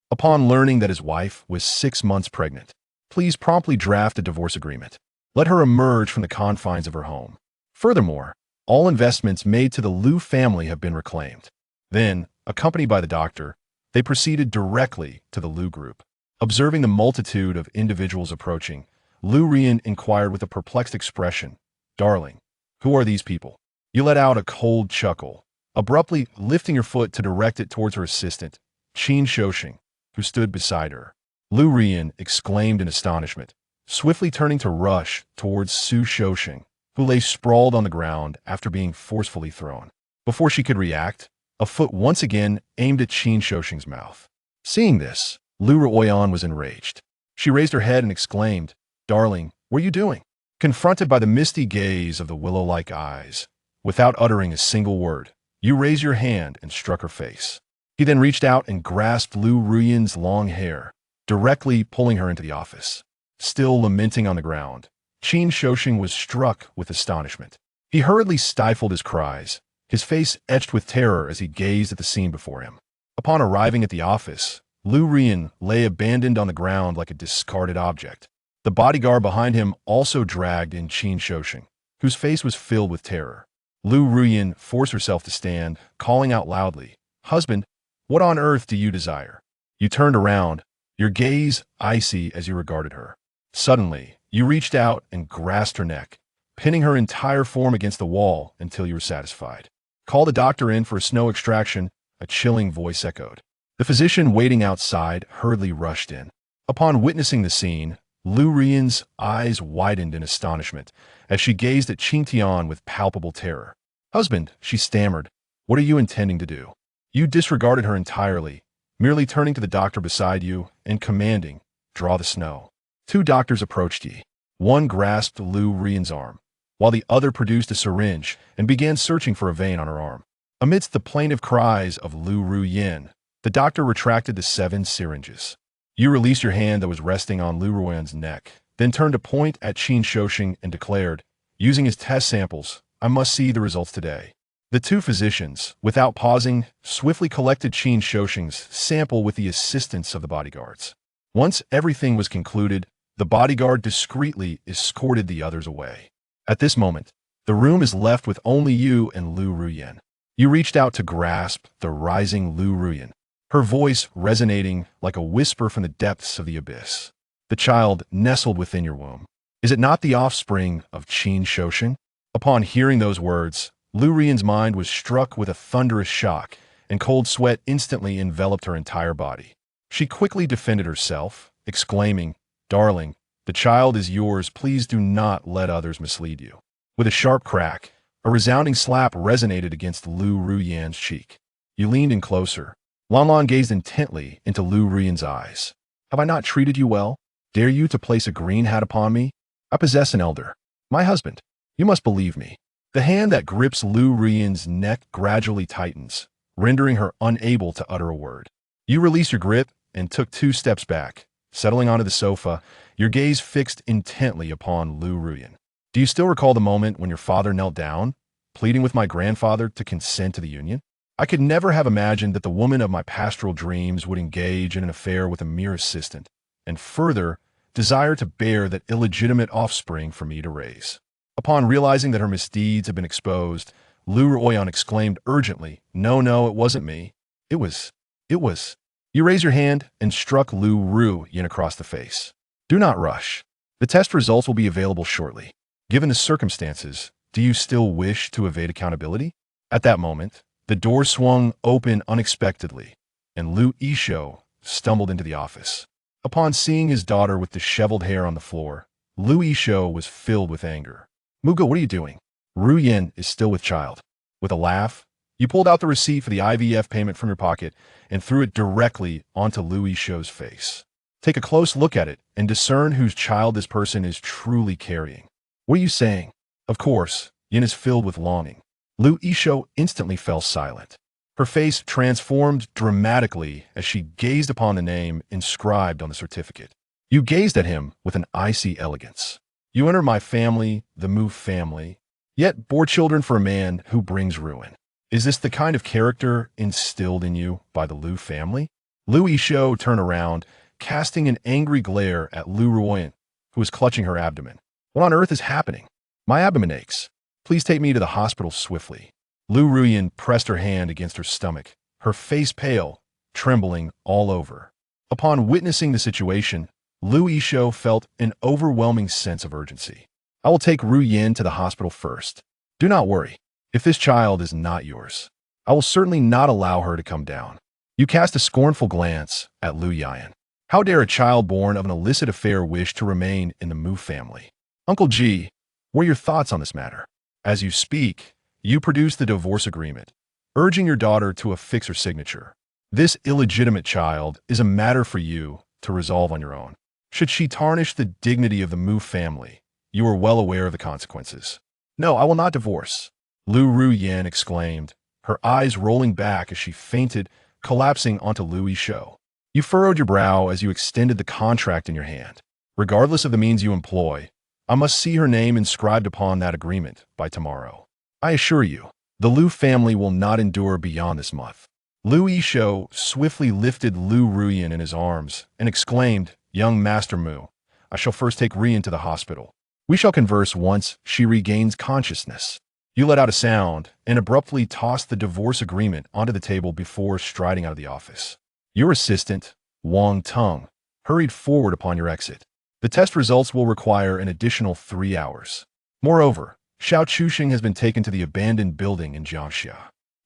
Upon learning that his wife was 6 months pregnant, please promptly draft a divorce agreement. Let her emerge from the confines of her home. Furthermore, all investments made to the Liu family have been reclaimed. Then, accompanied by the doctor, they proceeded directly to the Liu group. Observing the multitude of individuals approaching, Liu Rian inquired with a perplexed expression, "Darling, who are these people?" You let out a cold chuckle, abruptly lifting your foot to direct it towards her assistant, Qin Shouxing, who stood beside her. Liu Rian exclaimed in astonishment, swiftly turning to rush towards Su Shouxing, who lay sprawled on the ground after being forcefully thrown. Before she could react, a foot once again aimed at Qin Shouxing's mouth. Seeing this, Liu Ruoyan was enraged. She raised her head and exclaimed, "Darling, what are you doing?" Confronted by the misty gaze of the willow-like eyes, without uttering a single word, you raised your hand and struck her face. He then reached out and grasped Liu Ruyan's long hair, directly pulling her into the office. Still lamenting on the ground, Qin Shouxing was struck with astonishment. He hurriedly stifled his cries, his face etched with terror as he gazed at the scene before him. Upon arriving at the office, Liu Rian lay abandoned on the ground like a discarded object. The bodyguard behind him also dragged in Qin Shouxing, whose face was filled with terror. Liu Ruyan forced herself to stand, calling out loudly, "Husband, what on earth do you desire?" You turned around, your gaze icy as you regarded her. Suddenly, you reached out and grasped her neck, pinning her entire form against the wall until you were satisfied. "Call the doctor in for a snow extraction," a chilling voice echoed. The physician waiting outside hurriedly rushed in. Upon witnessing the scene, Liu Rian's eyes widened in astonishment as she gazed at Qin Tian with palpable terror. "Husband," she stammered, "what are you intending to do?" You disregarded her entirely, merely turning to the doctor beside you and commanding, "Draw the snow." Two doctors approached ye. One grasped Liu Rian's arm, while the other produced a syringe and began searching for a vein on her arm. Amidst the plaintive cries of Liu Ruyan, the doctor retracted the 7 syringes. You released your hand that was resting on Liu Ruyan's neck, then turned to point at Qin Shouxing and declared, using his test samples, "I must see the results today." The two physicians, without pausing, swiftly collected Qin Shouxing's sample with the assistance of the bodyguards. Once everything was concluded, the bodyguard discreetly escorted the others away. At this moment, the room is left with only you and Liu Ruyan. You reached out to grasp the rising Liu Ruyan, her voice resonating like a whisper from the depths of the abyss. The child nestled within your womb. Is it not the offspring of Qin Shouxing? Upon hearing those words, Liu Rian's mind was struck with a thunderous shock, and cold sweat instantly enveloped her entire body. She quickly defended herself, exclaiming, "Darling, the child is yours. Please do not let others mislead you." With a sharp crack, a resounding slap resonated against Liu Ruyan's cheek. You leaned in closer. Lanlan gazed intently into Liu Ruyan's eyes. "Have I not treated you well? Dare you to place a green hat upon me? I possess an elder, my husband. You must believe me." The hand that grips Liu Ruyan's neck gradually tightens, rendering her unable to utter a word. You release your grip and took 2 steps back, settling onto the sofa, your gaze fixed intently upon Liu Ruyan. "Do you still recall the moment when your father knelt down, pleading with my grandfather to consent to the union? I could never have imagined that the woman of my pastoral dreams would engage in an affair with a mere assistant, and further, desire to bear that illegitimate offspring for me to raise." Upon realizing that her misdeeds had been exposed, Liu Ruoyan exclaimed urgently, "No, no, it wasn't me. It was. You raised your hand and struck Liu Ruyan across the face. "Do not rush. The test results will be available shortly. Given the circumstances, do you still wish to evade accountability?" At that moment, the door swung open unexpectedly, and Liu Yishou stumbled into the office. Upon seeing his daughter with disheveled hair on the floor, Liu Yishou was filled with anger. "Mugo, what are you doing?" "Ruyan is still with child." With a laugh, you pulled out the receipt for the IVF payment from your pocket and threw it directly onto Liu Yishou's face. "Take a close look at it and discern whose child this person is truly carrying." "What are you saying?" Of course, Yin is filled with longing. Liu Yishou instantly fell silent. Her face transformed dramatically as she gazed upon the name inscribed on the certificate. You gazed at him with an icy elegance. "You enter my family, the Mu family, yet bore children for a man who brings ruin. Is this the kind of character instilled in you by the Liu family?" Lu Yishou turned around, casting an angry glare at Lu Ruoyan, who was clutching her abdomen. What on earth is happening? My abdomen aches. Please take me to the hospital swiftly. Lu Ruoyan pressed her hand against her stomach, her face pale, trembling all over. Upon witnessing the situation, Lu Yishou felt an overwhelming sense of urgency. I will take Ru Yin to the hospital first. Do not worry. If this child is not yours, I will certainly not allow her to come down. You cast a scornful glance at Lu Yan. How dare a child born of an illicit affair wish to remain in the Mu family? Uncle Ji, what are your thoughts on this matter? As you speak, you produce the divorce agreement, urging your daughter to affix her signature. This illegitimate child is a matter for you to resolve on your own. Should she tarnish the dignity of the Mu family, you are well aware of the consequences. No, I will not divorce, Lu Ruyan exclaimed, her eyes rolling back as she fainted, collapsing onto Lu Yishou. You furrowed your brow as you extended the contract in your hand. Regardless of the means you employ, I must see her name inscribed upon that agreement by tomorrow. I assure you, the Lu family will not endure beyond this month. Lu Yishou swiftly lifted Lu Ruyan in his arms and exclaimed, Young Master Mu, I shall first take Rian to the hospital. We shall converse once she regains consciousness. You let out a sound and abruptly tossed the divorce agreement onto the table before striding out of the office. Your assistant, Wang Tung, hurried forward upon your exit. The test results will require an additional 3 hours. Moreover, Xiao Chuxing has been taken to the abandoned building in Jiangxia.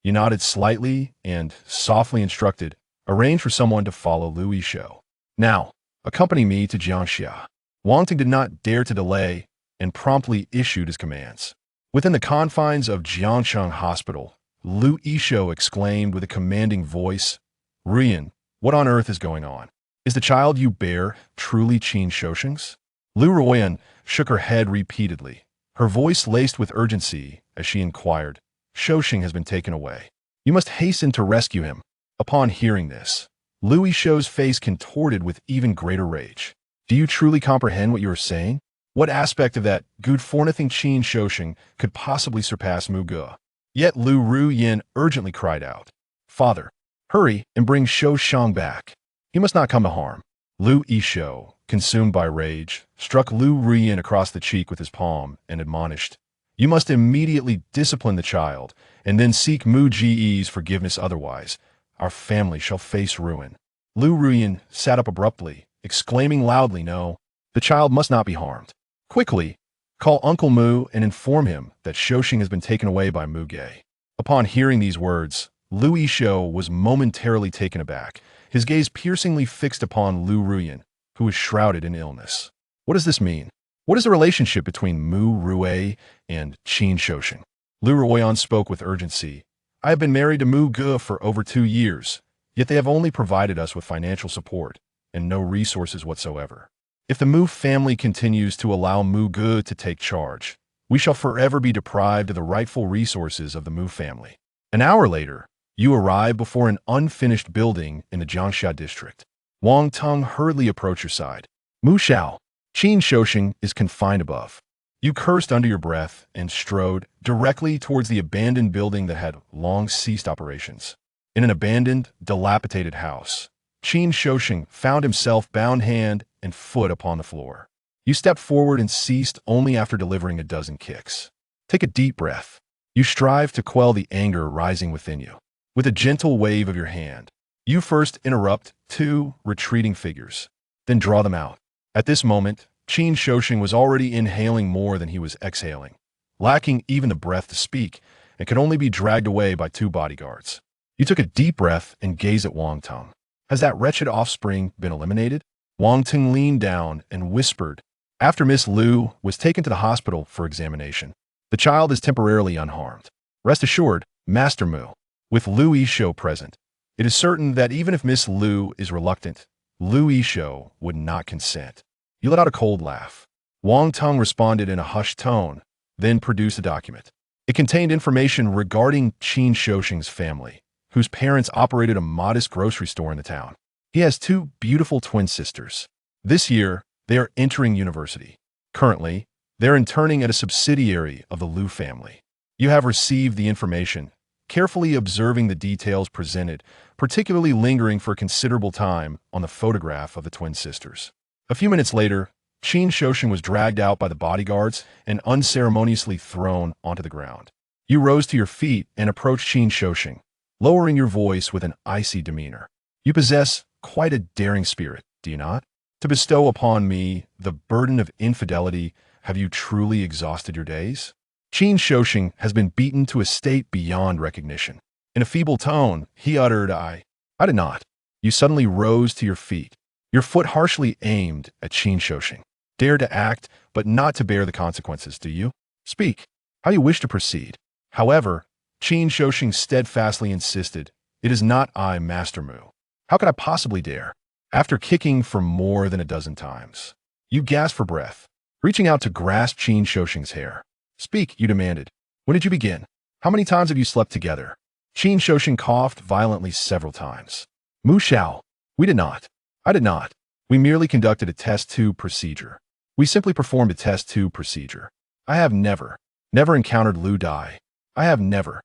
You nodded slightly and, softly instructed, arranged for someone to follow Lu Yishou. Now, accompany me to Jiangxia. Wang Tung did not dare to delay and promptly issued his commands. Within the confines of Jiangshang Hospital, Lu Yishou exclaimed with a commanding voice, Rian, what on earth is going on? Is the child you bear truly Qin Shouxing's? Lu Ruoyan shook her head repeatedly, her voice laced with urgency as she inquired, Shouxing has been taken away. You must hasten to rescue him. Upon hearing this, Lu Yishou's face contorted with even greater rage. Do you truly comprehend what you are saying? What aspect of that good for nothing Qin Shouxing could possibly surpass Mu Ge? Yet Lu Ruyan urgently cried out, Father, hurry and bring Shou Shang back. He must not come to harm. Lu Yishou, consumed by rage, struck Lu Ruyan across the cheek with his palm and admonished, You must immediately discipline the child and then seek Mu Ji's forgiveness, otherwise our family shall face ruin. Lu Ruyan sat up abruptly, exclaiming loudly, No, the child must not be harmed. Quickly, call Uncle Mu and inform him that Shouxing has been taken away by Mu Ge. Upon hearing these words, Lu Yishou was momentarily taken aback, his gaze piercingly fixed upon Lu Ruyan, who was shrouded in illness. What does this mean? What is the relationship between Mu Rui and Qin Shouxing? Lu Ruoyan spoke with urgency. I have been married to Mu Ge for over 2 years, yet they have only provided us with financial support and no resources whatsoever. If the Mu family continues to allow Mu Ge to take charge, we shall forever be deprived of the rightful resources of the Mu family. An hour later, you arrive before an unfinished building in the Jiangxia district. Wang Tung hurriedly approached your side. Mu Xiao, Qin Shouxing is confined above. You cursed under your breath and strode directly towards the abandoned building that had long ceased operations. In an abandoned, dilapidated house, Qin Shouxing found himself bound hand and foot upon the floor. You stepped forward and ceased only after delivering a dozen kicks. Take a deep breath. You strive to quell the anger rising within you. With a gentle wave of your hand, you first interrupt 2 retreating figures, then draw them out. At this moment, Qin Shouxing was already inhaling more than he was exhaling, lacking even the breath to speak, and could only be dragged away by 2 bodyguards. You took a deep breath and gazed at Wang Tung. Has that wretched offspring been eliminated? Wang Tung leaned down and whispered, After Miss Lu was taken to the hospital for examination, the child is temporarily unharmed. Rest assured, Master Mu, with Lu Yishou present, it is certain that even if Miss Lu is reluctant, Lu Yishou would not consent. You let out a cold laugh. Wang Tung responded in a hushed tone, then produced a document. It contained information regarding Qin Shouxing's family, whose parents operated a modest grocery store in the town. He has 2 beautiful twin sisters. This year, they are entering university. Currently, they're interning at a subsidiary of the Lu family. You have received the information, carefully observing the details presented, particularly lingering for a considerable time on the photograph of the twin sisters. A few minutes later, Qin Shouxing was dragged out by the bodyguards and unceremoniously thrown onto the ground. You rose to your feet and approached Qin Shouxing, lowering your voice with an icy demeanor. You possess quite a daring spirit, do you not? To bestow upon me the burden of infidelity, have you truly exhausted your days? Qin Shouxing has been beaten to a state beyond recognition. In a feeble tone, he uttered, I did not. You suddenly rose to your feet, your foot harshly aimed at Qin Shouxing. Dare to act, but not to bear the consequences, do you? Speak, how you wish to proceed. However, Qin Shouxing steadfastly insisted, it is not I, Master Mu. How could I possibly dare? After kicking for more than a dozen times, you gasped for breath, reaching out to grasp Qin Shouxing's hair. Speak, you demanded. When did you begin? How many times have you slept together? Qin Shouxing coughed violently several times. Mu Xiao, we did not. I did not. We merely conducted a test tube procedure. We simply performed a test tube procedure. I have never encountered Lu Dai. I have never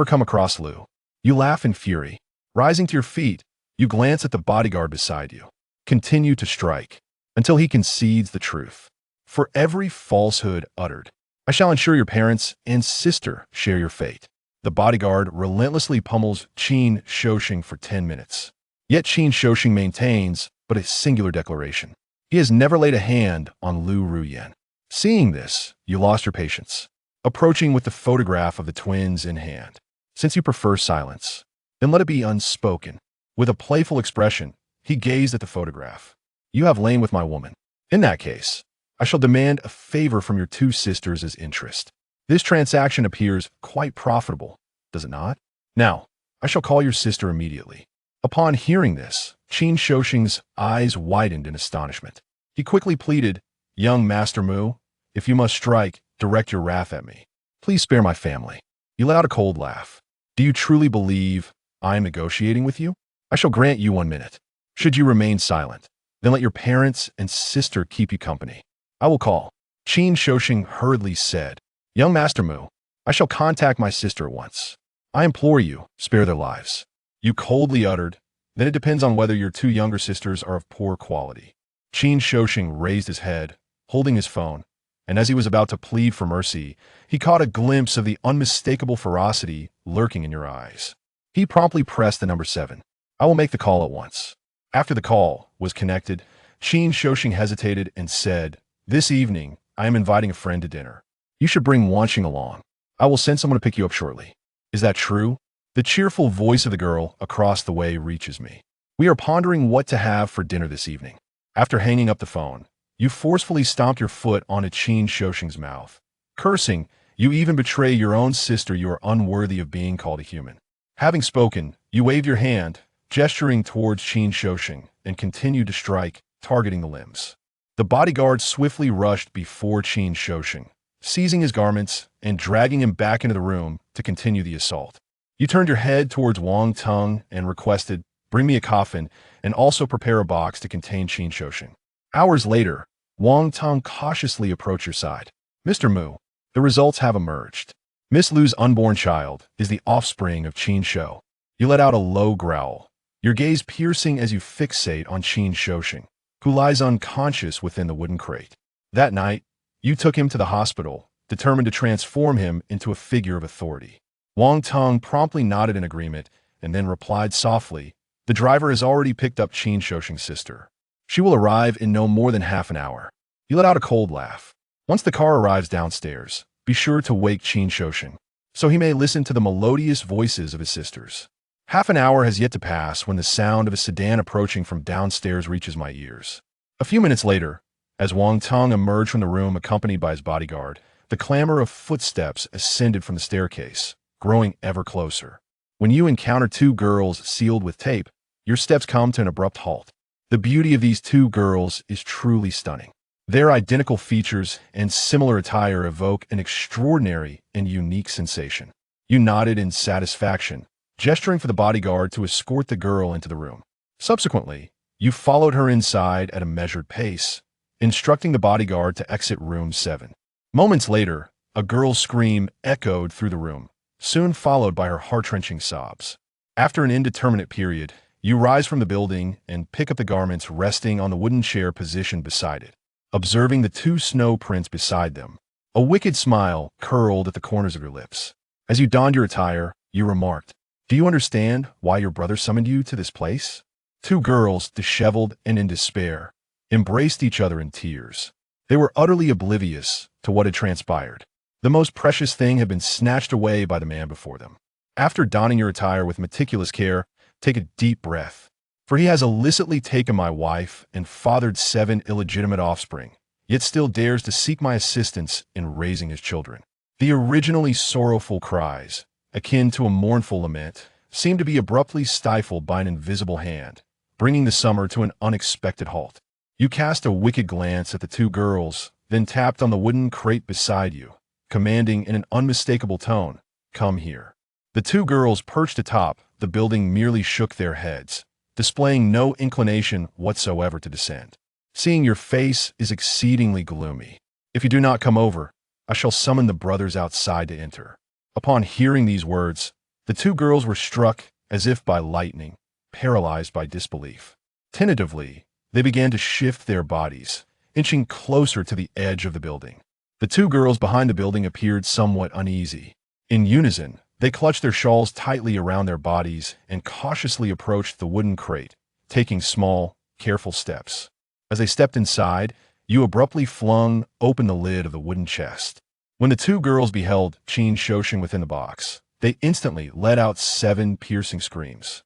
come across Lu. You laugh in fury. Rising to your feet, you glance at the bodyguard beside you. Continue to strike until he concedes the truth. For every falsehood uttered, I shall ensure your parents and sister share your fate. The bodyguard relentlessly pummels Qin Shouxing for 10 minutes. Yet Qin Shouxing maintains but a singular declaration. He has never laid a hand on Lu Ruyan. Seeing this, you lost your patience, approaching with the photograph of the twins in hand. Since you prefer silence, then let it be unspoken. With a playful expression, he gazed at the photograph. You have lain with my woman. In that case, I shall demand a favor from your two sisters as interest. This transaction appears quite profitable, does it not? Now, I shall call your sister immediately. Upon hearing this, Qin Shouxing's eyes widened in astonishment. He quickly pleaded, Young Master Mu, if you must strike, direct your wrath at me. Please spare my family. You let out a cold laugh. Do you truly believe I am negotiating with you? I shall grant you 1 minute. Should you remain silent, then let your parents and sister keep you company. I will call. Qin Shouxing hurriedly said, Young Master Mu, I shall contact my sister at once. I implore you, spare their lives. You coldly uttered, then it depends on whether your two younger sisters are of poor quality. Qin Shouxing raised his head, holding his phone, and as he was about to plead for mercy, he caught a glimpse of the unmistakable ferocity lurking in your eyes. He promptly pressed the number 7. I will make the call at once. After the call was connected, Qin Shouxing hesitated and said, This evening, I am inviting a friend to dinner. You should bring Wanqing along. I will send someone to pick you up shortly. Is that true? The cheerful voice of the girl across the way reaches me. We are pondering what to have for dinner this evening. After hanging up the phone, you forcefully stomp your foot onto Qin Shouxing's mouth. Cursing, you even betray your own sister. You are unworthy of being called a human. Having spoken, you waved your hand, gesturing towards Qin Shouxing, and continued to strike, targeting the limbs. The bodyguard swiftly rushed before Qin Shouxing, seizing his garments and dragging him back into the room to continue the assault. You turned your head towards Wang Tung and requested, Bring me a coffin and also prepare a box to contain Qin Shouxing. Hours later, Wang Tung cautiously approached your side. Mr. Mu, the results have emerged. Miss Lu's unborn child is the offspring of Qin Shou. You let out a low growl, your gaze piercing as you fixate on Qin Shouxing, who lies unconscious within the wooden crate. That night, you took him to the hospital, determined to transform him into a figure of authority. Wang Tung promptly nodded in agreement and then replied softly, The driver has already picked up Qin Shouxing's sister. She will arrive in no more than half an hour. You let out a cold laugh. Once the car arrives downstairs, be sure to wake Qin Shouxing, so he may listen to the melodious voices of his sisters. Half an hour has yet to pass when the sound of a sedan approaching from downstairs reaches my ears. A few minutes later, as Wang Tung emerged from the room accompanied by his bodyguard, the clamor of footsteps ascended from the staircase, growing ever closer. When you encounter two girls sealed with tape, your steps come to an abrupt halt. The beauty of these two girls is truly stunning. Their identical features and similar attire evoke an extraordinary and unique sensation. You nodded in satisfaction, gesturing for the bodyguard to escort the girl into the room. Subsequently, you followed her inside at a measured pace, instructing the bodyguard to exit room 7. Moments later, a girl's scream echoed through the room, soon followed by her heart-wrenching sobs. After an indeterminate period, you rise from the building and pick up the garments resting on the wooden chair positioned beside it, observing the two snow prints beside them. A wicked smile curled at the corners of your lips. As you donned your attire, you remarked, "Do you understand why your brother summoned you to this place?" Two girls, disheveled and in despair, embraced each other in tears. They were utterly oblivious to what had transpired. The most precious thing had been snatched away by the man before them. After donning your attire with meticulous care, take a deep breath, for he has illicitly taken my wife and fathered 7 illegitimate offspring, yet still dares to seek my assistance in raising his children. The originally sorrowful cries, akin to a mournful lament, seemed to be abruptly stifled by an invisible hand, bringing the summer to an unexpected halt. You cast a wicked glance at the two girls, then tapped on the wooden crate beside you, commanding in an unmistakable tone, "Come here." The two girls perched atop the building merely shook their heads, displaying no inclination whatsoever to descend. "Seeing your face is exceedingly gloomy. If you do not come over, I shall summon the brothers outside to enter." Upon hearing these words, the two girls were struck as if by lightning, paralyzed by disbelief. Tentatively, they began to shift their bodies, inching closer to the edge of the building. The two girls behind the building appeared somewhat uneasy. In unison, they clutched their shawls tightly around their bodies and cautiously approached the wooden crate, taking small, careful steps. As they stepped inside, you abruptly flung open the lid of the wooden chest. When the two girls beheld Qin Shoshin within the box, they instantly let out 7 piercing screams.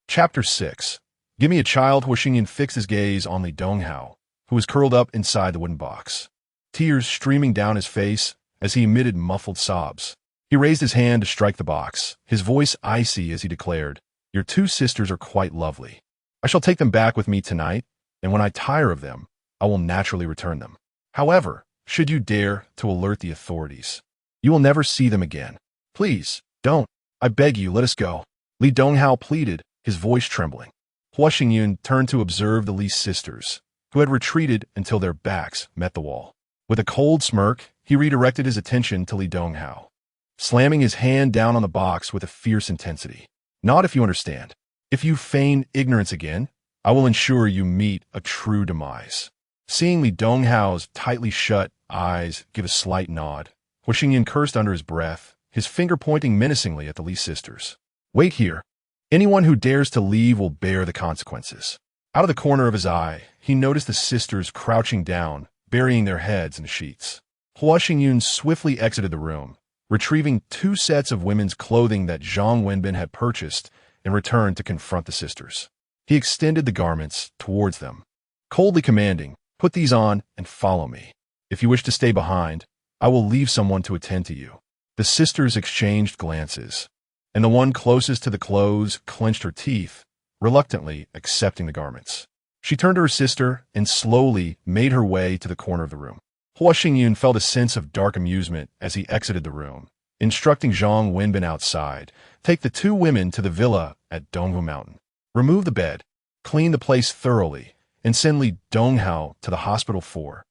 Chapter 6. Give me a child. Huixingyan fixed his gaze on Li Donghao, who was curled up inside the wooden box, tears streaming down his face as he emitted muffled sobs. He raised his hand to strike the box, his voice icy as he declared, "Your 2 sisters are quite lovely. I shall take them back with me tonight, and when I tire of them, I will naturally return them. However, should you dare to alert the authorities, you will never see them again. Please, don't. I beg you, let us go." Li Donghao pleaded, his voice trembling. Huixingyan turned to observe the Li sisters, who had retreated until their backs met the wall. With a cold smirk, he redirected his attention to Li Donghao, slamming his hand down on the box with a fierce intensity. "Not if you understand. If you feign ignorance again, I will ensure you meet a true demise." Seeing Li Donghao's tightly shut eyes give a slight nod, Huixingyan cursed under his breath, his finger pointing menacingly at the Li sisters. "Wait here. Anyone who dares to leave will bear the consequences." Out of the corner of his eye, he noticed the sisters crouching down, burying their heads in the sheets. Huixingyan swiftly exited the room, retrieving 2 sets of women's clothing that Zhang Wenbin had purchased, and returned to confront the sisters. He extended the garments towards them, coldly commanding, "Put these on and follow me. If you wish to stay behind, I will leave someone to attend to you." The sisters exchanged glances, and the one closest to the clothes clenched her teeth, reluctantly accepting the garments. She turned to her sister and slowly made her way to the corner of the room. Huixingyan felt a sense of dark amusement as he exited the room, instructing Zhang Wenbin outside, "Take the 2 women to the villa at Donghu Mountain. Remove the bed, clean the place thoroughly, and send Li Donghao to the hospital for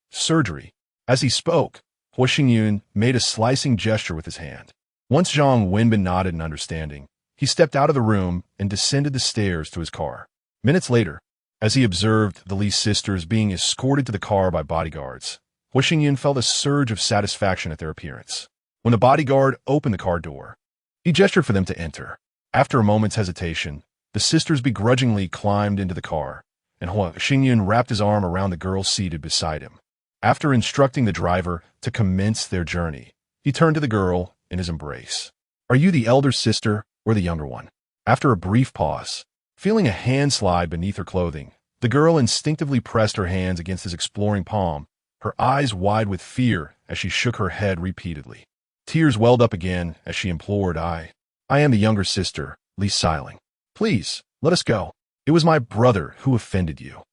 surgery." As he spoke, Huixingyan made a slicing gesture with his hand. Once Zhang Wenbin nodded in understanding, he stepped out of the room and descended the stairs to his car. Minutes later, as he observed the Li sisters being escorted to the car by bodyguards, Huixingyan felt a surge of satisfaction at their appearance. When the bodyguard opened the car door, he gestured for them to enter. After a moment's hesitation, the sisters begrudgingly climbed into the car, and Huixingyan wrapped his arm around the girl seated beside him. After instructing the driver to commence their journey, he turned to the girl in his embrace. "Are you the elder sister or the younger one?" After a brief pause, feeling a hand slide beneath her clothing, the girl instinctively pressed her hands against his exploring palm, her eyes wide with fear as she shook her head repeatedly. Tears welled up again as she implored, I am the younger sister, Li Xiling. Please, let us go. It was my brother who offended you.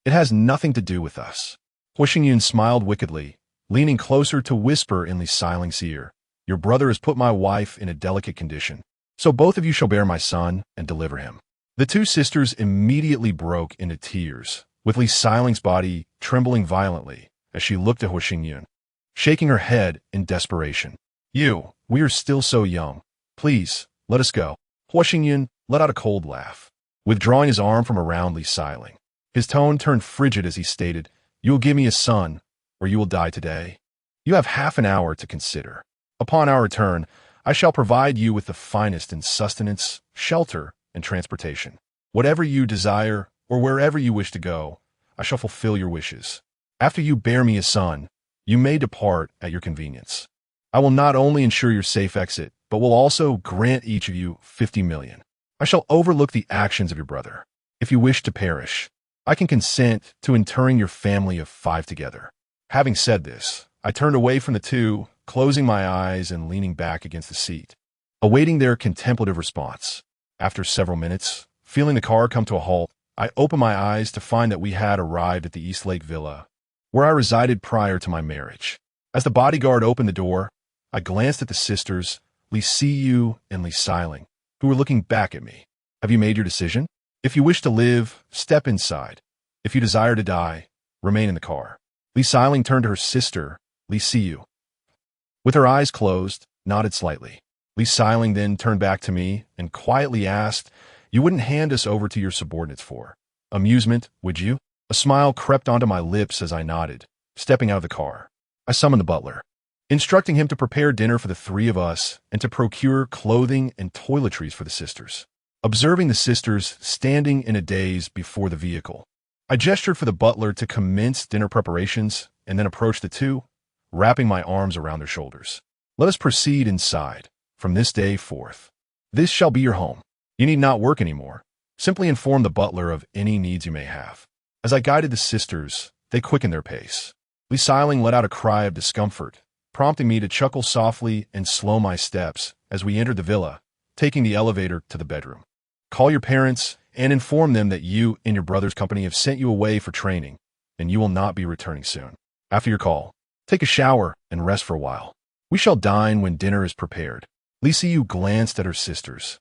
It has nothing to do with us." Huixingyan smiled wickedly, leaning closer to whisper in Li Xiling's ear, "Your brother has put my wife in a delicate condition, so both of you shall bear my son and deliver him." The 2 sisters immediately broke into tears, with Li Xiling's body trembling violently as she looked at Huixingyan, shaking her head in desperation. We are still so young. Please, let us go. Hua Xingyun let out a cold laugh, withdrawing his arm from around Li Xiling. His tone turned frigid as he stated, "You will give me a son, or you will die today. You have half an hour to consider. Upon our return, I shall provide you with the finest in sustenance, shelter, and transportation. Whatever you desire, or wherever you wish to go, I shall fulfill your wishes. After you bear me a son, you may depart at your convenience. I will not only ensure your safe exit, but will also grant each of you 50 million. I shall overlook the actions of your brother. If you wish to perish, I can consent to interring your family of 5 together." Having said this, I turned away from the two, closing my eyes and leaning back against the seat, awaiting their contemplative response. After several minutes, feeling the car come to a halt, I opened my eyes to find that we had arrived at the East Lake Villa, where I resided prior to my marriage. As the bodyguard opened the door, I glanced at the sisters, Li Siyu and Li Xiling, who were looking back at me. "Have you made your decision? If you wish to live, step inside. If you desire to die, remain in the car." Li Xiling turned to her sister, Li Siyu. With her eyes closed, nodded slightly. Li Xiling then turned back to me and quietly asked, "You wouldn't hand us over to your subordinates for amusement, would you?" A smile crept onto my lips as I nodded. Stepping out of the car, I summoned the butler, instructing him to prepare dinner for the 3 of us and to procure clothing and toiletries for the sisters. Observing the sisters standing in a daze before the vehicle, I gestured for the butler to commence dinner preparations and then approached the two, wrapping my arms around their shoulders. "Let us proceed inside. From this day forth, this shall be your home. You need not work anymore. Simply inform the butler of any needs you may have." As I guided the sisters, they quickened their pace. Li Xiling let out a cry of discomfort, prompting me to chuckle softly and slow my steps as we entered the villa, taking the elevator to the bedroom. "Call your parents and inform them that you and your brother's company have sent you away for training, and you will not be returning soon. After your call, take a shower and rest for a while. We shall dine when dinner is prepared." Li Siyu glanced at her sisters,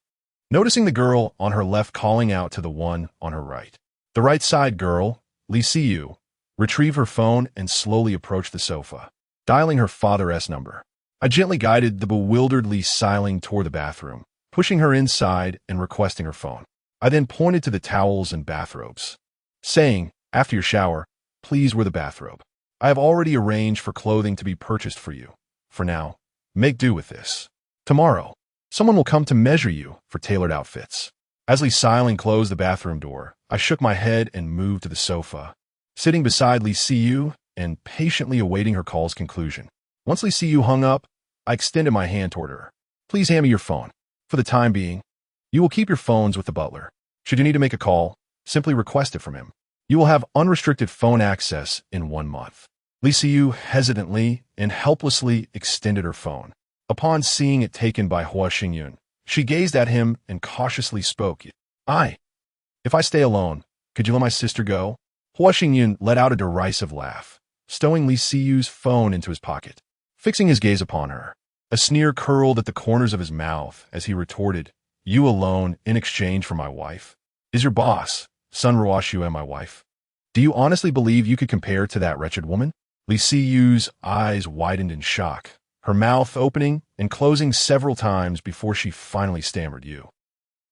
noticing the girl on her left calling out to the one on her right. The right side girl, Li Siyu, retrieved her phone and slowly approached the sofa, dialing her father's number. I gently guided the bewildered Li Xiling toward the bathroom, pushing her inside and requesting her phone. I then pointed to the towels and bathrobes, saying, "After your shower, please wear the bathrobe. I have already arranged for clothing to be purchased for you. For now, make do with this. Tomorrow, someone will come to measure you for tailored outfits." As Li Xiling closed the bathroom door, I shook my head and moved to the sofa, sitting beside Li Siyu and patiently awaiting her call's conclusion. Once Li Siyu hung up, I extended my hand toward her. "Please hand me your phone. For the time being, you will keep your phones with the butler. Should you need to make a call, simply request it from him. You will have unrestricted phone access in 1 month." Li Siyu hesitantly and helplessly extended her phone. Upon seeing it taken by Hua Xingyun, she gazed at him and cautiously spoke. If I stay alone, could you let my sister go?" Hua Xingyun let out a derisive laugh, stowing Li Siyu's phone into his pocket. Fixing his gaze upon her, a sneer curled at the corners of his mouth as he retorted, "You alone in exchange for my wife? Is your boss, Sun Ruoxue, my wife? Do you honestly believe you could compare to that wretched woman?" Li Siyu's eyes widened in shock, her mouth opening and closing several times before she finally stammered, "You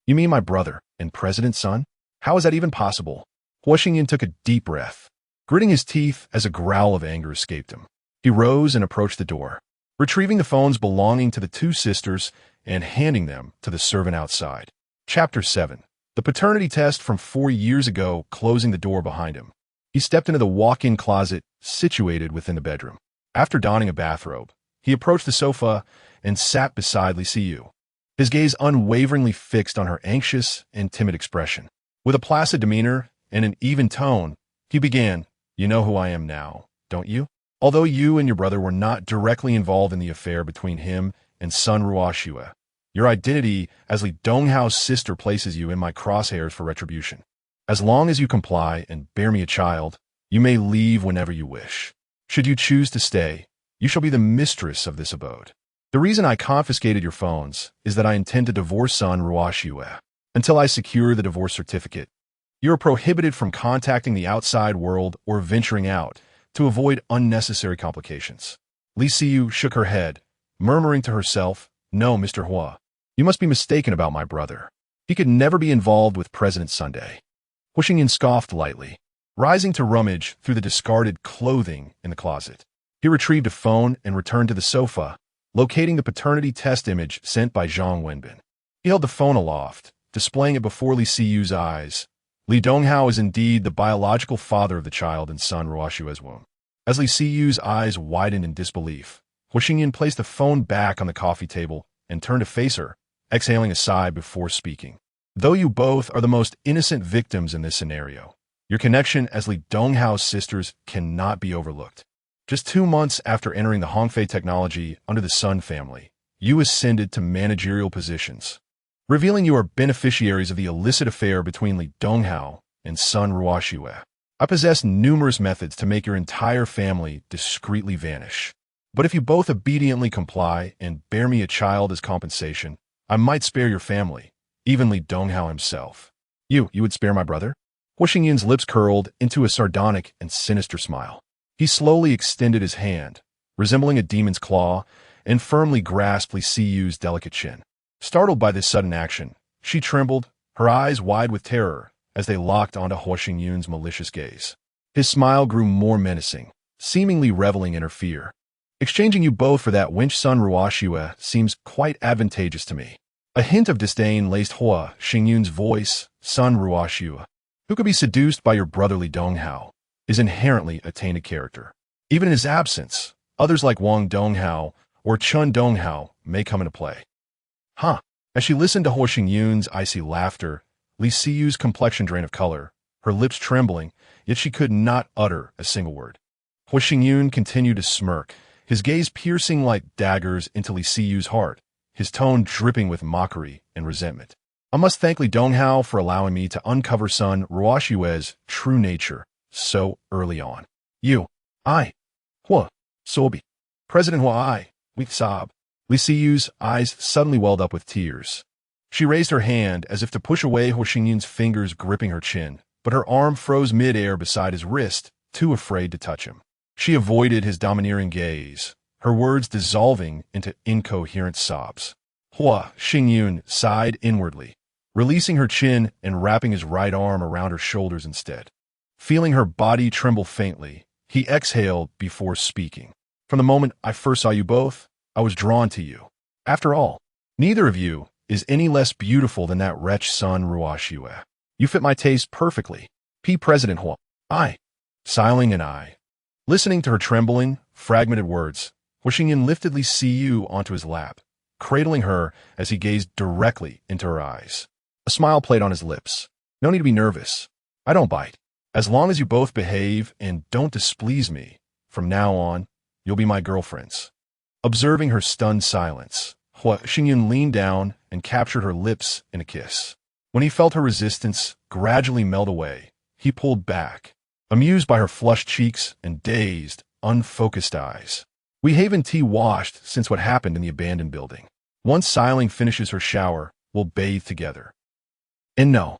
mean my brother and President's son? How is that even possible?" Hua Xingyun took a deep breath, gritting his teeth as a growl of anger escaped him. He rose and approached the door, retrieving the phones belonging to the 2 sisters and handing them to the servant outside. Chapter 7. The paternity test from 4 years ago closing the door behind him. He stepped into the walk-in closet situated within the bedroom. After donning a bathrobe, he approached the sofa and sat beside Li Siyu, his gaze unwaveringly fixed on her anxious and timid expression. With a placid demeanor and an even tone, he began, "You know who I am now, don't you? Although you and your brother were not directly involved in the affair between him and Sun Ruoxue, your identity as Li Donghao's sister places you in my crosshairs for retribution. As long as you comply and bear me a child, you may leave whenever you wish. Should you choose to stay, you shall be the mistress of this abode. The reason I confiscated your phones is that I intend to divorce Sun Ruoxue. Until I secure the divorce certificate, you are prohibited from contacting the outside world or venturing out to avoid unnecessary complications." Li Siyu shook her head, murmuring to herself, "No, Mr. Hua. You must be mistaken about my brother. He could never be involved with President Sunday. Hu Xingyan scoffed lightly, rising to rummage through the discarded clothing in the closet. He retrieved a phone and returned to the sofa, locating the paternity test image sent by Zhang Wenbin. He held the phone aloft, displaying it before Li Siyu's eyes. Li Donghao is indeed the biological father of the child in Sun Ruoshue's womb. As Li Siyu's eyes widened in disbelief, Hu Xingyan placed the phone back on the coffee table and turned to face her, exhaling a sigh before speaking. Though you both are the most innocent victims in this scenario, your connection as Li Donghao's sisters cannot be overlooked. Just 2 months after entering the Hongfei technology under the Sun family, you ascended to managerial positions, revealing you are beneficiaries of the illicit affair between Li Donghao and Sun Ruoshue. I possess numerous methods to make your entire family discreetly vanish. But if you both obediently comply and bear me a child as compensation, I might spare your family, even Li Donghao himself. You would spare my brother? Hu Xingyan's lips curled into a sardonic and sinister smile. He slowly extended his hand, resembling a demon's claw, and firmly grasped Li Siyu's delicate chin. Startled by this sudden action, she trembled, her eyes wide with terror, as they locked onto Hu Xingyun's malicious gaze. His smile grew more menacing, seemingly reveling in her fear. Exchanging you both for that wench Sun Ruoshue seems quite advantageous to me. A hint of disdain laced Hu Xingyun's voice. Sun Ruoshue, who could be seduced by your brotherly Donghao, is inherently a tainted character. Even in his absence, others like Wang Donghao or Chun Donghao may come into play. Huh. As she listened to Hu Xingyun's icy laughter, Li Siyu's complexion drained of color, her lips trembling, yet she could not utter a single word. Hu Xingyun continued to smirk, his gaze piercing like daggers into Li Siyu's heart, his tone dripping with mockery and resentment. I must thank Li Donghao for allowing me to uncover Sun Ruoshue's true nature so early on. Hu Sobi, President we sob. Li Siyu's eyes suddenly welled up with tears. She raised her hand as if to push away Hu Xingyun's fingers gripping her chin, but her arm froze mid-air beside his wrist, too afraid to touch him. She avoided his domineering gaze, her words dissolving into incoherent sobs. Hu Xingyun sighed inwardly, releasing her chin and wrapping his right arm around her shoulders instead. Feeling her body tremble faintly, he exhaled before speaking. From the moment I first saw you both, I was drawn to you. After all, neither of you is any less beautiful than that wretch Sun Ruoshue. You fit my taste perfectly. President Hu. Siling and I. Listening to her trembling, fragmented words, Hu Xingyan lifted Li Siyu onto his lap, cradling her as he gazed directly into her eyes. A smile played on his lips. No need to be nervous. I don't bite. As long as you both behave and don't displease me, from now on, you'll be my girlfriends. Observing her stunned silence, Hu Xingyan leaned down and captured her lips in a kiss. When he felt her resistance gradually melt away, he pulled back, amused by her flushed cheeks and dazed, unfocused eyes. We haven't tea washed since what happened in the abandoned building. Once Siling finishes her shower, we'll bathe together. And no,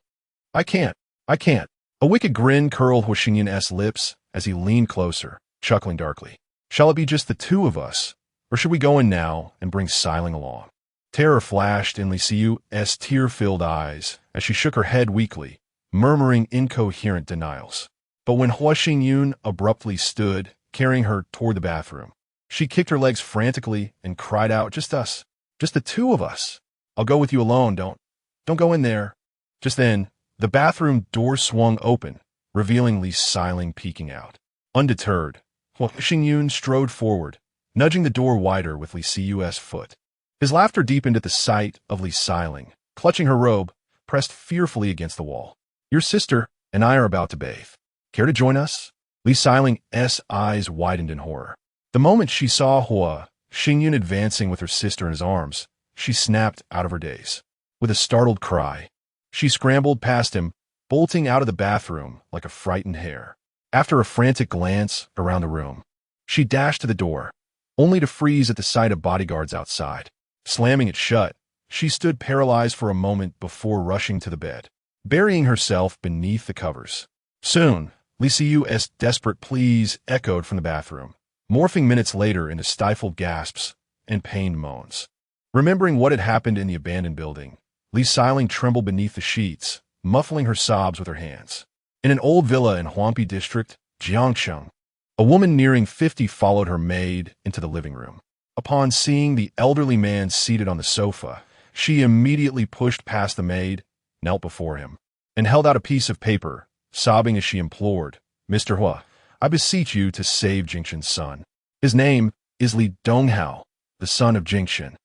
I can't. A wicked grin curled Hu Xingyan's lips as he leaned closer, chuckling darkly. Shall it be just the two of us, or should we go in now and bring Siling along? Terror flashed in Li Siyu's tear-filled eyes as she shook her head weakly, murmuring incoherent denials. But when Hu Xingyun abruptly stood, carrying her toward the bathroom, she kicked her legs frantically and cried out, "Just us. Just the two of us. I'll go with you alone. Don't go in there." Just then, the bathroom door swung open, revealing Li Siling peeking out. Undeterred, Hu Xingyun strode forward, nudging the door wider with Li Siyu's foot. His laughter deepened at the sight of Li Siling, clutching her robe, pressed fearfully against the wall. "Your sister and I are about to bathe. Care to join us?" Li Siling's eyes widened in horror. The moment she saw Hu Xingyun advancing with her sister in his arms, she snapped out of her daze. With a startled cry, she scrambled past him, bolting out of the bathroom like a frightened hare. After a frantic glance around the room, she dashed to the door, only to freeze at the sight of bodyguards outside. Slamming it shut, she stood paralyzed for a moment before rushing to the bed, burying herself beneath the covers. Soon, Li Siyu's desperate pleas echoed from the bathroom, morphing minutes later into stifled gasps and pained moans. Remembering what had happened in the abandoned building, Li Xiling trembled beneath the sheets, muffling her sobs with her hands. In an old villa in Huangpi district, Jiangcheng, a woman nearing 50 followed her maid into the living room. Upon seeing the elderly man seated on the sofa, she immediately pushed past the maid, knelt before him, and held out a piece of paper, sobbing as she implored, "Mr. Hua, I beseech you to save Jingxin's son. His name is Li Donghao, the son of Jingxin.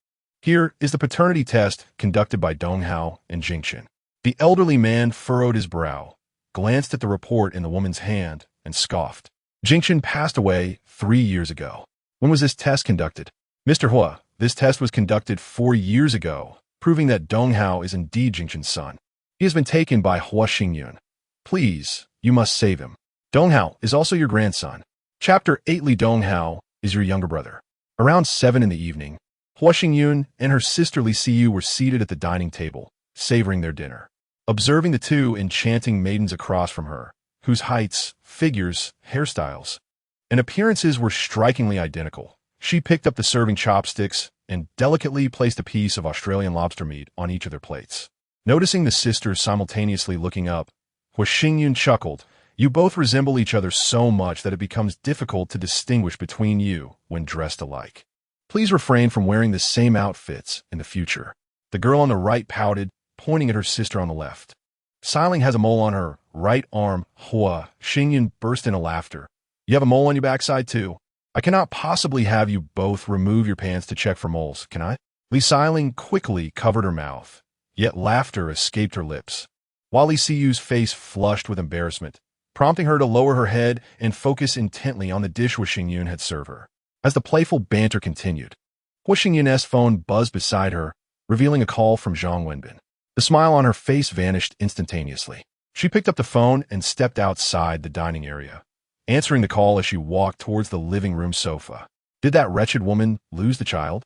Here is the paternity test conducted by Donghao and Jingxin." The elderly man furrowed his brow, glanced at the report in the woman's hand, and scoffed. "Jingxin passed away 3 years ago. When was this test conducted?" "Mr. Hua, this test was conducted 4 years ago, proving that Donghao is indeed Jingxin's son. He has been taken by Hua Xingyun. Please, you must save him. Donghao is also your grandson. Chapter 8 Li Donghao is your younger brother." Around 7 in the evening, Hua Xingyun and her sister Li Siyu were seated at the dining table, savoring their dinner. Observing the two enchanting maidens across from her, whose heights, figures, hairstyles, and appearances were strikingly identical, she picked up the serving chopsticks and delicately placed a piece of Australian lobster meat on each of their plates. Noticing the sisters simultaneously looking up, Hua Xingyun chuckled, "You both resemble each other so much that it becomes difficult to distinguish between you when dressed alike. Please refrain from wearing the same outfits in the future." The girl on the right pouted, pointing at her sister on the left. "Xiling has a mole on her right arm." Hua Xingyun burst into laughter. "You have a mole on your backside too. I cannot possibly have you both remove your pants to check for moles, can I?" Li Xiling quickly covered her mouth, yet laughter escaped her lips, while Li Siyu's face flushed with embarrassment, prompting her to lower her head and focus intently on the dish Hua Xingyun had served her. As the playful banter continued, Hua Xingyun's phone buzzed beside her, revealing a call from Zhang Wenbin. The smile on her face vanished instantaneously. She picked up the phone and stepped outside the dining area, answering the call as she walked towards the living room sofa. "Did that wretched woman lose the child?"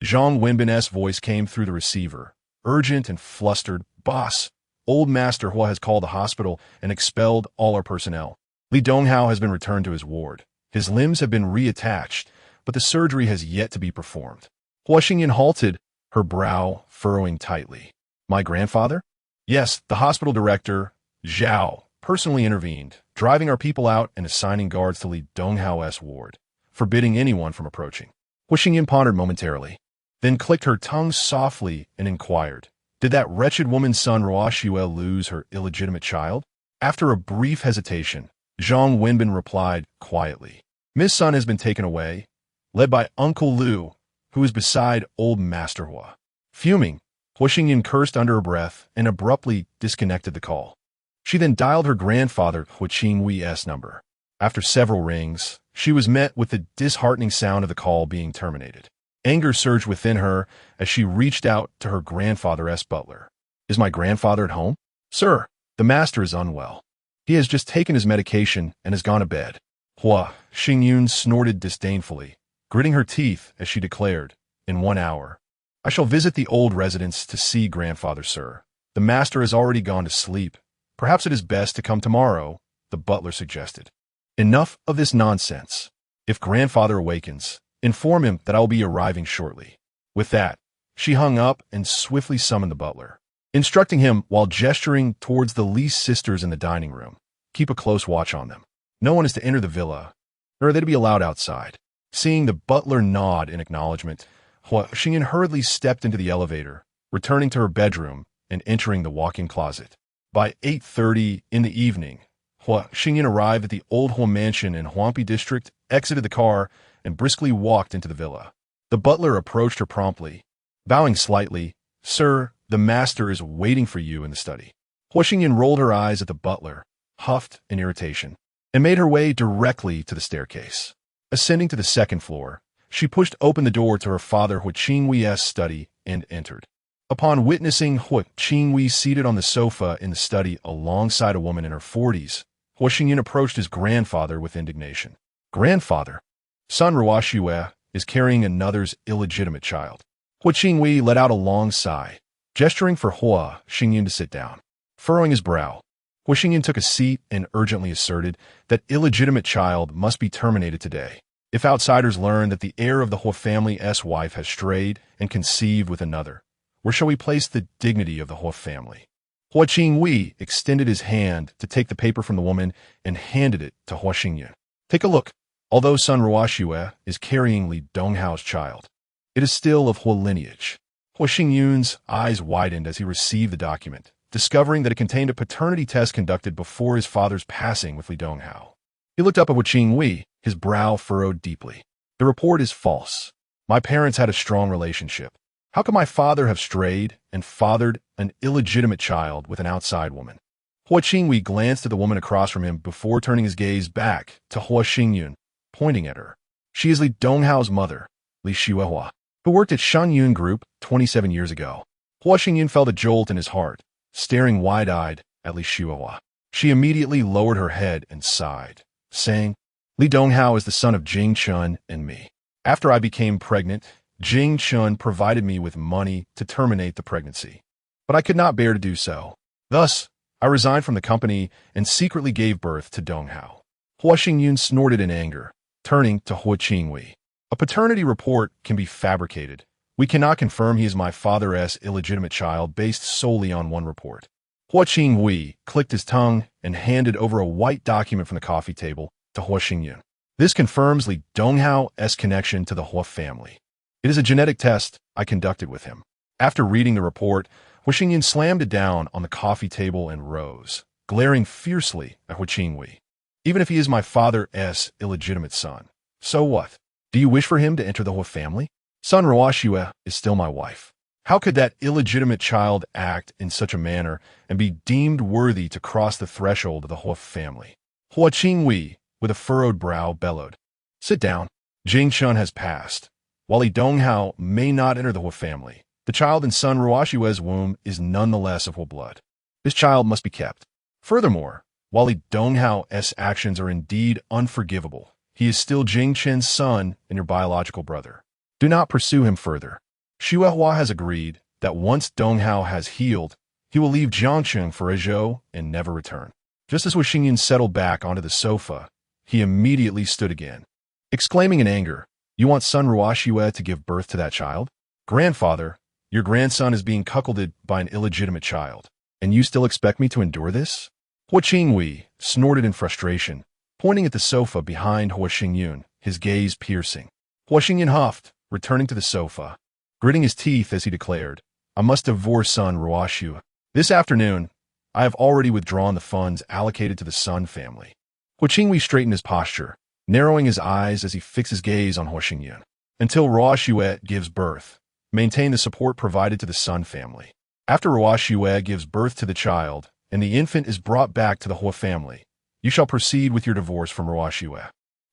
Zhang Wenbin's voice came through the receiver, urgent and flustered. "Boss, old Master Hua has called the hospital and expelled all our personnel. Li Donghao has been returned to his ward. His limbs have been reattached, but the surgery has yet to be performed." Hua Xingyun halted, her brow furrowing tightly. "My grandfather?" "Yes, the hospital director, Zhao, personally intervened, driving our people out and assigning guards to Li Donghao's ward, forbidding anyone from approaching." Hua Xingyun pondered momentarily, then clicked her tongue softly and inquired, "Did that wretched woman's son Ruoxue lose her illegitimate child?" After a brief hesitation, Zhang Wenbin replied quietly, "Miss Sun has been taken away, led by Uncle Liu, who is beside old Master Hua." Fuming, Hua Xingyun cursed under her breath and abruptly disconnected the call. She then dialed her grandfather Hua Qingwei's number. After several rings, she was met with the disheartening sound of the call being terminated. Anger surged within her as she reached out to her grandfather's butler. "Is my grandfather at home?" "Sir, the master is unwell. He has just taken his medication and has gone to bed." Hua Xingyun snorted disdainfully, gritting her teeth as she declared, "In 1 hour. I shall visit the old residence to see grandfather, sir. The master has already gone to sleep. Perhaps it is best to come tomorrow," the butler suggested. "Enough of this nonsense. If grandfather awakens, inform him that I will be arriving shortly." With that, she hung up and swiftly summoned the butler, instructing him while gesturing towards the Li sisters in the dining room, "Keep a close watch on them. No one is to enter the villa, nor are they to be allowed outside." Seeing the butler nod in acknowledgement, Hua Xingyun hurriedly stepped into the elevator, returning to her bedroom and entering the walk-in closet. By 8:30 in the evening, Hua Xingyun arrived at the old Hua mansion in Huangpi district, exited the car, and briskly walked into the villa. The butler approached her promptly, bowing slightly. "Sir, the master is waiting for you in the study." Hua Xingyun rolled her eyes at the butler, huffed in irritation, and made her way directly to the staircase. Ascending to the second floor, she pushed open the door to her father Hua Qingwei's study and entered. Upon witnessing Hua Qingwei seated on the sofa in the study alongside a woman in her 40s, Hua Xingyun approached his grandfather with indignation. "Grandfather, son Ruoxue is carrying another's illegitimate child." Hua Qingwei let out a long sigh, gesturing for Hua Xingyun to sit down. Furrowing his brow, Hua Xingyun took a seat and urgently asserted that illegitimate child must be terminated today. If outsiders learn that the heir of the Hua family's wife has strayed and conceived with another, where shall we place the dignity of the Hua family? Hua Qingwei extended his hand to take the paper from the woman and handed it to Hua Xingyun. Take a look. Although son Ruoxue is carrying Li Donghao's child, it is still of Hua lineage. Hua Xingyun's eyes widened as he received the document, discovering that it contained a paternity test conducted before his father's passing with Li Donghao. He looked up at Hua Qingwei, his brow furrowed deeply. The report is false. My parents had a strong relationship. How could my father have strayed and fathered an illegitimate child with an outside woman? Hua Qingwei glanced at the woman across from him before turning his gaze back to Hua Xingyun, pointing at her. She is Li Donghao's mother, Li Xuehua, who worked at Shengyun Group 27 years ago. Hua Xingyun felt a jolt in his heart, staring wide-eyed at Li Xuehua. She immediately lowered her head and sighed, saying, Li Donghao is the son of Jing Chun and me. After I became pregnant, Jing Chun provided me with money to terminate the pregnancy, but I could not bear to do so. Thus, I resigned from the company and secretly gave birth to Donghao. Hua Xingyun snorted in anger, turning to Hua Qingwei. A paternity report can be fabricated. We cannot confirm he is my father's illegitimate child based solely on one report. Hua Qingwei clicked his tongue and handed over a white document from the coffee table to Hua Xingyun. This confirms Li Donghao's connection to the Hua family. It is a genetic test I conducted with him. After reading the report, Hua Xingyun slammed it down on the coffee table and rose, glaring fiercely at Hua Qingwei. Even if he is my father's illegitimate son, so what? Do you wish for him to enter the Hua family? Son Ruoxue is still my wife. How could that illegitimate child act in such a manner and be deemed worthy to cross the threshold of the Hua family? Hua Qingwei, with a furrowed brow, bellowed. Sit down. Jing Chun has passed. While Li Donghao may not enter the Hua family, the child in son Ruoxue's womb is nonetheless of Hua blood. This child must be kept. Furthermore, while Li Donghao's actions are indeed unforgivable, he is still Jing Chen's son and your biological brother. Do not pursue him further. Xuehua has agreed that once Donghao has healed, he will leave Jiangcheng for Ezhou and never return. Just as Hua Xingyun settled back onto the sofa, he immediately stood again, exclaiming in anger, You want son Ruoxue to give birth to that child? Grandfather, your grandson is being cuckolded by an illegitimate child, and you still expect me to endure this? Hua Qingwei snorted in frustration, pointing at the sofa behind Hua Xingyun, his gaze piercing. Hua Xingyun huffed, returning to the sofa, gritting his teeth as he declared, I must divorce son Ruoxue. This afternoon, I have already withdrawn the funds allocated to the Sun family. Hua Qingwei straightened his posture, narrowing his eyes as he fixed his gaze on Hua Xingyun. Until Ruoxue gives birth, maintain the support provided to the Sun family. After Ruoxue gives birth to the child, and the infant is brought back to the Hua family, you shall proceed with your divorce from Ruoxue.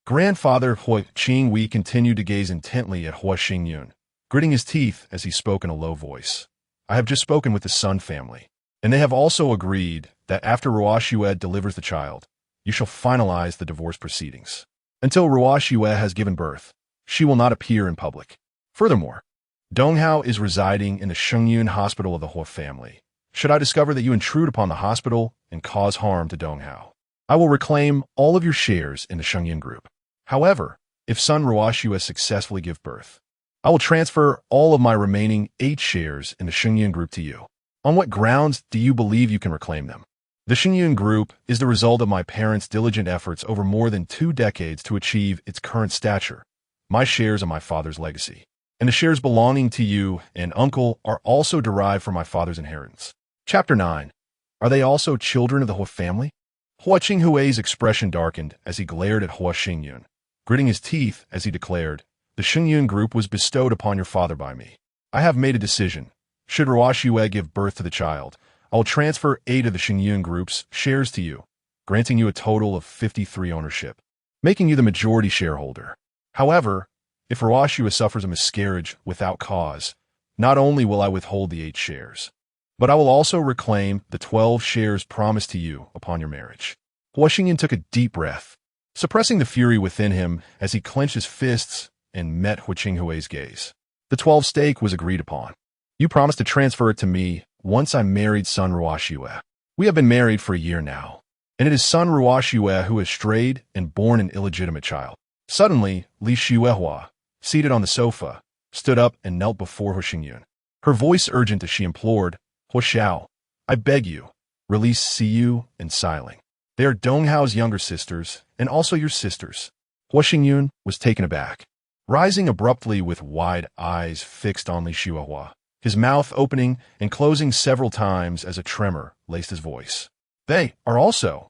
Grandfather Hua Qingwei continued to gaze intently at Hua Xingyun, gritting his teeth as he spoke in a low voice. I have just spoken with the Sun family, and they have also agreed that after Ruoxue delivers the child, you shall finalize the divorce proceedings. Until Ruoxue has given birth, she will not appear in public. Furthermore, Donghao is residing in the Shengyun hospital of the Hua family. Should I discover that you intrude upon the hospital and cause harm to Donghao, I will reclaim all of your shares in the Shengyun Group. However, if son Ruoxue successfully give birth, I will transfer all of my remaining 8 shares in the Shengyun Group to you. On what grounds do you believe you can reclaim them? The Shengyun Group is the result of my parents' diligent efforts over more than 2 decades to achieve its current stature. My shares are my father's legacy, and the shares belonging to you and uncle are also derived from my father's inheritance. Chapter 9. Are they also children of the Hua family? Hua Qinghui's expression darkened as he glared at Hua Xingyun, gritting his teeth as he declared, The Shengyun Group was bestowed upon your father by me. I have made a decision. Should Ruoxue give birth to the child, I will transfer 8 of the Shengyun Group's shares to you, granting you a total of 53 ownership, making you the majority shareholder. However, if Ruoxue suffers a miscarriage without cause, not only will I withhold the 8 shares, but I will also reclaim the 12 shares promised to you upon your marriage. Hua Xingyun took a deep breath, suppressing the fury within him as he clenched his fists and met Hua Qinghui's gaze. The 12 stake was agreed upon. You promised to transfer it to me once I married son Ruoxue. We have been married for a year now, and it is son Ruoxue who has strayed and born an illegitimate child. Suddenly, Li Xuehua, seated on the sofa, stood up and knelt before Hu Xingyun. Her voice urgent as she implored, "Hu Xiao, I beg you, release Siyu and Siling. They are Donghao's younger sisters, and also your sisters." Hu Xingyun was taken aback, rising abruptly with wide eyes fixed on Li Xuehua, his mouth opening and closing several times as a tremor laced his voice. "They are also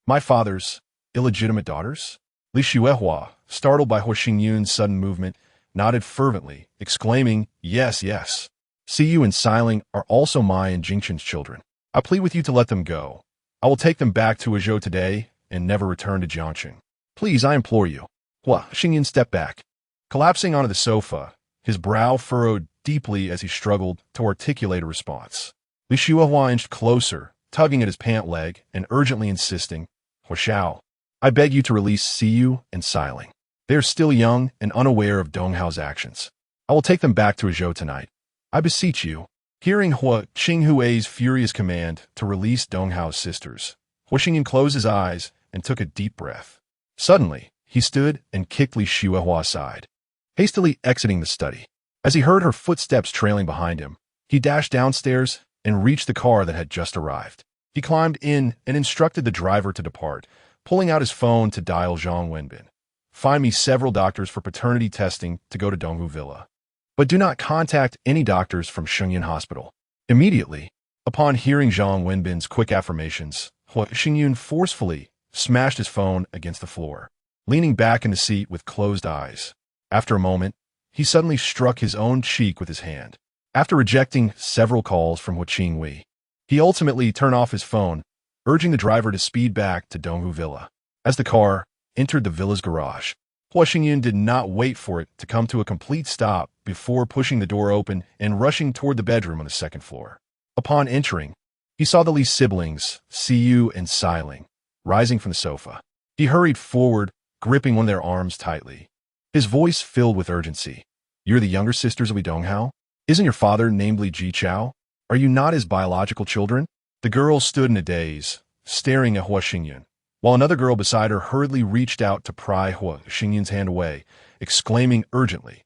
my father's illegitimate daughters?" Li Xuehua, startled by Hu Xingyun's sudden movement, nodded fervently, exclaiming, "Yes, yes. Siyu and Siling are also my and Jingqin's children. I plead with you to let them go. I will take them back to Azhou today and never return to Jiangqing. Please, I implore you." Hu Xingyun stepped back, collapsing onto the sofa, his brow furrowed deeply as he struggled to articulate a response. Li Xuehua inched closer, tugging at his pant leg and urgently insisting, "Hu Xiao, I beg you to release Siyu and Siling. They are still young and unaware of Donghao's actions. I will take them back to Azhou tonight. I beseech you." Hearing Hu Qinghui's furious command to release Donghao's sisters, Hu Xingyun closed his eyes and took a deep breath. Suddenly, he stood and kicked Li Xuehua aside, hastily exiting the study. As he heard her footsteps trailing behind him, he dashed downstairs and reached the car that had just arrived. He climbed in and instructed the driver to depart, pulling out his phone to dial Zhang Wenbin. "Find me several doctors for paternity testing to go to Donghu Villa. But do not contact any doctors from Shengyan Hospital." Immediately, upon hearing Zhang Wenbin's quick affirmations, Hu Xingyun forcefully smashed his phone against the floor, leaning back in the seat with closed eyes. After a moment, he suddenly struck his own cheek with his hand. After rejecting several calls from Hu Qinghui, he ultimately turned off his phone, urging the driver to speed back to Donghu Villa. As the car entered the villa's garage, Hu Xingyun did not wait for it to come to a complete stop before pushing the door open and rushing toward the bedroom on the second floor. Upon entering, he saw the Li siblings, Siyu and Siling, rising from the sofa. He hurried forward, gripping one of their arms tightly, his voice filled with urgency. "You're the younger sisters of Li Donghao? Isn't your father named Li Jichao? Are you not his biological children?" The girl stood in a daze, staring at Hu Xingyun, while another girl beside her hurriedly reached out to pry Hu Xingyun's hand away, exclaiming urgently,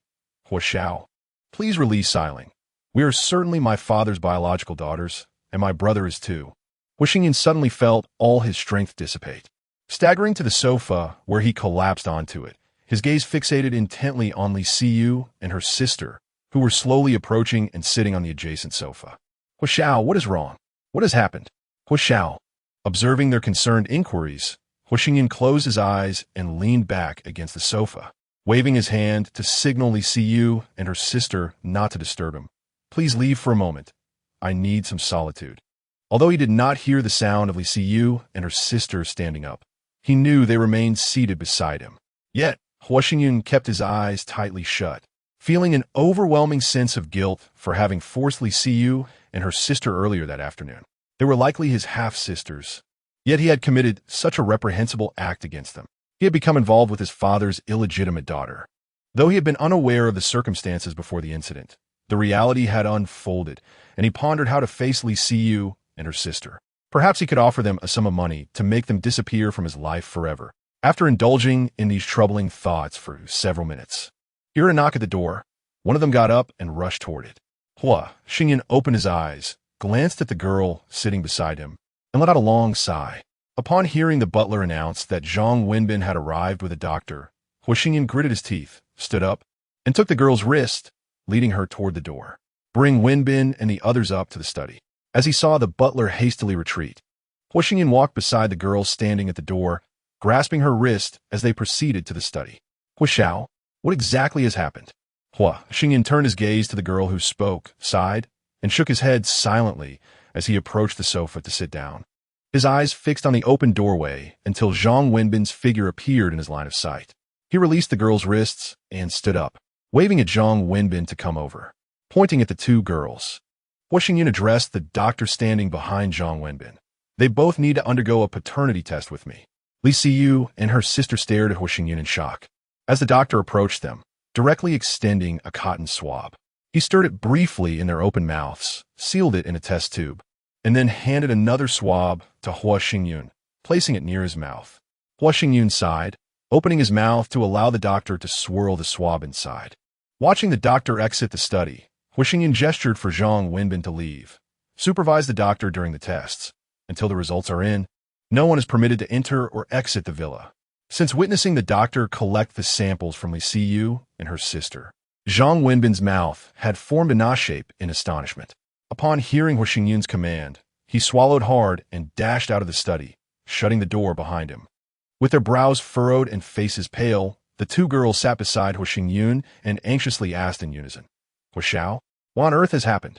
"Hu Xiao, please release Siling. We are certainly my father's biological daughters, and my brother is too." Hu Xingyun suddenly felt all his strength dissipate. Staggering to the sofa, where he collapsed onto it, his gaze fixated intently on Li Siyu and her sister, who were slowly approaching and sitting on the adjacent sofa. "Hu Xiao, what is wrong? What has happened?" "Hu Xiao." Observing their concerned inquiries, Hu Xingyun closed his eyes and leaned back against the sofa, waving his hand to signal Li Siyu and her sister not to disturb him. "Please leave for a moment. I need some solitude." Although he did not hear the sound of Li Siyu and her sister standing up, he knew they remained seated beside him. Yet, Hu Xingyun kept his eyes tightly shut, feeling an overwhelming sense of guilt for having forced Li Siyu and her sister earlier that afternoon. They were likely his half-sisters, yet he had committed such a reprehensible act against them. He had become involved with his father's illegitimate daughter. Though he had been unaware of the circumstances before the incident, the reality had unfolded, and he pondered how to face Li Siyu and her sister. Perhaps he could offer them a sum of money to make them disappear from his life forever. After indulging in these troubling thoughts for several minutes, he heard a knock at the door. One of them got up and rushed toward it. Hu Xingyun opened his eyes, glanced at the girl sitting beside him, and let out a long sigh. Upon hearing the butler announce that Zhang Wenbin had arrived with a doctor, Hu Xingyun gritted his teeth, stood up, and took the girl's wrist, leading her toward the door. "Bring Wenbin and the others up to the study." As he saw the butler hastily retreat, Hu Xingyun walked beside the girl standing at the door, grasping her wrist as they proceeded to the study. "Hu Xiao, what exactly has happened?" Hu Xingyun turned his gaze to the girl who spoke, sighed, and shook his head silently as he approached the sofa to sit down, his eyes fixed on the open doorway until Zhang Wenbin's figure appeared in his line of sight. He released the girl's wrists and stood up, waving at Zhang Wenbin to come over. Pointing at the two girls, Hu Xingyun addressed the doctor standing behind Zhang Wenbin. "They both need to undergo a paternity test with me." Li Siyu and her sister stared at Hu Xingyun in shock. As the doctor approached them, directly extending a cotton swab, he stirred it briefly in their open mouths, sealed it in a test tube, and then handed another swab to Hu Xingyun, placing it near his mouth. Hu Xingyun sighed, opening his mouth to allow the doctor to swirl the swab inside. Watching the doctor exit the study, Hu Xingyan gestured for Zhang Wenbin to leave. Supervise the doctor during the tests. Until the results are in, no one is permitted to enter or exit the villa. Since witnessing the doctor collect the samples from Li Siyu and her sister, Zhang Wenbin's mouth had formed a na shape in astonishment. Upon hearing Hu Xingyan's command, he swallowed hard and dashed out of the study, shutting the door behind him. With their brows furrowed and faces pale, the two girls sat beside Hu Xingyan and anxiously asked in unison, "Hu Xiao, what on earth has happened?"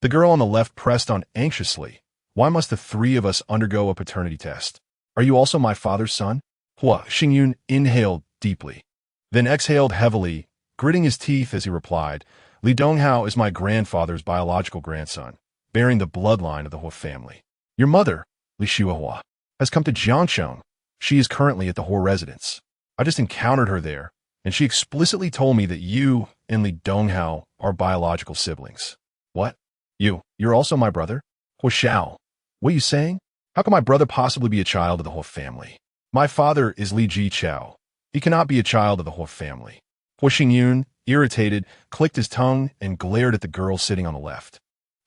The girl on the left pressed on anxiously, "Why must the three of us undergo a paternity test? Are you also my father's son?" Hu Xingyan inhaled deeply, then exhaled heavily, gritting his teeth as he replied, "Li Donghao is my grandfather's biological grandson, bearing the bloodline of the Hu family. Your mother, Li Xiuhua, has come to Jiangcheng. She is currently at the Hu residence. I just encountered her there, and she explicitly told me that you and Li Donghao are biological siblings." "What? You're also my brother?" "Hu Xiao, what are you saying? How can my brother possibly be a child of the Hu family? My father is Li Jiqiao. He cannot be a child of the Hu family." Hu Xingyan, irritated, clicked his tongue and glared at the girl sitting on the left,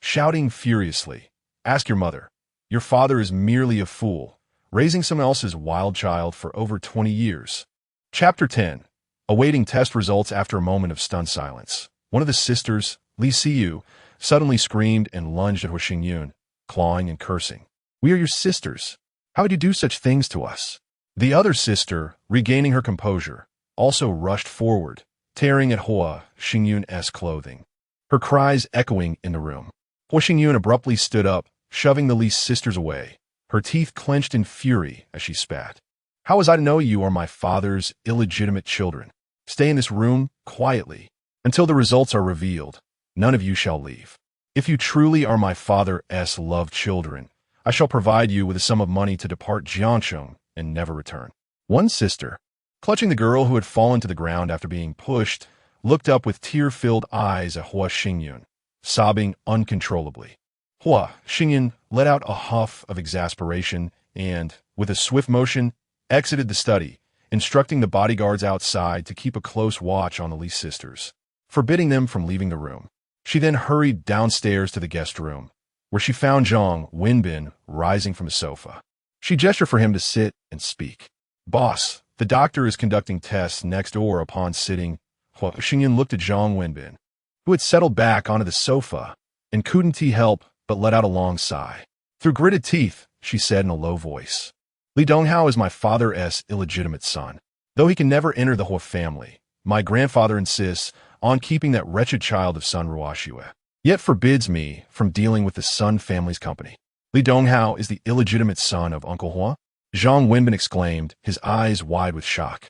shouting furiously, "Ask your mother. Your father is merely a fool, raising someone else's wild child for over 20 years. Chapter 10. Awaiting test results. After a moment of stunned silence, one of the sisters, Li Siyu, suddenly screamed and lunged at Hu Xingyan, clawing and cursing. "We are your sisters. How would you do such things to us?" The other sister, regaining her composure, also rushed forward, tearing at Hu Xingyan's clothing, her cries echoing in the room. Hu Xingyan abruptly stood up, shoving the Li sisters away, her teeth clenched in fury as she spat. "How was I to know you are my father's illegitimate children? Stay in this room quietly until the results are revealed. None of you shall leave. If you truly are my father's loved children, I shall provide you with a sum of money to depart Jiangcheng and never return." One sister, clutching the girl who had fallen to the ground after being pushed, looked up with tear-filled eyes at Hu Xingyan, sobbing uncontrollably. Hu Xingyan let out a huff of exasperation and, with a swift motion, exited the study, instructing the bodyguards outside to keep a close watch on the Li sisters, forbidding them from leaving the room. She then hurried downstairs to the guest room, where she found Zhang Wenbin rising from a sofa. She gestured for him to sit and speak. "Boss, the doctor is conducting tests next door." Upon sitting, Hu Xingyan looked at Zhang Wenbin, who had settled back onto the sofa and couldn't help but let out a long sigh. Through gritted teeth, she said in a low voice, "Li Donghao is my father's illegitimate son. Though he can never enter the Hu family, my grandfather insists on keeping that wretched child of Sun Ruoxue, yet forbids me from dealing with the Sun family's company. Li Donghao is the illegitimate son of Uncle Hu." Zhang Wenbin exclaimed, his eyes wide with shock.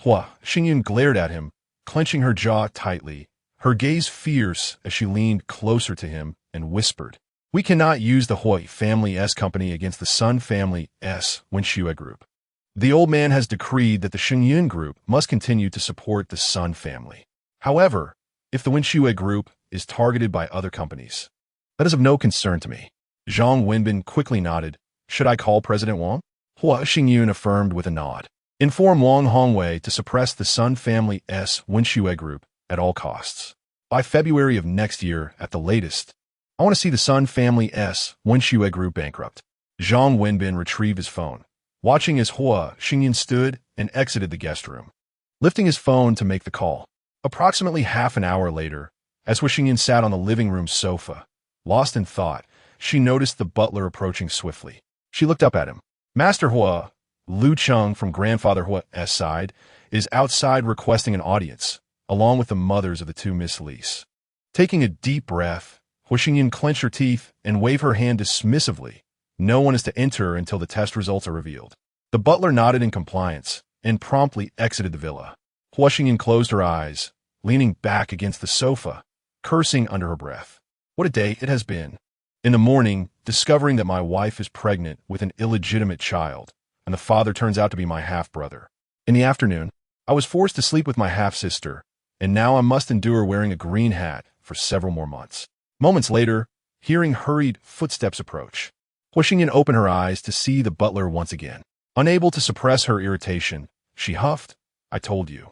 Hu Xingyan glared at him, clenching her jaw tightly, her gaze fierce as she leaned closer to him and whispered, "We cannot use the Hui family's company against the Sun family's Wenxue group. The old man has decreed that the Xingyun group must continue to support the Sun family. However, if the Wenxue group is targeted by other companies, that is of no concern to me." Zhang Wenbin quickly nodded. "Should I call President Wang?" Hu Xingyan affirmed with a nod. "Inform Wang Hongwei to suppress the Sun family's Wenxue group at all costs. By February of next year at the latest, I want to see the Sun family's Wenxue group bankrupt." Zhang Wenbin retrieved his phone, watching as Hu Xingyan stood and exited the guest room, lifting his phone to make the call. Approximately half an hour later, as Hu Xingyan sat on the living room sofa, lost in thought, she noticed the butler approaching swiftly. She looked up at him. "Master Hu, Lu Cheng from Grandfather Hu's side, is outside requesting an audience, along with the mothers of the two Miss Lees." Taking a deep breath, Hu Xingyan clenched her teeth and waved her hand dismissively. No one is to enter until the test results are revealed. The butler nodded in compliance and promptly exited the villa. Hu Xingyan closed her eyes, leaning back against the sofa, cursing under her breath. "What a day it has been. In the morning, discovering that my wife is pregnant with an illegitimate child, and the father turns out to be my half-brother. In the afternoon, I was forced to sleep with my half-sister, and now I must endure wearing a green hat for several more months." Moments later, hearing hurried footsteps approach, Hu Xingyan opened her eyes to see the butler once again. Unable to suppress her irritation, She huffed. I told you.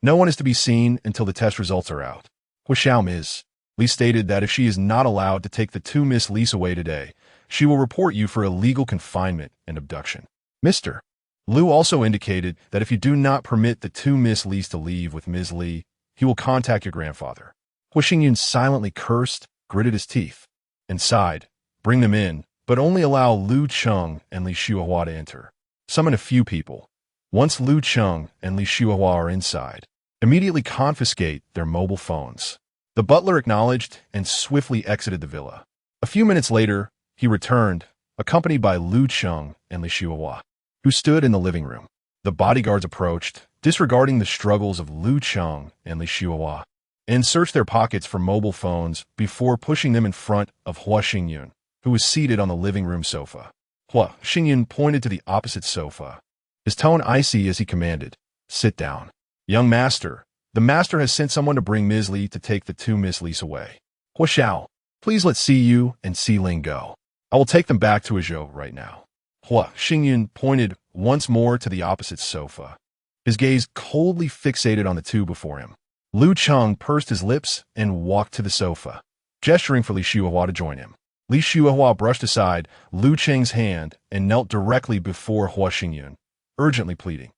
No one is to be seen until the test results are out. Huishao Ms. Lee stated that if she is not allowed to take the two Miss Lees away today, she will report you for illegal confinement and abduction. Mr. Liu also indicated that if you do not permit the two Miss Lees to leave with Ms. Lee, he will contact your grandfather. Hu Xingyun silently cursed, gritted his teeth, and sighed. Bring them in, but only allow Lu Cheng and Li Shuahua to enter. Summon a few people. Once Lu Cheng and Li Shuahua are inside, immediately confiscate their mobile phones. The butler acknowledged and swiftly exited the villa. A few minutes later, he returned, accompanied by Lu Cheng and Li Shuahua, who stood in the living room. The bodyguards approached, disregarding the struggles of Lu Cheng and Li Shuahua, and searched their pockets for mobile phones before pushing them in front of Hua Xingyun, who was seated on the living room sofa. Hua Xingyun pointed to the opposite sofa, his tone icy as he commanded, "Sit down. Young master, the master has sent someone to bring Ms. Li to take the two Miss Lees away. Hua Xiao, please let Si Yu and Si Ling go. I will take them back to Azhou right now." Hua Xingyun pointed once more to the opposite sofa, his gaze coldly fixated on the two before him. Lu Cheng pursed his lips and walked to the sofa, gesturing for Li Shuahua to join him. Li Shuahua brushed aside Lu Cheng's hand and knelt directly before Hua Xingyun, urgently pleading,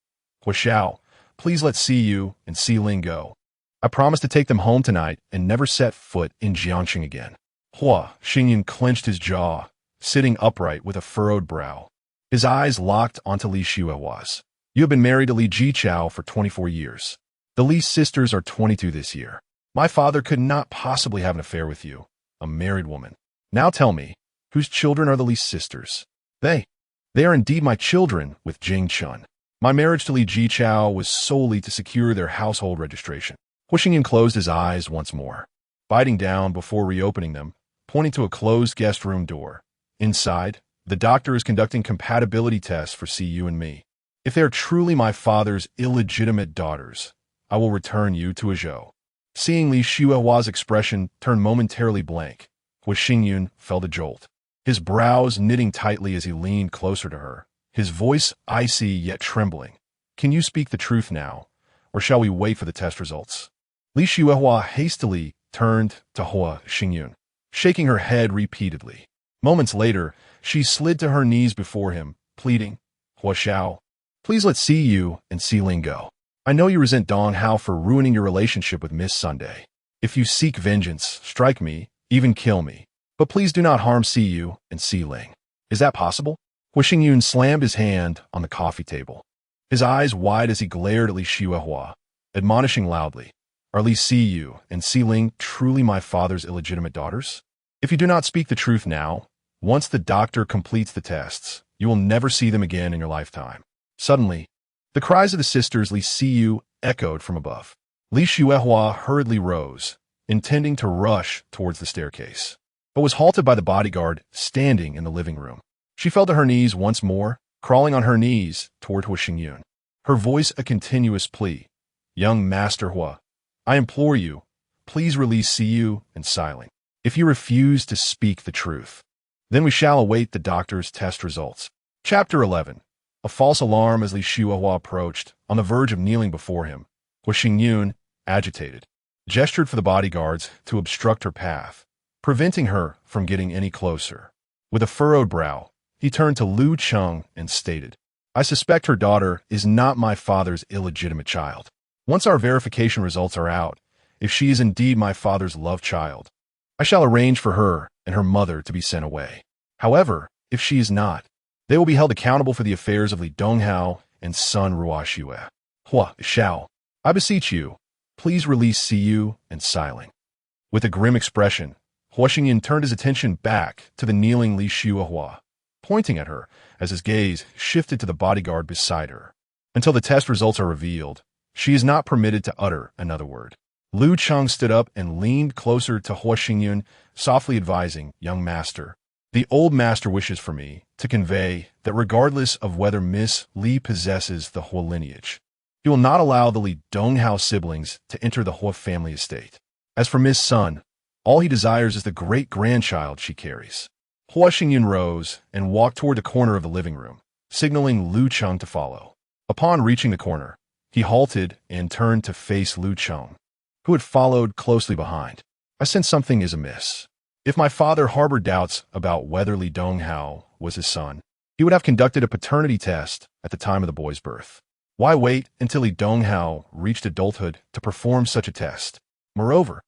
"Hua Xiao, please let Si Yu and Si Ling go. I promise to take them home tonight and never set foot in Jiangxing again." Hua Xingyun clenched his jaw, sitting upright with a furrowed brow. His eyes locked onto Li Shuahua's. "You have been married to Li Jichao for 24 years. The Li sisters are 22 this year. My father could not possibly have an affair with you, a married woman. Now tell me, whose children are the Li sisters?" They are indeed my children with Jing Chun. My marriage to Li Jichao was solely to secure their household registration." Hu Xingyun closed his eyes once more, biting down before reopening them, pointing to a closed guest room door. Inside, the doctor is conducting compatibility tests for Si Yu and me. If they are truly my father's illegitimate daughters, I will return you to Azhou. Seeing Li Shuahua's expression turn momentarily blank, Hu Xingyun felt a jolt, his brows knitting tightly as he leaned closer to her, his voice icy yet trembling. "Can you speak the truth now, or shall we wait for the test results?" Li Shuahua hastily turned to Hua Xingyun, shaking her head repeatedly. Moments later, she slid to her knees before him, pleading, "Hua Xiao, please let Si Yu and Si Ling go. I know you resent Dong Hao for ruining your relationship with Miss Sunday. If you seek vengeance, strike me, even kill me. But please do not harm Si Yu and Si Ling. Is that possible?" Hu Xingyun slammed his hand on the coffee table, his eyes wide as he glared at Li Shuahua, admonishing loudly, "Are Li Si Yu and Si Ling truly my father's illegitimate daughters? If you do not speak the truth now, once the doctor completes the tests, you will never see them again in your lifetime." Suddenly, the cries of the sisters Li Si Yu echoed from above. Li Shuahua hurriedly rose, intending to rush towards the staircase, but was halted by the bodyguard standing in the living room. She fell to her knees once more, crawling on her knees toward Hu Xingyun, her voice a continuous plea. "Young Master Hua, I implore you, please release Si Yu and Si Ling. If you refuse to speak the truth, then we shall await the doctor's test results." Chapter 11. A false alarm as Li Shuahua approached, on the verge of kneeling before him. Hu Xingyun, agitated, gestured for the bodyguards to obstruct her path, preventing her from getting any closer. With a furrowed brow, he turned to Lu Cheng and stated, "I suspect her daughter is not my father's illegitimate child. Once our verification results are out, if she is indeed my father's love child, I shall arrange for her and her mother to be sent away. However, if she is not, they will be held accountable for the affairs of Li Donghao and son Ruoxue. Hua Xiao, I beseech you, please release Si Yu and Si Ling." With a grim expression, Hua Xingyun turned his attention back to the kneeling Li Shuahua, pointing at her as his gaze shifted to the bodyguard beside her. Until the test results are revealed, she is not permitted to utter another word. Lu Cheng stood up and leaned closer to Hua Xingyun, softly advising, "Young master, the old master wishes for me to convey that regardless of whether Miss Li possesses the Hua lineage, he will not allow the Li Donghao siblings to enter the Hua family estate. As for Miss Sun, all he desires is the great-grandchild she carries." Hua Xingyun rose and walked toward the corner of the living room, signaling Lu Cheng to follow. Upon reaching the corner, he halted and turned to face Lu Cheng, who had followed closely behind. I sense something is amiss. If my father harbored doubts about whether Li Donghao was his son, he would have conducted a paternity test at the time of the boy's birth. Why wait until Li Donghao reached adulthood to perform such a test? Moreover,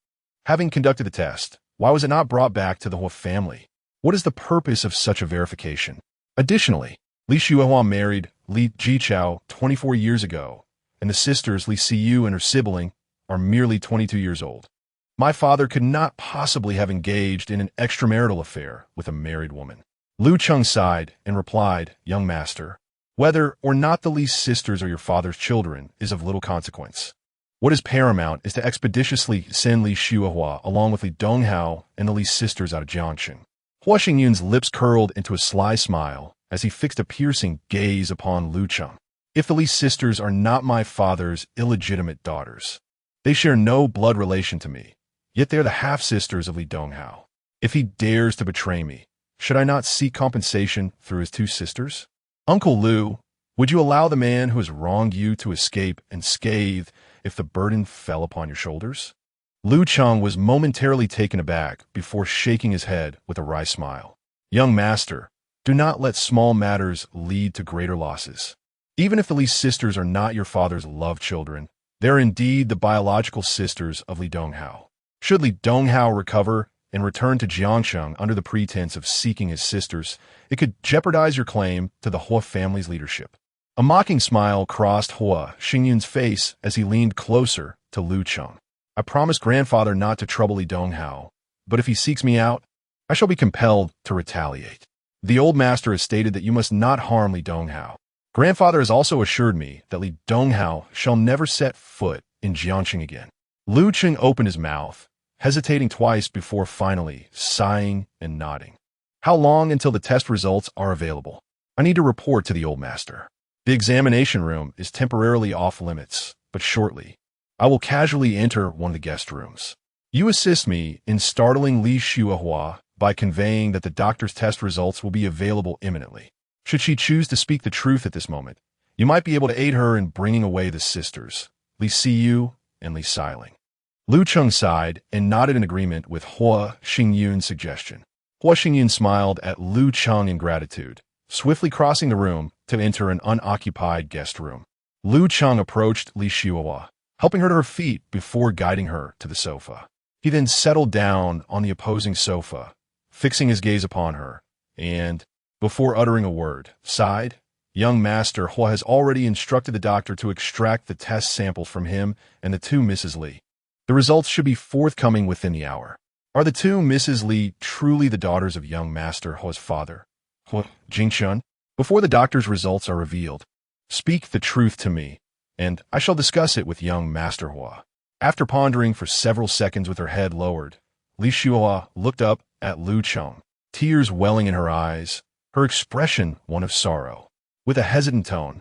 having conducted the test, why was it not brought back to the Hua family? What is the purpose of such a verification? Additionally, Li Xuehua married Li Jichao 24 years ago, and the sisters Li Siyu and her sibling are merely 22 years old. My father could not possibly have engaged in an extramarital affair with a married woman. Lu Cheng sighed and replied, "Young master, whether or not the Li's sisters are your father's children is of little consequence. What is paramount is to expeditiously send Li Xuehua along with Li Donghao and the Li's sisters out of Jiangxing." Hua Xingyun's lips curled into a sly smile as he fixed a piercing gaze upon Lu Cheng. "If the Li sisters are not my father's illegitimate daughters, they share no blood relation to me, yet they are the half-sisters of Li Donghao. If he dares to betray me, should I not seek compensation through his two sisters? Uncle Lu, would you allow the man who has wronged you to escape unscathed if the burden fell upon your shoulders?" Lu Cheng was momentarily taken aback before shaking his head with a wry smile. "Young master, do not let small matters lead to greater losses. Even if the Li sisters are not your father's love children, they are indeed the biological sisters of Li Donghao. Should Li Donghao recover and return to Jiangxing under the pretense of seeking his sisters, it could jeopardize your claim to the Hua family's leadership." A mocking smile crossed Hua Xingyun's face as he leaned closer to Lu Cheng. "I promised grandfather not to trouble Li Donghao, but if he seeks me out, I shall be compelled to retaliate. The old master has stated that you must not harm Li Donghao. Grandfather has also assured me that Li Donghao shall never set foot in Jiangxing again." Lu Cheng opened his mouth, hesitating twice before finally sighing and nodding. "How long until the test results are available? I need to report to the old master. The examination room is temporarily off limits, but shortly, I will casually enter one of the guest rooms. You assist me in startling Li Xuehua by conveying that the doctor's test results will be available imminently. Should she choose to speak the truth at this moment, you might be able to aid her in bringing away the sisters, Li Siyu and Li Xiling." Lu Cheng sighed and nodded in agreement with Hua Xingyun's suggestion. Hua Xingyun smiled at Lu Cheng in gratitude, swiftly crossing the room to enter an unoccupied guest room. Lu Cheng approached Li Xuehua, helping her to her feet before guiding her to the sofa. He then settled down on the opposing sofa, fixing his gaze upon her, and, before uttering a word, sighed, "Young master Hua has already instructed the doctor to extract the test samples from him and the two Mrs. Li. The results should be forthcoming within the hour. Are the two Mrs. Li truly the daughters of young master Hua's father, Hua Jingshun? Before the doctor's results are revealed, speak the truth to me, and I shall discuss it with young master Hua." After pondering for several seconds with her head lowered, Li Xuehua looked up at Lu Cheng, tears welling in her eyes, her expression one of sorrow. With a hesitant tone,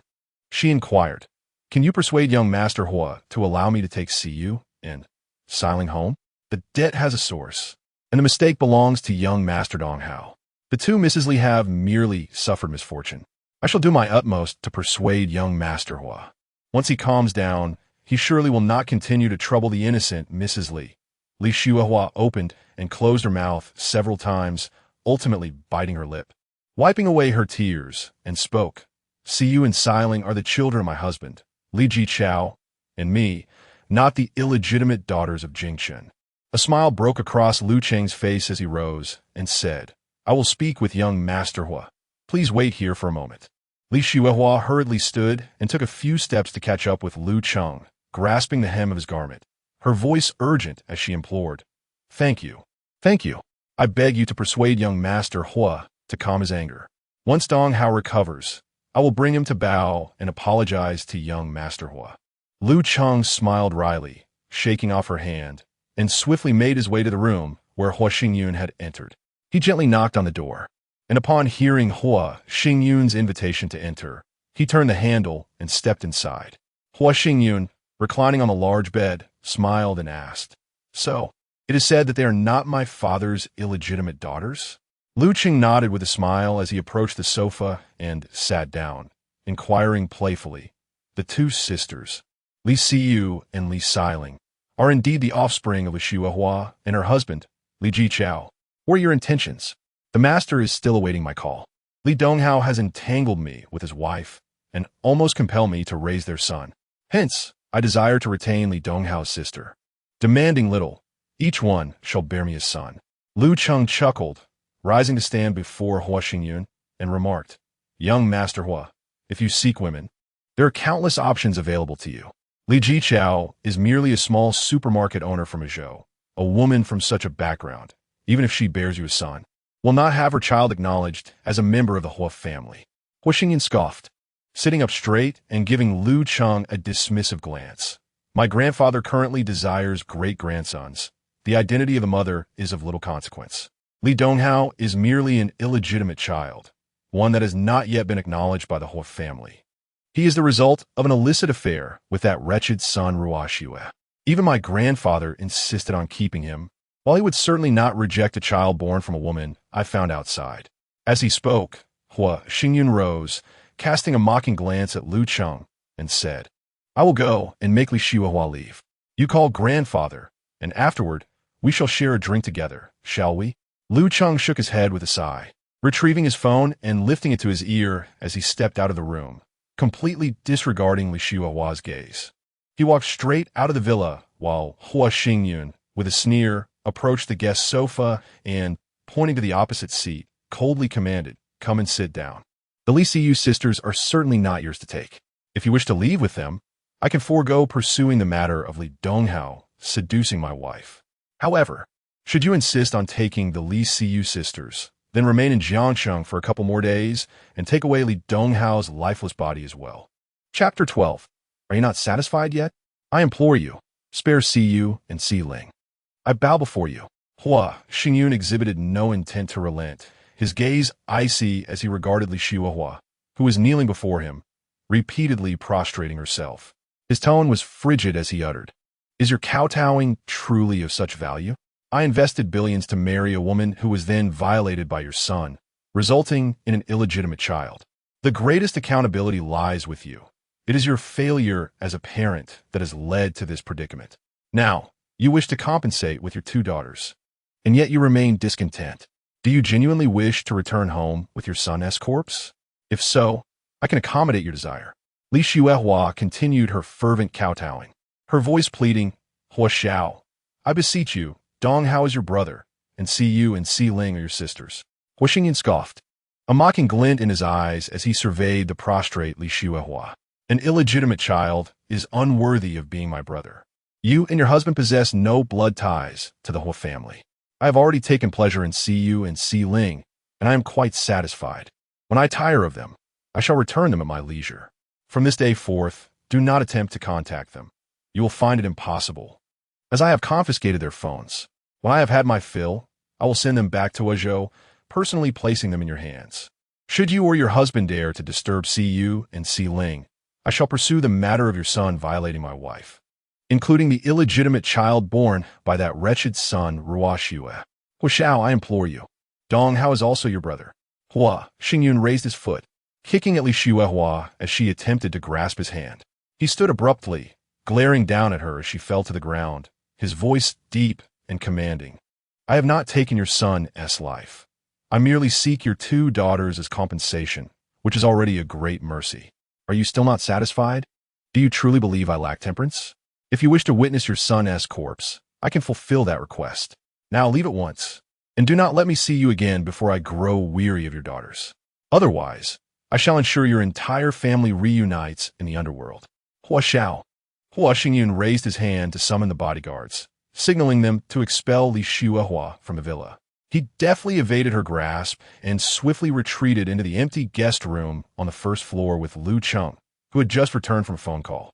she inquired, "Can you persuade young master Hua to allow me to take Siyu and Xiling home? The debt has a source, and the mistake belongs to young master Donghao. The two Mrs. Li have merely suffered misfortune. I shall do my utmost to persuade young master Hua. Once he calms down, he surely will not continue to trouble the innocent Mrs. Li." Li Xuehua opened and closed her mouth several times, ultimately biting her lip, wiping away her tears, and spoke, "Siyu and Xiling are the children of my husband, Li Jichao, and me, not the illegitimate daughters of Jingchen." A smile broke across Lu Cheng's face as he rose and said, "I will speak with young master Hua. Please wait here for a moment." Li Xuehua hurriedly stood and took a few steps to catch up with Lu Cheng, grasping the hem of his garment, her voice urgent as she implored, "Thank you. Thank you. I beg you to persuade young master Hua to calm his anger. Once Donghao recovers, I will bring him to bow and apologize to young master Hua." Lu Cheng smiled wryly, shaking off her hand, and swiftly made his way to the room where Hua Xingyun had entered. He gently knocked on the door, and upon hearing Hua Xingyun's invitation to enter, he turned the handle and stepped inside. Hua Xingyun, reclining on the large bed, smiled and asked, "So, it is said that they are not my father's illegitimate daughters?" Lu Cheng nodded with a smile as he approached the sofa and sat down, inquiring playfully, The two sisters, Li Siyu and Li Siling, are indeed the offspring of Li Shuahua and her husband, Li Jichao. What are your intentions? The master is still awaiting my call. Li Donghao has entangled me with his wife and almost compelled me to raise their son. Hence, I desire to retain Li Donghao's sister. Demanding little, each one shall bear me a son. Lu Cheng chuckled, rising to stand before Hua Xingyun, and remarked, Young Master Hua, if you seek women, there are countless options available to you. Li Jichao is merely a small supermarket owner from Azhou. A woman from such a background, even if she bears you a son, will not have her child acknowledged as a member of the Hua family. Hua Xingyan scoffed, sitting up straight and giving Lu Cheng a dismissive glance. My grandfather currently desires great-grandsons. The identity of the mother is of little consequence. Li Donghao is merely an illegitimate child, one that has not yet been acknowledged by the Hua family. He is the result of an illicit affair with that wretched son Ruoxue. Even my grandfather insisted on keeping him, while he would certainly not reject a child born from a woman I found outside. As he spoke, Hua Xingyun rose, casting a mocking glance at Lu Cheng, and said, I will go and make Li Shuahua leave. You call grandfather, and afterward, we shall share a drink together, shall we? Lu Cheng shook his head with a sigh, retrieving his phone and lifting it to his ear as he stepped out of the room, completely disregarding Li Shuahua's gaze. He walked straight out of the villa while Hua Xingyun, with a sneer, approached the guest sofa and, pointing to the opposite seat, coldly commanded, Come and sit down. The Li Siyu sisters are certainly not yours to take. If you wish to leave with them, I can forego pursuing the matter of Li Donghao seducing my wife. However, should you insist on taking the Li Siyu sisters, then remain in Jiangsheng for a couple more days and take away Li Donghao's lifeless body as well. Chapter 12. Are you not satisfied yet? I implore you, spare Siyu and Siling. I bow before you. Hua Xingyun exhibited no intent to relent, his gaze icy as he regarded Li Shuahua, who was kneeling before him, repeatedly prostrating herself. His tone was frigid as he uttered, Is your kowtowing truly of such value? I invested billions to marry a woman who was then violated by your son, resulting in an illegitimate child. The greatest accountability lies with you. It is your failure as a parent that has led to this predicament. Now, you wish to compensate with your two daughters, and yet you remain discontent. Do you genuinely wish to return home with your son's corpse? If so, I can accommodate your desire. Li Shuahua continued her fervent kowtowing, her voice pleading, Hua Xiao, I beseech you, Donghao is your brother, and Siyu and Siling are your sisters. Hua Xingyan scoffed, a mocking glint in his eyes as he surveyed the prostrate Li Shuahua. An illegitimate child is unworthy of being my brother. You and your husband possess no blood ties to the Hua family. I have already taken pleasure in Siyu and Siling, and I am quite satisfied. When I tire of them, I shall return them at my leisure. From this day forth, do not attempt to contact them. You will find it impossible, as I have confiscated their phones. When I have had my fill, I will send them back to Azhou, personally placing them in your hands. Should you or your husband dare to disturb Siyu and Siling, I shall pursue the matter of your son violating my wife, including the illegitimate child born by that wretched son Ruoxue. Hua Xiao, I implore you. Donghao is also your brother. Hua Xingyun raised his foot, kicking at Li Shuahua as she attempted to grasp his hand. He stood abruptly, glaring down at her as she fell to the ground, his voice deep and commanding. I have not taken your son's life. I merely seek your two daughters as compensation, which is already a great mercy. Are you still not satisfied? Do you truly believe I lack temperance? If you wish to witness your son's corpse, I can fulfill that request. Now leave at once, and do not let me see you again before I grow weary of your daughters. Otherwise, I shall ensure your entire family reunites in the underworld. Hua Xiao. Hua Xingyun raised his hand to summon the bodyguards, signaling them to expel Li Shuahua from the villa. He deftly evaded her grasp and swiftly retreated into the empty guest room on the first floor with Lu Cheng, who had just returned from a phone call.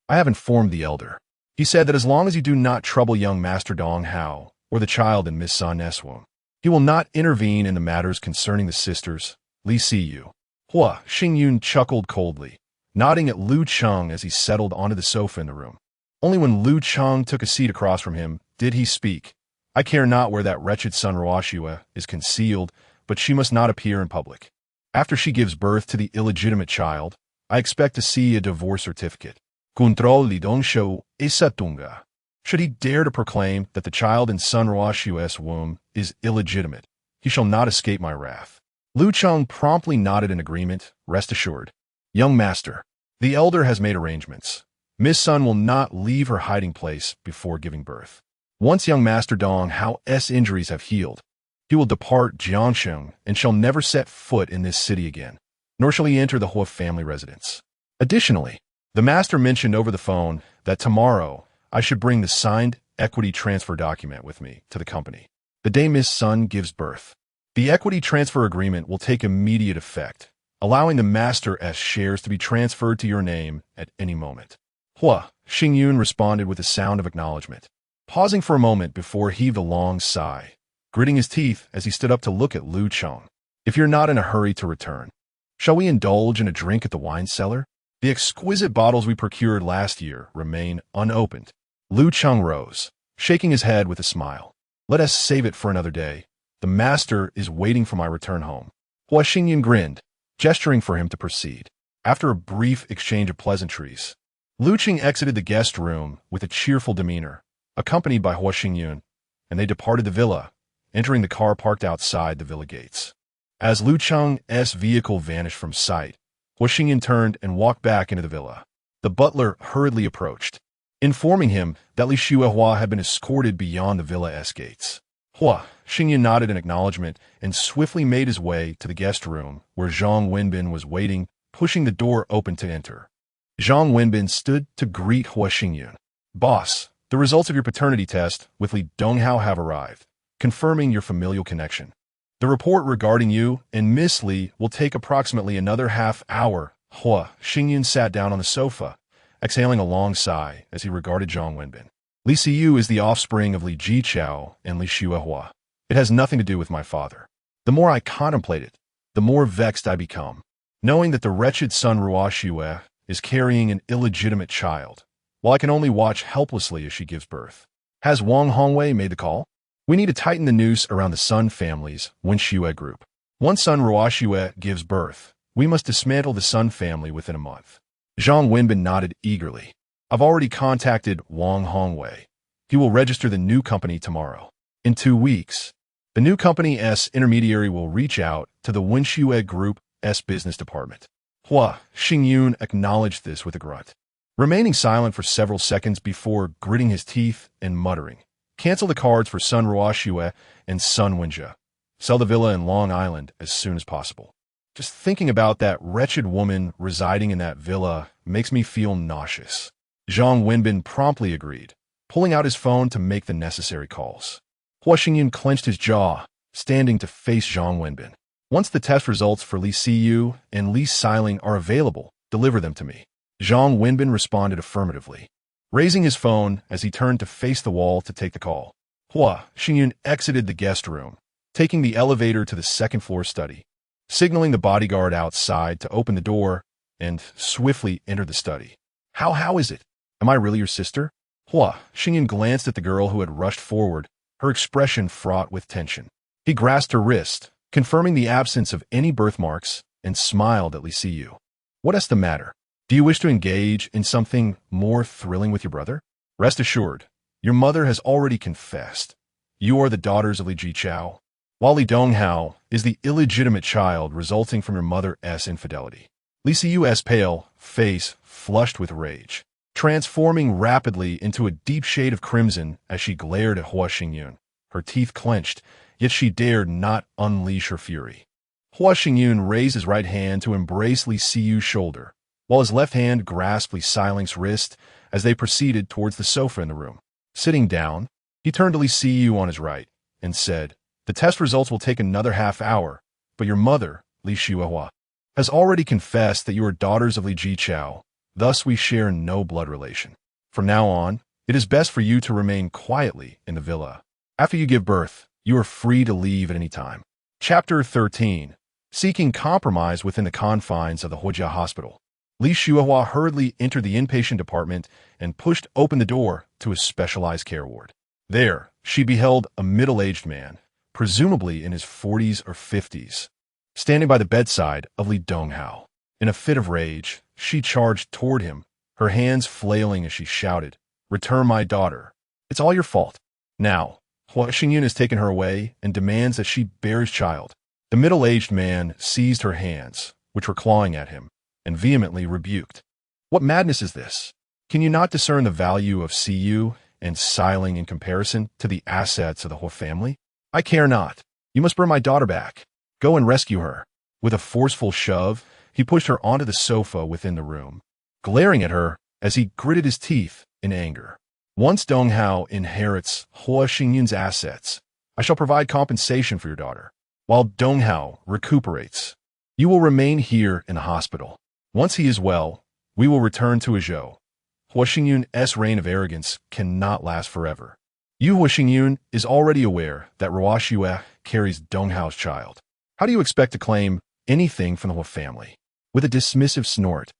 I have informed the elder. He said that as long as you do not trouble young Master Donghao or the child in Miss San's womb, he will not intervene in the matters concerning the sisters, Li Siyu. Hua Xingyun chuckled coldly, nodding at Lu Cheng as he settled onto the sofa in the room. Only when Lu Cheng took a seat across from him did he speak. I care not where that wretched son Ruoxue is concealed, but she must not appear in public. After she gives birth to the illegitimate child, I expect to see a divorce certificate. Control li dongsho isatunga. Should he dare to proclaim that the child in Sun Ruashu's womb is illegitimate, he shall not escape my wrath. Lu Cheng promptly nodded in agreement. Rest assured, young master, the elder has made arrangements. Miss Sun will not leave her hiding place before giving birth. Once young Master Dong Hao's injuries have healed, he will depart Jiangsheng and shall never set foot in this city again, nor shall he enter the Hua family residence. Additionally, the master mentioned over the phone that tomorrow I should bring the signed equity transfer document with me to the company. The day Miss Sun gives birth, the equity transfer agreement will take immediate effect, allowing the master's shares to be transferred to your name at any moment. Hua Xingyun responded with a sound of acknowledgement, pausing for a moment before he heaved a long sigh, gritting his teeth as he stood up to look at Lu Cheng. If you're not in a hurry to return, shall we indulge in a drink at the wine cellar? The exquisite bottles we procured last year remain unopened. Lu Cheng rose, shaking his head with a smile. Let us save it for another day. The master is waiting for my return home. Hua Xingyun grinned, gesturing for him to proceed. After a brief exchange of pleasantries, Lu Cheng exited the guest room with a cheerful demeanor, accompanied by Hua Xingyun, and they departed the villa, entering the car parked outside the villa gates. As Lu Cheng's vehicle vanished from sight, Hua Xingyun turned and walked back into the villa. The butler hurriedly approached, informing him that Li Xuehua had been escorted beyond the villa's gates. Hua Xingyun nodded in acknowledgement and swiftly made his way to the guest room where Zhang Wenbin was waiting, pushing the door open to enter. Zhang Wenbin stood to greet Hua Xingyun. Boss, the results of your paternity test with Li Donghao have arrived, confirming your familial connection. The report regarding you and Miss Li will take approximately another half hour. Hua Xingyun sat down on the sofa, exhaling a long sigh as he regarded Zhang Wenbin. Li Siyu is the offspring of Li Jichao and Li Xuehua. It has nothing to do with my father. The more I contemplate it, the more vexed I become, knowing that the wretched Sun Ruoxue is carrying an illegitimate child, while I can only watch helplessly as she gives birth. Has Wang Hongwei made the call? We need to tighten the noose around the Sun family's Wenxue group. Once Sun Ruoxue gives birth, we must dismantle the Sun family within a month. Zhang Wenbin nodded eagerly. I've already contacted Wang Hongwei. He will register the new company tomorrow. In 2 weeks, the new company's intermediary will reach out to the Wenxue Group's business department. Hua Xingyun acknowledged this with a grunt, remaining silent for several seconds before gritting his teeth and muttering, cancel the cards for Sun Ruoxue and Sun Wenjia. Sell the villa in Long Island as soon as possible. Just thinking about that wretched woman residing in that villa makes me feel nauseous. Zhang Wenbin promptly agreed, pulling out his phone to make the necessary calls. Hua Xingyun clenched his jaw, standing to face Zhang Wenbin. Once the test results for Li Siyu and Li Xiling are available, deliver them to me. Zhang Wenbin responded affirmatively, raising his phone as he turned to face the wall to take the call. Hua Xingyun exited the guest room, taking the elevator to the second-floor study, signaling the bodyguard outside to open the door, and swiftly entered the study. How is it? Am I really your sister? Hua Xingyun glanced at the girl who had rushed forward, her expression fraught with tension. He grasped her wrist, confirming the absence of any birthmarks, and smiled at Li Siyu. What's the matter? Do you wish to engage in something more thrilling with your brother? Rest assured, your mother has already confessed. You are the daughters of Li Jichao, while Li Donghao is the illegitimate child resulting from your mother's infidelity. Li Siyu's pale face flushed with rage, transforming rapidly into a deep shade of crimson as she glared at Hua Xingyun, her teeth clenched, yet she dared not unleash her fury. Hua Xingyun raised his right hand to embrace Li Siyu's shoulder, while his left hand grasped Li Xiling's wrist as they proceeded towards the sofa in the room. Sitting down, he turned to Li Siyu on his right and said, the test results will take another half hour, but your mother, Li Xuehua, has already confessed that you are daughters of Li Jichao, thus we share no blood relation. From now on, it is best for you to remain quietly in the villa. After you give birth, you are free to leave at any time. Chapter 13. Seeking compromise within the confines of the Huojia Hospital. Li Xuehua hurriedly entered the inpatient department and pushed open the door to a specialized care ward. There, she beheld a middle-aged man, presumably in his 40s or 50s, standing by the bedside of Li Donghao. In a fit of rage, she charged toward him, her hands flailing as she shouted, "Return my daughter. It's all your fault." Now, Hua Xingyun has taken her away and demands that she bear his child. The middle-aged man seized her hands, which were clawing at him, and vehemently rebuked. "What madness is this? Can you not discern the value of Siyu and Xiling in comparison to the assets of the Hua family? I care not. You must bring my daughter back. Go and rescue her." With a forceful shove, he pushed her onto the sofa within the room, glaring at her as he gritted his teeth in anger. "Once Dong Hao inherits Hua Xingyun's assets, I shall provide compensation for your daughter. While Dong Hao recuperates, you will remain here in the hospital. Once he is well, we will return to Azhou. Hua Xingyun's reign of arrogance cannot last forever. Yu Hua Xingyun is already aware that Ruo Xue carries Dong Hao's child. How do you expect to claim anything from the Hua family?" With a dismissive snort,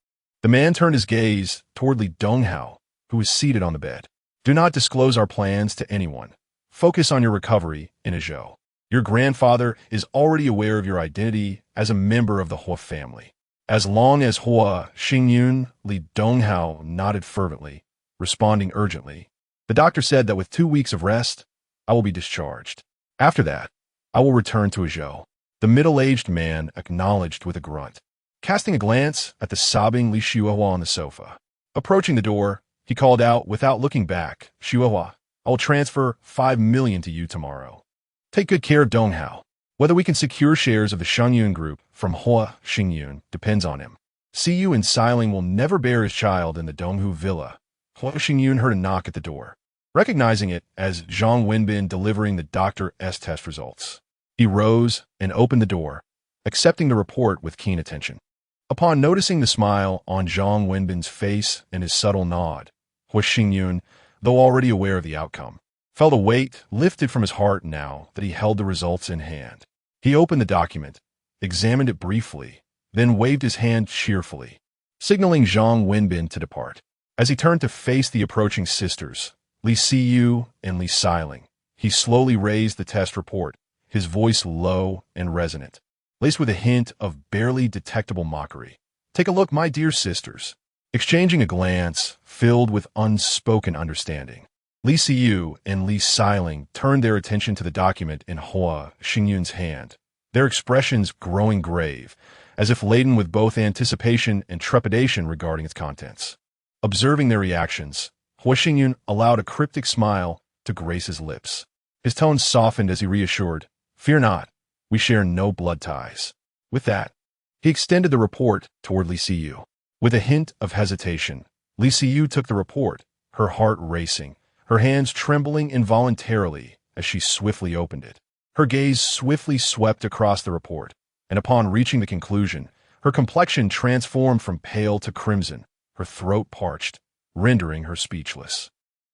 the man turned his gaze toward Li Donghao, who was seated on the bed. "Do not disclose our plans to anyone. Focus on your recovery in Azhou. Your grandfather is already aware of your identity as a member of the Hua family." As long as Hua Xingyun, Li Donghao nodded fervently, responding urgently. The doctor said that with 2 weeks of rest, I will be discharged. After that, I will return to Azhou. The middle-aged man acknowledged with a grunt, casting a glance at the sobbing Li Xuehua on the sofa. Approaching the door, he called out without looking back, "Xuehua, I will transfer 5 million to you tomorrow. Take good care of Dong Hao. Whether we can secure shares of the Shengyun Group from Hua Xingyun depends on him. Siyu and Xiling will never bear his child in the Donghu Villa." Hua Xingyun heard a knock at the door, recognizing it as Zhang Wenbin delivering the doctor's test results. He rose and opened the door, accepting the report with keen attention. Upon noticing the smile on Zhang Wenbin's face and his subtle nod, Hua Xingyun, though already aware of the outcome, felt a weight lifted from his heart now that he held the results in hand. He opened the document, examined it briefly, then waved his hand cheerfully, signaling Zhang Wenbin to depart. As he turned to face the approaching sisters, Li Siyu and Li Xiling, he slowly raised the test report, his voice low and resonant, laced with a hint of barely detectable mockery. "Take a look, my dear sisters." Exchanging a glance filled with unspoken understanding, Li Siyu and Li Xiling turned their attention to the document in Hua Xingyun's hand, their expressions growing grave, as if laden with both anticipation and trepidation regarding its contents. Observing their reactions, Hua Xingyun allowed a cryptic smile to grace his lips. His tone softened as he reassured, "Fear not, we share no blood ties." With that, he extended the report toward Li Siyu. With a hint of hesitation, Li Siyu took the report, her heart racing, her hands trembling involuntarily as she swiftly opened it. Her gaze swiftly swept across the report, and upon reaching the conclusion, her complexion transformed from pale to crimson, her throat parched, rendering her speechless.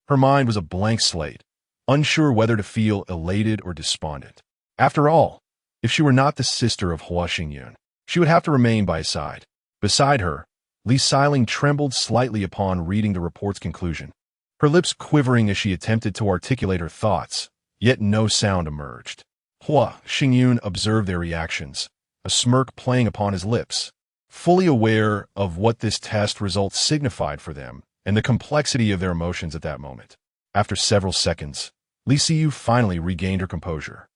Her mind was a blank slate, unsure whether to feel elated or despondent. After all, if she were not the sister of Hua Xingyun, she would have to remain by his side. Beside her, Li Xiling trembled slightly upon reading the report's conclusion, her lips quivering as she attempted to articulate her thoughts, yet no sound emerged. Hua Xingyun observed their reactions, a smirk playing upon his lips, fully aware of what this test result signified for them and the complexity of their emotions at that moment. After several seconds, Li Siyu finally regained her composure.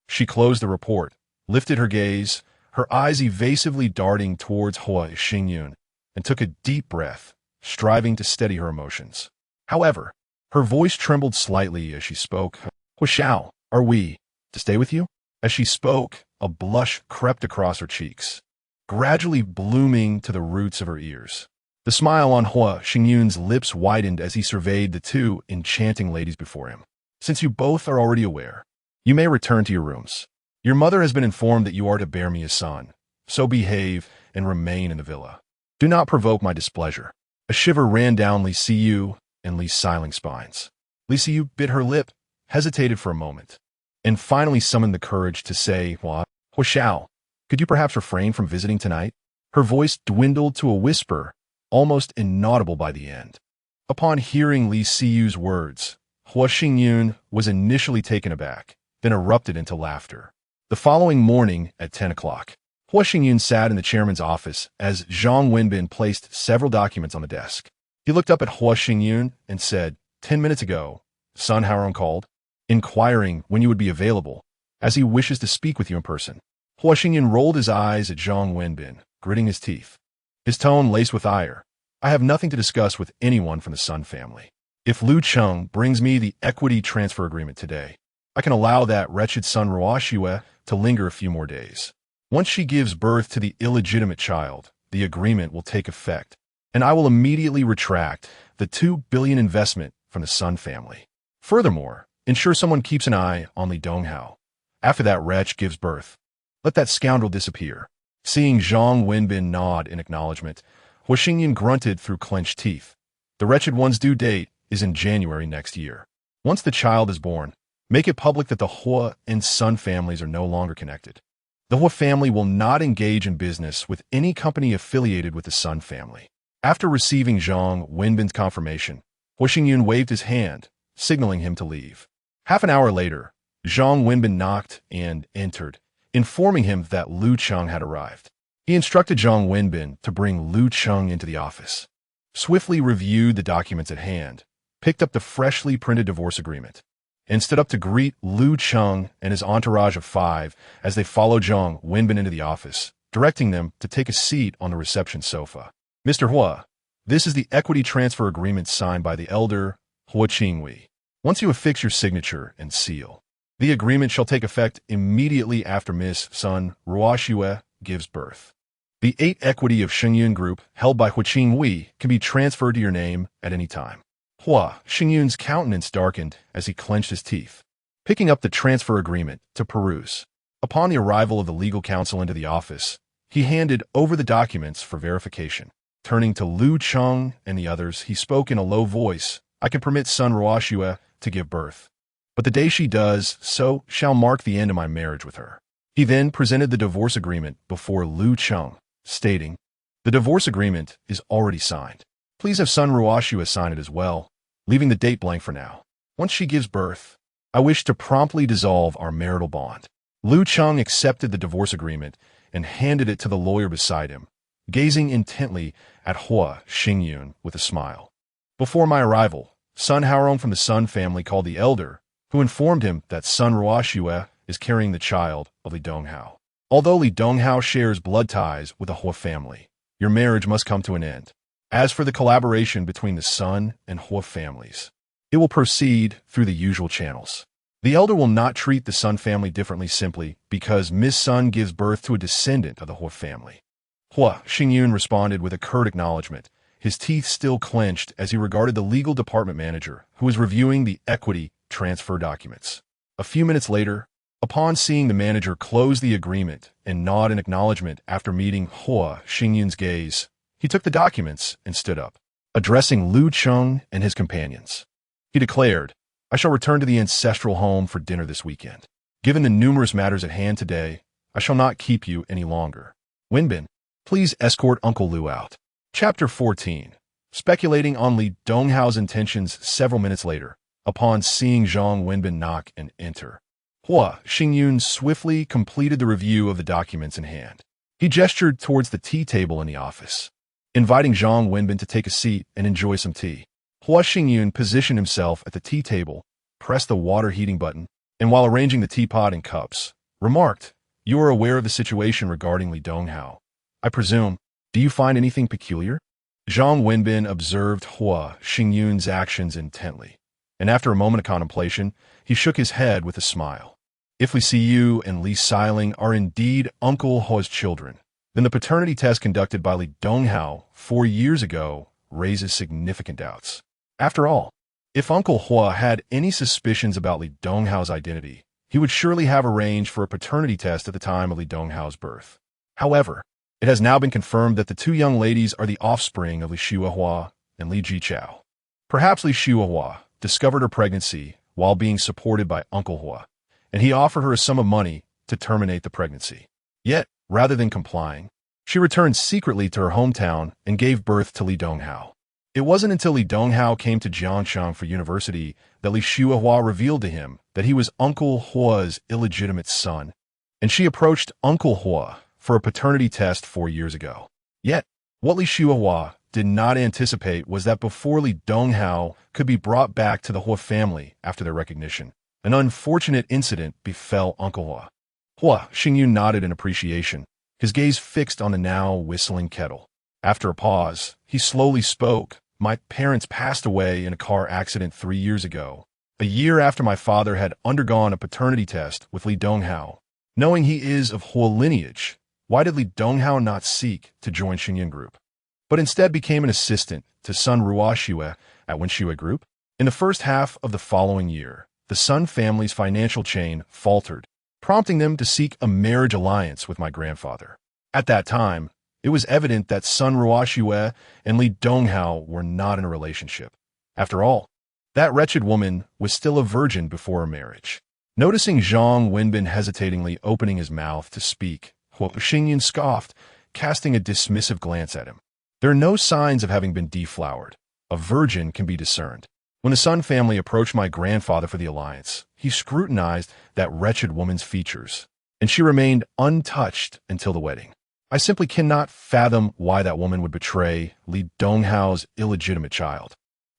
She closed the report, lifted her gaze, her eyes evasively darting towards Hua Xingyun, and took a deep breath, striving to steady her emotions. However, her voice trembled slightly as she spoke. "Hua Xiao, are we to stay with you?" As she spoke, a blush crept across her cheeks, gradually blooming to the roots of her ears. The smile on Hua Xingyun's lips widened as he surveyed the two enchanting ladies before him. "Since you both are already aware, you may return to your rooms. Your mother has been informed that you are to bear me a son, so behave and remain in the villa. Do not provoke my displeasure." A shiver ran down Li Siyu and Li Xiling's spines. Li Siyu bit her lip, hesitated for a moment, and finally summoned the courage to say, Hua Xiao, could you perhaps refrain from visiting tonight?" Her voice dwindled to a whisper, almost inaudible by the end. Upon hearing Li Siyu's words, Hua Xingyun was initially taken aback, then erupted into laughter. The following morning at 10 o'clock, Hua Xingyun sat in the chairman's office as Zhang Wenbin placed several documents on the desk. He looked up at Hua Xingyun and said, 10 minutes ago, Sun Haorong called, inquiring when you would be available, as he wishes to speak with you in person. Hua Xingyun rolled his eyes at Zhang Wenbin, gritting his teeth. His tone laced with ire. I have nothing to discuss with anyone from the Sun family. If Lu Cheng brings me the equity transfer agreement today, I can allow that wretched son Ruoxue to linger a few more days. Once she gives birth to the illegitimate child, the agreement will take effect, and I will immediately retract the 2 billion investment from the Sun family. Furthermore, ensure someone keeps an eye on Li Donghao. After that wretch gives birth, let that scoundrel disappear. Seeing Zhang Wenbin nod in acknowledgement, Hua Xingyun grunted through clenched teeth. The wretched one's due date is in January next year. Once the child is born, make it public that the Hua and Sun families are no longer connected. The Hua family will not engage in business with any company affiliated with the Sun family. After receiving Zhang Wenbin's confirmation, Hua Xingyun waved his hand, signaling him to leave. Half an hour later, Zhang Wenbin knocked and entered, informing him that Lu Cheng had arrived. He instructed Zhang Wenbin to bring Lu Cheng into the office, swiftly reviewed the documents at hand, picked up the freshly printed divorce agreement, and stood up to greet Lu Cheng and his entourage of 5 as they followed Zhang Wenbin into the office, directing them to take a seat on the reception sofa. Mr. Hua, this is the equity transfer agreement signed by the elder Hua Qingwei. Once you affix your signature and seal, the agreement shall take effect immediately after Miss Sun Ruoxue gives birth. The 8 equity of Xingyun Group held by Hua Qingwei can be transferred to your name at any time. Hua Xingyun's countenance darkened as he clenched his teeth, picking up the transfer agreement to peruse. Upon the arrival of the legal counsel into the office, he handed over the documents for verification. Turning to Lu Cheng and the others, he spoke in a low voice, I can permit Sun Ruoxue to give birth, but the day she does so shall mark the end of my marriage with her. He then presented the divorce agreement before Lu Cheng, stating, the divorce agreement is already signed. Please have Sun Ruoxue sign it as well, leaving the date blank for now. Once she gives birth, I wish to promptly dissolve our marital bond. Lu Cheng accepted the divorce agreement and handed it to the lawyer beside him, gazing intently at Hua Xingyun with a smile. Before my arrival, Sun Haorong from the Sun family called the elder, who informed him that Sun Ruoxue is carrying the child of Li Donghao. Although Li Donghao shares blood ties with the Hua family, your marriage must come to an end. As for the collaboration between the Sun and Hua families, it will proceed through the usual channels. The elder will not treat the Sun family differently simply because Miss Sun gives birth to a descendant of the Hua family. Hua Xingyun responded with a curt acknowledgement, his teeth still clenched as he regarded the legal department manager who was reviewing the equity transfer documents. A few minutes later, upon seeing the manager close the agreement and nod in acknowledgement after meeting Hua Xingyun's gaze, he took the documents and stood up, addressing Lu Cheng and his companions. He declared, I shall return to the ancestral home for dinner this weekend. Given the numerous matters at hand today, I shall not keep you any longer. Wenbin, please escort Uncle Lu out. Chapter 14. Speculating on Li Donghao's intentions several minutes later, upon seeing Zhang Wenbin knock and enter, Hua Xingyun swiftly completed the review of the documents in hand. He gestured towards the tea table in the office, inviting Zhang Wenbin to take a seat and enjoy some tea. Hua Xingyun positioned himself at the tea table, pressed the water heating button, and while arranging the teapot and cups, remarked, You are aware of the situation regarding Li Donghao. I presume, do you find anything peculiar? Zhang Wenbin observed Hua Xingyun's actions intently, and after a moment of contemplation, he shook his head with a smile. If Li Siyu and Li Xiling are indeed Uncle Hua's children, then the paternity test conducted by Li Donghao 4 years ago raises significant doubts. After all, if Uncle Hua had any suspicions about Li Donghao's identity, he would surely have arranged for a paternity test at the time of Li Donghao's birth. However, it has now been confirmed that the 2 young ladies are the offspring of Li Xiuhua and Li Jichao. Perhaps Li Xiuhua discovered her pregnancy while being supported by Uncle Hua, and he offered her a sum of money to terminate the pregnancy. Yet, rather than complying, she returned secretly to her hometown and gave birth to Li Donghao. It wasn't until Li Donghao came to Jiangshan for university that Li Xiuhua revealed to him that he was Uncle Hua's illegitimate son, and she approached Uncle Hua for a paternity test 4 years ago. Yet, what Li Shuihua did not anticipate was that before Li Donghao could be brought back to the Hua family after their recognition, an unfortunate incident befell Uncle Hua. Hua Xingyun nodded in appreciation, his gaze fixed on the now whistling kettle. After a pause, he slowly spoke. My parents passed away in a car accident 3 years ago, a year after my father had undergone a paternity test with Li Donghao. Knowing he is of Hua lineage, why did Li Donghao not seek to join Xingyun Group, but instead became an assistant to Sun Ruoxue at Wenxue Group? In the first half of the following year, the Sun family's financial chain faltered, prompting them to seek a marriage alliance with my grandfather. At that time, it was evident that Sun Ruoxue and Li Donghao were not in a relationship. After all, that wretched woman was still a virgin before her marriage. Noticing Zhang Wenbin hesitatingly opening his mouth to speak, Hua Xingyun scoffed, casting a dismissive glance at him. There are no signs of having been deflowered. A virgin can be discerned. When the Sun family approached my grandfather for the alliance, he scrutinized that wretched woman's features, and she remained untouched until the wedding. I simply cannot fathom why that woman would betray Li Donghao's illegitimate child.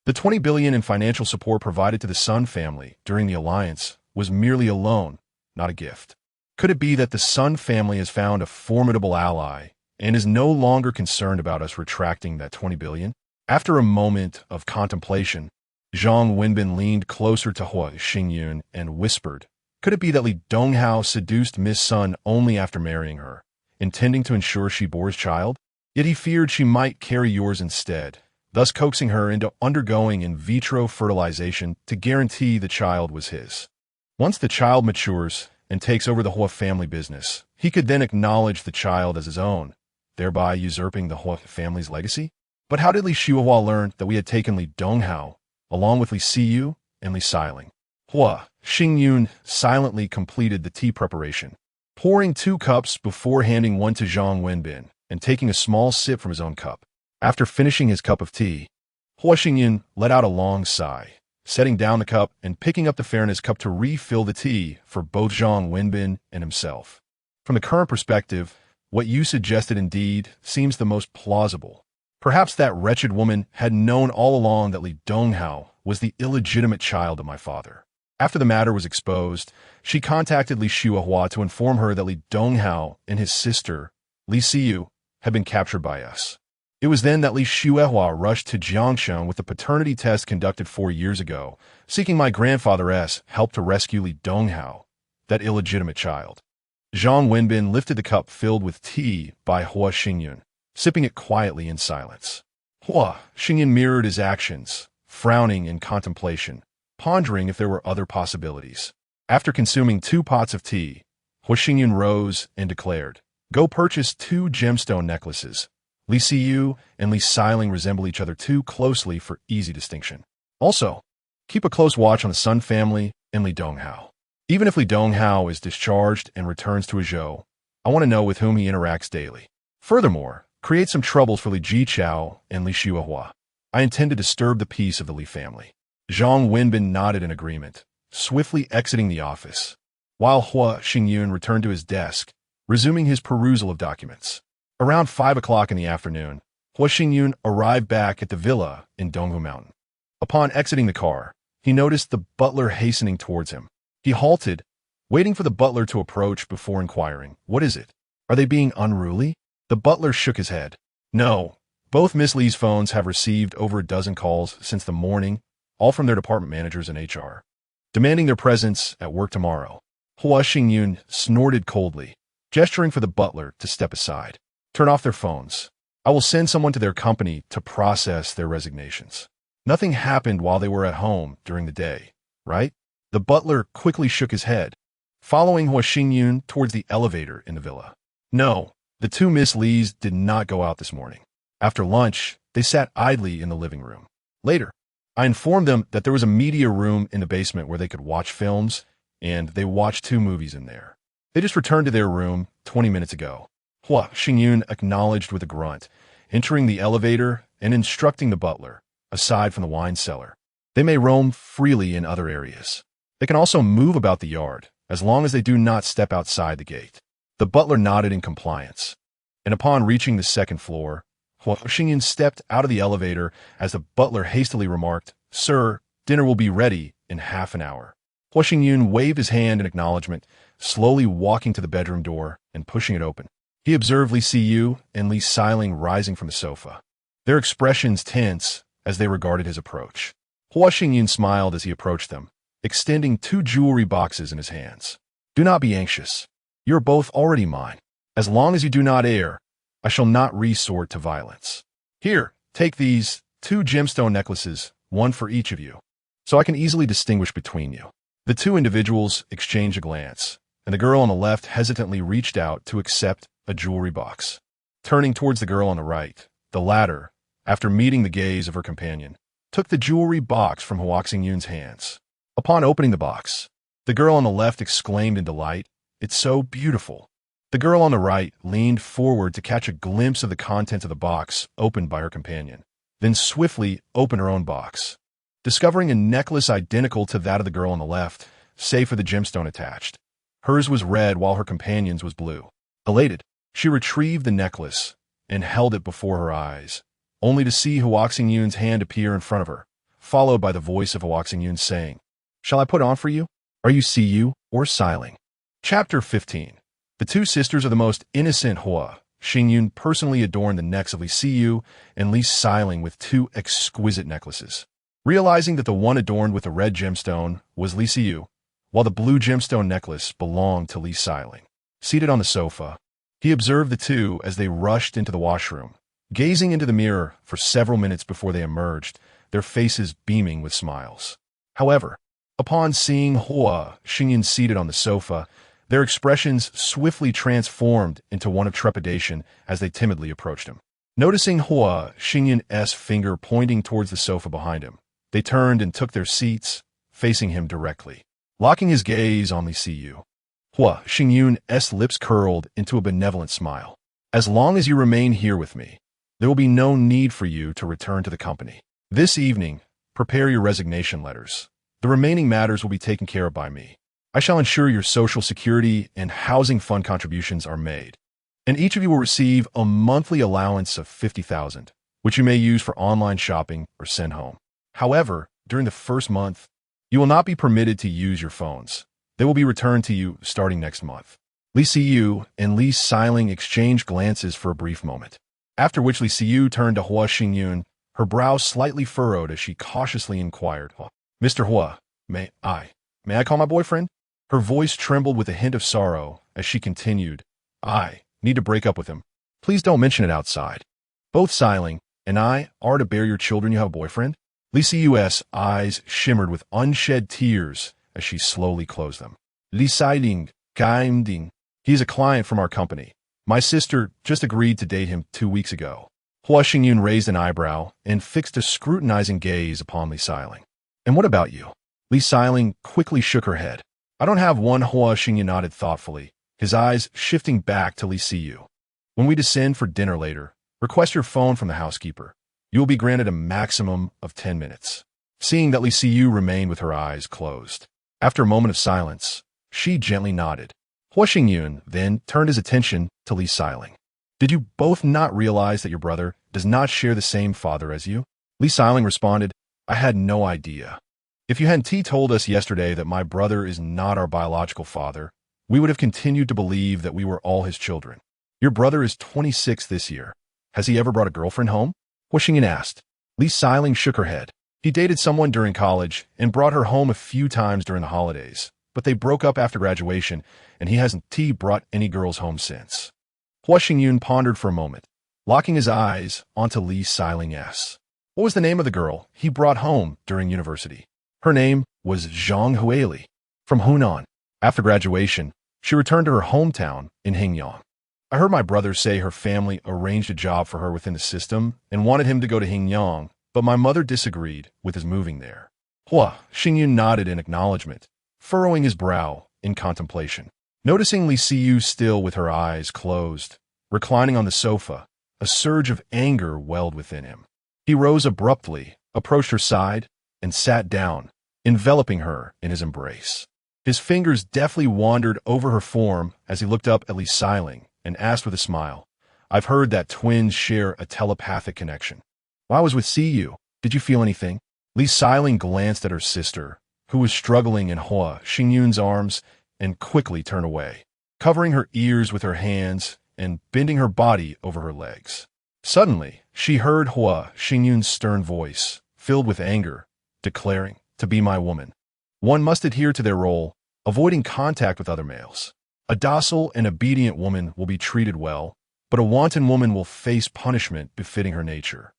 The 20 billion in financial support provided to the Sun family during the alliance was merely a loan, not a gift. Could it be that the Sun family has found a formidable ally and is no longer concerned about us retracting that 20 billion? After a moment of contemplation, Zhang Wenbin leaned closer to Hua Xingyun and whispered, "Could it be that Li Donghao seduced Miss Sun only after marrying her, intending to ensure she bore his child? Yet he feared she might carry yours instead, thus coaxing her into undergoing in vitro fertilization to guarantee the child was his. Once the child matures and takes over the Hua family business, he could then acknowledge the child as his own, thereby usurping the Hua family's legacy? But how did Li Shuihua learn that we had taken Li Donghao, along with Li Siyu and Li Xiling?" Hua Xingyun silently completed the tea preparation, pouring 2 cups before handing one to Zhang Wenbin and taking a small sip from his own cup. After finishing his cup of tea, Hua Xingyun let out a long sigh, setting down the cup and picking up the fairness cup to refill the tea for both Zhang Wenbin and himself. From the current perspective, what you suggested indeed seems the most plausible. Perhaps that wretched woman had known all along that Li Donghao was the illegitimate child of my father. After the matter was exposed, she contacted Li Shuihua to inform her that Li Donghao and his sister, Li Siyu, had been captured by us. It was then that Li Shuihua rushed to Jiangshan with the paternity test conducted 4 years ago, seeking my grandfather's help to rescue Li Donghao, that illegitimate child. Zhang Wenbin lifted the cup filled with tea by Hua Xingyun, sipping it quietly in silence. Hua Xingyun mirrored his actions, frowning in contemplation, pondering if there were other possibilities. After consuming 2 pots of tea, Hua Xingyun rose and declared, "Go purchase 2 gemstone necklaces. Li Siyu and Li Xiling resemble each other too closely for easy distinction. Also, keep a close watch on the Sun family and Li Donghao. Even if Li Donghao is discharged and returns to Azhou, I want to know with whom he interacts daily. Furthermore, create some troubles for Li Jichao and Li Shuihua. I intend to disturb the peace of the Li family." Zhang Wenbin nodded in agreement, swiftly exiting the office, while Hua Xingyun returned to his desk, resuming his perusal of documents. Around 5 o'clock in the afternoon, Hua Xingyun arrived back at the villa in Donghu Mountain. Upon exiting the car, he noticed the butler hastening towards him. He halted, waiting for the butler to approach before inquiring, "What is it? Are they being unruly?" The butler shook his head. "No, both Miss Li's phones have received over a dozen calls since the morning, all from their department managers and HR, demanding their presence at work tomorrow." Hua Xingyun snorted coldly, gesturing for the butler to step aside. "Turn off their phones. I will send someone to their company to process their resignations. Nothing happened while they were at home during the day, right?" The butler quickly shook his head, following Hua Xingyun towards the elevator in the villa. "No, the 2 Miss Lis did not go out this morning. After lunch, they sat idly in the living room. Later, I informed them that there was a media room in the basement where they could watch films, and they watched 2 movies in there. They just returned to their room 20 minutes ago." Hua Xingyun acknowledged with a grunt, entering the elevator and instructing the butler, aside from the wine cellar, they may roam freely in other areas. They can also move about the yard, as long as they do not step outside the gate. The butler nodded in compliance, and upon reaching the second floor, Hua Xingyun stepped out of the elevator as the butler hastily remarked, "Sir, dinner will be ready in half an hour." Hua Xingyun waved his hand in acknowledgement, slowly walking to the bedroom door and pushing it open. He observed Li Siyu and Li Xiling rising from the sofa, their expressions tense as they regarded his approach. Hua Xingyun smiled as he approached them, extending 2 jewelry boxes in his hands. "Do not be anxious. You are both already mine. As long as you do not err, I shall not resort to violence. Here, take these 2 gemstone necklaces, one for each of you, so I can easily distinguish between you." The 2 individuals exchanged a glance, and the girl on the left hesitantly reached out to accept a jewelry box. Turning towards the girl on the right, the latter, after meeting the gaze of her companion, took the jewelry box from Hua Xingyun's hands. Upon opening the box, the girl on the left exclaimed in delight, "It's so beautiful." The girl on the right leaned forward to catch a glimpse of the contents of the box opened by her companion, then swiftly opened her own box, discovering a necklace identical to that of the girl on the left, save for the gemstone attached. Hers was red while her companion's was blue. Elated, she retrieved the necklace and held it before her eyes, only to see Hua Xingyun's hand appear in front of her, followed by the voice of Hua Xingyun saying, "Shall I put on for you? Are you Siyu or Xiling?" Chapter 15. The 2 sisters of the most innocent Hua Xingyun personally adorned the necks of Li Siyu and Li Xiling with 2 exquisite necklaces. Realizing that the one adorned with the red gemstone was Li Siyu, while the blue gemstone necklace belonged to Li Xiling. Seated on the sofa, he observed the 2 as they rushed into the washroom, gazing into the mirror for several minutes before they emerged, their faces beaming with smiles. However, upon seeing Hua Xingyun seated on the sofa, their expressions swiftly transformed into one of trepidation as they timidly approached him. Noticing Hua Xingyun's finger pointing towards the sofa behind him, they turned and took their seats, facing him directly. Locking his gaze on Li Siyu, Hua Xingyun's lips curled into a benevolent smile. "As long as you remain here with me, there will be no need for you to return to the company. This evening, prepare your resignation letters. The remaining matters will be taken care of by me. I shall ensure your social security and housing fund contributions are made, and each of you will receive a monthly allowance of 50,000, which you may use for online shopping or send home. However, during the first month, you will not be permitted to use your phones. They will be returned to you starting next month." Li Siyu and Li Xiling exchanged glances for a brief moment, after which Li Siyu turned to Hua Xingyun, her brow slightly furrowed as she cautiously inquired, "Mr. Hua, may I call my boyfriend?" Her voice trembled with a hint of sorrow as she continued, "I need to break up with him. Please don't mention it outside. Both Xiling and I are to bear your children. You have a boyfriend?" Li Siyu's eyes shimmered with unshed tears as she slowly closed them. "Li Xiling, Ding. He is a client from our company. My sister just agreed to date him 2 weeks ago." Hua Xingyun raised an eyebrow and fixed a scrutinizing gaze upon Li Xiling. "And what about you?" Li Xiling quickly shook her head. "I don't have one." Hua Xingyun nodded thoughtfully, his eyes shifting back to Li Siyu. "When we descend for dinner later, request your phone from the housekeeper. You will be granted a maximum of 10 minutes. Seeing that Li Siyu remained with her eyes closed, after a moment of silence, she gently nodded. Hua Xingyun then turned his attention to Li Xiling. "Did you both not realize that your brother does not share the same father as you?" Li Xiling responded, "I had no idea. If you hadn't told us yesterday that my brother is not our biological father, we would have continued to believe that we were all his children. Your brother is 26 this year. Has he ever brought a girlfriend home?" Hua Xingyun asked. Li Xiling shook her head. He dated someone during college and brought her home a few times during the holidays, but they broke up after graduation, and he hasn't brought any girls home since. Hua Xingyun pondered for a moment, locking his eyes onto Li Xiling's. What was the name of the girl he brought home during university? Her name was Zhang Huili, from Hunan. After graduation, she returned to her hometown in Hingyang. I heard my brother say her family arranged a job for her within the system and wanted him to go to Hingyang, but my mother disagreed with his moving there. Hua Xingyun nodded in acknowledgement, furrowing his brow in contemplation. Noticing Li Siyu still with her eyes closed, reclining on the sofa, a surge of anger welled within him. He rose abruptly, approached her side, and sat down, enveloping her in his embrace. His fingers deftly wandered over her form as he looked up at Li Xiling and asked with a smile, "I've heard that twins share a telepathic connection. While I was with CU, did you feel anything?" Li Xiling glanced at her sister, who was struggling in Hua Xingyun's arms, and quickly turned away, covering her ears with her hands and bending her body over her legs. Suddenly, she heard Hua Xingyun's stern voice, filled with anger, declaring, "To be my woman, one must adhere to their role, avoiding contact with other males. A docile and obedient woman will be treated well, but a wanton woman will face punishment befitting her nature."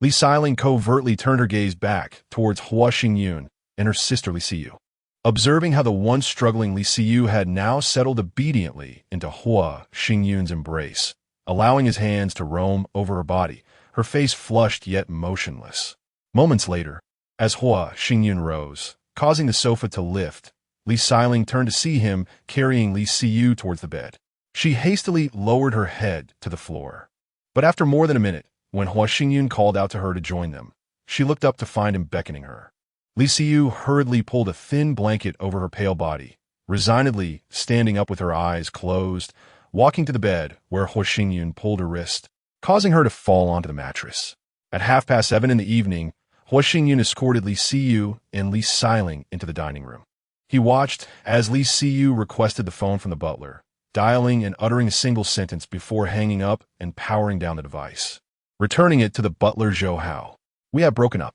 Li Xiling covertly turned her gaze back towards Hua Xingyun and her sister Li Siyu. Observing how the once struggling Li Siyu had now settled obediently into Hua Xingyun's embrace, allowing his hands to roam over her body, her face flushed yet motionless. Moments later, as Hua Xingyun rose, causing the sofa to lift, Li Xiling turned to see him carrying Li Siyu towards the bed. She hastily lowered her head to the floor. But after more than a minute, when Hua Xingyun called out to her to join them, she looked up to find him beckoning her. Li Siyu hurriedly pulled a thin blanket over her pale body, resignedly standing up with her eyes closed, walking to the bed where Hua Xingyun pulled her wrist, causing her to fall onto the mattress. At 7:30 in the evening, Hua Xingyun escorted Li Siyu and Li Xiling into the dining room. He watched as Li Siyu requested the phone from the butler, dialing and uttering a single sentence before hanging up and powering down the device. Returning it to the butler Zhou Hao. "We have broken up,"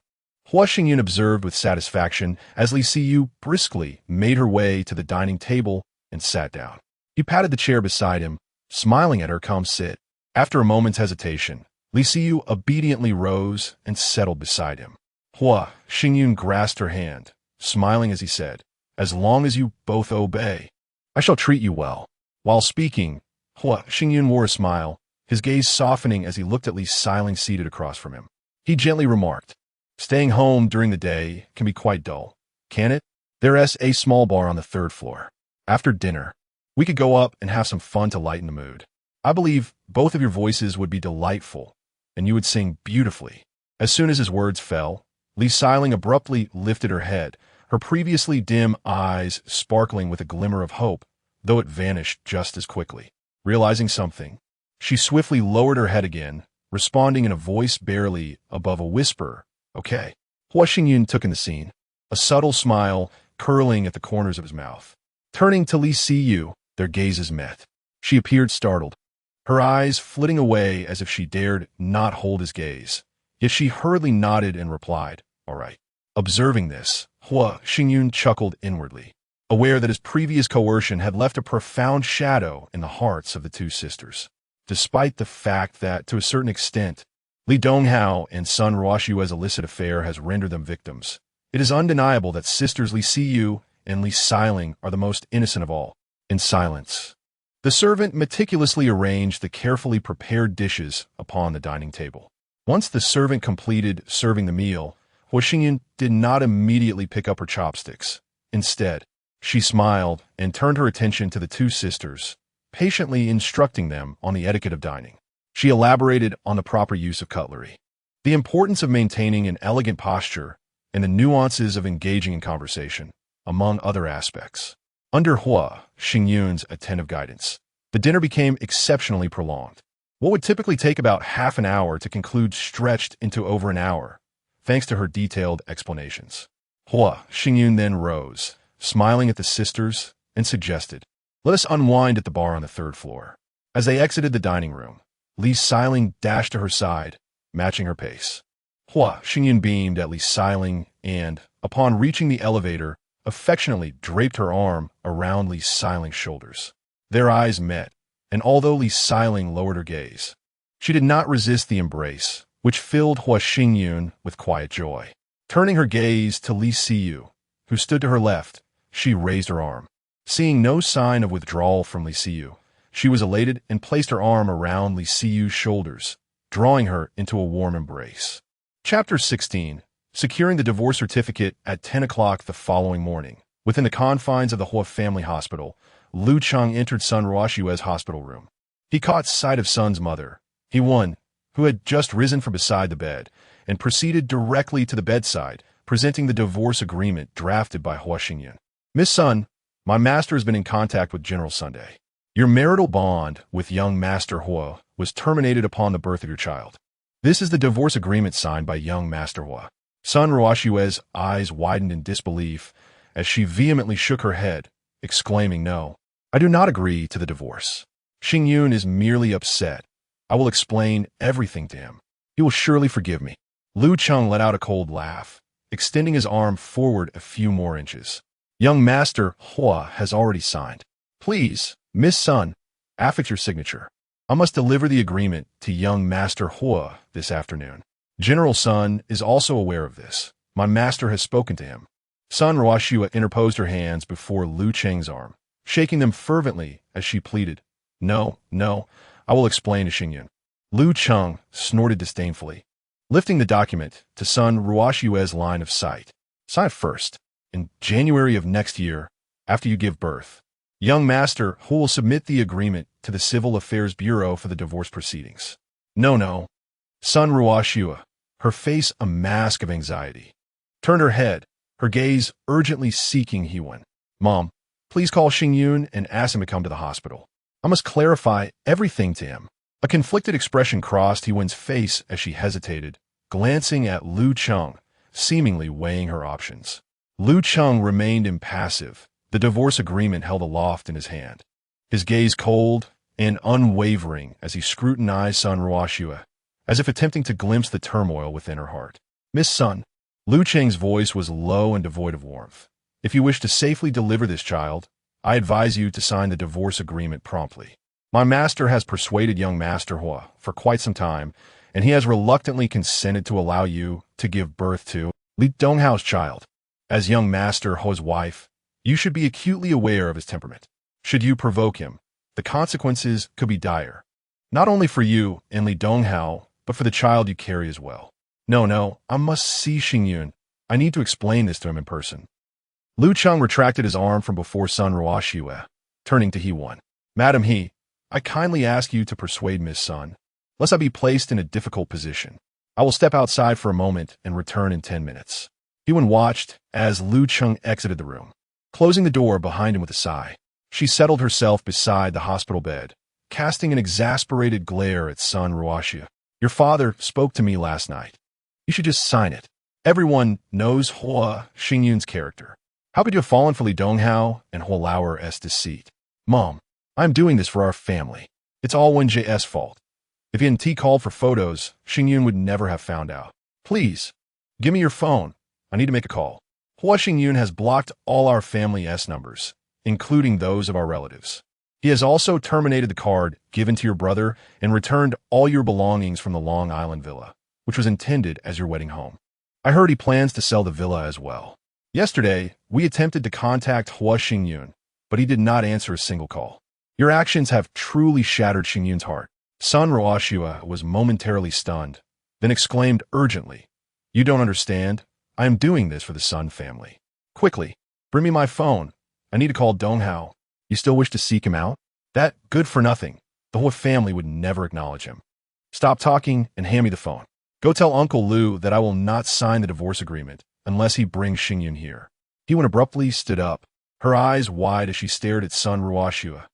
Hua Xingyun observed with satisfaction as Li Siyu briskly made her way to the dining table and sat down. He patted the chair beside him, smiling at her calm sit. After a moment's hesitation, Li Siyu obediently rose and settled beside him. Hua Xingyun grasped her hand, smiling as he said, "As long as you both obey, I shall treat you well." While speaking, Hua Xingyun wore a smile, his gaze softening as he looked at Li Xiling seated across from him. He gently remarked, "Staying home during the day can be quite dull, can it? There's a small bar on the 3rd floor. After dinner, we could go up and have some fun to lighten the mood. I believe both of your voices would be delightful, and you would sing beautifully." As soon as his words fell, Li Xiling abruptly lifted her head, her previously dim eyes sparkling with a glimmer of hope, though it vanished just as quickly. Realizing something, she swiftly lowered her head again, responding in a voice barely above a whisper, "Okay." Hua Xingyun took in the scene, a subtle smile curling at the corners of his mouth. Turning to Li Siyu, their gazes met. She appeared startled, her eyes flitting away as if she dared not hold his gaze. Yet she hurriedly nodded and replied, "All right." Observing this, Hua Xingyun chuckled inwardly, aware that his previous coercion had left a profound shadow in the hearts of the two sisters. Despite the fact that, to a certain extent, Li Donghao and son Ruoshua's illicit affair has rendered them victims, it is undeniable that sisters Li Siyu and Li Xiling are the most innocent of all. In silence, the servant meticulously arranged the carefully prepared dishes upon the dining table. Once the servant completed serving the meal, Hua Xingyun did not immediately pick up her chopsticks. Instead, she smiled and turned her attention to the two sisters, patiently instructing them on the etiquette of dining. She elaborated on the proper use of cutlery, the importance of maintaining an elegant posture, and the nuances of engaging in conversation, among other aspects. Under Hua Xingyun's attentive guidance, the dinner became exceptionally prolonged. What would typically take about half an hour to conclude stretched into over an hour, thanks to her detailed explanations. Hua Xingyun then rose, smiling at the sisters, and suggested, "Let us unwind at the bar on the 3rd floor." As they exited the dining room, Li Xiling dashed to her side, matching her pace. Hua Xingyun beamed at Li Xiling and, upon reaching the elevator, affectionately draped her arm around Li Xiling's shoulders. Their eyes met, and although Li Xiling lowered her gaze, she did not resist the embrace, which filled Hua Xingyun with quiet joy. Turning her gaze to Li Siyu, who stood to her left, she raised her arm. Seeing no sign of withdrawal from Li Siyu, she was elated and placed her arm around Li Siyu's shoulders, drawing her into a warm embrace. Chapter 16. Securing the divorce certificate at 10 o'clock the following morning. Within the confines of the Hua family hospital, Lu Cheng entered son Ruoshua's hospital room. He caught sight of son's mother, He-Won, who had just risen from beside the bed, and proceeded directly to the bedside, presenting the divorce agreement drafted by Hua Xingyun. "Miss Sun, My master has been in contact with General Sunday. Your marital bond with young Master Hua was terminated upon the birth of your child. This is the divorce agreement signed by young Master Hua. Sun Ruoshue's eyes widened in disbelief as she vehemently shook her head, exclaiming, "No, I do not agree to the divorce. Xingyun is merely upset. I will explain everything to him. He will surely forgive me." Lu Cheng let out a cold laugh, extending his arm forward a few more inches. "Young Master Hua has already signed. Please, Miss Sun, affix your signature. I must deliver the agreement to young Master Hua this afternoon. General Sun is also aware of this. My master has spoken to him." Sun Ruoshua interposed her hands before Lu Cheng's arm, shaking them fervently as she pleaded, "No, no, I will explain to Xingyun." Lu Cheng snorted disdainfully, lifting the document to Sun Ruoshue's line of sight. "Sign it first. In January of next year, after you give birth, young Master Hu will submit the agreement to the Civil Affairs Bureau for the divorce proceedings." "No, no." Sun Ruoshua, her face a mask of anxiety, turned her head, her gaze urgently seeking Hewen. "Mom, please call Xingyun and ask him to come to the hospital. I must clarify everything to him." A conflicted expression crossed Hewen's face as she hesitated, glancing at Lu Cheng, seemingly weighing her options. Lu Cheng remained impassive, the divorce agreement held aloft in his hand, his gaze cold and unwavering as he scrutinized Sun Ruoshua, as if attempting to glimpse the turmoil within her heart. "Miss Sun," Lu Cheng's voice was low and devoid of warmth. "If you wish to safely deliver this child, I advise you to sign the divorce agreement promptly. My master has persuaded young Master Hua for quite some time, and he has reluctantly consented to allow you to give birth to Li Donghao's child. As young Master Hua's wife, you should be acutely aware of his temperament. Should you provoke him, the consequences could be dire, not only for you and Li Donghao, but for the child you carry as well. No, no, I must see Xingyun. I need to explain this to him in person." Lu Cheng retracted his arm from before Sun Ruoshua, turning to He-Wan. "Madam He, I kindly ask you to persuade Miss Sun, lest I be placed in a difficult position. I will step outside for a moment and return in 10 minutes. He-Wan watched as Lu Cheng exited the room, closing the door behind him with a sigh. She settled herself beside the hospital bed, casting an exasperated glare at Sun Ruoshua. "Your father spoke to me last night. You should just sign it. Everyone knows Hua Xingyun's character. How could you have fallen for Li Donghao and Hua Lauer's deceit? Mom, I'm doing this for our family. It's all Wen J's fault. If he hadn't called for photos, Xingyun would never have found out. Please, give me your phone. I need to make a call. Hua Xingyun has blocked all our family S numbers, including those of our relatives. He has also terminated the card given to your brother and returned all your belongings from the Long Island villa, which was intended as your wedding home. I heard he plans to sell the villa as well. Yesterday, we attempted to contact Hua Xingyun, but he did not answer a single call. Your actions have truly shattered Xingyun's heart." Sun Ruoshua was momentarily stunned, then exclaimed urgently, "You don't understand. I am doing this for the Sun family. Quickly, bring me my phone. I need to call Donghao. You still wish to seek him out? That good for nothing. The Hua family would never acknowledge him. Stop talking and hand me the phone. Go tell Uncle Lu that I will not sign the divorce agreement unless he brings Xingyun here." He-Wan abruptly stood up, her eyes wide as she stared at Sun Ruoshua.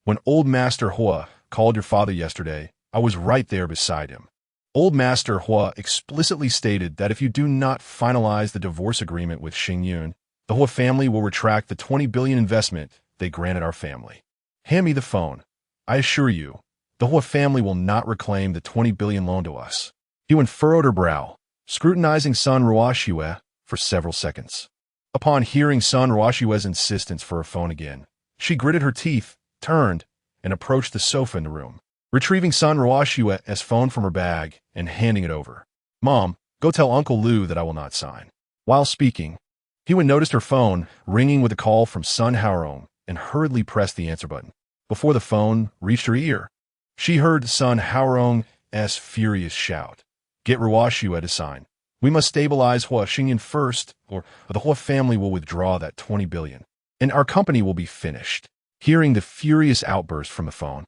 "When old Master Hua called your father yesterday, I was right there beside him. Old Master Hua explicitly stated that if you do not finalize the divorce agreement with Xingyun, the Hua family will retract the 20 billion investment they granted our family. Hand me the phone. I assure you, the Hua family will not reclaim the 20 billion loan to us." He-Wan furrowed her brow, scrutinizing Sun Ruoshua for several seconds. Upon hearing Sun Ruoshua's insistence for her phone again, she gritted her teeth, turned, and approached the sofa in the room, retrieving Sun Ruoshua's phone from her bag and handing it over. "Mom, go tell Uncle Lu that I will not sign." While speaking, He-Wan noticed her phone ringing with a call from Sun Haorong and hurriedly pressed the answer button. Before the phone reached her ear, she heard Sun Haorong's furious shout, "Get Ruoshua to sign. We must stabilize Hua Xingyun first, or the Hua family will withdraw that 20 billion, and our company will be finished." Hearing the furious outburst from the phone,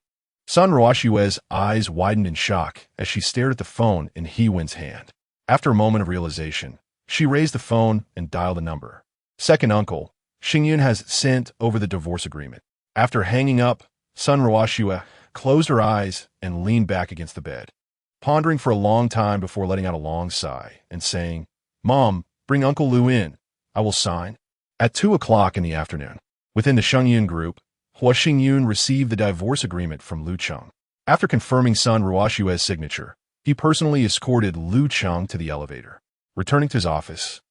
Sun Ruoshua's eyes widened in shock as she stared at the phone in He-Wan's hand. After a moment of realization, she raised the phone and dialed the number. "Second uncle," Xingyun has sent over the divorce agreement. After hanging up, Sun Ruoxue closed her eyes and leaned back against the bed, pondering for a long time before letting out a long sigh and saying, "Mom, bring Uncle Lu in. I will sign." At 2 o'clock in the afternoon, within the Shengyun group, Hua Xingyun received the divorce agreement from Lu Cheng. After confirming Sun Ruoxue's signature, he personally escorted Lu Cheng to the elevator. Returning to his office,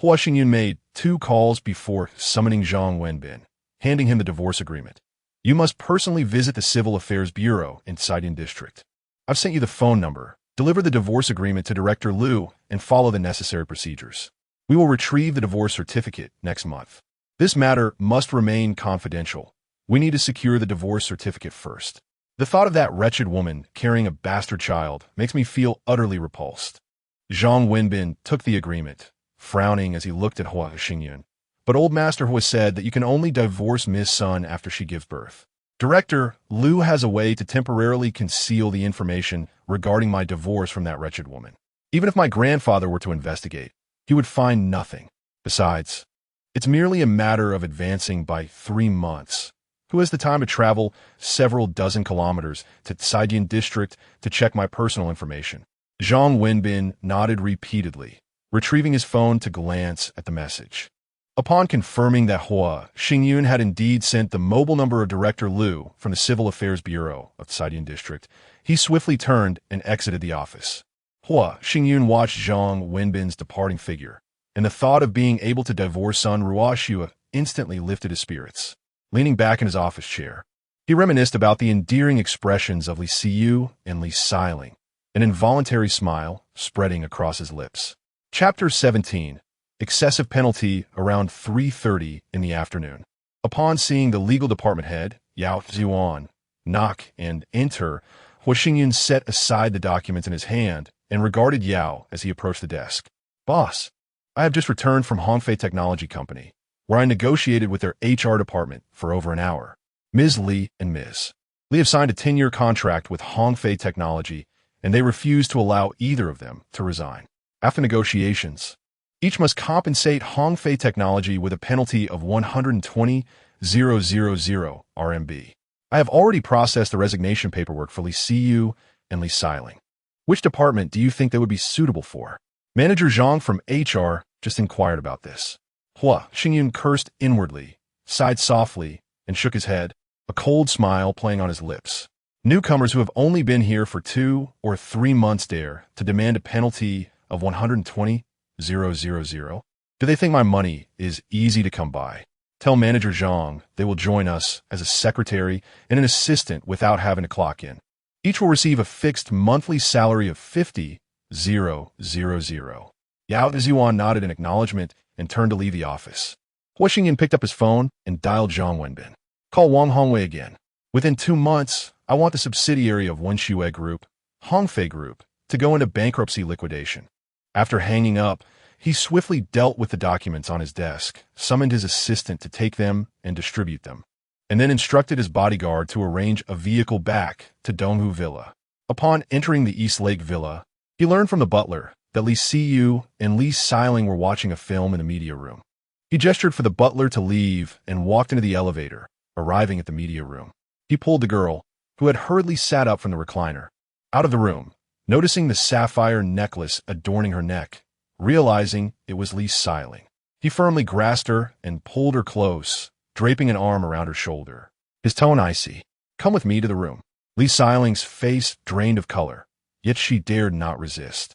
Hua Xingyun made 2 calls before summoning Zhang Wenbin, handing him the divorce agreement. "You must personally visit the Civil Affairs Bureau in Xidian District. I've sent you the phone number. Deliver the divorce agreement to Director Lu and follow the necessary procedures. We will retrieve the divorce certificate next month. This matter must remain confidential. We need to secure the divorce certificate first. The thought of that wretched woman carrying a bastard child makes me feel utterly repulsed." Zhang Wenbin took the agreement, frowning as he looked at Hua Xingyun. "But Old Master Hua said that you can only divorce Miss Sun after she gives birth. Director, Lu has a way to temporarily conceal the information regarding my divorce from that wretched woman. Even if my grandfather were to investigate, he would find nothing. Besides, it's merely a matter of advancing by 3 months. Who has the time to travel several dozen kilometers to Xidian District to check my personal information?" Zhang Wenbin nodded repeatedly, retrieving his phone to glance at the message. Upon confirming that Hua Xingyun had indeed sent the mobile number of Director Lu from the Civil Affairs Bureau of Xidian District, he swiftly turned and exited the office. Hua Xingyun watched Zhang Wenbin's departing figure, and the thought of being able to divorce Sun Ruoxue instantly lifted his spirits. Leaning back in his office chair, he reminisced about the endearing expressions of Li Siyu and Li Xiling, an involuntary smile spreading across his lips. Chapter 17. Excessive penalty. Around 3:30 in the afternoon, upon seeing the legal department head, Yao Zhuan, knock and enter, Hua Xingyun set aside the documents in his hand and regarded Yao as he approached the desk. "Boss, I have just returned from Hongfei Technology Company, where I negotiated with their HR department for over an hour. Ms. Li and Ms. Li have signed a 10-year contract with Hongfei Technology, and they refuse to allow either of them to resign. After negotiations, each must compensate Hongfei Technology with a penalty of 120,000 RMB. I have already processed the resignation paperwork for Li Siyu and Li Xiling. Which department do you think they would be suitable for?" Manager Zhang from HR just inquired about this. Hua Xingyun cursed inwardly, sighed softly, and shook his head, a cold smile playing on his lips. Newcomers who have only been here for 2 or 3 months dare to demand a penalty of 120,000. Do they think my money is easy to come by? Tell Manager Zhang they will join us as a secretary and an assistant without having to clock in. Each will receive a fixed monthly salary of 50,000. Yao Zhuan nodded in acknowledgement and turned to leave the office. Hua Xingyun picked up his phone and dialed Zhang Wenbin. "Call Wang Hongwei again. Within 2 months, I want the subsidiary of Wenxue Group, Hongfei Group, to go into bankruptcy liquidation." After hanging up, he swiftly dealt with the documents on his desk, summoned his assistant to take them and distribute them, and then instructed his bodyguard to arrange a vehicle back to Donghu Villa. Upon entering the East Lake Villa, he learned from the butler that Li Siyu and Li Xiling were watching a film in the media room. He gestured for the butler to leave and walked into the elevator, arriving at the media room. He pulled the girl, who had hurriedly sat up from the recliner, out of the room, noticing the sapphire necklace adorning her neck, realizing it was Li Xiling. He firmly grasped her and pulled her close, draping an arm around her shoulder. His tone icy. "Come with me to the room." Li Xiling's face drained of color, yet she dared not resist.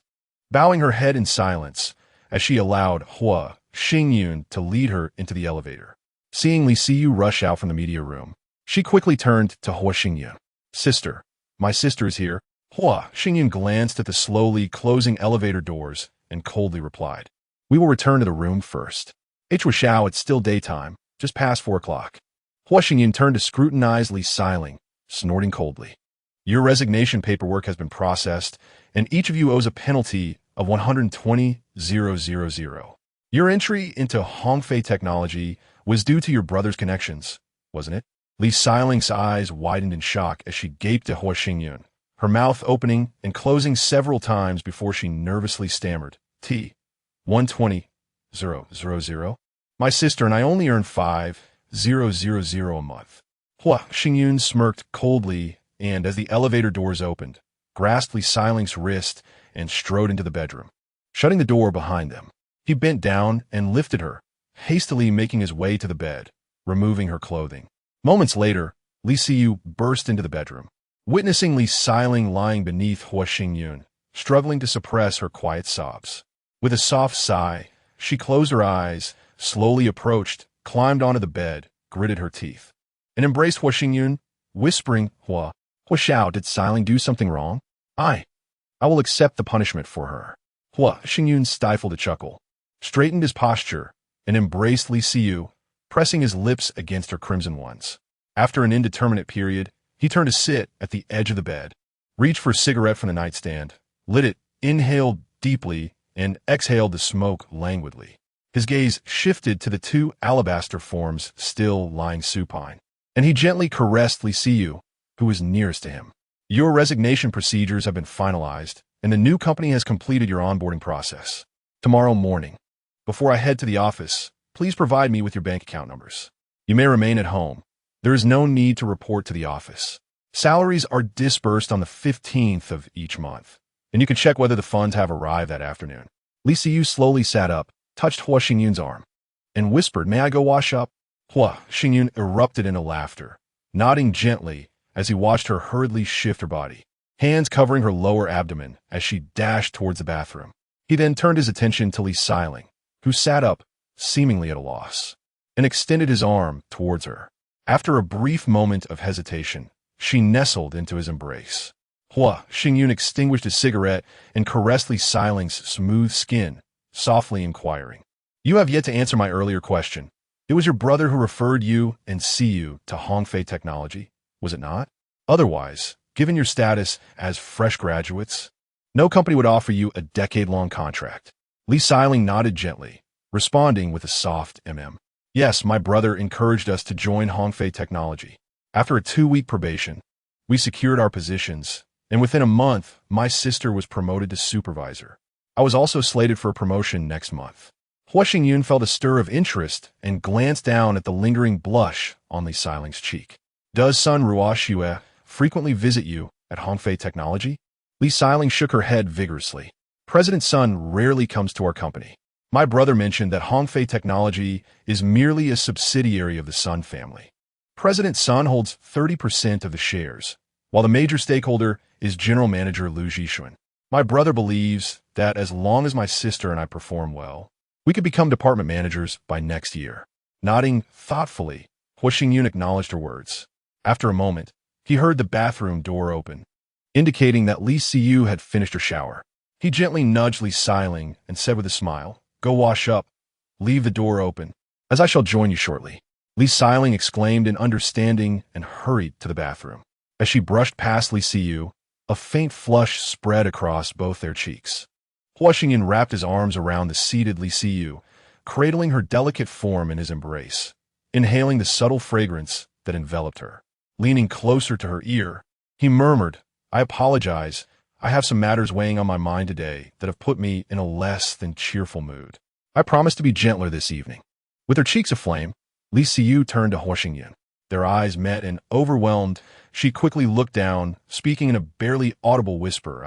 Bowing her head in silence, as she allowed Hua Xingyun to lead her into the elevator. Seeing Li Siyu rush out from the media room, she quickly turned to Hua Xingyun. "Sister, my sister is here." Hua Xingyun glanced at the slowly closing elevator doors and coldly replied, "We will return to the room first. Xiao, it's still daytime, just past 4 o'clock." Hua Xingyun turned to scrutinize Li Xiling, snorting coldly. "Your resignation paperwork has been processed, and each of you owes a penalty of 120,000. Your entry into Hongfei Technology was due to your brother's connections, wasn't it?" Li Xiling's eyes widened in shock as she gaped at Hua Xingyun, her mouth opening and closing several times before she nervously stammered, "120,000. My sister and I only earn 5,000 a month. Hua Xingyun smirked coldly, and as the elevator doors opened, grasped Li Siling's wrist and strode into the bedroom. Shutting the door behind them, he bent down and lifted her, hastily making his way to the bed, removing her clothing. Moments later, Li Siyu burst into the bedroom. Witnessing Li Siling lying beneath Hua Xingyun, struggling to suppress her quiet sobs. With a soft sigh, she closed her eyes, slowly approached, climbed onto the bed, gritted her teeth, and embraced Hua Xingyun, whispering, Hua Xiao, did Siling do something wrong? I will accept the punishment for her. Hua Xingyun stifled a chuckle, straightened his posture, and embraced Li Siyu, pressing his lips against her crimson ones. After an indeterminate period, he turned to sit at the edge of the bed, reached for a cigarette from the nightstand, lit it, inhaled deeply, and exhaled the smoke languidly. His gaze shifted to the two alabaster forms still lying supine, and he gently caressed Li Siyu, who was nearest to him. Your resignation procedures have been finalized, and the new company has completed your onboarding process. Tomorrow morning, before I head to the office, please provide me with your bank account numbers. You may remain at home. There is no need to report to the office. Salaries are disbursed on the 15th of each month, and you can check whether the funds have arrived that afternoon. Li Siyu slowly sat up, touched Hua Xingyun's arm, and whispered, May I go wash up? Hua Xingyun erupted into laughter, nodding gently as he watched her hurriedly shift her body, hands covering her lower abdomen as she dashed towards the bathroom. He then turned his attention to Li Siling, who sat up, seemingly at a loss, and extended his arm towards her. After a brief moment of hesitation, she nestled into his embrace. Hua Xingyun extinguished his cigarette and caressed Li Siling's smooth skin, softly inquiring, You have yet to answer my earlier question. It was your brother who referred you and Siyu to Hongfei Technology, was it not? Otherwise, given your status as fresh graduates, no company would offer you a decade-long contract. Li Siling nodded gently, responding with a soft Yes, my brother encouraged us to join Hongfei Technology. After a 2-week probation, we secured our positions, and within a month, my sister was promoted to supervisor. I was also slated for a promotion next month. Hua Xingyun felt a stir of interest and glanced down at the lingering blush on Li Siling's cheek. Does Sun Ruoxue frequently visit you at Hongfei Technology? Li Siling shook her head vigorously. President Sun rarely comes to our company. My brother mentioned that Hongfei Technology is merely a subsidiary of the Sun family. President Sun holds 30% of the shares, while the major stakeholder is General Manager Lu Jixuan. My brother believes that as long as my sister and I perform well, we could become department managers by next year. Nodding thoughtfully, Hua Xingyun acknowledged her words. After a moment, he heard the bathroom door open, indicating that Li Siyu had finished her shower. He gently nudged Li Siling and said with a smile, Go wash up. Leave the door open, as I shall join you shortly. Li Siling exclaimed in understanding and hurried to the bathroom. As she brushed past Li Siyu, a faint flush spread across both their cheeks. Hua Xingyun wrapped his arms around the seated Li Siyu, cradling her delicate form in his embrace, inhaling the subtle fragrance that enveloped her. Leaning closer to her ear, he murmured, I apologize. I have some matters weighing on my mind today that have put me in a less than cheerful mood. I promise to be gentler this evening. With her cheeks aflame, Li Siyu turned to Hua Xingyun. Their eyes met and, overwhelmed, she quickly looked down, speaking in a barely audible whisper,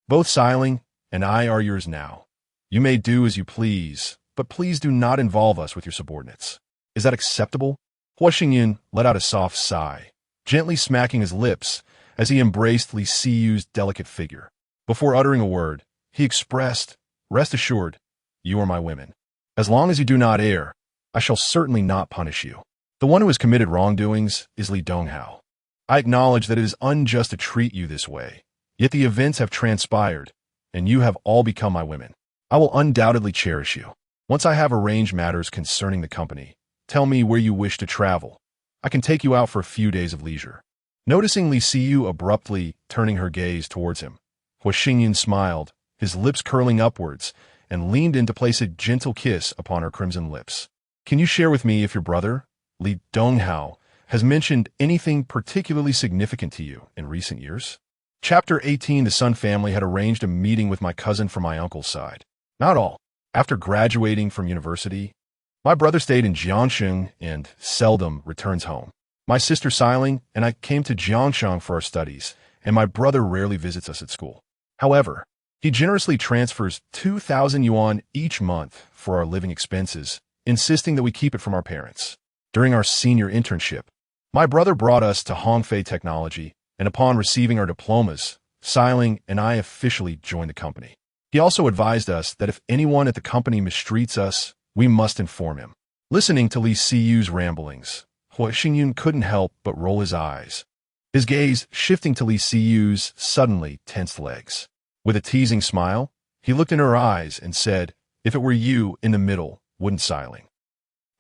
Both Siling and I are yours now. You may do as you please, but please do not involve us with your subordinates. Is that acceptable? Hua Xingyun let out a soft sigh, gently smacking his lips as he embraced Li Siyu's delicate figure. Before uttering a word, he expressed, Rest assured, you are my women. As long as you do not err, I shall certainly not punish you. The one who has committed wrongdoings is Li Donghao. I acknowledge that it is unjust to treat you this way, yet the events have transpired, and you have all become my women. I will undoubtedly cherish you. Once I have arranged matters concerning the company, tell me where you wish to travel. I can take you out for a few days of leisure. Noticing Li Siyu abruptly turning her gaze towards him, Hua Xingyun smiled, his lips curling upwards, and leaned in to place a gentle kiss upon her crimson lips. Can you share with me if your brother, Li Donghao, has mentioned anything particularly significant to you in recent years? Chapter 18. The Sun family had arranged a meeting with my cousin from my uncle's side. Not all. After graduating from university, My brother stayed in Jiangsheng and seldom returns home. My sister Xiling and I came to Jiangsheng for our studies, and my brother rarely visits us at school. However, he generously transfers 2,000 yuan each month for our living expenses, insisting that we keep it from our parents. During our senior internship, my brother brought us to Hongfei Technology, and upon receiving our diplomas, Xiling and I officially joined the company. He also advised us that if anyone at the company mistreats us, we must inform him. Listening to Li Siyu's ramblings, Hua Xingyun couldn't help but roll his eyes, his gaze shifting to Li Siyu's suddenly tensed legs. With a teasing smile, he looked in her eyes and said, "If it were you in the middle, wouldn't Xiling?"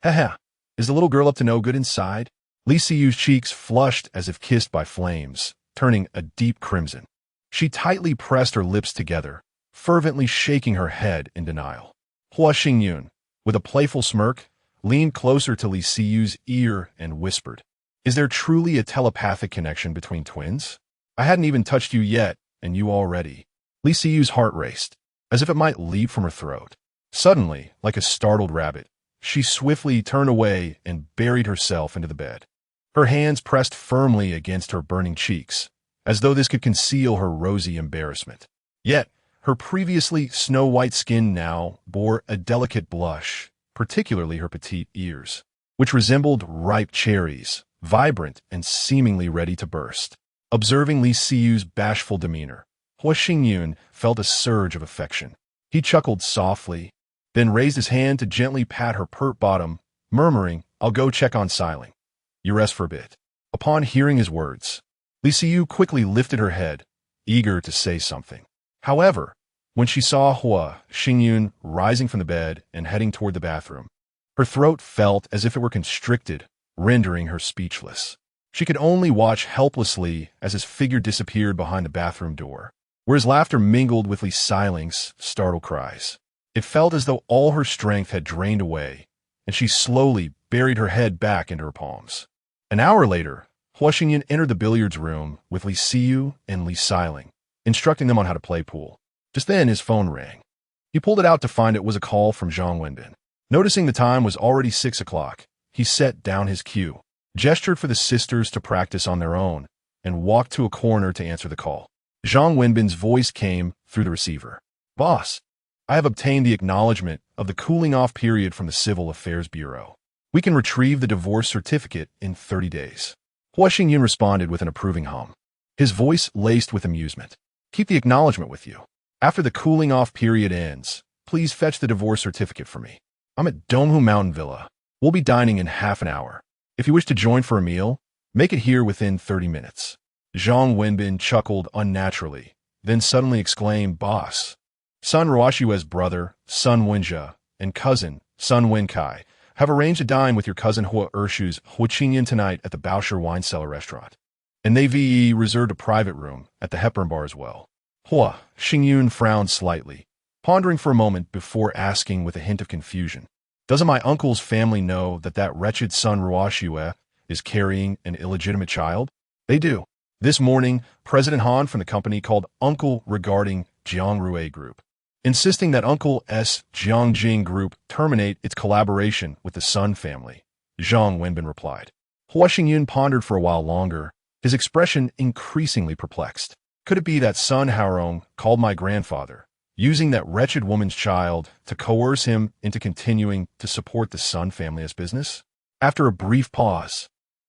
"Haha, is the little girl up to no good inside?" Li Siyu's cheeks flushed as if kissed by flames, turning a deep crimson. She tightly pressed her lips together, fervently shaking her head in denial. Hua Xingyun, with a playful smirk, leaned closer to Li Siyu's ear and whispered, "Is there truly a telepathic connection between twins? I hadn't even touched you yet, and you already." Li Siyu's heart raced, as if it might leap from her throat. Suddenly, like a startled rabbit, she swiftly turned away and buried herself into the bed. Her hands pressed firmly against her burning cheeks, as though this could conceal her rosy embarrassment. Yet, her previously snow-white skin now bore a delicate blush, particularly her petite ears, which resembled ripe cherries, vibrant and seemingly ready to burst. Observing Li Siyu's bashful demeanor, Hua Xingyun felt a surge of affection. He chuckled softly, then raised his hand to gently pat her pert bottom, murmuring, "I'll go check on Xiling. You rest for a bit." Upon hearing his words, Li Siyu quickly lifted her head, eager to say something. However, when she saw Hua Xingyun rising from the bed and heading toward the bathroom, her throat felt as if it were constricted, rendering her speechless. She could only watch helplessly as his figure disappeared behind the bathroom door, where his laughter mingled with Li Xiling's startled cries. It felt as though all her strength had drained away, and she slowly buried her head back into her palms. An hour later, Hua Xingyun entered the billiards room with Li Siyu and Li Xiling, instructing them on how to play pool. Just then, his phone rang. He pulled it out to find it was a call from Zhang Wenbin. Noticing the time was already 6 o'clock, he set down his cue, gestured for the sisters to practice on their own, and walked to a corner to answer the call. Zhang Wenbin's voice came through the receiver. "Boss, I have obtained the acknowledgement of the cooling-off period from the Civil Affairs Bureau. We can retrieve the divorce certificate in 30 days. Hua Xingyun responded with an approving hum, his voice laced with amusement. "Keep the acknowledgement with you. After the cooling-off period ends, please fetch the divorce certificate for me. I'm at Donghu Mountain Villa. We'll be dining in half an hour. If you wish to join for a meal, make it here within 30 minutes. Zhang Wenbin chuckled unnaturally, then suddenly exclaimed, "Boss, Sun Ruoshue's brother, Sun Wenjia, and cousin, Sun Wenkai, have arranged to dine with your cousin Hua Ershu's Hua Qingyan tonight at the Baosher Wine Cellar restaurant. And they've reserved a private room at the Hepburn Bar as well." Hua Xingyun frowned slightly, pondering for a moment before asking with a hint of confusion, "Doesn't my uncle's family know that that wretched Sun Ruoshue is carrying an illegitimate child?" "They do. This morning, President Han from the company called Uncle regarding Jiangrue Group, insisting that Uncle S. Jiangjing Group terminate its collaboration with the Sun family," Zhang Wenbin replied. Hua Xingyun pondered for a while longer, his expression increasingly perplexed. Could it be that Sun Haorong called my grandfather, using that wretched woman's child to coerce him into continuing to support the Sun family as business? After a brief pause,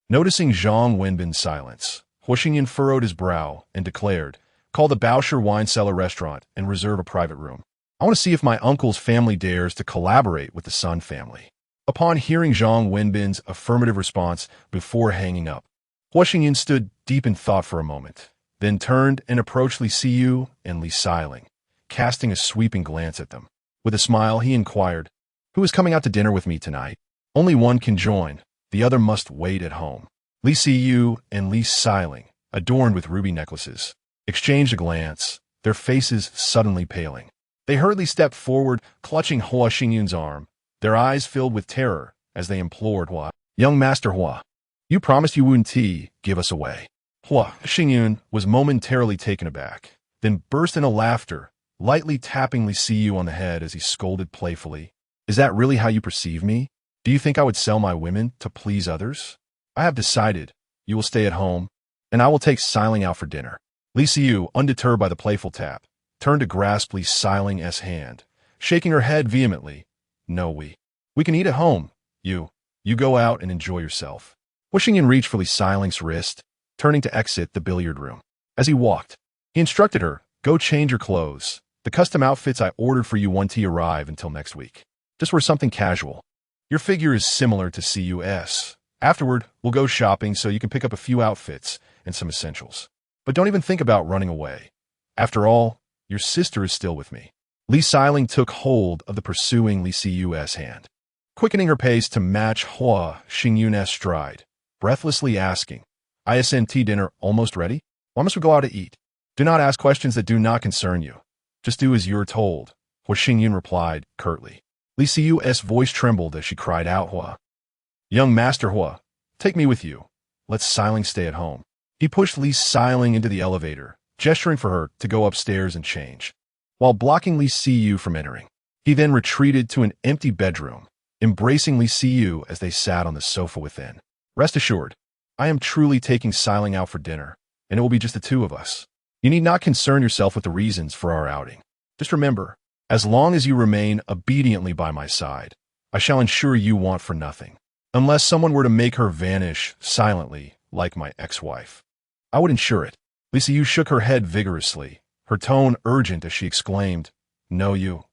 noticing Zhang Wenbin's silence, Hua Xingyun furrowed his brow and declared, "Call the Baosher Wine Cellar restaurant and reserve a private room. I want to see if my uncle's family dares to collaborate with the Sun family." Upon hearing Zhang Wenbin's affirmative response before hanging up, Hua Xingyun stood deep in thought for a moment, then turned and approached Li Siyu and Li Xiling, casting a sweeping glance at them. With a smile, he inquired, "Who is coming out to dinner with me tonight? Only one can join. The other must wait at home." Li Siyu and Li Xiling, adorned with ruby necklaces, exchanged a glance, their faces suddenly paling. They hurriedly stepped forward, clutching Hua Xingyun's arm, their eyes filled with terror as they implored Hua, "Young Master Hua, you promised you wouldn't give us away." Hua Xingyun was momentarily taken aback, then burst into laughter, lightly tapping Li Siyu on the head as he scolded playfully, "Is that really how you perceive me? Do you think I would sell my women to please others? I have decided. You will stay at home, and I will take Siling out for dinner. Li Siyu, undeterred by the playful tap, turned to grasp Li Siling's hand, shaking her head vehemently. No, we can eat at home. You go out and enjoy yourself. Hua Xingyan reached for Li Siling's wrist, turning to exit the billiard room. As he walked, he instructed her, go change your clothes. The custom outfits I ordered for you won't arrive until next week. Just wear something casual. Your figure is similar to CUS. Afterward, we'll go shopping so you can pick up a few outfits and some essentials. But don't even think about running away. After all, your sister is still with me. Li Siling took hold of the pursuing Li Siu's hand, quickening her pace to match Hua Xingyun's stride, breathlessly asking, ISNT dinner almost ready? Why must we go out to eat? Do not ask questions that do not concern you. Just do as you're told, Hua Xingyun replied curtly. Li Siu's voice trembled as she cried out, Hua. Young Master Hua, take me with you. Let Siling stay at home. He pushed Li Siling into the elevator, gesturing for her to go upstairs and change, while blocking Li Siyu from entering. He then retreated to an empty bedroom, embracing Li Siyu as they sat on the sofa within. Rest assured, I am truly taking Siling out for dinner, and it will be just the two of us. You need not concern yourself with the reasons for our outing. Just remember, as long as you remain obediently by my side, I shall ensure you want for nothing. Unless someone were to make her vanish silently, like my ex-wife, I would ensure it. Li Siyu shook her head vigorously, her tone urgent as she exclaimed, No, you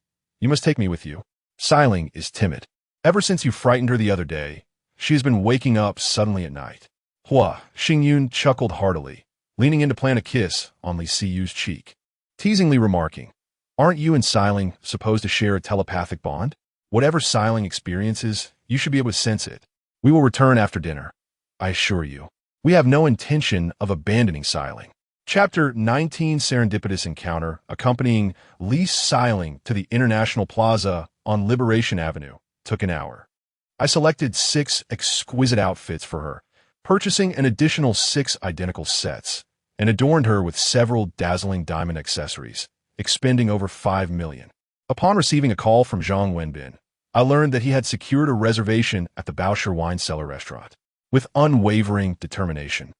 must take me with you. Siling is timid. Ever since you frightened her the other day, she has been waking up suddenly at night. Hua Xingyun chuckled heartily, leaning in to plant a kiss on Li Siyu's cheek, teasingly remarking, Aren't you and Siling supposed to share a telepathic bond? Whatever Siling experiences, you should be able to sense it. We will return after dinner. I assure you, we have no intention of abandoning Siling. Chapter 19 Serendipitous Encounter accompanying Li Siling to the International Plaza on Liberation Avenue took an hour. I selected 6 exquisite outfits for her, purchasing an additional 6 identical sets, and adorned her with several dazzling diamond accessories, expending over 5 million. Upon receiving a call from Zhang Wenbin, I learned that he had secured a reservation at the Baosher Wine Cellar restaurant. With unwavering determination,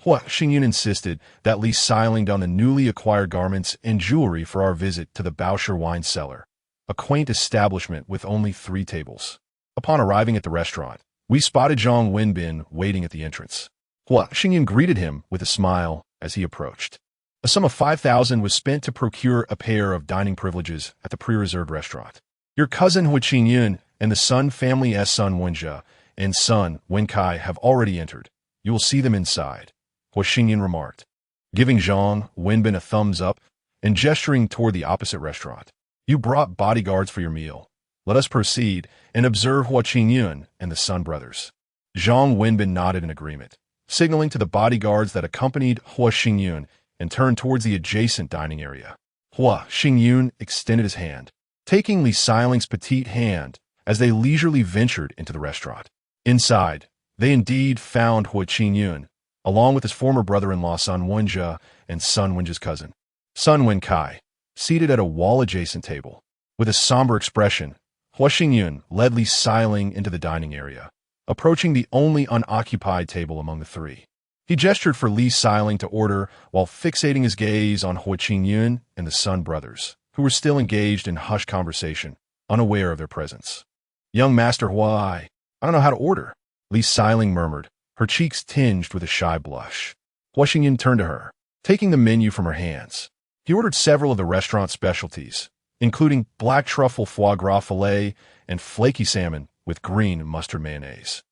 Hua Xingyun insisted that Li Siling don the newly acquired garments and jewelry for our visit to the Baosher Wine Cellar, a quaint establishment with only 3 tables. Upon arriving at the restaurant, we spotted Zhang Wenbin waiting at the entrance. Hua Xingyun greeted him with a smile as he approached. A sum of 5,000 was spent to procure a pair of dining privileges at the pre-reserved restaurant. Your cousin Hua Xingyun and the Sun family's son Wenjia and son Wenkai have already entered. You will see them inside, Hua Xingyun remarked, giving Zhang Wenbin a thumbs up and gesturing toward the opposite restaurant. You brought bodyguards for your meal. Let us proceed and observe Hua Xingyun and the Sun brothers. Zhang Wenbin nodded in agreement, signaling to the bodyguards that accompanied Hua Xingyun and turned towards the adjacent dining area. Hua Xingyun extended his hand, taking Li Siling's petite hand as they leisurely ventured into the restaurant. Inside, they indeed found Hua Xingyun, along with his former brother-in-law Sun Wenjia and Sun Wenjia's cousin, Sun Wenkai, seated at a wall-adjacent table. With a somber expression, Hua Xingyun led Li Siling into the dining area, approaching the only unoccupied table among the 3. He gestured for Li Siling to order while fixating his gaze on Hua Xingyun and the Sun brothers, who were still engaged in hushed conversation, unaware of their presence. Young Master Hua, I don't know how to order, Li Siling murmured, her cheeks tinged with a shy blush. Hua Xingyun turned to her, taking the menu from her hands. He ordered several of the restaurant's specialties, including black truffle foie gras filet and flaky salmon with green mustard mayonnaise,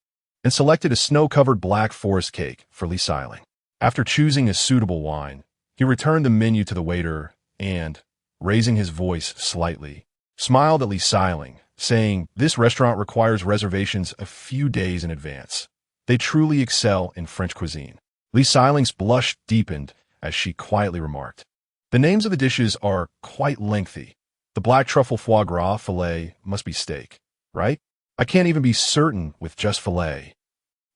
and selected a snow-covered black forest cake for Li Siling. After choosing a suitable wine, he returned the menu to the waiter and, raising his voice slightly, smiled at Li Siling, saying, This restaurant requires reservations a few days in advance. They truly excel in French cuisine. Li Siling's blush deepened as she quietly remarked, The names of the dishes are quite lengthy. The black truffle foie gras filet must be steak, right? I can't even be certain with just filet.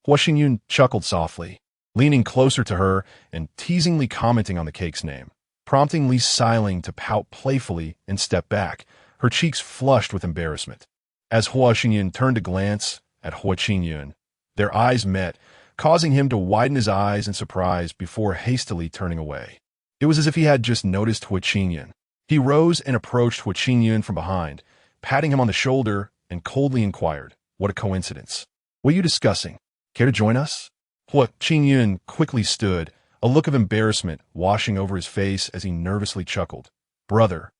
Hua Xingyun chuckled softly, leaning closer to her and teasingly commenting on the cake's name, prompting Li Siling to pout playfully and step back, her cheeks flushed with embarrassment. As Hua Xingyun turned to glance, at Hua Qingyun. Their eyes met, causing him to widen his eyes in surprise before hastily turning away. It was as if he had just noticed Hua Qingyun. He rose and approached Hua Qingyun from behind, patting him on the shoulder, and coldly inquired, "What a coincidence. What are you discussing? Care to join us?" Hua Qingyun quickly stood, a look of embarrassment washing over his face as he nervously chuckled. "Brother,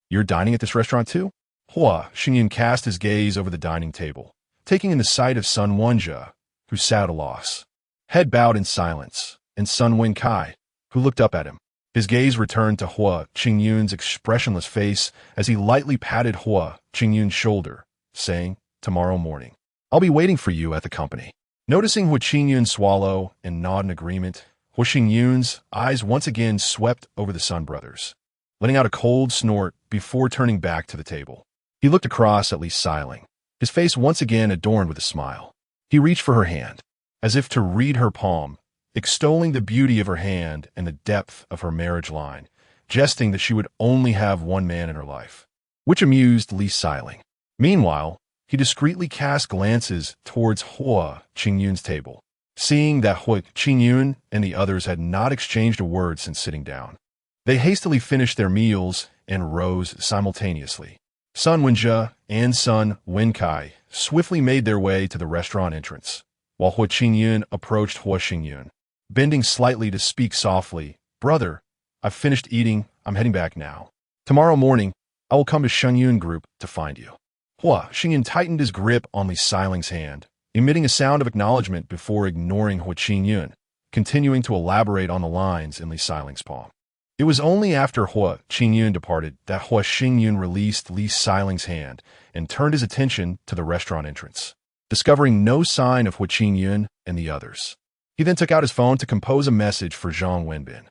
you're dining at this restaurant too?" Hua Qingyun cast his gaze over the dining table, taking in the sight of Sun Wenjie, who sat at a loss. Head bowed in silence, and Sun Wenkai, who looked up at him. His gaze returned to Hua Qingyun's expressionless face as he lightly patted Hua Qingyun's shoulder, saying, "Tomorrow morning, I'll be waiting for you at the company." Noticing Hua Qingyun swallow and nod in agreement, Hua Qingyun's eyes once again swept over the Sun brothers, letting out a cold snort before turning back to the table. He looked across at Li Xiling, his face once again adorned with a smile. He reached for her hand, as if to read her palm, extolling the beauty of her hand and the depth of her marriage line, jesting that she would only have one man in her life, which amused Li Xiling. Meanwhile, he discreetly cast glances towards Hua Qingyun's table, seeing that Hua Qingyun and the others had not exchanged a word since sitting down. They hastily finished their meals and rose simultaneously. Sun Wenjie and Sun Wenkai swiftly made their way to the restaurant entrance, while Hua Qingyun approached Hua Qingyun, bending slightly to speak softly, "Brother, I've finished eating. I'm heading back now. Tomorrow morning, I will come to Shenyun Group to find you." Hua Qingyun tightened his grip on Li Xiling's hand, emitting a sound of acknowledgement before ignoring Hua Qingyun, continuing to elaborate on the lines in Li Xiling's palm. It was only after Hua Qingyun departed that Hua Qingyun released Li Xiling's hand and turned his attention to the restaurant entrance, discovering no sign of Hua Qingyun and the others. He then took out his phone to compose a message for Zhang Wenbin.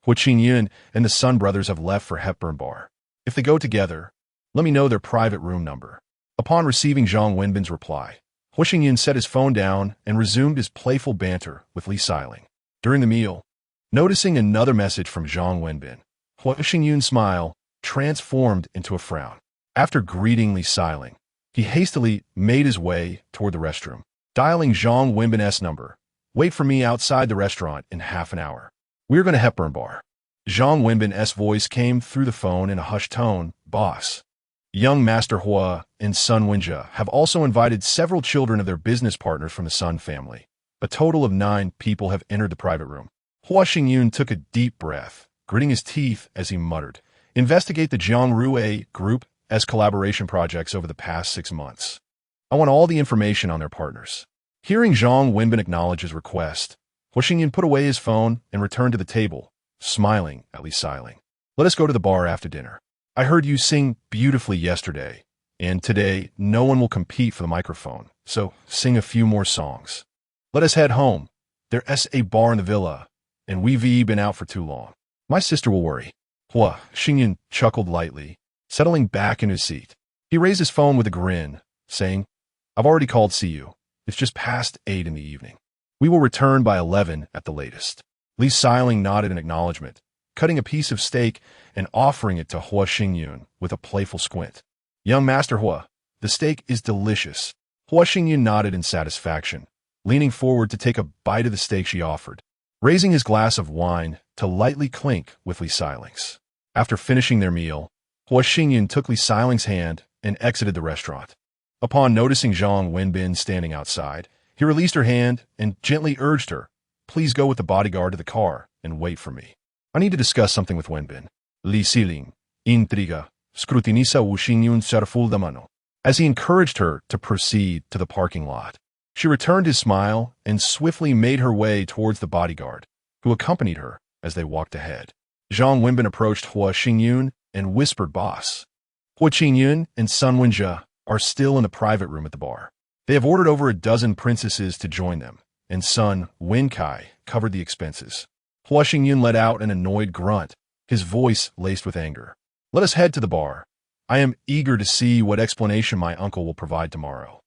Hua Qingyun and the Sun brothers have left for Hepburn Bar. If they go together, let me know their private room number. Upon receiving Zhang Wenbin's reply, Hua Qingyun set his phone down and resumed his playful banter with Li Xiling. During the meal, noticing another message from Zhang Wenbin, Hua Qingyun's smile transformed into a frown. After greeting Li Xiling, he hastily made his way toward the restroom, dialing Zhang Wenbin's number. "Wait for me outside the restaurant in half an hour. We're going to Hepburn Bar." Zhang Wenbin's voice came through the phone in a hushed tone, "Boss, young Master Hua and Sun Wenjie have also invited several children of their business partners from the Sun family. A total of 9 people have entered the private room." Hua Qingyun took a deep breath, gritting his teeth as he muttered, "Investigate the Jiangrui Group as collaboration projects over the past 6 months. I want all the information on their partners." Hearing Zhang Wenbin acknowledge his request, Hua Qingyun put away his phone and returned to the table, smiling at Li Xiling. "Let us go to the bar after dinner. I heard you sing beautifully yesterday, and today no one will compete for the microphone, so sing a few more songs. Let us head home. There's a bar in the villa, and we've been out for too long. My sister will worry." Hua Qingyun chuckled lightly, settling back in his seat. He raised his phone with a grin, saying, "I've already called CU. It's just past 8 in the evening. We will return by 11 at the latest." Li Xiling nodded in acknowledgement, cutting a piece of steak and offering it to Hua Qingyun with a playful squint. "Young Master Hua, the steak is delicious." Hua Qingyun nodded in satisfaction, leaning forward to take a bite of the steak she offered, raising his glass of wine to lightly clink with Li Xiling's. After finishing their meal, Hua Qingyun took Li Xiling's hand and exited the restaurant. Upon noticing Zhang Wenbin standing outside, he released her hand and gently urged her, "Please go with the bodyguard to the car and wait for me. I need to discuss something with Wenbin." Li Xiling, intriga, scrutiniza Hua Qingyun cerful de mano. As he encouraged her to proceed to the parking lot, she returned his smile and swiftly made her way towards the bodyguard, who accompanied her as they walked ahead. Zhang Wenbin approached Hua Qingyun and whispered, "Boss, Hua Qingyun and Sun Wenjie are still in the private room at the bar. They have ordered over a dozen princesses to join them, and Sun Wenkai covered the expenses." Hua Qingyun let out an annoyed grunt, his voice laced with anger. "Let us head to the bar. I am eager to see what explanation my uncle will provide tomorrow."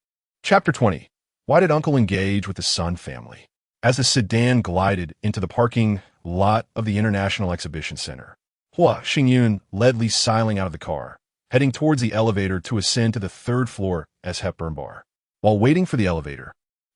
Chapter 20. Why did Uncle engage with the Sun family? As the sedan glided into the parking lot of the International Exhibition Center, Hua Qingyun led Li Xiling out of the car, heading towards the elevator to ascend to the 3rd floor as Hepburn Bar. While waiting for the elevator,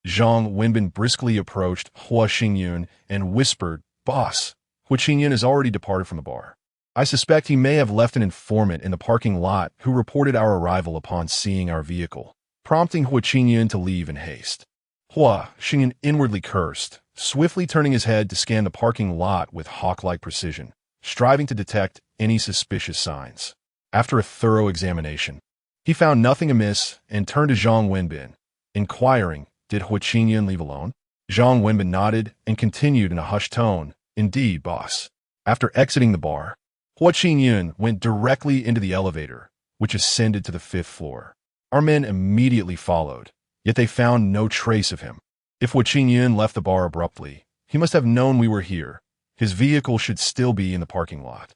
Zhang Wenbin briskly approached Hua Xingyun and whispered, "Boss, Hua Xingyun has already departed from the bar. I suspect he may have left an informant in the parking lot who reported our arrival upon seeing our vehicle, prompting Hua Xingyun to leave in haste." Hua Xingyun inwardly cursed, swiftly turning his head to scan the parking lot with hawk-like precision, striving to detect any suspicious signs. After a thorough examination, he found nothing amiss and turned to Zhang Wenbin, inquiring, "Did Hua Xingyun leave alone?" Zhang Wenbin nodded and continued in a hushed tone, "Indeed, boss." After exiting the bar, Hua Xingyun went directly into the elevator, which ascended to the 5th floor. Our men immediately followed, yet they found no trace of him. If Hua Xingyun left the bar abruptly, he must have known we were here. His vehicle should still be in the parking lot.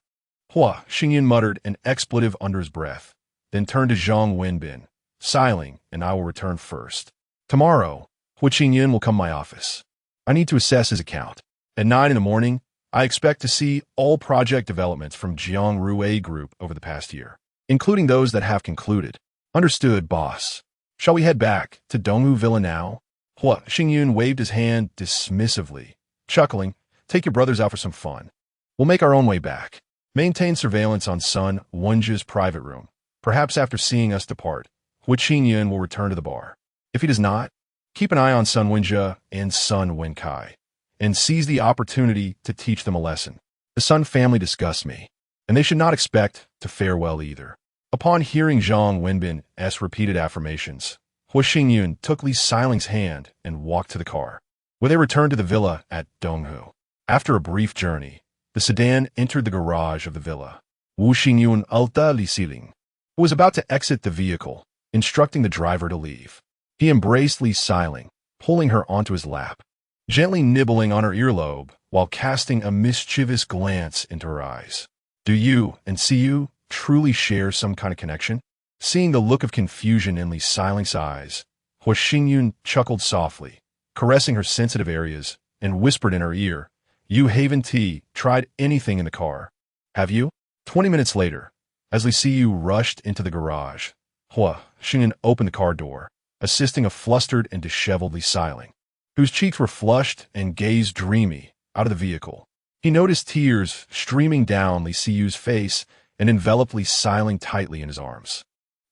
Hua Xingyun muttered an expletive under his breath, then turned to Zhang Wenbin, "Siling, and I will return first. Tomorrow, Hua Xingyun will come to my office. I need to assess his account. At 9 in the morning, I expect to see all project developments from Jiang Rue Group over the past year, including those that have concluded." "Understood, boss. Shall we head back to Donghu Villa now?" Hua Xingyun waved his hand dismissively, chuckling, "Take your brothers out for some fun. We'll make our own way back. Maintain surveillance on Sun Wenjia's private room. Perhaps after seeing us depart, Hua Xingyun will return to the bar. If he does not, keep an eye on Sun Wenjia and Sun Wenkai, and seize the opportunity to teach them a lesson. The Sun family disgusts me, and they should not expect to fare well either." Upon hearing Zhang Wenbin's repeated affirmations, Hua Xingyun took Li Siling's hand and walked to the car, where they returned to the villa at Donghu. After a brief journey, the sedan entered the garage of the villa. Wu Xingyun ulta Li Siling, who was about to exit the vehicle, instructing the driver to leave. He embraced Li Siling, pulling her onto his lap, gently nibbling on her earlobe while casting a mischievous glance into her eyes. "Do you and Siyu truly share some kind of connection?" Seeing the look of confusion in Li Siling's eyes, Hua Xingyun chuckled softly, caressing her sensitive areas, and whispered in her ear, "You haven't tried anything in the car, have you?" 20 minutes later, as Li Siyu rushed into the garage, Hua Xingyun opened the car door, assisting a flustered and disheveled Li Siling, whose cheeks were flushed and gazed dreamy, out of the vehicle. He noticed tears streaming down Li Siyu's face and enveloped Li Siling tightly in his arms.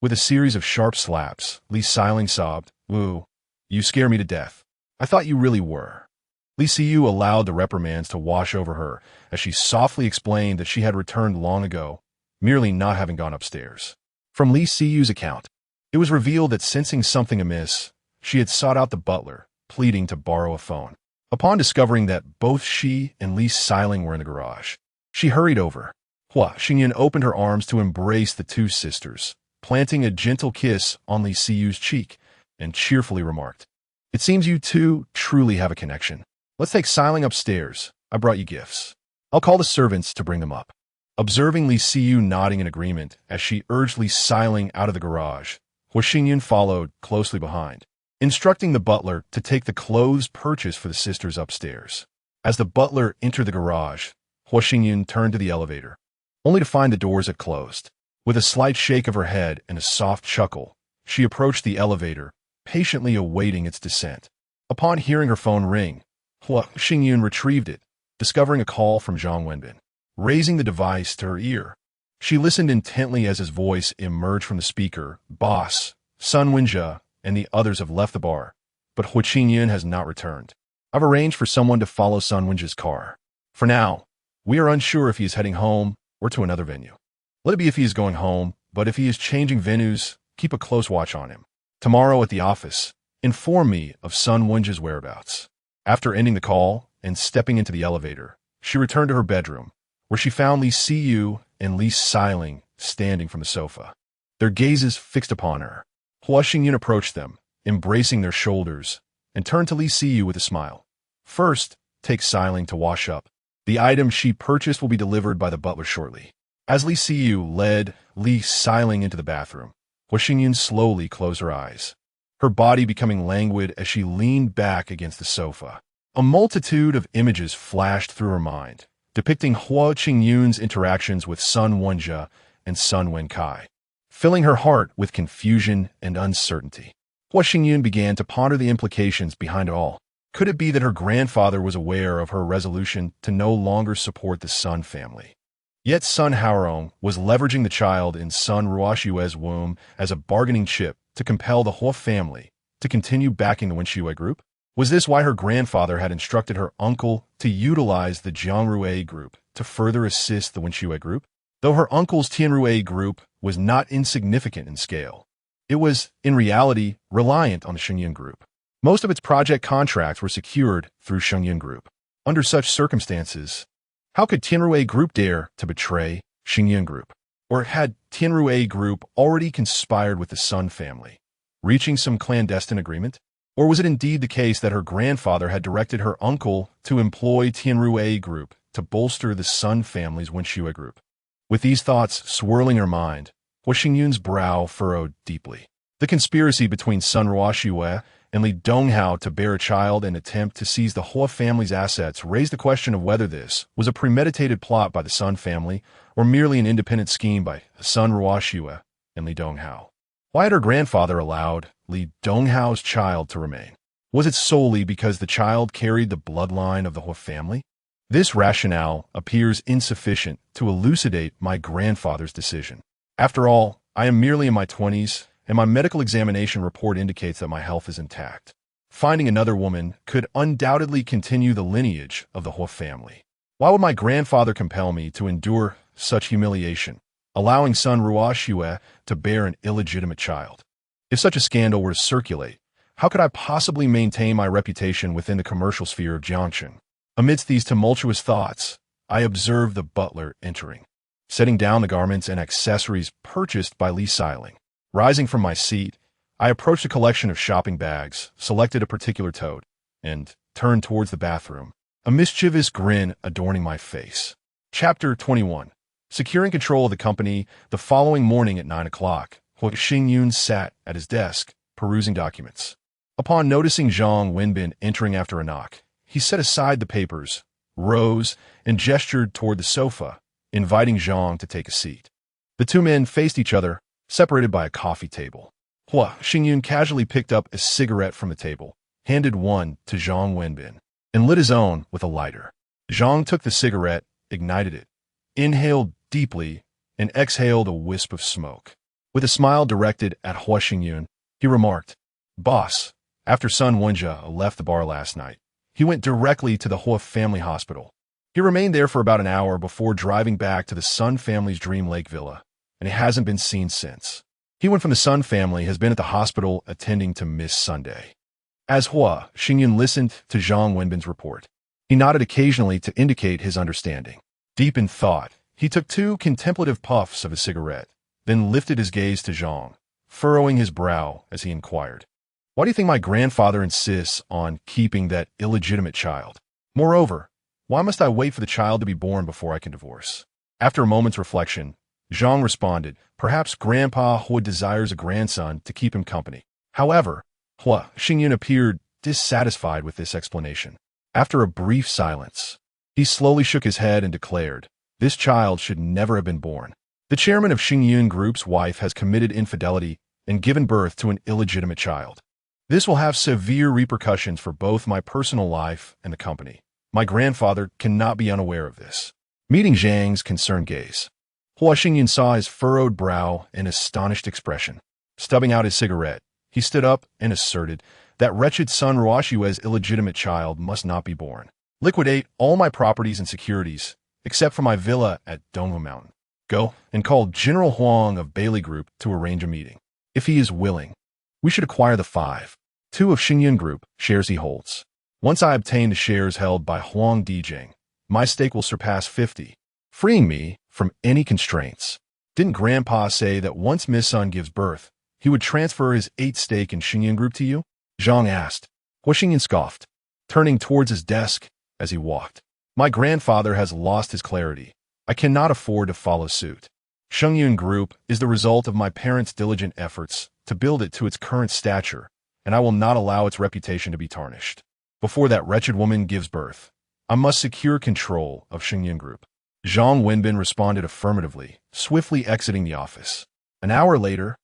With a series of sharp slaps, Li Siling sobbed, "Wu, you scare me to death. I thought you really were." Li Siyu allowed the reprimands to wash over her as she softly explained that she had returned long ago, merely not having gone upstairs. From Li Siyu's account, it was revealed that sensing something amiss, she had sought out the butler, pleading to borrow a phone. Upon discovering that both she and Li Siling were in the garage, she hurried over. Hua Xingyun opened her arms to embrace the two sisters, planting a gentle kiss on Li Siyu's cheek, and cheerfully remarked, "It seems you two truly have a connection. Let's take Siling upstairs. I brought you gifts. I'll call the servants to bring them up." Observing Li Siyu nodding in agreement as she urged Li Siling out of the garage, Hua Xingyun followed closely behind, instructing the butler to take the clothes purchased for the sisters upstairs. As the butler entered the garage, Hua Xingyun turned to the elevator, only to find the doors had closed. With a slight shake of her head and a soft chuckle, she approached the elevator, patiently awaiting its descent. Upon hearing her phone ring, Hua Xingyun retrieved it, discovering a call from Zhang Wenbin. Raising the device to her ear, she listened intently as his voice emerged from the speaker. "Boss, Sun Wenjia and the others have left the bar, but Hua Xingyun has not returned. I've arranged for someone to follow Sun Wenjia's car. For now, we are unsure if he is heading home or to another venue. Let it be if he is going home, but if he is changing venues, keep a close watch on him. Tomorrow at the office, inform me of Sun Wenjia's whereabouts." After ending the call and stepping into the elevator, she returned to her bedroom, where she found Li Siyu and Li Siling standing from the sofa, their gazes fixed upon her. Hua Xingyun approached them, embracing their shoulders, and turned to Li Siyu with a smile. "First, take Siling to wash up. The item she purchased will be delivered by the butler shortly." As Li Siyu led Li Siling into the bathroom, Hua Xingyun slowly closed her eyes, her body becoming languid as she leaned back against the sofa. A multitude of images flashed through her mind, depicting Hua Xingyun's interactions with Sun Wenjia and Sun Wenkai, filling her heart with confusion and uncertainty. Hua Xingyun began to ponder the implications behind it all. Could it be that her grandfather was aware of her resolution to no longer support the Sun family? Yet Sun Haorong was leveraging the child in Sun Ruoxue's womb as a bargaining chip to compel the Hua family to continue backing the Wenxue group? Was this why her grandfather had instructed her uncle to utilize the Jiangrue group to further assist the Wenxue group? Though her uncle's Tianrue group was not insignificant in scale, it was, in reality, reliant on the Xingyun group. Most of its project contracts were secured through Xingyun group. Under such circumstances, how could Tianrue group dare to betray Xingyun group? Or had Tianrue group already conspired with the Sun family, reaching some clandestine agreement? Or was it indeed the case that her grandfather had directed her uncle to employ Tianrue group to bolster the Sun family's Wenxue group? With these thoughts swirling her mind, Hua Xingyun's brow furrowed deeply. The conspiracy between Sun Ruoxue and Li Donghao to bear a child and attempt to seize the Hua family's assets raised the question of whether this was a premeditated plot by the Sun family or merely an independent scheme by Sun Ruoxue and Li Donghao. Why had her grandfather allowed Li Donghao's child to remain? Was it solely because the child carried the bloodline of the Hua family? This rationale appears insufficient to elucidate my grandfather's decision. After all, I am merely in my 20s, and my medical examination report indicates that my health is intact. Finding another woman could undoubtedly continue the lineage of the Hua family. Why would my grandfather compel me to endure such humiliation, allowing Sun Ruoxue to bear an illegitimate child? If such a scandal were to circulate, how could I possibly maintain my reputation within the commercial sphere of Jiangxin? Amidst these tumultuous thoughts, I observed the butler entering, setting down the garments and accessories purchased by Li Xiling. Rising from my seat, I approached a collection of shopping bags, selected a particular tote, and turned towards the bathroom, a mischievous grin adorning my face. Chapter 21. Securing control of the company. The following morning at 9 o'clock, Hua Xingyun sat at his desk, perusing documents. Upon noticing Zhang Wenbin entering after a knock, he set aside the papers, rose, and gestured toward the sofa, inviting Zhang to take a seat. The two men faced each other, separated by a coffee table. Hua Xingyun casually picked up a cigarette from the table, handed one to Zhang Wenbin, and lit his own with a lighter. Zhang took the cigarette, ignited it, inhaled deeply, and exhaled a wisp of smoke. With a smile directed at Hua Xingyun, he remarked, "Boss, after Sun Wenjia left the bar last night, he went directly to the Hua family hospital. He remained there for about an hour before driving back to the Sun family's Dream Lake villa, and he hasn't been seen since. He went from the Sun family has been at the hospital attending to Miss Sunday." As Hua Xingyun listened to Zhang Wenbin's report, he nodded occasionally to indicate his understanding. Deep in thought, he took 2 contemplative puffs of his cigarette, then lifted his gaze to Zhang, furrowing his brow as he inquired, "Why do you think my grandfather insists on keeping that illegitimate child? Moreover, why must I wait for the child to be born before I can divorce?" After a moment's reflection, Zhang responded, "Perhaps Grandpa Hua desires a grandson to keep him company." However, Hua Xingyun appeared dissatisfied with this explanation. After a brief silence, he slowly shook his head and declared, "This child should never have been born. The chairman of Xingyun Group's wife has committed infidelity and given birth to an illegitimate child. This will have severe repercussions for both my personal life and the company. My grandfather cannot be unaware of this." Meeting Zhang's concerned gaze, Hua Xingyun saw his furrowed brow and astonished expression. Stubbing out his cigarette, he stood up and asserted that wretched Sun Ruoxue's illegitimate child must not be born. "Liquidate all my properties and securities, except for my villa at Donghu Mountain. Go and call General Huang of Bailey Group to arrange a meeting. If he is willing, we should acquire the 5.2 of Xingyun Group shares he holds. Once I obtain the shares held by Huang Dijing, my stake will surpass 50, freeing me from any constraints. Didn't Grandpa say that once Miss Sun gives birth, he would transfer his 8 stake in Xingyun Group to you?" Zhang asked. Hua Xingyun scoffed, turning towards his desk as he walked. "My grandfather has lost his clarity. I cannot afford to follow suit. Xingyun Group is the result of my parents' diligent efforts to build it to its current stature, and I will not allow its reputation to be tarnished. Before that wretched woman gives birth, I must secure control of Xingyun Group." Zhang Wenbin responded affirmatively, swiftly exiting the office. An hour later,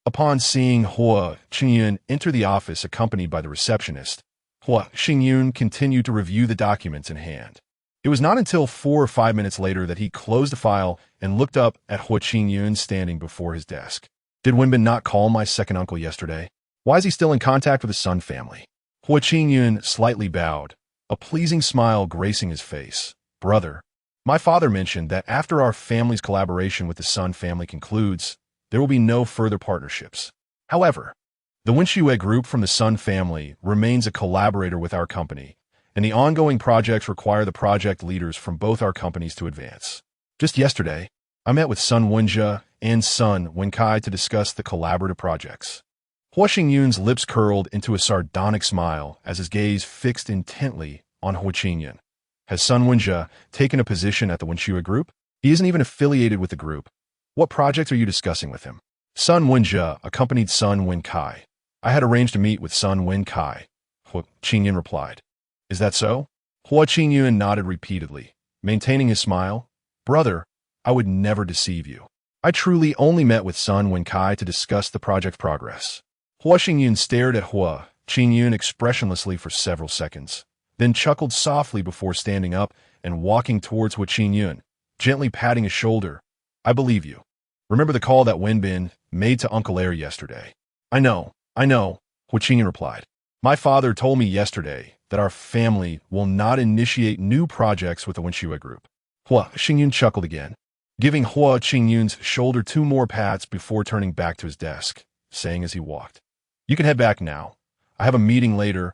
Upon seeing Hua Qingyun enter the office accompanied by the receptionist, Hua Qingyun continued to review the documents in hand. It was not until 4 or 5 minutes later that he closed the file and looked up at Hua Qingyun standing before his desk. Did Wenbin not call my second uncle yesterday? Why is he still in contact with the Sun family? Hua Qingyun slightly bowed, a pleasing smile gracing his face. Brother, my father mentioned that after our family's collaboration with the Sun family concludes, there will be no further partnerships. However, the Wenxue group from the Sun family remains a collaborator with our company, and the ongoing projects require the project leaders from both our companies to advance. Just yesterday, I met with Sun Wenjia and Sun Wenkai to discuss the collaborative projects. Hua Qingyun's lips curled into a sardonic smile as his gaze fixed intently on Hua Qingyun. Has Sun Wenjia taken a position at the Wenxue group? He isn't even affiliated with the group. What projects are you discussing with him? Sun Wenjia accompanied Sun Wenkai. I had arranged to meet with Sun Wenkai, Hua Qingyun replied. Is that so? Hua Qingyun nodded repeatedly, maintaining his smile. Brother, I would never deceive you. I truly only met with Sun Wenkai to discuss the project's progress. Hua Qingyun stared at Hua Qingyun expressionlessly for several seconds, then chuckled softly before standing up and walking towards Hua Qingyun, gently patting his shoulder. I believe you. Remember the call that Wenbin made to Uncle Air yesterday? I know, Hua Qingyun replied. My father told me yesterday that our family will not initiate new projects with the Wenxue group. Hua Qingyun chuckled again, giving Hua Qingyun's shoulder 2 more pats before turning back to his desk, saying as he walked, You can head back now. I have a meeting later,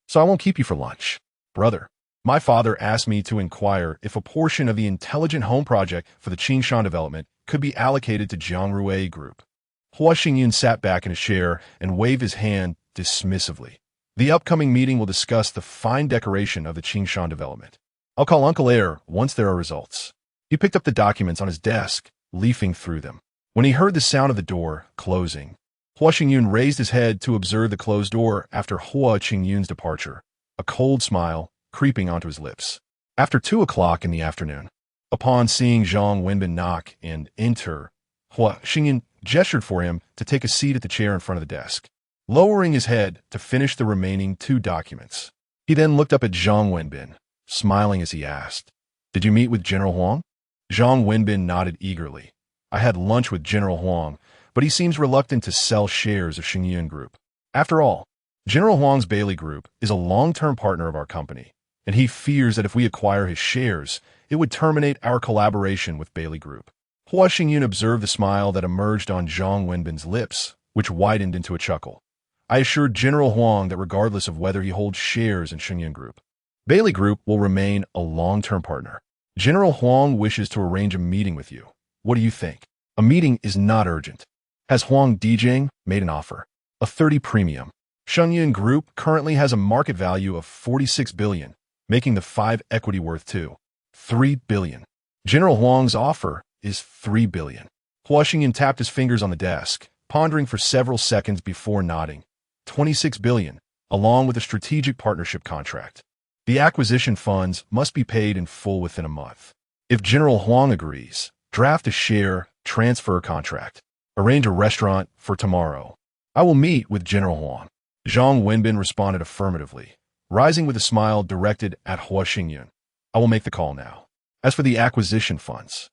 so I won't keep you for lunch. Brother, my father asked me to inquire if a portion of the intelligent home project for the Qingshan development could be allocated to Jiangrui Group. Hua Qingyun sat back in his chair and waved his hand dismissively. The upcoming meeting will discuss the fine decoration of the Qingshan development. I'll call Uncle Air once there are results. He picked up the documents on his desk, leafing through them. When he heard the sound of the door closing, Hua Qingyun raised his head to observe the closed door after Hua Qingyun's departure, a cold smile creeping onto his lips. After 2 o'clock in the afternoon, upon seeing Zhang Wenbin knock and enter, Hua Qingyun gestured for him to take a seat at the chair in front of the desk, lowering his head to finish the remaining 2 documents. He then looked up at Zhang Wenbin, smiling as he asked, Did you meet with General Huang? Zhang Wenbin nodded eagerly. I had lunch with General Huang, but he seems reluctant to sell shares of Xingyun Group. After all, General Huang's Bailey Group is a long-term partner of our company, and he fears that if we acquire his shares, it would terminate our collaboration with Bailey Group. Hua Qingyun observed the smile that emerged on Zhang Wenbin's lips, which widened into a chuckle. I assured General Huang that regardless of whether he holds shares in Xingyun Group, Bailey Group will remain a long-term partner. General Huang wishes to arrange a meeting with you. What do you think? A meeting is not urgent. Has Huang Dijing made an offer? A 30 premium. Xingyun Group currently has a market value of 46 billion, making the 5 equity worth 3 billion. General Huang's offer is 3 billion. Hua Qingyun tapped his fingers on the desk, pondering for several seconds before nodding. 26 billion, along with a strategic partnership contract. The acquisition funds must be paid in full within a month. If General Huang agrees, draft a share transfer contract. Arrange a restaurant for tomorrow. I will meet with General Huang. Zhang Wenbin responded affirmatively, rising with a smile directed at Hua Qingyun. I will make the call now. As for the acquisition funds,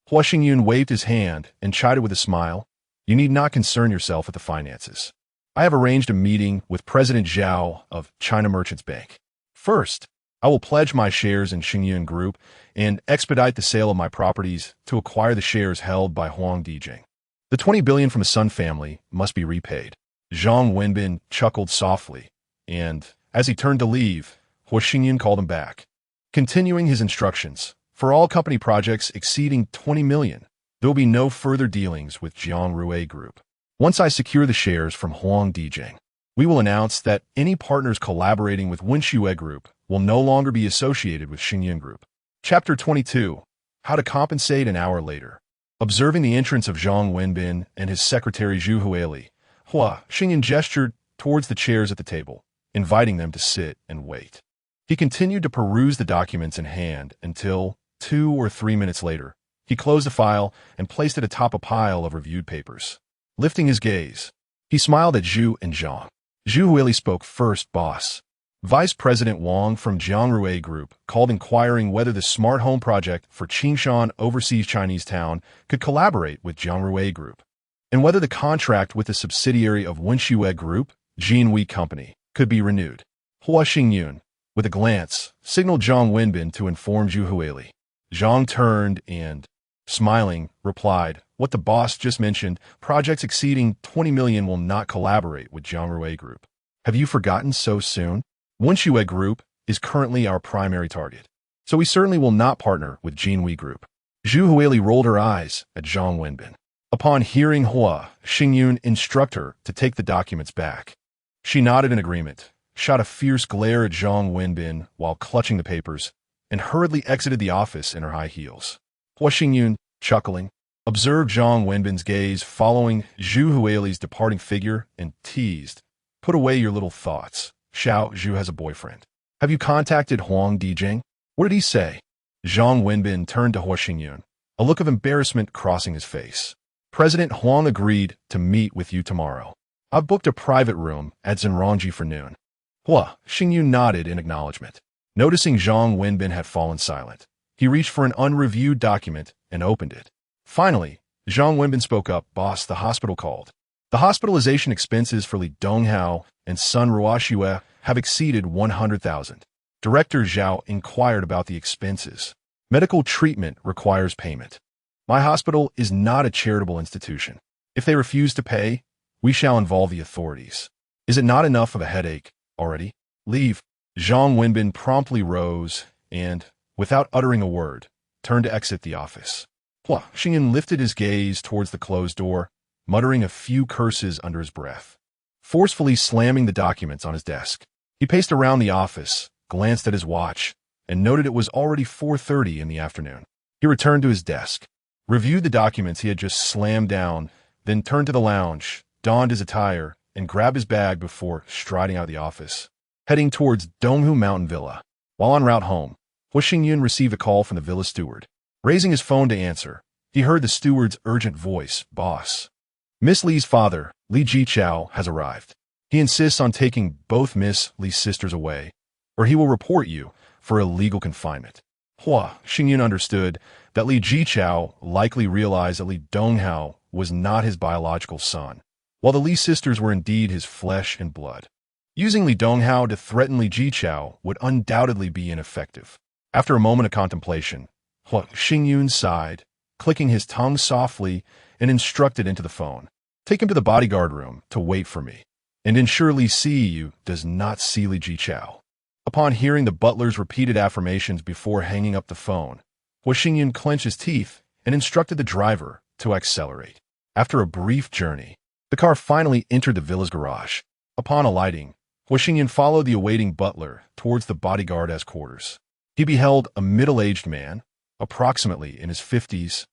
Hua Qingyun waved his hand and chided with a smile, You need not concern yourself with the finances. I have arranged a meeting with President Zhao of China Merchants Bank. First, I will pledge my shares in Xingyun Group and expedite the sale of my properties to acquire the shares held by Huang Dijing. The 20 billion from the Sun family must be repaid. Zhang Wenbin chuckled softly, and, as he turned to leave, Hua Qingyun called him back. Continuing his instructions, for all company projects exceeding 20 million, there will be no further dealings with Jiangrui Group. Once I secure the shares from Huang Dijing, we will announce that any partners collaborating with Wenxue Group will no longer be associated with Xingyun Group. Chapter 22. How to compensate an hour later. Observing the entrance of Zhang Wenbin and his secretary Zhu Huili, Hua Qingyun gestured towards the chairs at the table, inviting them to sit and wait. He continued to peruse the documents in hand until, 2 or 3 minutes later, he closed the file and placed it atop a pile of reviewed papers. lifting his gaze. He smiled at Zhu and Zhang. Zhu Huili spoke first, boss. Vice President Wang from Jiangrui Group called inquiring whether the smart home project for Qingshan overseas Chinese town could collaborate with Jiangrui Group, and whether the contract with the subsidiary of Wenxue Group, Jinwei Company, could be renewed. Hua Xingyun, with a glance, signaled Zhang Wenbin to inform Zhu Huili. Zhang turned and, smiling, replied, "What the boss just mentioned, projects exceeding 20 million will not collaborate with Jiangrui Group. Have you forgotten so soon? Wenxue Group is currently our primary target, so we certainly will not partner with Jinwei Group." Zhu Huili rolled her eyes at Zhang Wenbin. Upon hearing Hua Xingyun instruct her to take the documents back, she nodded in agreement, shot a fierce glare at Zhang Wenbin while clutching the papers, and hurriedly exited the office in her high heels. Hua Xingyun, chuckling, observed Zhang Wenbin's gaze following Zhu Huili's departing figure and teased, "Put away your little thoughts. Xiao Zhu has a boyfriend. Have you contacted Huang Dijing? What did he say?" Zhang Wenbin turned to Hua Xingyun, a look of embarrassment crossing his face. "President Huang agreed to meet with you tomorrow. I've booked a private room at Zenrongji for noon." Hua Xingyun nodded in acknowledgement. Noticing Zhang Wenbin had fallen silent, he reached for an unreviewed document and opened it. Finally, Zhang Wenbin spoke up, "Boss, the hospital called. The hospitalization expenses for Li Donghao and son Ruoxue have exceeded 100,000. Director Zhao inquired about the expenses. Medical treatment requires payment. My hospital is not a charitable institution. If they refuse to pay, we shall involve the authorities. Is it not enough of a headache already? Leave." Zhang Wenbin promptly rose and, without uttering a word, turned to exit the office. Hua Xingyun lifted his gaze towards the closed door, muttering a few curses under his breath. Forcefully slamming the documents on his desk, he paced around the office, glanced at his watch, and noted it was already 4:30 in the afternoon. He returned to his desk, reviewed the documents he had just slammed down, then turned to the lounge, donned his attire, and grabbed his bag before striding out of the office, heading towards Donghu Mountain Villa. While en route home, Hua Xingyun received a call from the villa steward. Raising his phone to answer, he heard the steward's urgent voice, "Boss. Miss Li's father, Li Jichao, has arrived. He insists on taking both Miss Li's sisters away, or he will report you for illegal confinement." Hua Xingyun understood that Li Jichao likely realized that Li Donghao was not his biological son, while the Li sisters were indeed his flesh and blood. Using Li Donghao to threaten Li Jichao would undoubtedly be ineffective. After a moment of contemplation, Hua Xingyun sighed, clicking his tongue softly, and instructed into the phone, "Take him to the bodyguard room to wait for me, and ensure Li Siyu does not see Li Jichao." Upon hearing the butler's repeated affirmations before hanging up the phone, Hua Xingyun clenched his teeth and instructed the driver to accelerate. After a brief journey, the car finally entered the villa's garage. Upon alighting, Hua Xingyun followed the awaiting butler towards the bodyguard's quarters. He beheld a middle-aged man, approximately in his 50s,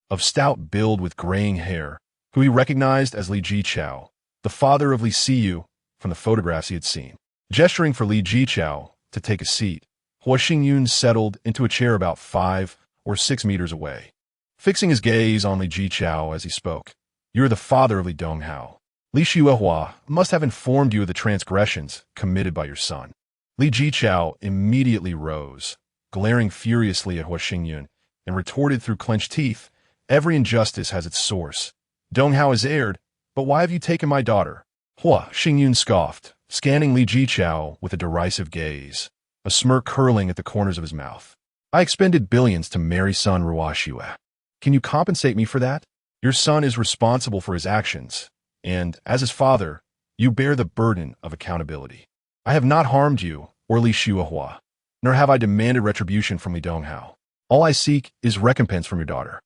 of stout build with graying hair, who he recognized as Li Jichao, the father of Li Siyu, from the photographs he had seen. Gesturing for Li Jichao to take a seat, Hua Xingyun settled into a chair about 5 or 6 meters away. Fixing his gaze on Li Jichao as he spoke, "You are the father of Li Donghao. Li Xuehua must have informed you of the transgressions committed by your son." Li Jichao immediately rose, glaring furiously at Hua Xingyun, and retorted through clenched teeth, "Every injustice has its source. Donghao has erred, but why have you taken my daughter?" Hua Xingyun scoffed, scanning Li Jichao with a derisive gaze, a smirk curling at the corners of his mouth. "I expended billions to marry son Ruoxue. Can you compensate me for that? Your son is responsible for his actions, and, as his father, you bear the burden of accountability. I have not harmed you or Li Xuehua, nor have I demanded retribution from Li Donghao. All I seek is recompense from your daughter.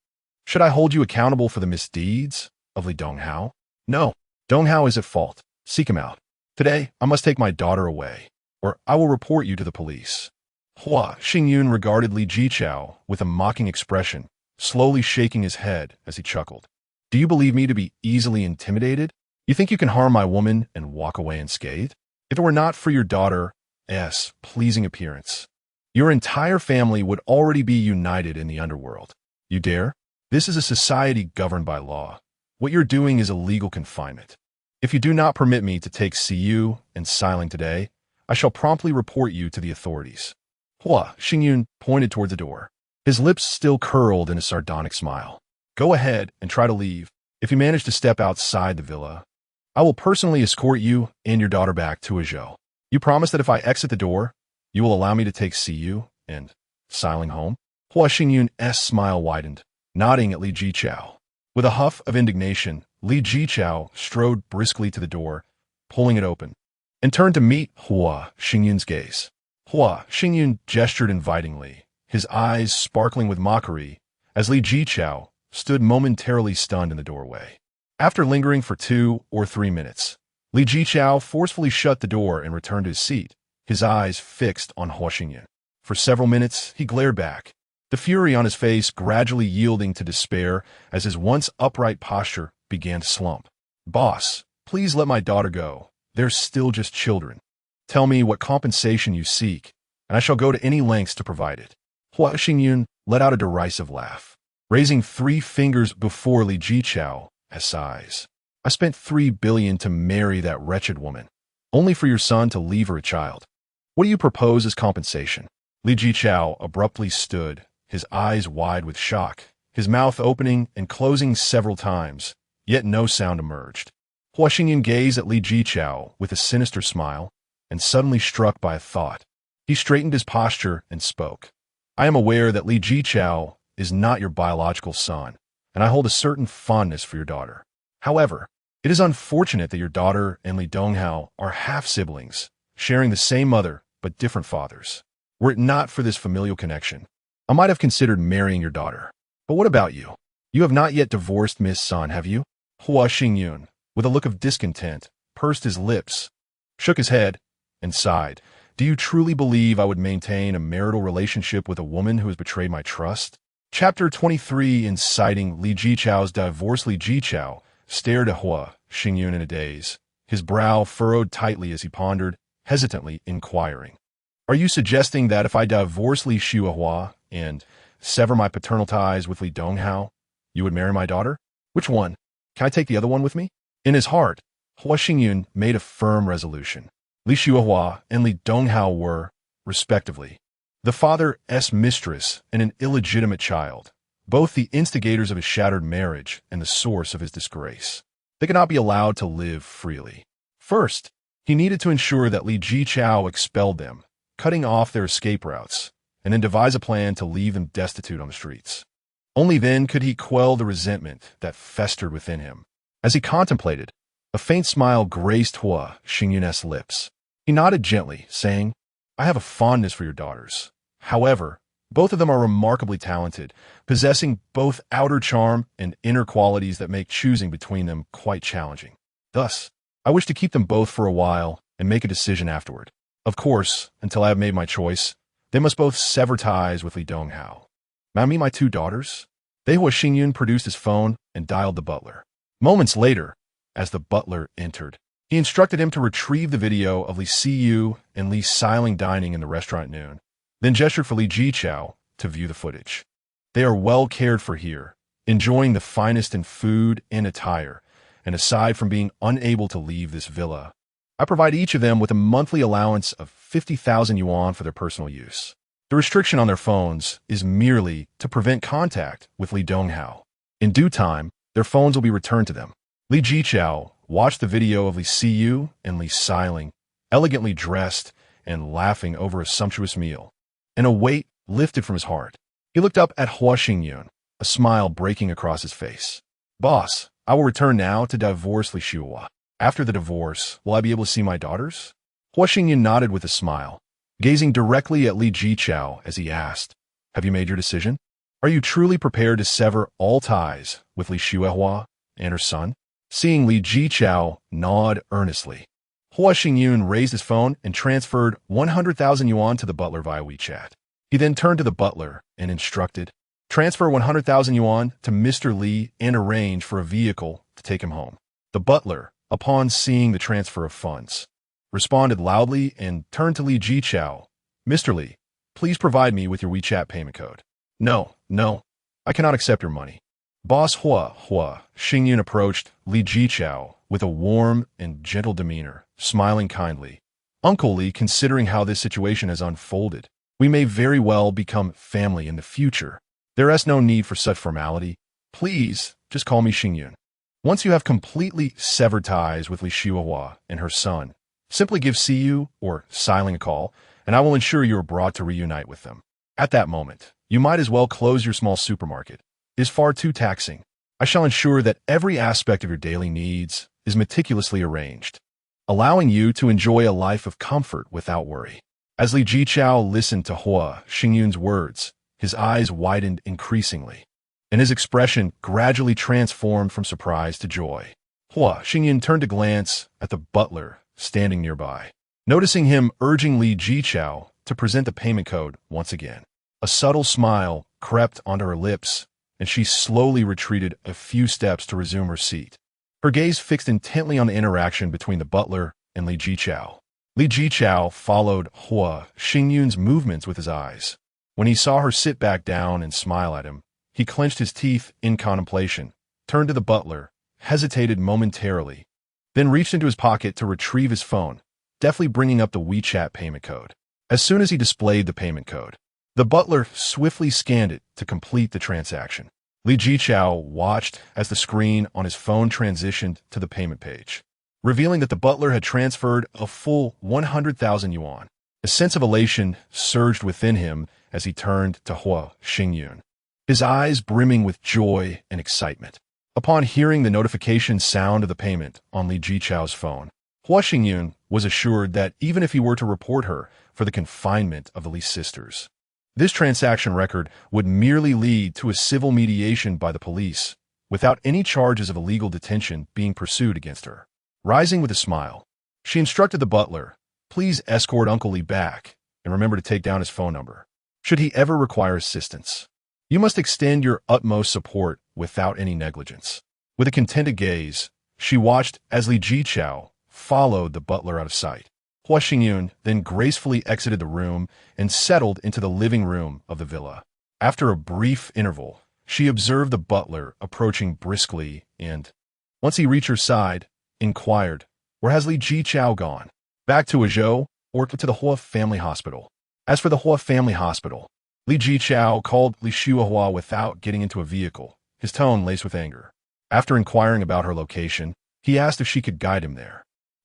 Should I hold you accountable for the misdeeds of Li Donghao? No, Donghao is at fault. Seek him out. Today, I must take my daughter away, or I will report you to the police." Hua Xingyun regarded Li Jichao with a mocking expression, slowly shaking his head as he chuckled. "Do you believe me to be easily intimidated? You think you can harm my woman and walk away unscathed? If it were not for your daughter's pleasing appearance, your entire family would already be united in the underworld. You dare? This is a society governed by law. What you're doing is illegal confinement. If you do not permit me to take Siyu and Xiling today, I shall promptly report you to the authorities. Hua Xingyun pointed towards the door. His lips still curled in a sardonic smile. Go ahead and try to leave. If you manage to step outside the villa, I will personally escort you and your daughter back to Azhou. You promise that if I exit the door, you will allow me to take Siyu and Xiling home? Hua Xingyun's smile widened, nodding at Li Jiqiao. With a huff of indignation, Li Jiqiao strode briskly to the door, pulling it open, and turned to meet Hua Xingyun's gaze. Hua Xingyun gestured invitingly, his eyes sparkling with mockery, as Li Jiqiao stood momentarily stunned in the doorway. After lingering for 2 or 3 minutes, Li Jiqiao forcefully shut the door and returned to his seat, his eyes fixed on Hua Xingyun. For several minutes, he glared back, the fury on his face gradually yielding to despair as his once upright posture began to slump. Boss, please let my daughter go. They're still just children. Tell me what compensation you seek, and I shall go to any lengths to provide it. Hua Xingyun let out a derisive laugh, raising 3 fingers before Li Jiqiao as sighs. I spent 3 billion to marry that wretched woman, only for your son to leave her a child. What do you propose as compensation? Li Jiqiao abruptly stood, his eyes wide with shock, his mouth opening and closing several times, yet no sound emerged. Hua Xingyun gazed at Li Jiqiao with a sinister smile, and suddenly struck by a thought. He straightened his posture and spoke. I am aware that Li Jiqiao is not your biological son, and I hold a certain fondness for your daughter. However, it is unfortunate that your daughter and Li Donghao are half-siblings, sharing the same mother but different fathers. Were it not for this familial connection, I might have considered marrying your daughter. But what about you? You have not yet divorced Miss San, have you? Hua Xingyun, with a look of discontent, pursed his lips, shook his head, and sighed. Do you truly believe I would maintain a marital relationship with a woman who has betrayed my trust? Chapter 23. Inciting Li Jiqiao's divorce. Li Jiqiao stared at Hua Xingyun in a daze, his brow furrowed tightly as he pondered, hesitantly inquiring. Are you suggesting that if I divorce Li Xiuhua and sever my paternal ties with Li Donghao, you would marry my daughter? Which one? Can I take the other one with me? In his heart, Hua Xingyun made a firm resolution. Li Xiuhua and Li Donghao were, respectively, the father's mistress and an illegitimate child, both the instigators of his shattered marriage and the source of his disgrace. They could not be allowed to live freely. First, he needed to ensure that Li Jiqiao expelled them, cutting off their escape routes, and then devise a plan to leave them destitute on the streets. Only then could he quell the resentment that festered within him. As he contemplated, a faint smile graced Hua Xingyun's lips. He nodded gently, saying, I have a fondness for your daughters. However, both of them are remarkably talented, possessing both outer charm and inner qualities that make choosing between them quite challenging. Thus, I wish to keep them both for a while and make a decision afterward. Of course, until I have made my choice, they must both sever ties with Li Donghao. May I meet my 2 daughters? Hua Xingyun produced his phone and dialed the butler. Moments later, as the butler entered, he instructed him to retrieve the video of Li Siyu and Li Xiling dining in the restaurant at noon, then gestured for Li Jiqiao to view the footage. They are well cared for here, enjoying the finest in food and attire, and aside from being unable to leave this villa, I provide each of them with a monthly allowance of 50,000 yuan for their personal use. The restriction on their phones is merely to prevent contact with Li Donghao. In due time, their phones will be returned to them. Li Jiqiao watched the video of Li Siyu and Li Xiling, elegantly dressed and laughing over a sumptuous meal, and a weight lifted from his heart. He looked up at Hua Xingyun, a smile breaking across his face. Boss, I will return now to divorce Li Xiuhua. After the divorce, will I be able to see my daughters? Hua Xingyun nodded with a smile, gazing directly at Li Jiqiao as he asked, Have you made your decision? Are you truly prepared to sever all ties with Li Xiuhua and her son? Seeing Li Jiqiao nod earnestly, Hua Xingyun raised his phone and transferred 100,000 yuan to the butler via WeChat. He then turned to the butler and instructed, Transfer 100,000 yuan to Mr. Li and arrange for a vehicle to take him home. The butler, upon seeing the transfer of funds, responded loudly and turned to Li Jiqiao. Mr. Li, please provide me with your WeChat payment code. No, I cannot accept your money. Boss Hua, Xingyun approached Li Jichao with a warm and gentle demeanor, smiling kindly. Uncle Li, considering how this situation has unfolded, we may very well become family in the future. There is no need for such formality. Please, just call me Xingyun. Once you have completely severed ties with Li Xiuhua and her son, simply give Siyu or Siling a call, and I will ensure you are brought to reunite with them. At that moment, you might as well close your small supermarket. It is far too taxing. I shall ensure that every aspect of your daily needs is meticulously arranged, allowing you to enjoy a life of comfort without worry. As Li Jichao listened to Hua Xingyun's words, his eyes widened increasingly, and his expression gradually transformed from surprise to joy. Hua Xingyun turned to glance at the butler standing nearby, noticing him urging Li Jichao to present the payment code once again. A subtle smile crept onto her lips, and she slowly retreated a few steps to resume her seat. Her gaze fixed intently on the interaction between the butler and Li Jichao. Li Jichao followed Hua Xingyun's movements with his eyes. When he saw her sit back down and smile at him, he clenched his teeth in contemplation, turned to the butler, hesitated momentarily, then reached into his pocket to retrieve his phone, deftly bringing up the WeChat payment code. As soon as he displayed the payment code, the butler swiftly scanned it to complete the transaction. Li Jichao watched as the screen on his phone transitioned to the payment page, revealing that the butler had transferred a full 100,000 yuan. A sense of elation surged within him as he turned to Hua Xingyun, his eyes brimming with joy and excitement. Upon hearing the notification sound of the payment on Li Jichao's phone, Hua Xingyun was assured that even if he were to report her for the confinement of the Li sisters, this transaction record would merely lead to a civil mediation by the police, without any charges of illegal detention being pursued against her. Rising with a smile, she instructed the butler, "Please escort Uncle Li back, and remember to take down his phone number. Should he ever require assistance, you must extend your utmost support without any negligence." With a contented gaze, she watched as Li Jichao followed the butler out of sight. Hua Xingyun then gracefully exited the room and settled into the living room of the villa. After a brief interval, she observed the butler approaching briskly and, once he reached her side, inquired, "Where has Li Jichao gone? Back to Azhou or to the Hua family hospital?" As for the Hua family hospital, Li Jichao called Li Xiuhua without getting into a vehicle, his tone laced with anger. After inquiring about her location, he asked if she could guide him there.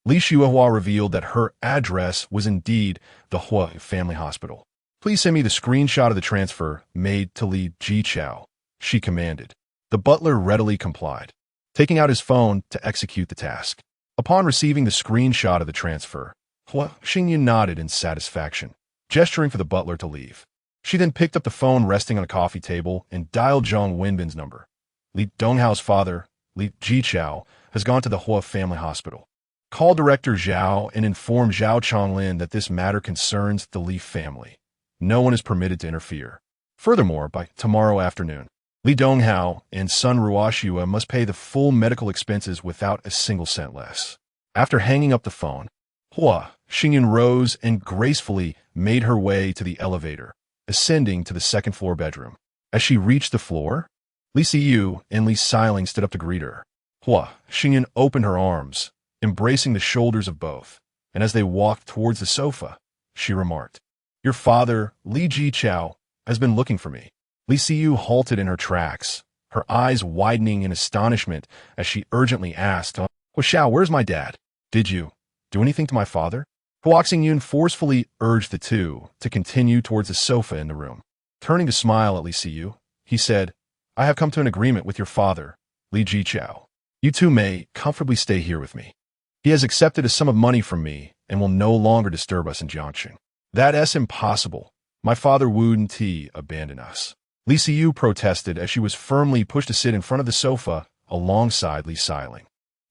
Li Xiuhua revealed that her address was indeed the Hua family hospital. "Please send me the screenshot of the transfer made to Li Jichao," she commanded. The butler readily complied, taking out his phone to execute the task. Upon receiving the screenshot of the transfer, Hua Xingyun nodded in satisfaction, gesturing for the butler to leave. She then picked up the phone resting on a coffee table and dialed Zhang Wenbin's number. "Li Donghao's father, Li Jichao, has gone to the Hua family hospital. Call Director Zhao and inform Zhao Chonglin that this matter concerns the Li family. No one is permitted to interfere. Furthermore, by tomorrow afternoon, Li Donghao and son Ruoxua must pay the full medical expenses without a single cent less." After hanging up the phone, Hua Xingyun rose and gracefully made her way to the elevator, ascending to the second-floor bedroom. As she reached the floor, Li Siyu and Li Siling stood up to greet her. Hua Xingyun opened her arms, embracing the shoulders of both, and as they walked towards the sofa, she remarked, "Your father, Li Jichao, has been looking for me." Li Siyu halted in her tracks, her eyes widening in astonishment as she urgently asked, "Hua Xiao, where's my dad? Did you do anything to my father?" Hua Xingyun forcefully urged the two to continue towards the sofa in the room. Turning to smile at Li Siyu, he said, "I have come to an agreement with your father, Li Jichao. You two may comfortably stay here with me. He has accepted a sum of money from me and will no longer disturb us in Jiangxing." "That's impossible. My father wouldn't abandon us," Li Siyu protested as she was firmly pushed to sit in front of the sofa alongside Li Siling.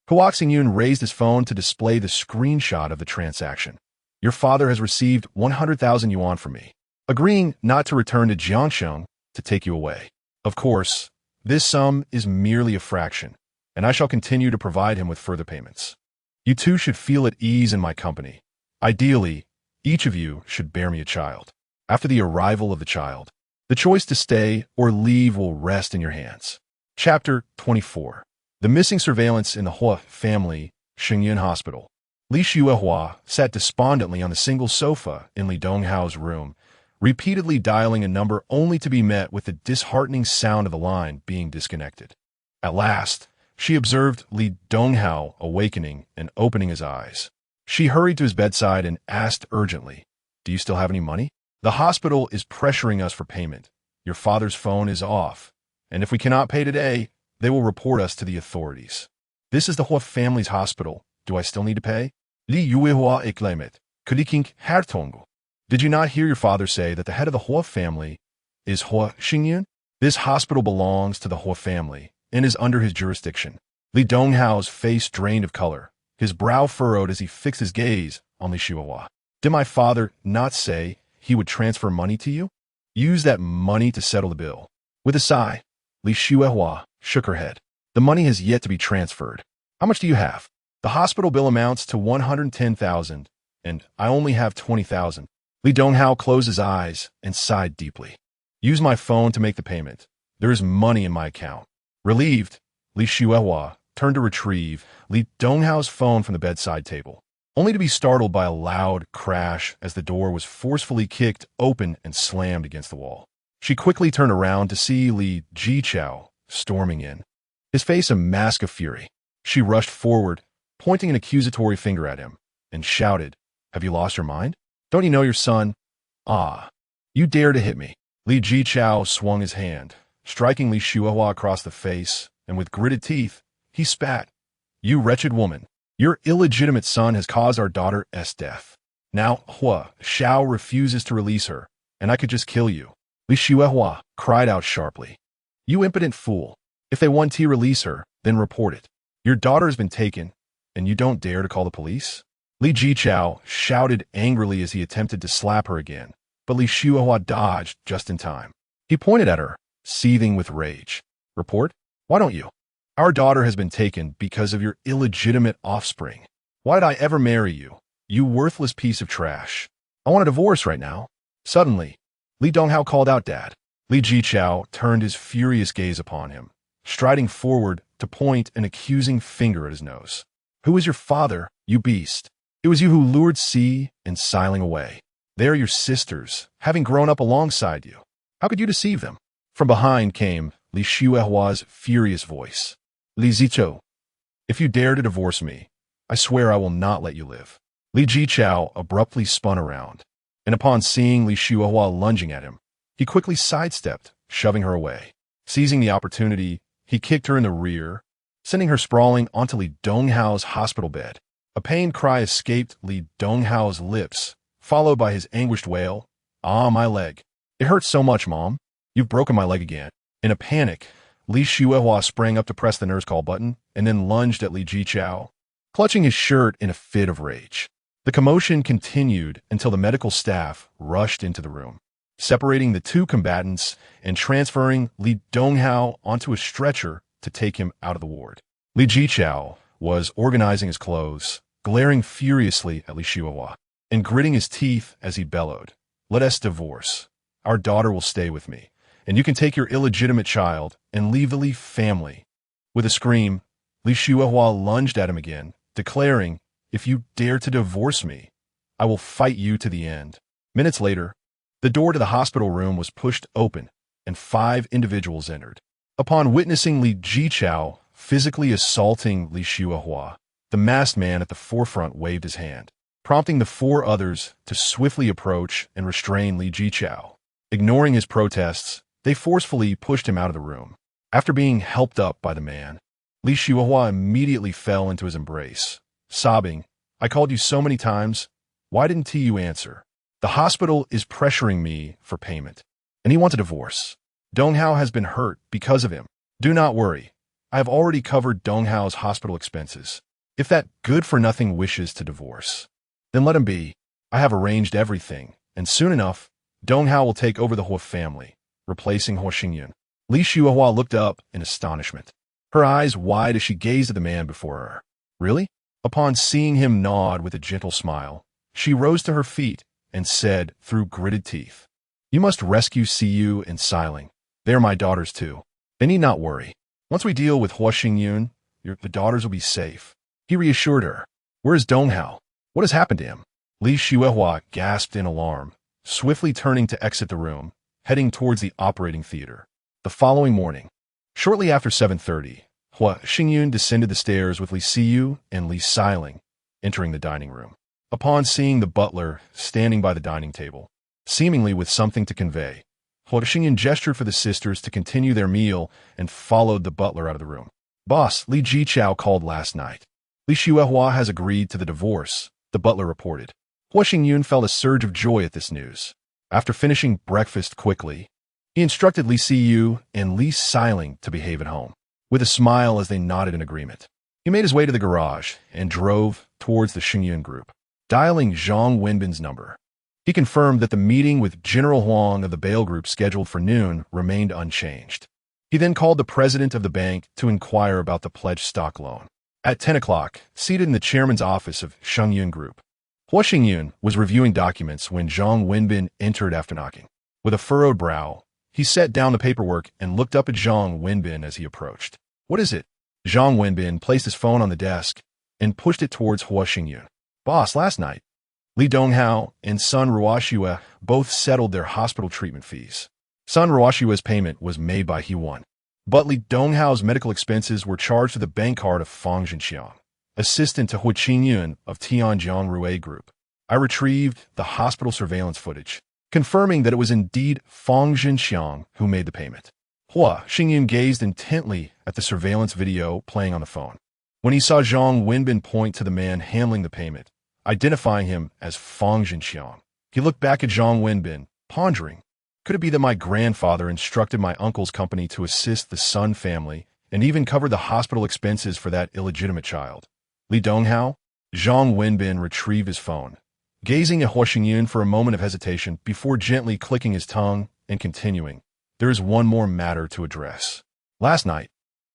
Hua Xingyun raised his phone to display the screenshot of the transaction. "Your father has received 100,000 yuan from me, agreeing not to return to Jiangxing to take you away. Of course, this sum is merely a fraction, and I shall continue to provide him with further payments. You two should feel at ease in my company. Ideally, each of you should bear me a child. After the arrival of the child, the choice to stay or leave will rest in your hands. Chapter 24. The Missing Surveillance in the Hua Family, Xingyun Hospital. Li Xuehua sat despondently on the single sofa in Li Donghao's room, repeatedly dialing a number only to be met with the disheartening sound of the line being disconnected. At last, she observed Li Donghao awakening and opening his eyes. She hurried to his bedside and asked urgently, "Do you still have any money? The hospital is pressuring us for payment. Your father's phone is off, and if we cannot pay today, they will report us to the authorities. This is the Hua family's hospital. Do I still need to pay?" Li Yuehua exclaimed, "Kulikink Hartongo. Did you not hear your father say that the head of the Hua family is Hua Xingyun? This hospital belongs to the Hua family and is under his jurisdiction." Li Donghao's face drained of color, his brow furrowed as he fixed his gaze on Li Xuehua. "Did my father not say he would transfer money to you? Use that money to settle the bill." With a sigh, Li Xuehua shook her head. "The money has yet to be transferred. How much do you have?" "The hospital bill amounts to 110,000, and I only have 20,000. Li Donghao closed his eyes and sighed deeply. "Use my phone to make the payment. There is money in my account." Relieved, Li Xuehua turned to retrieve Li Donghao's phone from the bedside table, only to be startled by a loud crash as the door was forcefully kicked open and slammed against the wall. She quickly turned around to see Li Jichao storming in, his face a mask of fury. She rushed forward, pointing an accusatory finger at him, and shouted, "Have you lost your mind? Don't you know your son? Ah, you dare to hit me." Li Jichao swung his hand, striking Li Xuehua across the face, and with gritted teeth, he spat, "You wretched woman, your illegitimate son has caused our daughter's death. Now Hua Xiao refuses to release her, and I could just kill you." Li Xuehua cried out sharply, "You impotent fool! If they want to release her, then report it. Your daughter has been taken, and you don't dare to call the police?" Li Jichao shouted angrily as he attempted to slap her again, but Li Xuehua dodged just in time. He pointed at her, seething with rage. "Report? Why don't you? Our daughter has been taken because of your illegitimate offspring. Why did I ever marry you, you worthless piece of trash? I want a divorce right now." Suddenly, Li Donghao called out, "Dad." Li Jichao turned his furious gaze upon him, striding forward to point an accusing finger at his nose. "Who is your father, you beast? It was you who lured Si and Xiling away. They are your sisters, having grown up alongside you. How could you deceive them?" From behind came Li Xuehua's furious voice. "Li Zichou, if you dare to divorce me, I swear I will not let you live." Li Jichao abruptly spun around, and upon seeing Li Xuehua lunging at him, he quickly sidestepped, shoving her away. Seizing the opportunity, he kicked her in the rear, sending her sprawling onto Li Donghao's hospital bed. A pained cry escaped Li Donghao's lips, followed by his anguished wail, "Ah, my leg. It hurts so much, Mom. You've broken my leg again." In a panic, Li Xuehua sprang up to press the nurse call button and then lunged at Li Jichao, clutching his shirt in a fit of rage. The commotion continued until the medical staff rushed into the room, separating the two combatants and transferring Li Donghao onto a stretcher to take him out of the ward. Li Jichao was organizing his clothes, glaring furiously at Li Xuehua, and gritting his teeth as he bellowed, "Let us divorce. Our daughter will stay with me, and you can take your illegitimate child and leave the Li family." With a scream, Li Xuehua lunged at him again, declaring, "If you dare to divorce me, I will fight you to the end." Minutes later, the door to the hospital room was pushed open, and 5 individuals entered. Upon witnessing Li Jichao physically assaulting Li Xuehua, the masked man at the forefront waved his hand, prompting the 4 others to swiftly approach and restrain Li Jichao. Ignoring his protests, they forcefully pushed him out of the room. After being helped up by the man, Li Xuehua immediately fell into his embrace, sobbing, "I called you so many times. Why didn't you answer? The hospital is pressuring me for payment, and he wants a divorce. Donghao has been hurt because of him. Do not worry. I have already covered Donghao's hospital expenses. If that good-for-nothing wishes to divorce, then let him be. I have arranged everything, and soon enough, Donghao will take over the Hua family, replacing Hua Xingyun." Li Xuehua looked up in astonishment, her eyes wide as she gazed at the man before her. "Really?" Upon seeing him nod with a gentle smile, she rose to her feet and said through gritted teeth, "You must rescue Siyu and Xiling. They are my daughters too. They need not worry. Once we deal with Hua Xingyun, the daughters will be safe. He reassured her. Where is Donghao? What has happened to him? Li Xuehua gasped in alarm, swiftly turning to exit the room, heading towards the operating theater. The following morning, shortly after 7:30, Hua Xingyun descended the stairs with Li Siyu and Li Siling, entering the dining room. Upon seeing the butler standing by the dining table, seemingly with something to convey, Hua Xingyun gestured for the sisters to continue their meal and followed the butler out of the room. Boss, Li Jichao called last night. Li Xuehua has agreed to the divorce, the butler reported. Hua Xingyun felt a surge of joy at this news. After finishing breakfast quickly, he instructed Li Siyu and Li Siling to behave at home. With a smile as they nodded in agreement, he made his way to the garage and drove towards the Xingyun group. Dialing Zhang Wenbin's number, he confirmed that the meeting with General Huang of the Bale Group scheduled for noon remained unchanged. He then called the president of the bank to inquire about the pledged stock loan. At 10 o'clock, seated in the chairman's office of Xingyun Group, Hua Xingyun was reviewing documents when Zhang Wenbin entered after knocking. With a furrowed brow, he set down the paperwork and looked up at Zhang Wenbin as he approached. What is it? Zhang Wenbin placed his phone on the desk and pushed it towards Hua Xingyun. Boss, last night, Li Donghao and Sun Ruoxue both settled their hospital treatment fees. Sun Ruoxue's payment was made by He1, but Li Donghao's medical expenses were charged to the bank card of Fang Zhenxiang, assistant to Hua Qingyun of Tianjiang Rue Group. I retrieved the hospital surveillance footage, confirming that it was indeed Fang Zhenxiang who made the payment. Hua Xingyun gazed intently at the surveillance video playing on the phone. When he saw Zhang Wenbin point to the man handling the payment, identifying him as Fang Zhenxiang, he looked back at Zhang Wenbin, pondering. Could it be that my grandfather instructed my uncle's company to assist the Sun family and even cover the hospital expenses for that illegitimate child? Li Donghao? Zhang Wenbin retrieved his phone, gazing at Hua Xingyun for a moment of hesitation before gently clicking his tongue and continuing. There is one more matter to address. Last night,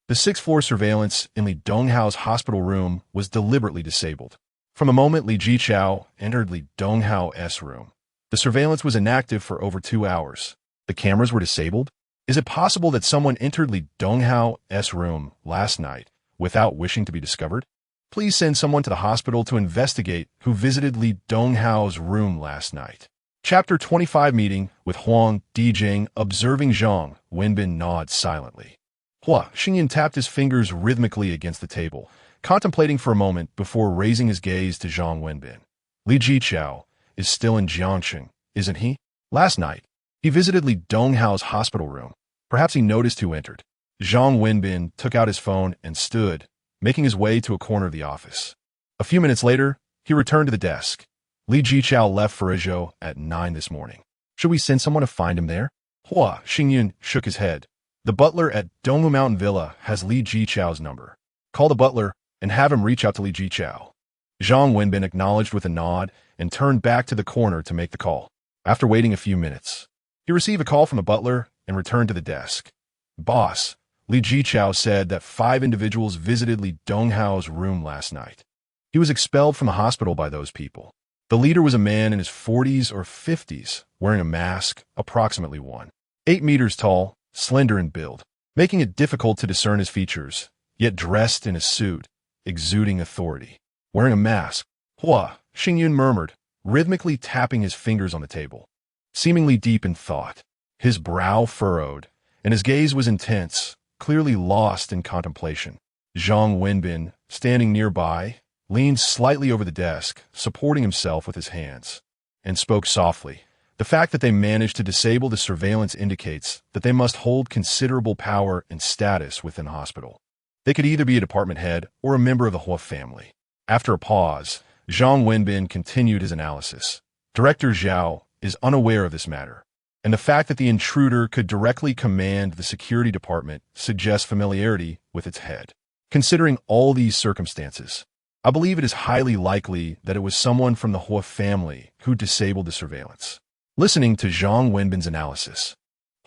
the sixth-floor surveillance in Li Donghao's hospital room was deliberately disabled. From the moment Li Jichao entered Li Donghao's room, the surveillance was inactive for over 2 hours. The cameras were disabled? Is it possible that someone entered Li Donghao's room last night without wishing to be discovered? Please send someone to the hospital to investigate who visited Li Donghao's room last night. Chapter 25 Meeting with Huang Dijing. Observing Zhang Wenbin nods silently. Hua Xingyun tapped his fingers rhythmically against the table, contemplating for a moment before raising his gaze to Zhang Wenbin. Li Jichao is still in Jiangxing, isn't he? Last night, he visited Li Donghao's hospital room. Perhaps he noticed who entered. Zhang Wenbin took out his phone and stood, making his way to a corner of the office. A few minutes later, he returned to the desk. Li Jichao left for Ezhou at 9 this morning. Should we send someone to find him there? Hua Xingyun shook his head. The butler at Dongwu Mountain Villa has Li Jichao's number. Call the butler and have him reach out to Li Jichao. Zhang Wenbin acknowledged with a nod and turned back to the corner to make the call. After waiting a few minutes, he received a call from the butler and returned to the desk. Boss, Li Jichao said that 5 individuals visited Li Donghao's room last night. He was expelled from the hospital by those people. The leader was a man in his 40s or 50s, wearing a mask, approximately 1.8 meters tall, slender in build, making it difficult to discern his features, yet dressed in a suit, exuding authority. Wearing a mask, Hua Xingyun murmured, rhythmically tapping his fingers on the table. Seemingly deep in thought, his brow furrowed, and his gaze was intense, clearly lost in contemplation. Zhang Wenbin, standing nearby, leaned slightly over the desk, supporting himself with his hands, and spoke softly. The fact that they managed to disable the surveillance indicates that they must hold considerable power and status within the hospital. They could either be a department head or a member of the Hua family. After a pause, Zhang Wenbin continued his analysis. Director Zhao is unaware of this matter, and the fact that the intruder could directly command the security department suggests familiarity with its head. Considering all these circumstances, I believe it is highly likely that it was someone from the Hua family who disabled the surveillance. Listening to Zhang Wenbin's analysis,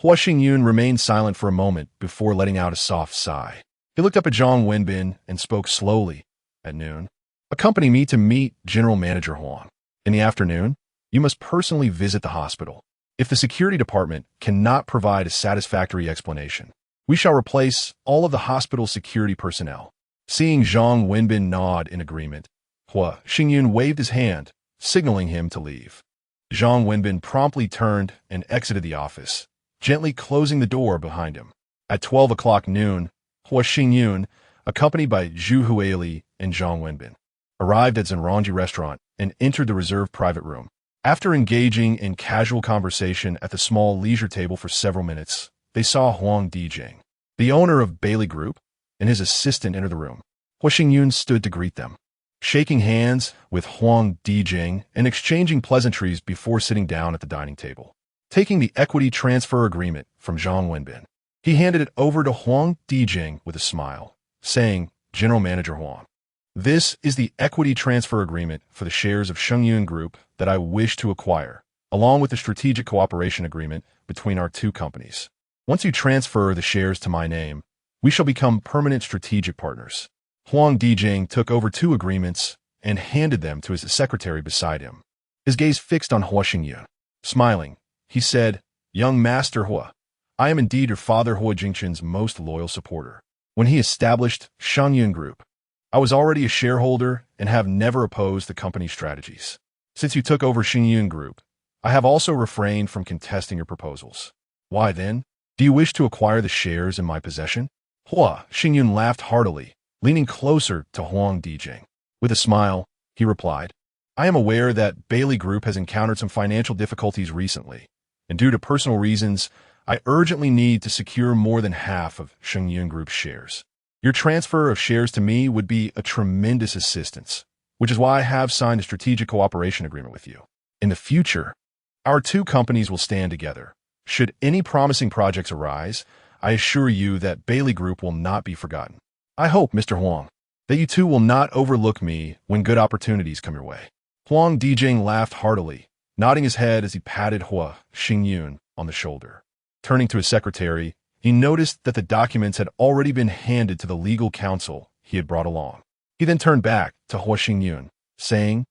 Hua Xingyun remained silent for a moment before letting out a soft sigh. He looked up at Zhang Wenbin and spoke slowly. At noon, accompany me to meet General Manager Huang. In the afternoon, you must personally visit the hospital. If the security department cannot provide a satisfactory explanation, We shall replace all of the hospital's security personnel. Seeing Zhang Wenbin nod in agreement, Hua Xingyun waved his hand, signaling him to leave. Zhang Wenbin promptly turned and exited the office, gently closing the door behind him. At 12 o'clock noon, Hua Xingyun, accompanied by Zhu Huili and Zhang Wenbin, arrived at Zenranji restaurant and entered the reserved private room. After engaging in casual conversation at the small leisure table for several minutes, they saw Huang Dijing, the owner of Bailey Group, and his assistant enter the room. Hua Xingyun stood to greet them, shaking hands with Huang Dijing and exchanging pleasantries before sitting down at the dining table. Taking the equity transfer agreement from Zhang Wenbin, he handed it over to Huang Dijing with a smile, saying, "General Manager Huang, this is the equity transfer agreement for the shares of Shengyun Group that I wish to acquire, along with the strategic cooperation agreement between our two companies. Once you transfer the shares to my name, we shall become permanent strategic partners." Huang Dijing took over two agreements and handed them to his secretary beside him. His gaze fixed on Hua Xingyun. Smiling, he said, "Young Master Hua, I am indeed your father Hua Jingchen's most loyal supporter. When he established Shengyun Group, I was already a shareholder and have never opposed the company's strategies. Since you took over Shengyun Group, I have also refrained from contesting your proposals. Why then? Do you wish to acquire the shares in my possession?" Hua Xingyun laughed heartily, leaning closer to Huang Dijing. With a smile, he replied, "I am aware that Bailey Group has encountered some financial difficulties recently, and due to personal reasons, I urgently need to secure more than half of Shengyun Group's shares. Your transfer of shares to me would be a tremendous assistance, which is why I have signed a strategic cooperation agreement with you. In the future, our two companies will stand together. Should any promising projects arise, I assure you that Bailey Group will not be forgotten. I hope, Mr. Huang, that you too will not overlook me when good opportunities come your way." Huang Dijing laughed heartily, nodding his head as he patted Hua Xingyun on the shoulder. Turning to his secretary, he noticed that the documents had already been handed to the legal counsel he had brought along. He then turned back to Hua Xingyun, saying,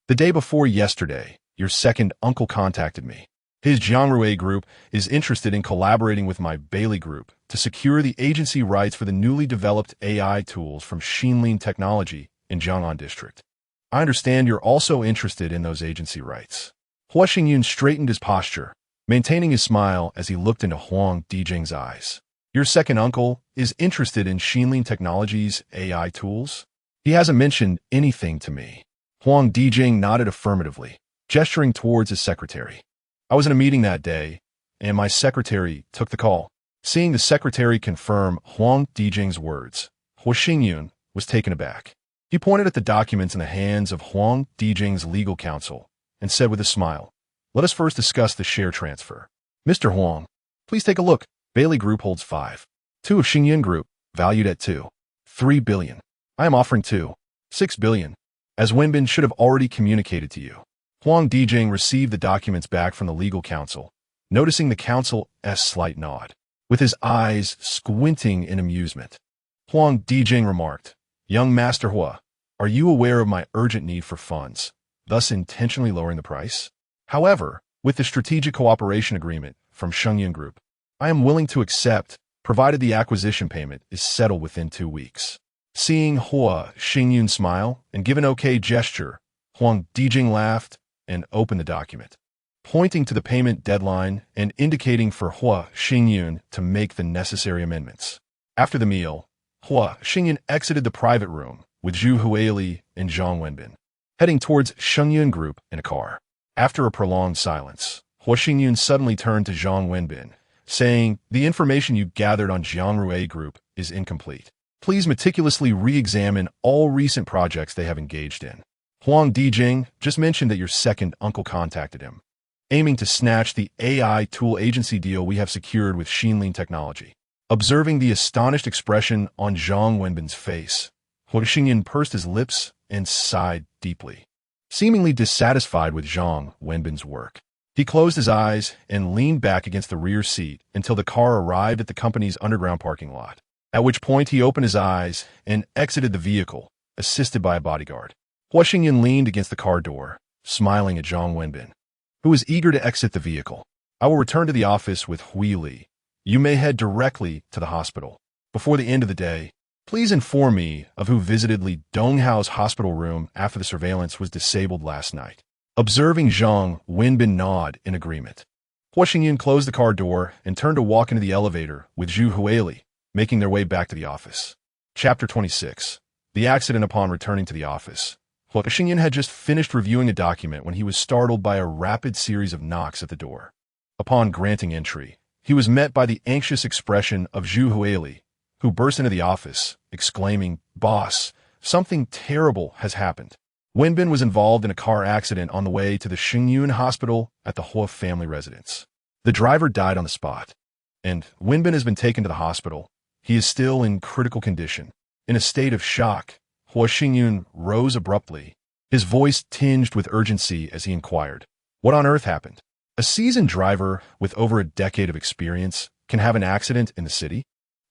"The day before yesterday, your second uncle contacted me. His Jiangrui Group is interested in collaborating with my Bailey Group to secure the agency rights for the newly developed AI tools from Xinlin Technology in Jiang'an District. I understand you're also interested in those agency rights." Hua Xingyun straightened his posture, maintaining his smile as he looked into Huang Dijing's eyes. "Your second uncle is interested in Xinlin Technology's AI tools? He hasn't mentioned anything to me." Huang Dijing nodded affirmatively, gesturing towards his secretary. "I was in a meeting that day, and my secretary took the call." Seeing the secretary confirm Huang Dijing's words, Hua Xingyun was taken aback. He pointed at the documents in the hands of Huang Dijing's legal counsel and said with a smile, "Let us first discuss the share transfer. Mr. Huang, please take a look. Bailey Group holds 5.2 of Xingyun Group, valued at 2.3 billion. I am offering 2.6 billion, as Wenbin should have already communicated to you." Huang Dijing received the documents back from the legal counsel, noticing the counsel's slight nod, with his eyes squinting in amusement. Huang Dijing remarked, "Young Master Hua, are you aware of my urgent need for funds, thus intentionally lowering the price? However, with the strategic cooperation agreement from Shengyun Group, I am willing to accept, provided the acquisition payment is settled within 2 weeks." Seeing Hua Xingyun smile and give an okay gesture, Huang Dijing laughed and opened the document, pointing to the payment deadline and indicating for Hua Xingyun to make the necessary amendments. After the meal, Hua Xingyun exited the private room with Zhu Huili and Zhang Wenbin, heading towards Shengyun Group in a car. After a prolonged silence, Hua Xingyun suddenly turned to Zhang Wenbin, saying, "The information you gathered on Jiangrui Group is incomplete. Please meticulously re-examine all recent projects they have engaged in. Huang Dijing just mentioned that your second uncle contacted him, aiming to snatch the AI tool agency deal we have secured with Xinlin Technology." Observing the astonished expression on Zhang Wenbin's face, Hua Xingyun pursed his lips and sighed deeply. Seemingly dissatisfied with Zhang Wenbin's work, he closed his eyes and leaned back against the rear seat until the car arrived at the company's underground parking lot, at which point he opened his eyes and exited the vehicle, assisted by a bodyguard. Hua Xingyun leaned against the car door, smiling at Zhang Wenbin, who was eager to exit the vehicle. "I will return to the office with Hui Li. you may head directly to the hospital. Before the end of the day, please inform me of who visited Li Donghao's hospital room after the surveillance was disabled last night. Observing Zhang Wenbin nod in agreement. Hua Xingyun closed the car door and turned to walk into the elevator with Zhu Huili, making their way back to the office. Chapter 26. The accident upon returning to the office. Hua Xingyun had just finished reviewing a document when he was startled by a rapid series of knocks at the door. Upon granting entry, he was met by the anxious expression of Zhu Huili, who burst into the office, exclaiming, "Boss, something terrible has happened." Wenbin was involved in a car accident on the way to the Xingyun Hospital at the Hua family residence. The driver died on the spot, and Wenbin has been taken to the hospital. He is still in critical condition. In a state of shock, Hua Xingyun rose abruptly, his voice tinged with urgency as he inquired, "What on earth happened?" A seasoned driver with over a decade of experience can have an accident in the city?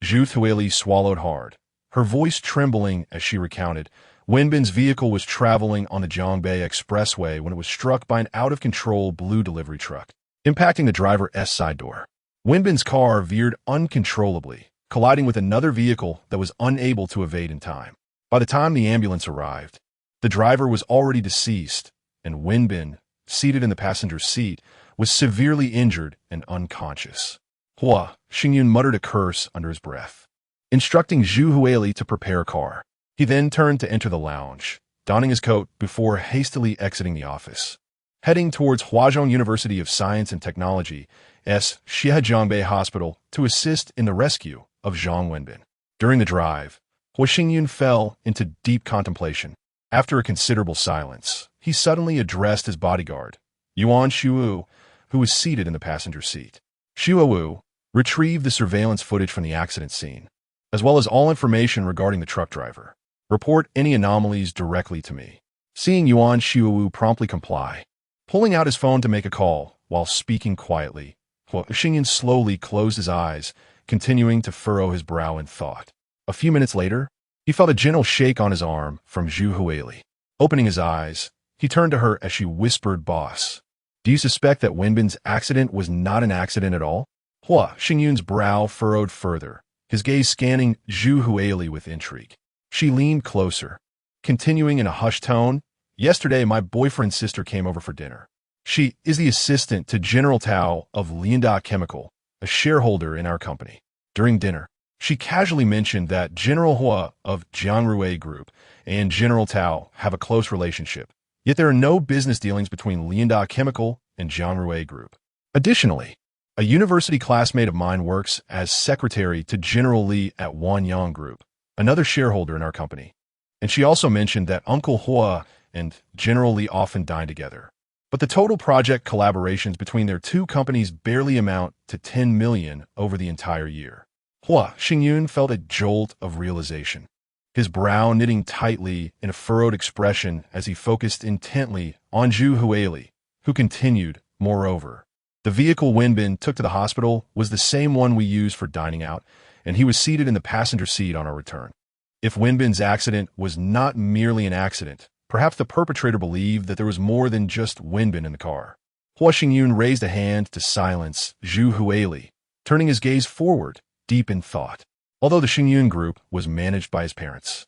Zhu Huili swallowed hard, her voice trembling as she recounted, Wenbin's vehicle was traveling on the Zhongbei Expressway when it was struck by an out-of-control blue delivery truck, impacting the driver's side door. Wenbin's car veered uncontrollably, colliding with another vehicle that was unable to evade in time. By the time the ambulance arrived, the driver was already deceased, and Wenbin, seated in the passenger seat, was severely injured and unconscious. Hua Xingyun muttered a curse under his breath, instructing Zhu Huili to prepare a car. He then turned to enter the lounge, donning his coat before hastily exiting the office. Heading towards Huazhong University of Science and Technology's Shihejiangbei Hospital to assist in the rescue of Zhang Wenbin. During the drive, Hua Xingyun fell into deep contemplation. After a considerable silence, he suddenly addressed his bodyguard, Yuan Shuwu, who was seated in the passenger seat. Shuwu retrieved the surveillance footage from the accident scene, as well as all information regarding the truck driver. Report any anomalies directly to me. Seeing Yuan Shuwu promptly comply, pulling out his phone to make a call while speaking quietly, Hua Xingyun slowly closed his eyes, continuing to furrow his brow in thought. A few minutes later, he felt a gentle shake on his arm from Zhu Huili. Opening his eyes, he turned to her as she whispered, "Boss, do you suspect that Wenbin's accident was not an accident at all?" Hua Xingyun's brow furrowed further, his gaze scanning Zhu Huili with intrigue. She leaned closer, continuing in a hushed tone, "Yesterday, my boyfriend's sister came over for dinner. She is the assistant to General Tao of Lianda Chemical, a shareholder in our company. During dinner, she casually mentioned that General Hua of Jiangrui Group and General Tao have a close relationship, yet there are no business dealings between Lianda Chemical and Jiangrui Group. Additionally, a university classmate of mine works as secretary to General Li at Wanyang Group, another shareholder in our company. And she also mentioned that Uncle Hua and General Li often dine together. But the total project collaborations between their two companies barely amount to 10 million over the entire year." Hua Xingyun felt a jolt of realization, his brow knitting tightly in a furrowed expression as he focused intently on Zhu Huili, who continued, "Moreover, the vehicle Wenbin took to the hospital was the same one we used for dining out, and he was seated in the passenger seat on our return. If Wenbin's accident was not merely an accident, perhaps the perpetrator believed that there was more than just Wenbin in the car." Hua Xingyun raised a hand to silence Zhu Huili, turning his gaze forward, deep in thought. Although the Xingyun Group was managed by his parents,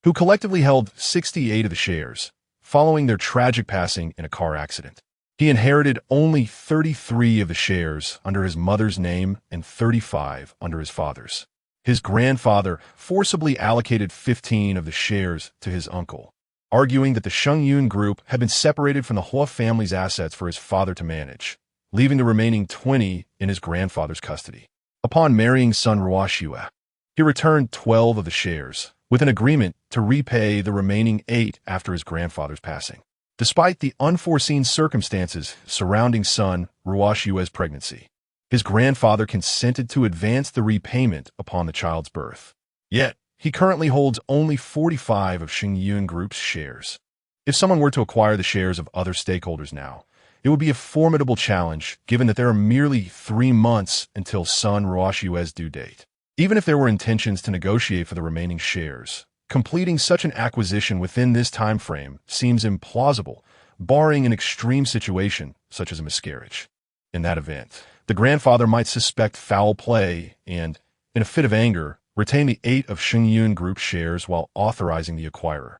who collectively held 68 of the shares, following their tragic passing in a car accident, he inherited only 33 of the shares under his mother's name and 35 under his father's. His grandfather forcibly allocated 15 of the shares to his uncle, arguing that the Xingyun Group had been separated from the Hua family's assets for his father to manage, leaving the remaining 20 in his grandfather's custody. Upon marrying son Ruoxue, he returned 12 of the shares, with an agreement to repay the remaining 8 after his grandfather's passing. Despite the unforeseen circumstances surrounding son Ruoxue's pregnancy, his grandfather consented to advance the repayment upon the child's birth. Yet, he currently holds only 45 of Xingyun Group's shares. If someone were to acquire the shares of other stakeholders now, it would be a formidable challenge given that there are merely 3 months until son Ruoxue's due date. Even if there were intentions to negotiate for the remaining shares, completing such an acquisition within this time frame seems implausible, barring an extreme situation such as a miscarriage. in that event. The grandfather might suspect foul play and, in a fit of anger, retain the 8 of Xingyun Group shares while authorizing the acquirer,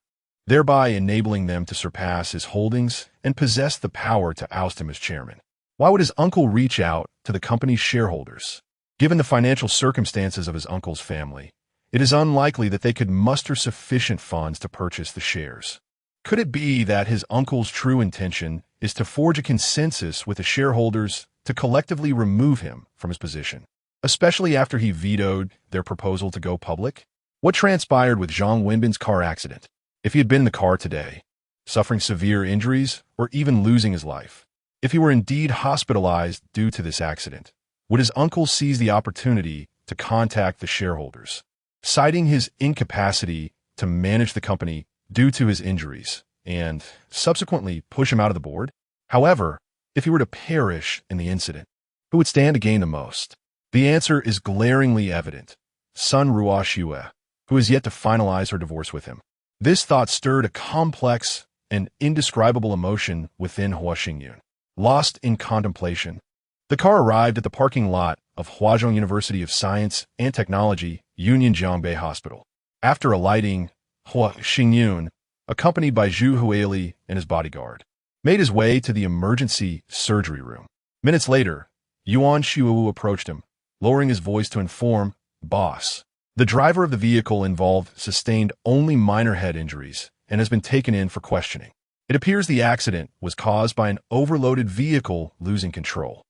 thereby enabling them to surpass his holdings and possess the power to oust him as chairman. Why would his uncle reach out to the company's shareholders? Given the financial circumstances of his uncle's family, it is unlikely that they could muster sufficient funds to purchase the shares. Could it be that his uncle's true intention is to forge a consensus with the shareholders to collectively remove him from his position, especially after he vetoed their proposal to go public? What transpired with Zhang Wenbin's car accident? If he had been in the car today, suffering severe injuries or even losing his life, if he were indeed hospitalized due to this accident, would his uncle seize the opportunity to contact the shareholders, citing his incapacity to manage the company due to his injuries, and subsequently push him out of the board? However, if he were to perish in the incident, who would stand to gain the most? The answer is glaringly evident: Sun Ruoxue, who is yet to finalize her divorce with him. This thought stirred a complex and indescribable emotion within Hua Xingyun. Lost in contemplation, the car arrived at the parking lot of Huazhong University of Science and Technology Union Jiangbei Hospital. After alighting, Hua Xingyun, accompanied by Zhu Huili and his bodyguard, made his way to the emergency surgery room. Minutes later, Yuan Xiuwu approached him, lowering his voice to inform, "Boss, the driver of the vehicle involved sustained only minor head injuries and has been taken in for questioning. It appears the accident was caused by an overloaded vehicle losing control.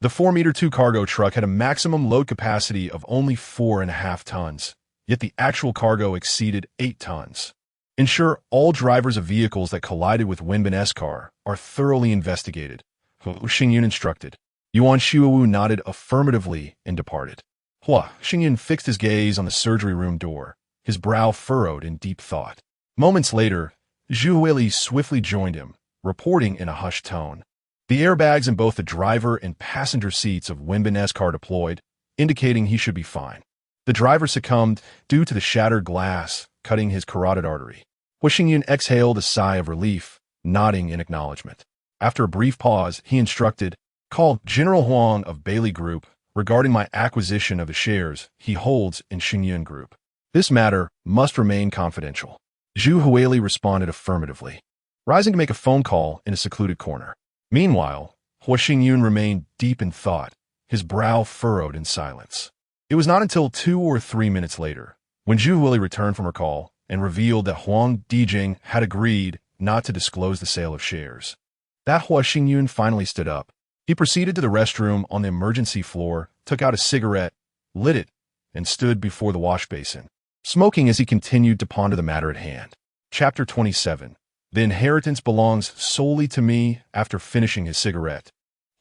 The 4-meter 2 cargo truck had a maximum load capacity of only 4.5 tons, yet the actual cargo exceeded 8 tons. Ensure all drivers of vehicles that collided with Wenbin S car are thoroughly investigated," Hua Xingyun instructed. Yuan Xiuwu nodded affirmatively and departed. Hua Xingyun fixed his gaze on the surgery room door, his brow furrowed in deep thought. Moments later, Zhu Huili swiftly joined him, reporting in a hushed tone. The airbags in both the driver and passenger seats of Wenbin S car deployed, indicating he should be fine. The driver succumbed due to the shattered glass, cutting his carotid artery. Hua Xingyun exhaled a sigh of relief, nodding in acknowledgement. After a brief pause, he instructed, "Call General Huang of Bailey Group regarding my acquisition of the shares he holds in Xingyun Group. This matter must remain confidential." Zhu Huili responded affirmatively, rising to make a phone call in a secluded corner. Meanwhile, Hua Xingyun remained deep in thought, his brow furrowed in silence. It was not until 2 or 3 minutes later, when Zhu Huili returned from her call and revealed that Huang Dijing had agreed not to disclose the sale of shares, that Hua Xingyun finally stood up. He proceeded to the restroom on the emergency floor, took out a cigarette, lit it, and stood before the wash basin, smoking as he continued to ponder the matter at hand. Chapter 27. The inheritance belongs solely to me. After finishing his cigarette,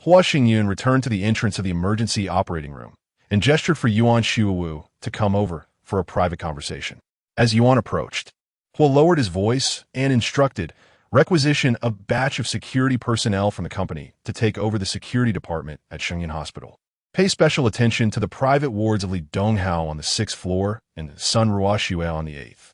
Hua Xingyun returned to the entrance of the emergency operating room and gestured for Yuan Xiuwu to come over for a private conversation. As Yuan approached, Hua lowered his voice and instructed, "Requisition a batch of security personnel from the company to take over the security department at Xingyun Hospital. Pay special attention to the private wards of Li Donghao on the 6th floor and Sun Ruoxue on the 8th.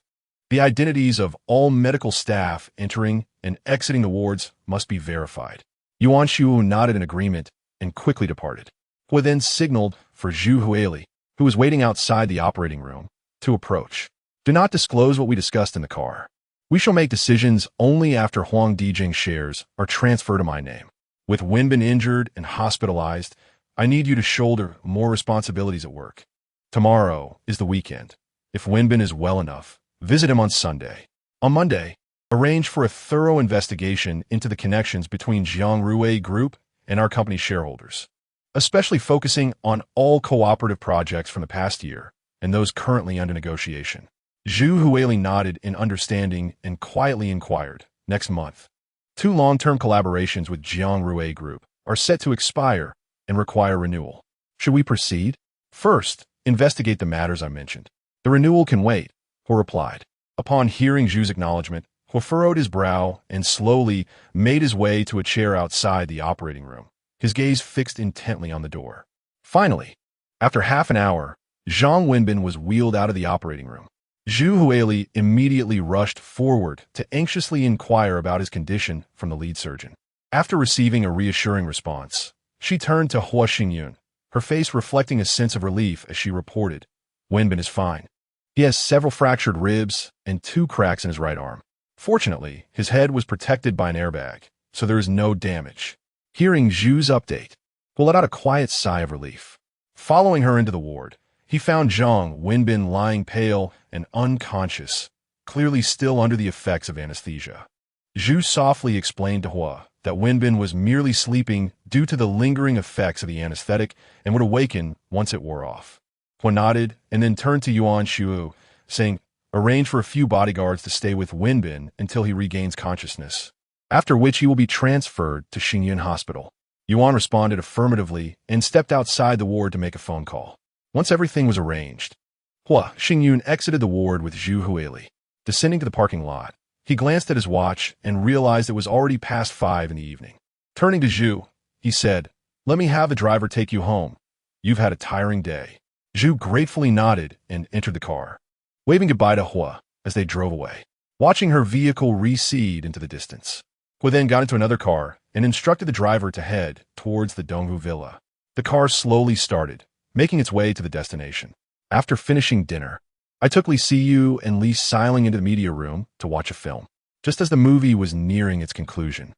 The identities of all medical staff entering and exiting the wards must be verified." Yuan Xiuwu nodded in agreement and quickly departed. Hua then signaled for Zhu Huili, who was waiting outside the operating room, to approach. "Do not disclose what we discussed in the car. We shall make decisions only after Huang Dijing shares are transferred to my name. With Wenbin injured and hospitalized, I need you to shoulder more responsibilities at work. Tomorrow is the weekend. If Wenbin is well enough, visit him on Sunday. On Monday, arrange for a thorough investigation into the connections between Jiang Rue Group and our company's shareholders, especially focusing on all cooperative projects from the past year and those currently under negotiation." Zhu Huili nodded in understanding and quietly inquired, "Next month, 2 long-term collaborations with Jiang Rue Group are set to expire and require renewal. Should we proceed? First, investigate the matters I mentioned. The renewal can wait," Hua replied. Upon hearing Zhu's acknowledgement, Hua furrowed his brow and slowly made his way to a chair outside the operating room, his gaze fixed intently on the door. Finally, after half an hour, Zhang Wenbin was wheeled out of the operating room. Zhu Huili immediately rushed forward to anxiously inquire about his condition from the lead surgeon. After receiving a reassuring response, She turned to Hua Xingyun, her face reflecting a sense of relief as she reported, Wenbin is fine. He has several fractured ribs and 2 cracks in his right arm. Fortunately, his head was protected by an airbag, so there is no damage. Hearing Zhu's update, Hua let out a quiet sigh of relief. Following her into the ward, he found Zhang Wenbin lying pale and unconscious, clearly still under the effects of anesthesia. Zhu softly explained to Hua that Wenbin was merely sleeping due to the lingering effects of the anesthetic and would awaken once it wore off. Hua nodded and then turned to Yuan Shu, saying, arrange for a few bodyguards to stay with Wenbin until he regains consciousness, after which he will be transferred to Xingyun Hospital. Yuan responded affirmatively and stepped outside the ward to make a phone call. Once everything was arranged, Hua Xingyun exited the ward with Zhu Huili. Descending to the parking lot, he glanced at his watch and realized it was already past 5 in the evening. Turning to Zhu, he said, let me have the driver take you home. You've had a tiring day. Zhu gratefully nodded and entered the car, waving goodbye to Hua as they drove away, watching her vehicle recede into the distance. Hua then got into another car and instructed the driver to head towards the Donghu villa. The car slowly started, making its way to the destination. After finishing dinner, I took Li Siyu and Li Xiling into the media room to watch a film. Just as the movie was nearing its conclusion,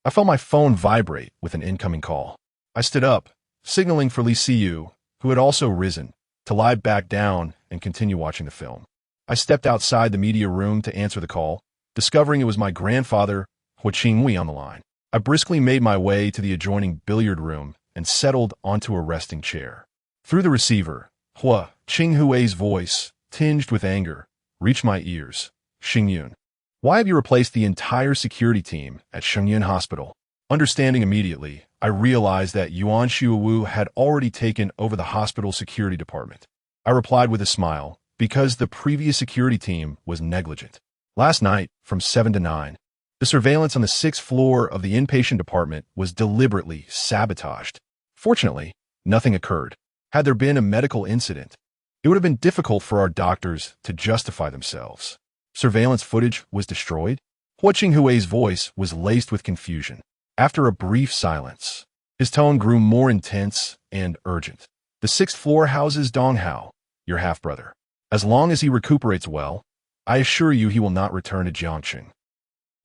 I felt my phone vibrate with an incoming call. I stood up, signaling for Li Siyu, who had also risen, to lie back down and continue watching the film. I stepped outside the media room to answer the call, discovering it was my grandfather, Hua Qingwei, on the line. I briskly made my way to the adjoining billiard room and settled onto a resting chair. Through the receiver, Hua Qinghui's voice, tinged with anger, reached my ears. Xingyun, why have you replaced the entire security team at Xingyun Hospital? Understanding immediately, I realized that Yuan Shuwu had already taken over the hospital security department. I replied with a smile, because the previous security team was negligent. Last night, from 7 to 9, the surveillance on the 6th floor of the inpatient department was deliberately sabotaged. Fortunately, nothing occurred. Had there been a medical incident, it would have been difficult for our doctors to justify themselves. Surveillance footage was destroyed? Hua Qinghui's voice was laced with confusion. After a brief silence, his tone grew more intense and urgent. The 6th floor houses Dong Hao, your half-brother. As long as he recuperates well, I assure you he will not return to Jiangqing.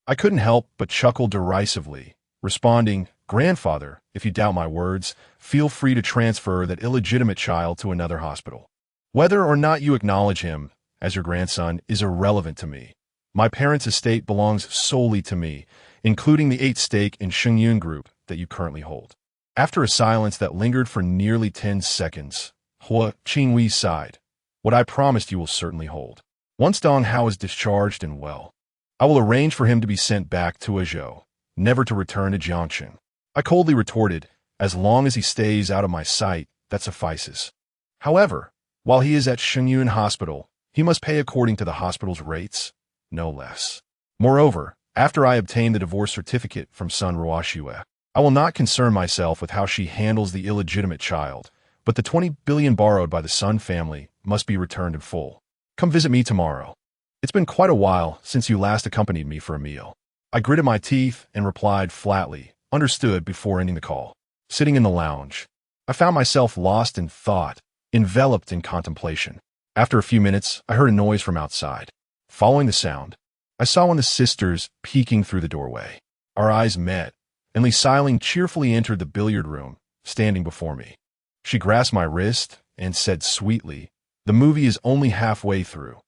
I couldn't help but chuckle derisively, responding, Grandfather, if you doubt my words, feel free to transfer that illegitimate child to another hospital. Whether or not you acknowledge him as your grandson is irrelevant to me. My parents' estate belongs solely to me, including the 8th stake in Xingyun Group that you currently hold. After a silence that lingered for nearly 10 seconds, Hua Qingwei sighed. What I promised you will certainly hold. Once Dong Hao is discharged and well, I will arrange for him to be sent back to Azhou, never to return to Jiangqing. I coldly retorted, as long as he stays out of my sight, that suffices. However, while he is at Xingyun Hospital, he must pay according to the hospital's rates, no less. Moreover, after I obtain the divorce certificate from Sun Ruoxue, I will not concern myself with how she handles the illegitimate child, but the 20 billion borrowed by the Sun family must be returned in full. Come visit me tomorrow. It's been quite a while since you last accompanied me for a meal. I gritted my teeth and replied flatly, understood, before ending the call. Sitting in the lounge, I found myself lost in thought, enveloped in contemplation. After a few minutes, I heard a noise from outside. Following the sound, I saw one of the sisters peeking through the doorway. Our eyes met, and Li Xiling cheerfully entered the billiard room, standing before me. She grasped my wrist and said sweetly, the movie is only halfway through.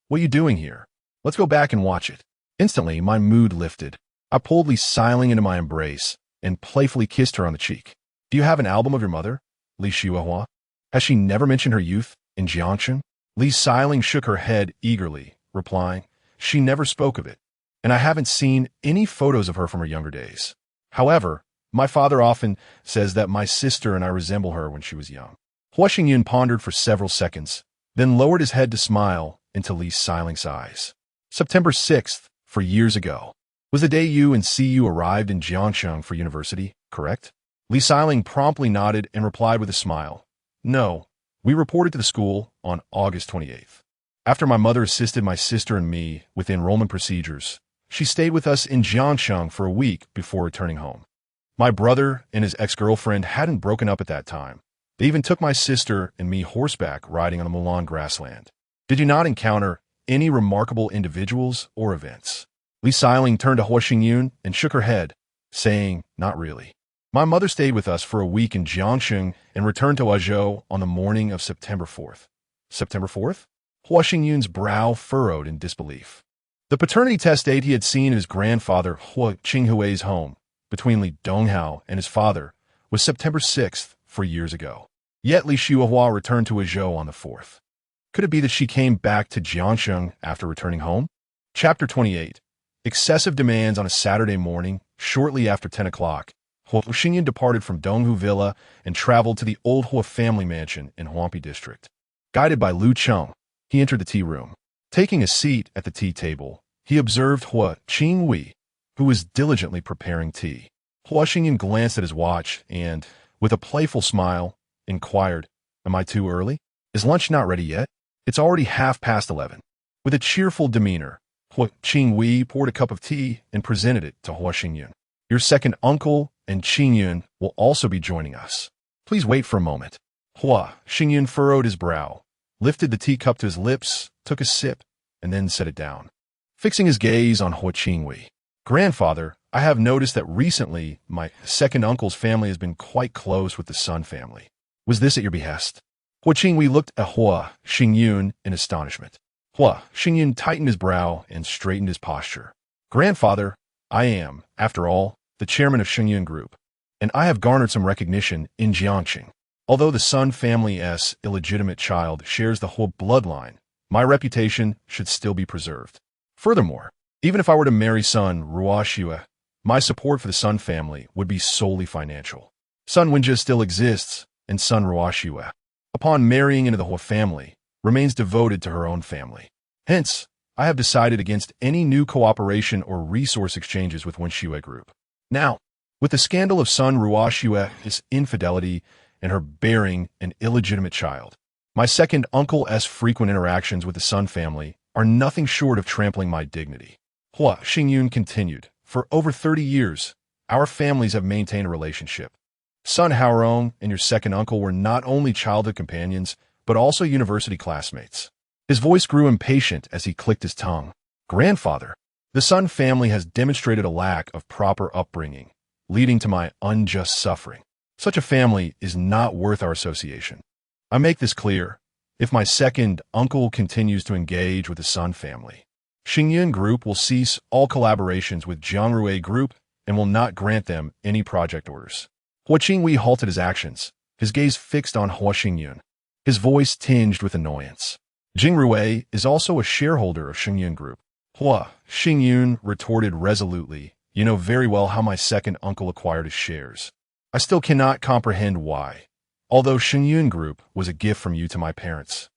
What are you doing here? Let's go back and watch it. Instantly, my mood lifted. I pulled Li Xiling into my embrace and playfully kissed her on the cheek. Do you have an album of your mother, Li Xiuhua? Has she never mentioned her youth in Jiangqing? Li Xiling shook her head eagerly, replying, she never spoke of it, and I haven't seen any photos of her from her younger days. However, my father often says that my sister and I resemble her when she was young. Hua Xingyun pondered for several seconds, then lowered his head to smile into Li Xiling's eyes. September 6th, 4 years ago, was the day you and Siyu arrived in Jiangsheng for university, correct? Li Xiling promptly nodded and replied with a smile. No, we reported to the school on August 28th. After my mother assisted my sister and me with enrollment procedures, she stayed with us in Jiangsheng for a week before returning home. My brother and his ex-girlfriend hadn't broken up at that time. They even took my sister and me horseback riding on the Mulan grassland. Did you not encounter any remarkable individuals or events? Li Xiling turned to Hua Xingyun and shook her head, saying, not really. My mother stayed with us for a week in Jiangxing and returned to Guizhou on the morning of September 4th. September 4th? Hua Xingyun's brow furrowed in disbelief. The paternity test date he had seen at his grandfather Hua Qinghui's home, between Li Donghao and his father, was September 6th, 4 years ago. Yet Li Xiuhua returned to Guizhou on the 4th. Could it be that she came back to Jiangxing after returning home? Chapter 28. Excessive demands on a Saturday morning, shortly after 10 o'clock. Hua Xingyun departed from Donghu Villa and traveled to the old Hua family mansion in Huangpi district. Guided by Lu Cheng, he entered the tea room. Taking a seat at the tea table, he observed Hua Qinghui, who was diligently preparing tea. Hua Xingyun glanced at his watch and, with a playful smile, inquired, "Am I too early? Is lunch not ready yet? It's already 11:30. With a cheerful demeanor, Hua Qinghui poured a cup of tea and presented it to Hua Xingyun. Your second uncle and Qingyun will also be joining us. Please wait for a moment." Hua Xingyun furrowed his brow, lifted the teacup to his lips, took a sip, and then set it down. Fixing his gaze on Hua Qinghui. "Grandfather, I have noticed that recently my second uncle's family has been quite close with the Sun family. Was this at your behest?" Hua Qinghui looked at Hua Xingyun in astonishment. Hua Xingyun tightened his brow and straightened his posture. "Grandfather, I am, after all, the chairman of Xingyun Group, and I have garnered some recognition in Jiangxing. Although the Sun family's illegitimate child shares the Hua bloodline, my reputation should still be preserved. Furthermore, even if I were to marry Sun Ruoxue, my support for the Sun family would be solely financial. Sun Wenjie still exists, and Sun Ruoxue, upon marrying into the Hua family, remains devoted to her own family. Hence, I have decided against any new cooperation or resource exchanges with Wenxue Group. Now, with the scandal of Sun Ruoxue's infidelity and her bearing an illegitimate child, my second uncle's frequent interactions with the Sun family are nothing short of trampling my dignity." Hua Xingyun continued, "For over 30 years, our families have maintained a relationship. Sun Haorong and your second uncle were not only childhood companions, but also university classmates." His voice grew impatient as he clicked his tongue. "Grandfather, the Sun family has demonstrated a lack of proper upbringing, leading to my unjust suffering. Such a family is not worth our association. I make this clear. If my second uncle continues to engage with the Sun family, Xingyun Group will cease all collaborations with Jiangrui Group and will not grant them any project orders." Hua Qinghui halted his actions, his gaze fixed on Hua Xingyun, his voice tinged with annoyance. "Jingrui is also a shareholder of Xingyun Group." Hua Xingyun retorted resolutely, "You know very well how my second uncle acquired his shares. I still cannot comprehend why, although Xingyun Group was a gift from you to my parents.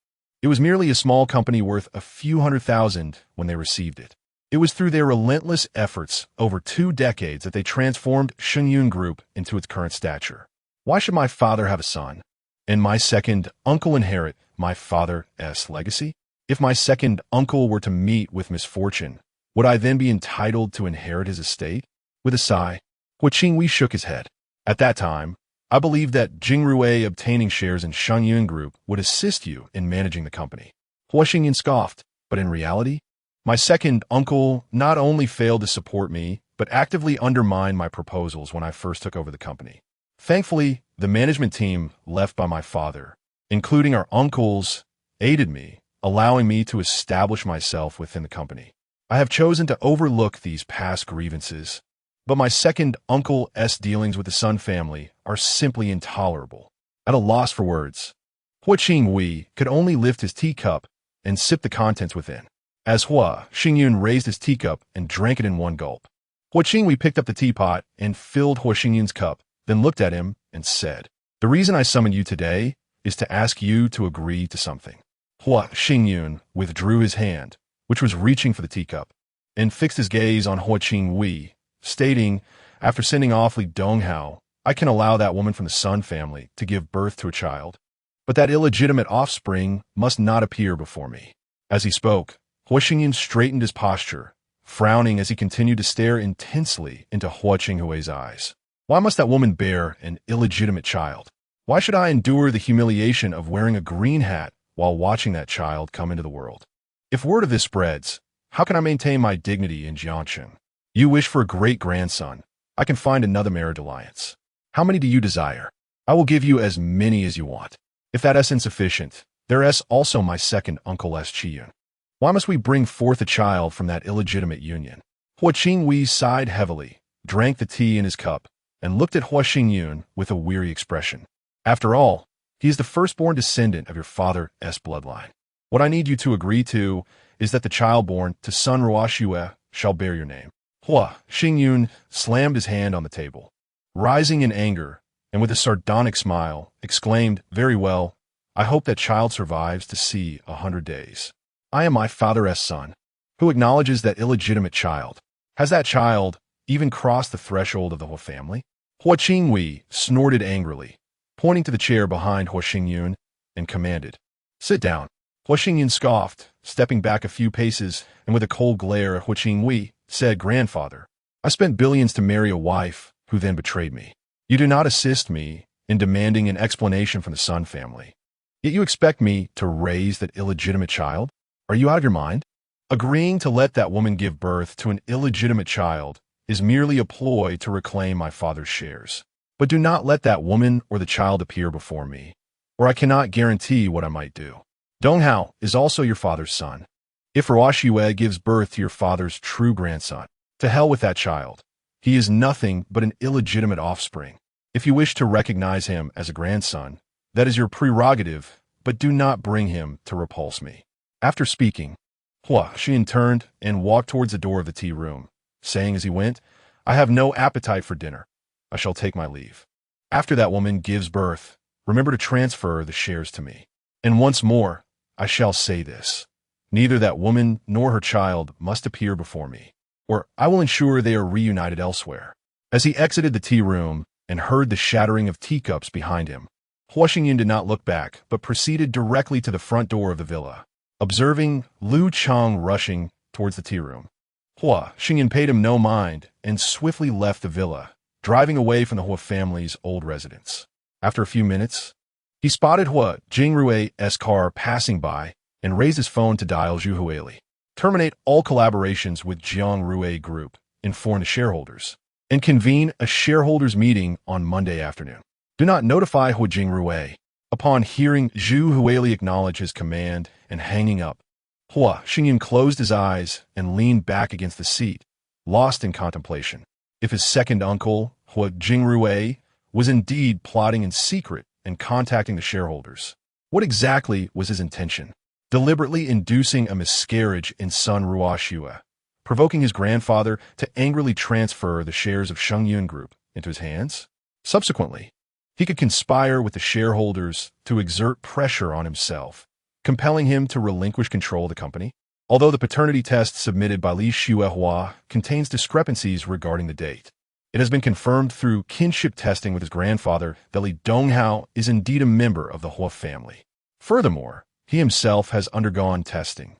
It was merely a small company worth a few $100,000 when they received it. It was through their relentless efforts over 2 decades that they transformed Xingyun Group into its current stature. Why should my father have a son, and my second uncle inherit my father's legacy? If my second uncle were to meet with misfortune, would I then be entitled to inherit his estate?" With a sigh, Hua Qinghui shook his head. "At that time, I believed that Jingrui obtaining shares in Xingyun Group would assist you in managing the company." Hua Xingyun scoffed, "But in reality, my second uncle not only failed to support me, but actively undermined my proposals when I first took over the company. Thankfully, the management team left by my father, including our uncles, aided me, allowing me to establish myself within the company. I have chosen to overlook these past grievances, but my second uncle's dealings with the Sun family are simply intolerable." At a loss for words, Hua Qinghui could only lift his teacup and sip the contents within. As Hua Xingyun raised his teacup and drank it in one gulp, Hua Qinghui picked up the teapot and filled Hua Xingyun's cup, then looked at him and said, "The reason I summoned you today is to ask you to agree to something." Hua Xingyun withdrew his hand, which was reaching for the teacup, and fixed his gaze on Hua Qinghui, stating, "After sending off Li Donghao, I can allow that woman from the Sun family to give birth to a child, but that illegitimate offspring must not appear before me." As he spoke, Hua Xingyun straightened his posture, frowning as he continued to stare intensely into Hua Qinghui's eyes. Why must that woman bear an illegitimate child? Why should I endure the humiliation of wearing a green hat while watching that child come into the world? If word of this spreads, how can I maintain my dignity in Jiangxing? You wish for a great-grandson. I can find another marriage alliance. How many do you desire? I will give you as many as you want. If that is insufficient, there is also my second uncle S. Chiyun. Why must we bring forth a child from that illegitimate union? Hua Qingwei sighed heavily, drank the tea in his cup, and looked at Hua Xingyun with a weary expression. After all, he is the firstborn descendant of your father's bloodline. What I need you to agree to is that the child born to Sun Ruoxue shall bear your name. Hua Xingyun slammed his hand on the table. Rising in anger, and with a sardonic smile, exclaimed, "Very well, I hope that child survives to see 100 days. I am my father's son, who acknowledges that illegitimate child. Has that child even crossed the threshold of the Hua family?" Hua Qingwei snorted angrily, pointing to the chair behind Hua Xingyun, and commanded, "Sit down." Hua Xingyun scoffed, stepping back a few paces, and with a cold glare at Hua Qingwei, said, "Grandfather, I spent billions to marry a wife who then betrayed me. You do not assist me in demanding an explanation from the Sun family. Yet you expect me to raise that illegitimate child? Are you out of your mind? Agreeing to let that woman give birth to an illegitimate child is merely a ploy to reclaim my father's shares. But do not let that woman or the child appear before me, or I cannot guarantee what I might do. Donghao is also your father's son. If Ruoxue gives birth to your father's true grandson, to hell with that child. He is nothing but an illegitimate offspring. If you wish to recognize him as a grandson, that is your prerogative, but do not bring him to repulse me." After speaking, Hua Xin turned and walked towards the door of the tea room, saying as he went, "I have no appetite for dinner. I shall take my leave. After that woman gives birth, remember to transfer the shares to me. And once more, I shall say this. Neither that woman nor her child must appear before me, or I will ensure they are reunited elsewhere." As he exited the tea room and heard the shattering of teacups behind him, Hua Xingyun did not look back, but proceeded directly to the front door of the villa. Observing Lu Chang rushing towards the tea room, Hua Xingyun paid him no mind and swiftly left the villa, driving away from the Hua family's old residence. After a few minutes, he spotted Hua Jingrue's car passing by and raised his phone to dial Zhu Huili. Terminate all collaborations with Jiang Rue Group, inform the shareholders, and convene a shareholders meeting on Monday afternoon. Do not notify Hua Jingrue. Upon hearing Zhu Huili acknowledge his command and hanging up, Hua Xingyun closed his eyes and leaned back against the seat, lost in contemplation. If his second uncle, Hua Jingrue, was indeed plotting in secret and contacting the shareholders, what exactly was his intention? Deliberately inducing a miscarriage in Sun Ruoxue, provoking his grandfather to angrily transfer the shares of Shengyun Group into his hands? Subsequently, he could conspire with the shareholders to exert pressure on himself, compelling him to relinquish control of the company. Although the paternity test submitted by Li Xuehua contains discrepancies regarding the date, it has been confirmed through kinship testing with his grandfather that Li Donghao is indeed a member of the Hua family. Furthermore, he himself has undergone testing,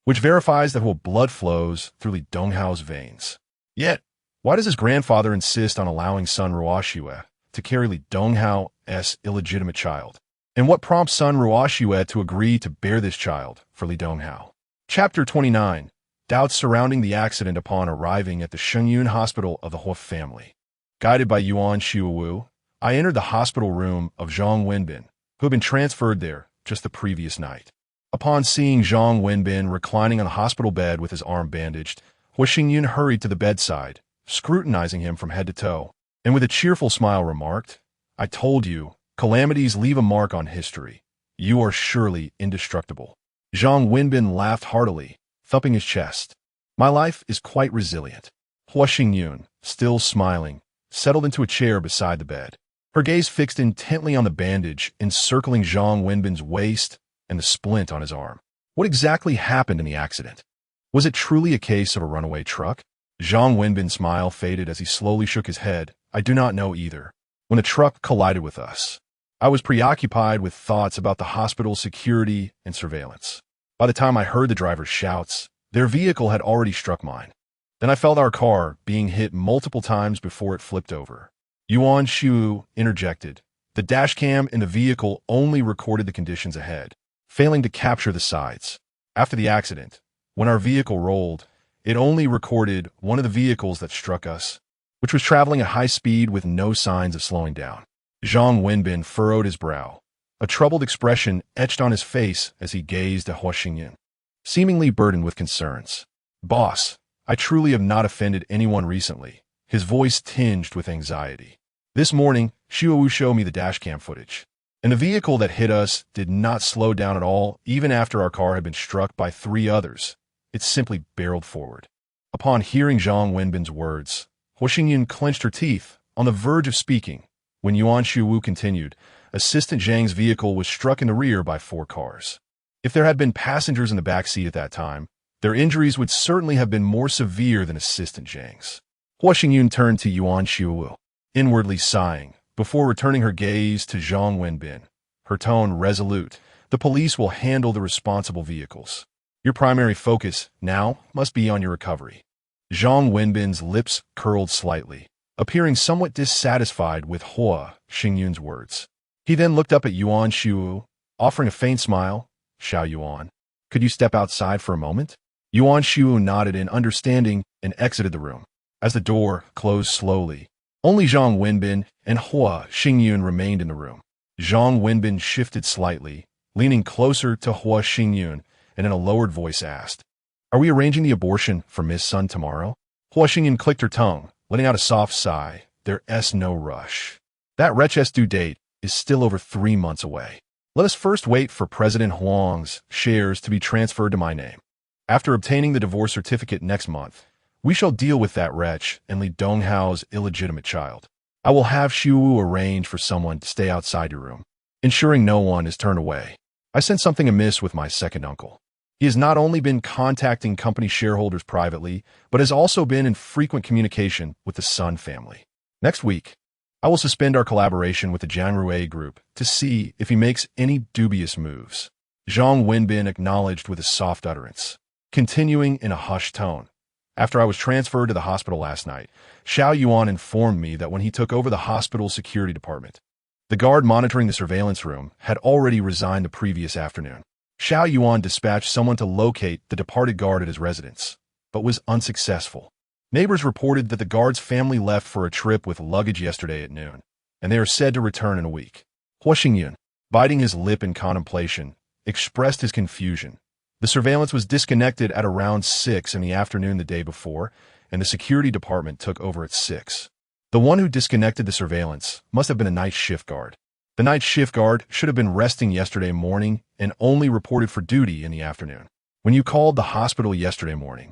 which verifies that Hua blood flows through Li Donghao's veins. Yet, why does his grandfather insist on allowing Sun Ruoxue to carry Li Donghao's illegitimate child? And what prompts Sun Ruoxue to agree to bear this child for Li Donghao? Chapter 29. Doubts surrounding the accident upon arriving at the Shengyun Hospital of the Hua family. Guided by Yuan Xiuwu, I entered the hospital room of Zhang Wenbin, who had been transferred there just the previous night. Upon seeing Zhang Wenbin reclining on the hospital bed with his arm bandaged, Hua Xingyun hurried to the bedside, scrutinizing him from head to toe, and with a cheerful smile remarked, "I told you, calamities leave a mark on history. You are surely indestructible." Zhang Wenbin laughed heartily, thumping his chest. "My life is quite resilient." Hua Xingyun, still smiling, settled into a chair beside the bed, her gaze fixed intently on the bandage encircling Zhang Wenbin's waist and the splint on his arm. What exactly happened in the accident? Was it truly a case of a runaway truck? Zhang Wenbin's smile faded as he slowly shook his head. "I do not know either. When the truck collided with us, I was preoccupied with thoughts about the hospital's security and surveillance. By the time I heard the driver's shouts, their vehicle had already struck mine. Then I felt our car being hit multiple times before it flipped over. Yuan Shu interjected. The dashcam in the vehicle only recorded the conditions ahead, failing to capture the sides. After the accident, when our vehicle rolled, it only recorded one of the vehicles that struck us, which was traveling at high speed with no signs of slowing down. Zhang Wenbin furrowed his brow. A troubled expression etched on his face as he gazed at Hua Xingyan, seemingly burdened with concerns. Boss, I truly have not offended anyone recently. His voice tinged with anxiety. This morning, Xiaowu showed me the dashcam footage, and the vehicle that hit us did not slow down at all even after our car had been struck by 3 others. It simply barreled forward. Upon hearing Zhang Wenbin's words, Hua Xingyan clenched her teeth, on the verge of speaking. When Yuan Shuwu continued, Assistant Zhang's vehicle was struck in the rear by 4 cars. If there had been passengers in the back seat at that time, their injuries would certainly have been more severe than Assistant Zhang's. Hua Xingyan turned to Yuan Shuwu, inwardly sighing, before returning her gaze to Zhang Wenbin. Her tone resolute. The police will handle the responsible vehicles. Your primary focus now must be on your recovery. Zhang Wenbin's lips curled slightly, appearing somewhat dissatisfied with Hua Xingyan's words. He then looked up at Yuan Shuwu, offering a faint smile. Xiao Yuan, could you step outside for a moment? Yuan Shuwu nodded in understanding and exited the room. As the door closed slowly, only Zhang Wenbin and Hua Xingyan remained in the room. Zhang Wenbin shifted slightly, leaning closer to Hua Xingyan, and in a lowered voice asked, Are we arranging the abortion for Miss Sun tomorrow? Hua Xingyan clicked her tongue, letting out a soft sigh. There's no rush. That wretch's due date is still over 3 months away. Let us first wait for President Huang's shares to be transferred to my name. After obtaining the divorce certificate next month, we shall deal with that wretch and Li Donghao's illegitimate child. I will have Xiuwu arrange for someone to stay outside your room, ensuring no one is turned away. I sense something amiss with my second uncle. He has not only been contacting company shareholders privately, but has also been in frequent communication with the Sun family. Next week, I will suspend our collaboration with the Jiangrui group to see if he makes any dubious moves. Zhang Wenbin acknowledged with a soft utterance, continuing in a hushed tone. After I was transferred to the hospital last night, Xiao Yuan informed me that when he took over the hospital security department, the guard monitoring the surveillance room had already resigned the previous afternoon. Xiao Yuan dispatched someone to locate the departed guard at his residence, but was unsuccessful. Neighbors reported that the guard's family left for a trip with luggage yesterday at noon, and they are said to return in a week. Hua Xingyan, biting his lip in contemplation, expressed his confusion. The surveillance was disconnected at around 6 in the afternoon the day before, and the security department took over at 6. The one who disconnected the surveillance must have been a night shift guard. The night shift guard should have been resting yesterday morning and only reported for duty in the afternoon. When you called the hospital yesterday morning,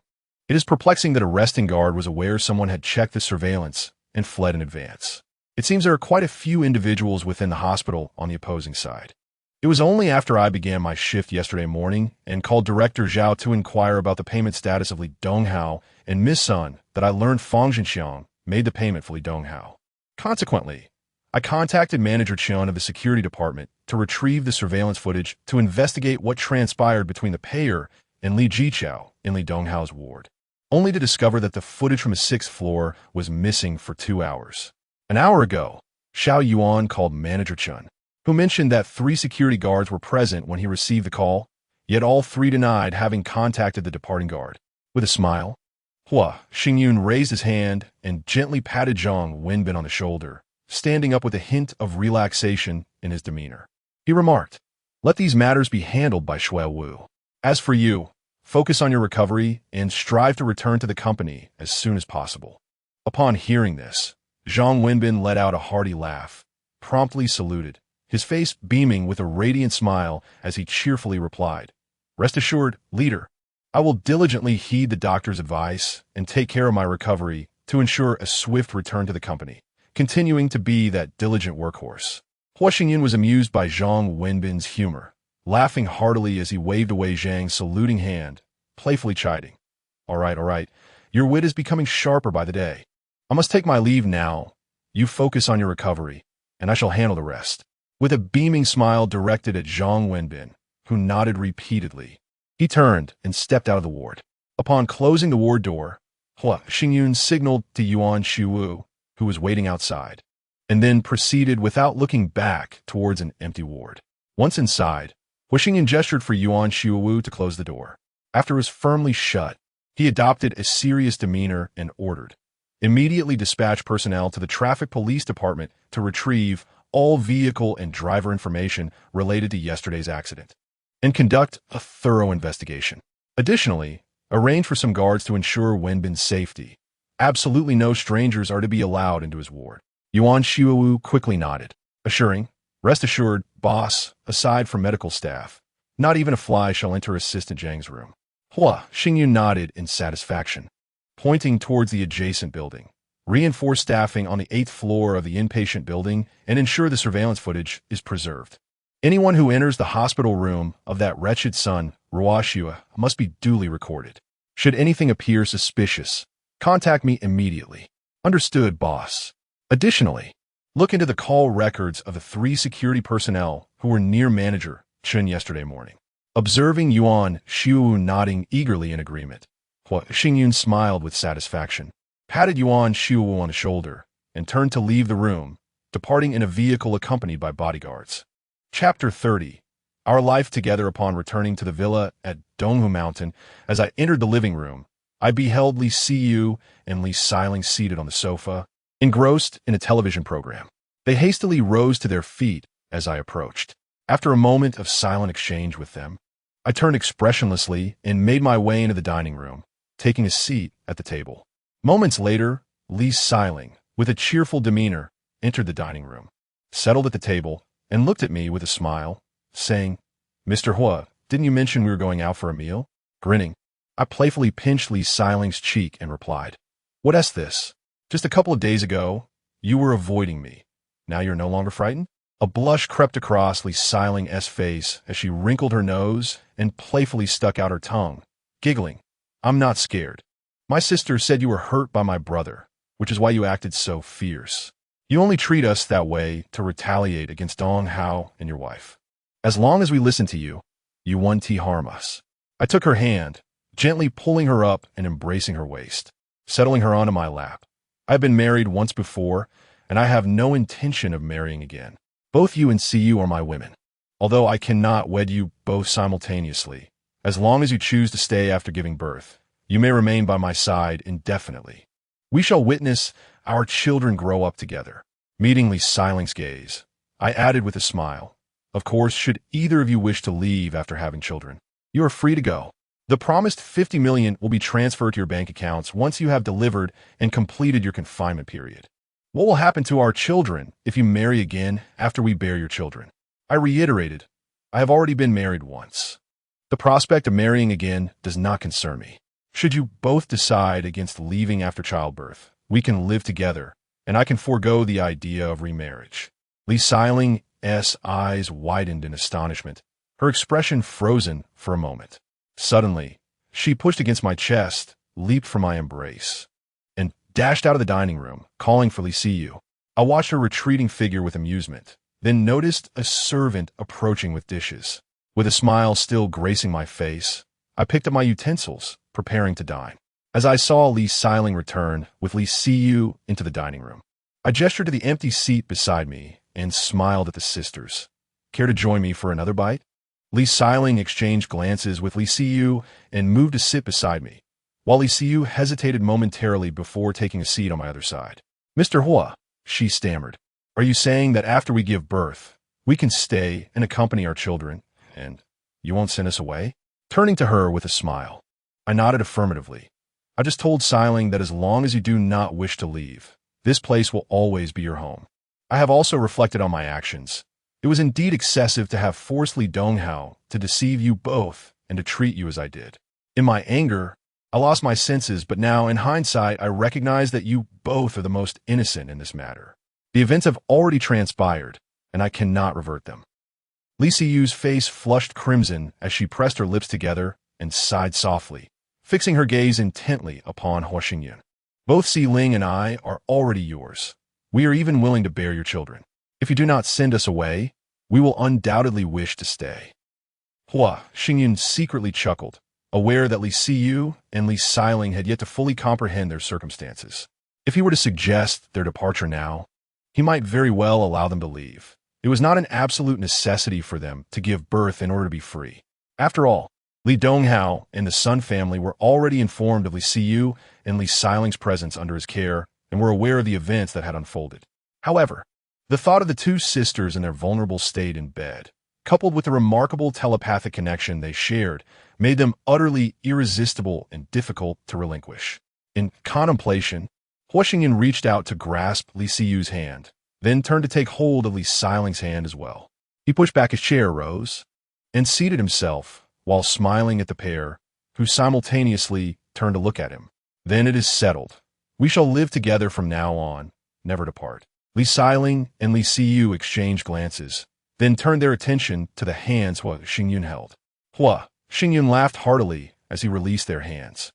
it is perplexing that a resting guard was aware someone had checked the surveillance and fled in advance. It seems there are quite a few individuals within the hospital on the opposing side. It was only after I began my shift yesterday morning and called Director Zhao to inquire about the payment status of Li Donghao and Miss Sun that I learned Fang Zhenxiang made the payment for Li Donghao. Consequently, I contacted Manager Qian of the security department to retrieve the surveillance footage to investigate what transpired between the payer and Li Jiqiao in Li Donghao's ward, only to discover that the footage from the 6th floor was missing for 2 hours. An hour ago, Xiao Yuan called Manager Chen, who mentioned that 3 security guards were present when he received the call, yet all 3 denied having contacted the departing guard. With a smile, Hua Xingyan raised his hand and gently patted Zhang Wenbin on the shoulder, standing up with a hint of relaxation in his demeanor. He remarked, Let these matters be handled by Shui Wu. As for you, focus on your recovery and strive to return to the company as soon as possible. Upon hearing this, Zhang Wenbin let out a hearty laugh, promptly saluted, his face beaming with a radiant smile as he cheerfully replied, Rest assured, leader, I will diligently heed the doctor's advice and take care of my recovery to ensure a swift return to the company, continuing to be that diligent workhorse. Hua Xingyan was amused by Zhang Wenbin's humor, laughing heartily as he waved away Zhang's saluting hand, playfully chiding, All right, your wit is becoming sharper by the day. I must take my leave now. You focus on your recovery, and I shall handle the rest. With a beaming smile directed at Zhang Wenbin, who nodded repeatedly, he turned and stepped out of the ward. Upon closing the ward door, Hua Xingyan signaled to Yuan Shuwu, who was waiting outside. and then proceeded without looking back towards an empty ward. Once inside, Huixingyun gestured for Yuan Xiaowu to close the door. After it was firmly shut, he adopted a serious demeanor and ordered, "Immediately dispatch personnel to the traffic police department to retrieve all vehicle and driver information related to yesterday's accident, and conduct a thorough investigation. Additionally, arrange for some guards to ensure Wenbin's safety. Absolutely no strangers are to be allowed into his ward." Yuan Xiaowu quickly nodded, assuring, "Rest assured, boss, aside from medical staff, not even a fly shall enter Assistant Zhang's room." Xingyun nodded in satisfaction, pointing towards the adjacent building. "Reinforce staffing on the 8th floor of the inpatient building and ensure the surveillance footage is preserved. Anyone who enters the hospital room of that wretched son, Ruoxua, must be duly recorded. Should anything appear suspicious, contact me immediately." "Understood, boss." Additionally, look into the call records of the 3 security personnel who were near Manager Chen yesterday morning. Observing Yuan Xiaowu nodding eagerly in agreement, Xingyun smiled with satisfaction, patted Yuan Xiaowu on the shoulder, and turned to leave the room, departing in a vehicle accompanied by bodyguards. Chapter 30. Our life together. Upon returning to the villa at Donghu Mountain, as I entered the living room, I beheld Li Siyu and Li Xiling seated on the sofa, engrossed in a television program. They hastily rose to their feet as I approached. After a moment of silent exchange with them, I turned expressionlessly and made my way into the dining room, taking a seat at the table. Moments later, Li Xiling, with a cheerful demeanor, entered the dining room, settled at the table, and looked at me with a smile, saying, "Mr. Hua, didn't you mention we were going out for a meal?" Grinning, I playfully pinched Li Xiling's cheek and replied, "What's this? Just a couple of days ago, you were avoiding me. Now you're no longer frightened?" A blush crept across Li Xiling's face as she wrinkled her nose and playfully stuck out her tongue, giggling. "I'm not scared. My sister said you were hurt by my brother, which is why you acted so fierce. You only treat us that way to retaliate against Dong Hao and your wife. As long as we listen to you, you won't harm us." I took her hand, gently pulling her up and embracing her waist, settling her onto my lap. I have been married once before, and I have no intention of marrying again. Both you and Siyu are my women, although I cannot wed you both simultaneously. As long as you choose to stay after giving birth, you may remain by my side indefinitely. We shall witness our children grow up together." Meeting Li Xiling's gaze, I added with a smile, "Of course, should either of you wish to leave after having children, you are free to go. The promised 50 million will be transferred to your bank accounts once you have delivered and completed your confinement period. What will happen to our children if you marry again after we bear your children?" I reiterated, "I have already been married once. The prospect of marrying again does not concern me. Should you both decide against leaving after childbirth, we can live together, and I can forego the idea of remarriage." Li Xiling's eyes widened in astonishment, her expression frozen for a moment. Suddenly, she pushed against my chest, leaped from my embrace, and dashed out of the dining room, calling for Li Siyu. I watched her retreating figure with amusement, then noticed a servant approaching with dishes. With a smile still gracing my face, I picked up my utensils, preparing to dine. As I saw Li Xiling return with Li Siyu into the dining room, I gestured to the empty seat beside me and smiled at the sisters. "Care to join me for another bite?" Li Xiling exchanged glances with Li Siyu and moved to sit beside me, while Li Siyu hesitated momentarily before taking a seat on my other side. "Mr. Hua," she stammered, "are you saying that after we give birth, we can stay and accompany our children, and you won't send us away?" Turning to her with a smile, I nodded affirmatively. "I just told Xiling that as long as you do not wish to leave, this place will always be your home. I have also reflected on my actions. It was indeed excessive to have forced Li Donghao to deceive you both and to treat you as I did. In my anger, I lost my senses, but now, in hindsight, I recognize that you both are the most innocent in this matter. The events have already transpired, and I cannot revert them." Li Siyu's face flushed crimson as she pressed her lips together and sighed softly, fixing her gaze intently upon Huixingyun. "Both Xiling and I are already yours. We are even willing to bear your children. If you do not send us away, we will undoubtedly wish to stay." Xingyun secretly chuckled, aware that Li Siyu and Li Xiling had yet to fully comprehend their circumstances. If he were to suggest their departure now, he might very well allow them to leave. It was not an absolute necessity for them to give birth in order to be free. After all, Li Donghao and the Sun family were already informed of Li Siyu and Li Siling's presence under his care and were aware of the events that had unfolded. However, the thought of the two sisters in their vulnerable state in bed, coupled with the remarkable telepathic connection they shared, made them utterly irresistible and difficult to relinquish. In contemplation, Hua Xingyan reached out to grasp Li Siyu's hand, then turned to take hold of Li Siling's hand as well. He pushed back his chair, rose, and seated himself, while smiling at the pair, who simultaneously turned to look at him. Then it is settled. We shall live together from now on, never to part. Li Siling and Li Siyu exchanged glances, then turned their attention to the hands Hua Xingyun held. Hua Xingyun laughed heartily as he released their hands,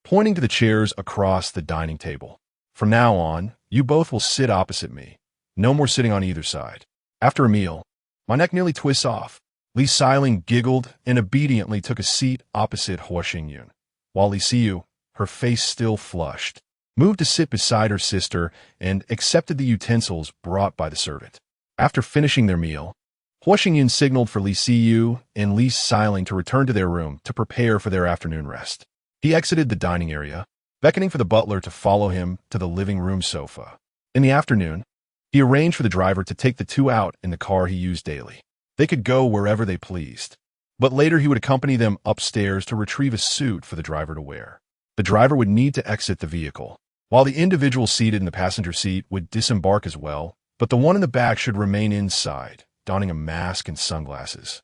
pointing to the chairs across the dining table. From now on, you both will sit opposite me. No more sitting on either side. After a meal, my neck nearly twists off. Li Siling giggled and obediently took a seat opposite Hua Xingyun, while Li Siyu, her face still flushed, moved to sit beside her sister and accepted the utensils brought by the servant. After finishing their meal, Hua Xingyun signaled for Li Siyu and Li Siling to return to their room to prepare for their afternoon rest. He exited the dining area, beckoning for the butler to follow him to the living room sofa. In the afternoon, he arranged for the driver to take the two out in the car he used daily. They could go wherever they pleased, but later he would accompany them upstairs to retrieve a suit for the driver to wear. The driver would need to exit the vehicle, while the individual seated in the passenger seat would disembark as well, but the one in the back should remain inside, donning a mask and sunglasses,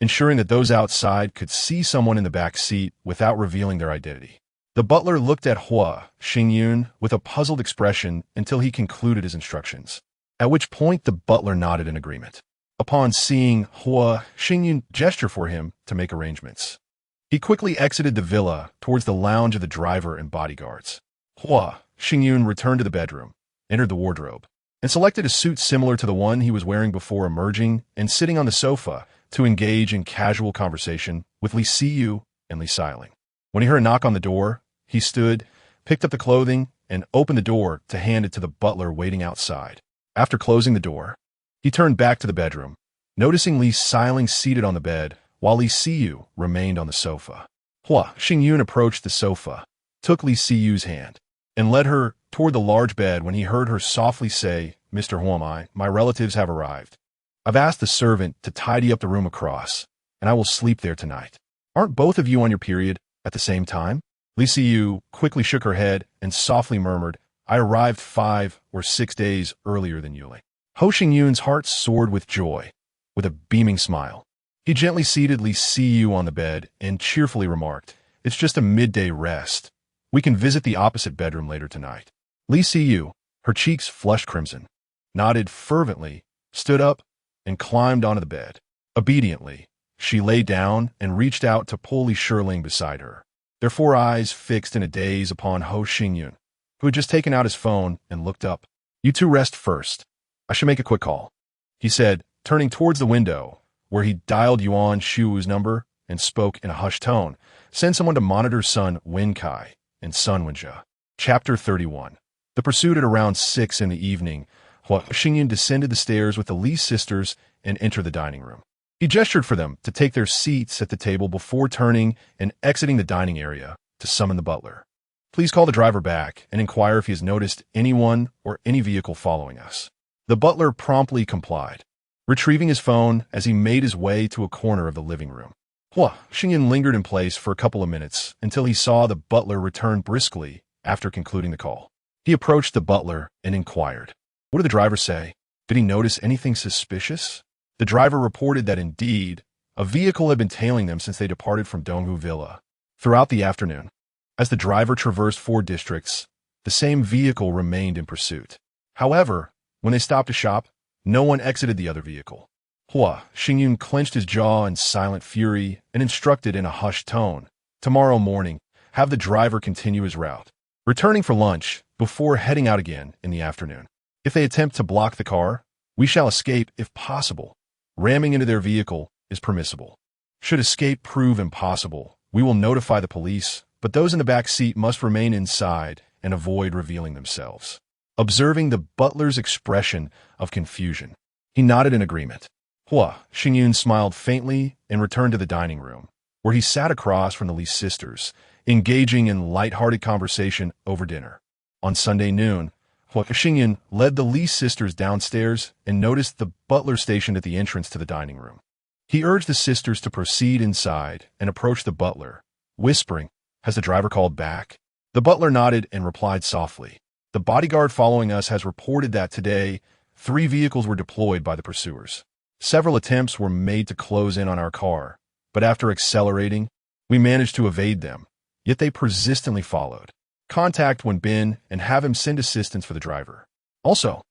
ensuring that those outside could see someone in the back seat without revealing their identity. The butler looked at Hua Xingyun with a puzzled expression until he concluded his instructions, at which point the butler nodded in agreement. Upon seeing Hua Xingyun gesture for him to make arrangements, he quickly exited the villa towards the lounge of the driver and bodyguards. Hua Xingyun returned to the bedroom, entered the wardrobe, and selected a suit similar to the one he was wearing before emerging and sitting on the sofa to engage in casual conversation with Li Siyu and Li Siling. When he heard a knock on the door, he stood, picked up the clothing, and opened the door to hand it to the butler waiting outside. After closing the door, he turned back to the bedroom, noticing Li Siling seated on the bed while Li Siyu remained on the sofa. Hua Xingyun approached the sofa, took Li Siyu's hand, and led her toward the large bed when he heard her softly say, "Mr. Huamai, my relatives have arrived. I've asked the servant to tidy up the room across, and I will sleep there tonight. Aren't both of you on your period at the same time?" Li Siyu quickly shook her head and softly murmured, "I arrived 5 or 6 days earlier than Yuli." Hua Xingyun's heart soared with joy. With a beaming smile, he gently seated Li Siyu on the bed and cheerfully remarked, "It's just a midday rest. We can visit the opposite bedroom later tonight." Li Siyu, her cheeks flushed crimson, nodded fervently, stood up, and climbed onto the bed. Obediently, she lay down and reached out to pull Li Shirling beside her, their 4 eyes fixed in a daze upon Hua Xingyun, who had just taken out his phone and looked up. "You two rest first. I should make a quick call," he said, turning towards the window, where he dialed Yuan Shu's number and spoke in a hushed tone. "Send someone to monitor Sun Wenkai and Sun Wenjia." Chapter 31. The pursuit at around 6 in the evening, Hua Xingyun descended the stairs with the Li sisters and entered the dining room. He gestured for them to take their seats at the table before turning and exiting the dining area to summon the butler. "Please call the driver back and inquire if he has noticed anyone or any vehicle following us." The butler promptly complied, retrieving his phone as he made his way to a corner of the living room. Hua Xingyun lingered in place for a couple of minutes until he saw the butler return briskly after concluding the call. He approached the butler and inquired, "What did the driver say? Did he notice anything suspicious?" The driver reported that indeed, a vehicle had been tailing them since they departed from Donghu Villa. Throughout the afternoon, as the driver traversed 4 districts, the same vehicle remained in pursuit. However, when they stopped to shop, no one exited the other vehicle. Hua Xingyun clenched his jaw in silent fury and instructed in a hushed tone, "Tomorrow morning, have the driver continue his route, returning for lunch before heading out again in the afternoon. If they attempt to block the car, we shall escape if possible. Ramming into their vehicle is permissible. Should escape prove impossible, we will notify the police, but those in the back seat must remain inside and avoid revealing themselves. Observing the butler's expression of confusion, he nodded in agreement. Hua Xingyun smiled faintly and returned to the dining room, where he sat across from the Lee sisters, engaging in light-hearted conversation over dinner. On Sunday noon, Hua Xingyun led the Lee sisters downstairs and noticed the butler stationed at the entrance to the dining room. He urged the sisters to proceed inside and approach the butler, whispering, "Has the driver called back?" The butler nodded and replied softly, "The bodyguard following us has reported that today 3 vehicles were deployed by the pursuers. Several attempts were made to close in on our car, but after accelerating, we managed to evade them, yet they persistently followed. Contact Wenbin and have him send assistance for the driver. Also,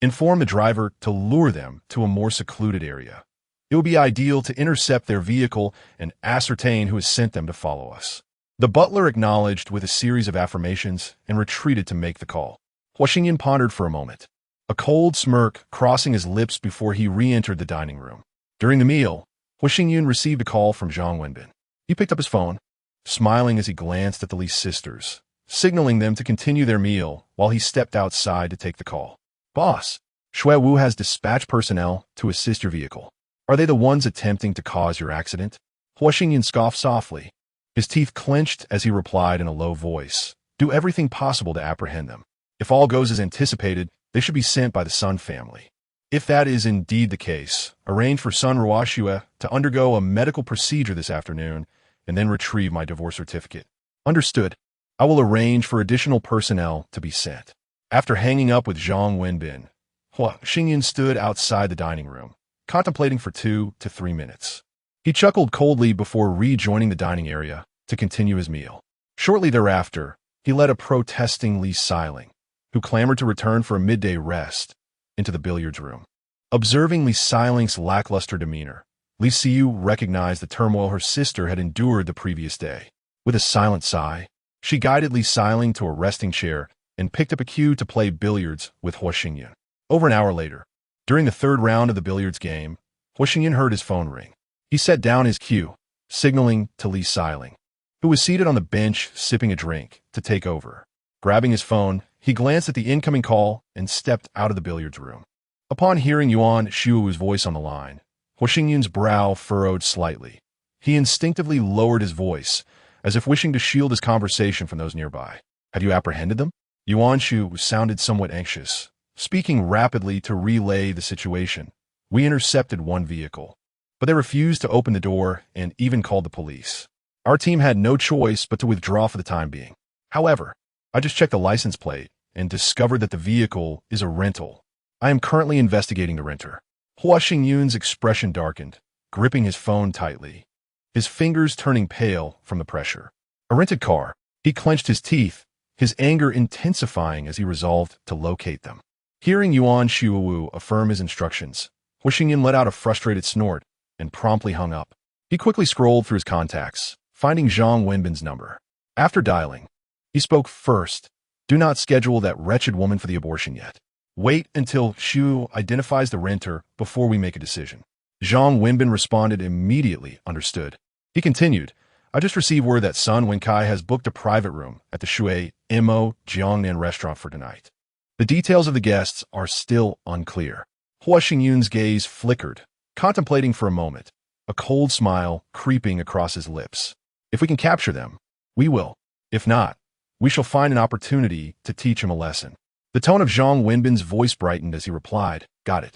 inform the driver to lure them to a more secluded area. It would be ideal to intercept their vehicle and ascertain who has sent them to follow us." The butler acknowledged with a series of affirmations and retreated to make the call. Hua Xingyun pondered for a moment, a cold smirk crossing his lips before he re-entered the dining room. During the meal, Hua Xingyun received a call from Zhang Wenbin. He picked up his phone, smiling as he glanced at the Lee sisters, signaling them to continue their meal while he stepped outside to take the call. "Boss, Shui Wu has dispatched personnel to assist your vehicle. Are they the ones attempting to cause your accident?" Hua Xingyun scoffed softly. His teeth clenched as he replied in a low voice, "Do everything possible to apprehend them. If all goes as anticipated, they should be sent by the Sun family. If that is indeed the case, arrange for Sun Ruoxue to undergo a medical procedure this afternoon and then retrieve my divorce certificate." "Understood. I will arrange for additional personnel to be sent." After hanging up with Zhang Wenbin, Hua Xingyun stood outside the dining room, contemplating for 2 to 3 minutes. He chuckled coldly before rejoining the dining area to continue his meal. Shortly thereafter, he led a protesting Li Xiling, who clamored to return for a midday rest, into the billiards room. Observing Li Xiling's lackluster demeanor, Li Xiu recognized the turmoil her sister had endured the previous day. With a silent sigh, she guided Li Xiling to a resting chair and picked up a cue to play billiards with Hua Xingyun. Over an hour later, during the 3rd round of the billiards game, Hua Xingyun heard his phone ring. He set down his cue, signaling to Li Xiling, who was seated on the bench sipping a drink, to take over. Grabbing his phone, he glanced at the incoming call and stepped out of the billiards room. Upon hearing Yuan Shuo's voice on the line, Hua Xingyun's brow furrowed slightly. He instinctively lowered his voice, as if wishing to shield his conversation from those nearby. "Have you apprehended them?" Yuan Shu sounded somewhat anxious, speaking rapidly to relay the situation. "We intercepted one vehicle, but they refused to open the door and even called the police. Our team had no choice but to withdraw for the time being. However, I just checked the license plate and discovered that the vehicle is a rental. I am currently investigating the renter." Hua Xingyun's expression darkened, gripping his phone tightly, his fingers turning pale from the pressure. A rented car. He clenched his teeth, his anger intensifying as he resolved to locate them. Hearing Yuan Shuowu affirm his instructions, Hua Xingyun let out a frustrated snort and promptly hung up. He quickly scrolled through his contacts, finding Zhang Wenbin's number. After dialing, he spoke first. "Do not schedule that wretched woman for the abortion yet. Wait until Shu identifies the renter before we make a decision." Zhang Wenbin responded immediately, "Understood." He continued, "I just received word that Sun Wenkai has booked a private room at the Shui Mo Jiangnan restaurant for tonight. The details of the guests are still unclear." Hua Xingyun's gaze flickered, contemplating for a moment, a cold smile creeping across his lips. "If we can capture them, we will. If not, we shall find an opportunity to teach him a lesson." The tone of Zhang Wenbin's voice brightened as he replied, "Got it.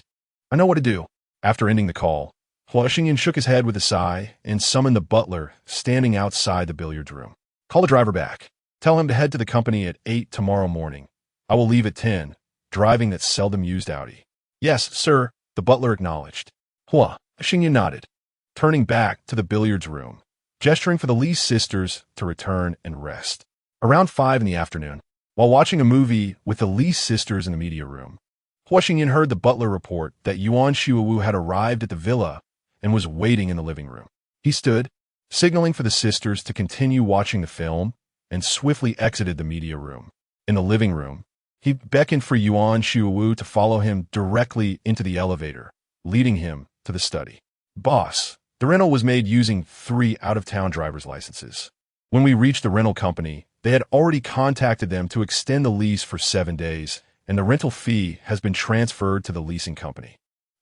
I know what to do." After ending the call, Hua Xingyun shook his head with a sigh and summoned the butler standing outside the billiards room. "Call the driver back. Tell him to head to the company at 8 tomorrow morning. I will leave at 10, driving that seldom used Audi." "Yes, sir," the butler acknowledged. Hua Xingyun nodded, turning back to the billiards room, gesturing for the Lee sisters to return and rest. Around 5 in the afternoon, while watching a movie with the Lee sisters in the media room, Hua Xingyun heard the butler report that Yuan Shuowu had arrived at the villa and was waiting in the living room. He stood, signaling for the sisters to continue watching the film, and swiftly exited the media room. In the living room, he beckoned for Yuan Shuowu to follow him directly into the elevator, leading him to the study. "Boss, the rental was made using 3 out-of-town driver's licenses. When we reached the rental company, they had already contacted them to extend the lease for 7 days and the rental fee has been transferred to the leasing company.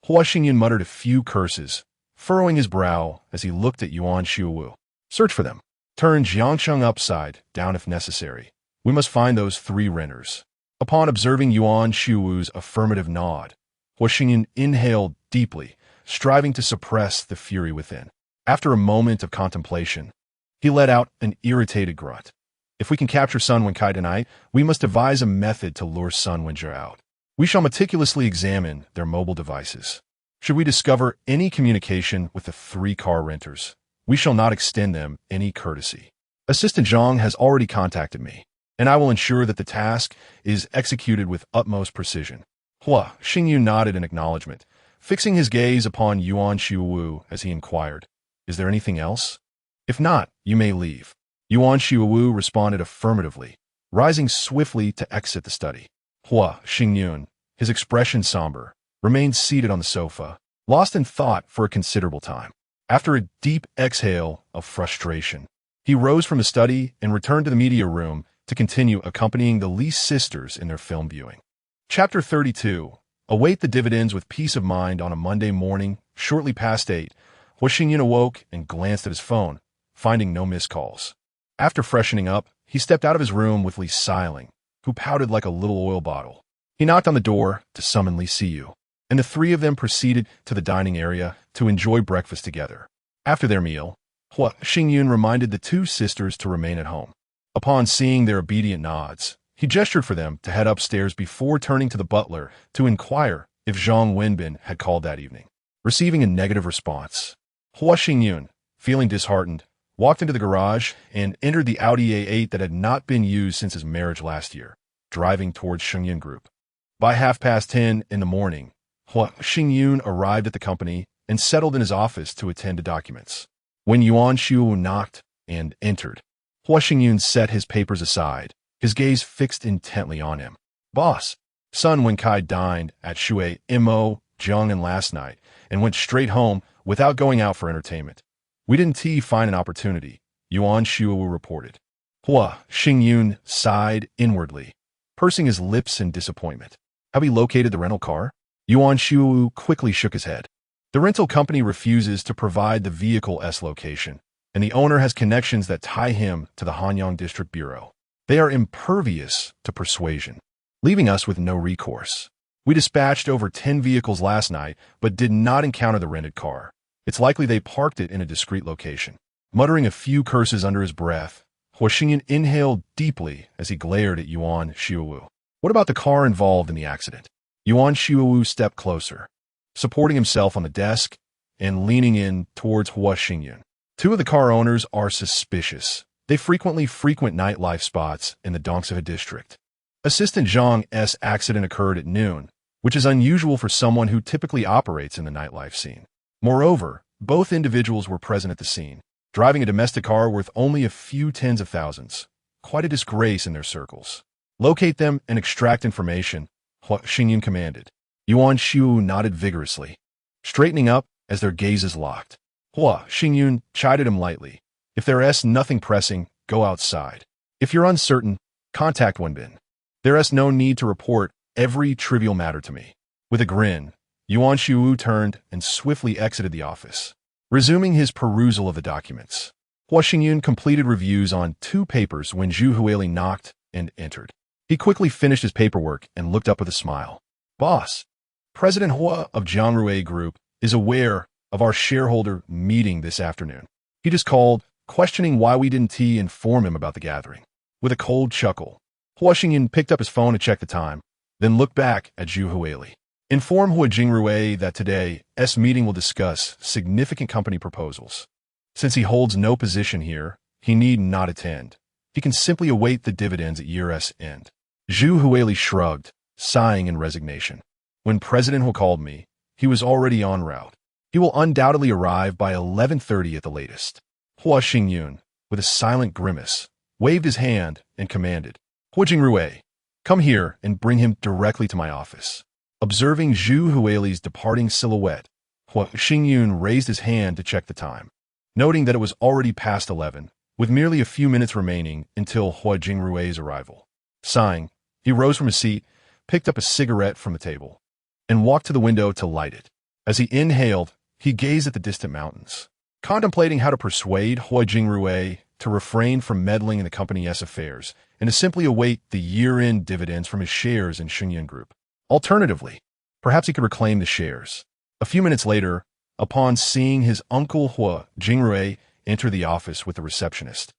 Hua Xingyun muttered a few curses, furrowing his brow as he looked at Yuan Xiuwu. Search for them. Turn Jiangsheng upside down if necessary. We must find those 3 renters. Upon observing Yuan Xiuwu's affirmative nod, Hua Xingyun inhaled deeply, striving to suppress the fury within. After a moment of contemplation, he let out an irritated grunt. If we can capture Sun Wenkai tonight, we must devise a method to lure Sun Wenjie out. We shall meticulously examine their mobile devices. Should we discover any communication with the 3 car renters, we shall not extend them any courtesy. Assistant Zhang has already contacted me, and I will ensure that the task is executed with utmost precision. Hua Xingyun nodded in acknowledgement, fixing his gaze upon Yuan Xiuwu as he inquired, "Is there anything else? If not, you may leave." Yuan Xiuwu responded affirmatively, rising swiftly to exit the study. Hua Xingyun, his expression somber, remained seated on the sofa, lost in thought for a considerable time. After a deep exhale of frustration, he rose from the study and returned to the media room to continue accompanying the Lee sisters in their film viewing. Chapter 32. Await the dividends with peace of mind. On a Monday morning, shortly past 8, Hua Xingyun awoke and glanced at his phone, finding no missed calls. After freshening up, he stepped out of his room with Li Siling, who pouted like a little oil bottle. He knocked on the door to summon Li Siyu, and the 3 of them proceeded to the dining area to enjoy breakfast together. After their meal, Hua Xingyun reminded the 2 sisters to remain at home. Upon seeing their obedient nods, he gestured for them to head upstairs before turning to the butler to inquire if Zhang Wenbin had called that evening. Receiving a negative response, Hua Xingyun, feeling disheartened, walked into the garage and entered the Audi A8 that had not been used since his marriage last year, driving towards Shengyun Group. By 10:30 in the morning, Hua Xingyun arrived at the company and settled in his office to attend to documents. When Yuan Xiuwu knocked and entered, Hua Xingyun set his papers aside, his gaze fixed intently on him. "Boss, Sun Wenkai dined at Shui Mo Jiang'an last night and went straight home without going out for entertainment. We didn't find an opportunity," Yuan Xiuwu reported. Hua Xingyun sighed inwardly, pursing his lips in disappointment. "Have we located the rental car?" Yuan Xiuwu quickly shook his head. "The rental company refuses to provide the vehicle's location, and the owner has connections that tie him to the Hanyang District Bureau. They are impervious to persuasion, leaving us with no recourse. We dispatched over 10 vehicles last night, but did not encounter the rented car. It's likely they parked it in a discreet location." Muttering a few curses under his breath, Hua Xingyun inhaled deeply as he glared at Yuan Xiuwu. "What about the car involved in the accident?" Yuan Xiuwu stepped closer, supporting himself on the desk and leaning in towards Hua Xingyun. "2 of the car owners are suspicious. They frequent nightlife spots in the Dongsuhe district. Assistant Zhang's accident occurred at noon, which is unusual for someone who typically operates in the nightlife scene. Moreover, both individuals were present at the scene, driving a domestic car worth only a few tens of thousands. Quite a disgrace in their circles. Locate them and extract information," Hua Xingyun commanded. Yuan Xiuwu nodded vigorously, straightening up as their gazes locked. Hua Xingyun chided him lightly. "If there's nothing pressing, go outside. If you're uncertain, contact Wenbin. There's no need to report every trivial matter to me." With a grin, Yuan Xiuwu turned and swiftly exited the office, resuming his perusal of the documents. Hua Xingyun completed reviews on 2 papers when Zhu Huili knocked and entered. He quickly finished his paperwork and looked up with a smile. "Boss, President Hua of Jiangrui Group is aware of our shareholder meeting this afternoon. He just called, questioning why we didn't inform him about the gathering." With a cold chuckle, Hua Xingyun picked up his phone to check the time, then looked back at Zhu Huili. "Inform Hua Jingrui that today's meeting will discuss significant company proposals. Since he holds no position here, he need not attend. He can simply await the dividends at year's end." Zhu Huili shrugged, sighing in resignation. "When President Hua called me, he was already en route. He will undoubtedly arrive by 11:30 at the latest." Hua Xingyun, with a silent grimace, waved his hand and commanded, "Hua Jingrui, come here and bring him directly to my office." Observing Zhu Huili's departing silhouette, Hua Xingyun raised his hand to check the time. Noting that it was already past 11, with merely a few minutes remaining until Hua Jingrui's arrival. Sighing, he rose from his seat, picked up a cigarette from the table, and walked to the window to light it. As he inhaled, he gazed at the distant mountains, contemplating how to persuade Hua Jingrui to refrain from meddling in the company's affairs and to simply await the year-end dividends from his shares in Xingyun Group. Alternatively, perhaps he could reclaim the shares. A few minutes later, upon seeing his uncle Hua Jingrui enter the office with the receptionist,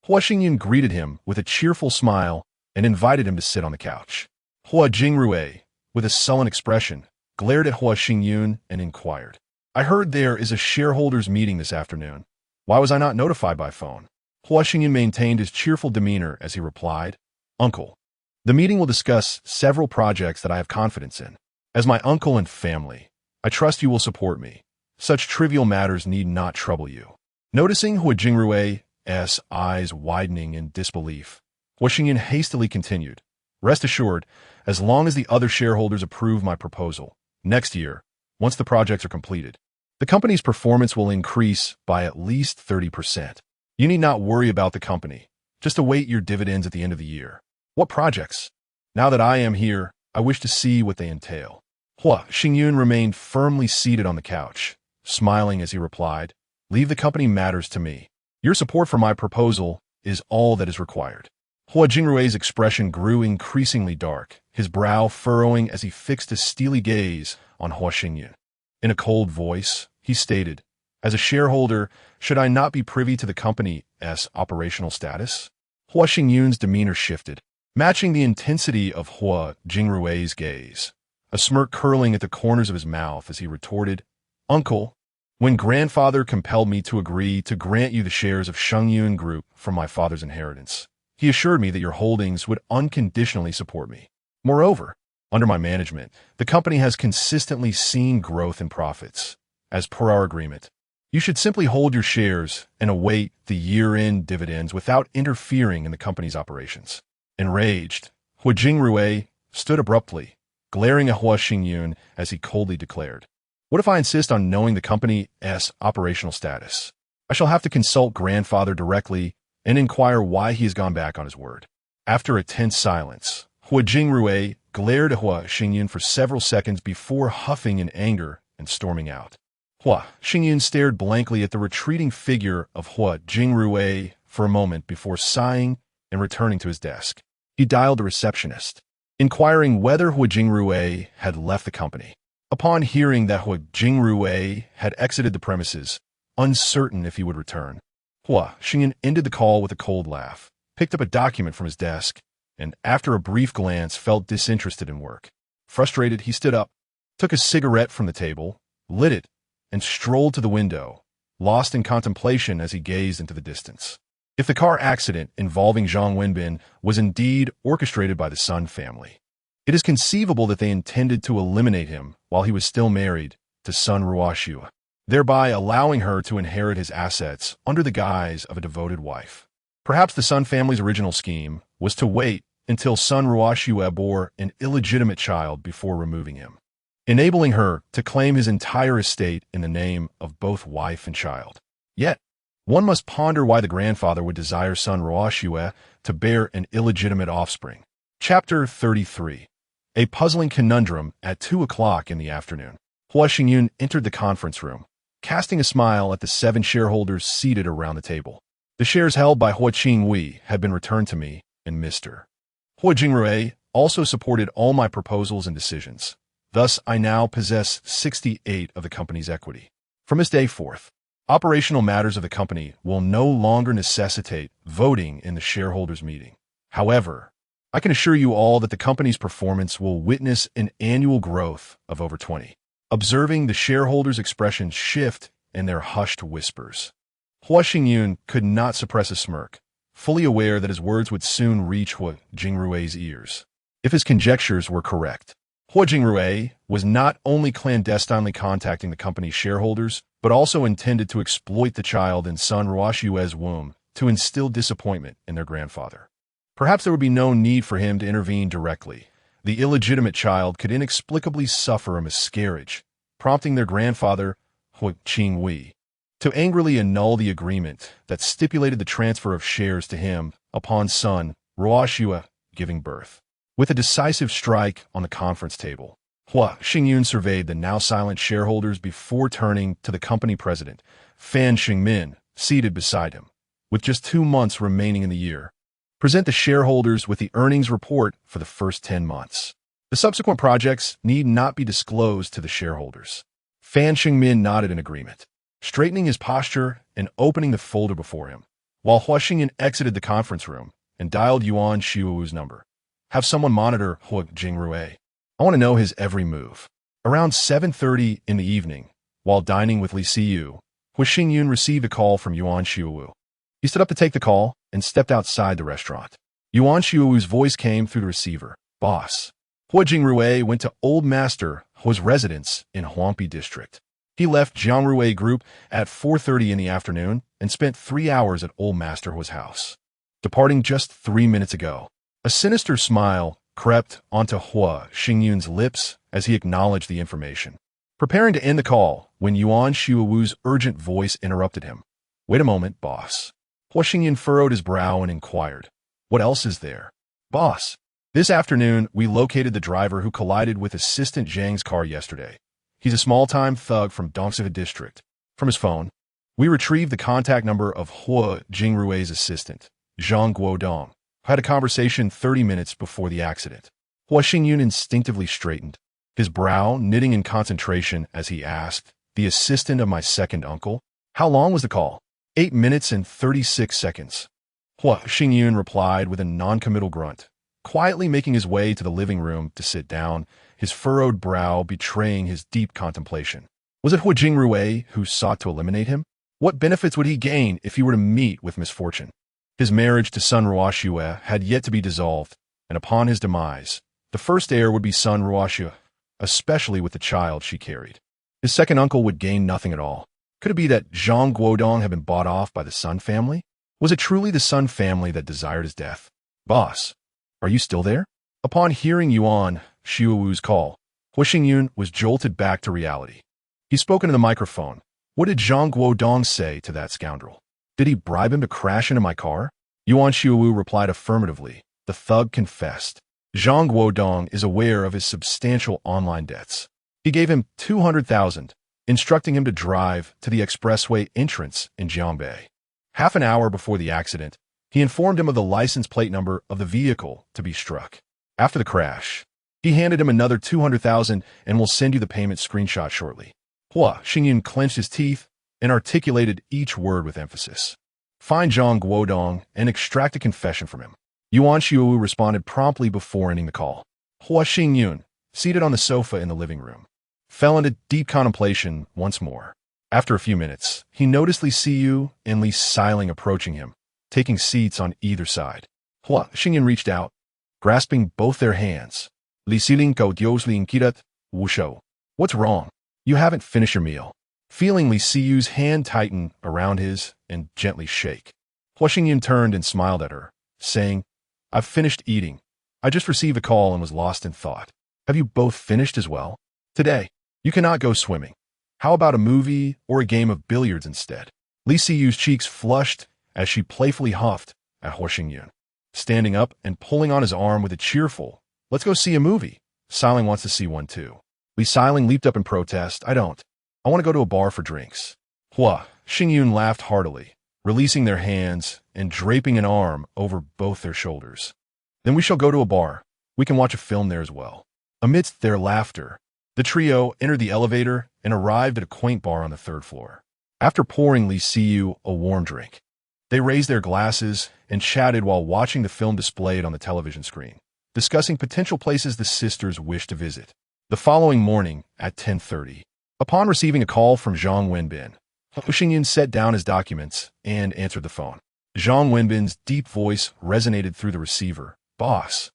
Hua Xingyun greeted him with a cheerful smile and invited him to sit on the couch. Hua Jingrui, with a sullen expression, glared at Hua Xingyun and inquired, "I heard there is a shareholders' meeting this afternoon. Why was I not notified by phone?" Hua Xingyun maintained his cheerful demeanor as he replied, "Uncle, the meeting will discuss several projects that I have confidence in. As my uncle and family, I trust you will support me. Such trivial matters need not trouble you." Noticing Hua Jingrui's eyes widening in disbelief, Hua Xingyun hastily continued, "Rest assured, as long as the other shareholders approve my proposal, next year, once the projects are completed, the company's performance will increase by at least 30%. You need not worry about the company. Just await your dividends at the end of the year." "What projects?" "Now that I am here, I wish to see what they entail." Hua Xingyun remained firmly seated on the couch, smiling as he replied, "Leave the company matters to me. Your support for my proposal is all that is required." Hua Jingrui's expression grew increasingly dark, his brow furrowing as he fixed a steely gaze on Hua Xingyun. In a cold voice, he stated, "As a shareholder, should I not be privy to the company's operational status?" Hua Xingyun's demeanor shifted, matching the intensity of Hua Jingrui's gaze, a smirk curling at the corners of his mouth as he retorted, "Uncle, when grandfather compelled me to agree to grant you the shares of Xingyun Group from my father's inheritance, he assured me that your holdings would unconditionally support me. Moreover, under my management, the company has consistently seen growth in profits. As per our agreement, you should simply hold your shares and await the year-end dividends without interfering in the company's operations." Enraged, Hua Jingrui stood abruptly, glaring at Hua Xingyun as he coldly declared, "What if I insist on knowing the company's operational status? I shall have to consult grandfather directly and inquire why he has gone back on his word." After a tense silence, Hua Jingrui glared at Hua Xingyun for several seconds before huffing in anger and storming out. Hua Xingyun stared blankly at the retreating figure of Hua Jingrui for a moment before sighing and returning to his desk. He dialed the receptionist, inquiring whether Hua Jingrui had left the company. Upon hearing that Hua Jingrui had exited the premises, uncertain if he would return, Hua Xingyun ended the call with a cold laugh, picked up a document from his desk, and after a brief glance felt disinterested in work. Frustrated, he stood up, took a cigarette from the table, lit it, and strolled to the window, lost in contemplation as he gazed into the distance. If the car accident involving Zhang Wenbin was indeed orchestrated by the Sun family, it is conceivable that they intended to eliminate him while he was still married to Sun Ruoxua, thereby allowing her to inherit his assets under the guise of a devoted wife. Perhaps the Sun family's original scheme was to wait until Sun Ruoxua bore an illegitimate child before removing him, enabling her to claim his entire estate in the name of both wife and child. Yet, one must ponder why the grandfather would desire Sun Ruoxua to bear an illegitimate offspring. Chapter 33. A puzzling conundrum at 2 o'clock in the afternoon. Hua Xingyun entered the conference room, casting a smile at the 7 shareholders seated around the table. "The shares held by Hua Qingwei had been returned to me, and Mr. Hua Jingrui also supported all my proposals and decisions. Thus, I now possess 68 of the company's equity. From this day forth, operational matters of the company will no longer necessitate voting in the shareholders' meeting. However, I can assure you all that the company's performance will witness an annual growth of over 20. Observing the shareholders' expressions shift in their hushed whispers, Hua Xingyun could not suppress a smirk, fully aware that his words would soon reach Hua Jingrui's ears. If his conjectures were correct, Hua Jingrui was not only clandestinely contacting the company's shareholders, but also intended to exploit the child in Sun Ruoxua's womb to instill disappointment in their grandfather. Perhaps there would be no need for him to intervene directly. The illegitimate child could inexplicably suffer a miscarriage, prompting their grandfather, Hua Qingwei, to angrily annul the agreement that stipulated the transfer of shares to him upon Sun Ruoxua giving birth. With a decisive strike on the conference table, Hua Xingyun surveyed the now silent shareholders before turning to the company president, Fan Xingmin, seated beside him. With just 2 months remaining in the year, present the shareholders with the earnings report for the first 10 months. The subsequent projects need not be disclosed to the shareholders. Fan Xingmin nodded in agreement, straightening his posture and opening the folder before him, while Hua Xingyan exited the conference room and dialed Yuan Xiuwu's number. Have someone monitor Hua Jingrui. I want to know his every move. Around 7:30 in the evening, while dining with Li Siyu, Hua Xingyun received a call from Yuan Xiuwu. He stood up to take the call and stepped outside the restaurant. Yuan Xiuwu's voice came through the receiver. Boss. Hua Jingrui went to Old Master Hua's residence in Huangpi District. He left Jiangrui Group at 4:30 in the afternoon and spent 3 hours at Old Master Hua's house, departing just 3 minutes ago. A sinister smile crept onto Hua Xingyun's lips as he acknowledged the information, preparing to end the call when Yuan Xiuwu's urgent voice interrupted him. Wait a moment, boss. Hua Xingyun furrowed his brow and inquired, what else is there? Boss. This afternoon, we located the driver who collided with Assistant Zhang's car yesterday. He's a small-time thug from Dongsuhe District. From his phone, we retrieved the contact number of Hua Jingrui's assistant, Zhang Guodong, who had a conversation 30 minutes before the accident. Hua Xingyun instinctively straightened, his brow knitting in concentration as he asked, the assistant of my second uncle? How long was the call? 8 minutes and 36 seconds. Hua Xingyun replied with a non-committal grunt, quietly making his way to the living room to sit down, his furrowed brow betraying his deep contemplation. Was it Hua Jingrui who sought to eliminate him? What benefits would he gain if he were to meet with misfortune? His marriage to son Ruoxue had yet to be dissolved, and upon his demise, the first heir would be son Ruoxue, especially with the child she carried. His second uncle would gain nothing at all. Could it be that Zhang Guodong had been bought off by the Sun family? Was it truly the Sun family that desired his death? Boss, are you still there? Upon hearing Yuan Xiuwu's call, Hua Xingyun was jolted back to reality. He spoke into the microphone. What did Zhang Guodong say to that scoundrel? Did he bribe him to crash into my car? Yuan Xiuwu replied affirmatively. The thug confessed. Zhang Guodong is aware of his substantial online debts. He gave him 200,000, instructing him to drive to the expressway entrance in Jiangbei. Half an hour before the accident, he informed him of the license plate number of the vehicle to be struck. After the crash, he handed him another 200,000 and will send you the payment screenshot shortly. Hua Xingyun clenched his teeth and articulated each word with emphasis. Find Zhang Guodong and extract a confession from him. Yuan Xiuwu responded promptly before ending the call. Hua Xingyun, seated on the sofa in the living room, fell into deep contemplation once more. After a few minutes, he noticed Li Siyu and Li Xiling approaching him, taking seats on either side. Hua Xingyun reached out, grasping both their hands. Li Xiling ko diosling kirat, wusho. What's wrong? You haven't finished your meal. Feeling Li Siyu's hand tighten around his and gently shake, Hua Xingyun turned and smiled at her, saying, I've finished eating. I just received a call and was lost in thought. Have you both finished as well? Today, you cannot go swimming. How about a movie or a game of billiards instead? Li Siyu's cheeks flushed as she playfully huffed at Hua Xingyun, standing up and pulling on his arm with a cheerful, let's go see a movie. Xiling wants to see one too. Li Xiling leaped up in protest. I don't. I want to go to a bar for drinks. Hua Xingyun laughed heartily, releasing their hands and draping an arm over both their shoulders. Then we shall go to a bar. We can watch a film there as well. Amidst their laughter, the trio entered the elevator and arrived at a quaint bar on the 3rd floor. After pouring Li Siyu a warm drink, they raised their glasses and chatted while watching the film displayed on the television screen, discussing potential places the sisters wished to visit. The following morning at 10:30, upon receiving a call from Zhang Wenbin, Hua Xingyun set down his documents and answered the phone. Zhang Wenbin's deep voice resonated through the receiver. Boss,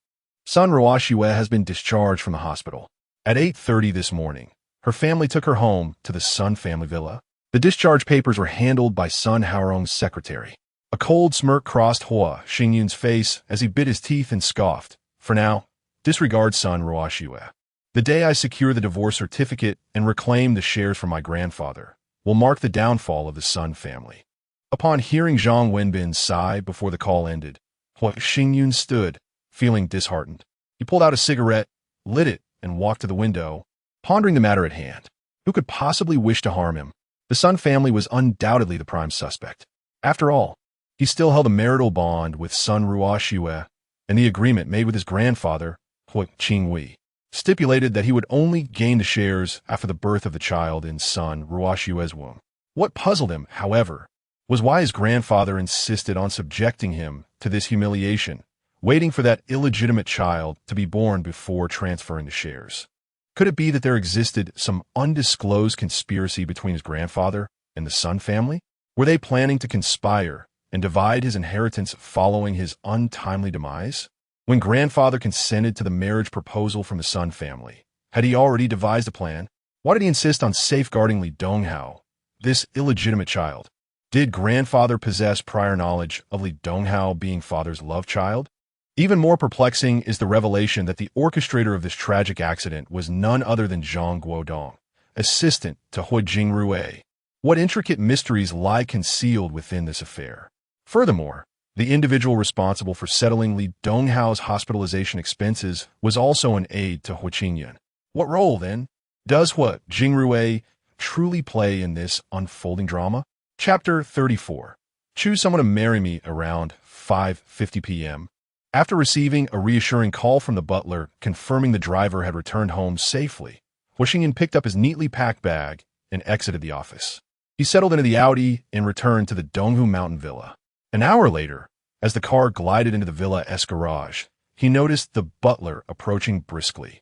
son Ruoxue has been discharged from the hospital. At 8:30 this morning, her family took her home to the Sun family villa. The discharge papers were handled by Sun Haorong's secretary. A cold smirk crossed Hua Xingyun's face as he bit his teeth and scoffed. For now, disregard son Ruoxue. The day I secure the divorce certificate and reclaim the shares from my grandfather will mark the downfall of the Sun family. Upon hearing Zhang Wenbin's sigh before the call ended, Hua Xingyun stood, feeling disheartened. He pulled out a cigarette, lit it, and walked to the window, pondering the matter at hand. Who could possibly wish to harm him? The Sun family was undoubtedly the prime suspect. After all, he still held a marital bond with Sun Ruoxue, and the agreement made with his grandfather, Hui Qingwei, stipulated that he would only gain the shares after the birth of the child in Sun Ruoxue's womb. What puzzled him, however, was why his grandfather insisted on subjecting him to this humiliation, waiting for that illegitimate child to be born before transferring the shares. Could it be that there existed some undisclosed conspiracy between his grandfather and the Sun family? Were they planning to conspire and divide his inheritance following his untimely demise? When grandfather consented to the marriage proposal from the Sun family, had he already devised a plan? Why did he insist on safeguarding Li Donghao, this illegitimate child? Did grandfather possess prior knowledge of Li Donghao being father's love child? Even more perplexing is the revelation that the orchestrator of this tragic accident was none other than Zhang Guodong, assistant to Hui Jingrue. What intricate mysteries lie concealed within this affair? Furthermore, the individual responsible for settling Li Donghao's hospitalization expenses was also an aide to Hui Qingyun. What role, then, does Hui Jingrue truly play in this unfolding drama? Chapter 34. Choose someone to marry me around 5:50 p.m. After receiving a reassuring call from the butler confirming the driver had returned home safely, Hui Qingyun picked up his neatly packed bag and exited the office. He settled into the Audi and returned to the Donghu Mountain Villa. An hour later, as the car glided into the Villa-esque garage, he noticed the butler approaching briskly.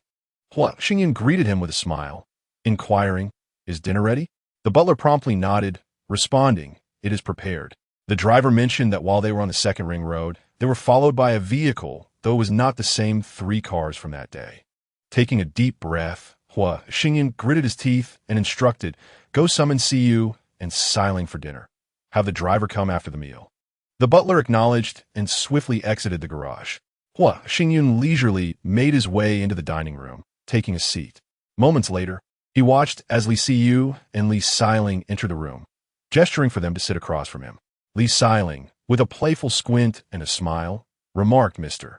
Hui Qingyun greeted him with a smile, inquiring, "Is dinner ready?" The butler promptly nodded, responding, "It is prepared." The driver mentioned that while they were on the second ring road, they were followed by a vehicle, though it was not the same 3 cars from that day. Taking a deep breath, Hui Qingyun gritted his teeth and instructed, "Go summon Siyu and Xiling for dinner. Have the driver come after the meal." The butler acknowledged and swiftly exited the garage. Hui Qingyun leisurely made his way into the dining room, taking a seat. Moments later, he watched as Li Siyu and Li Xiling entered the room, gesturing for them to sit across from him. Li Xiling, with a playful squint and a smile, remarked, "Mr.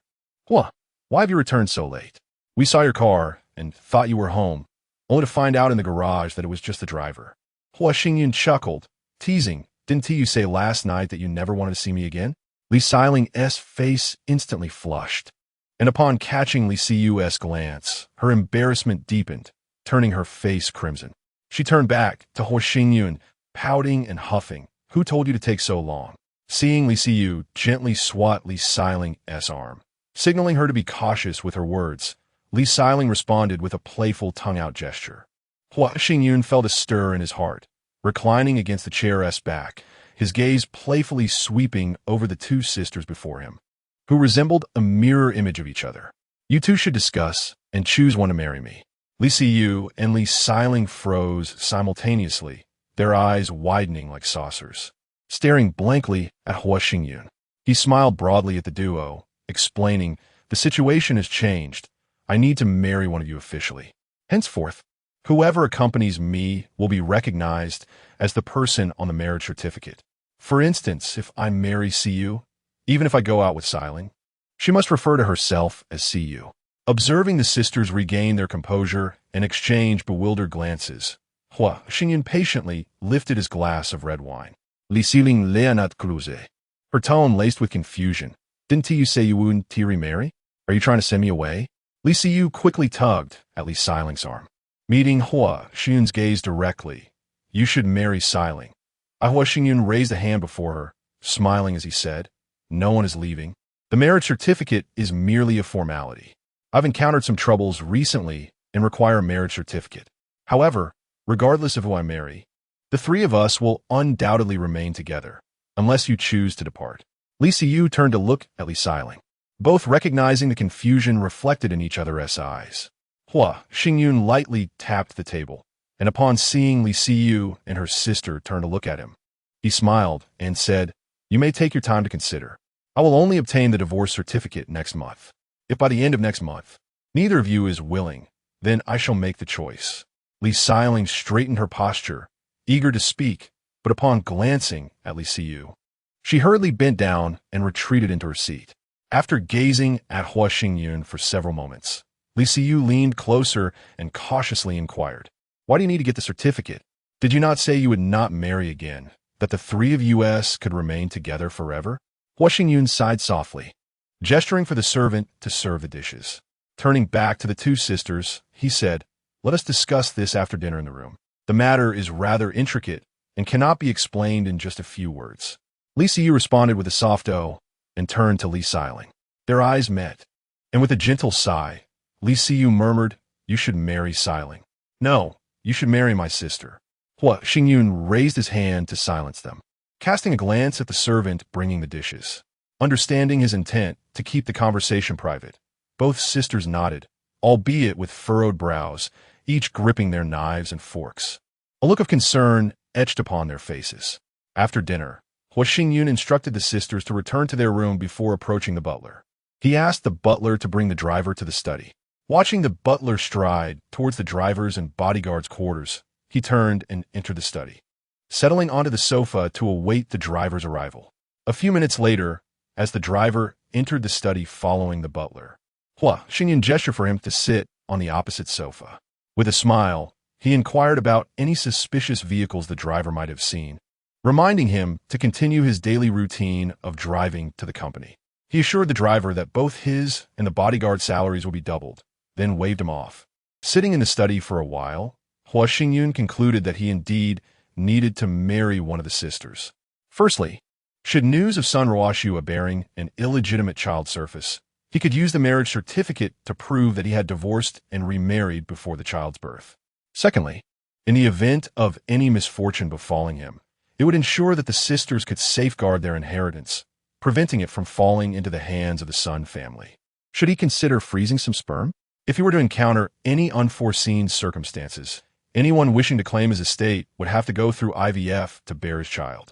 Hui, why have you returned so late? We saw your car and thought you were home, only to find out in the garage that it was just the driver." Hui Qingyun chuckled, teasing, "Didn't you say last night that you never wanted to see me again?" Li Xiling's face instantly flushed, and upon catching Li Siyu's glance, her embarrassment deepened, turning her face crimson. She turned back to Hui Qingyun, pouting and huffing. "Who told you to take so long?" Seeing Li Siyu gently swat Li Xiling's arm, signaling her to be cautious with her words, Li Xiling responded with a playful tongue-out gesture. Hui Qingyun felt a stir in his heart, reclining against the chair's back, his gaze playfully sweeping over the 2 sisters before him, who resembled a mirror image of each other. "You two should discuss and choose one to marry me." Li Siyu and Li Xiling froze simultaneously, their eyes widening like saucers, staring blankly at Hui Qingyun. He smiled broadly at the duo, explaining, "The situation has changed. I need to marry one of you officially. Henceforth, whoever accompanies me will be recognized as the person on the marriage certificate. For instance, if I marry Siyu, even if I go out with Xiling, she must refer to herself as Siyu." Observing the sisters regain their composure and exchange bewildered glances, Hui Qingyun patiently lifted his glass of red wine. "Li Xiling Leonat Cruze." Her tone laced with confusion. "Didn't you say you wouldn't remarry? Are you trying to send me away?" Li Siyu quickly tugged at Li Xiling's arm. Meeting Hui Qingyun's gaze directly, "You should marry Xiling." Hui Qingyun raised a hand before her, smiling as he said, "No one is leaving. The marriage certificate is merely a formality. I've encountered some troubles recently and require a marriage certificate. However, regardless of who I marry, the 3 of us will undoubtedly remain together, unless you choose to depart." Li Siyu turned to look at Li Xiling, both recognizing the confusion reflected in each other's eyes. Hui Qingyun lightly tapped the table, and upon seeing Li Siyu and her sister turn to look at him, he smiled and said, "You may take your time to consider. I will only obtain the divorce certificate next month. If by the end of next month, neither of you is willing, then I shall make the choice." Li Xiling straightened her posture, eager to speak, but upon glancing at Li Siyu, she hurriedly bent down and retreated into her seat. After gazing at Hua Xingyun for several moments, Li Siyu leaned closer and cautiously inquired, "Why do you need to get the certificate? Did you not say you would not marry again, that the three of us could remain together forever?" Hua Xingyun sighed softly, gesturing for the servant to serve the dishes. Turning back to the two sisters, he said, "Let us discuss this after dinner in the room. The matter is rather intricate and cannot be explained in just a few words." Li Siyu responded with a soft "oh" and turned to Li Xiling. Their eyes met, and with a gentle sigh, Li Siyu murmured, "You should marry Xiling." "No, you should marry my sister." Hua Xingyun raised his hand to silence them, casting a glance at the servant bringing the dishes. Understanding his intent to keep the conversation private, both sisters nodded, albeit with furrowed brows, each gripping their knives and forks. A look of concern etched upon their faces. After dinner, Hua Xingyun instructed the sisters to return to their room before approaching the butler. He asked the butler to bring the driver to the study. Watching the butler stride towards the driver's and bodyguard's quarters, he turned and entered the study, settling onto the sofa to await the driver's arrival. A few minutes later, as the driver entered the study following the butler, Hua Xingyun gestured for him to sit on the opposite sofa. With a smile, he inquired about any suspicious vehicles the driver might have seen, reminding him to continue his daily routine of driving to the company. He assured the driver that both his and the bodyguard's salaries would be doubled, then waved him off. Sitting in the study for a while, Hua Xingyun concluded that he indeed needed to marry one of the sisters. Firstly, should news of son Ruoshua bearing an illegitimate child surface, he could use the marriage certificate to prove that he had divorced and remarried before the child's birth. Secondly, in the event of any misfortune befalling him, it would ensure that the sisters could safeguard their inheritance, preventing it from falling into the hands of the Sun family. Should he consider freezing some sperm? If he were to encounter any unforeseen circumstances, anyone wishing to claim his estate would have to go through IVF to bear his child.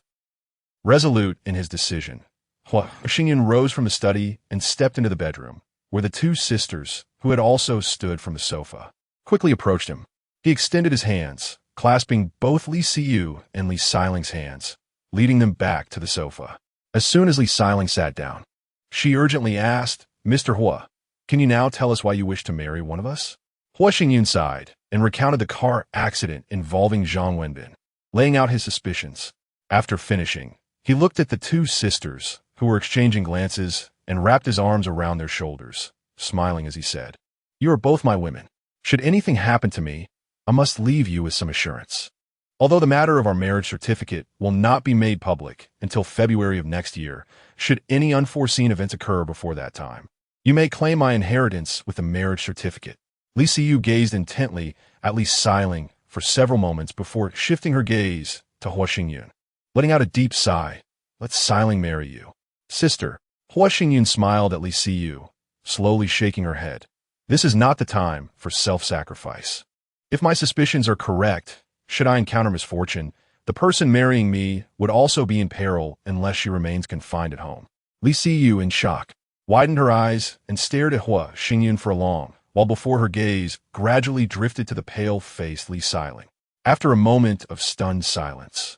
Resolute in his decision, Hua Xingyun rose from the study and stepped into the bedroom, where the two sisters, who had also stood from the sofa, quickly approached him. He extended his hands, clasping both Li Siyu and Li Xiling's hands, leading them back to the sofa. As soon as Li Xiling sat down, she urgently asked, "Mr. Hua, can you now tell us why you wish to marry one of us?" Hua Xingyun sighed and recounted the car accident involving Zhang Wenbin, laying out his suspicions. After finishing, he looked at the two sisters, who were exchanging glances, and wrapped his arms around their shoulders, smiling as he said, "You are both my women. Should anything happen to me, I must leave you with some assurance. Although the matter of our marriage certificate will not be made public until February of next year, should any unforeseen events occur before that time, you may claim my inheritance with the marriage certificate." Li Siyu gazed intently at Li Xiling for several moments before shifting her gaze to Hua Xingyun. Letting out a deep sigh, "Let Xiling marry you." "Sister," Hua Xingyun smiled at Li Siyu, slowly shaking her head. "This is not the time for self-sacrifice. If my suspicions are correct, should I encounter misfortune, the person marrying me would also be in peril unless she remains confined at home." Li Siyu, in shock, widened her eyes and stared at Hua Xingyun for long, while before her gaze gradually drifted to the pale-faced Li Xiling. After a moment of stunned silence,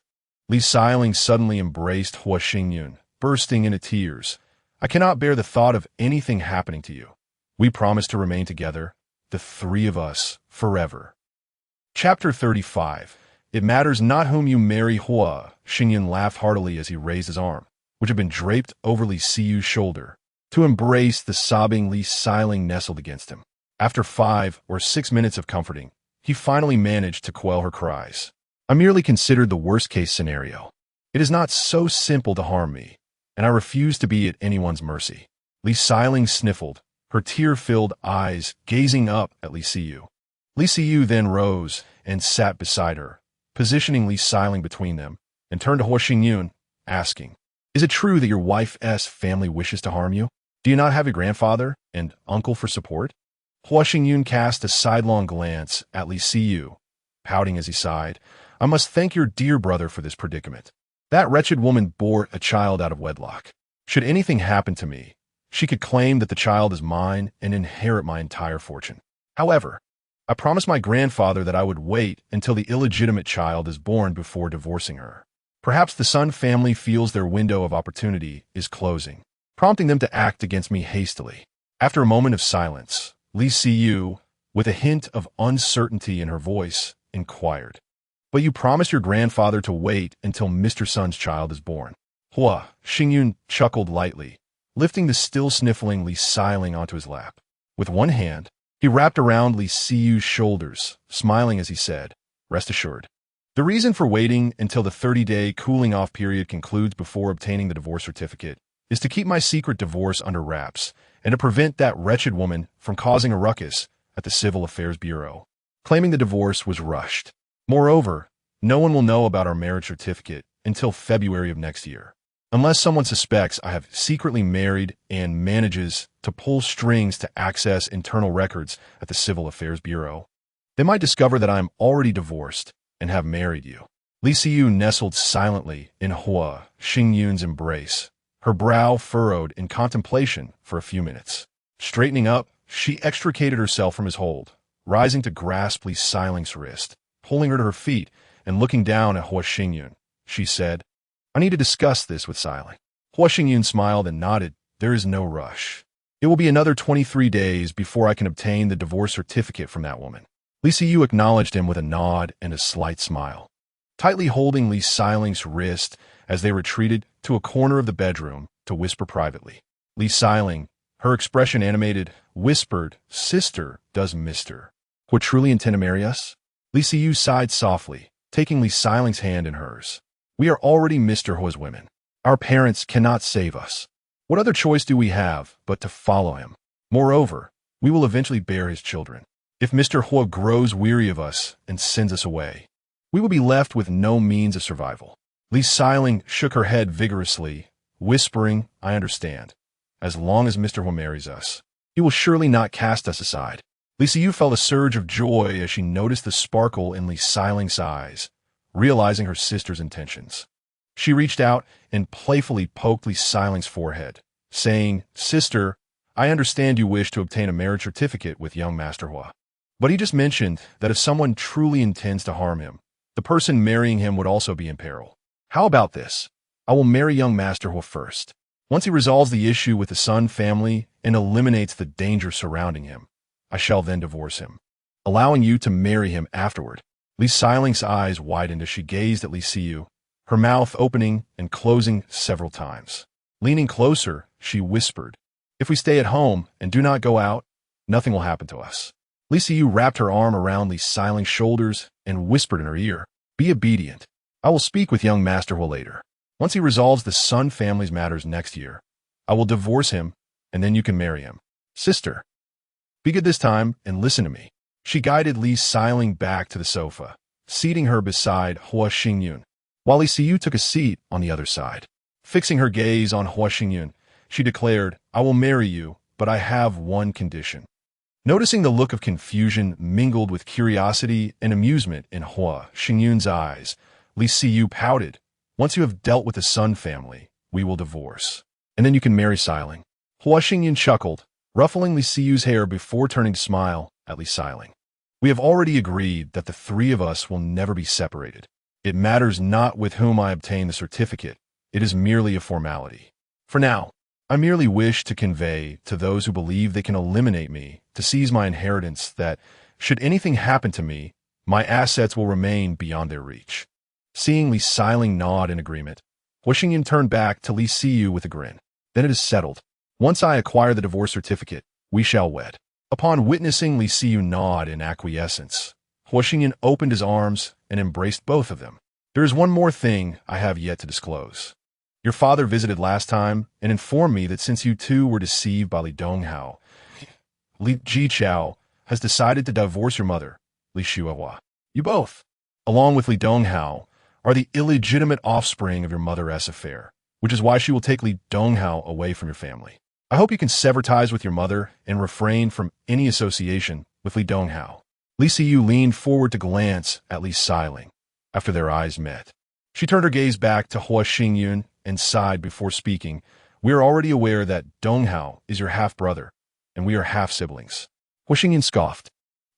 Li Xiling suddenly embraced Hua Xingyun, bursting into tears. "I cannot bear the thought of anything happening to you. We promise to remain together, the three of us, forever." Chapter 35. It matters not whom you marry. Hua Xingyun laughed heartily as he raised his arm, which had been draped over Li Siyu's shoulder, to embrace the sobbing Li Xiling nestled against him. After 5 or 6 minutes of comforting, he finally managed to quell her cries. "I merely considered the worst-case scenario. It is not so simple to harm me, and I refuse to be at anyone's mercy." Li Xiling sniffled, her tear-filled eyes gazing up at Li Siyu. Li Siyu then rose and sat beside her, positioning Li Xiling between them, and turned to Hua Xingyun, asking, "Is it true that your wife's family wishes to harm you? Do you not have your grandfather and uncle for support?" Hua Xingyun cast a sidelong glance at Li Siyu, pouting as he sighed, "I must thank your dear brother for this predicament. That wretched woman bore a child out of wedlock. Should anything happen to me, she could claim that the child is mine and inherit my entire fortune. However, I promised my grandfather that I would wait until the illegitimate child is born before divorcing her. Perhaps the Sun family feels their window of opportunity is closing. prompting them to act against me hastily. After a moment of silence, Li Siyu, with a hint of uncertainty in her voice, inquired, "But you promised your grandfather to wait until Mr. Sun's child is born." Hua Xingyun chuckled lightly, lifting the still sniffling Li Xiling onto his lap. With one hand, he wrapped around Li Siyu's shoulders, smiling as he said, "Rest assured. The reason for waiting until the 30-day cooling-off period concludes before obtaining the divorce certificate is to keep my secret divorce under wraps and to prevent that wretched woman from causing a ruckus at the Civil Affairs Bureau, claiming the divorce was rushed. Moreover, no one will know about our marriage certificate until February of next year, unless someone suspects I have secretly married and manages to pull strings to access internal records at the Civil Affairs Bureau. They might discover that I am already divorced and have married you." Li Siyu nestled silently in Hua Xingyun's embrace, her brow furrowed in contemplation for a few minutes. Straightening up, she extricated herself from his hold, rising to grasp Li Xiling's wrist. Pulling her to her feet and looking down at Hua Xingyun, she said, "I need to discuss this with Xiling." Hua Xingyun smiled and nodded. "There is no rush. It will be another 23 days before I can obtain the divorce certificate from that woman." Li Siyu acknowledged him with a nod and a slight smile. Tightly holding Li Xiling's wrist as they retreated to a corner of the bedroom to whisper privately, Li Xiling, her expression animated, whispered, "Sister, does Mr. Hua truly intend to marry us?" Li Siyu sighed softly, taking Li Xiling's hand in hers. "We are already Mr. Hua's women. Our parents cannot save us. What other choice do we have but to follow him? Moreover, we will eventually bear his children. If Mr. Hua grows weary of us and sends us away, we will be left with no means of survival." Li Xiling shook her head vigorously, whispering, "I understand. As long as Mr. Hua marries us, he will surely not cast us aside." Li Siyu felt a surge of joy as she noticed the sparkle in Li Xiling's eyes, realizing her sister's intentions. She reached out and playfully poked Li Xiling's forehead, saying, "Sister, I understand you wish to obtain a marriage certificate with young Master Hua. But he just mentioned that if someone truly intends to harm him, the person marrying him would also be in peril. How about this? I will marry young Master Hua first. Once he resolves the issue with the Sun family and eliminates the danger surrounding him, I shall then divorce him, allowing you to marry him afterward." Li Xiling's eyes widened as she gazed at Li Siyu, her mouth opening and closing several times. Leaning closer, she whispered, "If we stay at home and do not go out, nothing will happen to us." Li Siyu wrapped her arm around Li Xiling's shoulders and whispered in her ear, "Be obedient. I will speak with young Master Hua later. Once he resolves the Sun family's matters next year, I will divorce him, and then you can marry him. Sister, be good this time and listen to me." She guided Li Xiling back to the sofa, seating her beside Hua Xingyun, while Li Siyu took a seat on the other side. Fixing her gaze on Hua Xingyun, she declared, "I will marry you, but I have one condition." Noticing the look of confusion mingled with curiosity and amusement in Hua Xingyun's eyes, Li Siyu pouted, "Once you have dealt with the Sun family, we will divorce, and then you can marry Xiling." Hua Xingyun chuckled, ruffling Li Siyu's hair before turning to smile at Li Xiling. "We have already agreed that the three of us will never be separated. It matters not with whom I obtain the certificate. It is merely a formality. For now, I merely wish to convey to those who believe they can eliminate me to seize my inheritance that, should anything happen to me, my assets will remain beyond their reach." Seeing Li Xiling nod in agreement, Hua Xingyun turned back to Li Siyu with a grin. "Then it is settled. Once I acquire the divorce certificate, we shall wed." Upon witnessing Li Siyu nod in acquiescence, Hua Xingyun opened his arms and embraced both of them. "There is one more thing I have yet to disclose. Your father visited last time and informed me that since you two were deceived by Li Donghao, Li Jichao has decided to divorce your mother, Li Shuahua. You both, along with Li Donghao, are the illegitimate offspring of your mother-s affair, which is why she will take Li Donghao away from your family. I hope you can sever ties with your mother and refrain from any association with Li Donghao." Li Siyu leaned forward to glance at Li Xiling after their eyes met. She turned her gaze back to Hua Xingyun and sighed before speaking. "We are already aware that Donghao is your half-brother, and we are half-siblings." Hua Xingyun scoffed,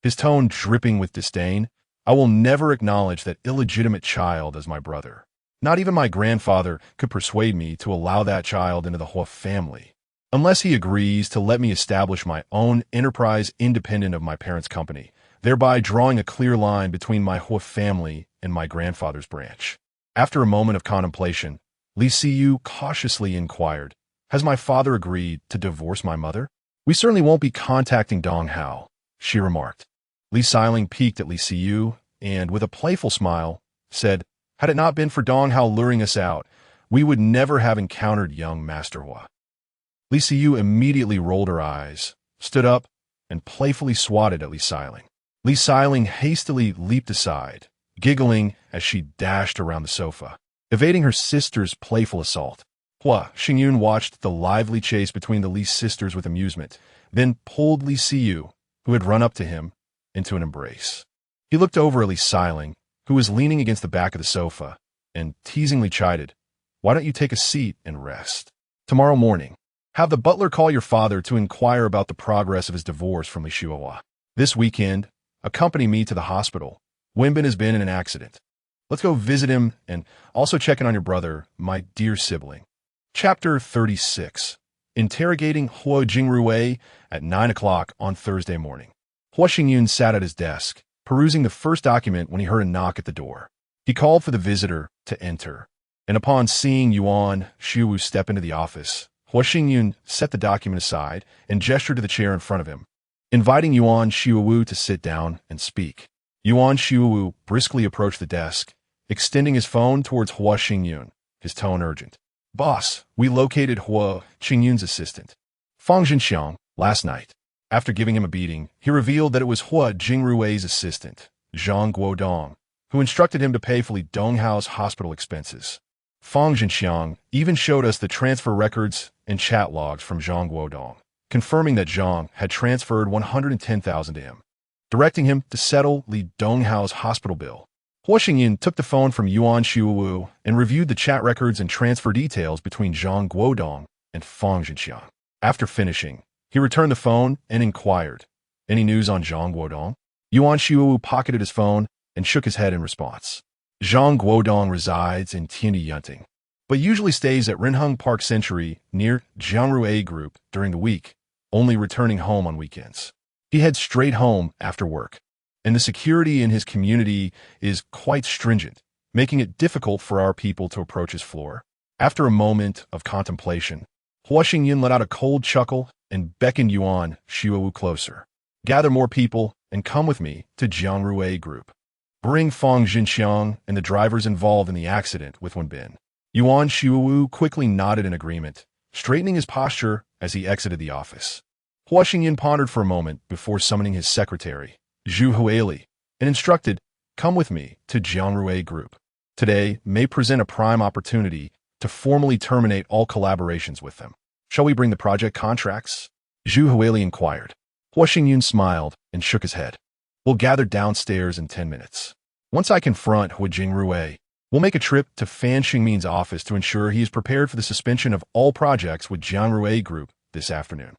his tone dripping with disdain. "I will never acknowledge that illegitimate child as my brother. Not even my grandfather could persuade me to allow that child into the Hua family, unless he agrees to let me establish my own enterprise independent of my parents' company, thereby drawing a clear line between my Hua family and my grandfather's branch. After a moment of contemplation, Li Siyu cautiously inquired, "Has my father agreed to divorce my mother?" "We certainly won't be contacting Dong Hao," she remarked. Li Xiling peeked at Li Siyu and, with a playful smile, said, "Had it not been for Dong Hao luring us out, we would never have encountered young Master Hua." Li Siyu immediately rolled her eyes, stood up, and playfully swatted at Li Xiling. Li Xiling hastily leaped aside, giggling as she dashed around the sofa, evading her sister's playful assault. Hua Xingyun watched the lively chase between the Li sisters with amusement, then pulled Li Siyu, who had run up to him, into an embrace. He looked over at Li Xiling, who was leaning against the back of the sofa, and teasingly chided, "Why don't you take a seat and rest? Tomorrow morning, have the butler call your father to inquire about the progress of his divorce from Li Shuohua. This weekend, accompany me to the hospital. Wenbin has been in an accident. Let's go visit him and also check in on your brother, my dear sibling." Chapter 36. Interrogating Hua Jingrui at 9 o'clock on Thursday morning. Hua Xingyun sat at his desk, perusing the first document when he heard a knock at the door. He called for the visitor to enter, and upon seeing Yuan Xiuwu step into the office, Hua Xingyun set the document aside and gestured to the chair in front of him, inviting Yuan Xiuwu to sit down and speak. Yuan Xiuwu briskly approached the desk, extending his phone towards Hua Xingyun, his tone urgent. "Boss, we located Hua Xingyun's assistant, Fang Jinxiang, last night." After giving him a beating, he revealed that it was Hua Jingrui's assistant, Zhang Guodong, who instructed him to pay for Li Donghao's hospital expenses. Fang Jinxiang even showed us the transfer records and chat logs from Zhang Guodong, confirming that Zhang had transferred 110,000 to him, directing him to settle Li Donghao's hospital bill. Hua Xingyun took the phone from Yuan Xiuwu and reviewed the chat records and transfer details between Zhang Guodong and Fang Jinxiang. After finishing, he returned the phone and inquired, "Any news on Zhang Guodong?" Yuan Xiuwu pocketed his phone and shook his head in response. Zhang Guodong resides in Tianyunting, but usually stays at Renheng Park Century near Jiangrui Group during the week, only returning home on weekends. He heads straight home after work, and the security in his community is quite stringent, making it difficult for our people to approach his floor. After a moment of contemplation, Hua Xingyun let out a cold chuckle and beckoned Yuan Xiuwu closer. "Gather more people and come with me to Jiangrui Group. Bring Fang Jinxiang and the drivers involved in the accident with Wenbin." Yuan Xiuwu quickly nodded in agreement, straightening his posture as he exited the office. Hua Xingyun pondered for a moment before summoning his secretary, Zhu Huili, and instructed, "Come with me to Jiangrui Group. Today may present a prime opportunity to formally terminate all collaborations with them. Shall we bring the project contracts?" Zhu Huili inquired. Hua Xingyun smiled and shook his head. "We'll gather downstairs in 10 minutes. Once I confront Hua Jingrui, we'll make a trip to Fan Xingmin's office to ensure he is prepared for the suspension of all projects with Jiangrui Group this afternoon."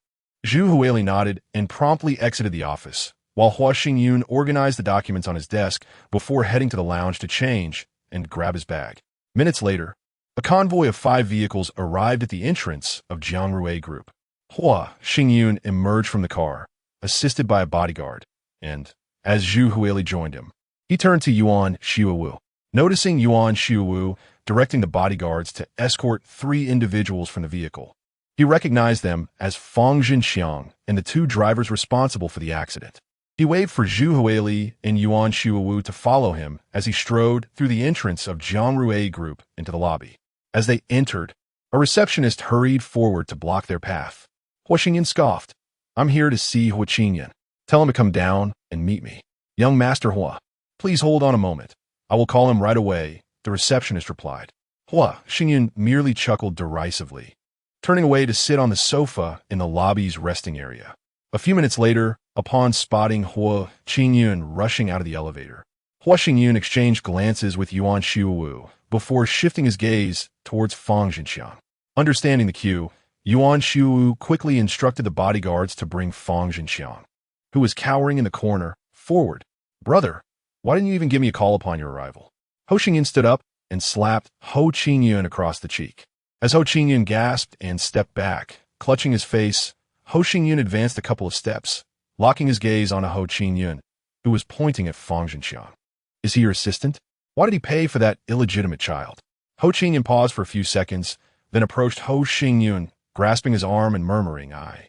Zhu Huili nodded and promptly exited the office, while Hua Xingyun organized the documents on his desk before heading to the lounge to change and grab his bag. Minutes later, a convoy of 5 vehicles arrived at the entrance of Jiangrui Group. Hua Xingyun emerged from the car, assisted by a bodyguard, and, as Zhu Huili joined him, he turned to Yuan Xiuwu. Noticing Yuan Xiuwu directing the bodyguards to escort 3 individuals from the vehicle, he recognized them as Fang Jinxiang and the 2 drivers responsible for the accident. He waved for Zhu Huili and Yuan Xiuwu to follow him as he strode through the entrance of Jiangrui Group into the lobby. As they entered, a receptionist hurried forward to block their path. Hua Xingyun scoffed, "I'm here to see Hua Qingyun. Tell him to come down and meet me." "Young Master Hua, please hold on a moment. I will call him right away," the receptionist replied. Hua Xingyun merely chuckled derisively, turning away to sit on the sofa in the lobby's resting area. A few minutes later, upon spotting Hua Qingyun rushing out of the elevator, Hua Xingyun exchanged glances with Yuan Xiuwu before shifting his gaze towards Fang Jinxiang. Understanding the cue, Yuan Xiuwu quickly instructed the bodyguards to bring Fang Jinxiang, who was cowering in the corner, forward. "Brother, why didn't you even give me a call upon your arrival?" Hua Xingyun stood up and slapped Ho Qingyun across the cheek. As Ho Qingyun gasped and stepped back, clutching his face, Ho Qingyun advanced a couple of steps, locking his gaze on Ho Qingyun, who was pointing at Fang Zhenxiang. Is he your assistant? Why did he pay for that illegitimate child? Ho Qingyun paused for a few seconds, then approached Ho Qingyun, grasping his arm and murmuring, I.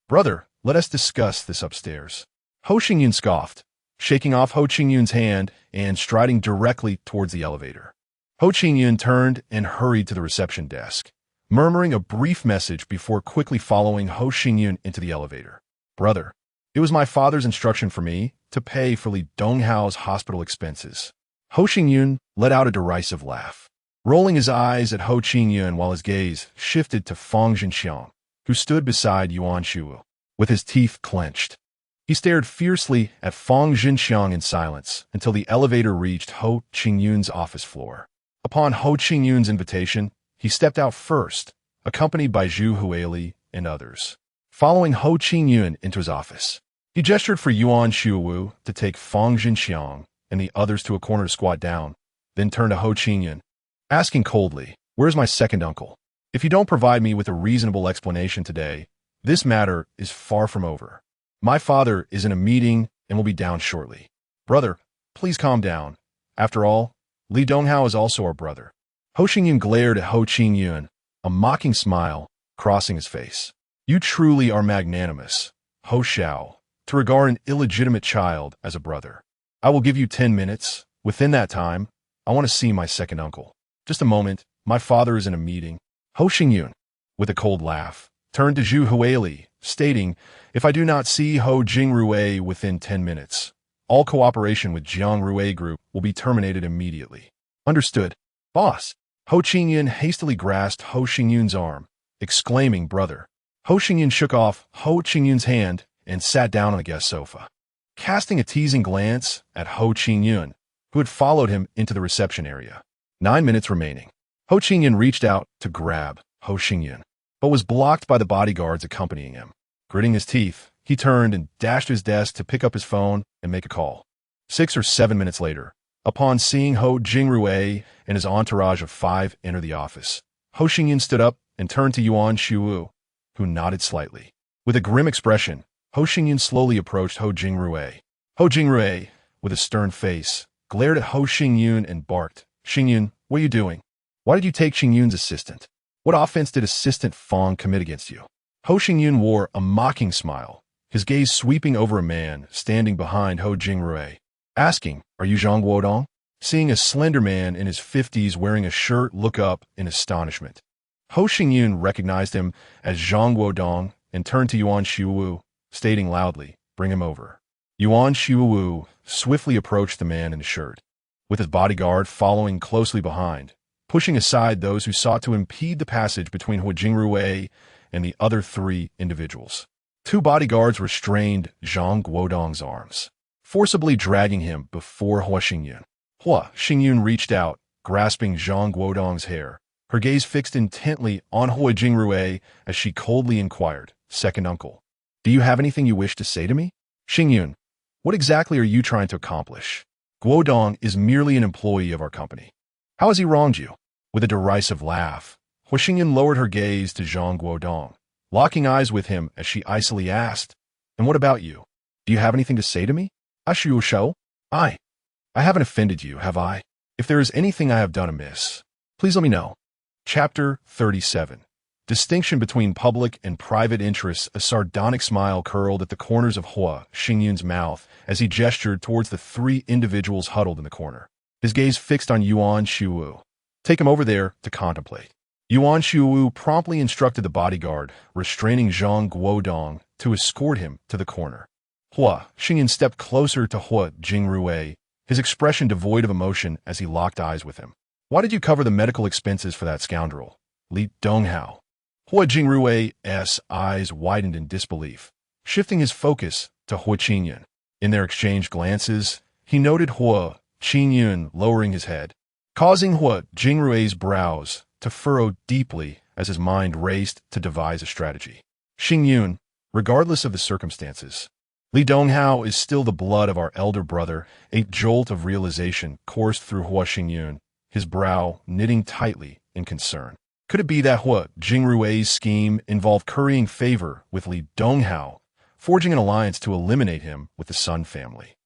Brother, let us discuss this upstairs. Ho Qingyun scoffed, shaking off Ho Qingyun's hand and striding directly towards the elevator. Ho Qingyun turned and hurried to the reception desk, murmuring a brief message before quickly following Ho Qingyun into the elevator. Brother, it was my father's instruction for me to pay for Li Donghao's hospital expenses. Ho Qingyun let out a derisive laugh, rolling his eyes at Ho Qingyun while his gaze shifted to Fang Zhenxiang, who stood beside Yuan Shuwu, with his teeth clenched. He stared fiercely at Fang Zhenxiang in silence until the elevator reached Ho Qingyun's office floor. Upon Ho Qingyun's invitation, he stepped out first, accompanied by Zhu Huili and others. Following Ho Qingyun into his office, he gestured for Yuan Shuwu to take Fang Zhenxiang and the others to a corner to squat down, then turned to Ho Qingyun, asking coldly, "Where's my second uncle? If you don't provide me with a reasonable explanation today, this matter is far from over. My father is in a meeting and will be down shortly. Brother, please calm down. After all, Li Donghao is also our brother." Ho Qingyun glared at Ho Qingyun, a mocking smile crossing his face. "You truly are magnanimous, Ho Xiao, to regard an illegitimate child as a brother. I will give you 10 minutes. Within that time, I want to see my second uncle. Just a moment, my father is in a meeting." Ho Qingyun, with a cold laugh, turned to Zhu Huili, stating, "If I do not see Ho Jingrui within 10 minutes, all cooperation with Jiang Rui Group will be terminated immediately." "Understood, boss." Ho Qingyun hastily grasped Ho Qingyun's arm, exclaiming, "Brother." Ho Qingyun shook off Ho Qingyun's hand and sat down on the guest sofa. Casting a teasing glance at Ho Qingyun, who had followed him into the reception area. 9 minutes remaining. Ho Qingyun reached out to grab Ho Qingyun, but was blocked by the bodyguards accompanying him. Gritting his teeth, he turned and dashed to his desk to pick up his phone and make a call. 6 or 7 minutes later, upon seeing Ho Jingrui and his entourage of 5 enter the office, Ho Qingyun stood up and turned to Yuan Shuwu, who nodded slightly. With a grim expression, Ho Qingyun slowly approached Ho Jingrui. Ho Jingrui, with a stern face, glared at Ho Qingyun and barked, "Qingyun, what are you doing? Why did you take Qingyun's assistant? What offense did Assistant Fang commit against you?" Ho Qingyun wore a mocking smile, his gaze sweeping over a man standing behind Ho Jingrui, asking, "Are you Zhang Guodong?" Seeing a slender man in his 50s wearing a shirt look up in astonishment. Ho Qingyun recognized him as Zhang Guodong and turned to Yuan Shuwu, stating loudly, "Bring him over." Yuan Shuwu swiftly approached the man in the shirt, with his bodyguard following closely behind, pushing aside those who sought to impede the passage between Ho Jingrui and the other 3 individuals. 2 bodyguards restrained Zhang Guodong's arms, forcibly dragging him before Ho Qingyun. Ho Qingyun reached out, grasping Zhang Guodong's hair, her gaze fixed intently on Ho Jingrui as she coldly inquired, "Second uncle, do you have anything you wish to say to me?" "Qingyun, what exactly are you trying to accomplish? Guodong is merely an employee of our company. How has he wronged you?" With a derisive laugh, Ho Qingyun lowered her gaze to Zhang Guodong, locking eyes with him as she icily asked, "And what about you? Do you have anything to say to me?" "Ashu Shou, I haven't offended you, have I? If there is anything I have done amiss, please let me know." Chapter 37. Distinction between public and private interests. A sardonic smile curled at the corners of Ho Qingyun's mouth as he gestured towards the 3 individuals huddled in the corner, his gaze fixed on Yuan Shuwu. "Take him over there to contemplate." Yuan Shuwu promptly instructed the bodyguard, restraining Zhang Guodong, to escort him to the corner. Ho Qingyun stepped closer to Ho Jingrui, his expression devoid of emotion as he locked eyes with him. "Why did you cover the medical expenses for that scoundrel, Li Donghao?" Ho Jingrui's eyes widened in disbelief, shifting his focus to Ho Qingyun. In their exchanged glances, he noted Ho Qingyun lowering his head, causing Ho Jingrui's brows to furrow deeply as his mind raced to devise a strategy. "Qingyun, regardless of the circumstances, Li Donghao is still the blood of our elder brother. A jolt of realization coursed through Hua Xingyun, his brow knitting tightly in concern. Could it be that Hua Jingrui's scheme involved currying favor with Li Donghao, forging an alliance to eliminate him with the Sun family,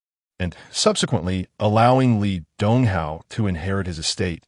and subsequently allowing Li Donghao to inherit his estate,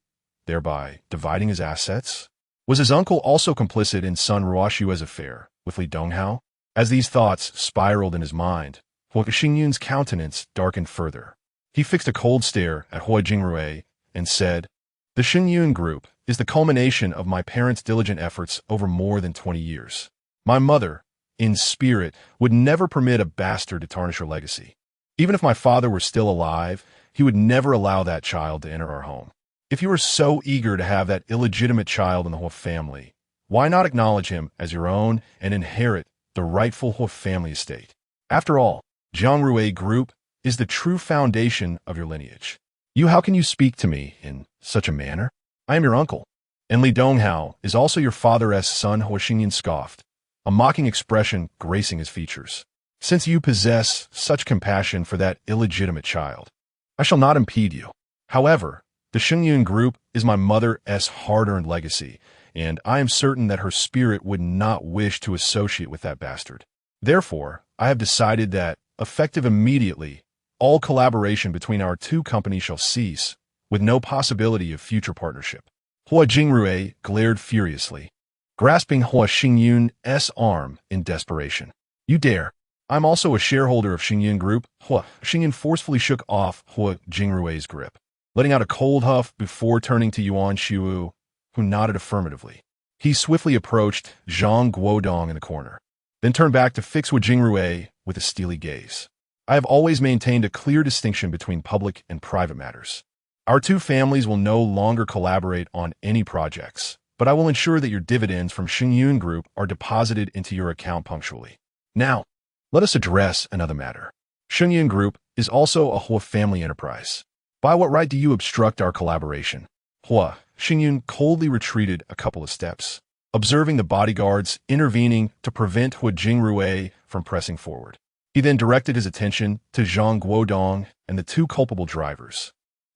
thereby dividing his assets? Was his uncle also complicit in Sun Ruoshua's affair with Li Donghao? As these thoughts spiraled in his mind, Hua Xingyun's countenance darkened further. He fixed a cold stare at Hua Jingrui and said, "The Xingyun Group is the culmination of my parents' diligent efforts over more than 20 years. My mother, in spirit, would never permit a bastard to tarnish her legacy. Even if my father were still alive, he would never allow that child to enter our home. If you are so eager to have that illegitimate child in the Hua family, why not acknowledge him as your own and inherit the rightful Hua family estate? After all, Jiangrui Group is the true foundation of your lineage. How can you speak to me in such a manner? I am your uncle, and Li Donghao is also your father's son." Hua Xingyun scoffed, a mocking expression gracing his features. "Since you possess such compassion for that illegitimate child, I shall not impede you. However, the Xingyun Group is my mother's hard-earned legacy, and I am certain that her spirit would not wish to associate with that bastard. Therefore, I have decided that, effective immediately, all collaboration between our two companies shall cease, with no possibility of future partnership." Hua Jingrui glared furiously, grasping Hua Xingyun's arm in desperation. "You dare! I'm also a shareholder of Xingyun Group." Hua Xingyun forcefully shook off Hua Jingrui's grip, letting out a cold huff before turning to Yuan Xiu, who nodded affirmatively. He swiftly approached Zhang Guodong in the corner, then turned back to fix Hua Jingrui with a steely gaze. "I have always maintained a clear distinction between public and private matters. Our two families will no longer collaborate on any projects, but I will ensure that your dividends from Xingyun Group are deposited into your account punctually. Now, let us address another matter. Xingyun Group is also a Hua family enterprise. By what right do you obstruct our collaboration?" Hua Xingyun coldly retreated a couple of steps, observing the bodyguards intervening to prevent Hua Jingrui from pressing forward. He then directed his attention to Zhang Guodong and the two culpable drivers,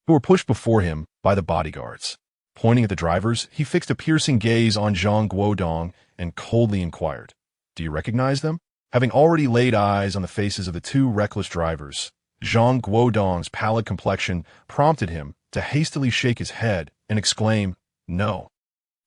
who were pushed before him by the bodyguards. Pointing at the drivers, he fixed a piercing gaze on Zhang Guodong and coldly inquired, "Do you recognize them?" Having already laid eyes on the faces of the two reckless drivers, Zhang Guodong's pallid complexion prompted him to hastily shake his head and exclaim, "No,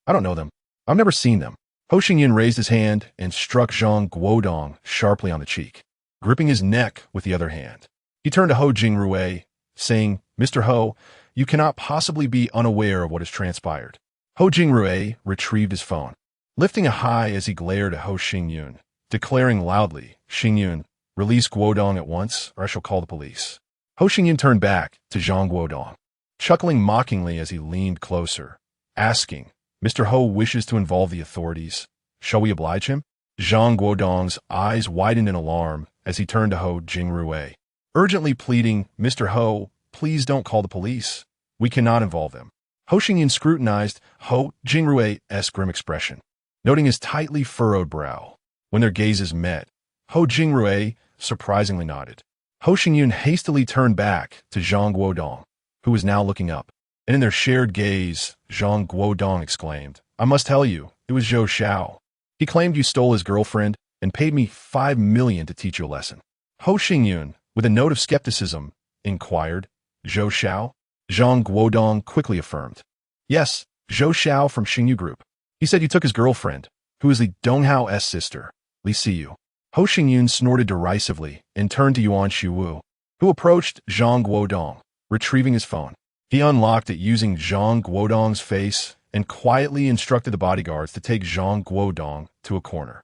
I don't know them. I've never seen them." Ho Xingyun raised his hand and struck Zhang Guodong sharply on the cheek, gripping his neck with the other hand. He turned to Ho Jingrui, saying, "Mr. Ho, you cannot possibly be unaware of what has transpired." Ho Jingrui retrieved his phone, lifting it high as he glared at Ho Xingyun, declaring loudly, "Xingyun, release Guodong at once, or I shall call the police." Ho Xingyun turned back to Zhang Guodong, chuckling mockingly as he leaned closer, asking, "Mr. Ho wishes to involve the authorities. Shall we oblige him?" Zhang Guodong's eyes widened in alarm as he turned to Ho Jingrui, urgently pleading, "Mr. Ho, please don't call the police. We cannot involve them." Ho Xingyun scrutinized Ho Jingrui's grim expression, noting his tightly furrowed brow. When their gazes met, Ho Jingrui surprisingly nodded. Ho Xingyun hastily turned back to Zhang Guodong, who was now looking up, and in their shared gaze, Zhang Guodong exclaimed, "I must tell you, it was Zhou Xiao. He claimed you stole his girlfriend and paid me 5 million to teach you a lesson." Ho Xingyun, with a note of skepticism, inquired, "Zhou Xiao?" Zhang Guodong quickly affirmed, "Yes, Zhou Xiao from Xinyu Group. He said you took his girlfriend, who is Li Donghao's sister, Li Siyu." Ho Xingyun snorted derisively and turned to Yuan Xiu, who approached Zhang Guodong, retrieving his phone. He unlocked it using Zhang Guodong's face and quietly instructed the bodyguards to take Zhang Guodong to a corner.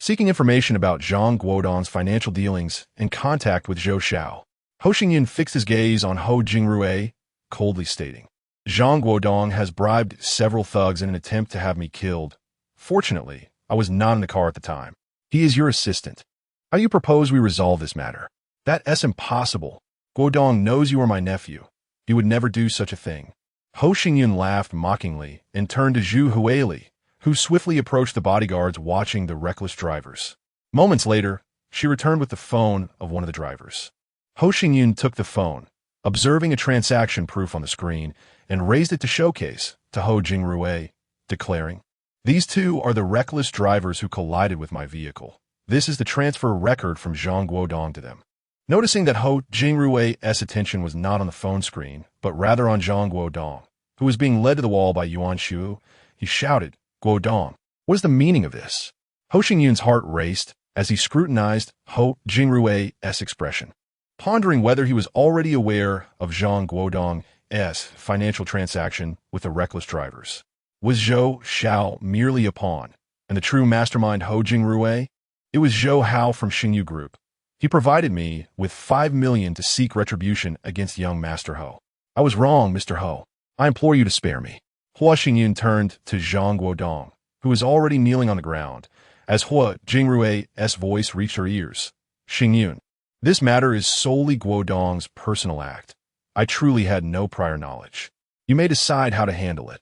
Seeking information about Zhang Guodong's financial dealings and contact with Zhou Xiao, Ho Xingyun fixed his gaze on Ho Jingrui, coldly stating, "Zhang Guodong has bribed several thugs in an attempt to have me killed. Fortunately, I was not in the car at the time. He is your assistant. How do you propose we resolve this matter?" "That's impossible. Guodong knows you are my nephew. He would never do such a thing." Ho Xingyun laughed mockingly and turned to Zhu Huili, who swiftly approached the bodyguards watching the reckless drivers. Moments later, She returned with the phone of one of the drivers. Ho Xingyun took the phone, observing a transaction proof on the screen, and raised it to showcase to Ho Jingrui, declaring, "These two are the reckless drivers who collided with my vehicle. This is the transfer record from Zhang Guodong to them." Noticing that Ho Jingrui's attention was not on the phone screen, but rather on Zhang Guodong, who was being led to the wall by Yuan Shu, he shouted, "Guodong, what is the meaning of this?" Ho Xingyun's heart raced as he scrutinized Ho Jingrui's expression, pondering whether he was already aware of Zhang Guodong's financial transaction with the reckless drivers. Was Zhou Xiao merely a pawn, and the true mastermind Ho Jingrui? It was Zhou Hao from Xingyu Group. He provided me with 5 million to seek retribution against young Master Ho. I was wrong, Mr. Ho. I implore you to spare me. Hua Xingyun turned to Zhang Guodong, who was already kneeling on the ground, as Hua Jingrui's voice reached her ears. "Xingyun, this matter is solely Guodong's personal act. I truly had no prior knowledge. You may decide how to handle it.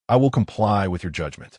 I will comply with your judgment.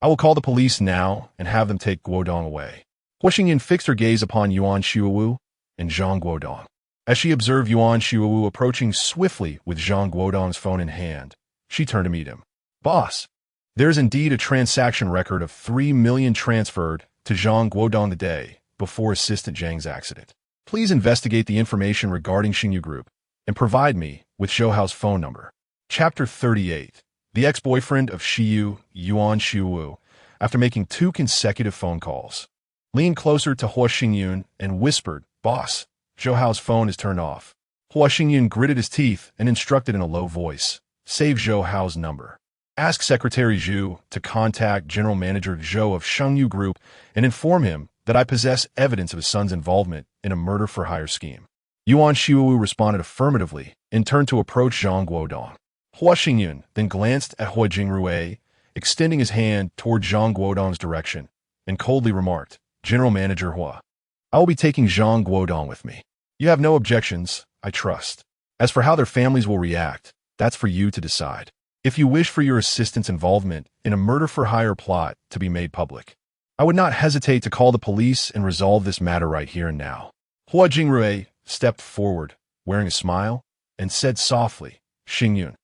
I will call the police now and have them take Guodong away." Hua Xingyun fixed her gaze upon Yuan Shuowu and Zhang Guodong. As she observed Yuan Shuowu approaching swiftly with Zhang Guodong's phone in hand, she turned to meet him. "Boss, there is indeed a transaction record of 3 million transferred to Zhang Guodong the day before Assistant Zhang's accident. Please investigate the information regarding Xingyu Group and provide me with Zhou Hao's phone number." Chapter 38. The ex-boyfriend of Shiyu, Yuan Shuowu, after making 2 consecutive phone calls, leaned closer to Hua Xingyun and whispered, "Boss, Zhou Hao's phone is turned off." Hua Xingyun gritted his teeth and instructed in a low voice, "Save Zhou Hao's number. Ask Secretary Zhu to contact General Manager Zhou of Xingyu Group and inform him that I possess evidence of his son's involvement in a murder-for-hire scheme." Yuan Shuowu responded affirmatively and turned to approach Zhang Guodong. Hua Xingyun then glanced at Hua Jingrui, extending his hand toward Zhang Guodong's direction, and coldly remarked, "General Manager Hua, I will be taking Zhang Guodong with me. You have no objections, I trust. As for how their families will react, that's for you to decide. If you wish for your assistant's involvement in a murder-for-hire plot to be made public, I would not hesitate to call the police and resolve this matter right here and now." Hua Jingrui stepped forward, wearing a smile, and said softly, "Xingyun,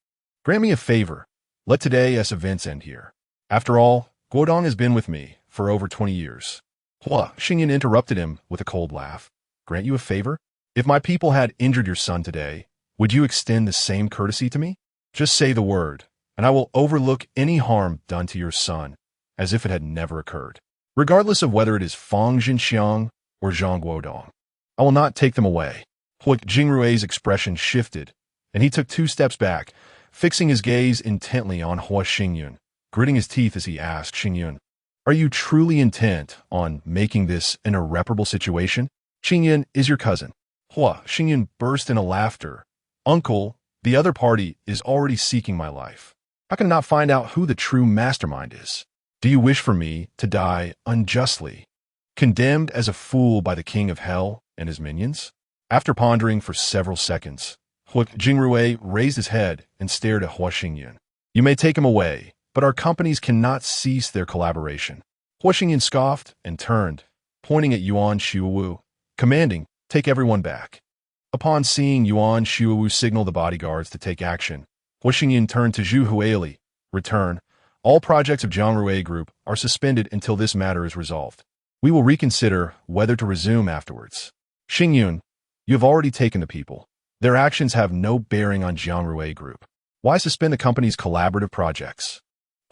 grant me a favor. Let today's events end here. After all, Guodong has been with me for over 20 years. Hua Xingyun interrupted him with a cold laugh. "Grant you a favor? If my people had injured your son today, would you extend the same courtesy to me? Just say the word, and I will overlook any harm done to your son, as if it had never occurred, regardless of whether it is Fang Jinxiang or Zhang Guodong. I will not take them away." Hua Jingrui's expression shifted, and he took 2 steps back, fixing his gaze intently on Hua Xingyun, gritting his teeth as he asked, "Xingyun, are you truly intent on making this an irreparable situation? Xingyun is your cousin." Hua Xingyun burst into laughter. "Uncle, the other party is already seeking my life. How can I not find out who the true mastermind is? Do you wish for me to die unjustly, condemned as a fool by the king of hell and his minions?" After pondering for several seconds, Hua Jingrui raised his head and stared at Hua Xingyun. "You may take him away, but our companies cannot cease their collaboration." Hua Xingyun scoffed and turned, pointing at Yuan Shuowu, commanding, "Take everyone back." Upon seeing Yuan Shuowu signal the bodyguards to take action, Hua Xingyun turned to Zhu Huili, "Return. All projects of Jiangrui Group are suspended until this matter is resolved. We will reconsider whether to resume afterwards. Xingyun, you have already taken the people. Their actions have no bearing on Jiangrui Group. Why suspend the company's collaborative projects?"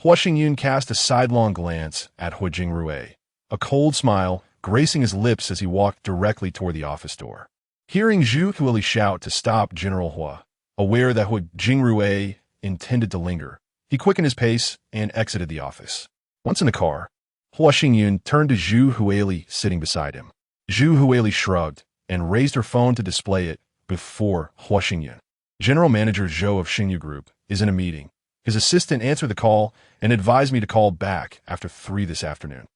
Hua Xingyun cast a sidelong glance at Hua Jingrui, a cold smile gracing his lips as he walked directly toward the office door. Hearing Zhu Huili shout to stop General Hua, aware that Hua Jingrui intended to linger, he quickened his pace and exited the office. Once in the car, Hua Xingyun turned to Zhu Huili sitting beside him. Zhu Huili shrugged and raised her phone to display it before Hua Xingyun. "General Manager Zhou of Xingyu Group is in a meeting. His assistant answered the call and advised me to call back after 3 this afternoon."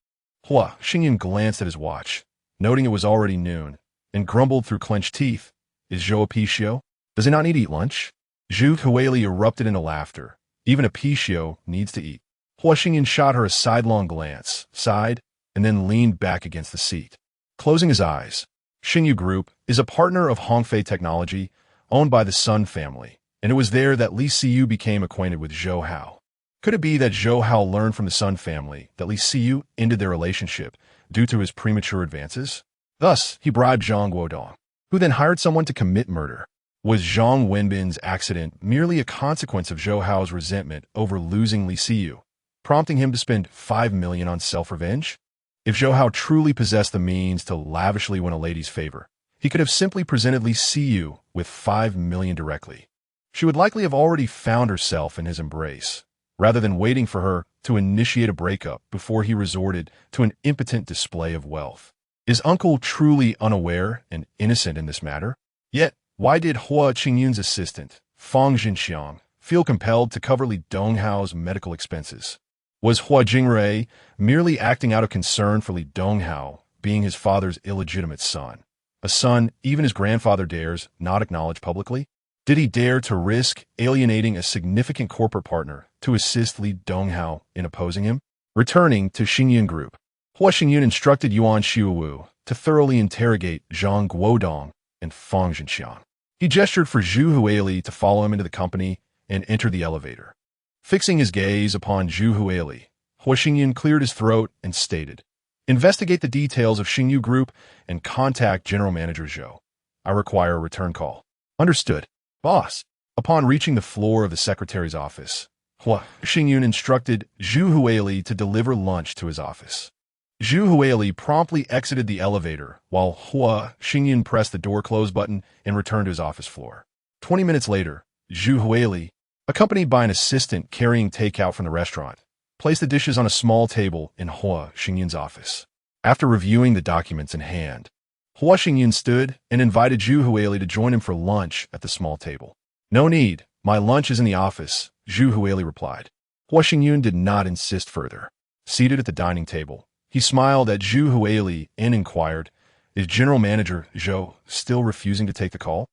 Hua Xingyun glanced at his watch, noting it was already noon, and grumbled through clenched teeth, "Is Zhou a Pichio? Does he not need to eat lunch?" Zhu Huili erupted into laughter. "Even a Pichio needs to eat." Hua Xingyun shot her a sidelong glance, sighed, and then leaned back against the seat. Closing his eyes. Xingyu Group is a partner of Hongfei Technology, owned by the Sun family, and it was there that Li Siyu became acquainted with Zhou Hao. Could it be that Zhou Hao learned from the Sun family that Li Siyu ended their relationship due to his premature advances? Thus, he bribed Zhang Guodong, who then hired someone to commit murder. Was Zhang Wenbin's accident merely a consequence of Zhou Hao's resentment over losing Li Siyu, prompting him to spend 5 million on self-revenge? If Zhou Hao truly possessed the means to lavishly win a lady's favor, he could have simply presented Li Siyu with 5 million directly. She would likely have already found herself in his embrace, rather than waiting for her to initiate a breakup before he resorted to an impotent display of wealth. Is uncle truly unaware and innocent in this matter? Yet, why did Hua Qingyun's assistant, Fang Jinxiang, feel compelled to cover Li Donghao's medical expenses? Was Hua Jingrui merely acting out of concern for Li Donghao, being his father's illegitimate son? A son even his grandfather dares not acknowledge publicly? Did he dare to risk alienating a significant corporate partner to assist Li Donghao in opposing him? Returning to Xingyun Group, Hua Xingyun instructed Yuan Xiuwu to thoroughly interrogate Zhang Guodong and Fang Jinxiang. He gestured for Zhu Huili to follow him into the company and enter the elevator. Fixing his gaze upon Zhu Huili, Hua Xingyun cleared his throat and stated, "Investigate the details of Xingyu Group and contact General Manager Zhou. I require a return call." Understood, boss. Upon reaching the floor of the secretary's office, Hua Xingyun instructed Zhu Huili to deliver lunch to his office. Zhu Huili promptly exited the elevator while Hua Xingyun pressed the door close button and returned to his office floor. 20 minutes later, Zhu Huili, accompanied by an assistant carrying takeout from the restaurant, placed the dishes on a small table in Hua Xingyun's office. After reviewing the documents in hand, Hua Xingyun stood and invited Zhu Huili to join him for lunch at the small table. "No need, my lunch is in the office," Zhu Huili replied. Hua Xingyun did not insist further. Seated at the dining table, he smiled at Zhu Huili and inquired, "Is General Manager Zhou still refusing to take the call?"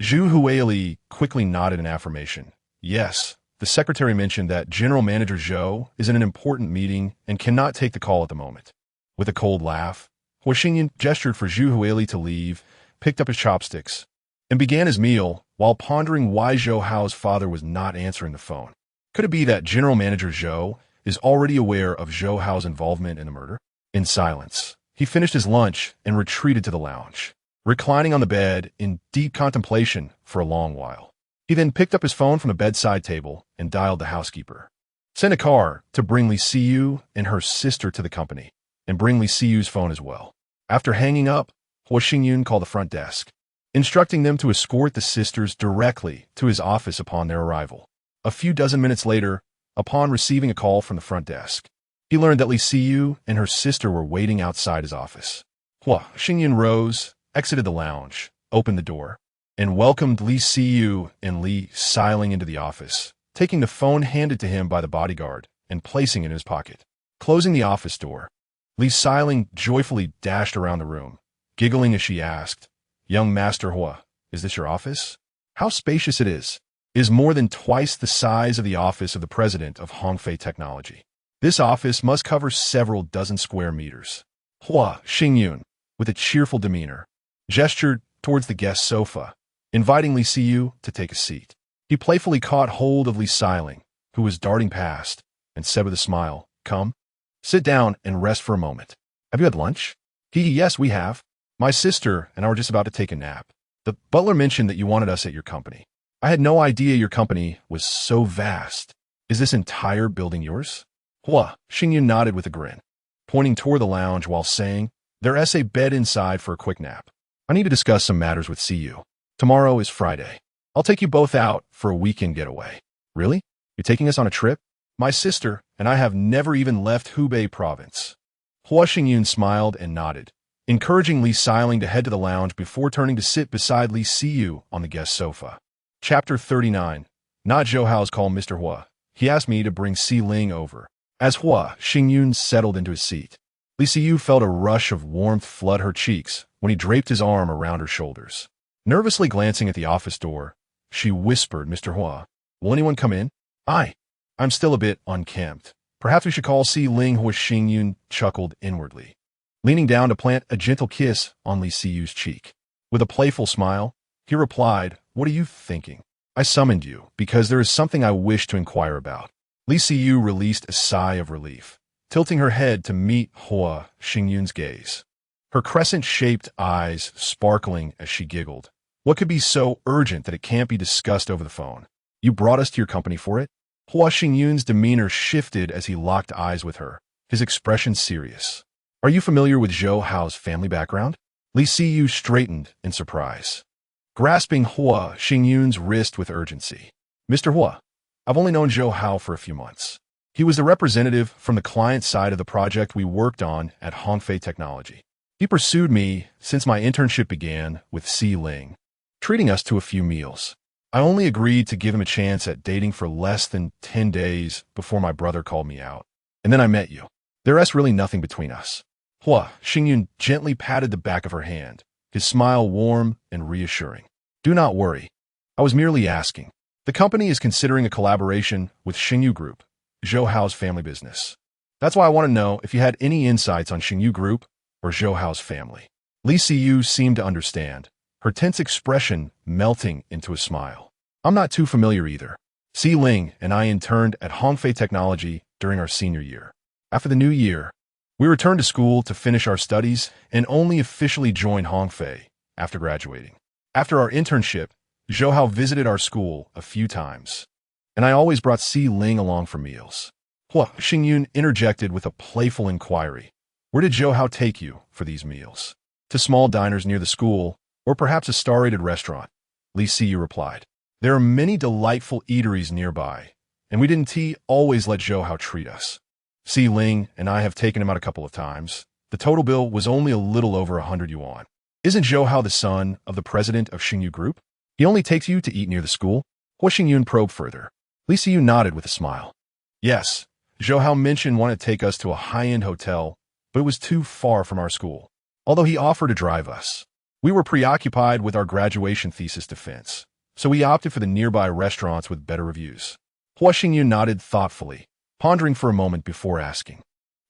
Zhu Huili quickly nodded in affirmation. "Yes, the secretary mentioned that General Manager Zhou is in an important meeting and cannot take the call at the moment." With a cold laugh, Hua Xingyun gestured for Zhu Huili to leave, picked up his chopsticks, and began his meal while pondering why Zhou Hao's father was not answering the phone. Could it be that General Manager Zhou is already aware of Zhou Hao's involvement in the murder? In silence, he finished his lunch and retreated to the lounge, reclining on the bed in deep contemplation for a long while. He then picked up his phone from the bedside table and dialed the housekeeper. "Send a car to bring Li Siyu and her sister to the company, and bring Li Siyu's phone as well." After hanging up, Hua Xingyun called the front desk, instructing them to escort the sisters directly to his office upon their arrival. A few dozen minutes later, upon receiving a call from the front desk, he learned that Li Siyu and her sister were waiting outside his office. Hua Xingyun rose, exited the lounge, opened the door, and welcomed Li Siyu and Li Xiling into the office, taking the phone handed to him by the bodyguard and placing it in his pocket. Closing the office door, Li Xiling joyfully dashed around the room, giggling as she asked, "Young Master Hua, is this your office? How spacious it is. It is more than twice the size of the office of the president of Hongfei Technology. This office must cover several dozen square meters." Hua Xingyun, with a cheerful demeanor, gestured towards the guest sofa, inviting Li Siyu to take a seat. He playfully caught hold of Li Xiling, who was darting past, and said with a smile, "Come, sit down and rest for a moment. Have you had lunch?" "Yes, we have. My sister and I were just about to take a nap. The butler mentioned that you wanted us at your company. I had no idea your company was so vast. Is this entire building yours?" Hua Xingyun nodded with a grin, pointing toward the lounge while saying, "There is a bed inside for a quick nap. I need to discuss some matters with Siyu. Tomorrow is Friday. I'll take you both out for a weekend getaway." "Really? You're taking us on a trip?" "My sister and I have never even left Hubei province." Hua Xingyun smiled and nodded, encouraging Li Xiling to head to the lounge before turning to sit beside Li Siyu on the guest sofa. Chapter 39. Not Zhou Hao's call, Mr. Hua. He asked me to bring Si Ling over. As Hua Xingyun settled into his seat, Li Siyu felt a rush of warmth flood her cheeks when he draped his arm around her shoulders. Nervously glancing at the office door, she whispered, "Mr. Hua, will anyone come in?" I'm still a bit unkempt. Perhaps we should call Si Ling." Hua Xingyun chuckled inwardly. leaning down to plant a gentle kiss on Li Siyu's cheek. With a playful smile, he replied, "What are you thinking? I summoned you because there is something I wish to inquire about." Li Siyu released a sigh of relief, tilting her head to meet Hua Xingyun's gaze. Her crescent-shaped eyes sparkling as she giggled. "What could be so urgent that it can't be discussed over the phone? You brought us to your company for it?" Hua Xingyun's demeanor shifted as he locked eyes with her, his expression serious. "Are you familiar with Zhou Hao's family background?" Li Siyu straightened in surprise, grasping Hua Xingyun's wrist with urgency. "Mr. Hua, I've only known Zhou Hao for a few months. He was the representative from the client side of the project we worked on at Hongfei Technology. He pursued me since my internship began with Si Ling, treating us to a few meals. I only agreed to give him a chance at dating for less than 10 days before my brother called me out. And then I met you. There's really nothing between us." Hua Xingyun gently patted the back of her hand, his smile warm and reassuring. "Do not worry. I was merely asking. The company is considering a collaboration with Xingyu Group, Zhou Hao's family business. That's why I want to know if you had any insights on Xingyu Group or Zhou Hao's family." Li Siyu seemed to understand, her tense expression melting into a smile. "I'm not too familiar either. Si Ling and I interned at Hongfei Technology during our senior year. After the new year, we returned to school to finish our studies and only officially joined Hongfei after graduating. After our internship, Zhou Hao visited our school a few times, and I always brought Si Ling along for meals." Hua Xingyun interjected with a playful inquiry. "Where did Zhou Hao take you for these meals? To small diners near the school, or perhaps a star-rated restaurant?" Li Siyu replied. "There are many delightful eateries nearby, and we didn't always let Zhou Hao treat us. Si Ling and I have taken him out a couple of times. The total bill was only a little over 100 yuan. Isn't Zhou Hao the son of the president of Xingyu Group? He only takes you to eat near the school?" Hua Xingyun probed further. Li Siyu nodded with a smile. "Yes, Zhou Hao mentioned wanted to take us to a high-end hotel, but it was too far from our school, although he offered to drive us. We were preoccupied with our graduation thesis defense, so we opted for the nearby restaurants with better reviews." Hua Xingyun nodded thoughtfully, pondering for a moment before asking,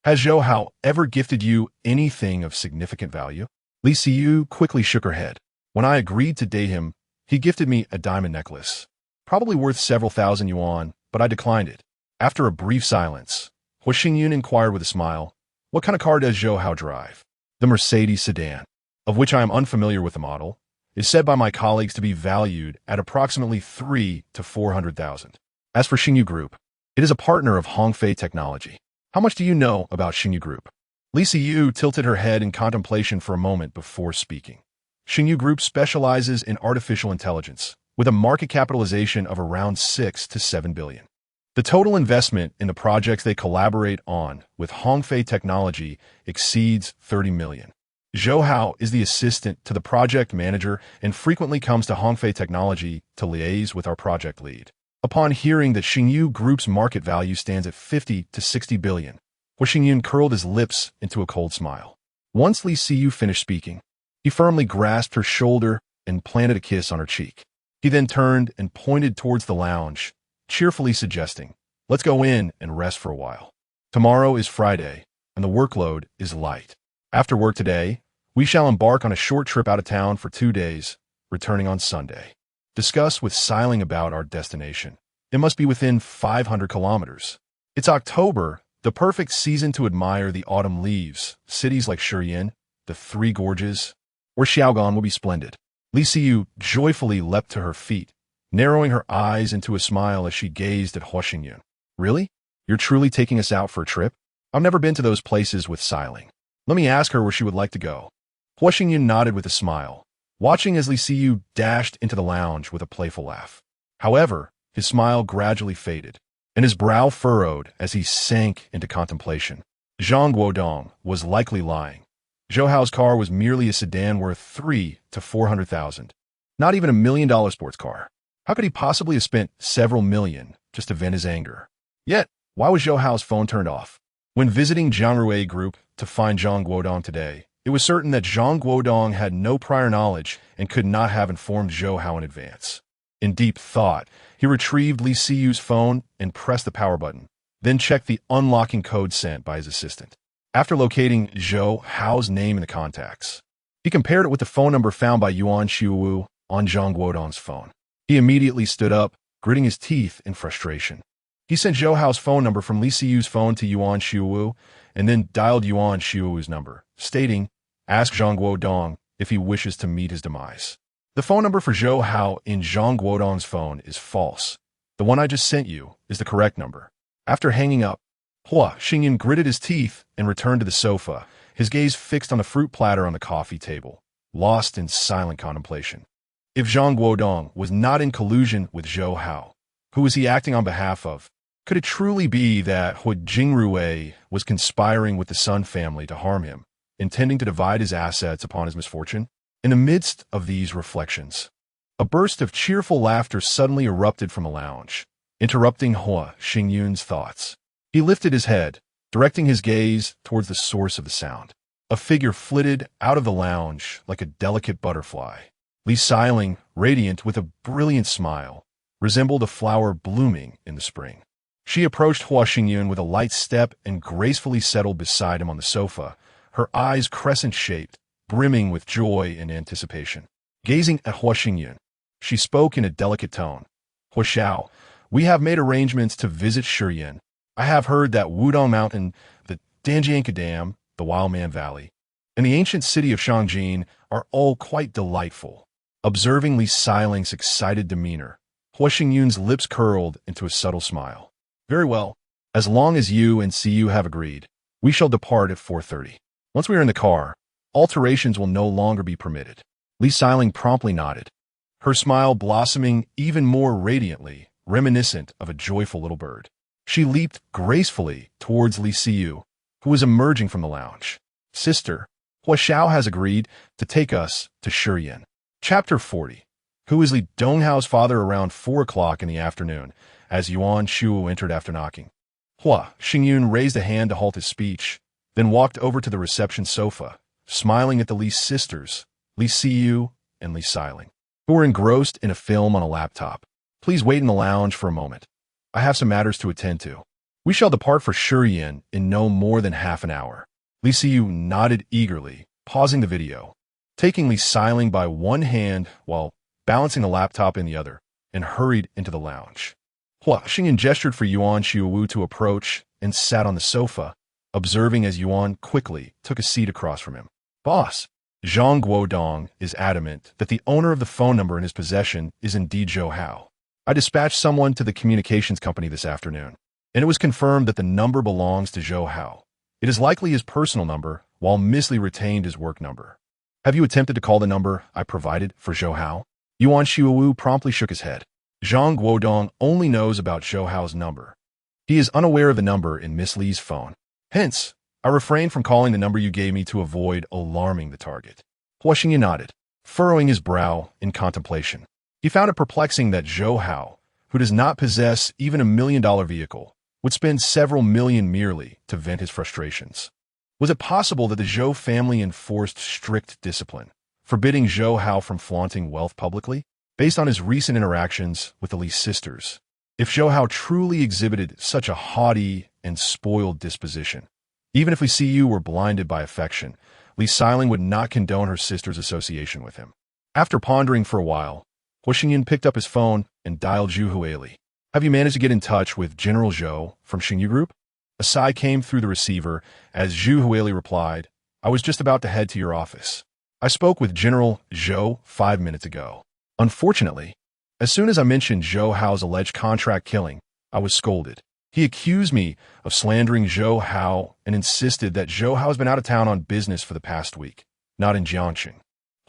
"Has Zhou Hao ever gifted you anything of significant value?" Li Siyu quickly shook her head. "When I agreed to date him, he gifted me a diamond necklace, probably worth several thousand yuan, but I declined it." After a brief silence, Hua Xingyun inquired with a smile, "What kind of car does Zhou Hao drive?" "The Mercedes sedan, of which I am unfamiliar with the model, is said by my colleagues to be valued at approximately 300 to 400,000. As for Xingyu Group, it is a partner of Hongfei Technology. How much do you know about Xingyu Group?" Li Siyu tilted her head in contemplation for a moment before speaking. "Xingyu Group specializes in artificial intelligence, with a market capitalization of around 6 to 7 billion. The total investment in the projects they collaborate on with Hongfei Technology exceeds 30 million. Zhou Hao is the assistant to the project manager and frequently comes to Hongfei Technology to liaise with our project lead." Upon hearing that Xingyu Group's market value stands at 50 to 60 billion, Hua Xingyun curled his lips into a cold smile. Once Li Siyu finished speaking, he firmly grasped her shoulder and planted a kiss on her cheek. He then turned and pointed towards the lounge, cheerfully suggesting, "Let's go in and rest for a while. Tomorrow is Friday, and the workload is light. After work today, we shall embark on a short trip out of town for 2 days, returning on Sunday. Discuss with Xiling about our destination. It must be within 500 kilometers. It's October, the perfect season to admire the autumn leaves. Cities like Shiyin, the Three Gorges, or Xiaogan will be splendid." Li Siyu joyfully leapt to her feet, narrowing her eyes into a smile as she gazed at Hua Xingyun. "Really? You're truly taking us out for a trip? I've never been to those places with Xiling. Let me ask her where she would like to go." Hua Xingyun nodded with a smile, watching as Li Siyu dashed into the lounge with a playful laugh. However, his smile gradually faded, and his brow furrowed as he sank into contemplation. Zhang Guodong was likely lying. Zhou Hao's car was merely a sedan worth 300 to 400,000, not even $1 million sports car. How could he possibly have spent several million just to vent his anger? Yet, why was Zhou Hao's phone turned off? When visiting Zhang Rui Group to find Zhang Guodong today, it was certain that Zhang Guodong had no prior knowledge and could not have informed Zhou Hao in advance. In deep thought, he retrieved Li Siyu's phone and pressed the power button, then checked the unlocking code sent by his assistant. After locating Zhou Hao's name in the contacts, he compared it with the phone number found by Yuan Xiuwu on Zhang Guodong's phone. He immediately stood up, gritting his teeth in frustration. He sent Zhou Hao's phone number from Li Siyu's phone to Yuan Xiuwu and then dialed Yuan Xiuwu's number, stating, "Ask Zhang Guodong if he wishes to meet his demise." The phone number for Zhou Hao in Zhang Guodong's phone is false. The one I just sent you is the correct number. After hanging up, Hua Xingyan gritted his teeth and returned to the sofa, his gaze fixed on the fruit platter on the coffee table, lost in silent contemplation. If Zhang Guodong was not in collusion with Zhou Hao, who was he acting on behalf of? Could it truly be that Hu Jingrui was conspiring with the Sun family to harm him, intending to divide his assets upon his misfortune? In the midst of these reflections, a burst of cheerful laughter suddenly erupted from the lounge, interrupting Hua Xingyun's thoughts. He lifted his head, directing his gaze towards the source of the sound. A figure flitted out of the lounge like a delicate butterfly. Li Xiling, radiant with a brilliant smile, resembled a flower blooming in the spring. She approached Hua Xingyun with a light step and gracefully settled beside him on the sofa, her eyes crescent-shaped, brimming with joy and anticipation. Gazing at Hua Xingyun, she spoke in a delicate tone. "Hua Xiao, we have made arrangements to visit Shiyan. I have heard that Wudong Mountain, the Danjianka Dam, the Wildman Valley, and the ancient city of Shangjin are all quite delightful." Observing Li Xiling's excited demeanor, Hua Xingyun's lips curled into a subtle smile. "Very well. As long as you and Siyu have agreed, we shall depart at 4:30. Once we are in the car, alterations will no longer be permitted." Li Xiling promptly nodded, her smile blossoming even more radiantly, reminiscent of a joyful little bird. She leaped gracefully towards Li Siyu, who was emerging from the lounge. "Sister, Hua Xiao has agreed to take us to Shiyan." Chapter 40. Who is Li Donghao's father around 4 o'clock in the afternoon, as Yuan Shuo entered after knocking. Hua Xingyun raised a hand to halt his speech, then walked over to the reception sofa, smiling at the Li sisters, Li Siyu and Li Xiling, who were engrossed in a film on a laptop. "Please wait in the lounge for a moment. I have some matters to attend to. We shall depart for Shiyan in no more than half an hour." Li Siyu nodded eagerly, pausing the video, taking Li Xiling by one hand while balancing the laptop in the other, and hurried into the lounge. Hua Xingyan gestured for Yuan Xiuwu to approach and sat on the sofa, observing as Yuan quickly took a seat across from him. "Boss, Zhang Guodong is adamant that the owner of the phone number in his possession is indeed Zhou Hao. I dispatched someone to the communications company this afternoon, and it was confirmed that the number belongs to Zhou Hao. It is likely his personal number, while Miss Li retained his work number. Have you attempted to call the number I provided for Zhou Hao?" Yuan Xiuwu promptly shook his head. Zhang Guodong only knows about Zhou Hao's number. He is unaware of the number in Miss Li's phone. Hence, I refrained from calling the number you gave me to avoid alarming the target. Hua Xingyan nodded, furrowing his brow in contemplation. He found it perplexing that Zhou Hao, who does not possess even $1 million vehicle, would spend several million merely to vent his frustrations. Was it possible that the Zhou family enforced strict discipline, forbidding Zhou Hao from flaunting wealth publicly? Based on his recent interactions with the Li sisters, if Zhou Hao truly exhibited such a haughty and spoiled disposition, even if Li Siyu were blinded by affection, Li Xiling would not condone her sister's association with him. After pondering for a while, Hua Xingyan picked up his phone and dialed Zhu Huili. "Have you managed to get in touch with General Zhou from Xingyu Group?" A sigh came through the receiver as Zhu Huili replied, "I was just about to head to your office. I spoke with General Zhou 5 minutes ago. Unfortunately, as soon as I mentioned Zhou Hao's alleged contract killing, I was scolded. He accused me of slandering Zhou Hao and insisted that Zhou Hao has been out of town on business for the past week, not in Jiangxing."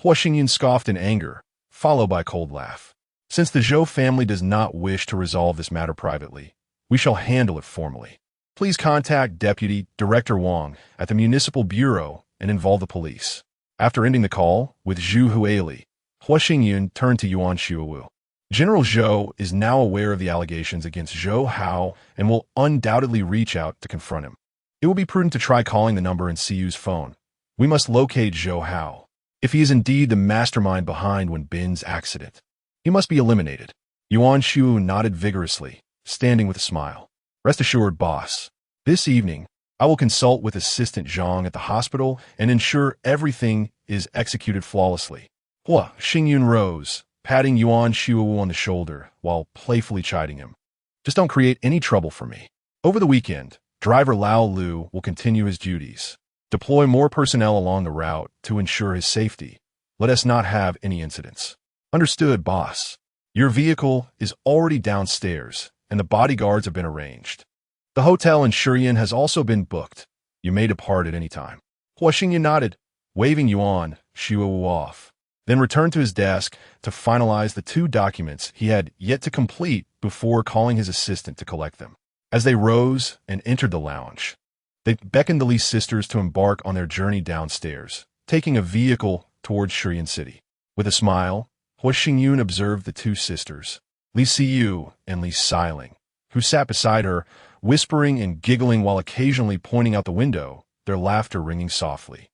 Hua Xingyan scoffed in anger, followed by a cold laugh. "Since the Zhou family does not wish to resolve this matter privately, we shall handle it formally. Please contact Deputy Director Wang at the Municipal Bureau and involve the police." After ending the call with Zhu Huili, Hua Xingyan turned to Yuan Xiuwu. General Zhou is now aware of the allegations against Zhou Hao and will undoubtedly reach out to confront him. It will be prudent to try calling the number in Siyu's phone. We must locate Zhou Hao. If he is indeed the mastermind behind Wen Bin's accident, he must be eliminated. Yuan Xiuwu nodded vigorously, standing with a smile. "Rest assured, boss. This evening, I will consult with Assistant Zhang at the hospital and ensure everything is executed flawlessly. Hua Xingyun rose, patting Yuan Shuowu on the shoulder while playfully chiding him. Just don't create any trouble for me. Over the weekend, driver Lao Lu will continue his duties. Deploy more personnel along the route to ensure his safety. Let us not have any incidents. Understood, boss. Your vehicle is already downstairs, and the bodyguards have been arranged. The hotel in Shurian has also been booked. You may depart at any time. Hua Xingyan nodded, waving Yuan Shuowu off, then returned to his desk to finalize the 2 documents he had yet to complete before calling his assistant to collect them. As they rose and entered the lounge, they beckoned the Li sisters to embark on their journey downstairs, taking a vehicle towards Shurian City. With a smile, Hua Xingyun observed the 2 sisters, Li Siyu and Li Xiling, who sat beside her, whispering and giggling while occasionally pointing out the window, their laughter ringing softly.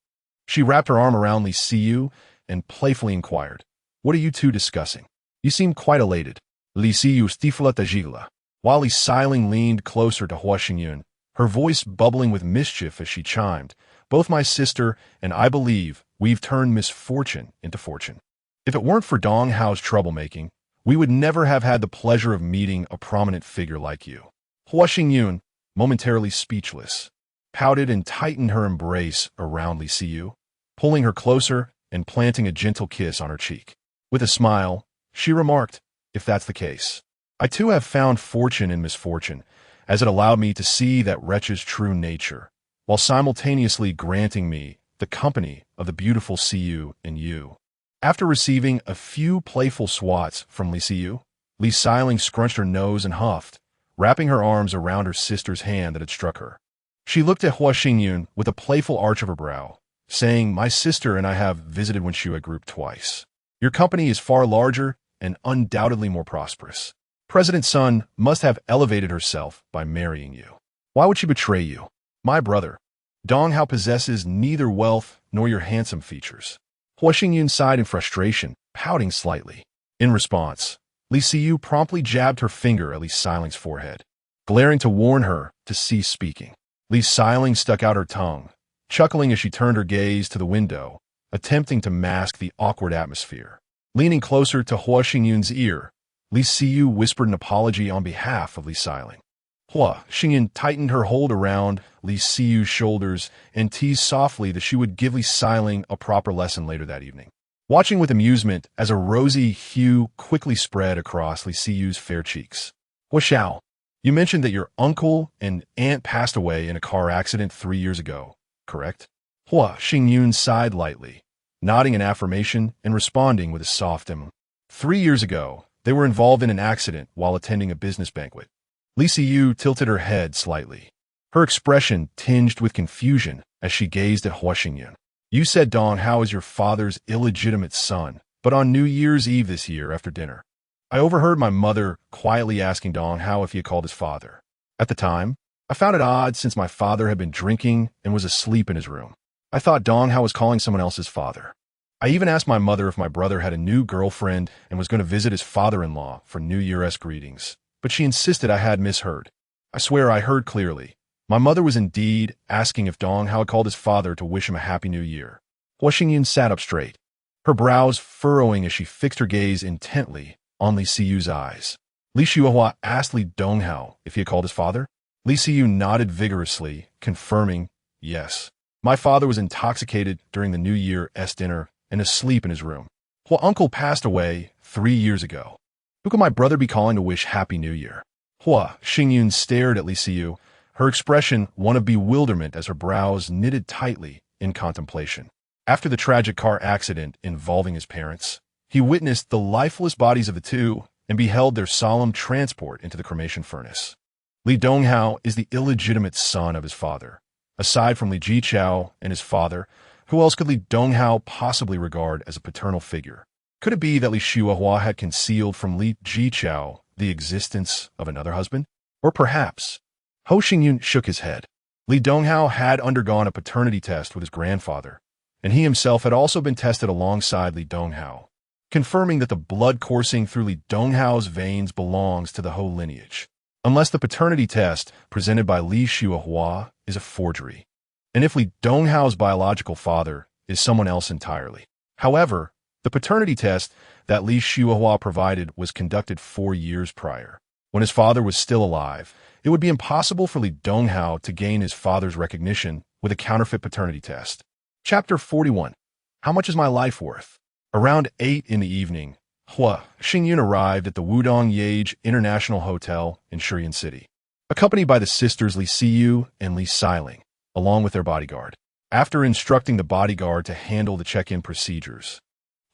She wrapped her arm around Li Siyu and playfully inquired, "What are you 2 discussing? You seem quite elated." Li Siyu stifla tajigla, while Li Xiling leaned closer to Hua Xingyun, her voice bubbling with mischief as she chimed, "Both my sister and I believe we've turned misfortune into fortune. If it weren't for Dong Hao's troublemaking, we would never have had the pleasure of meeting a prominent figure like you." Hua Xingyun, momentarily speechless, pouted and tightened her embrace around Li Siyu, pulling her closer and planting a gentle kiss on her cheek. With a smile, she remarked, "If that's the case, I too have found fortune in misfortune, as it allowed me to see that wretch's true nature, while simultaneously granting me the company of the beautiful Siyu and you." After receiving a few playful swats from Li Siyu, Li Xiling scrunched her nose and huffed, wrapping her arms around her sister's hand that had struck her. She looked at Hua Xingyun with a playful arch of her brow, saying, "My sister and I have visited Wenshua Group twice. Your company is far larger and undoubtedly more prosperous. President Sun must have elevated herself by marrying you. Why would she betray you? My brother, Dong Hao possesses neither wealth nor your handsome features." Hua Xingyun sighed in frustration, pouting slightly. In response, Li Siyu promptly jabbed her finger at Li Xiling's forehead, glaring to warn her to cease speaking. Li Xiling stuck out her tongue, chuckling as she turned her gaze to the window, attempting to mask the awkward atmosphere. Leaning closer to Hua Xingyun's ear, Li Siyu whispered an apology on behalf of Li Xiling. Hua Xingyun tightened her hold around Li Siyu's shoulders and teased softly that she would give Li Xiling a proper lesson later that evening. Watching with amusement as a rosy hue quickly spread across Li Siyu's fair cheeks. "Hua Xiao, you mentioned that your uncle and aunt passed away in a car accident 3 years ago, correct?" Hua Xingyun sighed lightly, nodding in affirmation and responding with a soft 3 years ago, they were involved in an accident while attending a business banquet." Li Siyu tilted her head slightly, her expression tinged with confusion as she gazed at Hua Xingyun. "You said Dong Hao is your father's illegitimate son, but on New Year's Eve this year after dinner, I overheard my mother quietly asking Dong Hao if he had called his father. At the time, I found it odd since my father had been drinking and was asleep in his room. I thought Dong Hao was calling someone else's father. I even asked my mother if my brother had a new girlfriend and was going to visit his father-in-law for New Year's greetings, but she insisted I had misheard. I swear I heard clearly. My mother was indeed asking if Dong Hao had called his father to wish him a happy new year." Hua Xingyun sat up straight, her brows furrowing as she fixed her gaze intently on Li Siyu's eyes. Li Shuohua asked Li Donghao if he had called his father. Li Siyu nodded vigorously, confirming, "Yes. My father was intoxicated during the New Year's dinner and asleep in his room. Hua uncle passed away 3 years ago. Who could my brother be calling to wish Happy New Year?" Hua Xingyun stared at Li Siyu, her expression one of bewilderment as her brows knitted tightly in contemplation. After the tragic car accident involving his parents, he witnessed the lifeless bodies of the 2 and beheld their solemn transport into the cremation furnace. Li Donghao is the illegitimate son of his father. Aside from Li Jichao and his father, who else could Li Donghao possibly regard as a paternal figure? Could it be that Li Shuohua had concealed from Li Jichao the existence of another husband? Or perhaps... Hua Xingyun shook his head. Li Donghao had undergone a paternity test with his grandfather, and he himself had also been tested alongside Li Donghao, confirming that the blood coursing through Li Donghao's veins belongs to the Hou lineage. Unless the paternity test presented by Li Shuohua is a forgery, and if Li Donghao's biological father is someone else entirely. However, the paternity test that Li Shuahua provided was conducted 4 years prior. When his father was still alive, it would be impossible for Li Donghao to gain his father's recognition with a counterfeit paternity test. Chapter 41. How much is my life worth? Around 8 in the evening, Hua Xingyun arrived at the Wudong Yage International Hotel in Shurian City, accompanied by the sisters Li Siyu and Li Siling, along with their bodyguard. After instructing the bodyguard to handle the check-in procedures,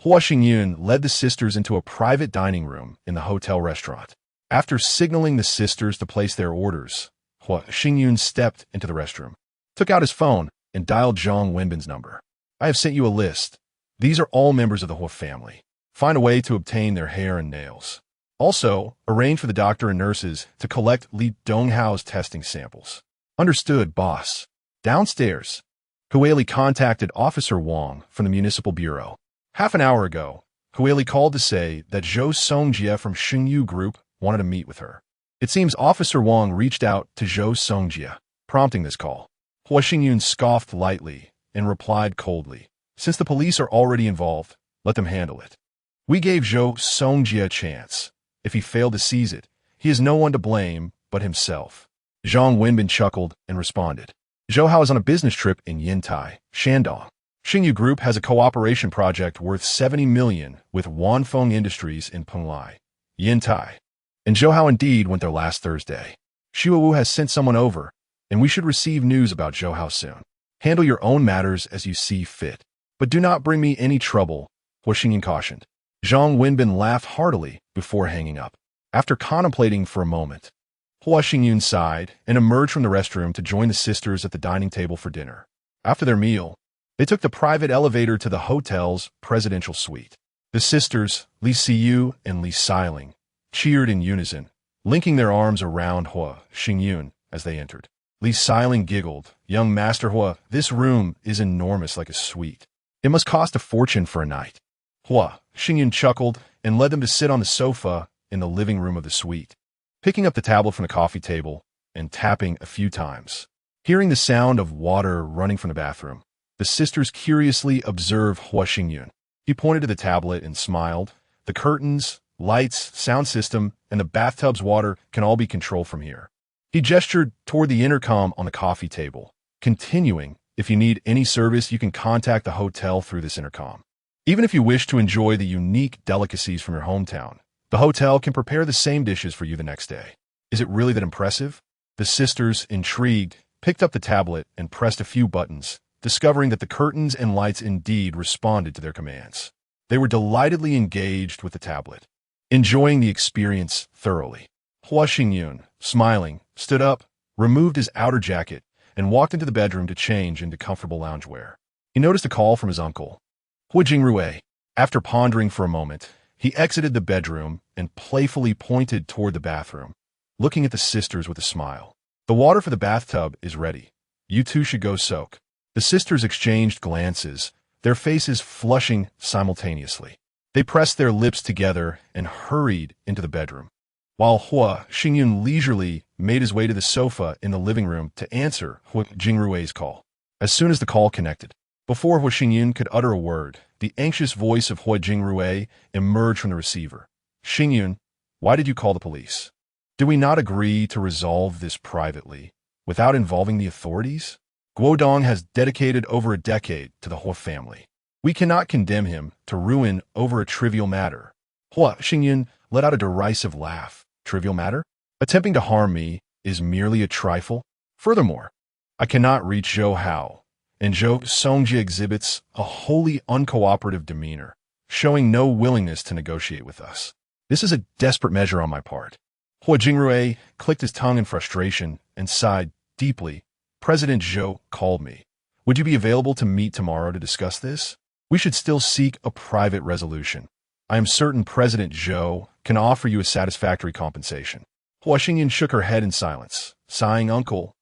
Hua Xingyun led the sisters into a private dining room in the hotel restaurant. After signaling the sisters to place their orders, Hua Xingyun stepped into the restroom, took out his phone, and dialed Zhang Wenbin's number. I have sent you a list. These are all members of the Hua family. Find a way to obtain their hair and nails. Also, arrange for the doctor and nurses to collect Li Donghao's testing samples. Understood, boss. Downstairs, Huili contacted Officer Wang from the Municipal Bureau. Half an hour ago, Huili called to say that Zhou Songjie from Xingyu Group wanted to meet with her. It seems Officer Wang reached out to Zhou Songjie, prompting this call. Hua Xingyun scoffed lightly and replied coldly, "Since the police are already involved, let them handle it. We gave Zhou Songjie a chance. If he failed to seize it, he is no one to blame but himself." Zhang Wenbin chuckled and responded, "Zhou Hao is on a business trip in Yintai, Shandong. Xingyu Group has a cooperation project worth 70 million with Wanfeng Industries in Penglai, Yintai. And Zhou Hao indeed went there last Thursday. Shuawu has sent someone over, and we should receive news about Zhou Hao soon. Handle your own matters as you see fit, but do not bring me any trouble," Hua Xingyun cautioned. Zhang Wenbin laughed heartily before hanging up. After contemplating for a moment, Hua Xingyun sighed and emerged from the restroom to join the sisters at the dining table for dinner. After their meal, they took the private elevator to the hotel's presidential suite. The sisters, Li Siyu and Li Siling, cheered in unison, linking their arms around Hua Xingyun as they entered. Li Siling giggled, "Young Master Hua, this room is enormous like a suite. It must cost a fortune for a night." Hua Xingyun chuckled and led them to sit on the sofa in the living room of the suite, picking up the tablet from the coffee table and tapping a few times. Hearing the sound of water running from the bathroom, the sisters curiously observed Hua Xingyun. He pointed to the tablet and smiled. "The curtains, lights, sound system, and the bathtub's water can all be controlled from here." He gestured toward the intercom on the coffee table, continuing, "If you need any service, you can contact the hotel through this intercom. Even if you wish to enjoy the unique delicacies from your hometown, the hotel can prepare the same dishes for you the next day." Is it really that impressive? The sisters, intrigued, picked up the tablet and pressed a few buttons, discovering that the curtains and lights indeed responded to their commands. They were delightedly engaged with the tablet, enjoying the experience thoroughly. Hua Xingyun, smiling, stood up, removed his outer jacket, and walked into the bedroom to change into comfortable loungewear. He noticed a call from his uncle, Hua Jingrui. After pondering for a moment, he exited the bedroom and playfully pointed toward the bathroom, looking at the sisters with a smile. "The water for the bathtub is ready. You two should go soak." The sisters exchanged glances, their faces flushing simultaneously. They pressed their lips together and hurried into the bedroom, while Hua Xingyun leisurely made his way to the sofa in the living room to answer Hua Jingrui's call. As soon as the call connected, before Hua Xingyun could utter a word, the anxious voice of Hua Jingrui emerged from the receiver. "Xingyun, why did you call the police? Did we not agree to resolve this privately, without involving the authorities? Guodong has dedicated over a decade to the Hua family. We cannot condemn him to ruin over a trivial matter." Hua Xingyun let out a derisive laugh. "Trivial matter? Attempting to harm me is merely a trifle. Furthermore, I cannot reach Zhou Hao, and Zhou Songjie exhibits a wholly uncooperative demeanor, showing no willingness to negotiate with us. This is a desperate measure on my part." Hua Jingrui clicked his tongue in frustration and sighed deeply. "President Zhou called me. Would you be available to meet tomorrow to discuss this? We should still seek a private resolution. I am certain President Zhou can offer you a satisfactory compensation." Hua Xingyun shook her head in silence, sighing, "Uncle,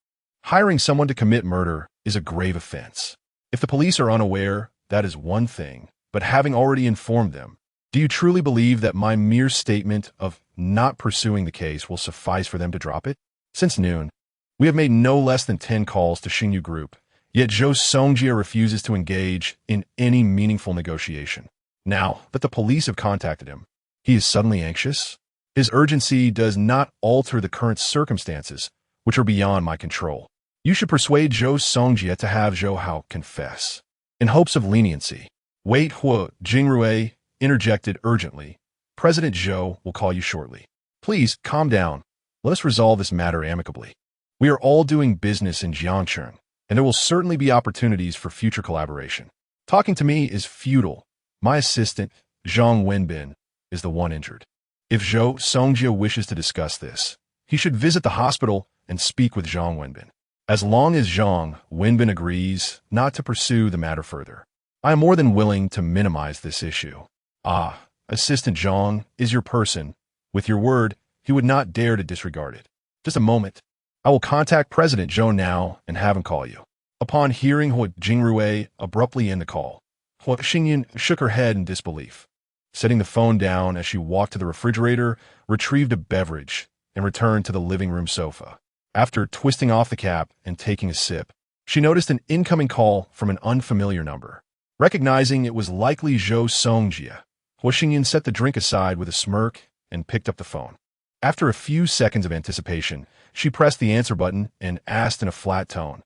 hiring someone to commit murder is a grave offense. If the police are unaware, that is one thing, but having already informed them, do you truly believe that my mere statement of not pursuing the case will suffice for them to drop it? Since noon, We have made no less than 10 calls to Xingyu Group, yet Zhou Songjia refuses to engage in any meaningful negotiation. Now that the police have contacted him, he is suddenly anxious. His urgency does not alter the current circumstances, which are beyond my control. You should persuade Zhou Songjia to have Zhou Hao confess, in hopes of leniency. Wait, Hua Jingrui interjected urgently. President Zhou will call you shortly. Please, calm down. Let us resolve this matter amicably. We are all doing business in Jiangcheng, and there will certainly be opportunities for future collaboration. Talking to me is futile. My assistant, Zhang Wenbin, is the one injured. If Zhou Songjia wishes to discuss this, he should visit the hospital and speak with Zhang Wenbin. As long as Zhang Wenbin agrees not to pursue the matter further, I am more than willing to minimize this issue. Ah, Assistant Zhang is your person. With your word, he would not dare to disregard it. Just a moment. I will contact President Zhou now and have him call you. Upon hearing Hua Jingrui abruptly end the call, Hua Xingyan shook her head in disbelief. Setting the phone down as she walked to the refrigerator, retrieved a beverage, and returned to the living room sofa. After twisting off the cap and taking a sip, she noticed an incoming call from an unfamiliar number. Recognizing it was likely Zhou Songjia, Hua Xingyan set the drink aside with a smirk and picked up the phone. After a few seconds of anticipation, she pressed the answer button and asked in a flat tone,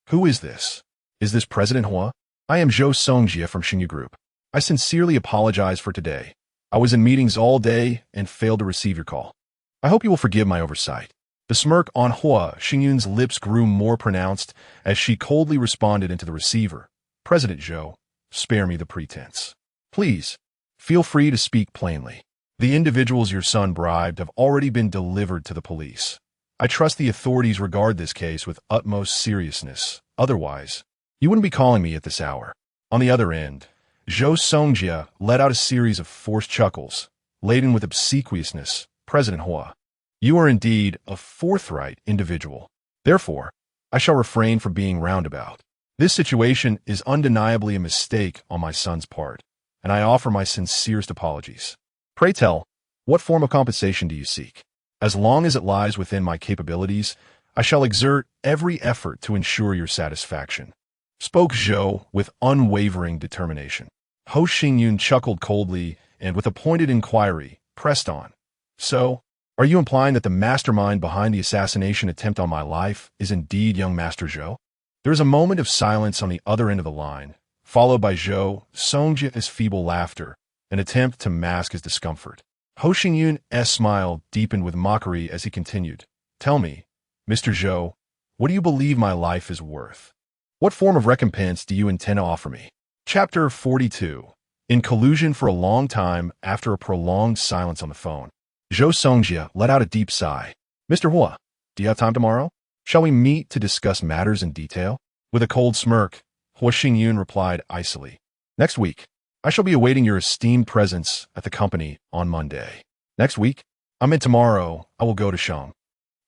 "Who is this? Is this President Hua? I am Zhou Songjia from Xingyu Group. I sincerely apologize for today. I was in meetings all day and failed to receive your call. I hope you will forgive my oversight." The smirk on Hua Xingyan's lips grew more pronounced as she coldly responded into the receiver. "President Zhou, spare me the pretense. Please, feel free to speak plainly. The individuals your son bribed have already been delivered to the police. I trust the authorities regard this case with utmost seriousness. Otherwise, you wouldn't be calling me at this hour." On the other end, Zhou Songjia let out a series of forced chuckles, laden with obsequiousness. "President Hua, you are indeed a forthright individual. Therefore, I shall refrain from being roundabout. This situation is undeniably a mistake on my son's part, and I offer my sincerest apologies. Pray tell, what form of compensation do you seek? As long as it lies within my capabilities, I shall exert every effort to ensure your satisfaction," spoke Zhou with unwavering determination. Ho Xingyun chuckled coldly and, with a pointed inquiry, pressed on. "So, are you implying that the mastermind behind the assassination attempt on my life is indeed young Master Zhou?" There is a moment of silence on the other end of the line, followed by Zhou Songjia's feeble laughter, an attempt to mask his discomfort. Ho Xingyun's smile deepened with mockery as he continued. "Tell me, Mr. Zhou, what do you believe my life is worth? What form of recompense do you intend to offer me?" Chapter 42. In collusion for a long time after a prolonged silence on the phone, Zhou Songjia let out a deep sigh. "Mr. Hua, do you have time tomorrow? Shall we meet to discuss matters in detail?" With a cold smirk, Hua Xingyun replied icily. "Next week. I shall be awaiting your esteemed presence at the company on Monday." "Next week? I meant tomorrow. I will go to Shang."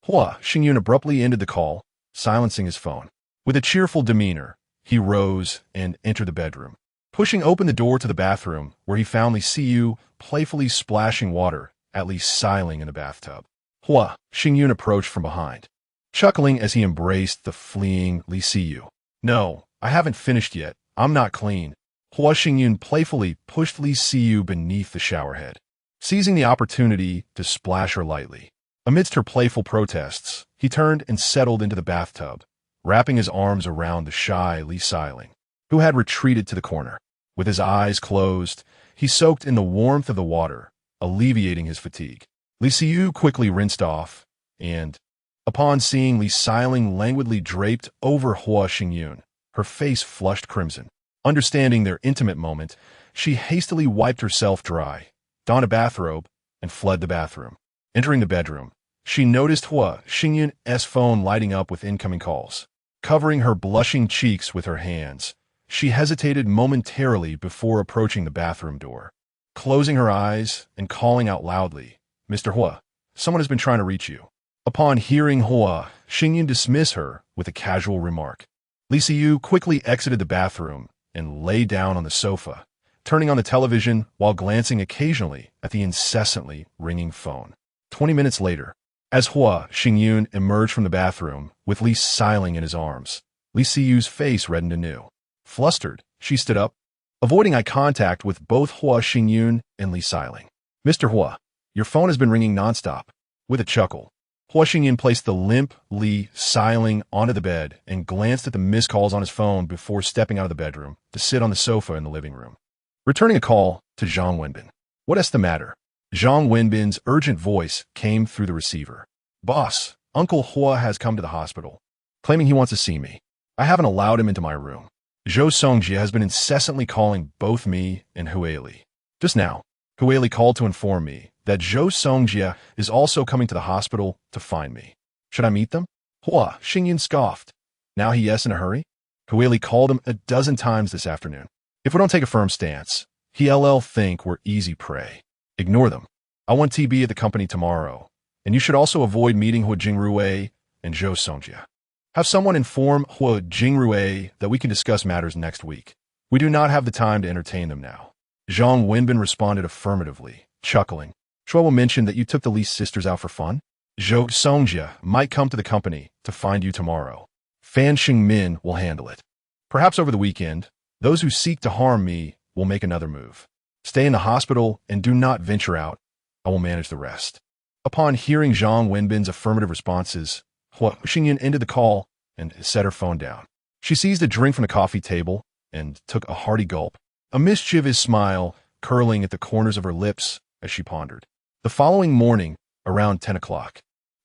Hua Xingyun abruptly ended the call, silencing his phone. With a cheerful demeanor, he rose and entered the bedroom. Pushing open the door to the bathroom, where he found Li Siyu playfully splashing water, at least siling in the bathtub. Hua Xingyun approached from behind, chuckling as he embraced the fleeing Li Siyu. "No, I haven't finished yet. I'm not clean." Hua Xingyun playfully pushed Li Siyu beneath the showerhead, seizing the opportunity to splash her lightly. Amidst her playful protests, he turned and settled into the bathtub, wrapping his arms around the shy Li Siling, who had retreated to the corner. With his eyes closed, he soaked in the warmth of the water, alleviating his fatigue. Li Siyu quickly rinsed off, and, upon seeing Li Siling languidly draped over Hua Xingyun, her face flushed crimson. Understanding their intimate moment, she hastily wiped herself dry, donned a bathrobe, and fled the bathroom. Entering the bedroom, she noticed Hua Xingyun's phone lighting up with incoming calls. Covering her blushing cheeks with her hands, she hesitated momentarily before approaching the bathroom door. Closing her eyes and calling out loudly, "Mr. Hua, someone has been trying to reach you." Upon hearing Hua Xingyun dismiss her with a casual remark, Li Siyu quickly exited the bathroom and lay down on the sofa, turning on the television while glancing occasionally at the incessantly ringing phone. 20 minutes later, As Hua Xingyun emerged from the bathroom, with Li Xiling in his arms, Li Siyu's face reddened anew. Flustered, she stood up, avoiding eye contact with both Hua Xingyun and Li Xiling. "Mr. Hua, your phone has been ringing nonstop." With a chuckle, Hua Xingyun placed the limp Li Xiling onto the bed and glanced at the missed calls on his phone before stepping out of the bedroom to sit on the sofa in the living room. Returning a call to Zhang Wenbin. "What's the matter?" Zhang Wenbin's urgent voice came through the receiver. "Boss, Uncle Hua has come to the hospital, claiming he wants to see me. I haven't allowed him into my room. Zhou Songjie has been incessantly calling both me and Huili. Just now, Huili called to inform me that Zhou Songjie is also coming to the hospital to find me. Should I meet them?" Hua Xingyun scoffed. "Now he yes in a hurry?" Huili called him a dozen times this afternoon. "If we don't take a firm stance, he'll think we're easy prey. Ignore them. I want TB at the company tomorrow, and you should also avoid meeting Hua Jingrui and Zhou Songjie. Have someone inform Hua Jingrui that we can discuss matters next week. We do not have the time to entertain them now." Zhang Wenbin responded affirmatively, chuckling. "Shuo will mention that you took the Li sisters out for fun. Zhou Songjie might come to the company to find you tomorrow. Fan Xingmin will handle it. Perhaps over the weekend, those who seek to harm me will make another move. Stay in the hospital and do not venture out. I will manage the rest." Upon hearing Zhang Wenbin's affirmative responses, Hua Xingyun ended the call and set her phone down. She seized a drink from the coffee table and took a hearty gulp, a mischievous smile curling at the corners of her lips as she pondered. The following morning, around 10 o'clock,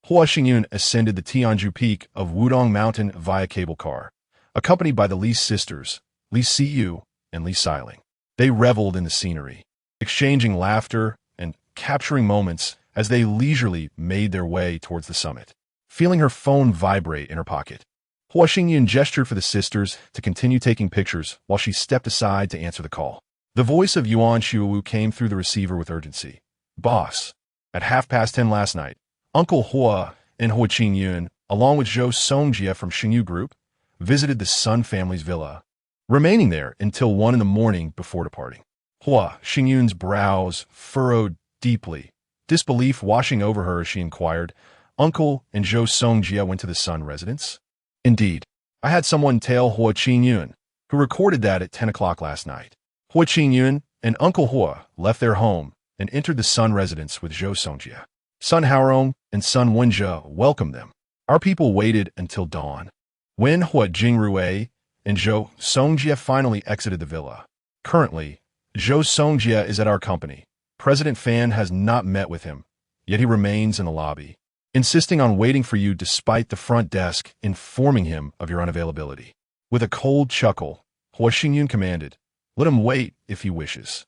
Hua Xingyun ascended the Tianju peak of Wudong Mountain via cable car, accompanied by the Li sisters, Li Siyu and Li Xiling. They reveled in the scenery, exchanging laughter and capturing moments as they leisurely made their way towards the summit. Feeling her phone vibrate in her pocket, Hua Xingyun gestured for the sisters to continue taking pictures while she stepped aside to answer the call. The voice of Yuan Xiuwu came through the receiver with urgency. "Boss, at 10:30 last night, Uncle Hua and Hua Qingyun, along with Zhou Songjie from Xingyu Group, visited the Sun family's villa, remaining there until 1 in the morning before departing." Hua Xingyun's brows furrowed deeply, disbelief washing over her as she inquired, "Uncle and Zhou Songjie went to the Sun residence?" "Indeed. I had someone tell Hua Qingyun, who recorded that at 10 o'clock last night. Hua Qingyun and Uncle Hua left their home and entered the Sun residence with Zhou Songjie. Sun Haorong and Sun Wenjie welcomed them. Our people waited until dawn, when Hua Jingrui and Zhou Songjie finally exited the villa. Currently, Zhou Songjie is at our company. President Fan has not met with him, yet he remains in the lobby, insisting on waiting for you despite the front desk informing him of your unavailability." With a cold chuckle, Hua Xingyun commanded, "Let him wait if he wishes.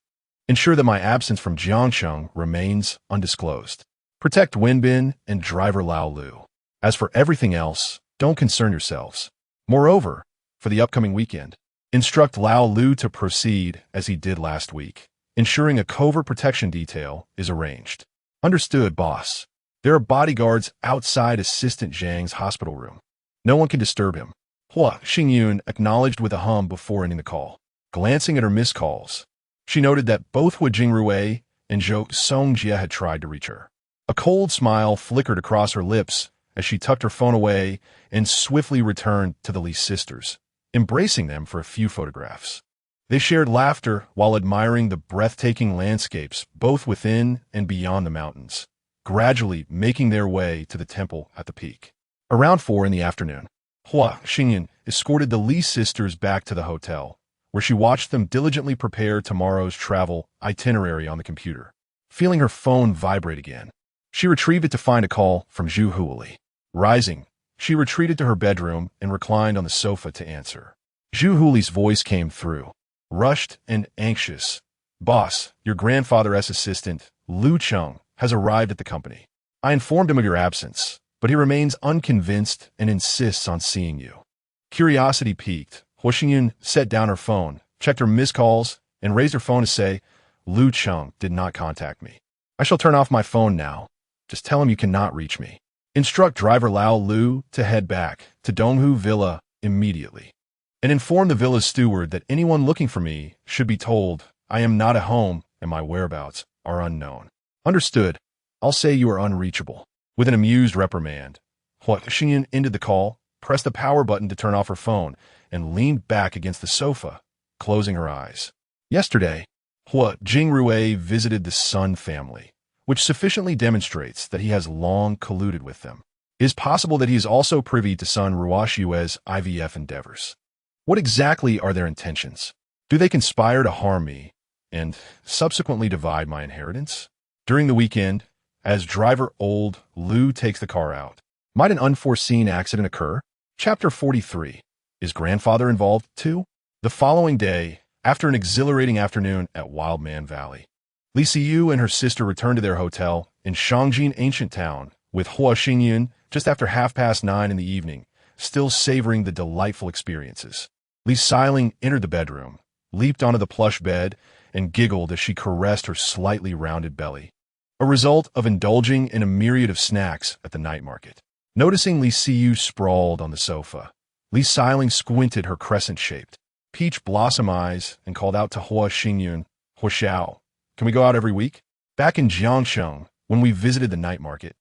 Ensure that my absence from Jiangsheng remains undisclosed. Protect Wenbin and driver Lao Lu. As for everything else, don't concern yourselves. Moreover, for the upcoming weekend, instruct Lao Lu to proceed as he did last week, ensuring a covert protection detail is arranged." "Understood, boss. There are bodyguards outside Assistant Zhang's hospital room. No one can disturb him." Hua Xingyun acknowledged with a hum before ending the call. Glancing at her missed calls, she noted that both Hua Jingrui and Zhou Songjie had tried to reach her. A cold smile flickered across her lips as she tucked her phone away and swiftly returned to the Li sisters, embracing them for a few photographs. They shared laughter while admiring the breathtaking landscapes both within and beyond the mountains, gradually making their way to the temple at the peak. Around 4 in the afternoon, Hua Xingyun escorted the Li sisters back to the hotel, where she watched them diligently prepare tomorrow's travel itinerary on the computer. Feeling her phone vibrate again, she retrieved it to find a call from Zhu Huili. Rising, she retreated to her bedroom and reclined on the sofa to answer. Zhu Huli's voice came through, rushed and anxious. "Boss, your grandfather's assistant, Lu Cheng, has arrived at the company. I informed him of your absence, but he remains unconvinced and insists on seeing you." Curiosity piqued, Hua Xingyun set down her phone, checked her missed calls, and raised her phone to say, "Lu Cheng did not contact me. I shall turn off my phone now. Just tell him you cannot reach me. Instruct driver Lao Lu to head back to Donghu Villa immediately, and inform the villa's steward that anyone looking for me should be told I am not at home and my whereabouts are unknown." "Understood. I'll say you are unreachable." With an amused reprimand, Hua Xingyun ended the call, pressed the power button to turn off her phone, and leaned back against the sofa, closing her eyes. Yesterday, Hua Jingrue visited the Sun family, which sufficiently demonstrates that he has long colluded with them. It is possible that he is also privy to Sun Ruoshue's IVF endeavors. What exactly are their intentions? Do they conspire to harm me and subsequently divide my inheritance? During the weekend, as driver old Lu takes the car out, might an unforeseen accident occur? Chapter 43. Is grandfather involved too? The following day, after an exhilarating afternoon at Wildman Valley, Li Siyu and her sister returned to their hotel in Shangjin Ancient Town with Hua Xingyun just after 9:30 in the evening, still savoring the delightful experiences. Li Xiling entered the bedroom, leaped onto the plush bed, and giggled as she caressed her slightly rounded belly, a result of indulging in a myriad of snacks at the night market. Noticing Li Siyu sprawled on the sofa, Li Xiling squinted her crescent-shaped, peach blossom eyes and called out to Hua Xingyun, "Hua Xiao, can we go out every week?" Back in Jiangsheng, when we visited the night market,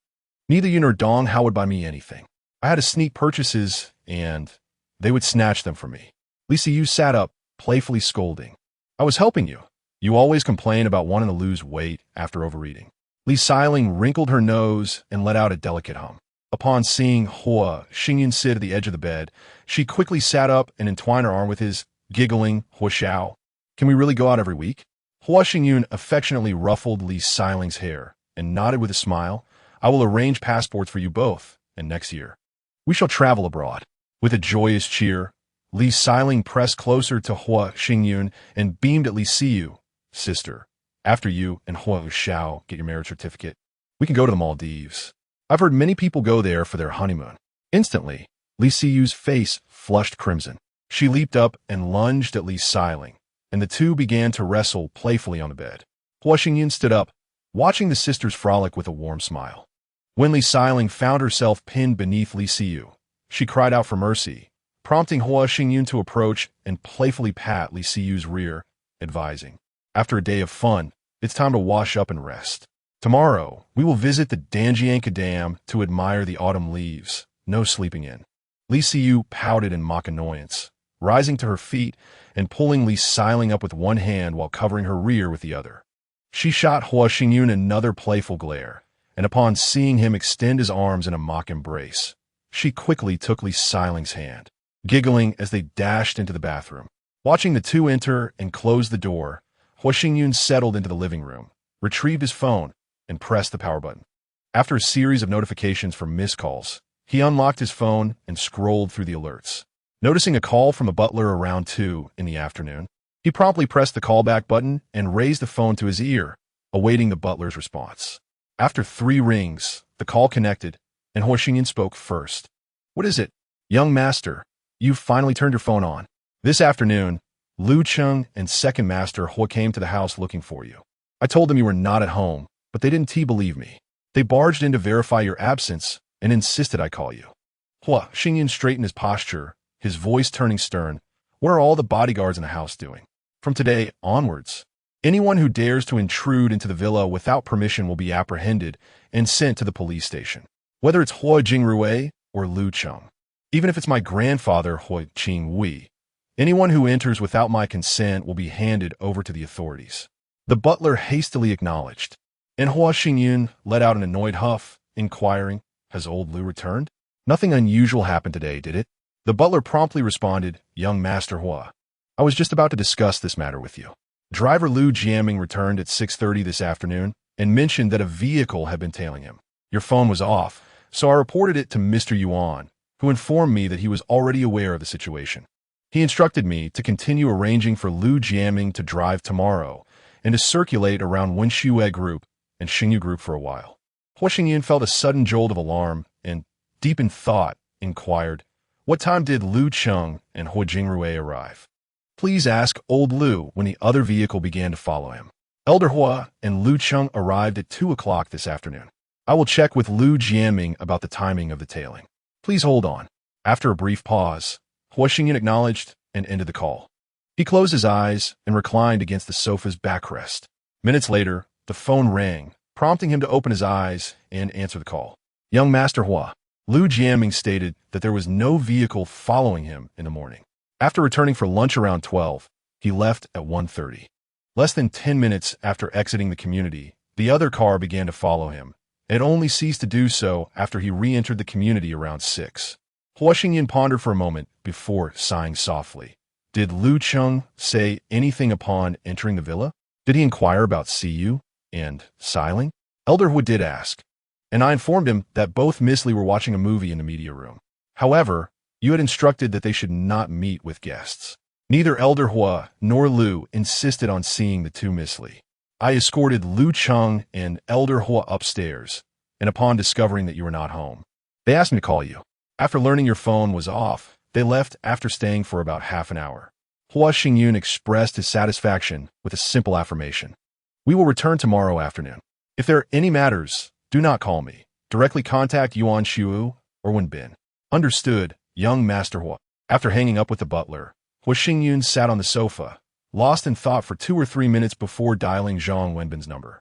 neither you nor Dong Hao would buy me anything. I had to sneak purchases, and they would snatch them from me. Li Siyu sat up, playfully scolding. "I was helping you. You always complain about wanting to lose weight after overeating." Li Xiling wrinkled her nose and let out a delicate hum. Upon seeing Hua Xingyun sit at the edge of the bed, she quickly sat up and entwined her arm with his, giggling, "Hua Xiao, can we really go out every week?" Hua Xingyun affectionately ruffled Li Xiling's hair and nodded with a smile. "I will arrange passports for you both, and next year we shall travel abroad." With a joyous cheer, Li Xiling pressed closer to Hua Xingyun and beamed at Li Siyu. "Sister, after you and Hua Xiao get your marriage certificate, we can go to the Maldives. I've heard many people go there for their honeymoon." Instantly, Li Siyu's face flushed crimson. She leaped up and lunged at Li Xiling, and the two began to wrestle playfully on the bed. Hua Xingyun stood up, watching the sisters frolic with a warm smile. When Li Xiling found herself pinned beneath Li Siyu, she cried out for mercy, prompting Hua Xingyun to approach and playfully pat Li Siyu's rear, advising, "After a day of fun, it's time to wash up and rest. Tomorrow, we will visit the Danjianka Dam to admire the autumn leaves. No sleeping in." Li Siyu pouted in mock annoyance, rising to her feet and pulling Li Xiling up with one hand while covering her rear with the other. She shot Hua Xingyun another playful glare, and upon seeing him extend his arms in a mock embrace, she quickly took Li Xiling's hand, giggling as they dashed into the bathroom. Watching the two enter and close the door, Hua Xingyun settled into the living room, retrieved his phone, and pressed the power button. After a series of notifications from missed calls, he unlocked his phone and scrolled through the alerts. Noticing a call from a butler around 2 in the afternoon, he promptly pressed the callback button and raised the phone to his ear, awaiting the butler's response. After 3 rings, the call connected, and Hua Xingyun spoke first. "What is it? Young master, you've finally turned your phone on. This afternoon, Lu Cheng and second master Hua came to the house looking for you. I told them you were not at home, but they didn't believe me. They barged in to verify your absence and insisted I call you." Hua Xingyun straightened his posture, his voice turning stern. "What are all the bodyguards in the house doing? From today onwards, anyone who dares to intrude into the villa without permission will be apprehended and sent to the police station, whether it's Hua Jingrue or Lu Cheng. Even if it's my grandfather, Hua Qingwei, anyone who enters without my consent will be handed over to the authorities." The butler hastily acknowledged, and Hua Xingyun let out an annoyed huff, inquiring, "Has old Lu returned?" "Nothing unusual happened today, did it?" The butler promptly responded, "Young Master Hua, I was just about to discuss this matter with you. Driver Lu Jiaming returned at 6:30 this afternoon and mentioned that a vehicle had been tailing him. Your phone was off, so I reported it to Mr. Yuan, who informed me that he was already aware of the situation. He instructed me to continue arranging for Lu Jiaming to drive tomorrow and to circulate around Wenxue Group and Xingyu Group for a while." Hua Xingyun felt a sudden jolt of alarm and, deep in thought, inquired, "What time did Lu Cheng and Hua Jingrue arrive?" "Please ask old Lu when the other vehicle began to follow him. Elder Hua and Lu Cheng arrived at 2 o'clock this afternoon. I will check with Lu Jiaming about the timing of the tailing. Please hold on." After a brief pause, Hua Xingyun acknowledged and ended the call. He closed his eyes and reclined against the sofa's backrest. Minutes later, the phone rang, prompting him to open his eyes and answer the call. Young Master Hua. Lu Jiaming stated that there was no vehicle following him in the morning. After returning for lunch around 12, he left at 1:30. Less than 10 minutes after exiting the community, the other car began to follow him. It only ceased to do so after he re-entered the community around 6. Hua Xingyan pondered for a moment before sighing softly. Did Lu Cheng say anything upon entering the villa? Did he inquire about Siyu and Xiling? Elder Hua did ask, and I informed him that both Miss Li were watching a movie in the media room. However, you had instructed that they should not meet with guests. Neither Elder Hua nor Lu insisted on seeing the two Miss Li. I escorted Lu Cheng and Elder Hua upstairs, and upon discovering that you were not home, they asked me to call you. After learning your phone was off, they left after staying for about half an hour. Hua Xingyun expressed his satisfaction with a simple affirmation. We will return tomorrow afternoon. If there are any matters, do not call me. Directly contact Yuan Xiu or Wen Bin. Understood, young Master Hua. After hanging up with the butler, Hua Xingyun sat on the sofa, lost in thought for 2 or 3 minutes before dialing Zhang Wenbin's number.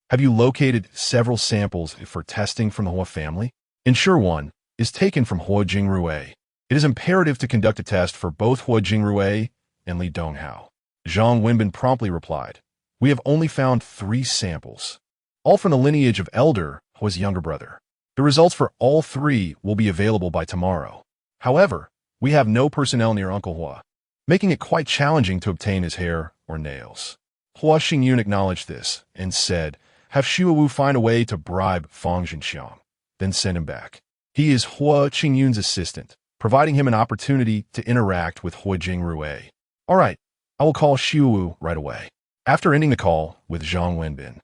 Have you located several samples for testing from the Hua family? Ensure one is taken from Hua Jingrui. It is imperative to conduct a test for both Hua Jingrui and Li Donghao. Zhang Wenbin promptly replied, we have only found 3 samples, all from the lineage of Elder Hua's younger brother. The results for all 3 will be available by tomorrow. However, we have no personnel near Uncle Hua, making it quite challenging to obtain his hair or nails. Hua Xingyun acknowledged this and said, have Xiaowu find a way to bribe Fang Jinxiang, then send him back. He is Hua Xingyun's assistant, providing him an opportunity to interact with Hua Jingrui. All right, I will call Xiaowu right away. After ending the call with Zhang Wenbin,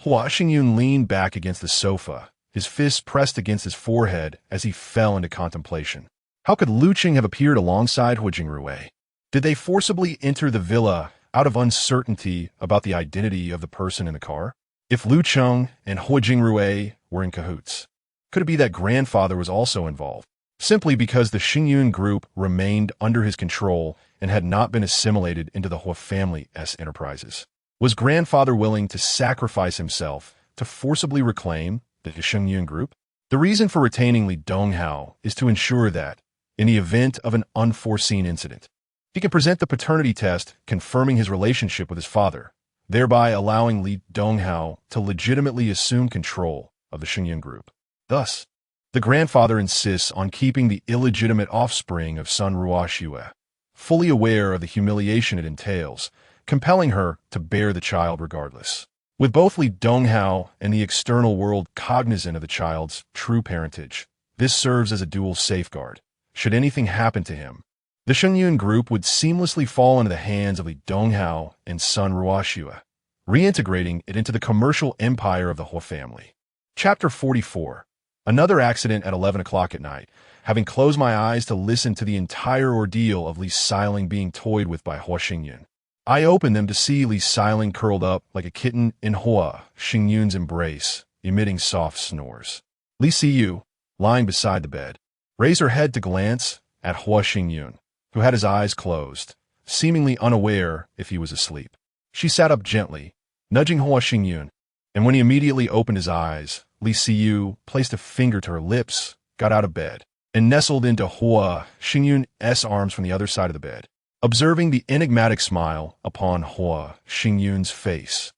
Hua Xingyun leaned back against the sofa, his fists pressed against his forehead as he fell into contemplation. How could Lu Qing have appeared alongside Hua Jingrui? Did they forcibly enter the villa out of uncertainty about the identity of the person in the car? If Lu Cheng and Hua Jingrui were in cahoots, could it be that grandfather was also involved, simply because the Xingyun group remained under his control and had not been assimilated into the Hua family's enterprises? Was grandfather willing to sacrifice himself to forcibly reclaim the Xingyun group? The reason for retaining Li Donghao is to ensure that, in the event of an unforeseen incident, he can present the paternity test confirming his relationship with his father, thereby allowing Li Donghao to legitimately assume control of the Xingyun group. Thus, the grandfather insists on keeping the illegitimate offspring of Sun Ruoxue, fully aware of the humiliation it entails, compelling her to bear the child regardless. With both Li Donghao and the external world cognizant of the child's true parentage, this serves as a dual safeguard. Should anything happen to him, the Xingyun group would seamlessly fall into the hands of Li Donghao and Sun Ruoxue, reintegrating it into the commercial empire of the Hua family. Chapter 44. Another accident at 11 o'clock at night. Having closed my eyes to listen to the entire ordeal of Li Xiling being toyed with by Hua Xingyun, I opened them to see Li Xiling curled up like a kitten in Hua Xingyun's embrace, emitting soft snores. Li Siyu, lying beside the bed, raised her head to glance at Hua Xingyun, who had his eyes closed, seemingly unaware if he was asleep. She sat up gently, nudging Hua Xingyun, and when he immediately opened his eyes, Li Siyu placed a finger to her lips, got out of bed, and nestled into Hua Xingyun's arms from the other side of the bed. Observing the enigmatic smile upon Hua Xingyun's face,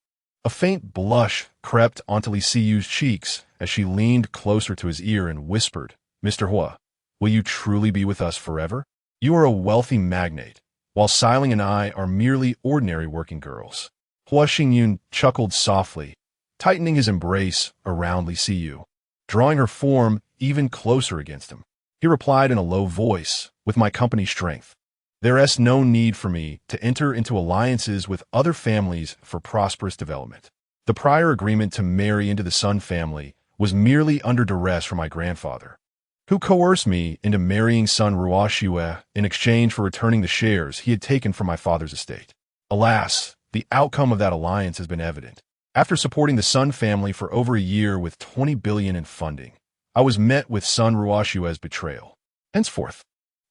a faint blush crept onto Li Siyu's cheeks as she leaned closer to his ear and whispered, Mr. Hua, will you truly be with us forever? You are a wealthy magnate, while Xiling and I are merely ordinary working girls. Hua Xingyun chuckled softly, tightening his embrace around Li Siyu, drawing her form even closer against him. He replied in a low voice, with my company strength. There is no need for me to enter into alliances with other families for prosperous development. The prior agreement to marry into the Sun family was merely under duress from my grandfather, who coerced me into marrying Sun Ruoxue in exchange for returning the shares he had taken from my father's estate. Alas, the outcome of that alliance has been evident. After supporting the Sun family for over a year with 20 billion in funding, I was met with Sun Ruoxue's betrayal. Henceforth,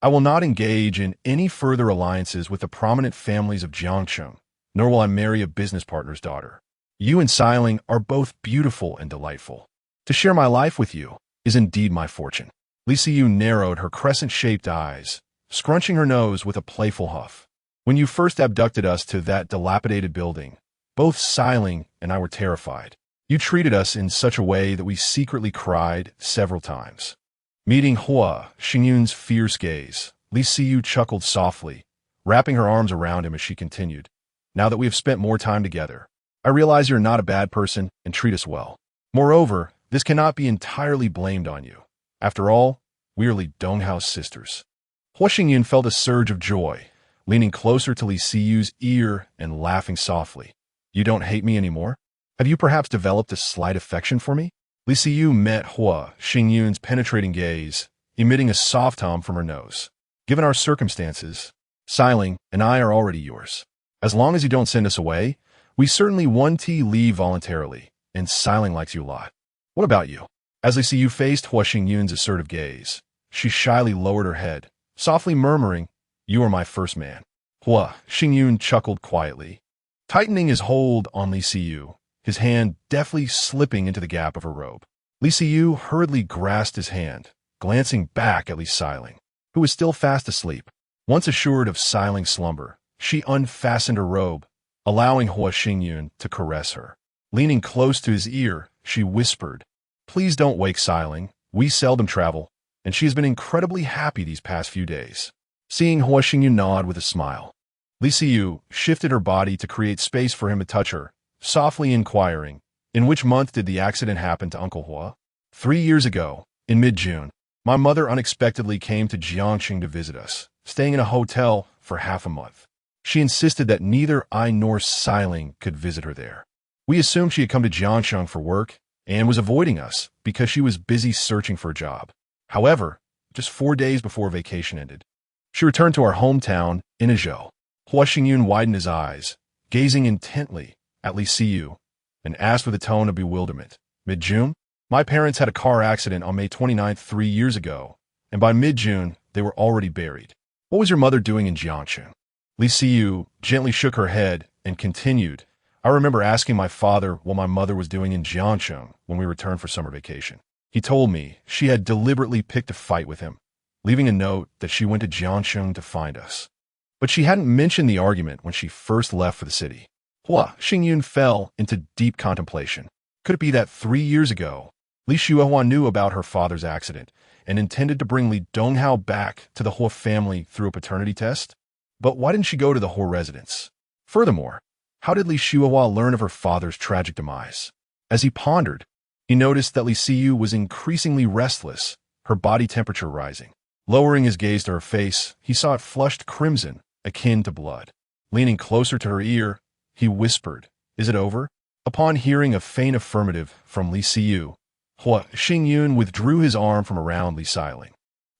I will not engage in any further alliances with the prominent families of Jiangcheng, nor will I marry a business partner's daughter. You and Xiling are both beautiful and delightful. To share my life with you is indeed my fortune. Li Siyu narrowed her crescent-shaped eyes, scrunching her nose with a playful huff. When you first abducted us to that dilapidated building, both Xiling and I were terrified. You treated us in such a way that we secretly cried several times. Meeting Hua Xingyun's fierce gaze, Li Siyu chuckled softly, wrapping her arms around him as she continued. Now that we have spent more time together, I realize you're not a bad person and treat us well. Moreover, this cannot be entirely blamed on you. After all, we are Li Donghao's sisters. Hua Xingyun felt a surge of joy, leaning closer to Li Siyu's ear and laughing softly. You don't hate me anymore? Have you perhaps developed a slight affection for me? Li Siyu met Hua Xingyun's penetrating gaze, emitting a soft hum from her nose. Given our circumstances, Xiling and I are already yours. As long as you don't send us away, we certainly want to leave voluntarily, and Xiling likes you a lot. What about you? As Li Siyu faced Hua Xingyun's assertive gaze, she shyly lowered her head, softly murmuring, You are my first man. Hua Xingyun chuckled quietly, tightening his hold on Li Siyu, his hand deftly slipping into the gap of her robe. Li Siyu hurriedly grasped his hand, glancing back at Li Xiling, who was still fast asleep. Once assured of Xiling's slumber, she unfastened her robe, allowing Hua Xingyun to caress her. Leaning close to his ear, she whispered, Please don't wake Xiling. We seldom travel, and she has been incredibly happy these past few days. Seeing Hua Xingyun nod with a smile, Li Siyu shifted her body to create space for him to touch her, softly inquiring, In which month did the accident happen to Uncle Hua? 3 years ago, in mid-June, my mother unexpectedly came to Jiangxing to visit us, staying in a hotel for half a month. She insisted that neither I nor Xiling could visit her there. We assumed she had come to Jiangxing for work and was avoiding us because she was busy searching for a job. However, just 4 days before vacation ended, she returned to our hometown in Izhou. Hua Xingyun widened his eyes, gazing intently at Li Siyu, and asked with a tone of bewilderment, Mid-June? My parents had a car accident on May 29th 3 years ago, and by mid-June, they were already buried. What was your mother doing in Jiangxing? Li Siyu gently shook her head and continued, I remember asking my father what my mother was doing in Jiangxing when we returned for summer vacation. He told me she had deliberately picked a fight with him, leaving a note that she went to Jiangxing to find us. But she hadn't mentioned the argument when she first left for the city. Hua Xingyun fell into deep contemplation. Could it be that 3 years ago, Li Xuehua knew about her father's accident and intended to bring Li Donghao back to the Hua family through a paternity test? But why didn't she go to the Hua residence? Furthermore, how did Li Xuehua learn of her father's tragic demise? As he pondered, he noticed that Li Siyu was increasingly restless, her body temperature rising. Lowering his gaze to her face, he saw it flushed crimson, akin to blood. Leaning closer to her ear, he whispered, Is it over? Upon hearing a faint affirmative from Li Siyu, Hua Xingyun withdrew his arm from around Li Xiling.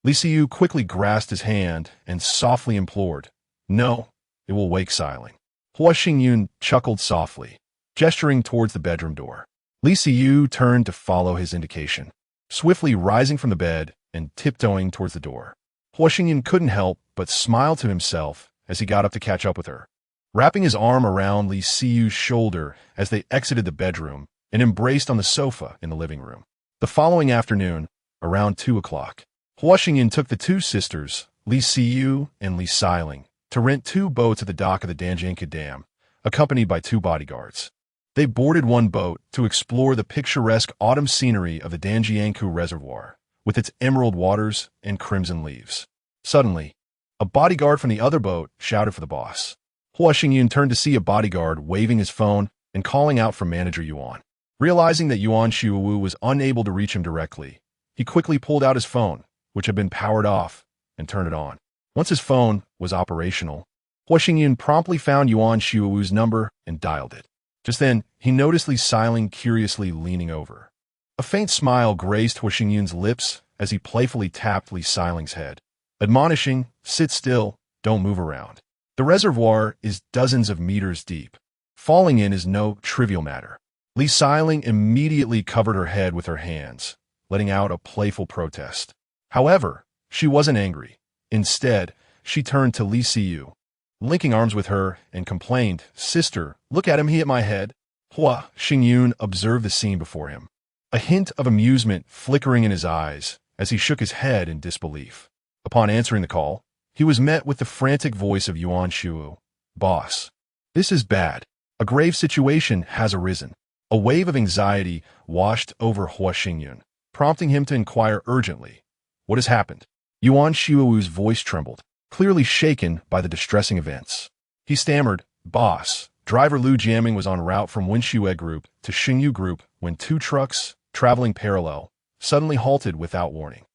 Li Siyu quickly grasped his hand and softly implored, No, it will wake Xiling. Hua Xingyun chuckled softly, gesturing towards the bedroom door. Li Siyu turned to follow his indication, swiftly rising from the bed and tiptoeing towards the door. Hua Xingyun couldn't help but smile to himself as he got up to catch up with her. Wrapping his arm around Li Siyu's shoulder as they exited the bedroom and embraced on the sofa in the living room. The following afternoon, around 2 o'clock, Hua Xingyun took the two sisters, Li Siyu and Li Xiling, to rent 2 boats at the dock of the Danjianke Dam, accompanied by 2 bodyguards. They boarded one boat to explore the picturesque autumn scenery of the Danjianke Reservoir, with its emerald waters and crimson leaves. Suddenly, a bodyguard from the other boat shouted for the boss. Hua Xingyun turned to see a bodyguard waving his phone and calling out for Manager Yuan. Realizing that Yuan Xuewu was unable to reach him directly, he quickly pulled out his phone, which had been powered off, and turned it on. Once his phone was operational, Hua Xingyun promptly found Yuan Xuewu's number and dialed it. Just then, he noticed Li Xiling curiously leaning over. A faint smile graced Hua Xingyun's lips as he playfully tapped Li Xiling's head, admonishing, Sit still, don't move around. The reservoir is dozens of meters deep. Falling in is no trivial matter. Li Xiling immediately covered her head with her hands, letting out a playful protest. However, she wasn't angry. Instead, she turned to Li Siyu, linking arms with her, and complained, Sister, look at him, he hit my head. Hua Xingyun observed the scene before him. a hint of amusement flickering in his eyes as he shook his head in disbelief. Upon answering the call, he was met with the frantic voice of Yuan Shuo. "Boss, this is bad. A grave situation has arisen." A wave of anxiety washed over Hua Xingyun, prompting him to inquire urgently, "What has happened?" Yuan Shuo's voice trembled, clearly shaken by the distressing events. He stammered, "Boss, driver Lu Jiaming was en route from Wenxue Group to Xingyu Group when two trucks, traveling parallel, suddenly halted without warning.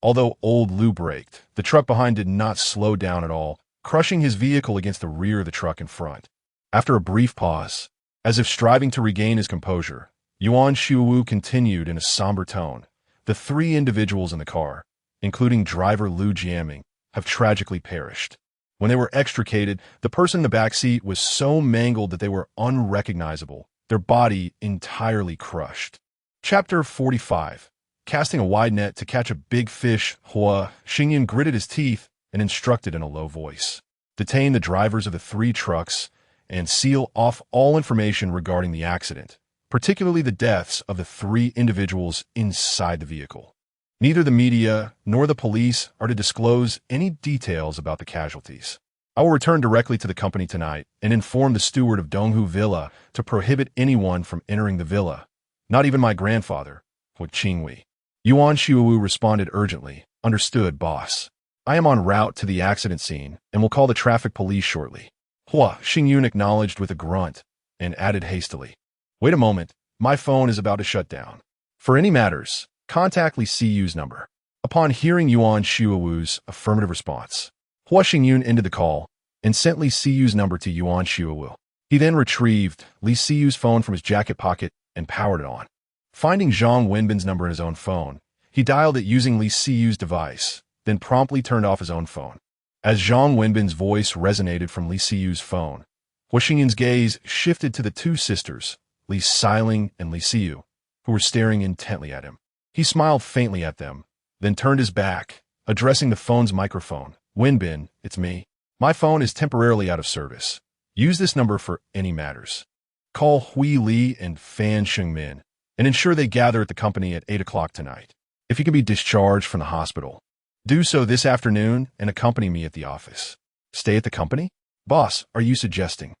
Although old Lu braked, the truck behind did not slow down at all, crushing his vehicle against the rear of the truck in front." After a brief pause, as if striving to regain his composure, Yuan Shuo continued in a somber tone, "The three individuals in the car, including driver Lu Jiaming, have tragically perished. When they were extricated, the person in the back seat was so mangled that they were unrecognizable, their body entirely crushed." Chapter 45. Casting a wide net to catch a big fish, Hua Xingyun gritted his teeth and instructed in a low voice, "Detain the drivers of the three trucks and seal off all information regarding the accident, particularly the deaths of the three individuals inside the vehicle. Neither the media nor the police are to disclose any details about the casualties. I will return directly to the company tonight and inform the steward of Donghu Villa to prohibit anyone from entering the villa, not even my grandfather, Hua Qingwei." Yuan Shuo responded urgently, "Understood, boss. I am en route to the accident scene and will call the traffic police shortly." Hua Xingyun acknowledged with a grunt and added hastily, "Wait a moment, my phone is about to shut down. For any matters, contact Li Siyu's number." Upon hearing Yuan Shuo's affirmative response, Hua Xingyun ended the call and sent Li Siyu's number to Yuan Shuo. He then retrieved Li Siyu's phone from his jacket pocket and powered it on. Finding Zhang Wenbin's number in his own phone, he dialed it using Li Siyu's device, then promptly turned off his own phone. As Zhang Wenbin's voice resonated from Li Siyu's phone, Hua Xingyun's gaze shifted to the two sisters, Li Xiling and Li Siyu, who were staring intently at him. He smiled faintly at them, then turned his back, addressing the phone's microphone. "Wenbin, it's me. My phone is temporarily out of service. Use this number for any matters. Call Hui Li and Fan Shengmin and ensure they gather at the company at 8 o'clock tonight. If you can be discharged from the hospital, do so this afternoon and accompany me at the office." "Stay at the company? Boss, are you suggesting?"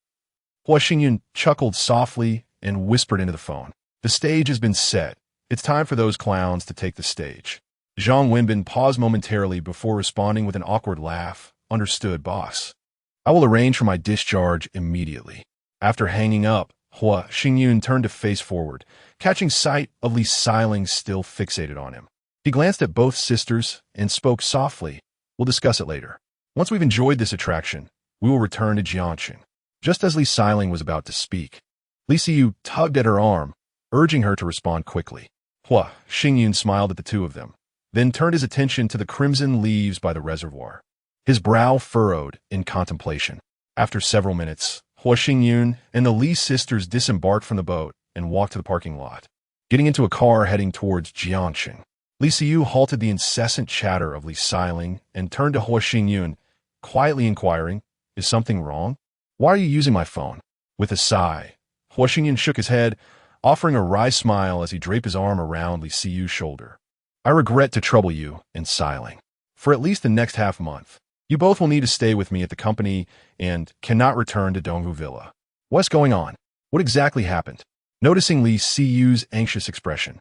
Hua Xingyun chuckled softly and whispered into the phone, "The stage has been set. It's time for those clowns to take the stage." Zhang Wenbin paused momentarily before responding with an awkward laugh. "Understood, boss. I will arrange for my discharge immediately." After hanging up, Hua Xingyun turned to face forward, catching sight of Li Xiling still fixated on him. He glanced at both sisters and spoke softly, "We'll discuss it later. Once we've enjoyed this attraction, we will return to Jiangxing." Just as Li Xiling was about to speak, Li Siyu tugged at her arm, urging her to respond quickly. Hua Xingyun smiled at the two of them, then turned his attention to the crimson leaves by the reservoir. His brow furrowed in contemplation. After several minutes, Hua Xingyun and the Li sisters disembarked from the boat and walked to the parking lot, getting into a car heading towards Jiangxing. Li Siyu halted the incessant chatter of Li Xiling and turned to Hua Xingyun, quietly inquiring, "Is something wrong? Why are you using my phone?" With a sigh, Hua Xingyun shook his head, offering a wry smile as he draped his arm around Li Siyu's shoulder. "I regret to trouble you and Xiling. For at least the next half-month, you both will need to stay with me at the company and cannot return to Donghu Villa." "What's going on? What exactly happened?" Noticing Li Siyu's anxious expression,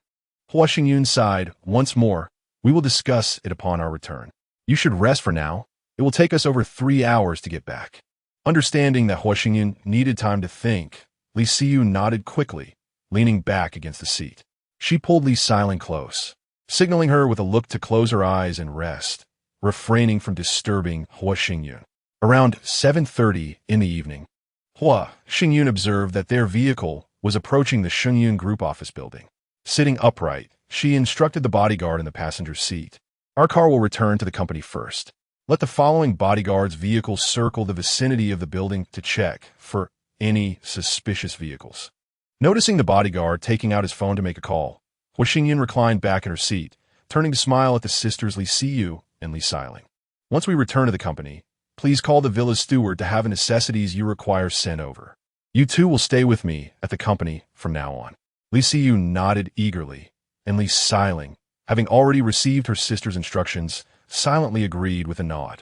Hua Xingyun sighed once more. "We will discuss it upon our return. You should rest for now. It will take us over 3 hours to get back." Understanding that Hua Xingyun needed time to think, Li Siyu nodded quickly, leaning back against the seat. She pulled Li Xiling close, signaling her with a look to close her eyes and rest, refraining from disturbing Hua Xingyun. Around 7:30 in the evening, Hua Xingyun observed that their vehicle was approaching the Xingyun Group office building. Sitting upright, she instructed the bodyguard in the passenger seat, "Our car will return to the company first. Let the following bodyguard's vehicles circle the vicinity of the building to check for any suspicious vehicles." Noticing the bodyguard taking out his phone to make a call, Hua Xingyun reclined back in her seat, turning to smile at the sisters Li Siyu and Li Xiling. "Once we return to the company, please call the villa's steward to have the necessities you require sent over. You two will stay with me at the company from now on." Li Siyu nodded eagerly, and Li Xiling, having already received her sister's instructions, silently agreed with a nod.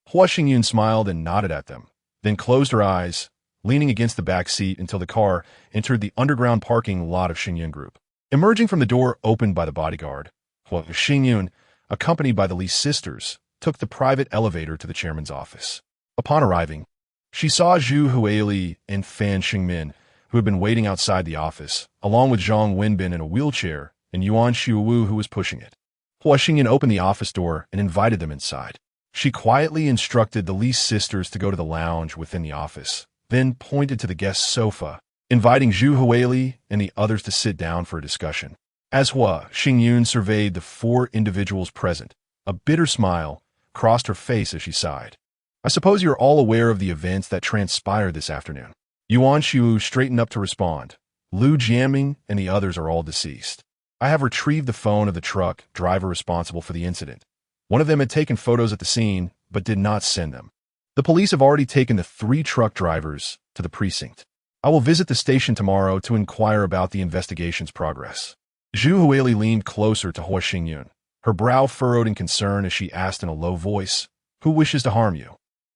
Hua Xingyun smiled and nodded at them, then closed her eyes, leaning against the back seat until the car entered the underground parking lot of Xingyun Group. Emerging from the door opened by the bodyguard, Hua Xingyun, accompanied by the Li sisters, took the private elevator to the chairman's office. Upon arriving, she saw Zhu Huili and Fan Xingmin, who had been waiting outside the office, along with Zhang Wenbin in a wheelchair and Yuan Xiuwu, who was pushing it. Hua Xingyan opened the office door and invited them inside. She quietly instructed the Li sisters to go to the lounge within the office, then pointed to the guest sofa, inviting Zhu Huili and the others to sit down for a discussion. As Hua Xingyun surveyed the four individuals present, a bitter smile crossed her face as she sighed. I suppose you're all aware of the events that transpired this afternoon. Yuan Xiu straightened up to respond. Lu Jianming and the others are all deceased. I have retrieved the phone of the truck driver responsible for the incident. One of them had taken photos at the scene, but did not send them. The police have already taken the 3 truck drivers to the precinct. I will visit the station tomorrow to inquire about the investigation's progress. Zhu Huili leaned closer to Hua Xingyun, her brow furrowed in concern as she asked in a low voice, "Who wishes to harm you?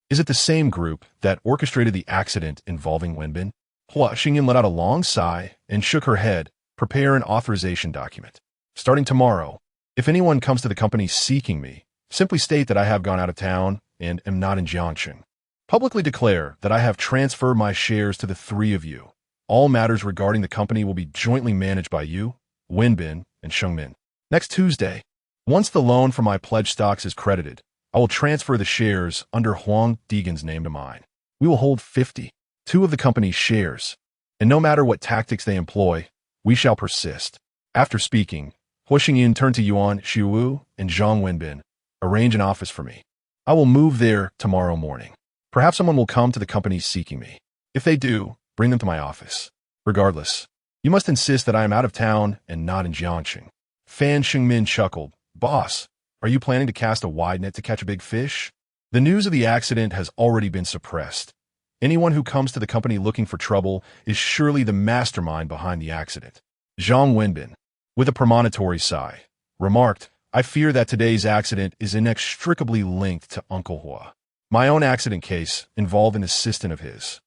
Is it the same group that orchestrated the accident involving Wenbin?" Hua Xingyun let out a long sigh and shook her head. Prepare an authorization document. Starting tomorrow, if anyone comes to the company seeking me, simply state that I have gone out of town and am not in Jiangxing. Publicly declare that I have transferred my shares to the 3 of you. All matters regarding the company will be jointly managed by you, Wenbin, and Shengmin. Next Tuesday, once the loan for my pledged stocks is credited, I will transfer the shares under Huang Degan's name to mine. We will hold 52 of the company's shares, and no matter what tactics they employ, we shall persist. After speaking, Hua Xingyun turned to Yuan Xiuwu and Zhang Wenbin. Arrange an office for me. I will move there tomorrow morning. Perhaps someone will come to the company seeking me. If they do, bring them to my office. Regardless, you must insist that I am out of town and not in Jiangxing. Fan Xingmin chuckled. Boss, are you planning to cast a wide net to catch a big fish? The news of the accident has already been suppressed. Anyone who comes to the company looking for trouble is surely the mastermind behind the accident. Zhang Wenbin, with a premonitory sigh, remarked, I fear that today's accident is inextricably linked to Uncle Hua. My own accident case involved an assistant of his.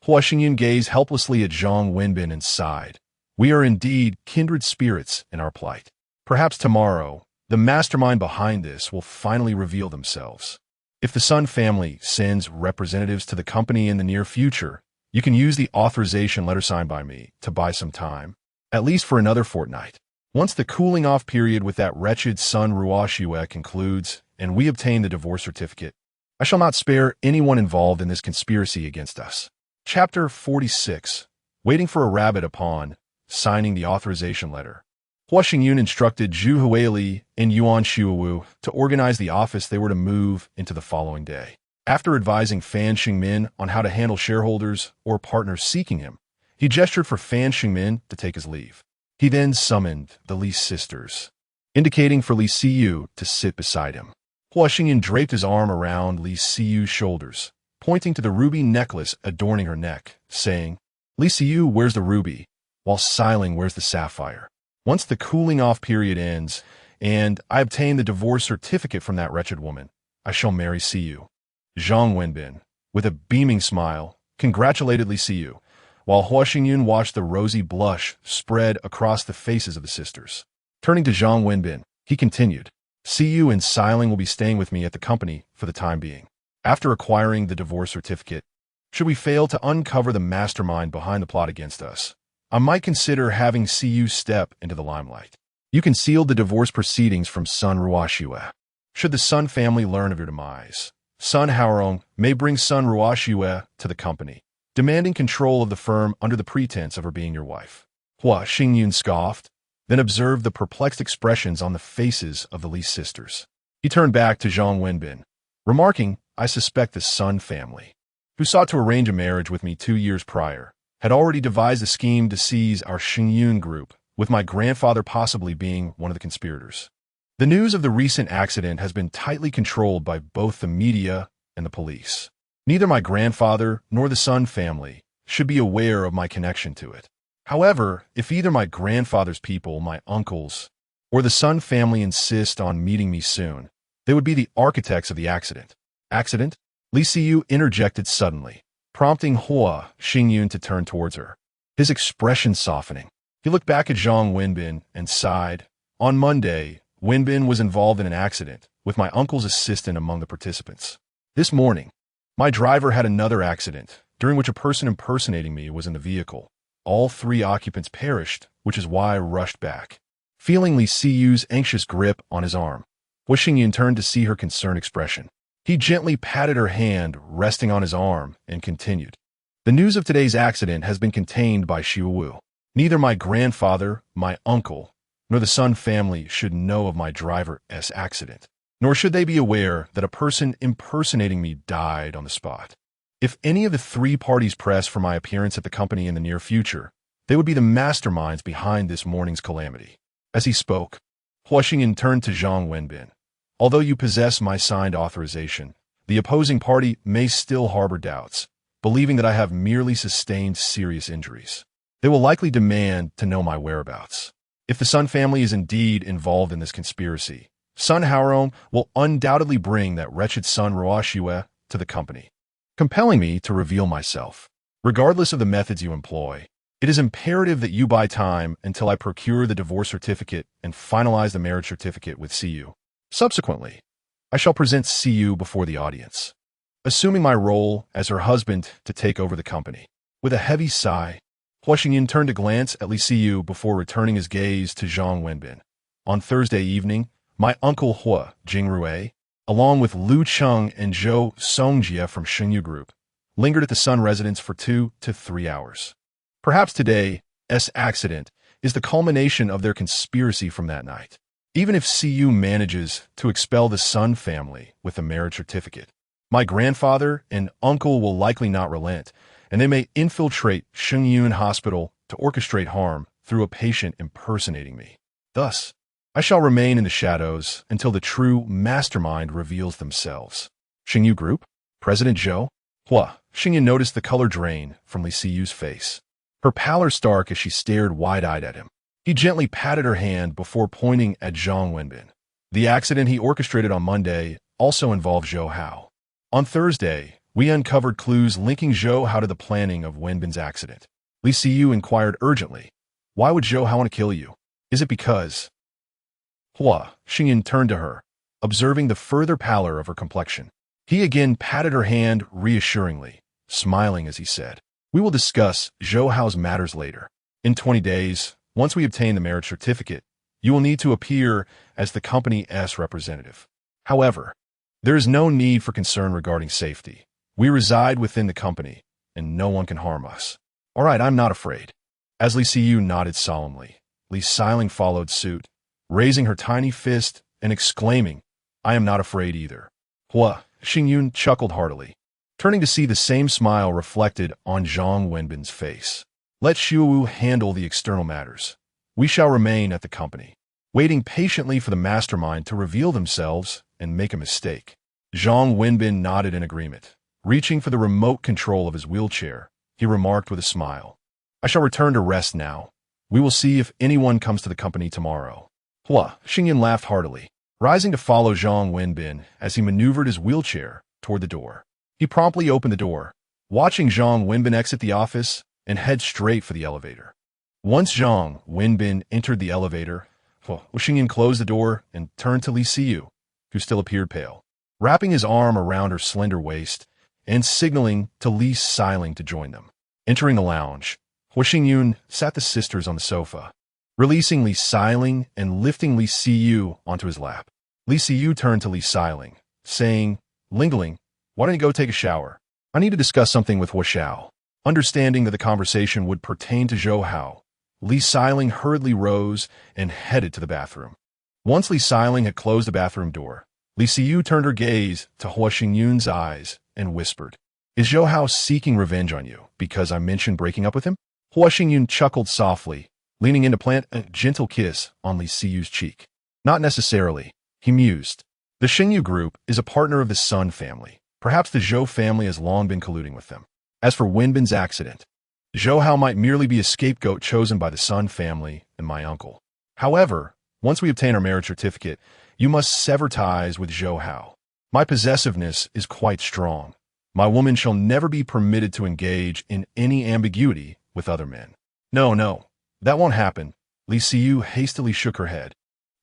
Hua Xingyun gazed helplessly at Zhang Wenbin and sighed. We are indeed kindred spirits in our plight. Perhaps tomorrow, the mastermind behind this will finally reveal themselves. If the Sun family sends representatives to the company in the near future, you can use the authorization letter signed by me to buy some time, at least for another fortnight. Once the cooling-off period with that wretched Sun Ruoxue concludes and we obtain the divorce certificate, I shall not spare anyone involved in this conspiracy against us. Chapter 46. Waiting for a rabbit upon signing the authorization letter. Hua Xingyun instructed Zhu Huili and Yuan Xiuwu to organize the office they were to move into the following day. After advising Fan Xingmin on how to handle shareholders or partners seeking him, he gestured for Fan Xingmin to take his leave. He then summoned the Li sisters, indicating for Li Xiyu to sit beside him. Hua Xingyun draped his arm around Li Xiyu's shoulders, pointing to the ruby necklace adorning her neck, saying, Li Xiyu wears the ruby, while Xiling wears the sapphire. Once the cooling-off period ends, and I obtain the divorce certificate from that wretched woman, I shall marry Xiyu. Zhang Wenbin, with a beaming smile, congratulated Li Xiyu, while Hua Xingyun watched the rosy blush spread across the faces of the sisters. Turning to Zhang Wenbin, he continued, Xiyu and Xiling will be staying with me at the company for the time being. After acquiring the divorce certificate, should we fail to uncover the mastermind behind the plot against us, I might consider having Xiyu step into the limelight. You concealed the divorce proceedings from Sun Ruoxue. Should the Sun family learn of your demise, Sun Haorong may bring Sun Ruoxue to the company, demanding control of the firm under the pretense of her being your wife. Hua Xingyun scoffed, then observed the perplexed expressions on the faces of the Li sisters. He turned back to Zhang Wenbin, remarking, I suspect the Sun family, who sought to arrange a marriage with me 2 years prior, had already devised a scheme to seize our Xingyun group, with my grandfather possibly being one of the conspirators. The news of the recent accident has been tightly controlled by both the media and the police. Neither my grandfather nor the Sun family should be aware of my connection to it. However, if either my grandfather's people, my uncles, or the Sun family insist on meeting me soon. They would be the architects of the accident. Accident? Li Siyu interjected suddenly, prompting Hua Xingyun to turn towards her, his expression softening. He looked back at Zhang Wenbin and sighed. On Monday, Wenbin was involved in an accident, with my uncle's assistant among the participants. This morning, my driver had another accident, during which a person impersonating me was in the vehicle. All 3 occupants perished, which is why I rushed back. Feeling Li Siyu's anxious grip on his arm, Hua Xingyun turned to see her concerned expression. He gently patted her hand, resting on his arm, and continued. The news of today's accident has been contained by Xiaowu. Neither my grandfather, my uncle, nor the Sun family should know of my driver's accident, nor should they be aware that a person impersonating me died on the spot. If any of the 3 parties press for my appearance at the company in the near future, they would be the masterminds behind this morning's calamity. As he spoke, Hua Xingyun turned to Zhang Wenbin. Although you possess my signed authorization, the opposing party may still harbor doubts, believing that I have merely sustained serious injuries. They will likely demand to know my whereabouts. If the Sun family is indeed involved in this conspiracy, Sun Haorom will undoubtedly bring that wretched Sun Ruoxue to the company, compelling me to reveal myself. Regardless of the methods you employ, it is imperative that you buy time until I procure the divorce certificate and finalize the marriage certificate with CU. Subsequently, I shall present CU before the audience, assuming my role as her husband to take over the company. With a heavy sigh, Hua Xingyun turned to glance at Li Siyu before returning his gaze to Zhang Wenbin. On Thursday evening, my uncle Hua Jingrue, along with Lu Cheng and Zhou Songjie from Xingyu Group, lingered at the Sun residence for 2 to 3 hours. Perhaps today's accident is the culmination of their conspiracy from that night. Even if CU manages to expel the Sun family with a marriage certificate, my grandfather and uncle will likely not relent, and they may infiltrate Xingyun Hospital to orchestrate harm through a patient impersonating me. Thus, I shall remain in the shadows until the true mastermind reveals themselves. Xingyu Group? President Zhou? Hua Xingyun noticed the color drain from Li Siyu's face. Her pallor stark as she stared wide-eyed at him. He gently patted her hand before pointing at Zhang Wenbin. The accident he orchestrated on Monday also involved Zhou Hao. On Thursday, we uncovered clues linking Zhou Hao to the planning of Wenbin's accident. Li Siyu inquired urgently, "Why would Zhou Hao want to kill you? Is it because?" Hua Xingyun turned to her, observing the further pallor of her complexion. He again patted her hand reassuringly, smiling as he said, "We will discuss Zhou Hao's matters later. In 20 days, once we obtain the marriage certificate, you will need to appear as the company's representative. However, there is no need for concern regarding safety. We reside within the company, and no one can harm us." "All right, I'm not afraid." As Li Siyu nodded solemnly, Li Xiling followed suit, raising her tiny fist and exclaiming, "I am not afraid either." Hua Xingyun chuckled heartily, turning to see the same smile reflected on Zhang Wenbin's face. "Let Xiaowu handle the external matters. We shall remain at the company, waiting patiently for the mastermind to reveal themselves and make a mistake." Zhang Wenbin nodded in agreement. Reaching for the remote control of his wheelchair, he remarked with a smile, "I shall return to rest now. We will see if anyone comes to the company tomorrow." Hua Xingyun laughed heartily, rising to follow Zhang Wenbin as he maneuvered his wheelchair toward the door. He promptly opened the door, watching Zhang Wenbin exit the office and head straight for the elevator. Once Zhang Wenbin entered the elevator, Hua Xingyun closed the door and turned to Li Siyu, who still appeared pale, wrapping his arm around her slender waist and signaling to Li Xiling to join them. Entering the lounge, Hua Xingyun sat the sisters on the sofa, releasing Li Xiling and lifting Li Siyu onto his lap. Li Siyu turned to Li Xiling, saying, "Lingling, why don't you go take a shower? I need to discuss something with Hua Xiao." Understanding that the conversation would pertain to Zhou Hao, Li Xiling hurriedly rose and headed to the bathroom. Once Li Xiling had closed the bathroom door, Li Siyu turned her gaze to Hua Xingyun's eyes and whispered, "Is Zhou Hao seeking revenge on you because I mentioned breaking up with him?" Hua Xingyun chuckled softly, leaning in to plant a gentle kiss on Li Siyu's cheek. "Not necessarily," he mused. "The Xingyu Group is a partner of the Sun family. Perhaps the Zhou family has long been colluding with them. As for Wenbin's accident, Zhou Hao might merely be a scapegoat chosen by the Sun family and my uncle. However, Once we obtain our marriage certificate, you must sever ties with Zhou Hao. My possessiveness is quite strong. My woman shall never be permitted to engage in any ambiguity with other men. No, no, that won't happen. Li Siyu hastily shook her head.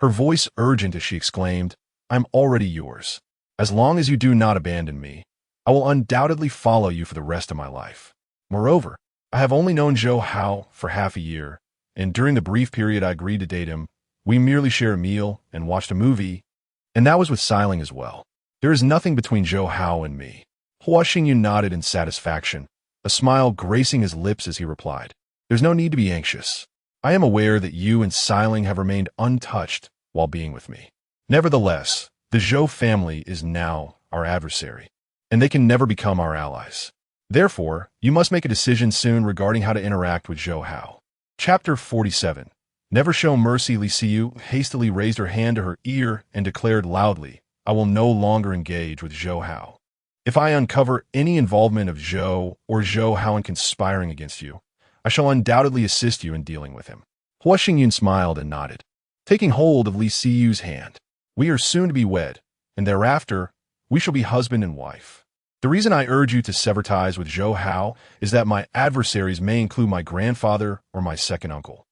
Her voice urgent as she exclaimed, I'm already yours. As long as you do not abandon me, I will undoubtedly follow you for the rest of my life. Moreover, I have only known Zhou Hao for half a year, and during the brief period I agreed to date him, we merely shared a meal and watched a movie, and that was with Xiling as well. There is nothing between Zhou Hao and me. Hua Xingyu nodded in satisfaction, a smile gracing his lips as he replied, There's no need to be anxious. I am aware that you and Xiling have remained untouched while being with me. Nevertheless, the Zhou family is now our adversary, and they can never become our allies. Therefore, you must make a decision soon regarding how to interact with Zhou Hao. Chapter 47. Never show mercy. Li Siyu hastily raised her hand to her ear and declared loudly, I will no longer engage with Zhou Hao. If I uncover any involvement of Zhou or Zhou Hao in conspiring against you, I shall undoubtedly assist you in dealing with him. Hua Xingyun smiled and nodded, taking hold of Li Siyu's hand. We are soon to be wed, and thereafter, we shall be husband and wife. The reason I urge you to sever ties with Zhou Hao is that my adversaries may include my grandfather or my second uncle,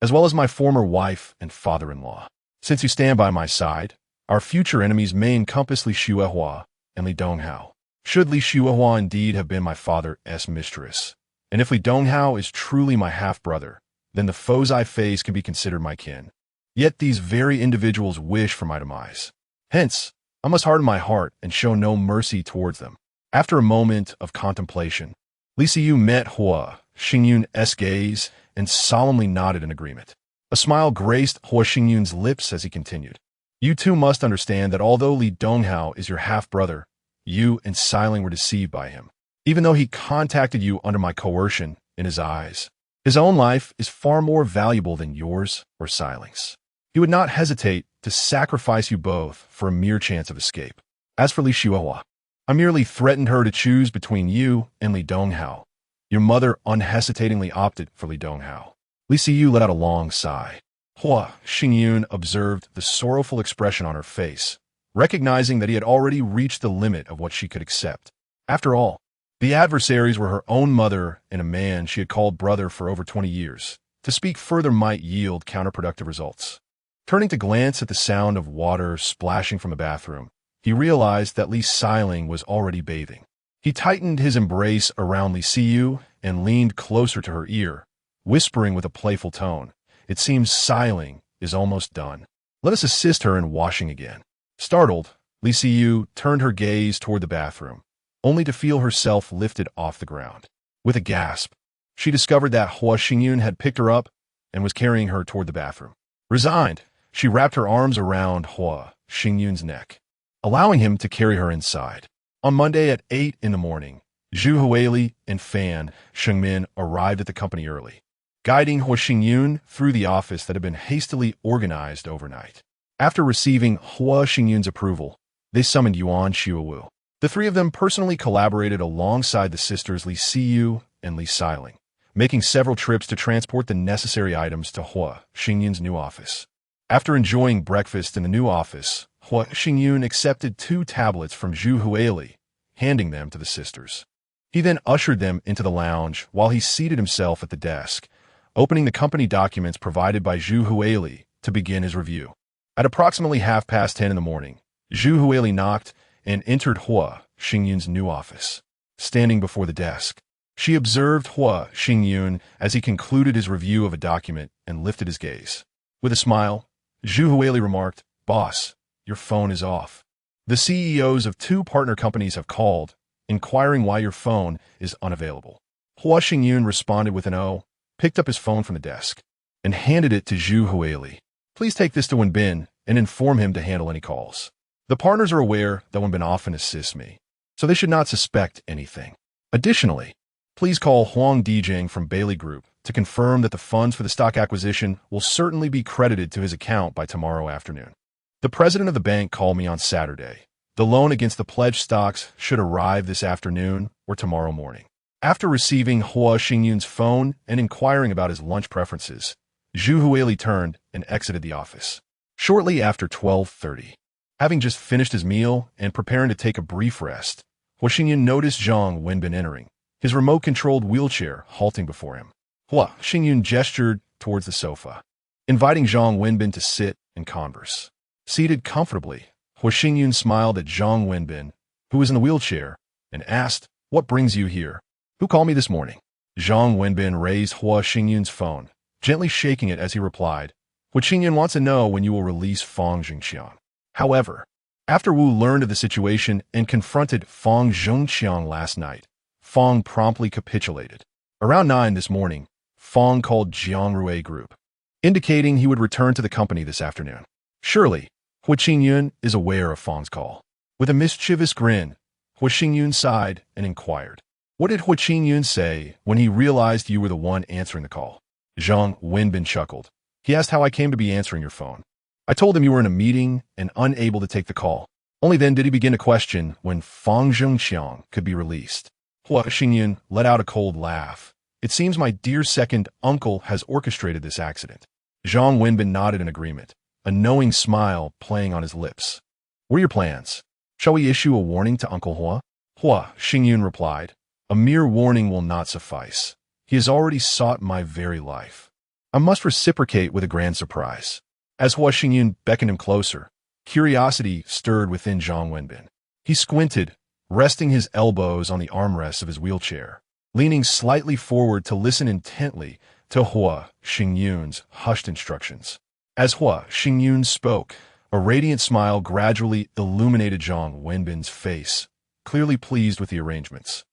as well as my former wife and father-in-law. Since you stand by my side, our future enemies may encompass Li Xuehua and Li Donghao. Should Li Xuehua indeed have been my father's mistress, and if Li Donghao is truly my half-brother, then the foes I face can be considered my kin. Yet these very individuals wish for my demise. Hence, I must harden my heart and show no mercy towards them. After a moment of contemplation, Li Siyu met Hua Xingyun's gaze and solemnly nodded in agreement. A smile graced Hua Xingyun's lips as he continued. You too must understand that although Li Donghao is your half-brother, you and Xiling were deceived by him. Even though he contacted you under my coercion, in his eyes, his own life is far more valuable than yours or Xiling's. He would not hesitate to sacrifice you both for a mere chance of escape. As for Li Xuehua, I merely threatened her to choose between you and Li Donghao. Your mother unhesitatingly opted for Li Donghao. Li Siyu let out a long sigh. Hua Xingyun observed the sorrowful expression on her face, recognizing that he had already reached the limit of what she could accept. After all, the adversaries were her own mother and a man she had called brother for over 20 years. To speak further might yield counterproductive results. Turning to glance at the sound of water splashing from the bathroom, he realized that Li Xiling was already bathing. He tightened his embrace around Li Siyu and leaned closer to her ear, whispering with a playful tone, It seems Xiling is almost done. Let us assist her in washing again. Startled, Li Siyu turned her gaze toward the bathroom, only to feel herself lifted off the ground. With a gasp, she discovered that Hua Xingyun had picked her up and was carrying her toward the bathroom. Resigned, she wrapped her arms around Hua Xingyun's neck, allowing him to carry her inside. On Monday at 8 in the morning, Zhu Huili and Fan Shengmin arrived at the company early, guiding Hua Xingyun through the office that had been hastily organized overnight. After receiving Hua Xingyun's approval, they summoned Yuan Xuewu. The three of them personally collaborated alongside the sisters Li Siyu and Li Xiling, making several trips to transport the necessary items to Hua Xingyun's new office. After enjoying breakfast in the new office, Hua Xingyun accepted 2 tablets from Zhu Huili, handing them to the sisters. He then ushered them into the lounge while he seated himself at the desk, opening the company documents provided by Zhu Huili to begin his review. At approximately 10:30 in the morning, Zhu Huili knocked and entered Hua Xingyun's new office. Standing before the desk, she observed Hua Xingyun as he concluded his review of a document and lifted his gaze. With a smile, Zhu Huili remarked, Boss, your phone is off. The CEOs of 2 partner companies have called, inquiring why your phone is unavailable. Hua Xingyun responded with an O, picked up his phone from the desk, and handed it to Zhu Huili. Please take this to Wenbin and inform him to handle any calls. The partners are aware that Wenbin often assists me, so they should not suspect anything. Additionally, please call Huang Dijing from Bailey Group to confirm that the funds for the stock acquisition will certainly be credited to his account by tomorrow afternoon. The president of the bank called me on Saturday. The loan against the pledged stocks should arrive this afternoon or tomorrow morning. After receiving Hua Xingyun's phone and inquiring about his lunch preferences, Zhu Huili turned and exited the office. Shortly after 12:30, having just finished his meal and preparing to take a brief rest, Hua Xingyun noticed Zhang Wenbin entering, his remote-controlled wheelchair halting before him. Hua Xingyun gestured towards the sofa, inviting Zhang Wenbin to sit and converse. Seated comfortably, Hua Xingyun smiled at Zhang Wenbin, who was in the wheelchair, and asked, "What brings you here? Who called me this morning?" Zhang Wenbin raised Hua Xingyun's phone, gently shaking it as he replied, "Hua Xingyun wants to know when you will release Fang Zhengqiang." However, after Wu learned of the situation and confronted Fang Zhengqiang last night, Fang promptly capitulated. Around 9 this morning, Fang called Jiangrui Group, indicating he would return to the company this afternoon. Surely, Hua Xingyun is aware of Fang's call. With a mischievous grin, Hua Xingyun sighed and inquired, "What did Hua Xingyun say when he realized you were the one answering the call?" Zhang Wenbin chuckled. "He asked how I came to be answering your phone. I told him you were in a meeting and unable to take the call. Only then did he begin to question when Fang Zhengqiang could be released." Hua Xingyun let out a cold laugh. "It seems my dear second uncle has orchestrated this accident." Zhang Wenbin nodded in agreement, a knowing smile playing on his lips. "What are your plans? Shall we issue a warning to Uncle Hua?" Hua Xingyun replied, "A mere warning will not suffice. He has already sought my very life. I must reciprocate with a grand surprise." As Hua Xingyun beckoned him closer, curiosity stirred within Zhang Wenbin. He squinted, resting his elbows on the armrests of his wheelchair, leaning slightly forward to listen intently to Hua Xingyun's hushed instructions. As Hua Xingyun spoke, a radiant smile gradually illuminated Zhang Wenbin's face, clearly pleased with the arrangements.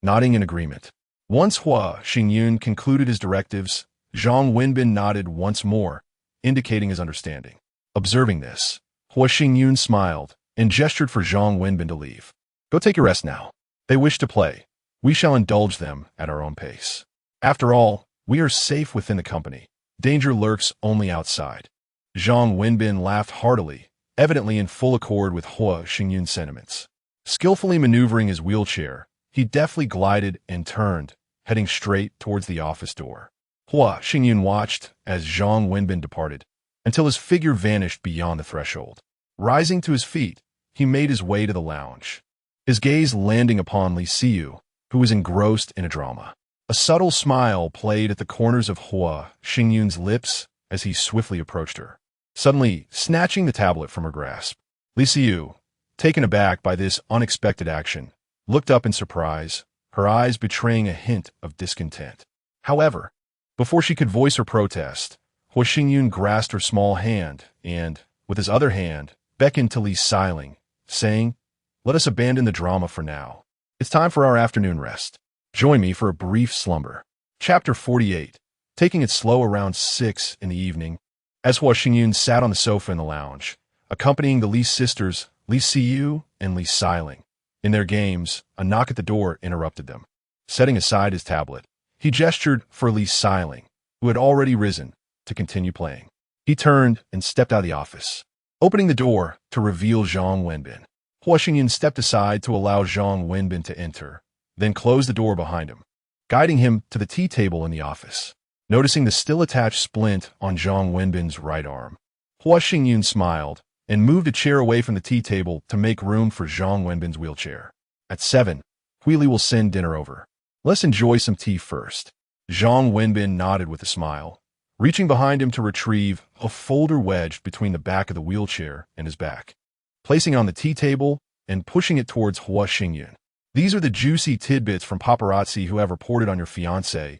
Nodding in agreement. Once Hua Xingyun concluded his directives, Zhang Wenbin nodded once more, indicating his understanding. Observing this, Hua Xingyun smiled and gestured for Zhang Wenbin to leave. "Go take your rest now. They wish to play. We shall indulge them at our own pace. After all, we are safe within the company. Danger lurks only outside." Zhang Wenbin laughed heartily, evidently in full accord with Hua Xingyun's sentiments. Skillfully maneuvering his wheelchair, he deftly glided and turned, heading straight towards the office door. Hua Xingyun watched as Zhang Wenbin departed, until his figure vanished beyond the threshold. Rising to his feet, he made his way to the lounge, his gaze landing upon Li Siyu, who was engrossed in a drama. A subtle smile played at the corners of Hua Xingyun's lips as he swiftly approached her, suddenly snatching the tablet from her grasp. Li Siyu, taken aback by this unexpected action, looked up in surprise, her eyes betraying a hint of discontent. However, before she could voice her protest, Hua Xingyun grasped her small hand and, with his other hand, beckoned to Li Siling, saying, "Let us abandon the drama for now. It's time for our afternoon rest. Join me for a brief slumber." Chapter 48. Taking it slow around 6 in the evening, as Hua Xingyun sat on the sofa in the lounge, accompanying the Li sisters, Li Siyu and Li Siling. In their games, a knock at the door interrupted them. Setting aside his tablet, he gestured for Li Siling, who had already risen, to continue playing. He turned and stepped out of the office, opening the door to reveal Zhang Wenbin. Hua Xingyun stepped aside to allow Zhang Wenbin to enter, then closed the door behind him, guiding him to the tea table in the office. Noticing the still attached splint on Zhang Wenbin's right arm, Hua Xingyun smiled and moved a chair away from the tea table to make room for Zhang Wenbin's wheelchair. At 7, Huili will send dinner over. Let's enjoy some tea first. Zhang Wenbin nodded with a smile, reaching behind him to retrieve a folder wedged between the back of the wheelchair and his back, placing it on the tea table and pushing it towards Hua Xingyun. "These are the juicy tidbits from paparazzi who have reported on your fiancé,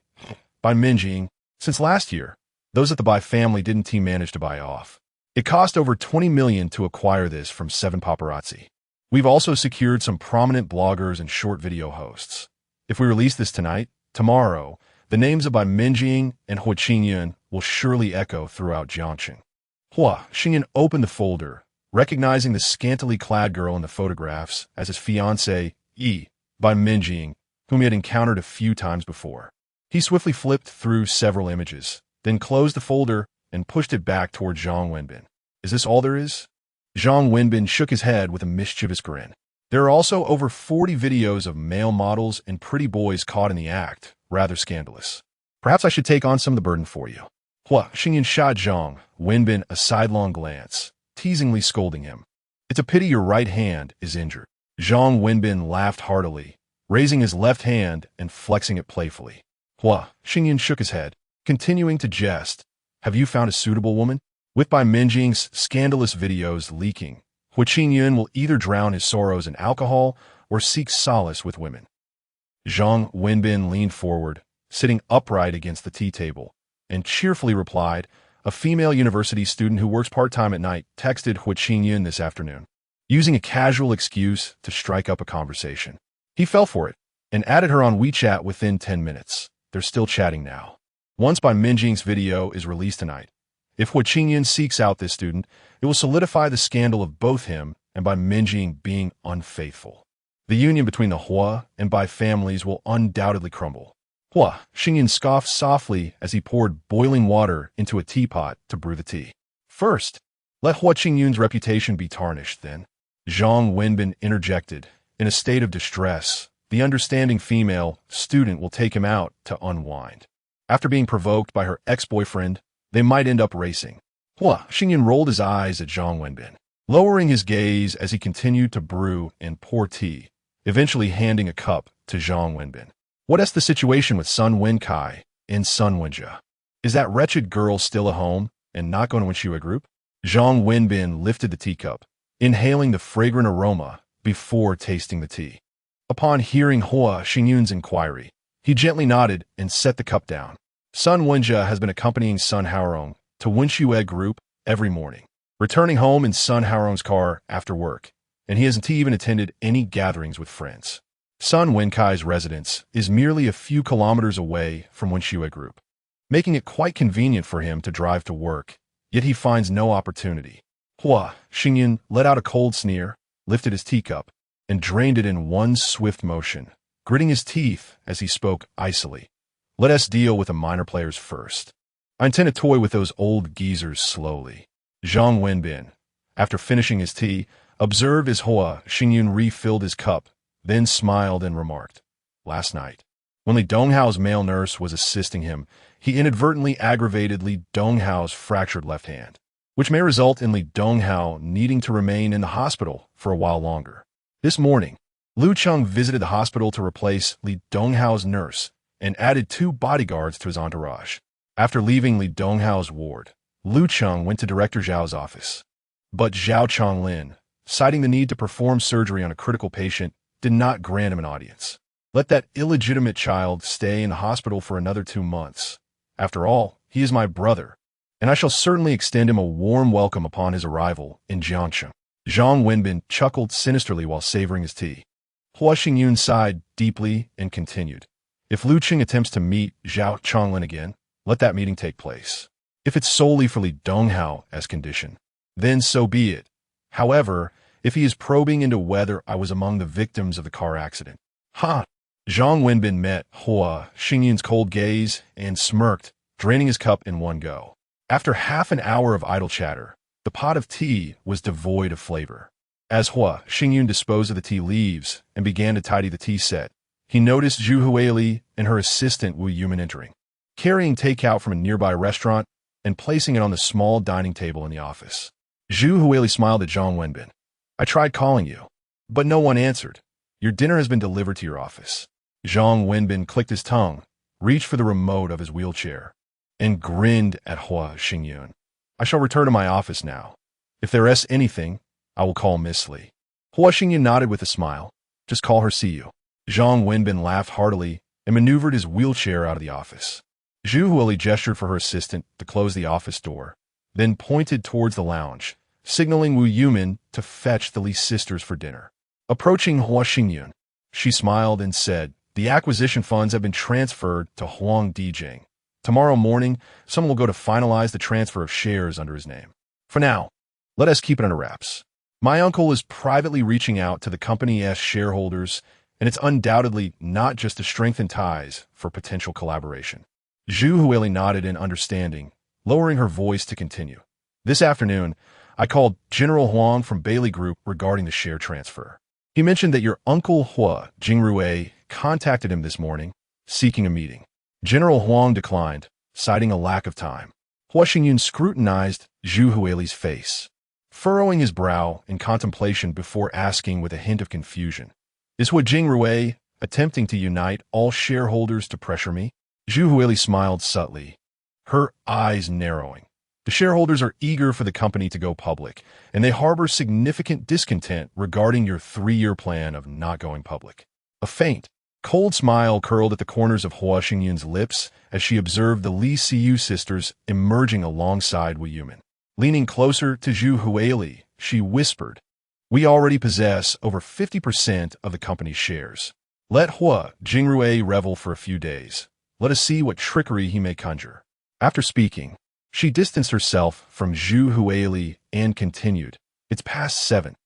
Bai Minjing. Since last year, those at the Bai family didn't team manage to buy off. It cost over 20 million to acquire this from 7 paparazzi. We've also secured some prominent bloggers and short video hosts. If we release this tonight, tomorrow, the names of Bai Minjing and Hua Xingyun will surely echo throughout Jiangxing." Hua Xingyun opened the folder, recognizing the scantily clad girl in the photographs as his fiancée, Bai Minjing, whom he had encountered a few times before. He swiftly flipped through several images, then closed the folder and pushed it back toward Zhang Wenbin. "Is this all there is?" Zhang Wenbin shook his head with a mischievous grin. "There are also over 40 videos of male models and pretty boys caught in the act, rather scandalous. Perhaps I should take on some of the burden for you." Hua Xingyan shot Zhang Wenbin a sidelong glance, teasingly scolding him. It's a pity your right hand is injured. Zhang Wenbin laughed heartily, raising his left hand and flexing it playfully. Hua Xingyan shook his head, continuing to jest. Have you found a suitable woman? With Bai Minjing's scandalous videos leaking, Hua Qingyun will either drown his sorrows in alcohol or seek solace with women. Zhang Wenbin leaned forward, sitting upright against the tea table, and cheerfully replied, a female university student who works part-time at night texted Hua Qingyun this afternoon, using a casual excuse to strike up a conversation. He fell for it and added her on WeChat within 10 minutes. They're still chatting now. Once Bai Minjing's video is released tonight, if Hua Qingyun seeks out this student, it will solidify the scandal of both him and Bai Minjing being unfaithful. The union between the Hua and Bai families will undoubtedly crumble. Hua Xingyan scoffed softly as he poured boiling water into a teapot to brew the tea. First, let Hua Qingyun's reputation be tarnished, then. Zhang Wenbin interjected. In a state of distress, the understanding female student will take him out to unwind. After being provoked by her ex-boyfriend, they might end up racing. Hua Xingyan rolled his eyes at Zhang Wenbin, lowering his gaze as he continued to brew and pour tea, eventually handing a cup to Zhang Wenbin. What's the situation with Sun Wenkai and Sun Wenjia? Is that wretched girl still at home and not going to Wenxue group? Zhang Wenbin lifted the teacup, inhaling the fragrant aroma before tasting the tea. Upon hearing Hua Xingyun's inquiry, he gently nodded and set the cup down. Sun Wenjia has been accompanying Sun Haorong to Wenxue group every morning, returning home in Sun Haorong's car after work, and he hasn't even attended any gatherings with friends. Sun Wenkai's residence is merely a few kilometers away from Wenxue group, making it quite convenient for him to drive to work, yet he finds no opportunity. Hua Xingyan let out a cold sneer, lifted his teacup, and drained it in one swift motion, gritting his teeth as he spoke icily. Let us deal with the minor players first. I intend to toy with those old geezers slowly. Zhang Wenbin, after finishing his tea, observed as Hua Xingyun refilled his cup, then smiled and remarked, last night, when Li Donghao's male nurse was assisting him, he inadvertently aggravated Li Donghao's fractured left hand, which may result in Li Donghao needing to remain in the hospital for a while longer. This morning, Lu Cheng visited the hospital to replace Li Donghao's nurse and added 2 bodyguards to his entourage. After leaving Li Donghao's ward, Lu Cheng went to Director Zhao's office. But Zhao Chonglin, citing the need to perform surgery on a critical patient, did not grant him an audience. Let that illegitimate child stay in the hospital for another 2 months. After all, he is my brother, and I shall certainly extend him a warm welcome upon his arrival in Jiangcheng. Zhang Wenbin chuckled sinisterly while savoring his tea. Hua Xingyun sighed deeply and continued. If Lu Qing attempts to meet Zhao Chonglin again, let that meeting take place. If it's solely for Li Donghao as condition, then so be it. However, if he is probing into whether I was among the victims of the car accident. Ha! Zhang Wenbin met Hua Xingyun's cold gaze and smirked, draining his cup in one go. After half an hour of idle chatter, the pot of tea was devoid of flavor. As Hua Xingyun disposed of the tea leaves and began to tidy the tea set, he noticed Zhu Huili and her assistant Wu Yuman entering, carrying takeout from a nearby restaurant and placing it on the small dining table in the office. Zhu Huili smiled at Zhang Wenbin. I tried calling you, but no one answered. Your dinner has been delivered to your office. Zhang Wenbin clicked his tongue, reached for the remote of his wheelchair, and grinned at Hua Xingyun. I shall return to my office now. If there is anything, I will call Miss Li. Hua Xingyun nodded with a smile. Just call her see you. Zhang Wenbin laughed heartily and maneuvered his wheelchair out of the office. Zhu Huili gestured for her assistant to close the office door, then pointed towards the lounge, signaling Wu Yuman to fetch the Li sisters for dinner. Approaching Hua Xingyun, she smiled and said, the acquisition funds have been transferred to Huang Dijing. Tomorrow morning, someone will go to finalize the transfer of shares under his name. For now, let us keep it under wraps. My uncle is privately reaching out to the company's shareholders, and it's undoubtedly not just to strengthen ties for potential collaboration. Zhu Huili nodded in understanding, lowering her voice to continue. This afternoon, I called General Huang from Bailey Group regarding the share transfer. He mentioned that your uncle Hua Jingrue contacted him this morning, seeking a meeting. General Huang declined, citing a lack of time. Hua Xingyun scrutinized Zhu Huili's face, furrowing his brow in contemplation before asking with a hint of confusion, "Is Hua Jingrui attempting to unite all shareholders to pressure me?" Zhu Huili smiled subtly, her eyes narrowing. The shareholders are eager for the company to go public, and they harbor significant discontent regarding your 3-year plan of not going public. A faint, cold smile curled at the corners of Hua Xingyun's lips as she observed the Li Siyu sisters emerging alongside Wu Yumin. Leaning closer to Zhu Huili, she whispered, "We already possess over 50% of the company's shares. Let Hua Jingrui revel for a few days. Let us see what trickery he may conjure." After speaking, she distanced herself from Zhu Huili and continued, "It's past 7.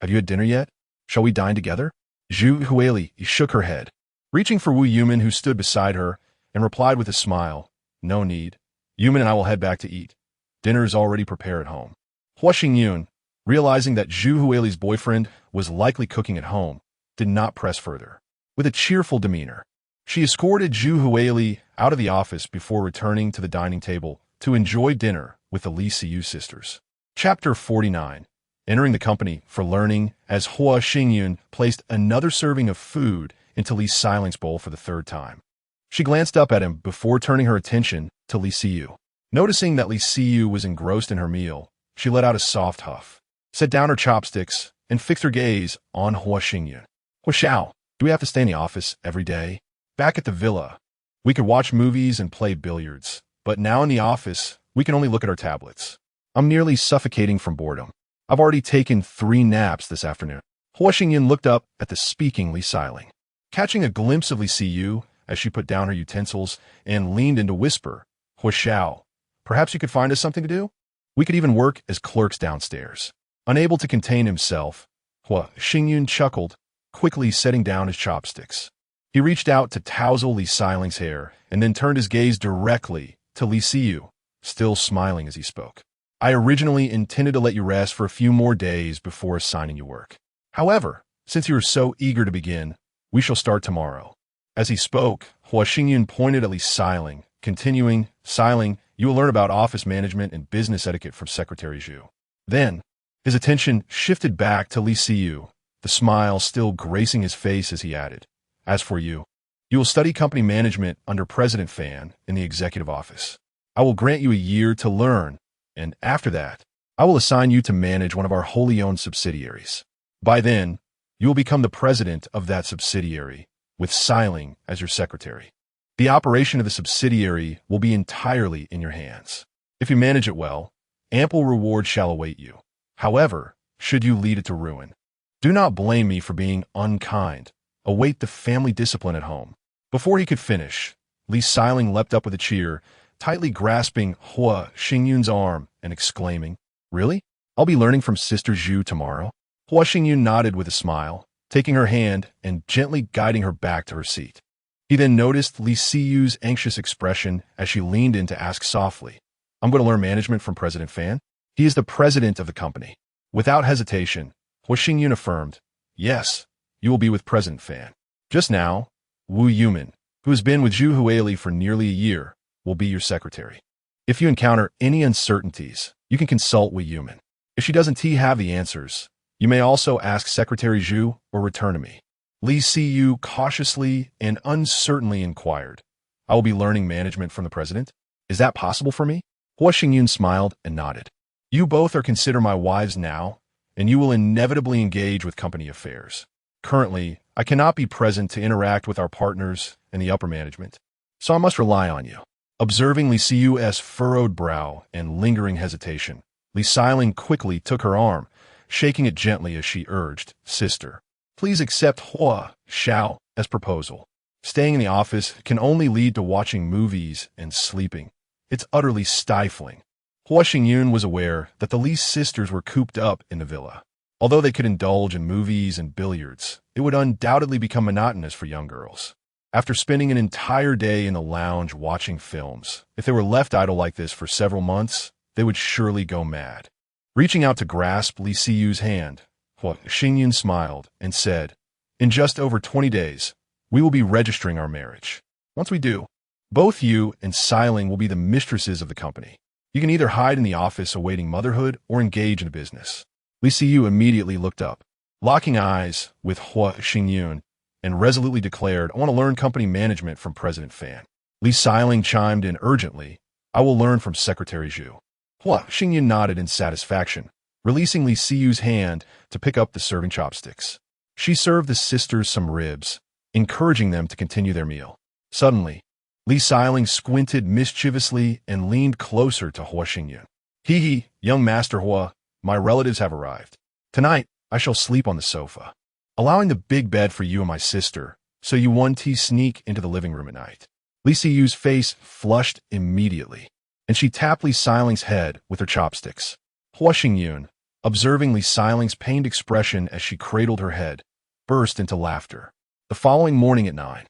Have you had dinner yet? Shall we dine together?" Zhu Huili shook her head, reaching for Wu Yumin, who stood beside her, and replied with a smile, "No need. Yumin and I will head back to eat. Dinner is already prepared at home." Hua Xingyun, realizing that Zhu Huili's boyfriend was likely cooking at home, did not press further. With a cheerful demeanor, she escorted Zhu Huili out of the office before returning to the dining table to enjoy dinner with the Li Siyu sisters. Chapter 49. Entering the company for learning, as Hua Xingyun placed another serving of food into Li Siling's bowl for the 3rd time. She glanced up at him before turning her attention to Li Siyu. Noticing that Li Siyu was engrossed in her meal, she let out a soft huff, set down her chopsticks, and fixed her gaze on Hua Xingyun. "Hua Xiao, do we have to stay in the office every day? Back at the villa, we could watch movies and play billiards, but now in the office, we can only look at our tablets. I'm nearly suffocating from boredom. I've already taken 3 naps this afternoon." Hua Xingyun looked up at the speaking Li Siling, catching a glimpse of Li Siyu as she put down her utensils and leaned in to whisper, "Hua Xiao, perhaps you could find us something to do? We could even work as clerks downstairs." Unable to contain himself, Hua Xingyun chuckled, quickly setting down his chopsticks. He reached out to tousle Li Siling's hair and then turned his gaze directly to Li Siyu, still smiling as he spoke. "I originally intended to let you rest for a few more days before assigning you work. However, since you are so eager to begin, we shall start tomorrow." As he spoke, Hua Xingyun pointed at Li Siling, continuing, "Siling, you will learn about office management and business etiquette from Secretary Zhu." Then, his attention shifted back to Li Siyu, the smile still gracing his face as he added, "As for you, you will study company management under President Fan in the executive office. I will grant you a year to learn, and after that, I will assign you to manage one of our wholly owned subsidiaries. By then, you will become the president of that subsidiary, with Siling as your secretary. The operation of the subsidiary will be entirely in your hands. If you manage it well, ample reward shall await you. However, should you lead it to ruin, do not blame me for being unkind. Await the family discipline at home." Before he could finish, Li Siling leapt up with a cheer, tightly grasping Hua Xingyun's arm and exclaiming, "Really? I'll be learning from Sister Zhu tomorrow?" Hua Xingyun nodded with a smile, taking her hand and gently guiding her back to her seat. He then noticed Li Siyu's anxious expression as she leaned in to ask softly, "I'm going to learn management from President Fan?" "He is the president of the company." Without hesitation, Hua Xingyun affirmed, "Yes, you will be with President Fan. Just now, Wu Yumin, who has been with Zhu Huili for nearly a year, will be your secretary. If you encounter any uncertainties, you can consult Wu Yumin. If she doesn't have the answers, you may also ask Secretary Zhu or return to me." Li Siyu cautiously and uncertainly inquired, "I will be learning management from the president? Is that possible for me?" Hua Xingyun smiled and nodded. "You both are considered my wives now, and you will inevitably engage with company affairs. Currently, I cannot be present to interact with our partners and the upper management, so I must rely on you." Observing Li Siyu's furrowed brow and lingering hesitation, Li Siling quickly took her arm, shaking it gently as she urged, "Sister, please accept Hua Xiao as proposal. Staying in the office can only lead to watching movies and sleeping. It's utterly stifling." Hua Xingyun was aware that the Li sisters were cooped up in the villa. Although they could indulge in movies and billiards, it would undoubtedly become monotonous for young girls. After spending an entire day in the lounge watching films, if they were left idle like this for several months, they would surely go mad. Reaching out to grasp Li Siyu's hand, Hua Xingyun smiled and said, "In just over 20 days, we will be registering our marriage. Once we do, both you and Siling will be the mistresses of the company. You can either hide in the office awaiting motherhood or engage in a business. Li Siyu immediately looked up, locking eyes with Hua Xingyun, and resolutely declared, "I want to learn company management from President Fan." Li Xiling chimed in urgently, "I will learn from Secretary Zhu." Hua Xingyun nodded in satisfaction, releasing Li Siyu's hand to pick up the serving chopsticks. She served the sisters some ribs, encouraging them to continue their meal. Suddenly, Li Xiling squinted mischievously and leaned closer to Hua Xingyun. "Hee, young Master Hua, my relatives have arrived. Tonight, I shall sleep on the sofa, allowing the big bed for you and my sister, so you one-tea sneak into the living room at night." Li Siyu's face flushed immediately, and she tapped Li Xiling's head with her chopsticks. Hua Xingyun, observing Li Xiling's pained expression as she cradled her head, burst into laughter. The following morning at 9,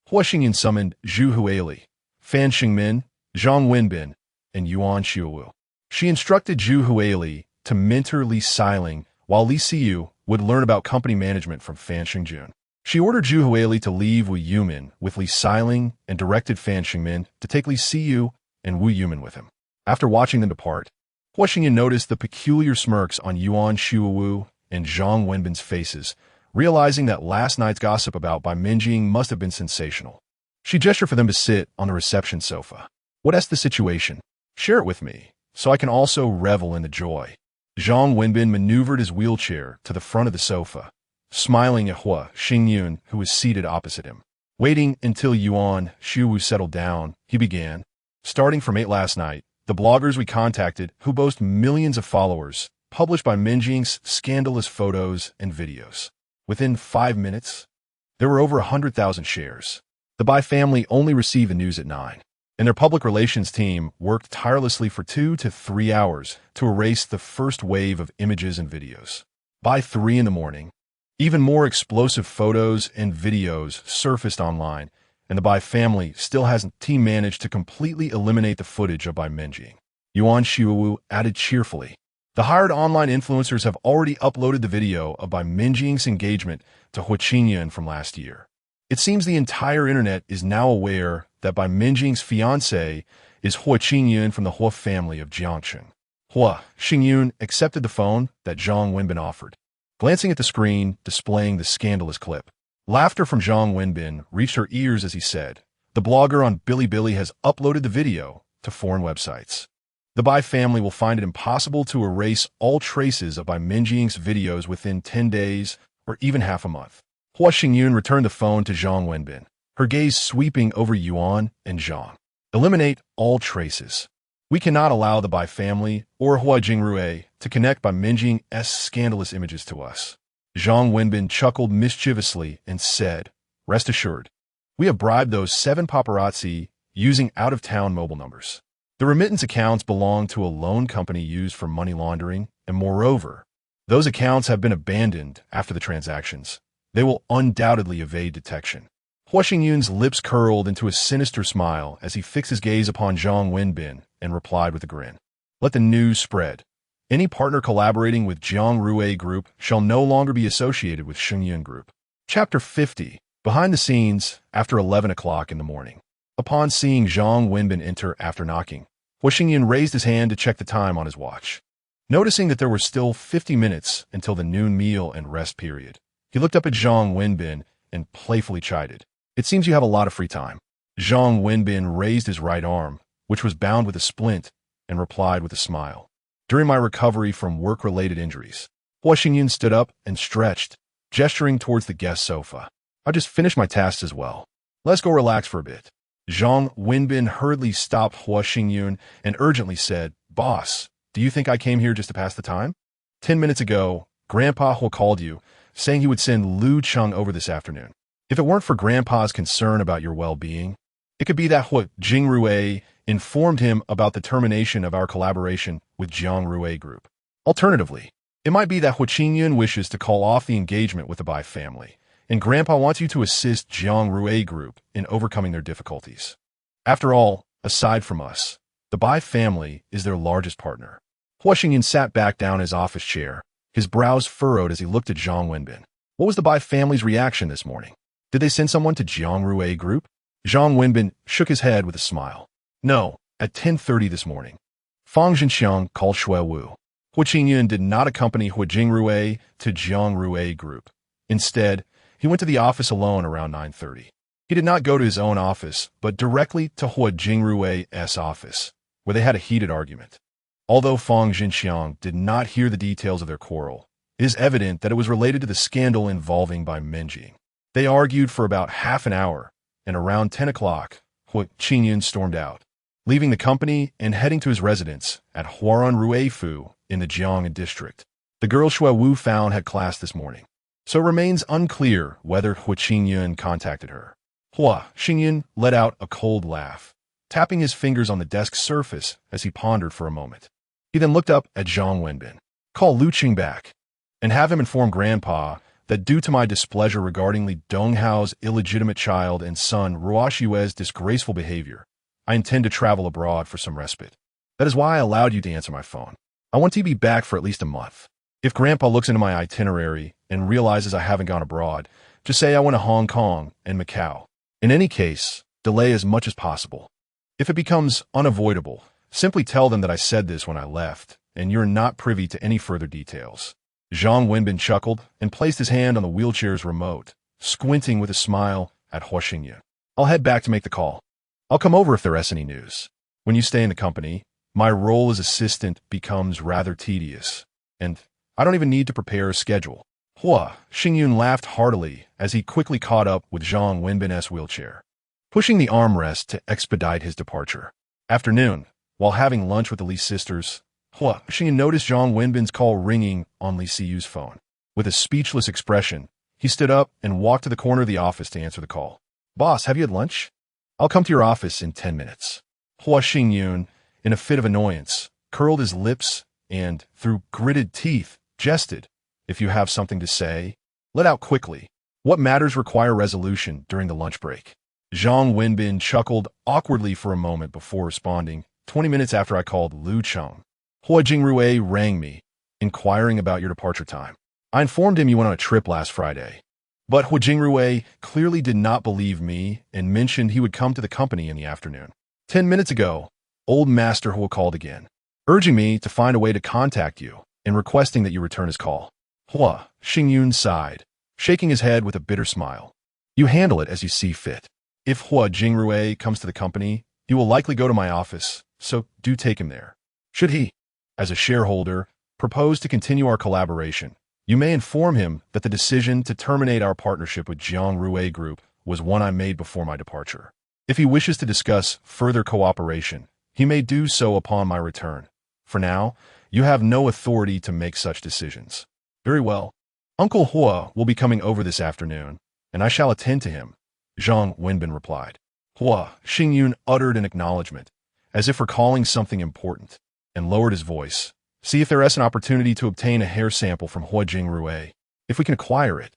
Hua Xingyun summoned Zhu Huili, Fan Xingmin, Zhang Wenbin, and Yuan Xiuwu. She instructed Zhu Huili to mentor Li Xiling, while Li Siyu would learn about company management from Fan Xingjun. She ordered Zhu Huili to leave Wu Yumin with Li Xiling and directed Fan Xingmin to take Li Siyu and Wu Yumin with him. After watching them depart, Hua Xingyun noticed the peculiar smirks on Yuan Xiuwu and Zhang Wenbin's faces, realizing that last night's gossip about Bai Minjing must have been sensational. She gestured for them to sit on the reception sofa. "What's the situation? Share it with me, so I can also revel in the joy." Zhang Wenbin maneuvered his wheelchair to the front of the sofa, smiling at Hua Xingyun, who was seated opposite him. Waiting until Yuan Xiuwu settled down, he began. "Starting from 8 last night, the bloggers we contacted, who boast millions of followers, published Bai Minjing's scandalous photos and videos. Within 5 minutes, there were over 100,000 shares. The Bai family only received the news at 9, and their public relations team worked tirelessly for 2 to 3 hours to erase the first wave of images and videos. By 3 in the morning, even more explosive photos and videos surfaced online, and the Bai family still hasn't managed to completely eliminate the footage of Bai Minjing." Yuan Xiuwu added cheerfully, "The hired online influencers have already uploaded the video of Bai Minjing's engagement to Hua Xingyun from last year. It seems the entire internet is now aware that Bai Minjing's fiancé is Hua Xingyun from the Hua family of Jiangcheng." Hua Xingyun accepted the phone that Zhang Wenbin offered, glancing at the screen displaying the scandalous clip. Laughter from Zhang Wenbin reached her ears as he said, "The blogger on Bilibili has uploaded the video to foreign websites. The Bai family will find it impossible to erase all traces of Bai Minjing's videos within 10 days or even half a month." Hua Xingyun returned the phone to Zhang Wenbin, her gaze sweeping over Yuan and Zhang. "Eliminate all traces. We cannot allow the Bai family or Hua Jingrui to connect Bai Minjing's scandalous images to us." Zhang Wenbin chuckled mischievously and said, "Rest assured, we have bribed those 7 paparazzi using out-of-town mobile numbers. The remittance accounts belong to a loan company used for money laundering, and moreover, those accounts have been abandoned after the transactions. They will undoubtedly evade detection." Hua Xingyun's lips curled into a sinister smile as he fixed his gaze upon Zhang Wenbin and replied with a grin, "Let the news spread. Any partner collaborating with Jiang Rui Group shall no longer be associated with Xingyun Group." Chapter 50. Behind the scenes, after 11 o'clock in the morning. Upon seeing Zhang Wenbin enter after knocking, Hua Xingyun raised his hand to check the time on his watch. Noticing that there were still 50 minutes until the noon meal and rest period, he looked up at Zhang Wenbin and playfully chided, "It seems you have a lot of free time." Zhang Wenbin raised his right arm, which was bound with a splint, and replied with a smile, "During my recovery from work-related injuries." Hua Xingyun stood up and stretched, gesturing towards the guest sofa. "I just finished my tasks as well. Let's go relax for a bit." Zhang Wenbin hurriedly stopped Hua Xingyun and urgently said, "Boss, do you think I came here just to pass the time? 10 minutes ago, Grandpa Hua called you, saying he would send Lu Cheng over this afternoon. If it weren't for Grandpa's concern about your well-being, it could be that Hua Jingrui informed him about the termination of our collaboration with Jiang Rui Group. Alternatively, it might be that Hua Qingyun wishes to call off the engagement with the Bai family, and Grandpa wants you to assist Jiang Rui Group in overcoming their difficulties. After all, aside from us, the Bai family is their largest partner." Hua Xingyun sat back down in his office chair, his brows furrowed as he looked at Zhang Wenbin. What was the Bai family's reaction this morning? Did they send someone to Jiang Rui Group? Zhang Wenbin shook his head with a smile. "No, at 10:30 this morning. Fang Zhenxiang called Shui Wu. Hua Qingyun did not accompany Hua Jingrui to Jiang Rui Group. Instead, he went to the office alone around 9:30. He did not go to his own office, but directly to Hua Jingrui's office, where they had a heated argument. Although Fang Zhenxiang did not hear the details of their quarrel, it is evident that it was related to the scandal involving Bai Menjing. They argued for about half an hour, and around 10 o'clock, Hua Qingyun stormed out, leaving the company and heading to his residence at Huaran Ruifu in the Jiang district. The girl Shui Wu found had class this morning, so it remains unclear whether Hua Qingyun contacted her. Hua Qingyun let out a cold laugh, tapping his fingers on the desk surface as he pondered for a moment. He then looked up at Zhang Wenbin. Call Lu Qing back, and have him inform Grandpa that due to my displeasure regarding Li Donghao's illegitimate child and son Ruoshue's disgraceful behavior, I intend to travel abroad for some respite. That is why I allowed you to answer my phone. I want to be back for at least a month. If Grandpa looks into my itinerary and realizes I haven't gone abroad, just say I went to Hong Kong and Macau. In any case, delay as much as possible. If it becomes unavoidable, simply tell them that I said this when I left, and you're not privy to any further details. Zhang Wenbin chuckled and placed his hand on the wheelchair's remote, squinting with a smile at Hua Qingyun. I'll head back to make the call. I'll come over if there is any news. When you stay in the company, my role as assistant becomes rather tedious, and I don't even need to prepare a schedule. Hua Qingyun laughed heartily as he quickly caught up with Zhang Wenbin's wheelchair, pushing the armrest to expedite his departure. Afternoon, while having lunch with the Li sisters, Hua Qingyun noticed Zhang Wenbin's call ringing on Li Siyu's phone. With a speechless expression, he stood up and walked to the corner of the office to answer the call. Boss, have you had lunch? I'll come to your office in 10 minutes. Hua Qingyun, in a fit of annoyance, curled his lips and, through gritted teeth, jested. If you have something to say, let out quickly. What matters require resolution during the lunch break? Zhang Wenbin chuckled awkwardly for a moment before responding. 20 minutes after I called Lu Cheng, Hua Jingrui rang me, inquiring about your departure time. I informed him you went on a trip last Friday. But Hua Jingrui clearly did not believe me and mentioned he would come to the company in the afternoon. 10 minutes ago, old Master Hua called again, urging me to find a way to contact you and requesting that you return his call. Hua Qingyun sighed, shaking his head with a bitter smile. You handle it as you see fit. If Hua Jingrui comes to the company, he will likely go to my office, so do take him there. Should he, as a shareholder, propose to continue our collaboration, you may inform him that the decision to terminate our partnership with Jiang Rui Group was one I made before my departure. If he wishes to discuss further cooperation, he may do so upon my return. For now, you have no authority to make such decisions. Very well. Uncle Hua will be coming over this afternoon, and I shall attend to him, Zhang Wenbin replied. Hua Qingyun uttered an acknowledgement, as if recalling something important, and lowered his voice. See if there is an opportunity to obtain a hair sample from Hua Jingrui. If we can acquire it,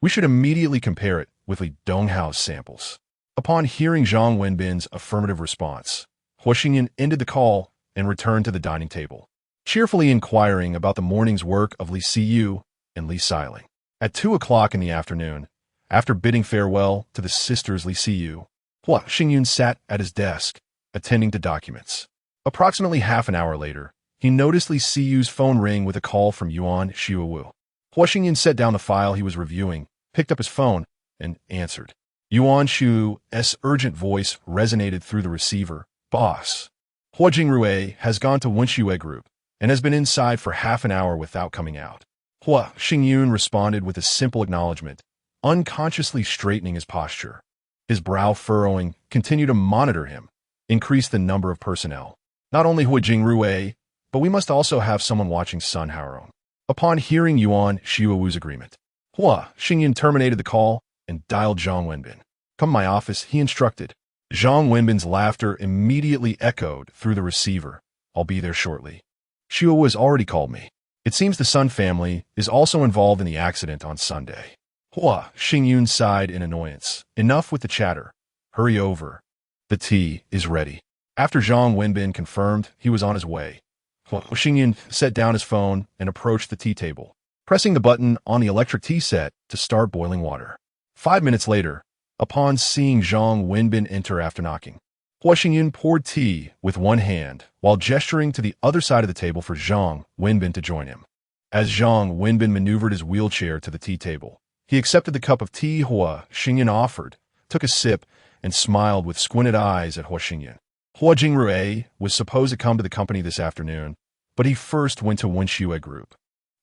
we should immediately compare it with Li Donghao's samples. Upon hearing Zhang Wenbin's affirmative response, Hua Qingyun ended the call and returned to the dining table, cheerfully inquiring about the morning's work of Li Siyu and Li Xiling. At 2 o'clock in the afternoon, after bidding farewell to the sisters Li Siyu, Hua Qingyun sat at his desk, attending to documents. Approximately half an hour later, he noticed Li Siyu's phone ring with a call from Yuan Xiuwu. Hua Qingyun set down the file he was reviewing, picked up his phone, and answered. Yuan Xiuwu's urgent voice resonated through the receiver. Boss, Hua Jingrui has gone to Wenxue Group and has been inside for half an hour without coming out. Hua Qingyun responded with a simple acknowledgement, unconsciously straightening his posture. His brow furrowing, continued to monitor him, increase the number of personnel. Not only Hua Jingrui, but we must also have someone watching Sun Haoron. Upon hearing Yuan Xiuwu's agreement, Hua Qingyun terminated the call and dialed Zhang Wenbin. Come to my office, he instructed. Zhang Wenbin's laughter immediately echoed through the receiver. I'll be there shortly. Xiuwu has already called me. It seems the Sun family is also involved in the accident on Sunday. Hua Qingyun sighed in annoyance. Enough with the chatter. Hurry over. The tea is ready. After Zhang Wenbin confirmed he was on his way, Hua Qingyun set down his phone and approached the tea table, pressing the button on the electric tea set to start boiling water. 5 minutes later, upon seeing Zhang Wenbin enter after knocking, Hua Xingyun poured tea with one hand while gesturing to the other side of the table for Zhang Wenbin to join him. As Zhang Wenbin maneuvered his wheelchair to the tea table, he accepted the cup of tea Hua Xingyun offered, took a sip, and smiled with squinted eyes at Hua Xingyun. Hua Jingrui was supposed to come to the company this afternoon, but he first went to Wenxue Group.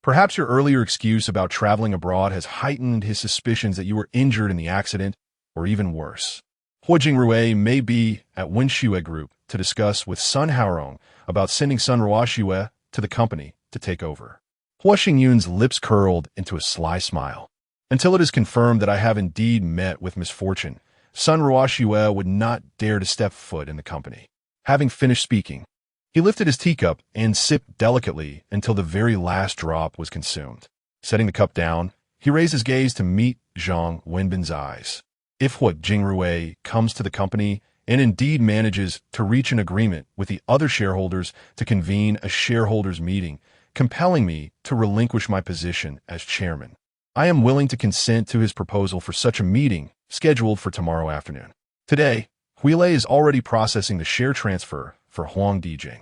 Perhaps your earlier excuse about traveling abroad has heightened his suspicions that you were injured in the accident, or even worse. Hua Jingrui may be at Wenxue Group to discuss with Sun Haorong about sending Sun Ruoxue to the company to take over. Hua Xingyun's lips curled into a sly smile. Until it is confirmed that I have indeed met with misfortune, Sun Ruoxue would not dare to step foot in the company. Having finished speaking, he lifted his teacup and sipped delicately until the very last drop was consumed. Setting the cup down, he raised his gaze to meet Zhang Wenbin's eyes. If Hua Jingrui comes to the company and indeed manages to reach an agreement with the other shareholders to convene a shareholders' meeting, compelling me to relinquish my position as chairman, I am willing to consent to his proposal for such a meeting scheduled for tomorrow afternoon. Today, Huilei is already processing the share transfer for Huang Dijing.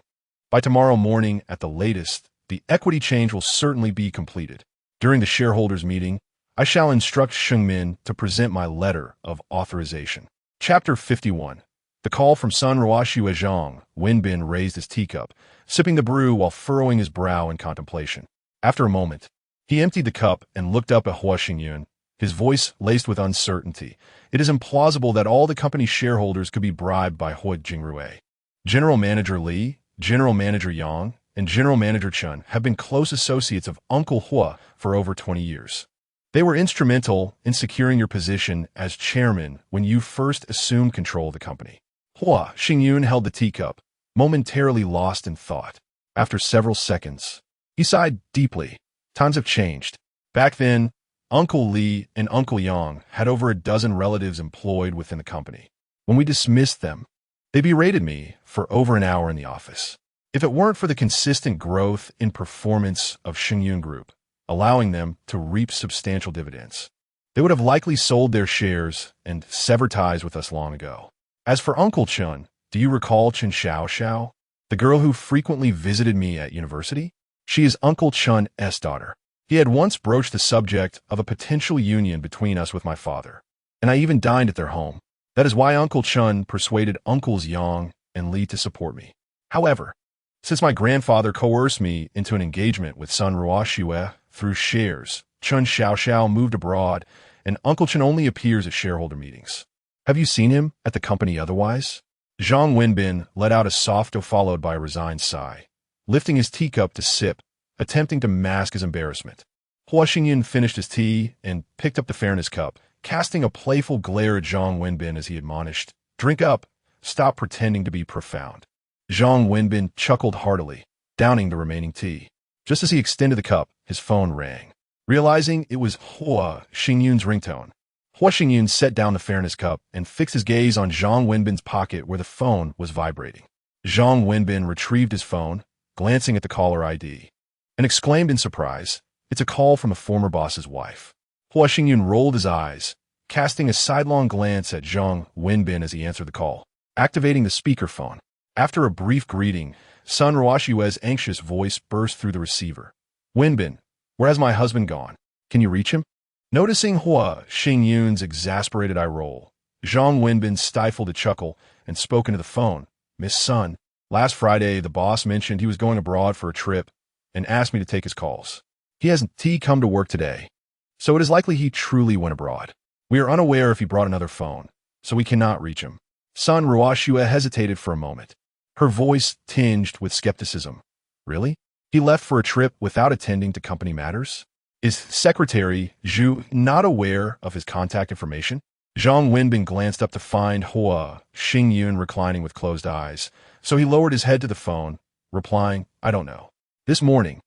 By tomorrow morning at the latest, the equity change will certainly be completed. During the shareholders' meeting, I shall instruct Shengmin to present my letter of authorization. Chapter 51. The call from Sun Ruoxue. Zhang Wenbin raised his teacup, sipping the brew while furrowing his brow in contemplation. After a moment, he emptied the cup and looked up at Hua Xingyun, his voice laced with uncertainty. It is implausible that all the company's shareholders could be bribed by Hua Jingrui. General Manager Li, General Manager Yang, and General Manager Chun have been close associates of Uncle Hua for over 20 years. They were instrumental in securing your position as chairman when you first assumed control of the company. Hua Xingyun held the teacup, momentarily lost in thought. After several seconds, he sighed deeply. Times have changed. Back then, Uncle Li and Uncle Yang had over a dozen relatives employed within the company. When we dismissed them, they berated me for over an hour in the office. If it weren't for the consistent growth in performance of Xingyun Group, allowing them to reap substantial dividends, they would have likely sold their shares and severed ties with us long ago. As for Uncle Chun, do you recall Chen Xiao, the girl who frequently visited me at university? She is Uncle Chun's daughter. He had once broached the subject of a potential union between us with my father, and I even dined at their home. That is why Uncle Chun persuaded Uncles Yang and Li to support me. However, since my grandfather coerced me into an engagement with Sun Ruoxue through shares, Chen Xiao moved abroad, and Uncle Chun only appears at shareholder meetings. Have you seen him at the company otherwise? Zhang Wenbin let out a soft followed by a resigned sigh, lifting his teacup to sip, attempting to mask his embarrassment. Hua Xingyun finished his tea and picked up the fairness cup, casting a playful glare at Zhang Wenbin as he admonished, "Drink up. Stop pretending to be profound." Zhang Wenbin chuckled heartily, downing the remaining tea. Just as he extended the cup, his phone rang. Realizing it was Hua Xingyun's ringtone, Hua Xingyun set down the fairness cup and fixed his gaze on Zhang Wenbin's pocket where the phone was vibrating. Zhang Wenbin retrieved his phone, glancing at the caller ID, and exclaimed in surprise, "It's a call from a former boss's wife." Hua Xingyun rolled his eyes, casting a sidelong glance at Zhang Wenbin as he answered the call, activating the speakerphone. After a brief greeting, Sun Ruoxue's anxious voice burst through the receiver. "Wenbin, where has my husband gone? Can you reach him?" Noticing Hua Xingyun's exasperated eye roll, Zhang Wenbin stifled a chuckle and spoke into the phone. "Miss Sun, last Friday the boss mentioned he was going abroad for a trip and asked me to take his calls. He hasn't come to work today, so it is likely he truly went abroad. We are unaware if he brought another phone, so we cannot reach him." Sun Ruoxue hesitated for a moment, her voice tinged with skepticism. "Really? He left for a trip without attending to company matters? Is Secretary Zhu not aware of his contact information?" Zhang Wenbin glanced up to find Hua Xingyun reclining with closed eyes, so he lowered his head to the phone, replying, "I don't know. This morning,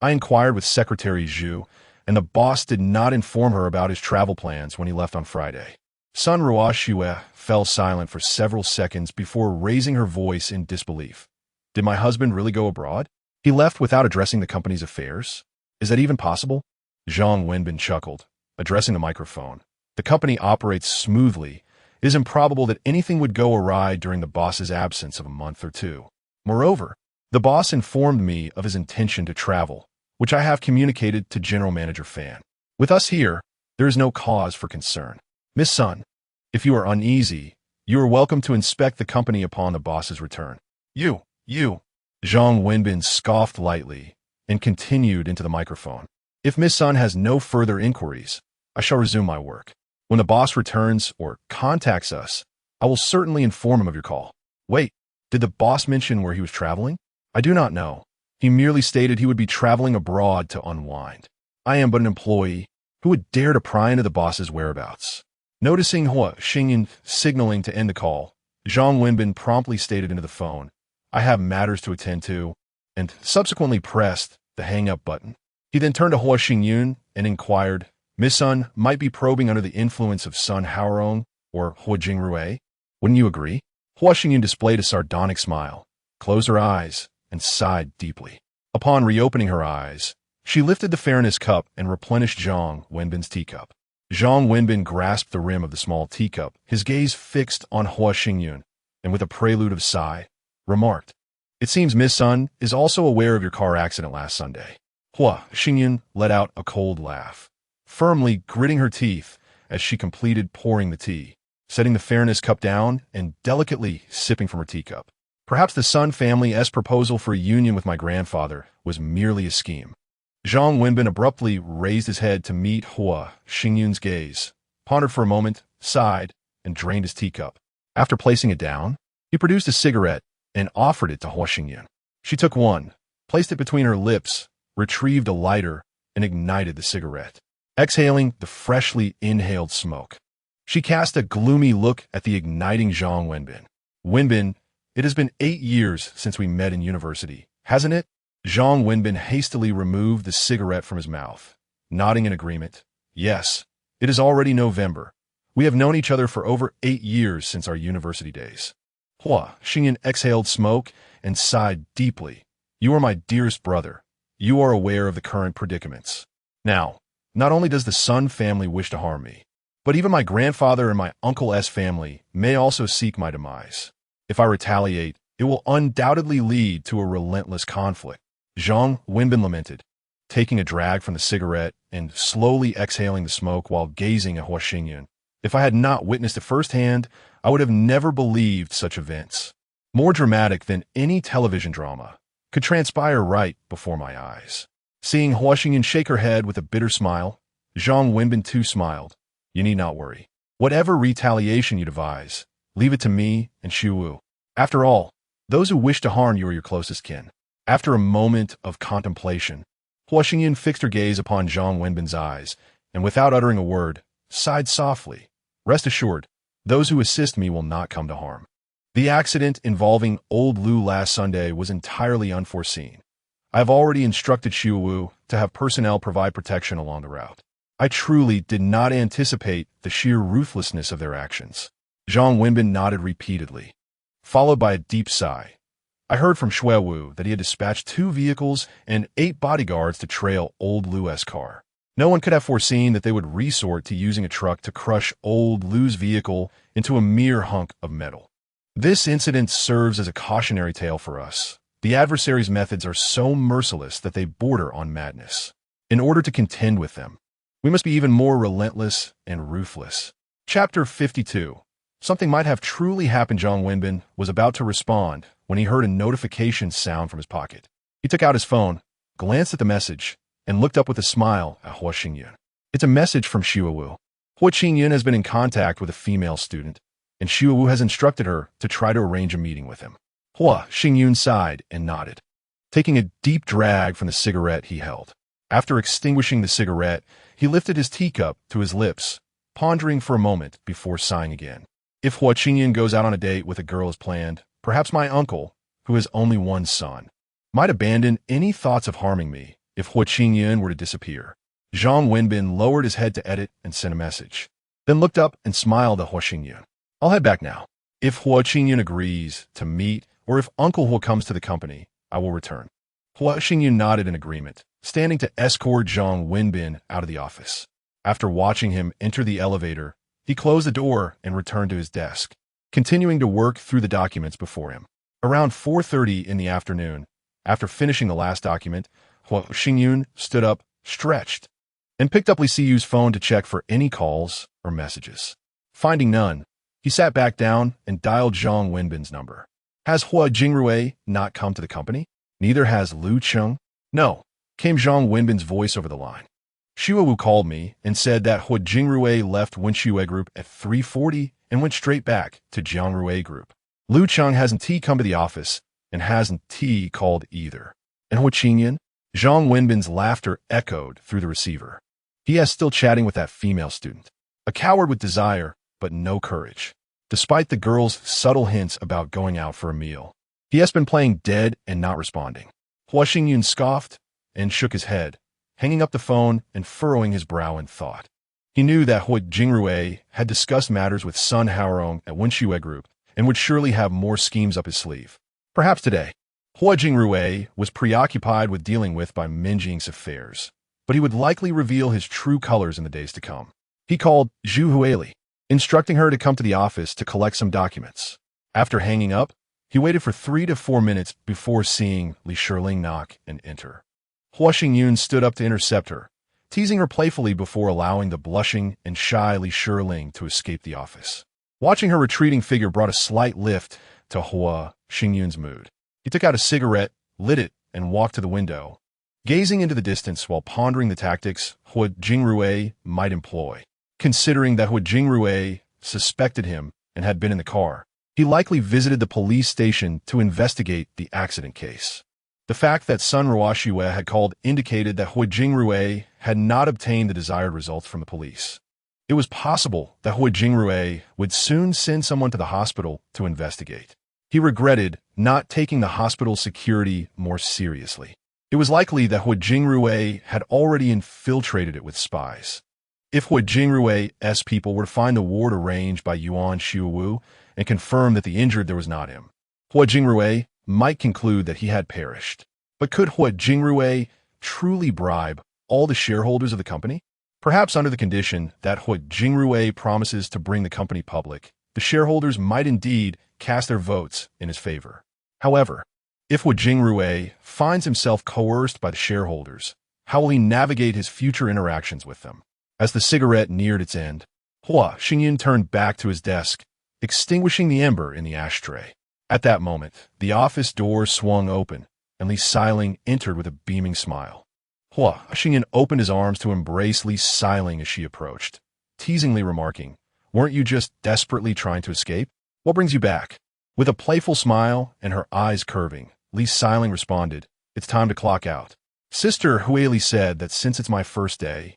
I inquired with Secretary Zhu, and the boss did not inform her about his travel plans when he left on Friday." Sun Ruoxue fell silent for several seconds before raising her voice in disbelief. "Did my husband really go abroad? He left without addressing the company's affairs? Is that even possible?" Zhang Wenbin chuckled, addressing the microphone. "The company operates smoothly, It is improbable that anything would go awry during the boss's absence of a month or two. Moreover, the boss informed me of his intention to travel, which I have communicated to General Manager Fan. With us here, there is no cause for concern. Miss Sun, if you are uneasy, you are welcome to inspect the company upon the boss's return. You. Zhang Wenbin scoffed lightly and continued into the microphone. If Miss Sun has no further inquiries, I shall resume my work. When the boss returns or contacts us, I will certainly inform him of your call. Wait, did the boss mention where he was traveling? I do not know. He merely stated he would be traveling abroad to unwind. I am but an employee. Who would dare to pry into the boss's whereabouts? Noticing Hua Xingyan signaling to end the call, Zhang Wenbin promptly stated into the phone, I have matters to attend to, and subsequently pressed the hang-up button. He then turned to Hua Xingyun and inquired, Miss Sun might be probing under the influence of Sun Haorong or Hua Jingrui. Wouldn't you agree? Hua Xingyun displayed a sardonic smile, closed her eyes, and sighed deeply. Upon reopening her eyes, she lifted the fairness cup and replenished Zhang Wenbin's teacup. Zhang Wenbin grasped the rim of the small teacup, his gaze fixed on Hua Xingyun, and with a prelude of sigh, remarked, It seems Miss Sun is also aware of your car accident last Sunday. Hua Xingyun let out a cold laugh, firmly gritting her teeth as she completed pouring the tea, setting the fairness cup down and delicately sipping from her teacup. Perhaps the Sun family's proposal for a union with my grandfather was merely a scheme. Zhang Wenbin abruptly raised his head to meet Hua Xingyun's gaze, pondered for a moment, sighed, and drained his teacup. After placing it down, he produced a cigarette and offered it to Hua Xingyun. She took one, placed it between her lips, retrieved a lighter, and ignited the cigarette, exhaling the freshly inhaled smoke. She cast a gloomy look at the igniting Zhang Wenbin. Wenbin, it has been 8 years since we met in university, hasn't it? Zhang Wenbin hastily removed the cigarette from his mouth, nodding in agreement. Yes, it is already November. We have known each other for over 8 years since our university days. Hua Xingyun exhaled smoke and sighed deeply. You are my dearest brother. You are aware of the current predicaments. Now, not only does the Sun family wish to harm me, but even my grandfather and my uncle's family may also seek my demise. If I retaliate, it will undoubtedly lead to a relentless conflict. Zhang Wenbin lamented, taking a drag from the cigarette and slowly exhaling the smoke while gazing at Hua Xingyun. If I had not witnessed it firsthand, I would have never believed such events, more dramatic than any television drama, could transpire right before my eyes. Seeing Hua Xingyun shake her head with a bitter smile, Zhang Wenbin too smiled. You need not worry. Whatever retaliation you devise, leave it to me and Xu Wu. After all, those who wish to harm you are your closest kin. After a moment of contemplation, Hua Xingyun fixed her gaze upon Zhang Wenbin's eyes, and without uttering a word, sighed softly. Rest assured, those who assist me will not come to harm. The accident involving old Lu last Sunday was entirely unforeseen. I have already instructed Xu Wu to have personnel provide protection along the route. I truly did not anticipate the sheer ruthlessness of their actions. Zhang Wenbin nodded repeatedly, followed by a deep sigh. I heard from Xue Wu that he had dispatched 2 vehicles and 8 bodyguards to trail old Lu's car. No one could have foreseen that they would resort to using a truck to crush old Lu's vehicle into a mere hunk of metal. This incident serves as a cautionary tale for us. The adversary's methods are so merciless that they border on madness. In order to contend with them, we must be even more relentless and ruthless. Chapter 52. Something might have truly happened. Zhang Wenbin was about to respond when he heard a notification sound from his pocket. He took out his phone, glanced at the message, and looked up with a smile at Hua Xingyun. It's a message from Xu Wu. Hua Xingyun has been in contact with a female student, and Xu Wu has instructed her to try to arrange a meeting with him. Hua Xingyun sighed and nodded, taking a deep drag from the cigarette he held. After extinguishing the cigarette, he lifted his teacup to his lips, pondering for a moment before sighing again. If Hua Xingyun goes out on a date with a girl as planned, perhaps my uncle, who has only one son, might abandon any thoughts of harming me if Hua Xingyun were to disappear. Zhang Wenbin lowered his head to edit and sent a message, then looked up and smiled at Hua Xingyun. I'll head back now. If Hua Xingyun agrees to meet, or if Uncle Hua comes to the company, I will return. Hua Xingyun nodded in agreement, standing to escort Zhang Wenbin out of the office. After watching him enter the elevator, He closed the door and returned to his desk, continuing to work through the documents before him. Around 4:30 in the afternoon, after finishing the last document, Hua Xingyun stood up, stretched, and picked up Li Siyu's phone to check for any calls or messages. Finding none, he sat back down and dialed Zhang Wenbin's number. Has Hua Jingrui not come to the company? Neither has Lu Cheng. No, came Zhang Wenbin's voice over the line. Xue Wu called me and said that Hua Jingrui left Wenxue Group at 3:40 and went straight back to Jiangrui Group. Lu Cheng hasn't come to the office and hasn't called either. And Hua Qingyan? Zhang Wenbin's laughter echoed through the receiver. He is still chatting with that female student. A coward with desire, but no courage. Despite the girl's subtle hints about going out for a meal, he has been playing dead and not responding. Hua Xingyun scoffed and shook his head, hanging up the phone and furrowing his brow in thought. He knew that Hua Jingrui had discussed matters with Sun Haorong at Wenxue Group and would surely have more schemes up his sleeve. Perhaps today, Hua Jingrui was preoccupied with dealing with by Minjing's affairs, but he would likely reveal his true colors in the days to come. He called Zhu Huili, instructing her to come to the office to collect some documents. After hanging up, he waited for 3 to 4 minutes before seeing Li Shirling knock and enter. Hua Xingyun stood up to intercept her, teasing her playfully before allowing the blushing and shy Li Shirling to escape the office. Watching her retreating figure brought a slight lift to Hua Xingyun's mood. He took out a cigarette, lit it, and walked to the window, gazing into the distance while pondering the tactics Hua Jingrui might employ. Considering that Hua Jingrui suspected him and had been in the car, he likely visited the police station to investigate the accident case. The fact that Sun Ruoxue had called indicated that Hua Jingrui had not obtained the desired results from the police. It was possible that Hua Jingrui would soon send someone to the hospital to investigate. He regretted not taking the hospital's security more seriously. It was likely that Hua Jingrui had already infiltrated it with spies. If Hua Jingrui's people were to find the ward arranged by Yuan Xiuwu and confirm that the injured there was not him, Hua Jingrui might conclude that he had perished. But could Hua Jingrui truly bribe all the shareholders of the company? Perhaps under the condition that Hua Jingrui promises to bring the company public, the shareholders might indeed cast their votes in his favor. However, if Hua Jingrui finds himself coerced by the shareholders, how will he navigate his future interactions with them? As the cigarette neared its end, Hua Xingyun turned back to his desk, extinguishing the ember in the ashtray. At that moment, the office door swung open, and Li Xiling entered with a beaming smile. Hua Xingyun opened his arms to embrace Li Xiling as she approached, teasingly remarking, "Weren't you just desperately trying to escape? What brings you back?" With a playful smile and her eyes curving, Li Xiling responded, "It's time to clock out. Sister Huili said that since it's my first day,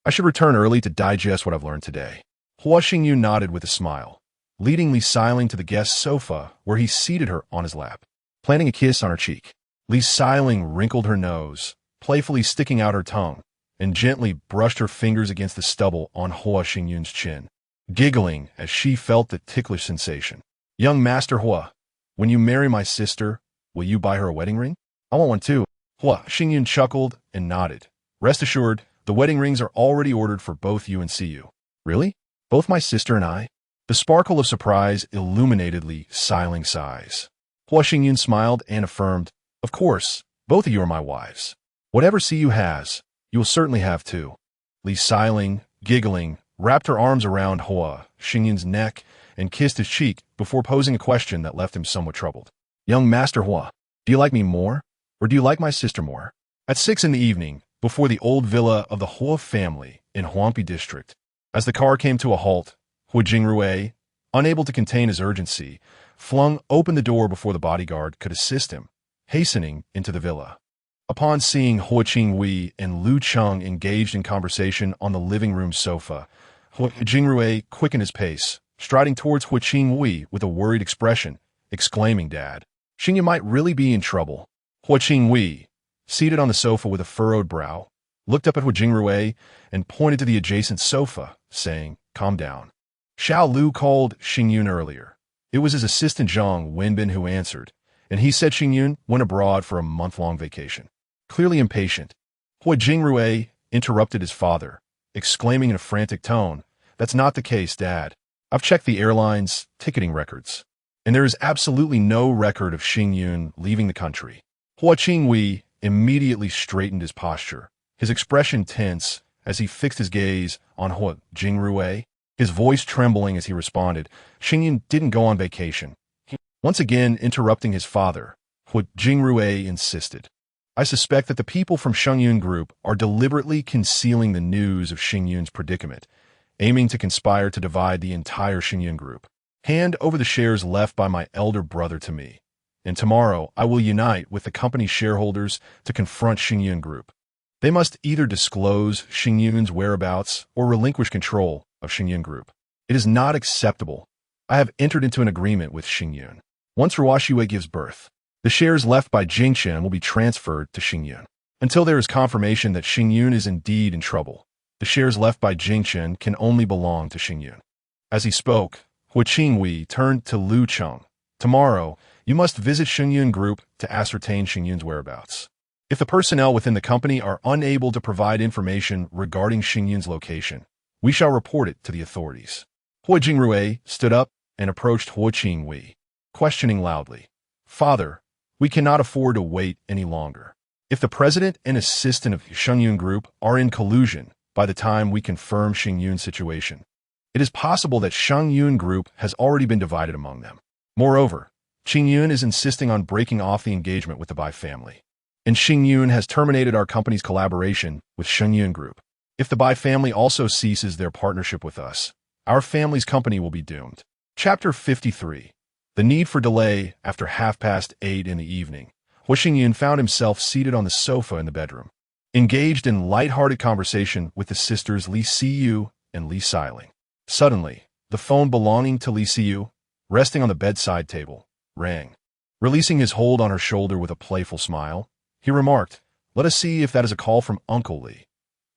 I should return early to digest what I've learned today." Hua Xingyun nodded with a smile, leading Li Xiling to the guest sofa where he seated her on his lap, planting a kiss on her cheek. Li Xiling wrinkled her nose, playfully sticking out her tongue, and gently brushed her fingers against the stubble on Hua Xingyun's chin, giggling as she felt the ticklish sensation. "Young Master Hua, when you marry my sister, will you buy her a wedding ring? I want one too." Hua Xingyun chuckled and nodded. "Rest assured, the wedding rings are already ordered for both you and Siyu." "Really? Both my sister and I?" The sparkle of surprise illuminated Li Xiling's eyes. Hua Xingyun smiled and affirmed, "Of course, both of you are my wives. Whatever Siyu has, you will certainly have too." Li Xiling, giggling, wrapped her arms around Hua Xingyun's neck and kissed his cheek before posing a question that left him somewhat troubled. "Young Master Hua, do you like me more, or do you like my sister more?" At 6 in the evening, before the old villa of the Hua family in Huangpi district, as the car came to a halt, Hua Jingrui, unable to contain his urgency, flung open the door before the bodyguard could assist him, hastening into the villa. Upon seeing Hua Qingwei and Lu Cheng engaged in conversation on the living room sofa, Hua Jingrui quickened his pace, striding towards Hua Qingwei with a worried expression, exclaiming, "Dad, Xingyu might really be in trouble." Hua Qingwei, seated on the sofa with a furrowed brow, looked up at Hua Jingrui and pointed to the adjacent sofa, saying, "Calm down." Xiao Lu called Xingyun earlier. It was his assistant Zhang Wenbin who answered, and he said Xingyun went abroad for a month-long vacation. Clearly impatient, Hua Jingrui interrupted his father, exclaiming in a frantic tone That's not the case, Dad. I've checked the airline's ticketing records, and there is absolutely no record of Xing Yun leaving the country. Hua Qingwei immediately straightened his posture, his expression tense as he fixed his gaze on Hua Jingrui, his voice trembling as he responded, Xing Yun didn't go on vacation. Once again interrupting his father, Hua Jingrui insisted, I suspect that the people from Xing Yun Group are deliberately concealing the news of Xing Yun's predicament, aiming to conspire to divide the entire Xing Yun Group. Hand over the shares left by my elder brother to me, and tomorrow I will unite with the company's shareholders to confront Xing Yun Group. They must either disclose Xing Yun's whereabouts or relinquish control of Xing Yun Group. It is not acceptable. I have entered into an agreement with Xing Yun. Once Ruoxue gives birth, the shares left by Jingchen will be transferred to Xing Yun. Until there is confirmation that Xing Yun is indeed in trouble, the shares left by Jingchen can only belong to Xing Yun. As he spoke, Hua Qingwei turned to Lu Cheng. Tomorrow, you must visit Xing Yun Group to ascertain Xing Yun's whereabouts. If the personnel within the company are unable to provide information regarding Xing Yun's location, we shall report it to the authorities. Hua Jingrui stood up and approached Hua Qingwei, questioning loudly, Father, we cannot afford to wait any longer. If the president and assistant of Xing Yun Group are in collusion by the time we confirm Xing Yun's situation, it is possible that Xing Yun Group has already been divided among them. Moreover, Xing Yun is insisting on breaking off the engagement with the Bai family, and Xing Yun has terminated our company's collaboration with Xing Yun Group. If the Bai family also ceases their partnership with us, our family's company will be doomed. Chapter 53. The need for delay. After 8:30 in the evening, Hua Xingyun found himself seated on the sofa in the bedroom, engaged in light-hearted conversation with the sisters Li Siyu and Li Xiling. Suddenly, the phone belonging to Li Siyu, resting on the bedside table, rang. Releasing his hold on her shoulder with a playful smile, he remarked, Let us see if that is a call from Uncle Li.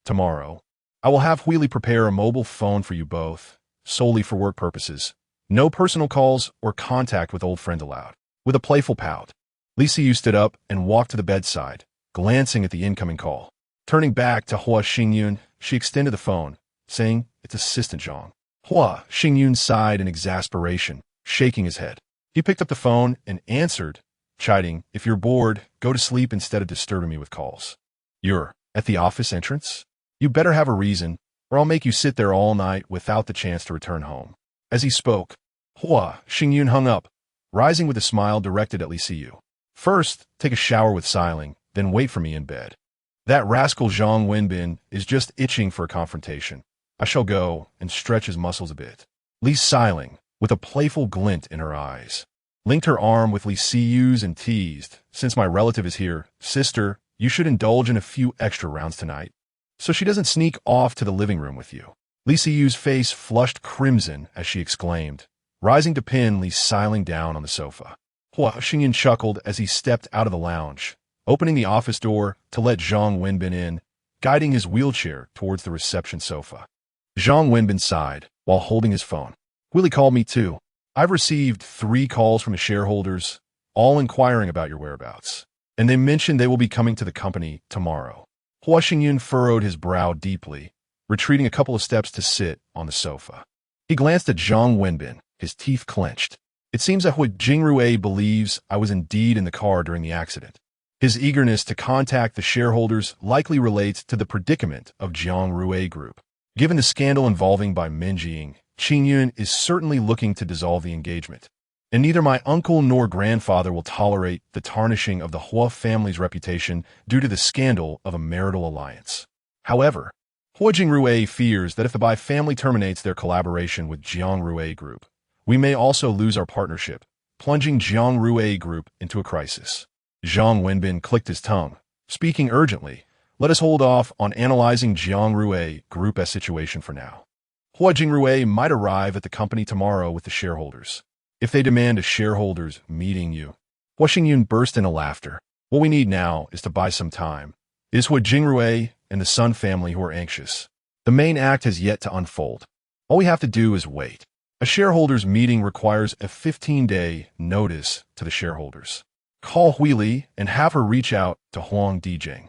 Tomorrow, I will have Huili prepare a mobile phone for you both, solely for work purposes. No personal calls or contact with old friends allowed. With a playful pout, Li Siyu stood up and walked to the bedside, glancing at the incoming call. Turning back to Hua Xingyun, she extended the phone, saying, It's Assistant Zhang. Hua Xingyun sighed in exasperation, shaking his head. He picked up the phone and answered, chiding, If you're bored, go to sleep instead of disturbing me with calls. You're at the office entrance? You better have a reason, or I'll make you sit there all night without the chance to return home. As he spoke, Hua Xingyun hung up, rising with a smile directed at Li Siyu. First, take a shower with Xiling, then wait for me in bed. That rascal Zhang Wenbin is just itching for a confrontation. I shall go and stretch his muscles a bit. Li Xiling, with a playful glint in her eyes, linked her arm with Li Siyu's and teased, Since my relative is here, sister, you should indulge in a few extra rounds tonight, so she doesn't sneak off to the living room with you. Li Siyu's face flushed crimson as she exclaimed, rising to pin Li Xiling down on the sofa. Hua Xingyun chuckled as he stepped out of the lounge, opening the office door to let Zhang Wenbin in, guiding his wheelchair towards the reception sofa. Zhang Wenbin sighed while holding his phone. Willie called me too. I've received 3 calls from the shareholders, all inquiring about your whereabouts, and they mentioned they will be coming to the company tomorrow. Hua Xingyun furrowed his brow deeply, retreating a couple of steps to sit on the sofa. He glanced at Zhang Wenbin, his teeth clenched. It seems that Hua Jingrui believes I was indeed in the car during the accident. His eagerness to contact the shareholders likely relates to the predicament of Jiang Rui Group. Given the scandal involving Bai Minjing, Qing Yun is certainly looking to dissolve the engagement, and neither my uncle nor grandfather will tolerate the tarnishing of the Hua family's reputation due to the scandal of a marital alliance. However, Hua Jingrui fears that if the Bai family terminates their collaboration with Jiang Rui Group, we may also lose our partnership, plunging Jiang Rui Group into a crisis. Zhang Wenbin clicked his tongue, speaking urgently, Let us hold off on analyzing Jiang Rui Group's situation for now. Hua Jingrui might arrive at the company tomorrow with the shareholders. If they demand a shareholders meeting you. Hua Xingyun burst into laughter. What we need now is to buy some time. It is Hua Jingrui and the Sun family who are anxious. The main act has yet to unfold. All we have to do is wait. A shareholders meeting requires a 15-day notice to the shareholders. Call Huili and have her reach out to Huang Dijing,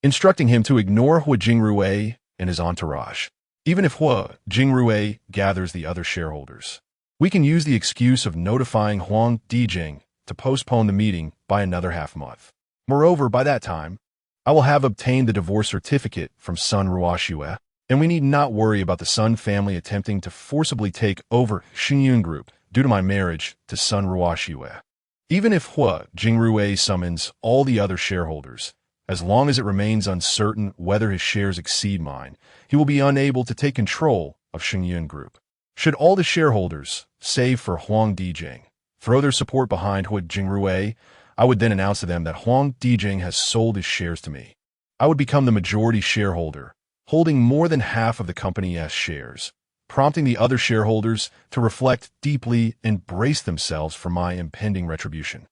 instructing him to ignore Hua Jingrui and his entourage. even if Hua Jingrui gathers the other shareholders. We can use the excuse of notifying Huang Dijing to postpone the meeting by another half-month. Moreover, by that time, I will have obtained the divorce certificate from Sun Ruoxue, and we need not worry about the Sun family attempting to forcibly take over Xingyun Group due to my marriage to Sun Ruoxue. Even if Hua Jingrui summons all the other shareholders, as long as it remains uncertain whether his shares exceed mine, he will be unable to take control of Xingyun Group. Should all the shareholders, save for Huang Dijing, throw their support behind Hua Jingrui, I would then announce to them that Huang Dijing has sold his shares to me. I would become the majority shareholder, holding more than half of the company's shares, prompting the other shareholders to reflect deeply and brace themselves for my impending retribution.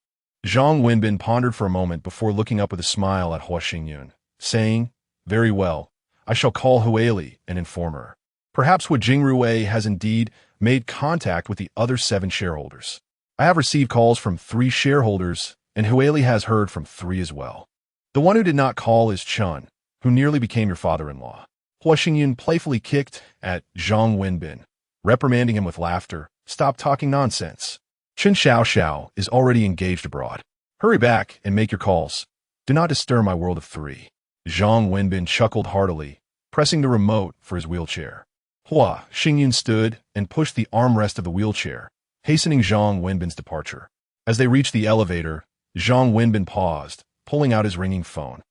Zhang Wenbin pondered for a moment before looking up with a smile at Hua Xingyun, saying, "Very well, I shall call Huili and inform her. Perhaps Hua Jingrui has indeed made contact with the other 7 shareholders. I have received calls from 3 shareholders, and Huili has heard from 3 as well. The one who did not call is Chun, who nearly became your father-in-law." Hua Xingyun playfully kicked at Zhang Wenbin, reprimanding him with laughter. "Stop talking nonsense. Chen Xiao is already engaged abroad. Hurry back and make your calls. Do not disturb my world of 3. Zhang Wenbin chuckled heartily, pressing the remote for his wheelchair. Hua Xingyun stood and pushed the armrest of the wheelchair, hastening Zhang Wenbin's departure. As they reached the elevator, Zhang Wenbin paused, pulling out his ringing phone.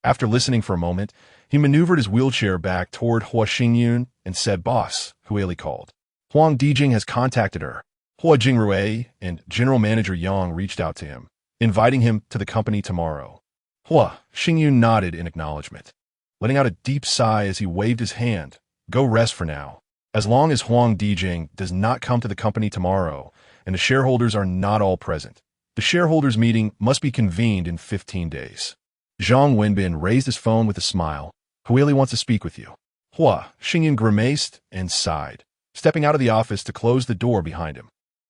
After listening for a moment, he maneuvered his wheelchair back toward Hua Xingyun and said, "Boss," Huili called. "Huang Dijing has contacted her." Hua Jingrui and General Manager Yang reached out to him, inviting him to the company tomorrow. Hua Xingyun nodded in acknowledgement, letting out a deep sigh as he waved his hand. "Go rest for now. As long as Huang Dijing does not come to the company tomorrow and the shareholders are not all present, the shareholders' meeting must be convened in 15 days. Zhang Wenbin raised his phone with a smile. "Huili wants to speak with you." Hua Xingyun grimaced and sighed, stepping out of the office to close the door behind him.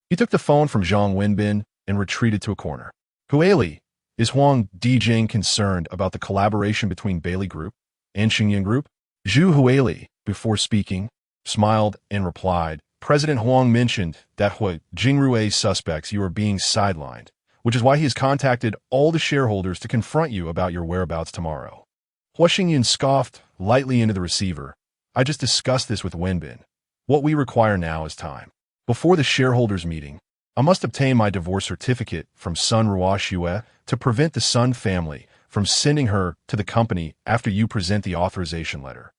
He took the phone from Zhang Wenbin and retreated to a corner. "Huili, is Huang Dijing concerned about the collaboration between Bailey Group and Xingyun Group?" Zhu Huili, before speaking, smiled and replied, "President Huang mentioned that Hua Jingrui's suspects you are being sidelined, which is why he has contacted all the shareholders to confront you about your whereabouts tomorrow." Hua Xingyun scoffed lightly into the receiver. "I just discussed this with Wenbin. What we require now is time. Before the shareholders' meeting, I must obtain my divorce certificate from Sun Ruoxue to prevent the Sun family from sending her to the company after you present the authorization letter,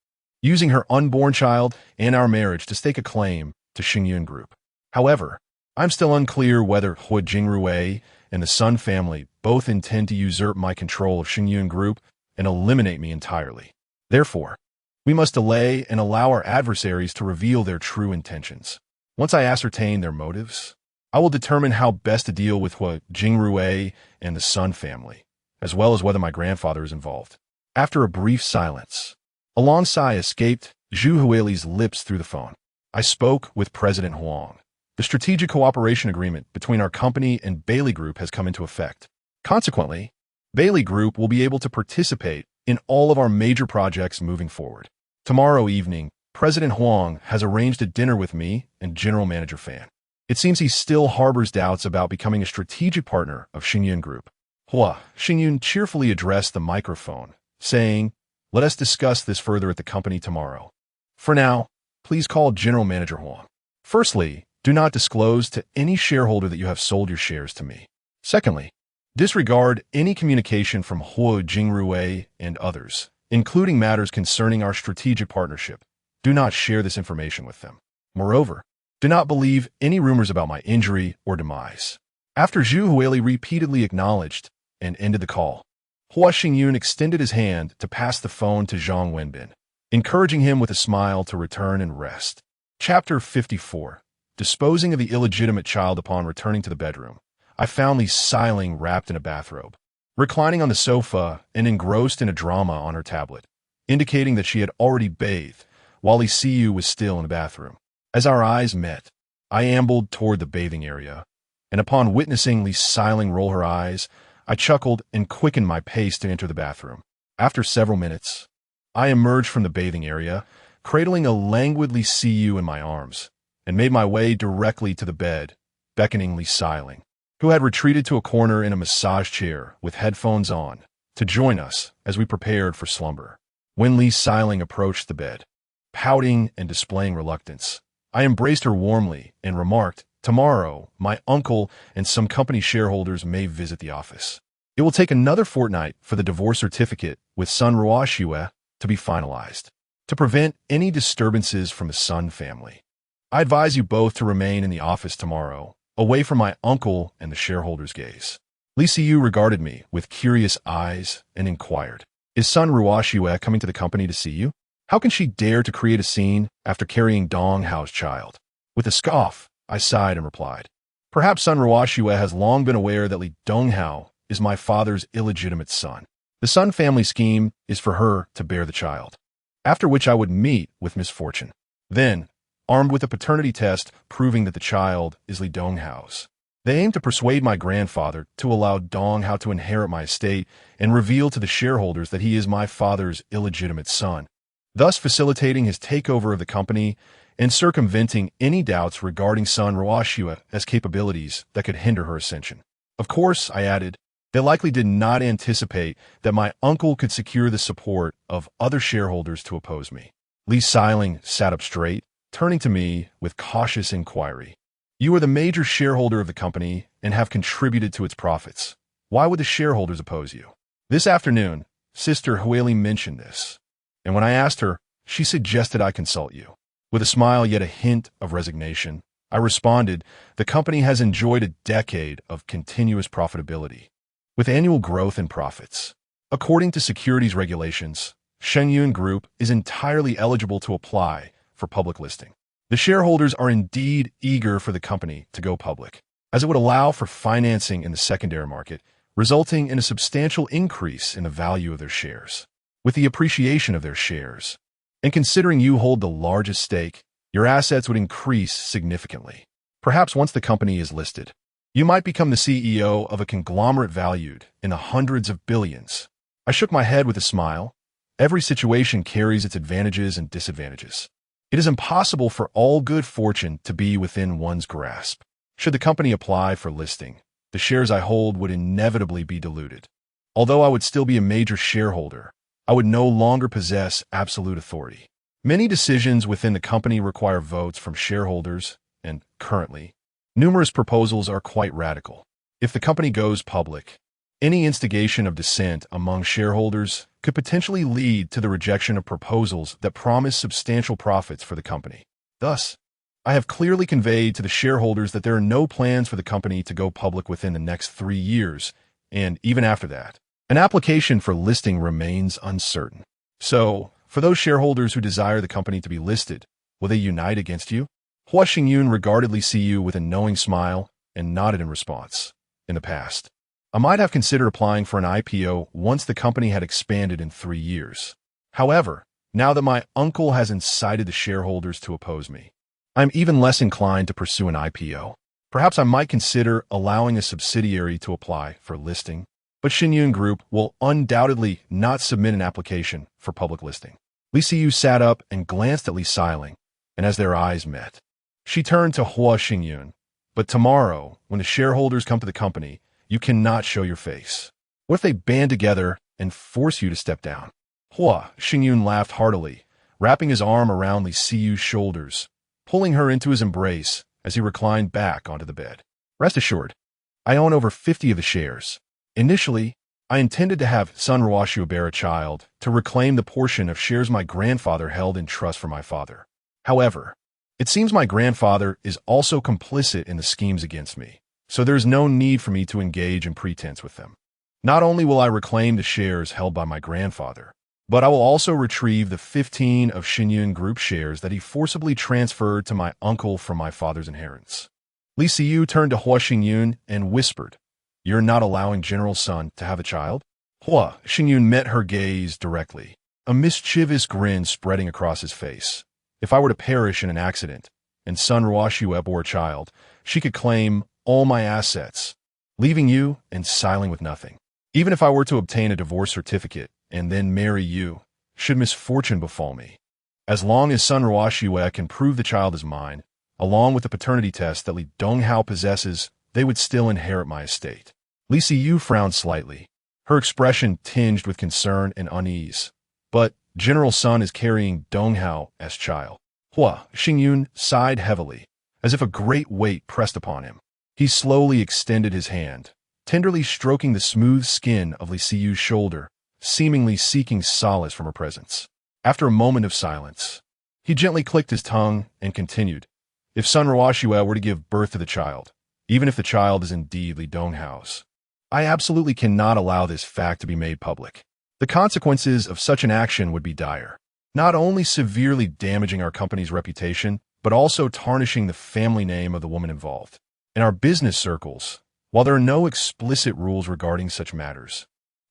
using her unborn child and our marriage to stake a claim to Xingyun Group. However, I'm still unclear whether Hua Jingrui and the Sun family both intend to usurp my control of Xingyun Group and eliminate me entirely. Therefore, we must delay and allow our adversaries to reveal their true intentions. Once I ascertain their motives, I will determine how best to deal with Hua Jingrui and the Sun family, as well as whether my grandfather is involved." After a brief silence, a long sigh escaped Zhu Huili's lips through the phone. "I spoke with President Huang. The strategic cooperation agreement between our company and Bailey Group has come into effect. Consequently, Bailey Group will be able to participate in all of our major projects moving forward. Tomorrow evening, President Huang has arranged a dinner with me and General Manager Fan. It seems he still harbors doubts about becoming a strategic partner of Xingyun Group." Hua Xingyun cheerfully addressed the microphone, saying, "Let us discuss this further at the company tomorrow. For now, please call General Manager Huang. Firstly, do not disclose to any shareholder that you have sold your shares to me. Secondly, disregard any communication from Hua Jingrui and others, including matters concerning our strategic partnership. Do not share this information with them. Moreover, do not believe any rumors about my injury or demise." After Zhu Huili repeatedly acknowledged and ended the call, Hua Xingyun extended his hand to pass the phone to Zhang Wenbin, encouraging him with a smile to return and rest. Chapter 54. Disposing of the illegitimate child upon returning to the bedroom, I found Li Xiling wrapped in a bathrobe, reclining on the sofa and engrossed in a drama on her tablet, indicating that she had already bathed, while Li Xiyu was still in the bathroom. As our eyes met, I ambled toward the bathing area, and upon witnessing Li Xiling roll her eyes, I chuckled and quickened my pace to enter the bathroom. After several minutes, I emerged from the bathing area, cradling a languidly Siyu in my arms, and made my way directly to the bed, beckoning Li Xiling, who had retreated to a corner in a massage chair with headphones on, to join us as we prepared for slumber. When Li Xiling approached the bed, pouting and displaying reluctance, I embraced her warmly and remarked, "Tomorrow, my uncle and some company shareholders may visit the office. It will take another fortnight for the divorce certificate with Sun Ruoxue to be finalized. To prevent any disturbances from the Sun family, I advise you both to remain in the office tomorrow, away from my uncle and the shareholders' gaze." Li Xiyu regarded me with curious eyes and inquired, "Is Sun Ruoxue coming to the company to see you? How can she dare to create a scene after carrying Dong Hao's child?" With a scoff, I sighed and replied, "Perhaps Sun Ruoxue has long been aware that Li Donghao is my father's illegitimate son. The Sun family scheme is for her to bear the child, after which I would meet with misfortune. Then, armed with a paternity test proving that the child is Li Donghao's, they aim to persuade my grandfather to allow Dong Hao to inherit my estate and reveal to the shareholders that he is my father's illegitimate son, thus facilitating his takeover of the company and circumventing any doubts regarding Sun Ruoxue's capabilities that could hinder her ascension. Of course," I added, "they likely did not anticipate that my uncle could secure the support of other shareholders to oppose me." Li Xiling sat up straight, turning to me with cautious inquiry. "You are the major shareholder of the company and have contributed to its profits. Why would the shareholders oppose you? This afternoon, Sister Huili mentioned this, and when I asked her, she suggested I consult you." With a smile yet a hint of resignation, I responded, "The company has enjoyed a decade of continuous profitability, with annual growth in profits. According to securities regulations, Shenyun Group is entirely eligible to apply for public listing. The shareholders are indeed eager for the company to go public, as it would allow for financing in the secondary market, resulting in a substantial increase in the value of their shares. With the appreciation of their shares, and considering you hold the largest stake, your assets would increase significantly. Perhaps once the company is listed, you might become the CEO of a conglomerate valued in the hundreds of billions." I shook my head with a smile. Every situation carries its advantages and disadvantages. It is impossible for all good fortune to be within one's grasp. Should the company apply for listing, the shares I hold would inevitably be diluted. Although I would still be a major shareholder, I would no longer possess absolute authority. Many decisions within the company require votes from shareholders, and currently, numerous proposals are quite radical. If the company goes public, any instigation of dissent among shareholders could potentially lead to the rejection of proposals that promise substantial profits for the company. Thus, I have clearly conveyed to the shareholders that there are no plans for the company to go public within the next 3 years, and even after that, an application for listing remains uncertain. So, for those shareholders who desire the company to be listed, will they unite against you?" Hua Xingyun regarded Li Xiyu with a knowing smile and nodded in response. "In the past, I might have considered applying for an IPO once the company had expanded in 3 years. However, now that my uncle has incited the shareholders to oppose me, I'm even less inclined to pursue an IPO. Perhaps I might consider allowing a subsidiary to apply for listing, but Shenyun Group will undoubtedly not submit an application for public listing." Li Xiyu sat up and glanced at Li Xiling, and as their eyes met, she turned to Hua Xingyun. "But tomorrow, when the shareholders come to the company, you cannot show your face. What if they band together and force you to step down?" Hua Xingyun laughed heartily, wrapping his arm around Li Xiyu's shoulders, pulling her into his embrace as he reclined back onto the bed. "Rest assured, I own over 50 of the shares. Initially, I intended to have Sun Ruoxue bear a child to reclaim the portion of shares my grandfather held in trust for my father. However, it seems my grandfather is also complicit in the schemes against me, so there is no need for me to engage in pretense with them. Not only will I reclaim the shares held by my grandfather, but I will also retrieve the 15 of Shenyun Group shares that he forcibly transferred to my uncle from my father's inheritance." Li Xiyu turned to Hua Xingyun and whispered, "You're not allowing General Sun to have a child?" Hua Xingyun met her gaze directly, a mischievous grin spreading across his face. "If I were to perish in an accident, and Sun Ruoxue bore a child, she could claim all my assets, leaving you and Xiling with nothing. Even if I were to obtain a divorce certificate and then marry you, should misfortune befall me, As long as Sun Ruoxue can prove the child is mine, along with the paternity test that Li Donghao possesses, they would still inherit my estate. Li Siyu frowned slightly, her expression tinged with concern and unease. But General Sun is carrying Donghao as child. Hua Xingyun sighed heavily, as if a great weight pressed upon him. He slowly extended his hand, tenderly stroking the smooth skin of Li Siyu's shoulder, seemingly seeking solace from her presence. After a moment of silence, he gently clicked his tongue and continued, "If Sun Ruoxue were to give birth to the child, even if the child is indeed Li Donghao's, I absolutely cannot allow this fact to be made public. The consequences of such an action would be dire, not only severely damaging our company's reputation, but also tarnishing the family name of the woman involved. In our business circles, while there are no explicit rules regarding such matters,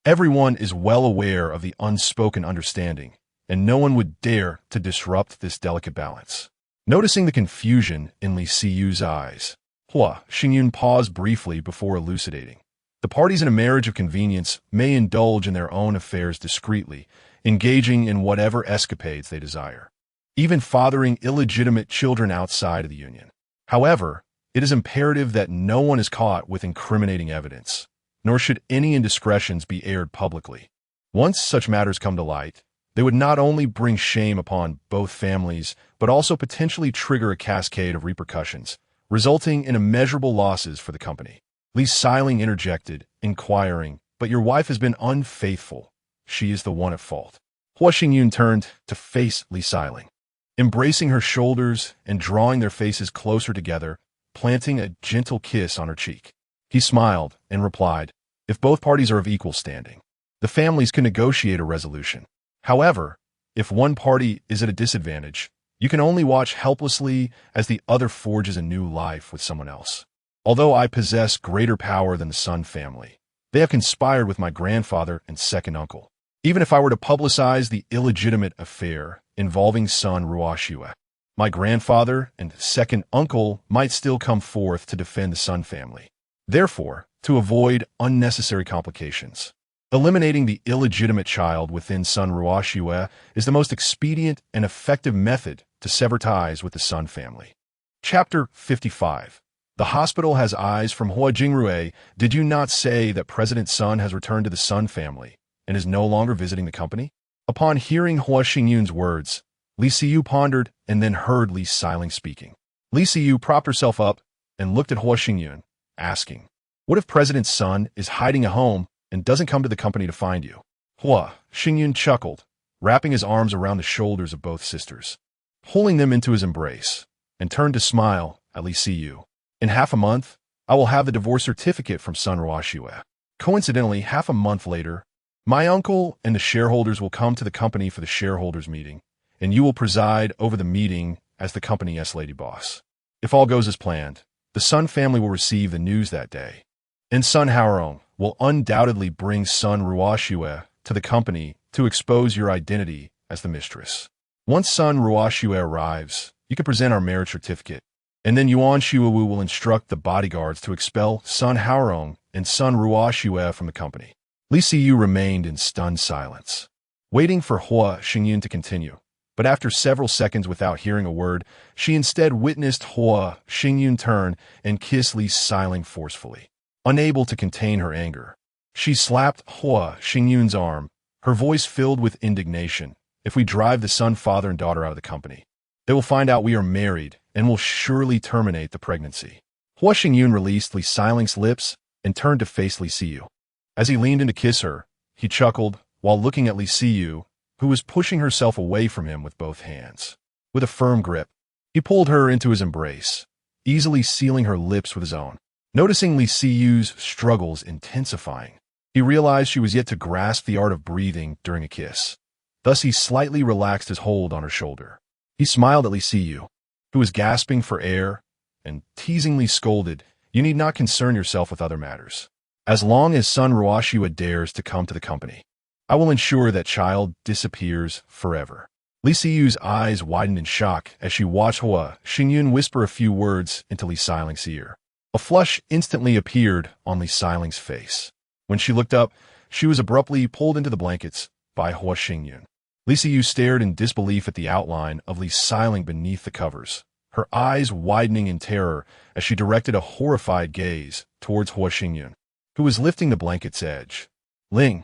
everyone is well aware of the unspoken understanding, and no one would dare to disrupt this delicate balance." Noticing the confusion in Li Siyu's eyes, Hua Xingyun paused briefly before elucidating. The parties in a marriage of convenience may indulge in their own affairs discreetly, engaging in whatever escapades they desire, even fathering illegitimate children outside of the union. However, it is imperative that no one is caught with incriminating evidence, nor should any indiscretions be aired publicly. Once such matters come to light, they would not only bring shame upon both families, but also potentially trigger a cascade of repercussions, resulting in immeasurable losses for the company. Li Xiling interjected, inquiring, "But your wife has been unfaithful. She is the one at fault." Hua Xingyun turned to face Li Xiling, embracing her shoulders and drawing their faces closer together, planting a gentle kiss on her cheek. He smiled and replied, "If both parties are of equal standing, the families can negotiate a resolution. However, if one party is at a disadvantage, you can only watch helplessly as the other forges a new life with someone else. Although I possess greater power than the Sun family, they have conspired with my grandfather and second uncle. Even if I were to publicize the illegitimate affair involving Sun Ruoxue, my grandfather and second uncle might still come forth to defend the Sun family. Therefore, to avoid unnecessary complications, eliminating the illegitimate child within Sun Ruoxue is the most expedient and effective method to sever ties with the Sun family." Chapter 55. The hospital has eyes from Hua Jingrue. Did you not say that President Sun has returned to the Sun family and is no longer visiting the company? Upon hearing Hua Xingyun's words, Li Siyu pondered and then heard Li Xiling speaking. Li Siyu propped herself up and looked at Hua Xingyun, asking, "What if President Sun is hiding at home and doesn't come to the company to find you?" Hua Xingyun chuckled, wrapping his arms around the shoulders of both sisters, pulling them into his embrace, and turned to smile at Li Siyu. "In half a month, I will have the divorce certificate from Sun Ruoxue. Coincidentally, half a month later, my uncle and the shareholders will come to the company for the shareholders' meeting, and you will preside over the meeting as the company S-Lady boss. If all goes as planned, the Sun family will receive the news that day, and Sun Haorong will undoubtedly bring Sun Ruoxue to the company to expose your identity as the mistress. Once Sun Ruoxue arrives, you can present our marriage certificate, and then Yuan Shuawu will instruct the bodyguards to expel Sun Haorong and Sun Ruoxue from the company." Li Siyu remained in stunned silence, waiting for Hua Xingyun to continue, but after several seconds without hearing a word, she instead witnessed Hua Xingyun turn and kiss Li Xiling forcefully. Unable to contain her anger, she slapped Hua Xingyun's arm, her voice filled with indignation. "If we drive the Sun father and daughter out of the company, they will find out we are married and will surely terminate the pregnancy." Hua Xingyun released Li Xiling's lips and turned to face Li Siyu. As he leaned in to kiss her, he chuckled while looking at Li Siyu, who was pushing herself away from him with both hands. With a firm grip, he pulled her into his embrace, easily sealing her lips with his own. Noticing Li Siyu's struggles intensifying, he realized she was yet to grasp the art of breathing during a kiss. Thus he slightly relaxed his hold on her shoulder. He smiled at Li Siyu, who was gasping for air, and teasingly scolded, "You need not concern yourself with other matters. As long as Sun Ruoxue dares to come to the company, I will ensure that child disappears forever." Li Siyu's eyes widened in shock as she watched Hua Xingyun whisper a few words into Li Xiling's ear. A flush instantly appeared on Li Xiling's face. When she looked up, she was abruptly pulled into the blankets by Hua Xingyun. Li Siyu stared in disbelief at the outline of Li Xiling beneath the covers, her eyes widening in terror as she directed a horrified gaze towards Hua Xingyun, who was lifting the blanket's edge. Ling,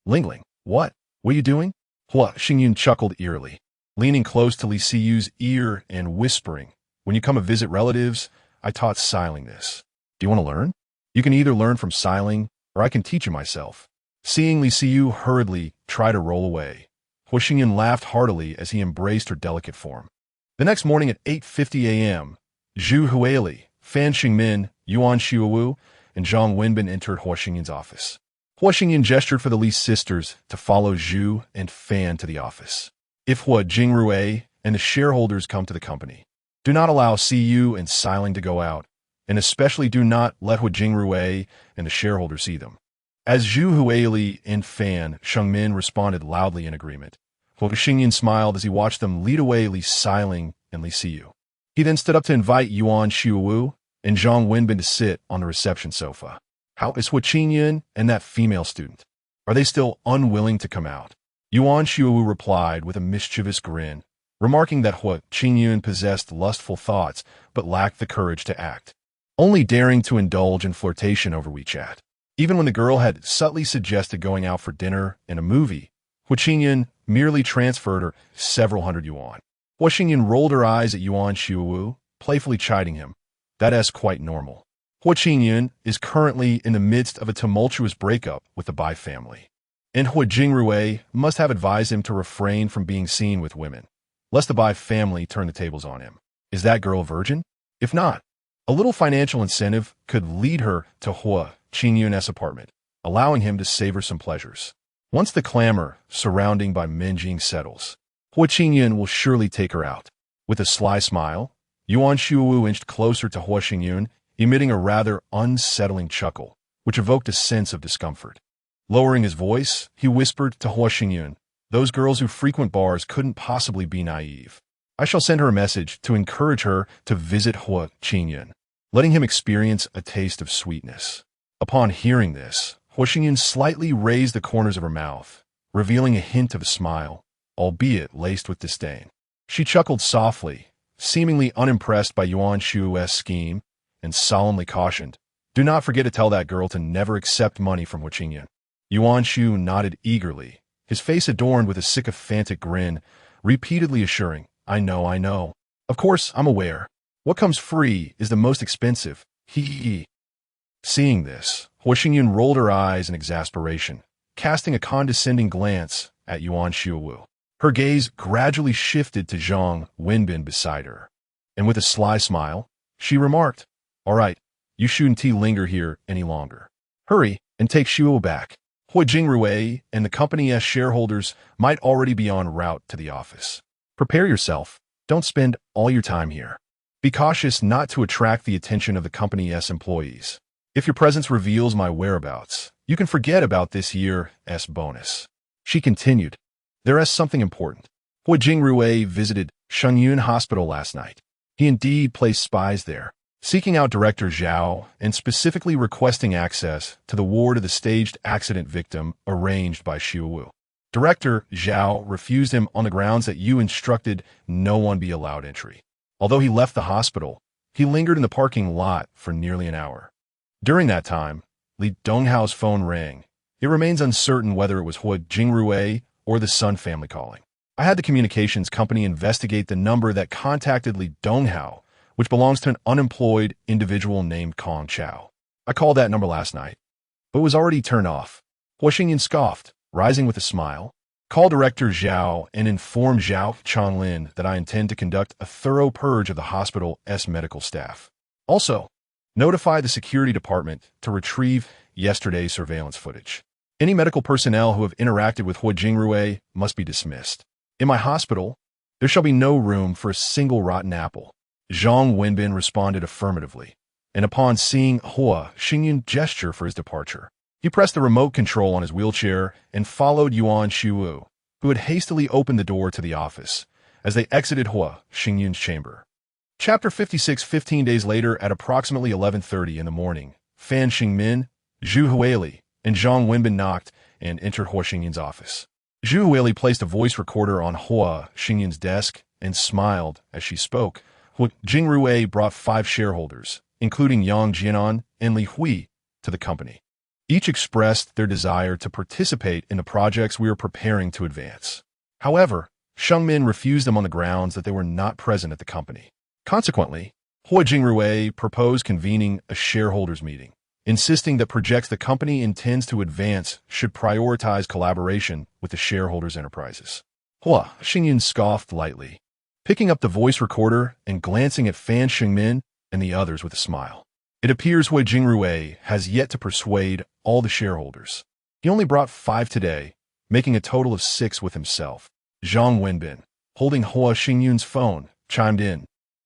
what are you doing? Hua Xingyun chuckled eerily, leaning close to Li Siyu's ear and whispering, when you come to visit relatives, I taught Xiling this. Do you want to learn? You can either learn from Xiling, or I can teach you myself. Seeing Li Siyu hurriedly try to roll away, Hua Xingyun laughed heartily as he embraced her delicate form. The next morning at 8:50 a.m., Zhu Huili, Fan Xingmin, Yuan Xiuwu, and Zhang Wenbin entered Hua Xingyun's office. Hua Xingyun gestured for the Li sisters to follow Zhu and Fan to the office. If Hua Jingrui and the shareholders come to the company, do not allow Siyu and Xiling to go out, and especially do not let Hua Jingrui and the shareholders see them. As Zhu Huili and Fan Shengmin responded loudly in agreement, Hua Xingyun smiled as he watched them lead away Li Xiling and Li Siyu. He then stood up to invite Yuan Xiuwu and Zhang Wenbin to sit on the reception sofa. How is Hua Xingyun and that female student? Are they still unwilling to come out? Yuan Xiuwu replied with a mischievous grin, remarking that Hua Xingyun possessed lustful thoughts but lacked the courage to act, only daring to indulge in flirtation over WeChat. Even when the girl had subtly suggested going out for dinner and a movie, Hua Xingyun merely transferred her several hundred yuan. Hua Xingyun rolled her eyes at Yuan Xiuwu, playfully chiding him. That's quite normal. Hua Xingyun is currently in the midst of a tumultuous breakup with the Bai family, and Hua Jingrui must have advised him to refrain from being seen with women, lest the Bai family turn the tables on him. Is that girl a virgin? If not, a little financial incentive could lead her to Hua Xingyun's apartment, allowing him to savor some pleasures. Once the clamor surrounding Bai Minjing settles, Hua Xingyun will surely take her out. With a sly smile, Yuan Xiuwu inched closer to Hua Xingyun, emitting a rather unsettling chuckle, which evoked a sense of discomfort. Lowering his voice, he whispered to Hua Xingyun, those girls who frequent bars couldn't possibly be naive. I shall send her a message to encourage her to visit Hua Xingyun, letting him experience a taste of sweetness. Upon hearing this, Hua Xingyun slightly raised the corners of her mouth, revealing a hint of a smile, albeit laced with disdain. She chuckled softly, seemingly unimpressed by Yuan Xiuwu's scheme, and solemnly cautioned, do not forget to tell that girl to never accept money from Hua Xingyun. Yuan Xiu nodded eagerly, his face adorned with a sycophantic grin, repeatedly assuring, I know. Of course, I'm aware. What comes free is the most expensive. Hee. Seeing this, Hua Xingyun rolled her eyes in exasperation, casting a condescending glance at Yuan Xiuwu. Her gaze gradually shifted to Zhang Wenbin beside her, and with a sly smile, she remarked, all right, you shouldn't linger here any longer. Hurry and take Xiuwu back. Hua Jingrui and the company's shareholders might already be en route to the office. Prepare yourself. Don't spend all your time here. Be cautious not to attract the attention of the company's employees. If your presence reveals my whereabouts, you can forget about this year's bonus. She continued, there is something important. Hua Jingrui visited Shengyun Hospital last night. He indeed placed spies there, seeking out Director Zhao and specifically requesting access to the ward of the staged accident victim arranged by Xiuwu. Director Zhao refused him on the grounds that you instructed no one be allowed entry. Although he left the hospital, he lingered in the parking lot for nearly an hour. During that time, Li Donghao's phone rang. It remains uncertain whether it was Hua Jingrui or the Sun family calling. I had the communications company investigate the number that contacted Li Donghao, which belongs to an unemployed individual named Kong Chao. I called that number last night, but it was already turned off. Hua Xingyun scoffed, rising with a smile. Call Director Zhao and inform Zhao Chanlin that I intend to conduct a thorough purge of the hospital's medical staff. Also, notify the security department to retrieve yesterday's surveillance footage. Any medical personnel who have interacted with Hua Jingrui must be dismissed. In my hospital, there shall be no room for a single rotten apple. Zhang Wenbin responded affirmatively, and upon seeing Hua Xingyun gesture for his departure, he pressed the remote control on his wheelchair and followed Yuan Xiuwu, who had hastily opened the door to the office, as they exited Hua Xingyun's chamber. Chapter 56. 15 days later, at approximately 11:30 in the morning, Fan Xingmin, Zhu Huili, and Zhang Wenbin knocked and entered Hua Xingyun's office. Zhu Huili placed a voice recorder on Hua Xingyun's desk and smiled as she spoke. Jing Rui brought 5 shareholders, including Yang Jianan and Li Hui, to the company. Each expressed their desire to participate in the projects we are preparing to advance. However, Shengmin refused them on the grounds that they were not present at the company. Consequently, Hua Jingrui proposed convening a shareholders meeting, insisting that projects the company intends to advance should prioritize collaboration with the shareholders' enterprises. Hua Xingyun scoffed lightly, picking up the voice recorder and glancing at Fan Shengmin and the others with a smile. It appears Hua Jingrui has yet to persuade all the shareholders. He only brought 5 today, making a total of 6 with himself. Zhang Wenbin, holding Hua Xingyun's phone, chimed in.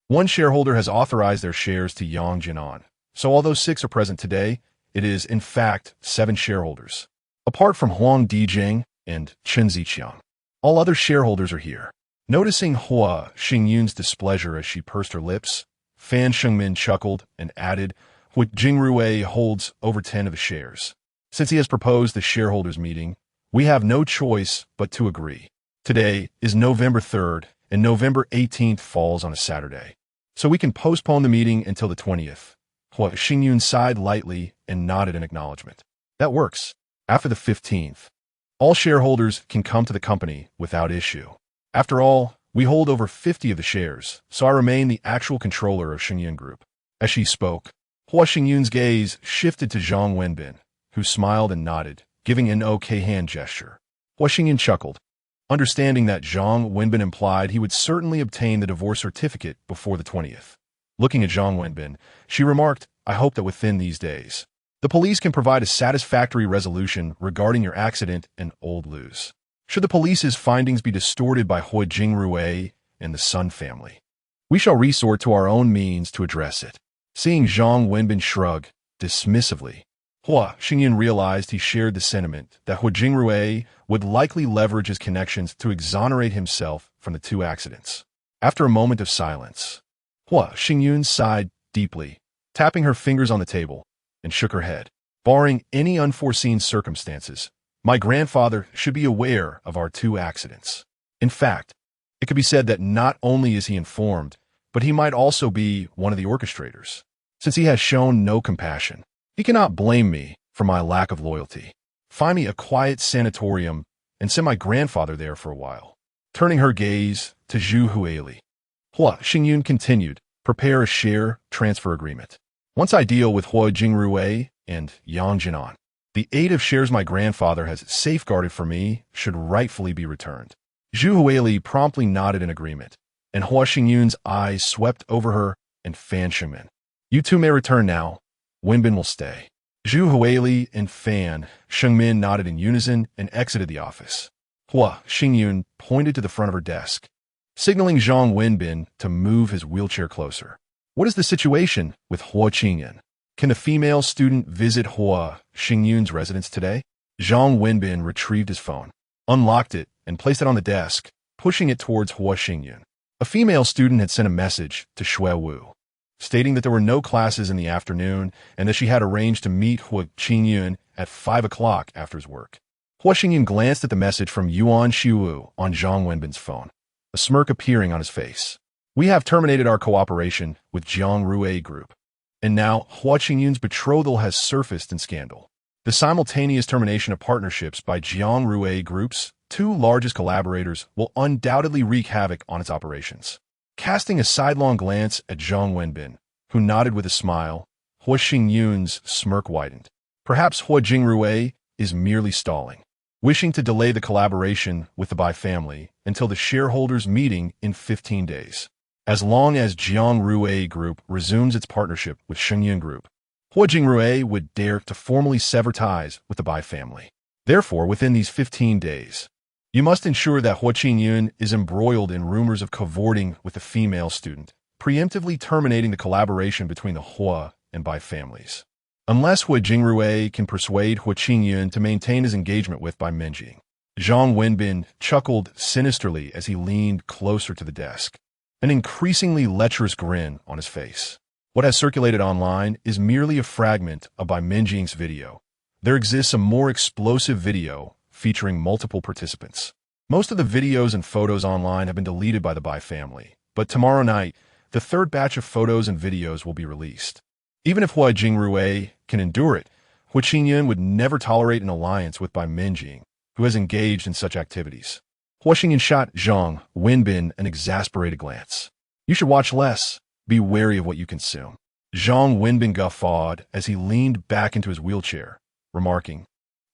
One shareholder has authorized their shares to Yang Jianan, so although 6 are present today, it is, in fact, 7 shareholders. Apart from Huang Dijing and Chen Ziqiang, all other shareholders are here. Noticing Hua Xingyun's displeasure as she pursed her lips, Fan Shengmin chuckled and added, Hua Jingrui holds over 10 of the shares. Since he has proposed the shareholders' meeting, we have no choice but to agree. Today is November 3rd, and November 18th falls on a Saturday. So we can postpone the meeting until the 20th. Hua Xingyun sighed lightly and nodded in acknowledgement. That works. After the 15th, all shareholders can come to the company without issue. After all, we hold over 50 of the shares, so I remain the actual controller of Xingyun Group. As she spoke, Hua Xingyun's gaze shifted to Zhang Wenbin, who smiled and nodded, giving an okay hand gesture. Hua Xingyun chuckled, understanding that Zhang Wenbin implied he would certainly obtain the divorce certificate before the 20th. Looking at Zhang Wenbin, she remarked, I hope that within these days, the police can provide a satisfactory resolution regarding your accident and old lose. Should the police's findings be distorted by Hua Jingrui and the Sun family, we shall resort to our own means to address it. Seeing Zhang Wenbin shrug dismissively, Hua Xingyun realized he shared the sentiment that Hua Jingrui would likely leverage his connections to exonerate himself from the 2 accidents. After a moment of silence, Hua Xingyun sighed deeply, tapping her fingers on the table, and shook her head. Barring any unforeseen circumstances, my grandfather should be aware of our 2 accidents. In fact, it could be said that not only is he informed, but he might also be one of the orchestrators. Since he has shown no compassion, he cannot blame me for my lack of loyalty. Find me a quiet sanatorium and send my grandfather there for a while. Turning her gaze to Zhu Huili, Hua Xingyun continued, prepare a share transfer agreement. Once I deal with Hua Jingrui and Yang Jianan, the 8 of shares my grandfather has safeguarded for me should rightfully be returned. Zhu Huili promptly nodded in agreement, and Hua Xingyun's eyes swept over her and Fan Shengmin. You 2 may return now. Wenbin will stay. Zhu Huili and Fan Shengmin nodded in unison and exited the office. Hua Xingyun pointed to the front of her desk, signaling Zhang Wenbin to move his wheelchair closer. What is the situation with Hua Qingyan? Can the female student visit Hua Xingyun's residence today? Zhang Wenbin retrieved his phone, unlocked it, and placed it on the desk, pushing it towards Hua Xingyun. A female student had sent a message to Shui Wu, stating that there were no classes in the afternoon and that she had arranged to meet Hua Qingyun at 5 o'clock after his work. Hua Xingyun glanced at the message from Yuan Xiwu on Zhang Wenbin's phone, a smirk appearing on his face. We have terminated our cooperation with Jiang Rui Group, and now Hua Qingyun's betrothal has surfaced in scandal. The simultaneous termination of partnerships by Jiang Rui Group's 2 largest collaborators will undoubtedly wreak havoc on its operations. Casting a sidelong glance at Zhang Wenbin, who nodded with a smile, Hua Xingyun's smirk widened. Perhaps Hua Jingrui is merely stalling, wishing to delay the collaboration with the Bai family until the shareholders' meeting in 15 days. As long as Jiang Rui Group resumes its partnership with Xingyun Group, Hua Jingrui would dare to formally sever ties with the Bai family. Therefore, within these 15 days, you must ensure that Hua Qingyun is embroiled in rumors of cavorting with a female student, preemptively terminating the collaboration between the Hua and Bai families. Unless Hua Jingrui can persuade Hua Qingyun to maintain his engagement with Bai Menjing. Zhang Wenbin chuckled sinisterly as he leaned closer to the desk, an increasingly lecherous grin on his face. What has circulated online is merely a fragment of Bai Menjing's video. There exists a more explosive video featuring multiple participants. Most of the videos and photos online have been deleted by the Bai family, but tomorrow night, the third batch of photos and videos will be released. Even if Hua Jingrui can endure it, Hua Qingyun would never tolerate an alliance with Bai Minjing, who has engaged in such activities. Hua Qingyun shot Zhang Wenbin an exasperated glance. You should watch less. Be wary of what you consume. Zhang Wenbin guffawed as he leaned back into his wheelchair, remarking,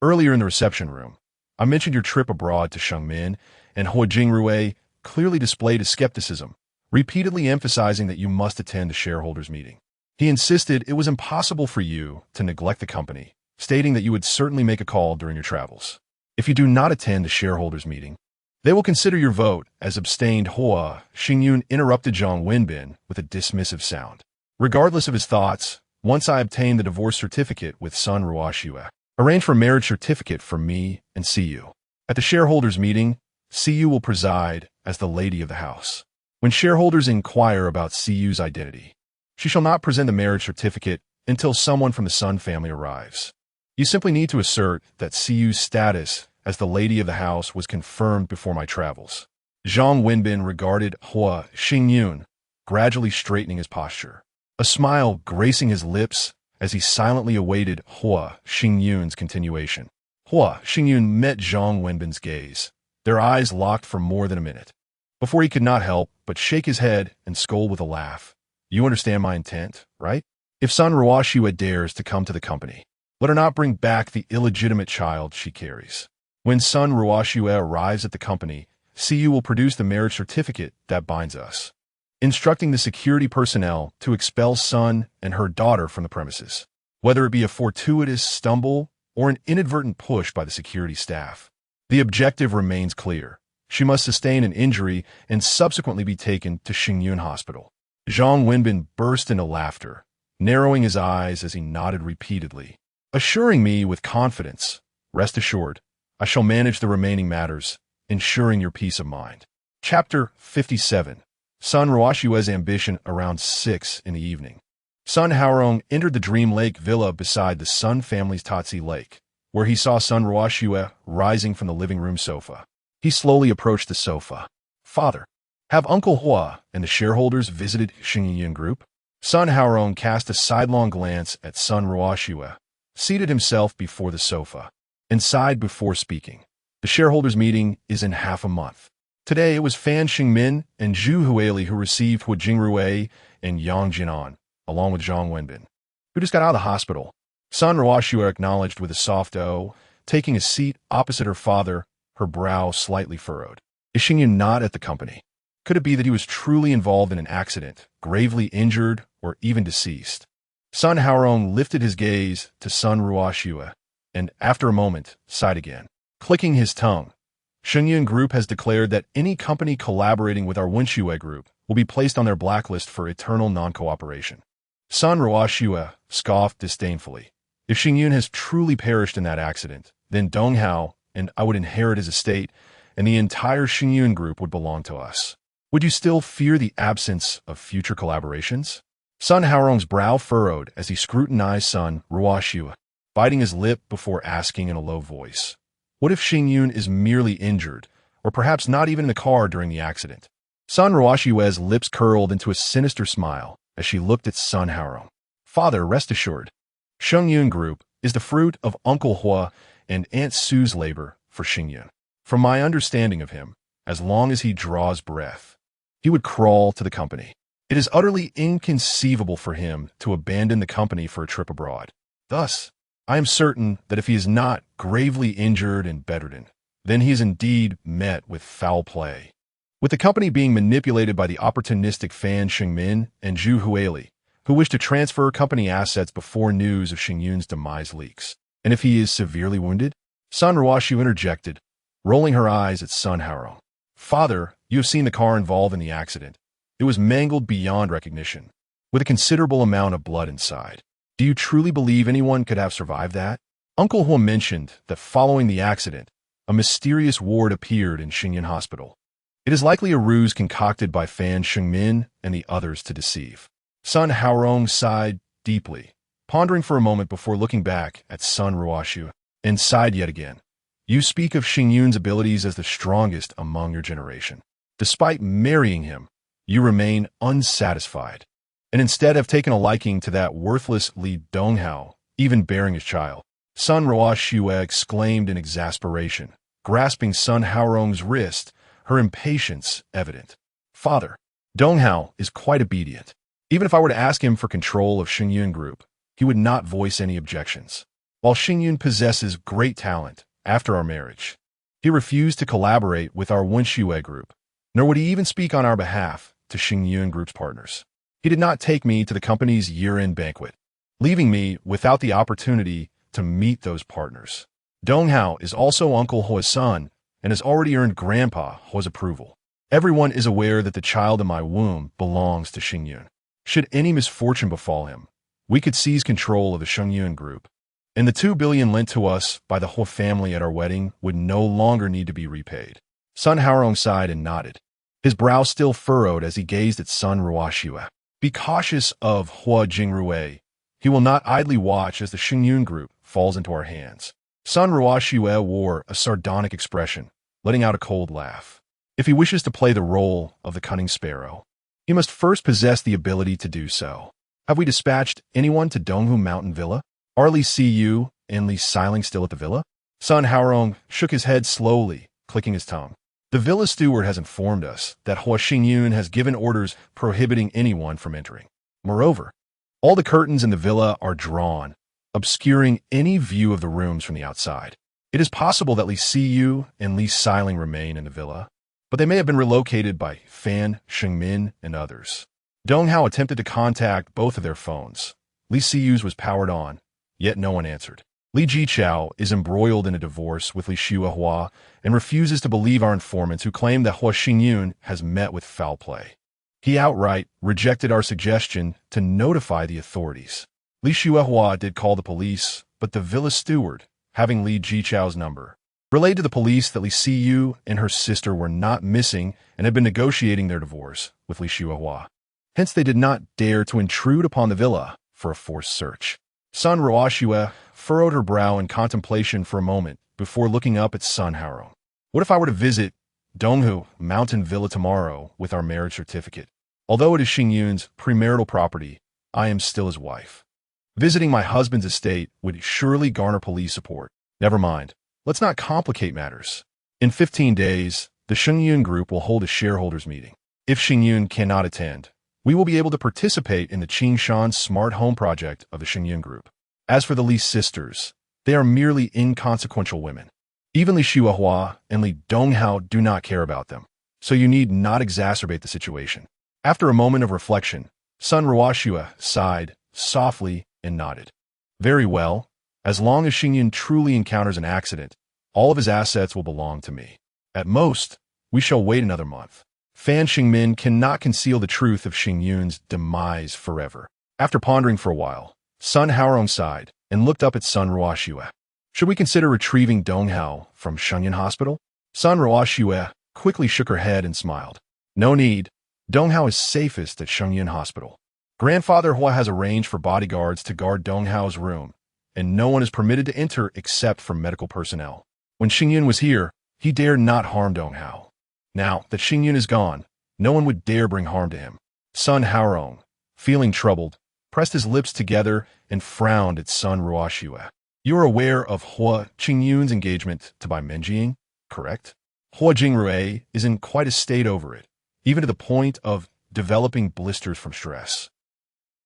earlier in the reception room, I mentioned your trip abroad to Shengmin, and Hua Jingrui clearly displayed his skepticism, repeatedly emphasizing that you must attend the shareholders' meeting. He insisted it was impossible for you to neglect the company, stating that you would certainly make a call during your travels. If you do not attend the shareholders' meeting, they will consider your vote as abstained. Hua Xingyun interrupted Zhang Wenbin with a dismissive sound. Regardless of his thoughts, once I obtain the divorce certificate with Sun Ruoxue, arrange for a marriage certificate for me and Siyu. At the shareholders' meeting, Siyu will preside as the lady of the house. When shareholders inquire about Siyu's identity, she shall not present the marriage certificate until someone from the Sun family arrives. You simply need to assert that Siyu's status as the lady of the house was confirmed before my travels. Zhang Wenbin regarded Hua Xingyun, gradually straightening his posture, a smile gracing his lips as he silently awaited Hua Xingyun's continuation. Hua Xingyun met Zhang Wenbin's gaze, their eyes locked for more than a minute, before he could not help but shake his head and scold with a laugh. You understand my intent, right? If Sun Ruoxue dares to come to the company, let her not bring back the illegitimate child she carries. When Sun Ruoxue arrives at the company, Siyu will produce the marriage certificate that binds us, instructing the security personnel to expel Sun and her daughter from the premises, whether it be a fortuitous stumble or an inadvertent push by the security staff. The objective remains clear. She must sustain an injury and subsequently be taken to Xingyun Hospital. Zhang Wenbin burst into laughter, narrowing his eyes as he nodded repeatedly, assuring me with confidence, rest assured, I shall manage the remaining matters, ensuring your peace of mind. Chapter 57. Sun Ruoxue's ambition around 6 in the evening. Sun Haorong entered the Dream Lake villa beside the Sun family's Tatsi Lake, where he saw Sun Ruoxue rising from the living room sofa. He slowly approached the sofa. Father, have Uncle Hua and the shareholders visited Xingyun Group? Sun Haorong cast a sidelong glance at Sun Ruoxue, seated himself before the sofa, and sighed before speaking. The shareholders' meeting is in half a month. Today it was Fan Xingmin and Zhu Huili who received Hua Jingrui and Yang Jinan, along with Zhang Wenbin, who just got out of the hospital. Sun Ruoxue acknowledged with a soft O, taking a seat opposite her father, her brow slightly furrowed. Is Xingyun not at the company? Could it be that he was truly involved in an accident, gravely injured, or even deceased? Sun Haorong lifted his gaze to Sun Ruoxue, and after a moment, sighed again. Clicking his tongue, Xingyun Group has declared that any company collaborating with our Wenxue Group will be placed on their blacklist for eternal non-cooperation. Sun Ruoxue scoffed disdainfully. If Xingyun has truly perished in that accident, then Dong Hao and I would inherit his estate, and the entire Xingyun Group would belong to us. Would you still fear the absence of future collaborations? Sun Haorong's brow furrowed as he scrutinized Sun Ruoxue, biting his lip before asking in a low voice, what if Xingyun is merely injured, or perhaps not even in the car during the accident? Sun Ruoxue's lips curled into a sinister smile as she looked at Sun Haorong. Father, rest assured, Xingyun Group is the fruit of Uncle Hua and Aunt Sue's labor for Xingyun. From my understanding of him, as long as he draws breath, he would crawl to the company. It is utterly inconceivable for him to abandon the company for a trip abroad. Thus, I am certain that if he is not gravely injured and bedridden, then he is indeed met with foul play. With the company being manipulated by the opportunistic Fan Xingmin and Zhu Huili, who wish to transfer company assets before news of Xingyun's demise leaks. And if he is severely wounded? Sun Ruoxue interjected, rolling her eyes at Sun Haorong. Father, you have seen the car involved in the accident. It was mangled beyond recognition, with a considerable amount of blood inside. Do you truly believe anyone could have survived that? Uncle Hua mentioned that following the accident, a mysterious ward appeared in Xingyun Hospital. It is likely a ruse concocted by Fan Xingmin and the others to deceive. Sun Haorong sighed deeply, pondering for a moment before looking back at Sun Ruoxue, and sighed yet again. You speak of Xingyun's abilities as the strongest among your generation. Despite marrying him, you remain unsatisfied, and instead have taken a liking to that worthless Li Donghao, even bearing his child. Sun Roa Xue exclaimed in exasperation, grasping Sun Haorong's wrist, her impatience evident. Father, Donghao is quite obedient. Even if I were to ask him for control of Xingyun Group, he would not voice any objections. While Xingyun possesses great talent, after our marriage, he refused to collaborate with our Wenxue Group, nor would he even speak on our behalf to Xingyun Group's partners. He did not take me to the company's year-end banquet, leaving me without the opportunity to meet those partners. Donghao is also Uncle Hua's son and has already earned Grandpa Hua's approval. Everyone is aware that the child in my womb belongs to Xingyun. Should any misfortune befall him, we could seize control of the Xingyun Group, and the 2 billion lent to us by the Hua family at our wedding would no longer need to be repaid. Sun Haorong sighed and nodded, his brow still furrowed as he gazed at Sun Ruoxue. Be cautious of Hua Jingrui. He will not idly watch as the Xingyun Group falls into our hands. Sun Ruoxue wore a sardonic expression, letting out a cold laugh. If he wishes to play the role of the cunning sparrow, he must first possess the ability to do so. Have we dispatched anyone to Donghu Mountain Villa? Are Li Siyu and Li Xiling still at the villa? Sun Haorong shook his head slowly, clicking his tongue. The villa steward has informed us that Hua Xingyun has given orders prohibiting anyone from entering. Moreover, all the curtains in the villa are drawn, obscuring any view of the rooms from the outside. It is possible that Li Siyu and Li Xiling remain in the villa, but they may have been relocated by Fan, Shengmin, and others. Donghao attempted to contact both of their phones. Li Siyu's was powered on, yet no one answered. Li Jichao is embroiled in a divorce with Li Xuehua and refuses to believe our informants who claim that Hua Xingyun has met with foul play. He outright rejected our suggestion to notify the authorities. Li Xuehua did call the police, but the villa steward, having Li Jichao's number, relayed to the police that Li Siyu and her sister were not missing and had been negotiating their divorce with Li Xuehua. Hence they did not dare to intrude upon the villa for a forced search. Sun Ruoxue furrowed her brow in contemplation for a moment before looking up at Sun Haorong. What if I were to visit Donghu Mountain Villa tomorrow with our marriage certificate? Although it is Xingyun's premarital property, I am still his wife. Visiting my husband's estate would surely garner police support. Never mind. Let's not complicate matters. In 15 days, the Xingyun Group will hold a shareholders meeting. If Xingyun cannot attend, we will be able to participate in the Qingshan Smart Home project of the Xingyun Group. As for the Li sisters, they are merely inconsequential women. Even Li Xuehua and Li Donghao do not care about them, so you need not exacerbate the situation. After a moment of reflection, Sun Ruoxue sighed softly and nodded. Very well. As long as Xingyun truly encounters an accident, all of his assets will belong to me. At most, we shall wait another month. Fan Xingmin cannot conceal the truth of Xingyun's demise forever. After pondering for a while, Sun Haorong sighed and looked up at Sun Ruoxue. Should we consider retrieving Donghao from Shenyang Hospital? Sun Ruoxue quickly shook her head and smiled. No need. Donghao is safest at Shenyang Hospital. Grandfather Hua has arranged for bodyguards to guard Donghao's room, and no one is permitted to enter except for medical personnel. When Xingyun was here, he dared not harm Donghao. Now that Xingyun is gone, no one would dare bring harm to him. Sun Haorong, feeling troubled, pressed his lips together and frowned at Sun Ruoxue. You are aware of Hua Qingyun's engagement to Bai Menjing, correct? Hua Jingrui is in quite a state over it, even to the point of developing blisters from stress.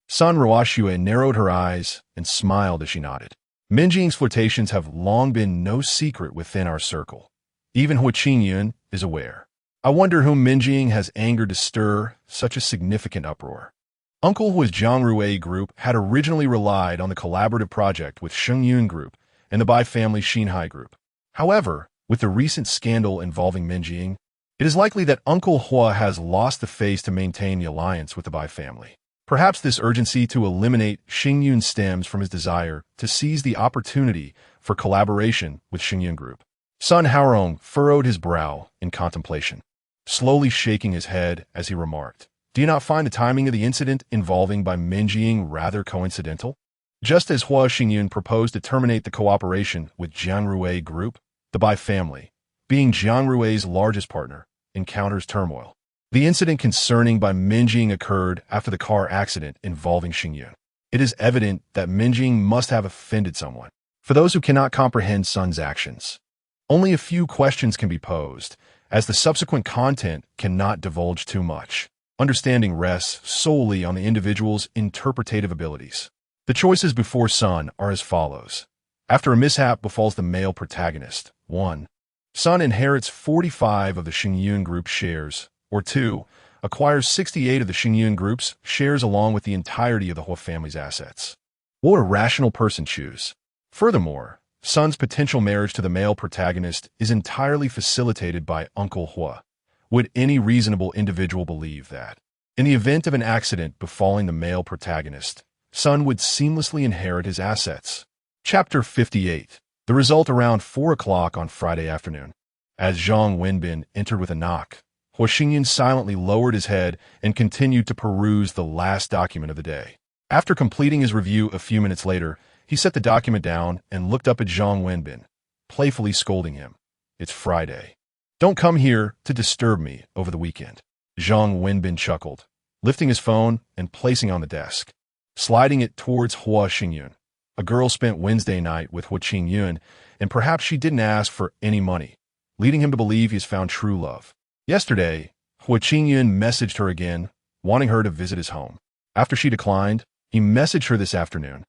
Sun Ruoxue narrowed her eyes and smiled as she nodded. Menjing's flirtations have long been no secret within our circle. Even Hua Qingyun is aware. I wonder whom Menjing has angered to stir such a significant uproar. Uncle Hua's Jiangrui Group had originally relied on the collaborative project with Xingyun Group and the Bai family Xinhai Group. However, with the recent scandal involving Menjing, it is likely that Uncle Hua has lost the face to maintain the alliance with the Bai family. Perhaps this urgency to eliminate Xingyun stems from his desire to seize the opportunity for collaboration with Xingyun Group. Sun Haorong furrowed his brow in contemplation, slowly shaking his head as he remarked, "Do you not find the timing of the incident involving Bai Menjing rather coincidental? Just as Hua Xingyun proposed to terminate the cooperation with Jiangrui Group, The Bai family, being Jiang Rui's largest partner, encounters turmoil. The incident concerning Bai Minjing occurred after the car accident involving Xingyun. It is evident that Minjing must have offended someone. For those who cannot comprehend Sun's actions, only a few questions can be posed, as the subsequent content cannot divulge too much. Understanding rests solely on the individual's interpretative abilities. The choices before Sun are as follows. After a mishap befalls the male protagonist, 1. Sun inherits 45 of the Xingyun Group shares, or 2. Acquires 68 of the Xingyun Group's shares along with the entirety of the Hua family's assets. What would a rational person choose? Furthermore, Sun's potential marriage to the male protagonist is entirely facilitated by Uncle Hua. Would any reasonable individual believe that, in the event of an accident befalling the male protagonist, Sun would seamlessly inherit his assets? Chapter 58. The result around 4 o'clock on Friday afternoon. As Zhang Wenbin entered with a knock, Hua Xingyun silently lowered his head and continued to peruse the last document of the day. After completing his review a few minutes later, he set the document down and looked up at Zhang Wenbin, playfully scolding him. It's Friday. Don't come here to disturb me over the weekend. Zhang Wenbin chuckled, lifting his phone and placing on the desk, sliding it towards Hua Xingyun. A girl spent Wednesday night with Hua Qingyun, and perhaps she didn't ask for any money, leading him to believe he has found true love. Yesterday, Hua Qingyun messaged her again, wanting her to visit his home. After she declined, he messaged her this afternoon,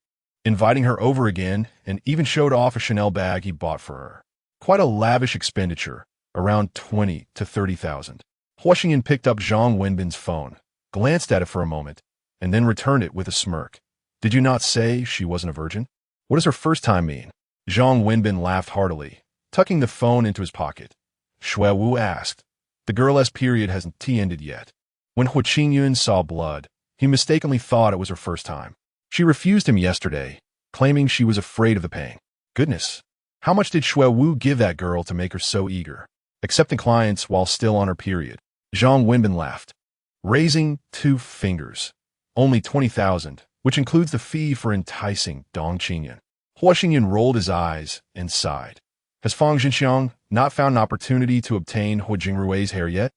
inviting her over again, and even showed off a Chanel bag he bought for her. Quite a lavish expenditure, around 20 to 30,000. Hua Xingyun picked up Zhang Wenbin's phone, glanced at it for a moment, and then returned it with a smirk. Did you not say she wasn't a virgin? What does her first time mean? Zhang Wenbin laughed heartily, tucking the phone into his pocket. Xue Wu asked. The girl's period hasn't ended yet. When Hua Qingyun saw blood, he mistakenly thought it was her first time. She refused him yesterday, claiming she was afraid of the pain. Goodness, how much did Xue Wu give that girl to make her so eager? Accepting clients while still on her period. Zhang Wenbin laughed, raising 2 fingers. Only 20,000. Which includes the fee for enticing Dong Qingyun. Hua Xingyun rolled his eyes and sighed. Has Fang Jinxiang not found an opportunity to obtain Hua Jingrui's hair yet?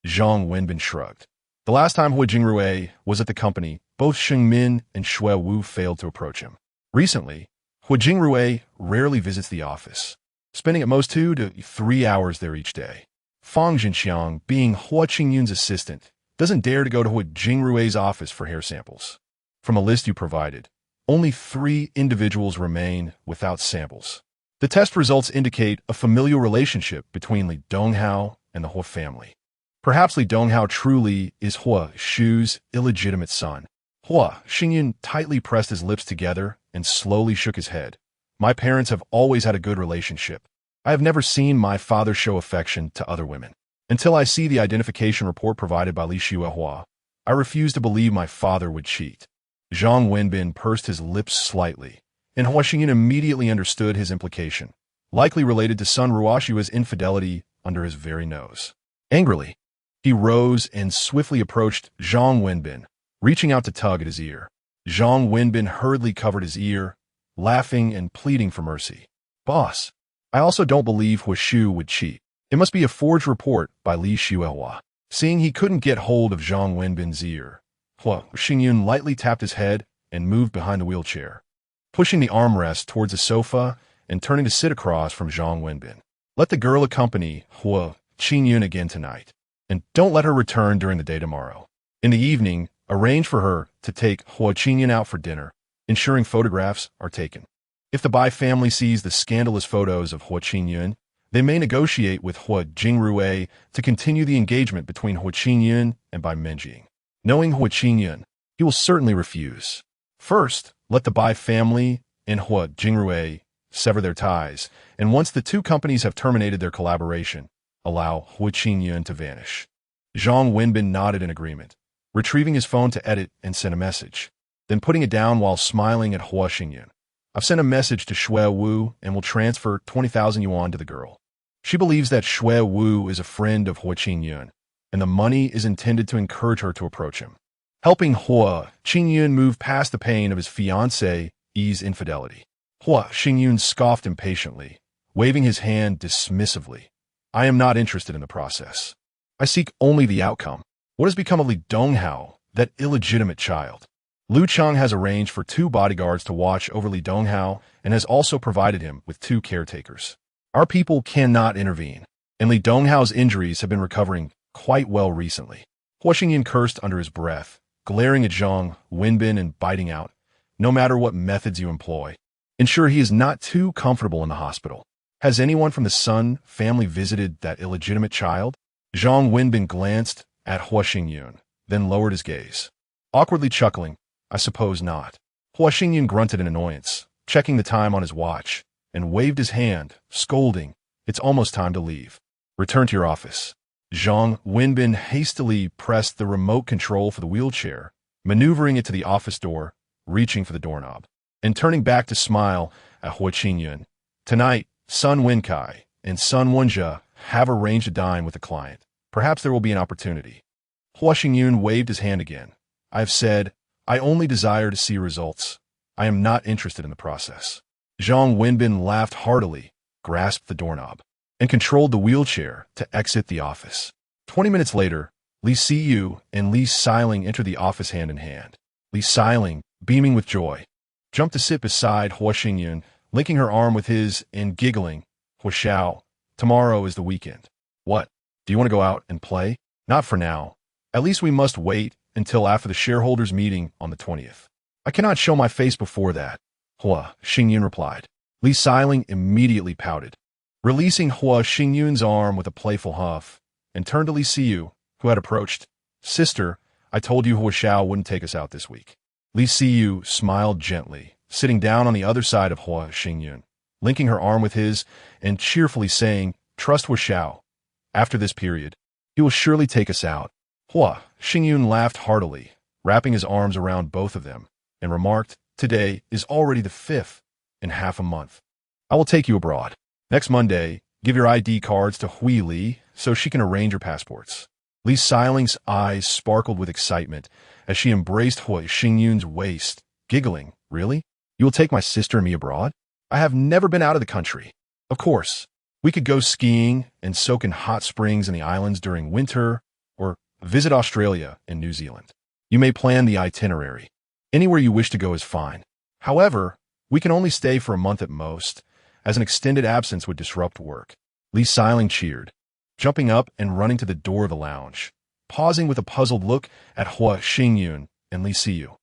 Zhang Wenbin shrugged. The last time Hua Jingrui was at the company, both Xingmin and Xue Wu failed to approach him. Recently, Hua Jingrui rarely visits the office, spending at most 2 to 3 hours there each day. Fang Jinxiang, being Hua Qingyun's assistant, doesn't dare to go to Hua Jingrui's office for hair samples. From a list you provided, only 3 individuals remain without samples. The test results indicate a familial relationship between Li Donghao and the Hua family. Perhaps Li Donghao truly is Hua Shu's illegitimate son. Hua Xingyun tightly pressed his lips together and slowly shook his head. My parents have always had a good relationship. I have never seen my father show affection to other women. Until I see the identification report provided by Li Xuehua, I refuse to believe my father would cheat. Zhang Wenbin pursed his lips slightly, and Hua Xingyun immediately understood his implication, likely related to Sun Ruoshua's infidelity under his very nose. Angrily, he rose and swiftly approached Zhang Wenbin, reaching out to tug at his ear. Zhang Wenbin hurriedly covered his ear, laughing and pleading for mercy. Boss, I also don't believe Hua Shu would cheat. It must be a forged report by Li Xuehua. Seeing he couldn't get hold of Zhang Wenbin's ear, Hua Xingyun lightly tapped his head and moved behind the wheelchair, pushing the armrest towards the sofa and turning to sit across from Zhang Wenbin. Let the girl accompany Hua Qingyun again tonight, and don't let her return during the day tomorrow. In the evening, arrange for her to take Hua Qingyun out for dinner, ensuring photographs are taken. If the Bai family sees the scandalous photos of Hua Qingyun, they may negotiate with Hua Jingrui to continue the engagement between Hua Qingyun and Bai Minjing. Knowing Hua Qingyun, he will certainly refuse. First, let the Bai family and Hua Jingrui sever their ties, and once the 2 companies have terminated their collaboration, allow Hua Qingyun to vanish. Zhang Wenbin nodded in agreement, retrieving his phone to edit and send a message, then putting it down while smiling at Hua Xingyun. I've sent a message to Xue Wu and will transfer 20,000 yuan to the girl. She believes that Xue Wu is a friend of Hua Qingyun, and the money is intended to encourage her to approach him. Helping Hua Qingyun move past the pain of his fiancée's infidelity. Hua Xingyun scoffed impatiently, waving his hand dismissively. I am not interested in the process. I seek only the outcome. What has become of Li Donghao, that illegitimate child? Lu Chang has arranged for 2 bodyguards to watch over Li Donghao and has also provided him with 2 caretakers. Our people cannot intervene, and Li Donghao's injuries have been recovering quite well recently. Hua Xingyan cursed under his breath, glaring at Zhang Wenbin and biting out, no matter what methods you employ, ensure he is not too comfortable in the hospital. Has anyone from the Sun family visited that illegitimate child? Zhang Wenbin glanced at Hua Xingyan, then lowered his gaze. Awkwardly chuckling, I suppose not. Hua Xingyan grunted in annoyance, checking the time on his watch, and waved his hand, scolding, it's almost time to leave. Return to your office. Zhang Wenbin hastily pressed the remote control for the wheelchair, maneuvering it to the office door, reaching for the doorknob, and turning back to smile at Hua Xingyan. Tonight, Sun Wenkai and Sun Wenjia have arranged a dine with a client. Perhaps there will be an opportunity. Hua Xingyan waved his hand again. I have said, I only desire to see results. I am not interested in the process. Zhang Wenbin laughed heartily, grasped the doorknob, and controlled the wheelchair to exit the office. 20 minutes later, Li Siyu and Li Xiling entered the office hand in hand. Li Xiling, beaming with joy, jumped to sit beside Hua Xingyan, linking her arm with his and giggling. Hua Xiao, tomorrow is the weekend. What? Do you want to go out and play? Not for now. At least we must wait until after the shareholders' meeting on the 20th. I cannot show my face before that, Hua Xingyan replied. Li Xiling immediately pouted, releasing Hua Xingyan's arm with a playful huff, and turned to Li Siyu, who had approached. Sister, I told you Hua Xiao wouldn't take us out this week. Li Siyu smiled gently, sitting down on the other side of Hua Xingyan, linking her arm with his, and cheerfully saying, Trust Hua Xiao. After this period, he will surely take us out. Hua Xingyan laughed heartily, wrapping his arms around both of them, and remarked, Today is already the 5th in half a month. I will take you abroad. Next Monday, give your ID cards to Hui Li so she can arrange your passports. Li Xiling's eyes sparkled with excitement as she embraced Hua Xingyan's waist, giggling, Really? You will take my sister and me abroad? I have never been out of the country. Of course. We could go skiing and soak in hot springs in the islands during winter, or visit Australia and New Zealand. You may plan the itinerary. Anywhere you wish to go is fine. However, we can only stay for a month at most, as an extended absence would disrupt work. Li Xiling cheered, jumping up and running to the door of the lounge, pausing with a puzzled look at Hua Xingyan and Li Siyu.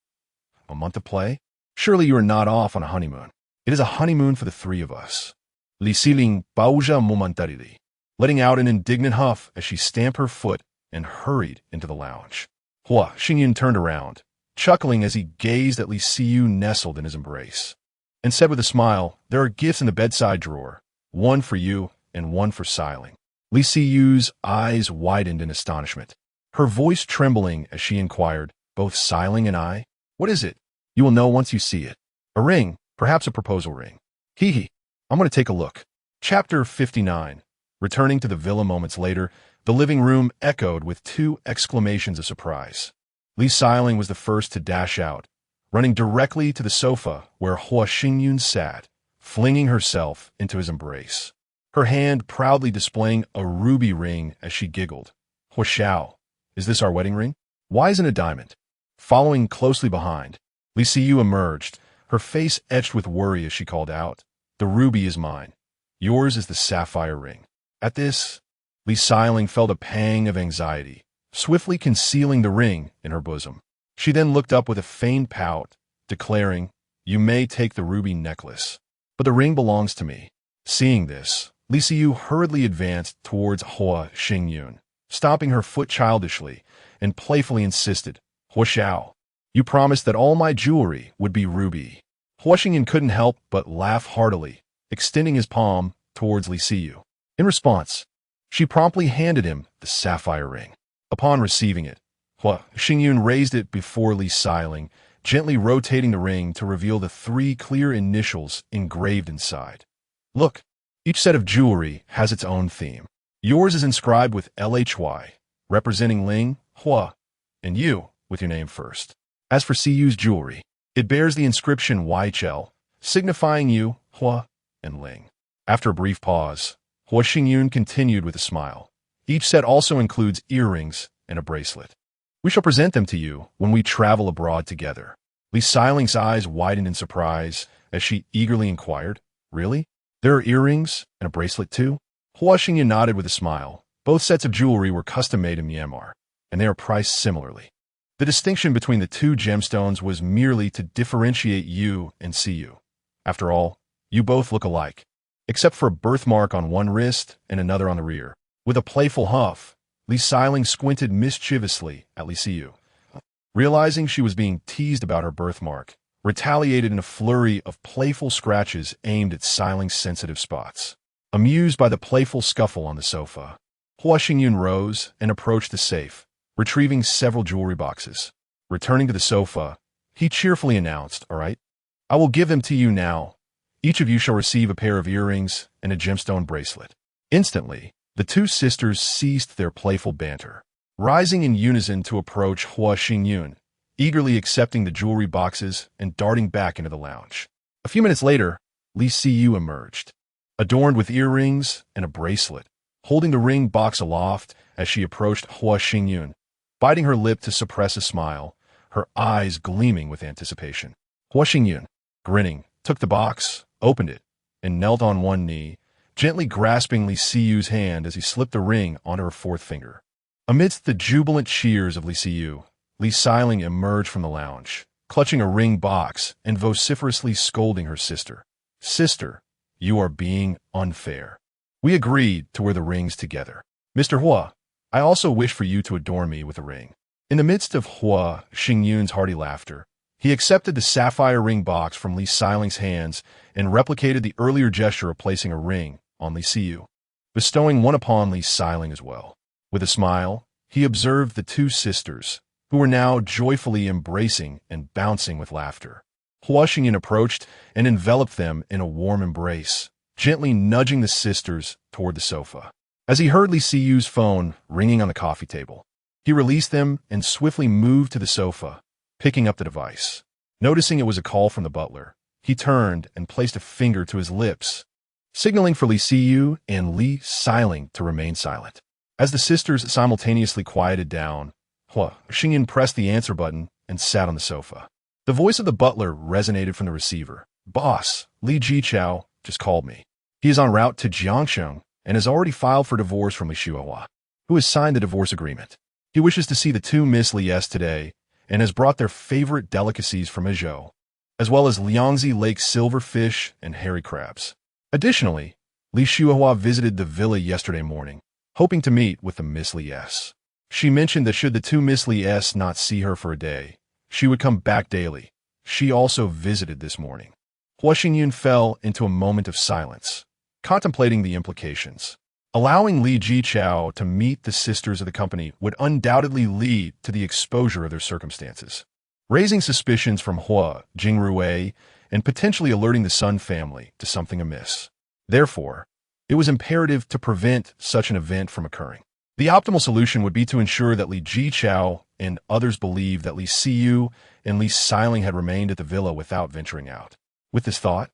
A month of play? Surely you are not off on a honeymoon. It is a honeymoon for the 3 of us. Li Xiling bauja momentarily, letting out an indignant huff as she stamped her foot and hurried into the lounge. Hua Xingyan turned around, chuckling as he gazed at Li Siyu nestled in his embrace, and said with a smile, There are gifts in the bedside drawer, one for you and one for Xiling. Li Siyu's eyes widened in astonishment, her voice trembling as she inquired, Both Xiling and I? What is it? You will know once you see it. A ring, perhaps a proposal ring. Hee hee, I'm going to take a look. Chapter 59. Returning to the villa moments later, the living room echoed with 2 exclamations of surprise. Li Xiling was the first to dash out, running directly to the sofa where Hua Xingyan sat, flinging herself into his embrace, her hand proudly displaying a ruby ring as she giggled. Hua Xiao, is this our wedding ring? Why isn't it a diamond? Following closely behind, Li Siyu emerged, her face etched with worry as she called out, The ruby is mine. Yours is the sapphire ring. At this, Li Xiling felt a pang of anxiety, swiftly concealing the ring in her bosom. She then looked up with a feigned pout, declaring, You may take the ruby necklace, but the ring belongs to me. Seeing this, Li Siyu hurriedly advanced towards Hua Xingyan, stomping her foot childishly, and playfully insisted, Hua Xiao, you promised that all my jewelry would be ruby. Hua Xingyan couldn't help but laugh heartily, extending his palm towards Li Siyu. In response, she promptly handed him the sapphire ring. Upon receiving it, Hua Xingyan raised it before Li Xiling, gently rotating the ring to reveal the 3 clear initials engraved inside. Look, each set of jewelry has its own theme. Yours is inscribed with LHY, representing Ling, Hua, and you with your name first. As for Siyu's jewelry, it bears the inscription YHL, signifying you, Hua, and Ling. After a brief pause, Hua Xingyun continued with a smile. Each set also includes earrings and a bracelet. We shall present them to you when we travel abroad together. Li Xiling's eyes widened in surprise as she eagerly inquired, "Really? There are earrings and a bracelet too?" Hua Xingyun nodded with a smile. Both sets of jewelry were custom-made in Myanmar, and they are priced similarly. The distinction between the two gemstones was merely to differentiate you and Siyu. After all, you both look alike, except for a birthmark on one wrist and another on the rear. With a playful huff, Li Xiling squinted mischievously at Li Siyu. Realizing she was being teased about her birthmark, retaliated in a flurry of playful scratches aimed at Xiling's sensitive spots. Amused by the playful scuffle on the sofa, Hua Xingyun rose and approached the safe, retrieving several jewelry boxes. Returning to the sofa, he cheerfully announced, "All right, I will give them to you now. Each of you shall receive a pair of earrings and a gemstone bracelet." Instantly, the two sisters ceased their playful banter, rising in unison to approach Hua Xingyun, eagerly accepting the jewelry boxes and darting back into the lounge. A few minutes later, Li Siyu emerged, adorned with earrings and a bracelet, holding the ring box aloft as she approached Hua Xingyun, biting her lip to suppress a smile, her eyes gleaming with anticipation. Hua Xingyun, grinning, took the box, opened it, and knelt on one knee, gently grasping Li Siyu's hand as he slipped the ring onto her fourth finger. Amidst the jubilant cheers of Li Siyu, Li Xiling emerged from the lounge, clutching a ring box and vociferously scolding her sister. "Sister, you are being unfair. We agreed to wear the rings together. Mr. Hua, I also wish for you to adorn me with a ring." In the midst of Hua Xingyun's hearty laughter, he accepted the sapphire ring box from Li Xiling's hands and replicated the earlier gesture of placing a ring on Li Siyu, bestowing one upon Li Xiling as well. With a smile, he observed the two sisters, who were now joyfully embracing and bouncing with laughter. Hua Xingyun approached and enveloped them in a warm embrace, gently nudging the sisters toward the sofa. As he heard Li Siyu's phone ringing on the coffee table, he released them and swiftly moved to the sofa, picking up the device. Noticing it was a call from the butler, he turned and placed a finger to his lips, signaling for Li Siyu and Li Xiling to remain silent. As the sisters simultaneously quieted down, Hua Xingyun pressed the answer button and sat on the sofa. The voice of the butler resonated from the receiver. "Boss, Li Jiqiao just called me. He is en route to Jiangsheng and has already filed for divorce from Li Xuehua, who has signed the divorce agreement. He wishes to see the two Miss Lies today and has brought their favorite delicacies from Ezhou, as well as Liangzi Lake silverfish and hairy crabs. Additionally, Li Xuehua visited the villa yesterday morning, hoping to meet with the Miss Lies. She mentioned that should the two Miss Lies not see her for a day, she would come back daily. She also visited this morning." Hua Xingyun fell into a moment of silence, contemplating the implications. Allowing Li Jiqiao to meet the sisters of the company would undoubtedly lead to the exposure of their circumstances, raising suspicions from Hua Jingrui and potentially alerting the Sun family to something amiss. Therefore, it was imperative to prevent such an event from occurring. The optimal solution would be to ensure that Li Jiqiao and others believed that Li Siyu and Li Xiling had remained at the villa without venturing out. With this thought,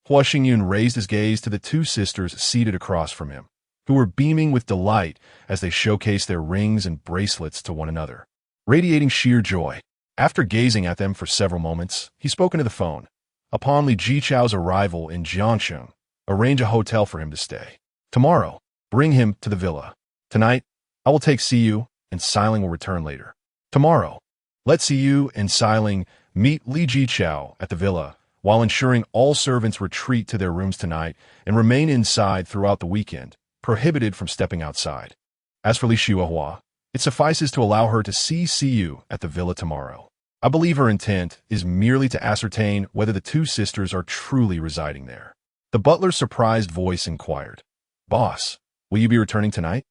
Hua Xingyun raised his gaze to the two sisters seated across from him, who were beaming with delight as they showcased their rings and bracelets to one another, radiating sheer joy. After gazing at them for several moments, he spoke into the phone. Upon Li Jiqiao's arrival in Jiangsheng, arrange a hotel for him to stay. Tomorrow, bring him to the villa. Tonight, I will take Siyu, and Xiling will return later. Tomorrow, let Siyu and Xiling meet Li Jiqiao at the villa, while ensuring all servants retreat to their rooms tonight and remain inside throughout the weekend, prohibited from stepping outside. As for Li Xuehua, it suffices to allow her to see Siyu at the villa tomorrow. I believe her intent is merely to ascertain whether the two sisters are truly residing there." The butler's surprised voice inquired, "Boss, will you be returning tonight?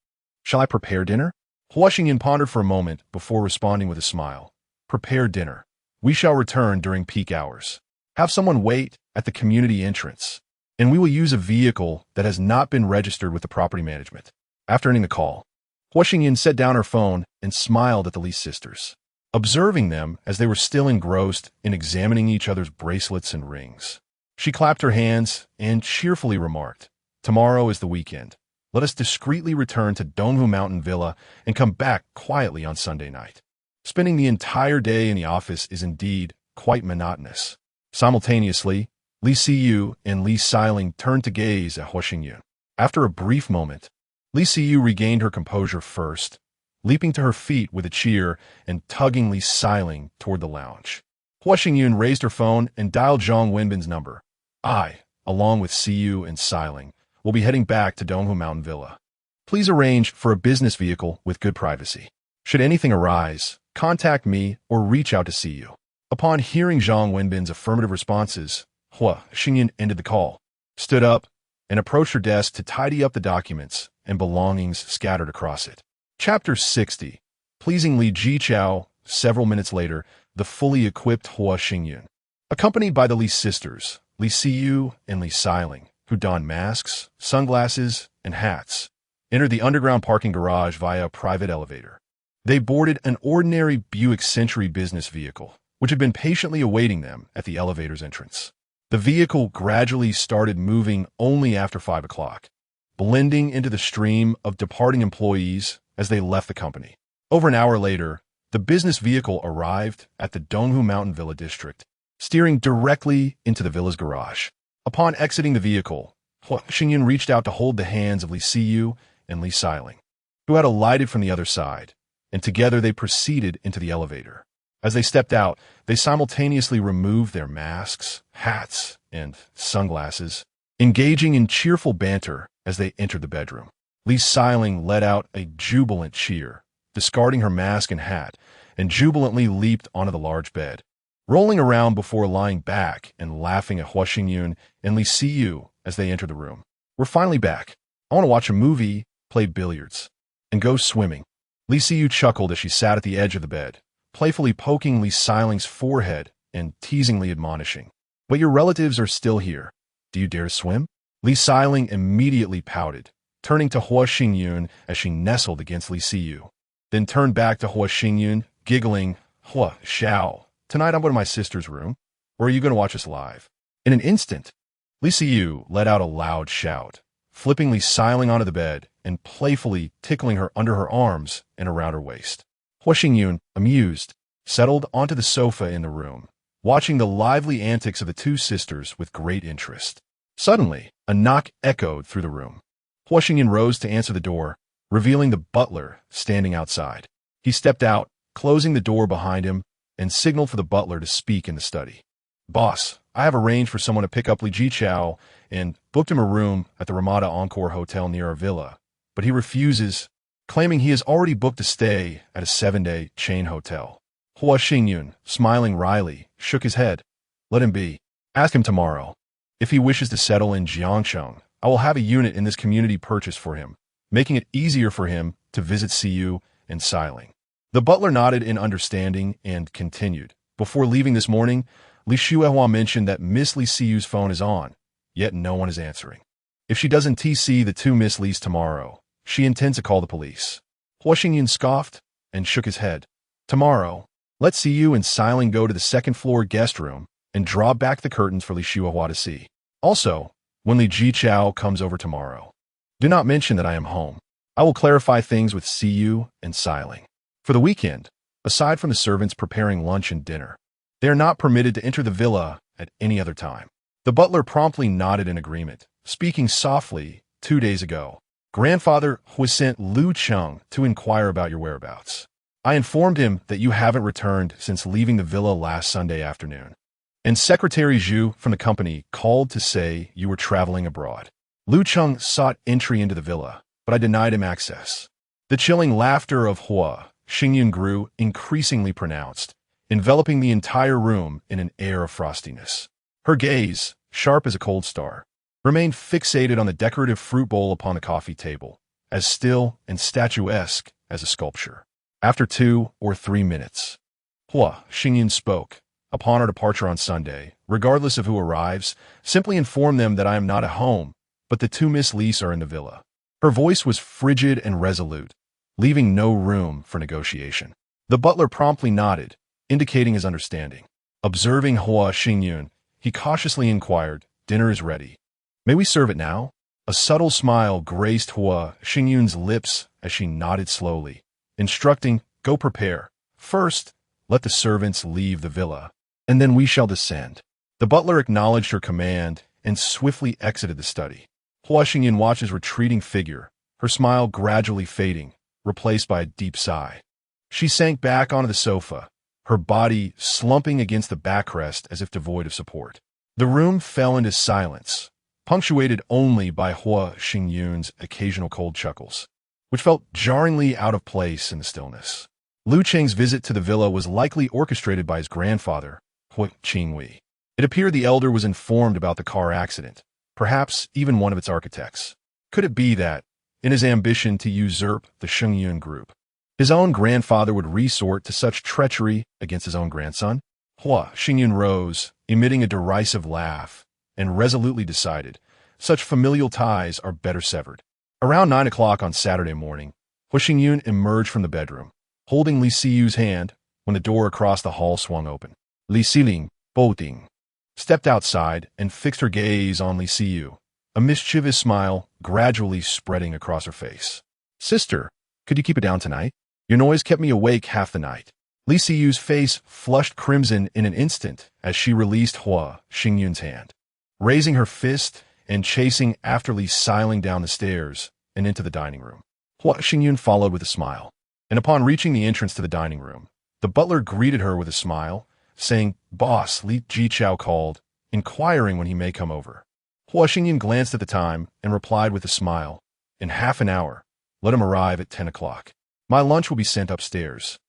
Shall I prepare dinner?" Hua Xingyun pondered for a moment before responding with a smile. "Prepare dinner. We shall return during peak hours. Have someone wait at the community entrance, and we will use a vehicle that has not been registered with the property management." After ending the call, Hua Xingyun set down her phone and smiled at the Li sisters, observing them as they were still engrossed in examining each other's bracelets and rings. She clapped her hands and cheerfully remarked, Tomorrow is the weekend. Let us discreetly return to Donghu Mountain Villa and come back quietly on Sunday night. Spending the entire day in the office is indeed quite monotonous. Simultaneously, Li Siyu and Li Xiling turned to gaze at Hua Xingyun. After a brief moment, Li Siyu regained her composure first, leaping to her feet with a cheer and tugging Li Xiling toward the lounge. Hua Xingyun raised her phone and dialed Zhang Wenbin's number. I, along with Siyu and Xiling, will be heading back to Donghu Mountain Villa. Please arrange for a business vehicle with good privacy. Should anything arise, contact me or reach out to Siyu. Upon hearing Zhang Wenbin's affirmative responses, Hua Xingyun ended the call, stood up, and approached her desk to tidy up the documents and belongings scattered across it. Chapter 60. Pleasing Li Jichao. Several minutes later, the fully equipped Hua Xingyun, accompanied by the Li sisters, Li Siyu and Li Xiling, who donned masks, sunglasses, and hats, entered the underground parking garage via a private elevator. They boarded an ordinary Buick Century business vehicle, which had been patiently awaiting them at the elevator's entrance. The vehicle gradually started moving only after 5 o'clock, blending into the stream of departing employees as they left the company. Over an hour later, the business vehicle arrived at the Donghu Mountain Villa district, steering directly into the villa's garage. Upon exiting the vehicle, Hua Xingyun reached out to hold the hands of Li Siyu and Li Xiling, who had alighted from the other side, and together they proceeded into the elevator. As they stepped out, they simultaneously removed their masks, hats, and sunglasses, engaging in cheerful banter as they entered the bedroom. Li Xiling let out a jubilant cheer, discarding her mask and hat, and jubilantly leaped onto the large bed, rolling around before lying back and laughing at Hua Xingyun and Li Siyu as they entered the room. We're finally back. I want to watch a movie, play billiards, and go swimming. Li Siyu chuckled as she sat at the edge of the bed, playfully poking Li Xiling's forehead and teasingly admonishing. But your relatives are still here. Do you dare to swim? Li Xiling immediately pouted, turning to Hua Xingyun as she nestled against Li Siyu, then turned back to Hua Xingyun, giggling, Hua Xiao, tonight I'm going to my sister's room, or are you going to watch us live? In an instant, Li Siyu let out a loud shout, flipping Li Xiling onto the bed and playfully tickling her under her arms and around her waist. Hua Xingyun, amused, settled onto the sofa in the room, watching the lively antics of the two sisters with great interest. Suddenly, a knock echoed through the room. Hua Xingyun rose to answer the door, revealing the butler standing outside. He stepped out, closing the door behind him, and signaled for the butler to speak in the study. Boss, I have arranged for someone to pick up Li Jichao and booked him a room at the Ramada Encore Hotel near our villa, but he refuses, claiming he has already booked a stay at a 7-day chain hotel. Hua Xingyun, smiling wryly, shook his head. Let him be. Ask him tomorrow. If he wishes to settle in Jiangcheng, I will have a unit in this community purchased for him, making it easier for him to visit Siyu and Xiling. The butler nodded in understanding and continued. Before leaving this morning, Li Shuehua mentioned that Miss Li Siyu's phone is on, yet no one is answering. If she doesn't TC the two Miss Lis tomorrow, she intends to call the police. Hua Xingyun scoffed and shook his head. Tomorrow, let Siyu and Xiling go to the second-floor guest room and draw back the curtains for Li Shuehua to see. Also, when Li Jichao comes over tomorrow, do not mention that I am home. I will clarify things with Siyu and Xiling. For the weekend, aside from the servants preparing lunch and dinner, they are not permitted to enter the villa at any other time. The butler promptly nodded in agreement, speaking softly. 2 days ago, grandfather Hui sent Lu Cheng to inquire about your whereabouts. I informed him that you haven't returned since leaving the villa last Sunday afternoon, and Secretary Zhu from the company called to say you were traveling abroad. Lu Cheng sought entry into the villa, but I denied him access. The chilling laughter of Hua Xingyun grew increasingly pronounced, enveloping the entire room in an air of frostiness. Her gaze, sharp as a cold star, remained fixated on the decorative fruit bowl upon the coffee table, as still and statuesque as a sculpture. After 2 or 3 minutes, Hua Xingyun spoke. Upon our departure on Sunday, regardless of who arrives, simply inform them that I am not at home, but the two Miss Lis are in the villa. Her voice was frigid and resolute, leaving no room for negotiation. The butler promptly nodded, indicating his understanding. Observing Hua Xingyun, he cautiously inquired, dinner is ready. May we serve it now? A subtle smile graced Hua Xingyun's lips as she nodded slowly, instructing, "Go prepare. First, let the servants leave the villa, and then we shall descend." The butler acknowledged her command and swiftly exited the study. Hua Xingyun watched his retreating figure, her smile gradually fading, replaced by a deep sigh. She sank back onto the sofa, her body slumping against the backrest as if devoid of support. The room fell into silence, punctuated only by Hua Xingyun's occasional cold chuckles, which felt jarringly out of place in the stillness. Lu Cheng's visit to the villa was likely orchestrated by his grandfather, Hua Qingwei. It appeared the elder was informed about the car accident, perhaps even one of its architects. Could it be that, in his ambition to usurp the Xingyun group, his own grandfather would resort to such treachery against his own grandson? Hua Xingyun rose, emitting a derisive laugh, and resolutely decided, such familial ties are better severed. Around 9 o'clock on Saturday morning, Hua Xingyun emerged from the bedroom, holding Li Siyu's hand when the door across the hall swung open. Li Siling, Boting, stepped outside and fixed her gaze on Li Siyu, a mischievous smile gradually spreading across her face. "Sister, could you keep it down tonight? Your noise kept me awake half the night." Li Siyu's face flushed crimson in an instant as she released Hua Xingyun's hand, raising her fist and chasing after Li Siling down the stairs and into the dining room. Hua Xingyun followed with a smile, and upon reaching the entrance to the dining room, the butler greeted her with a smile, saying, "Boss," Li Jichao called, inquiring when he may come over. Hua Xingyun glanced at the time and replied with a smile, "In half an hour. Let him arrive at 10 o'clock. My lunch will be sent upstairs,"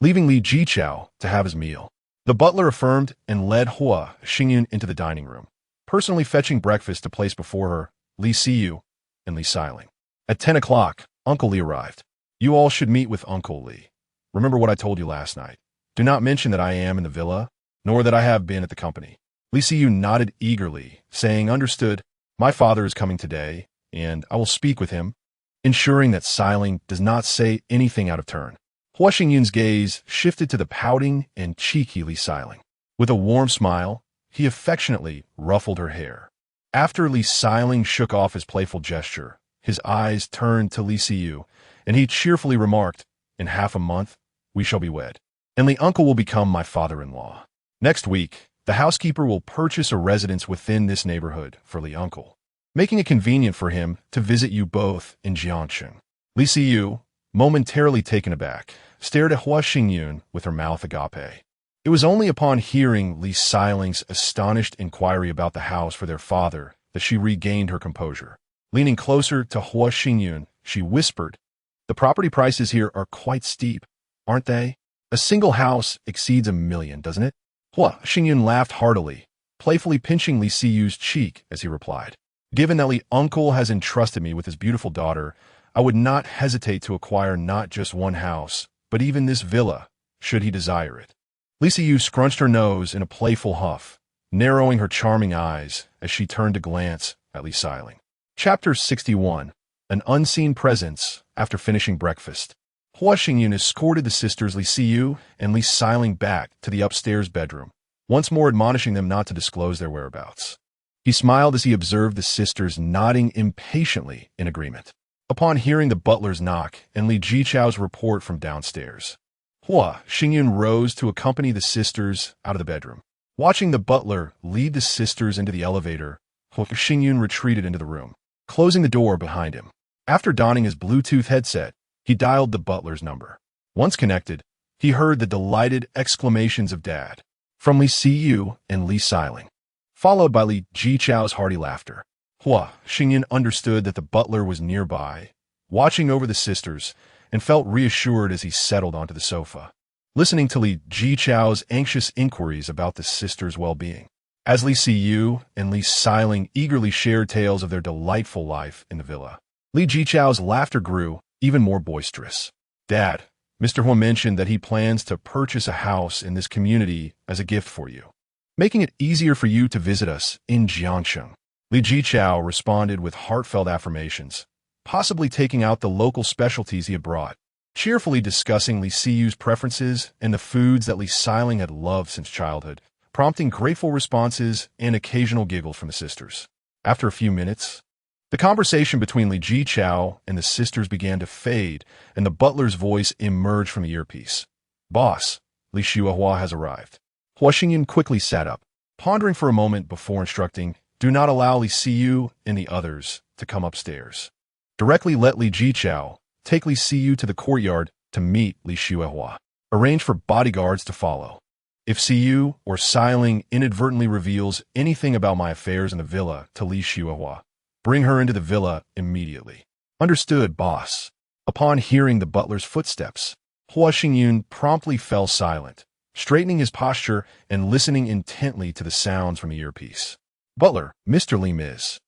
leaving Li Jichao to have his meal. The butler affirmed and led Hua Xingyun into the dining room, personally fetching breakfast to place before her, Li Siyu, and Li Siling. At 10 o'clock, Uncle Li arrived. "You all should meet with Uncle Li. Remember what I told you last night. Do not mention that I am in the villa, nor that I have been at the company." Li Siyu nodded eagerly, saying, "Understood. My father is coming today, and I will speak with him," ensuring that Siling does not say anything out of turn. Hua Xingyun's gaze shifted to the pouting and cheeky Li Siling. With a warm smile, he affectionately ruffled her hair. After Li Siling shook off his playful gesture, his eyes turned to Li Siyu, and he cheerfully remarked, "In half a month, we shall be wed, and Li Uncle will become my father-in-law. Next week, the housekeeper will purchase a residence within this neighborhood for Li Uncle, making it convenient for him to visit you both in Jiangsheng." Li Siyu, momentarily taken aback, stared at Hua Xingyun with her mouth agape. It was only upon hearing Li Siling's astonished inquiry about the house for their father that she regained her composure. Leaning closer to Hua Xingyun, she whispered, "The property prices here are quite steep, aren't they? A single house exceeds $1 million, doesn't it?" Hua Xingyun laughed heartily, playfully pinching Li Siyu's cheek as he replied, "Given that Li Uncle has entrusted me with his beautiful daughter, I would not hesitate to acquire not just one house, but even this villa, should he desire it." Li Siyu scrunched her nose in a playful huff, narrowing her charming eyes as she turned to glance at Li Siling. Chapter 61. An Unseen Presence After Finishing Breakfast. Hua Xingyun escorted the sisters Li Siyu and Li Siling back to the upstairs bedroom, once more admonishing them not to disclose their whereabouts. He smiled as he observed the sisters nodding impatiently in agreement. Upon hearing the butler's knock and Li Jichao's report from downstairs, Hua Xingyun rose to accompany the sisters out of the bedroom. Watching the butler lead the sisters into the elevator, Hua Xingyun retreated into the room, closing the door behind him. After donning his Bluetooth headset, he dialed the butler's number. Once connected, he heard the delighted exclamations of Dad from Li Siyu and Li Siling, followed by Li Jichao's hearty laughter. Hua Xingyun understood that the butler was nearby, watching over the sisters, and felt reassured as he settled onto the sofa, listening to Li Jichao's anxious inquiries about the sisters' well-being. As Li Siyu and Li Siling eagerly shared tales of their delightful life in the villa, Li Jichao's laughter grew even more boisterous. "Dad, Mr. Hua mentioned that he plans to purchase a house in this community as a gift for you, making it easier for you to visit us in Jiangsheng." Li Jichao responded with heartfelt affirmations, possibly taking out the local specialties he had brought, cheerfully discussing Li Siyu's preferences and the foods that Li Siling had loved since childhood, prompting grateful responses and occasional giggles from the sisters. After a few minutes, The conversation between Li Jiqiao and the sisters began to fade, and the butler's voice emerged from the earpiece. "Boss, Li Shuahua has arrived." Hua Xingyun quickly sat up, pondering for a moment before instructing, "Do not allow Li Siyu and the others to come upstairs. Directly let Li Jiqiao take Li Siyu to the courtyard to meet Li Shuahua. Arrange for bodyguards to follow. If Siyu or Xiling inadvertently reveals anything about my affairs in the villa to Li Shuahua, bring her into the villa immediately." "Understood, boss." Upon hearing the butler's footsteps, Hua Xingyun promptly fell silent, straightening his posture and listening intently to the sounds from the earpiece. "Butler, Mr. Li Miss.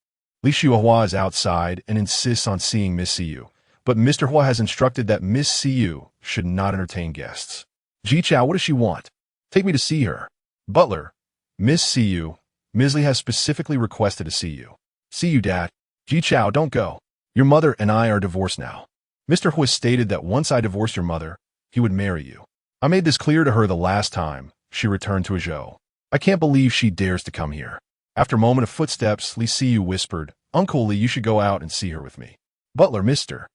Li Shuahua is outside and insists on seeing Miss Siyu, but Mr. Hua has instructed that Miss Siyu should not entertain guests." "Jiqiao, what does she want?" "Take me to see her." "Butler, Miss Siyu, Ms. Li has specifically requested to see you." "See you, Dad." "Jiqiao, don't go. Your mother and I are divorced now. Mr. Hua stated that once I divorced your mother, he would marry you. I made this clear to her the last time she returned to Azhou. I can't believe she dares to come here." After a moment of footsteps, Li Siyu whispered, "Uncle Li, you should go out and see her with me." "Butler, Mr.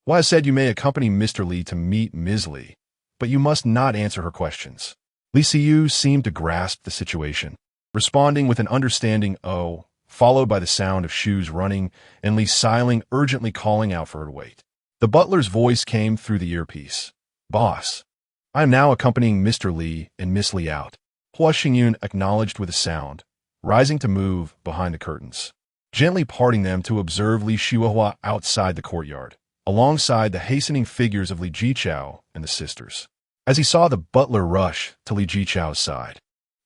Hua said you may accompany Mr. Li to meet Ms. Li, but you must not answer her questions." Li Siyu seemed to grasp the situation, responding with an understanding "oh," followed by the sound of shoes running and Li Xiling urgently calling out for her to wait. The butler's voice came through the earpiece. "Boss, I am now accompanying Mr. Li and Miss Li out." Hua Xingyun acknowledged with a sound, rising to move behind the curtains, gently parting them to observe Li Shuahua outside the courtyard, alongside the hastening figures of Li Jiqiao and the sisters. As he saw the butler rush to Li Jiqiao's side,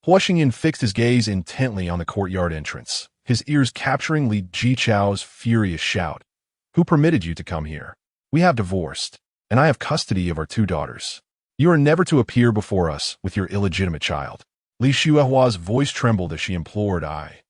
Hua Xingyun fixed his gaze intently on the courtyard entrance, his ears capturing Li Jiqiao's furious shout. "Who permitted you to come here? We have divorced, and I have custody of our 2 daughters. You are never to appear before us with your illegitimate child." Li Shuahua's voice trembled as she implored, I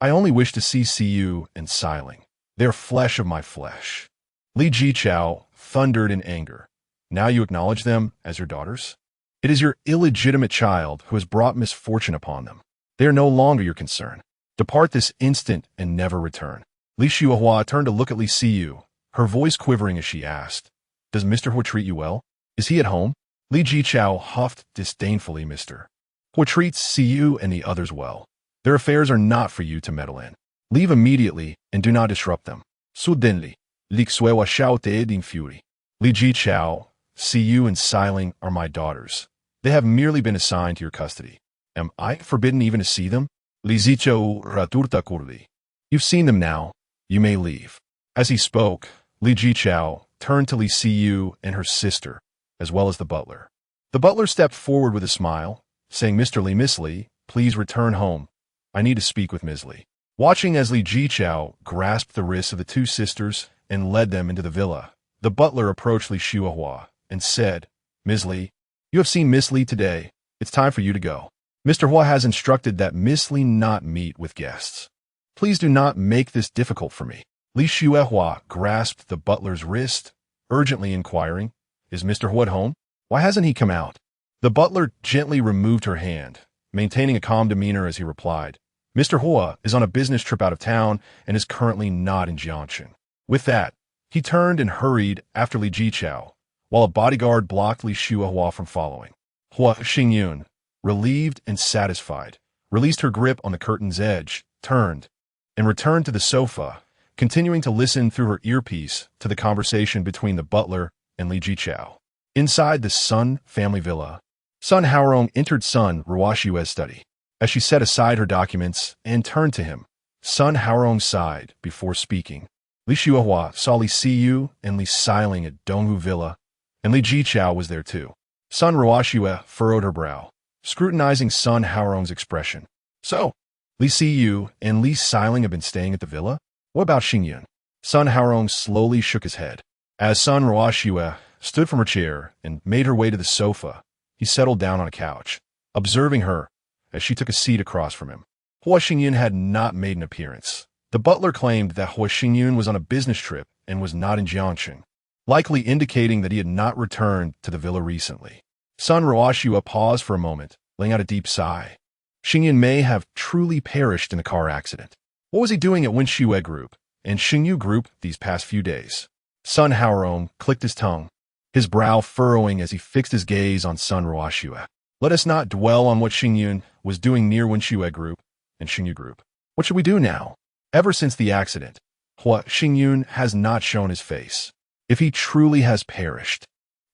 only wish to see Siyu and Xiling. They are flesh of my flesh." Li Jiqiao thundered in anger. "Now you acknowledge them as your daughters? It is your illegitimate child who has brought misfortune upon them. They are no longer your concern. Depart this instant and never return." Li Shuahua turned to look at Li Siyu, her voice quivering as she asked, "Does Mr. Hua treat you well? Is he at home?" Li Jiqiao huffed disdainfully, "Mr. Hua treats Siyu and the others well. Their affairs are not for you to meddle in. Leave immediately and do not disrupt them." "Suddenly, Li Xuehua shouted in fury. "Li Jiqiao, Siyu and Xiling are my daughters. They have merely been assigned to your custody. Am I forbidden even to see them?" Li Ziqiao raturta kurli. "You've seen them now. You may leave." As he spoke, Li Jiqiao turned to Li Siyu and her sister, as well as the butler. The butler stepped forward with a smile, saying, "Mr. Li, Miss Li, please return home. I need to speak with Ms. Li." Watching as Li Jiqiao grasped the wrists of the 2 sisters and led them into the villa, the butler approached Li Shuahua and said, "Ms. Li, you have seen Miss Li today. It's time for you to go. Mr. Hua has instructed that Miss Li not meet with guests. Please do not make this difficult for me." Li Shuahua grasped the butler's wrist, urgently inquiring, "Is Mr. Hua at home? Why hasn't he come out?" The butler gently removed her hand, maintaining a calm demeanor as he replied, "Mr. Hua is on a business trip out of town and is currently not in Jiangxing." With that, he turned and hurried after Li Jiqiao, while a bodyguard blocked Li Shuahua from following. Hua Xingyun, relieved and satisfied, released her grip on the curtain's edge, turned, and returned to the sofa, continuing to listen through her earpiece to the conversation between the butler and Li Jiqiao. Inside the Sun family villa, Sun Haorong entered Sun Ruoshue's study. As she set aside her documents and turned to him, Sun Haorong sighed before speaking. Li Shuahua saw Li Siyu and Li Xiling at Donghu Villa, and Li Jiqiao was there too. Sun Ruoshue furrowed her brow, scrutinizing Sun Haorong's expression. "So, Li Siyu and Li Xiling have been staying at the villa? What about Xingyun?" Sun Haorong slowly shook his head. As Sun Ruoshue stood from her chair and made her way to the sofa, he settled down on a couch, observing her as she took a seat across from him. Hua Xingyun had not made an appearance. The butler claimed that Hua Xingyun was on a business trip and was not in Jiangxing, likely indicating that he had not returned to the villa recently. Sun Ruoshue paused for a moment, letting out a deep sigh. Xingyun may have truly perished in a car accident. What was he doing at Wenxue Group, and Xingyu group these past few days. Sun Haorom clicked his tongue, his brow furrowing as he fixed his gaze on Sun Ruoxue. Let us not dwell on what Xingyun was doing near Wenxue group and Xingyu group. What should we do now? Ever since the accident, Hua Xingyun has not shown his face. If he truly has perished.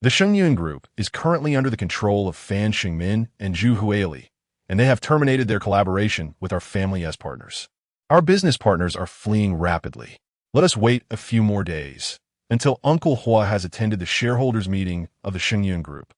The Xingyun group is currently under the control of Fan Xingmin and Zhu Huili, and they have terminated their collaboration with our family as partners. Our business partners are fleeing rapidly. Let us wait a few more days until Uncle Hua has attended the shareholders' meeting of the Xingyun group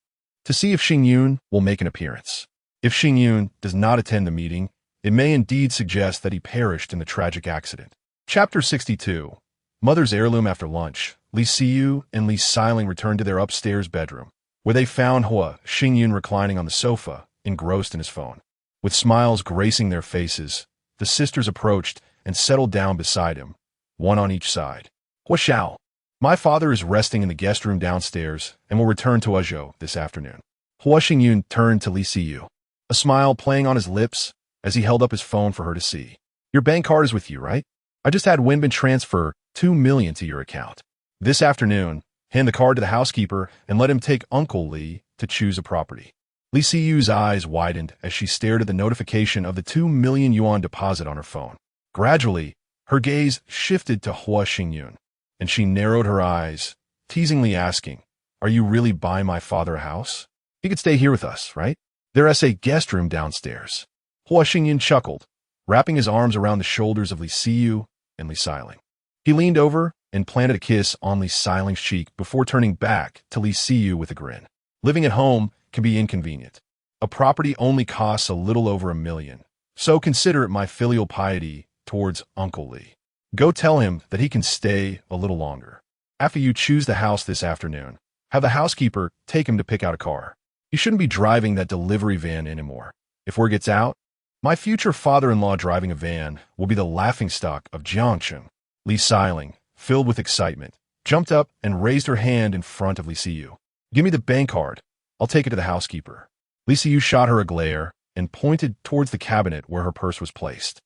to see if Xingyun will make an appearance. If Xingyun does not attend the meeting, it may indeed suggest that he perished in the tragic accident. Chapter 62. Mother's heirloom. After lunch, Li Siyu and Li Xiling returned to their upstairs bedroom, where they found Hua Xingyun reclining on the sofa, engrossed in his phone. With smiles gracing their faces, the sisters approached and settled down beside him, one on each side. Hua Xiao, my father is resting in the guest room downstairs and will return to Azhou this afternoon. Hua Xingyun turned to Li Siyu, a smile playing on his lips as he held up his phone for her to see. Your bank card is with you, right? I just had Wenbin transfer 2 million to your account. This afternoon, hand the card to the housekeeper and let him take Uncle Li to choose a property. Li Siyu's eyes widened as she stared at the notification of the 2 million yuan deposit on her phone. Gradually, her gaze shifted to Hua Xingyun, and she narrowed her eyes, teasingly asking, Are you really buying my father a house? He could stay here with us, right? There's a guest room downstairs. Hua Xingyun chuckled, wrapping his arms around the shoulders of Li Siyu and Li Xiling. He leaned over and planted a kiss on Li Xiling's cheek before turning back to Li Siyu with a grin. Living at home can be inconvenient. A property only costs a little over 1 million, so consider it my filial piety towards Uncle Li. Go tell him that he can stay a little longer. After you choose the house this afternoon, have the housekeeper take him to pick out a car. You shouldn't be driving that delivery van anymore. If word gets out, my future father-in-law driving a van will be the laughingstock of Jiangcheng. Li Xiling, filled with excitement, jumped up and raised her hand in front of Li Siyu. Give me the bank card. I'll take it to the housekeeper. Li Siyu shot her a glare and pointed towards the cabinet where her purse was placed.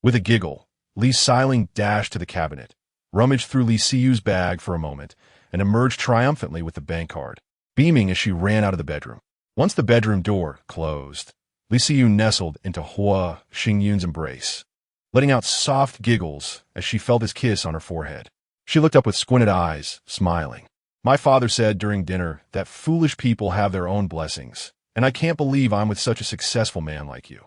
With a giggle, Li Xiling dashed to the cabinet, rummaged through Li Siyu's bag for a moment, and emerged triumphantly with the bank card, beaming as she ran out of the bedroom. Once the bedroom door closed, Li Siyu nestled into Hua Xingyun's embrace, letting out soft giggles as she felt his kiss on her forehead. She looked up with squinted eyes, smiling. My father said during dinner that foolish people have their own blessings, and I can't believe I'm with such a successful man like you.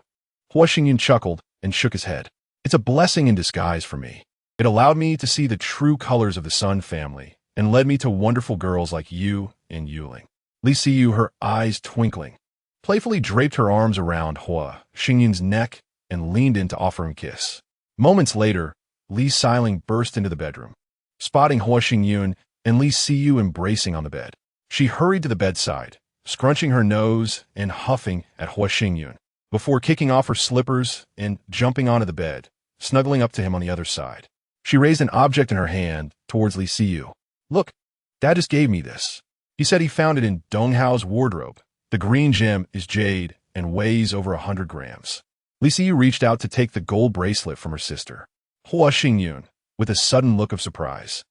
Hua Xingyun chuckled and shook his head. It's a blessing in disguise for me. It allowed me to see the true colors of the Sun family and led me to wonderful girls like you and Yuling. Li Siyu, her eyes twinkling, playfully draped her arms around Hua Xingyun's neck and leaned in to offer him a kiss. Moments later, Li Xiling burst into the bedroom, spotting Hua Xingyun and Li Siyu embracing on the bed. She hurried to the bedside, scrunching her nose and huffing at Hua Xingyun, before kicking off her slippers and jumping onto the bed, snuggling up to him on the other side. She raised an object in her hand towards Li Siyu. Look, Dad just gave me this. He said he found it in Donghao's wardrobe. The green gem is jade and weighs over 100 grams. Li Siyu reached out to take the gold bracelet from her sister. Hua Xingyun, with a sudden look of surprise,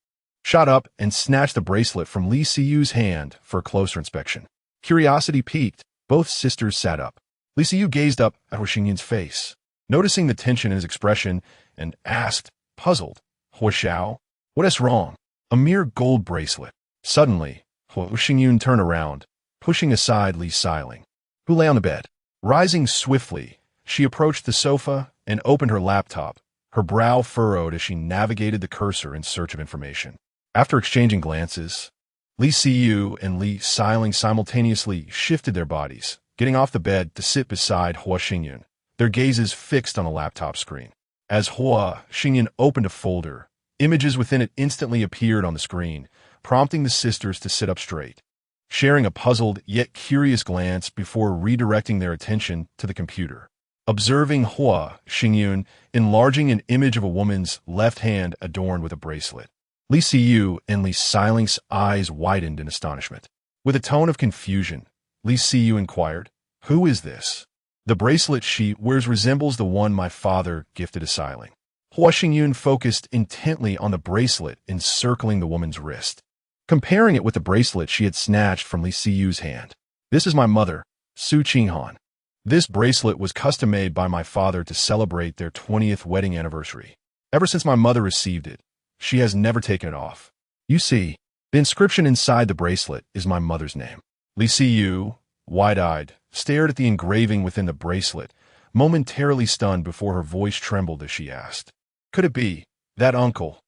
shot up and snatched the bracelet from Li Siyu's hand for a closer inspection. Curiosity piqued, both sisters sat up. Li Siyu gazed up at Hua Xingyun's face, noticing the tension in his expression, and asked, puzzled, Hua Xiao, what is wrong? A mere gold bracelet. Suddenly, Hua Xingyun turned around, pushing aside Li Xiling, who lay on the bed. Rising swiftly, she approached the sofa and opened her laptop, her brow furrowed as she navigated the cursor in search of information. After exchanging glances, Li Siyu and Li Xiling simultaneously shifted their bodies, getting off the bed to sit beside Hua Xingyun, their gazes fixed on the laptop screen. As Hua Xingyun opened a folder, images within it instantly appeared on the screen, prompting the sisters to sit up straight, sharing a puzzled yet curious glance before redirecting their attention to the computer. Observing Hua Xingyun enlarging an image of a woman's left hand adorned with a bracelet, Li Siyu and Li Xiling's eyes widened in astonishment. With a tone of confusion, Li Siyu inquired, Who is this? The bracelet she wears resembles the one my father gifted to Xiling. Hua Xingyun focused intently on the bracelet encircling the woman's wrist, comparing it with the bracelet she had snatched from Li Siyu's hand. This is my mother, Su Qinghan. This bracelet was custom-made by my father to celebrate their 20th wedding anniversary. Ever since my mother received it, she has never taken it off. You see, the inscription inside the bracelet is my mother's name. Li Siyu, wide-eyed, stared at the engraving within the bracelet, momentarily stunned before her voice trembled as she asked, "Could it be that uncle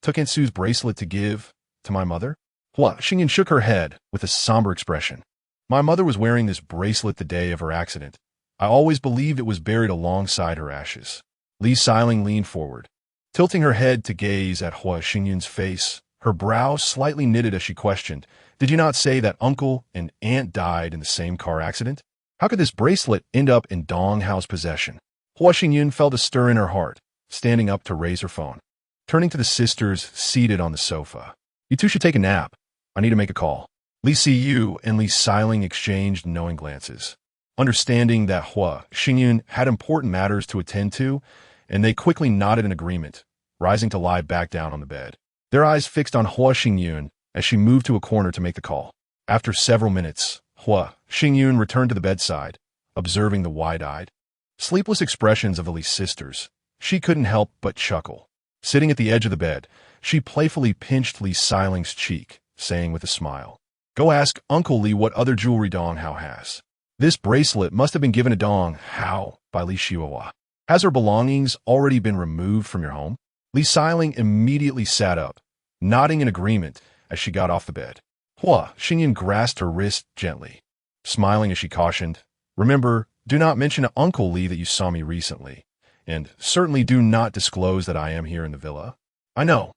took Aunt Sue's bracelet to give to my mother?" Hua Xingyan shook her head with a somber expression. My mother was wearing this bracelet the day of her accident. I always believed it was buried alongside her ashes. Li Xiling leaned forward, tilting her head to gaze at Hua Xingyan's face, her brows slightly knitted as she questioned, "Did you not say that uncle and aunt died in the same car accident? How could this bracelet end up in Dong Hao's possession?" Hua Xingyan felt a stir in her heart, standing up to raise her phone. Turning to the sisters seated on the sofa, "You two should take a nap. I need to make a call." Li Siyu and Li Xiling exchanged knowing glances, understanding that Hua Xingyan had important matters to attend to, and they quickly nodded in agreement, rising to lie back down on the bed. Their eyes fixed on Hua Xingyun as she moved to a corner to make the call. After several minutes, Hua Xingyun returned to the bedside, observing the wide-eyed, sleepless expressions of the Li sisters. She couldn't help but chuckle. Sitting at the edge of the bed, she playfully pinched Li Xiling's cheek, saying with a smile, "Go ask Uncle Li what other jewelry Dong Hao has. This bracelet must have been given to Dong Hao by Li Xiuhua. Has her belongings already been removed from your home?" Li Xiling immediately sat up, nodding in agreement as she got off the bed. Hua Xingyan grasped her wrist gently, smiling as she cautioned, "Remember, do not mention to Uncle Li that you saw me recently, and certainly do not disclose that I am here in the villa." I know.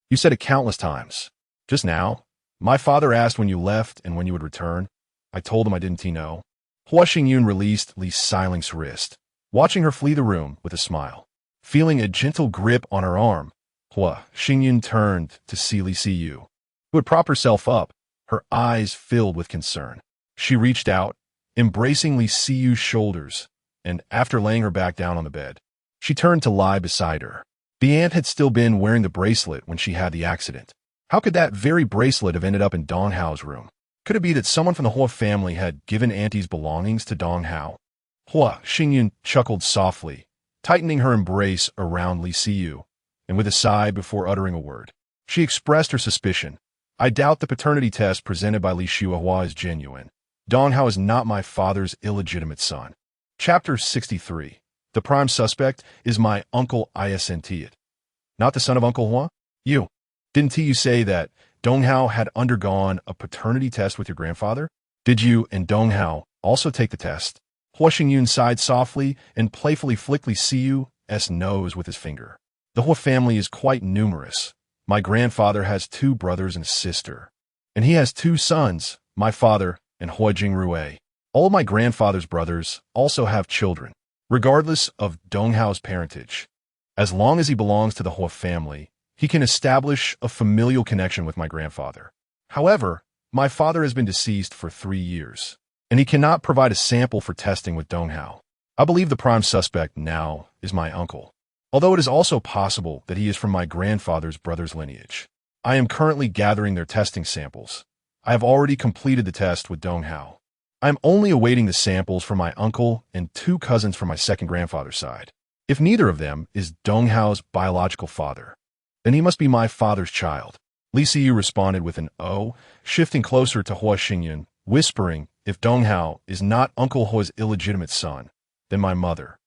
You said it countless times. Just now, my father asked when you left and when you would return. I told him I didn't know." Hua Xingyun released Li Xiling's wrist, watching her flee the room with a smile. Feeling a gentle grip on her arm, Hua Xingyun turned to see Li Siyu, who had propped herself up, her eyes filled with concern. She reached out, embracing Li Siyu's shoulders, and after laying her back down on the bed, she turned to lie beside her. The aunt had still been wearing the bracelet when she had the accident. How could that very bracelet have ended up in Dong Hao's room? Could it be that someone from the Hua family had given Auntie's belongings to Dong Hao? Hua Xingyun chuckled softly, tightening her embrace around Li Siyu, and with a sigh before uttering a word, she expressed her suspicion. "I doubt the paternity test presented by Li Xiuhua is genuine. Dong Hao is not my father's illegitimate son." Chapter 63. The prime suspect is my uncle Isnt, not the son of Uncle Hua? Didn't you say that Dong Hao had undergone a paternity test with your grandfather? Did you and Dong Hao also take the test? Hua Xingyun sighed softly and playfully flicked Li Siyu's nose with his finger. The Hua family is quite numerous. My grandfather has 2 brothers and a sister, and he has 2 sons, my father and Hua Jingrui. All of my grandfather's brothers also have children, regardless of Dong Hao's parentage. As long as he belongs to the Hua family, he can establish a familial connection with my grandfather. However, my father has been deceased for 3 years, and he cannot provide a sample for testing with Dong Hao. I believe the prime suspect now is my uncle, although it is also possible that he is from my grandfather's brother's lineage. I am currently gathering their testing samples. I have already completed the test with Dong Hao. I am only awaiting the samples from my uncle and 2 cousins from my second grandfather's side. If neither of them is Dong Hao's biological father, then he must be my father's child. Li Siyu responded with an "oh," shifting closer to Hua Xingyun, whispering, "If Dong Hao is not Uncle Hua's illegitimate son, then my mother."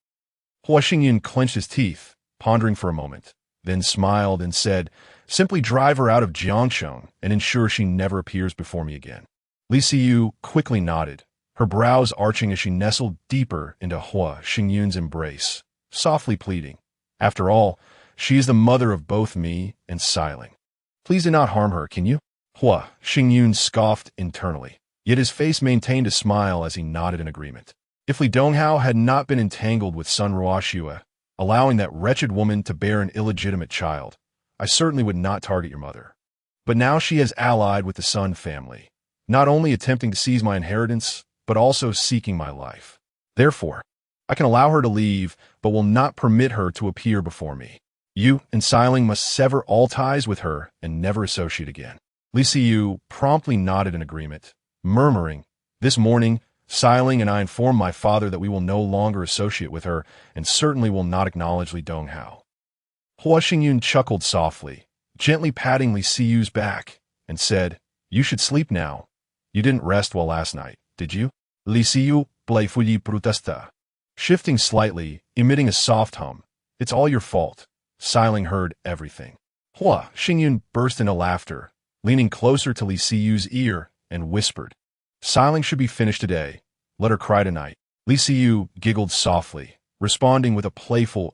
Hua Xingyun clenched his teeth, pondering for a moment, then smiled and said, "Simply drive her out of Jiangsheng and ensure she never appears before me again." Li Siyu quickly nodded, her brows arching as she nestled deeper into Hua Xingyun's embrace, softly pleading, "After all, she is the mother of both me and Xiling. Please do not harm her, can you?" Hua Xingyun scoffed internally, yet his face maintained a smile as he nodded in agreement. If Li Donghao had not been entangled with Sun Ruoxue, allowing that wretched woman to bear an illegitimate child, I certainly would not target your mother. But now she has allied with the Sun family, not only attempting to seize my inheritance, but also seeking my life. Therefore, I can allow her to leave, but will not permit her to appear before me. You and Siling must sever all ties with her and never associate again. Li Siyu promptly nodded in agreement, murmuring, "This morning, Siling and I informed my father that we will no longer associate with her and certainly will not acknowledge Li Donghao." Hua Xingyun chuckled softly, gently patting Li Siyu's back, and said, "You should sleep now. You didn't rest well last night, did you?" Li Siyu playfully protested, shifting slightly, emitting a soft hum. "It's all your fault." Siling heard everything. Hua Xingyun burst into laughter, leaning closer to Li Siyu's ear, and whispered, "Siling should be finished today. Let her cry tonight." Li Siyu giggled softly, responding with a playful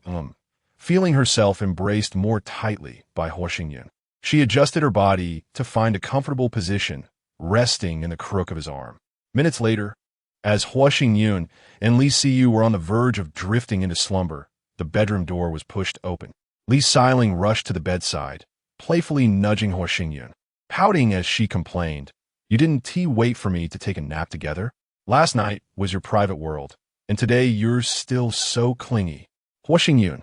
feeling herself embraced more tightly by Hua Xingyun. She adjusted her body to find a comfortable position, resting in the crook of his arm. Minutes later, as Hua Xingyun and Li Siyu were on the verge of drifting into slumber, the bedroom door was pushed open. Li Siling rushed to the bedside, playfully nudging Hua Xingyun, pouting as she complained, "You didn't wait for me to take a nap together? Last night was your private world, and today you're still so clingy." Hua Xingyun,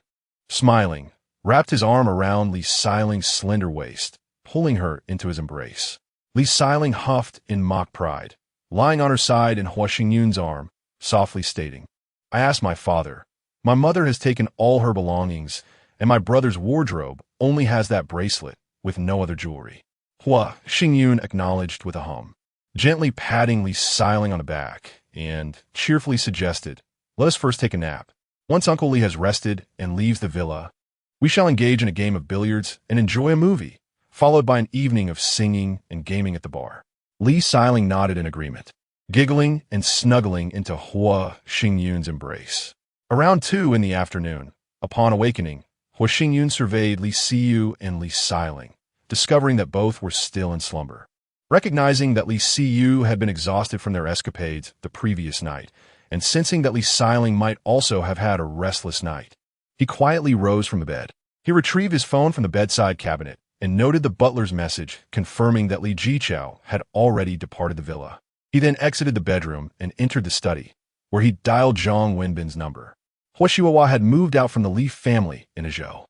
smiling, wrapped his arm around Li Siling's slender waist, pulling her into his embrace. Li Siling huffed in mock pride, lying on her side in Hua Xingyun's arm, softly stating, "I asked my father. My mother has taken all her belongings, and my brother's wardrobe only has that bracelet with no other jewelry." Hua Xingyun acknowledged with a hum, gently patting Li Siling on the back, and cheerfully suggested, "Let us first take a nap. Once Uncle Li has rested and leaves the villa, we shall engage in a game of billiards and enjoy a movie, followed by an evening of singing and gaming at the bar." Li Siling nodded in agreement, giggling and snuggling into Hua Xingyun's embrace. Around 2 in the afternoon, upon awakening, Hua Xingyun surveyed Li Siyu and Li Siling, discovering that both were still in slumber. Recognizing that Li Siyu had been exhausted from their escapades the previous night, and sensing that Li Siling might also have had a restless night, he quietly rose from the bed. He retrieved his phone from the bedside cabinet and noted the butler's message confirming that Li Jiqiao had already departed the villa. He then exited the bedroom and entered the study, where he dialed Zhang Wenbin's number. Hua Xiuhua had moved out from the Li family in Azhou.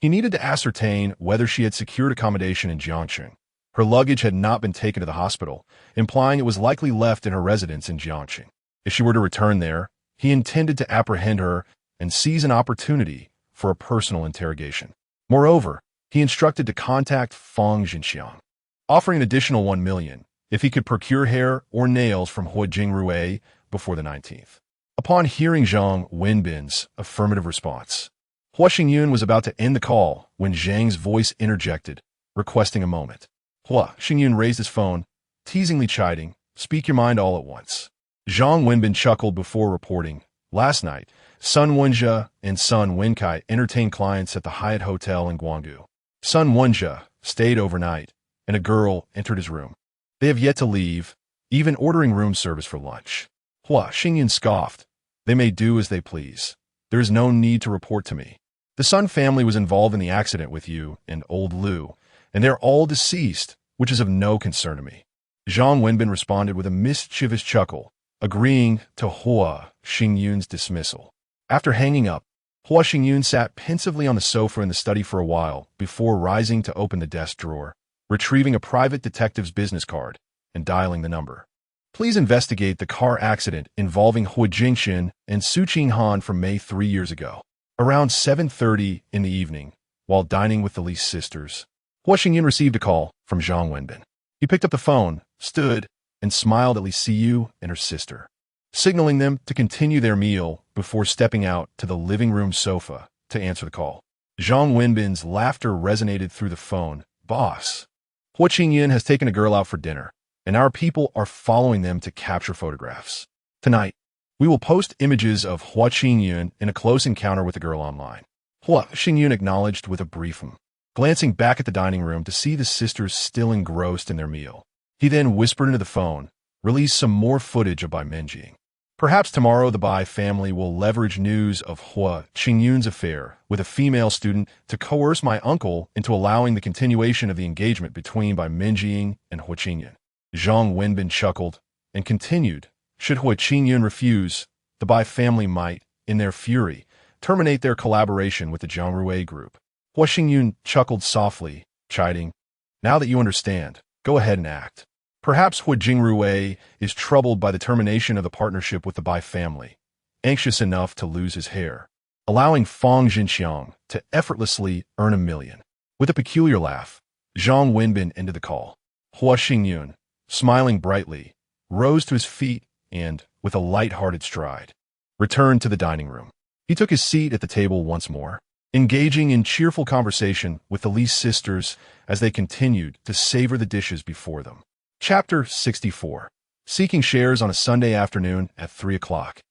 He needed to ascertain whether she had secured accommodation in Jiangxing. Her luggage had not been taken to the hospital, implying it was likely left in her residence in Jiangxing. If she were to return there, he intended to apprehend her and seize an opportunity for a personal interrogation. Moreover, he instructed to contact Feng Jinxiang, offering an additional 1 million if he could procure hair or nails from Hua Jingrue before the 19th. Upon hearing Zhang Wenbin's affirmative response, Hua Xingyun was about to end the call when Zhang's voice interjected, requesting a moment. Hua Xingyun raised his phone, teasingly chiding, "Speak your mind all at once." Zhang Wenbin chuckled before reporting, "Last night, Sun Wenjia and Sun Wenkai entertained clients at the Hyatt Hotel in Guanggu. Sun Wenjia stayed overnight, and a girl entered his room. They have yet to leave, even ordering room service for lunch." Hua Xingyun scoffed, "They may do as they please. There is no need to report to me. The Sun family was involved in the accident with you and old Lu, and they're all deceased, which is of no concern to me." Zhang Wenbin responded with a mischievous chuckle, agreeing to Hua Xingyun's dismissal. After hanging up, Hua Xingyun sat pensively on the sofa in the study for a while before rising to open the desk drawer, retrieving a private detective's business card, and dialing the number. "Please investigate the car accident involving Hua Jingxin and Su Qinghan from May 3 years ago." Around 7:30 in the evening, while dining with the Li sisters, Hua Xingyun received a call from Zhang Wenbin. He picked up the phone, stood, and smiled at Li Siyu and her sister, signaling them to continue their meal before stepping out to the living room sofa to answer the call. Zhang Wenbin's laughter resonated through the phone. "Boss, Hua Qingyan has taken a girl out for dinner, and our people are following them to capture photographs. Tonight, we will post images of Hua Qingyan in a close encounter with the girl online." Hua Xingyun acknowledged with a brief glancing back at the dining room to see the sisters still engrossed in their meal. He then whispered into the phone, "Release some more footage of Bai Menjing. Perhaps tomorrow the Bai family will leverage news of Hua Qingyun's affair with a female student to coerce my uncle into allowing the continuation of the engagement between Bai Menjing and Hua Qingyan." Zhang Wenbin chuckled and continued, "Should Hua Qingyun refuse, the Bai family might, in their fury, terminate their collaboration with the Jiangrui Group. Hua Xingyun chuckled softly, chiding, "Now that you understand, go ahead and act." Perhaps Hua Jingrui is troubled by the termination of the partnership with the Bai family, anxious enough to lose his hair, allowing Fang Jinxiang to effortlessly earn $1 million. With a peculiar laugh, Zhang Wenbin ended the call. Hua Xingyun, smiling brightly, rose to his feet and, with a light-hearted stride, returned to the dining room. He took his seat at the table once more, engaging in cheerful conversation with the Li sisters as they continued to savor the dishes before them. Chapter 64. Seeking shares on a Sunday afternoon at 3 o'clock.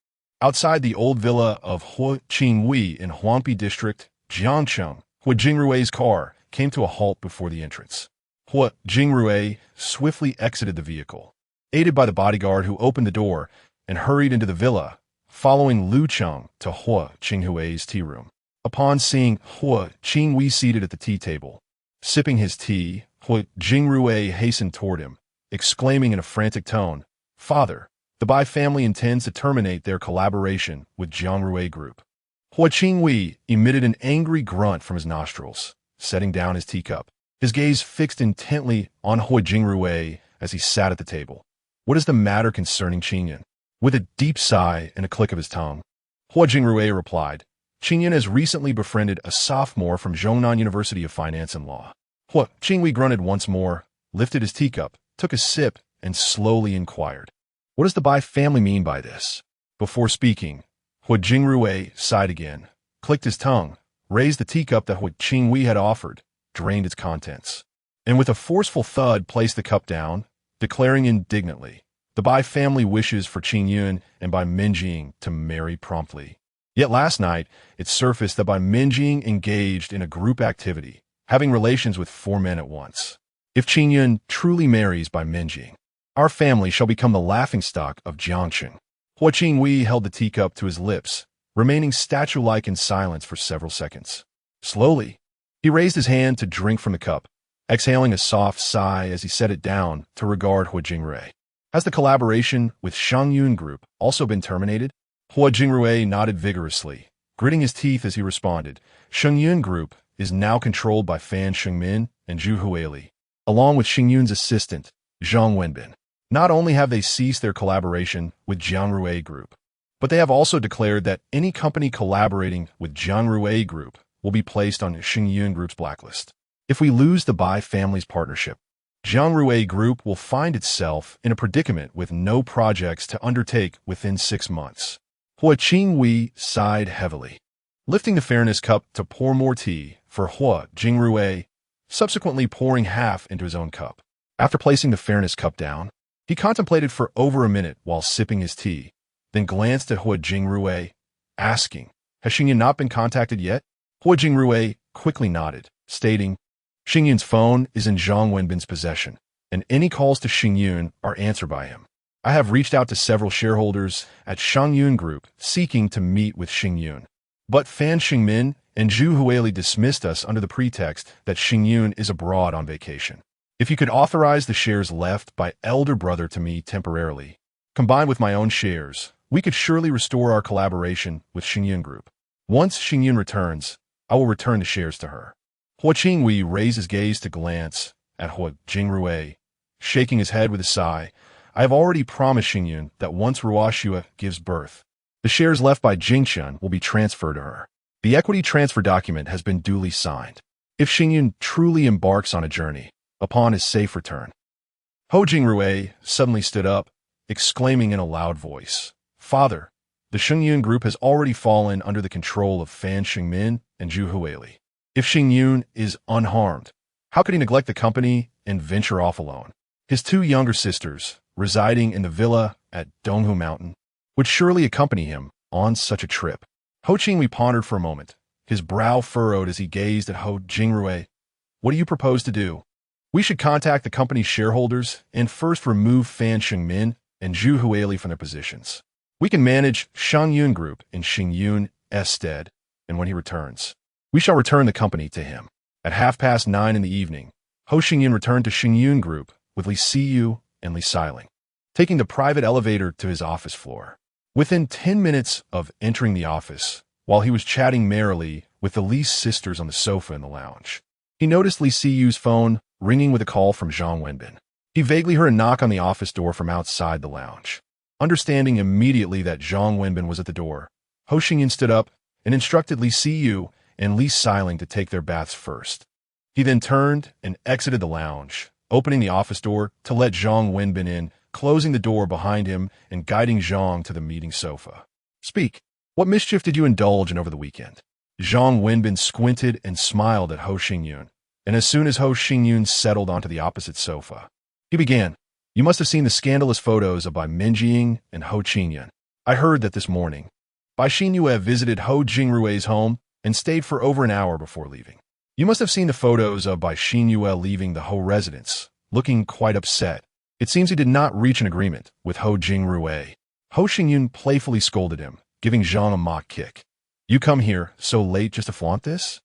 Outside the old villa of Hua Qingwei in Huangpi District, Jiangcheng, Hua Jingrui's car came to a halt before the entrance. Hua Jingrui swiftly exited the vehicle, aided by the bodyguard who opened the door and hurried into the villa, following Lu Cheng to Hua Qinghui's tea room. Upon seeing Hua Qingwei seated at the tea table, sipping his tea, Hua Jingrui hastened toward him, exclaiming in a frantic tone, "Father, the Bai family intends to terminate their collaboration with Jiangrui Group." Hua Qingwei emitted an angry grunt from his nostrils, setting down his teacup, his gaze fixed intently on Hua Jingrui as he sat at the table. "What is the matter concerning Qingyan?" With a deep sigh and a click of his tongue, Hua Jingrui replied, "Qingyan has recently befriended a sophomore from Zhongnan University of Finance and Law." Hua Qingwei grunted once more, lifted his teacup, took a sip, and slowly inquired, "What does the Bai family mean by this?" Before speaking, Hua Jingrui sighed again, clicked his tongue, raised the teacup that Hua Qingwei had offered, drained its contents, and with a forceful thud placed the cup down, declaring indignantly, "The Bai family wishes for Qingyun and Bai Minjing to marry promptly." Yet last night, it surfaced that Bai Minjing engaged in a group activity, having relations with 4 men at once. If Qingyun truly marries Bai Minjing, our family shall become the laughingstock of Jiangcheng. Hua Qingwei held the teacup to his lips, remaining statue-like in silence for several seconds. Slowly, he raised his hand to drink from the cup, exhaling a soft sigh as he set it down to regard Hua Jingrui. "Has the collaboration with Shangyun Group also been terminated?" Hua Jingrui nodded vigorously, gritting his teeth as he responded, "Shangyun Group is now controlled by Fan Shengmin and Zhu Huili, along with Xingyun's assistant, Zhang Wenbin. Not only have they ceased their collaboration with Jiangrui Group, but they have also declared that any company collaborating with Jiangrui Group will be placed on Xingyun Group's blacklist. If we lose the Bai family's partnership, Jiangrui Group will find itself in a predicament with no projects to undertake within 6 months." Hua Qingwei sighed heavily, lifting the fairness cup to pour more tea for Hua Jingrui, subsequently pouring half into his own cup. After placing the fairness cup down, he contemplated for over a minute while sipping his tea, then glanced at Hua Jingrui, asking, "Has Xingyun not been contacted yet?" Hua Jingrui quickly nodded, stating, "Xingyun's phone is in Zhang Wenbin's possession, and any calls to Xingyun are answered by him. I have reached out to several shareholders at Shangyun Group seeking to meet with Xingyun, but Fan Shengmin and Zhu Huili dismissed us under the pretext that Xingyun is abroad on vacation. If you could authorize the shares left by elder brother to me temporarily, combined with my own shares, we could surely restore our collaboration with Xingyun Group. Once Xingyun returns, I will return the shares to her." Hua Qingwei raised his gaze to glance at Hua Jingrui, shaking his head with a sigh. "I have already promised Xingyun that once Ruoxua gives birth, the shares left by Jingchen will be transferred to her. The equity transfer document has been duly signed. If Xingyun truly embarks on a journey, upon his safe return." Hua Jingrui suddenly stood up, exclaiming in a loud voice, "Father, the Xingyun Group has already fallen under the control of Fan Shengmin and Zhu Huili. If Xingyun is unharmed, how could he neglect the company and venture off alone? His 2 younger sisters, residing in the villa at Donghu Mountain, would surely accompany him on such a trip." Hua Qingwei pondered for a moment, his brow furrowed as he gazed at Hua Jingrui. "What do you propose to do?" "We should contact the company's shareholders and first remove Fan Shengmin and Zhu Huili from their positions. We can manage Shangyun Group in Xingyun's stead, and when he returns, we shall return the company to him." At 9:30 in the evening, Hou Xingyun returned to Xingyun Group with Li Siyu and Li Xiling, taking the private elevator to his office floor. Within 10 minutes of entering the office, while he was chatting merrily with the Lee's sisters on the sofa in the lounge, he noticed Lee Si-yu's phone ringing with a call from Zhang Wenbin. He vaguely heard a knock on the office door from outside the lounge. Understanding immediately that Zhang Wenbin was at the door, Ho Xingyan stood up and instructed Lee Si-yu and Li Xiling to take their baths first. He then turned and exited the lounge, opening the office door to let Zhang Wenbin in, closing the door behind him and guiding Zhang to the meeting sofa. "Speak. What mischief did you indulge in over the weekend?" Zhang Wenbin squinted and smiled at Ho Xingyun, and as soon as Ho Xingyun settled onto the opposite sofa, he began. "You must have seen the scandalous photos of Bai Minjiying and Ho Qingyun. I heard that this morning, Bai Xinyue visited Ho Jingrue's home and stayed for over an hour before leaving. You must have seen the photos of Bai Xinyue leaving the Ho residence, looking quite upset. It seems he did not reach an agreement with Ho Jingrue." Ho Xingyun playfully scolded him, giving Zhang a mock kick. "You come here so late just to flaunt this?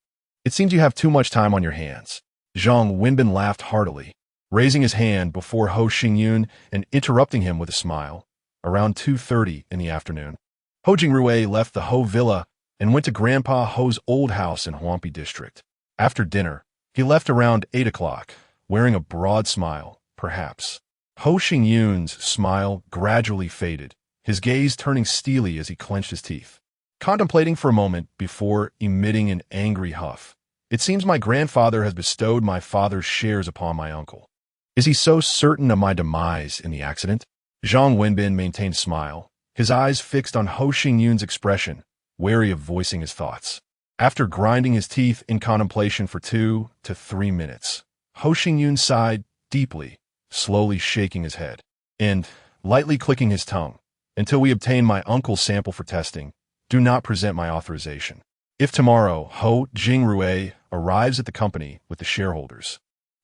It seems you have too much time on your hands." Zhang Wenbin laughed heartily, raising his hand before Ho Xingyun and interrupting him with a smile. Around 2:30 in the afternoon, Ho Jingrue left the Ho villa and went to Grandpa Ho's old house in Huangpi district. After dinner, he left around 8 o'clock, wearing a broad smile, perhaps. Ho Xingyun's smile gradually faded, his gaze turning steely as he clenched his teeth, contemplating for a moment before emitting an angry huff. "It seems my grandfather has bestowed my father's shares upon my uncle. Is he so certain of my demise in the accident?" Zhang Wenbin maintained a smile, his eyes fixed on Ho Xingyun's expression, wary of voicing his thoughts. After grinding his teeth in contemplation for 2 to 3 minutes, Ho Xingyun sighed deeply, slowly shaking his head, and lightly clicking his tongue. "Until we obtain my uncle's sample for testing, do not present my authorization. If tomorrow Ho Jingrue arrives at the company with the shareholders,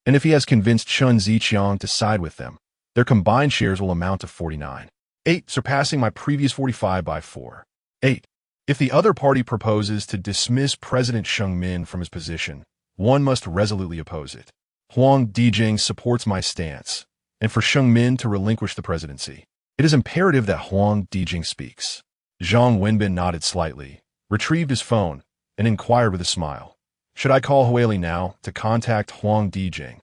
and if he has convinced Chun Ziqiang to side with them, their combined shares will amount to 49.8, surpassing my previous 45 by 4.8. If the other party proposes to dismiss President Sheng Min from his position, one must resolutely oppose it. Huang Dijing supports my stance, and for Sheng Min to relinquish the presidency, it is imperative that Huang Dijing speaks." Zhang Wenbin nodded slightly, retrieved his phone, and inquired with a smile, "Should I call Huili now to contact Huang Dijing,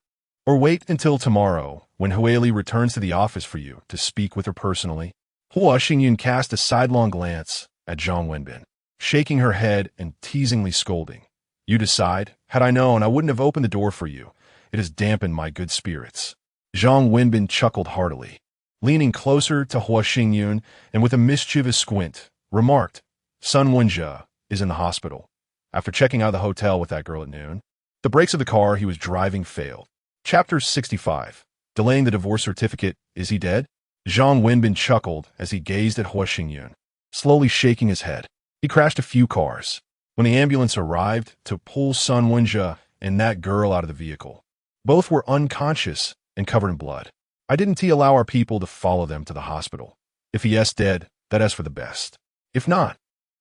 or wait until tomorrow when Huili returns to the office for you to speak with her personally?" Hua Xingyun cast a sidelong glance at Zhang Wenbin, shaking her head and teasingly scolding. "You decide. Had I known, I wouldn't have opened the door for you. It has dampened my good spirits." Zhang Wenbin chuckled heartily, leaning closer to Hua Xingyun and with a mischievous squint, remarked, "Sun Wenjie is in the hospital. After checking out of the hotel with that girl at noon, the brakes of the car he was driving failed." Chapter 65. Delaying the divorce certificate. Is he dead? Zhang Wenbin chuckled as he gazed at Hua Xingyun, slowly shaking his head. He crashed a few cars. When the ambulance arrived to pull Sun Wenjie and that girl out of the vehicle, both were unconscious and covered in blood. "I didn't allow our people to follow them to the hospital. If he is dead, that is for the best. If not,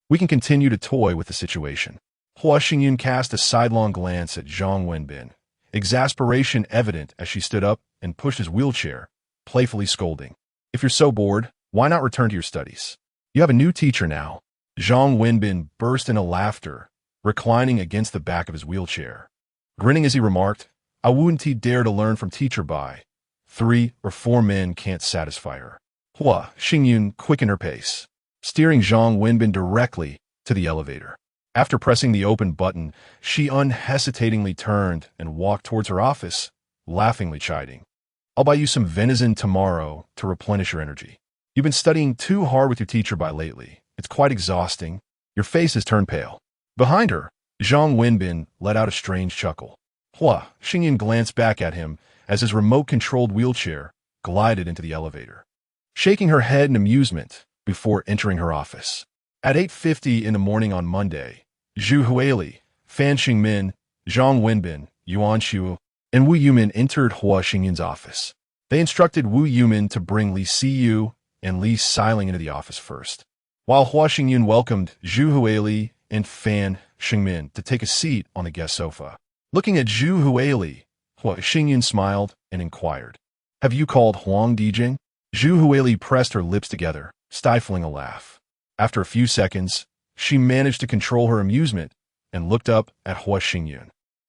we can continue to toy with the situation." Hua Xingyun cast a sidelong glance at Zhang Wenbin, exasperation evident as she stood up and pushed his wheelchair, playfully scolding, "If you're so bored, why not return to your studies? You have a new teacher now." Zhang Wenbin burst into laughter, reclining against the back of his wheelchair. Grinning as he remarked, "I wouldn't dare to learn from Teacher Bai. 3 or 4 men can't satisfy her." Hua Xingyun quickened her pace, steering Zhang Wenbin directly to the elevator. After pressing the open button, she unhesitatingly turned and walked towards her office, laughingly chiding, "I'll buy you some venison tomorrow to replenish your energy. You've been studying too hard with your Teacher Bai lately. It's quite exhausting. Your face has turned pale." Behind her, Zhang Wenbin let out a strange chuckle. Hua Xingyun glanced back at him as his remote-controlled wheelchair glided into the elevator, shaking her head in amusement before entering her office. At 8:50 in the morning on Monday, Zhu Huili, Fan Xingmin, Zhang Wenbin, Yuan Xiu, and Wu Yumin entered Hua Xingyun's office. They instructed Wu Yumin to bring Li Si-yu and Li Xiling into the office first, while Hua Xingyun welcomed Zhu Huili and Fan Xingmin to take a seat on the guest sofa. Looking at Zhu Huili, Hua Xingyun smiled and inquired, "Have you called Huang Dijing?" Zhu Huili pressed her lips together, stifling a laugh. After a few seconds, she managed to control her amusement and looked up at Hua Xingyun.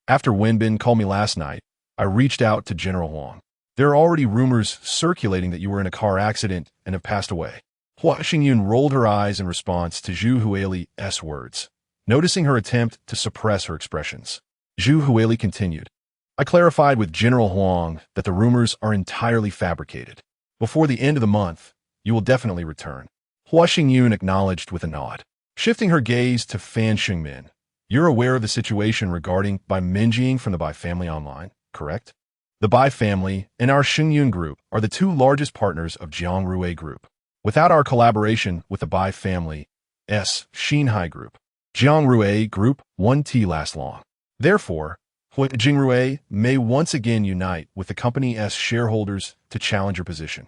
After Wenbin called me last night, I reached out to General Huang. There are already rumors circulating that you were in a car accident and have passed away. Hua Xingyun rolled her eyes in response to Zhu Huili's words, noticing her attempt to suppress her expressions. Zhu Huili continued, I clarified with General Huang that the rumors are entirely fabricated. Before the end of the month, you will definitely return. Hua Xingyun acknowledged with a nod. Shifting her gaze to Fan Xingmin, you're aware of the situation regarding Bai Minjing from the Bai family online, correct? The Bai family and our Xingyun group are the two largest partners of Jiang Rui Group. Without our collaboration with the Bai family's Xinhai Group, Jiang Rui Group won't last long. Therefore, Hui Jingrui may once again unite with the company's shareholders to challenge your position.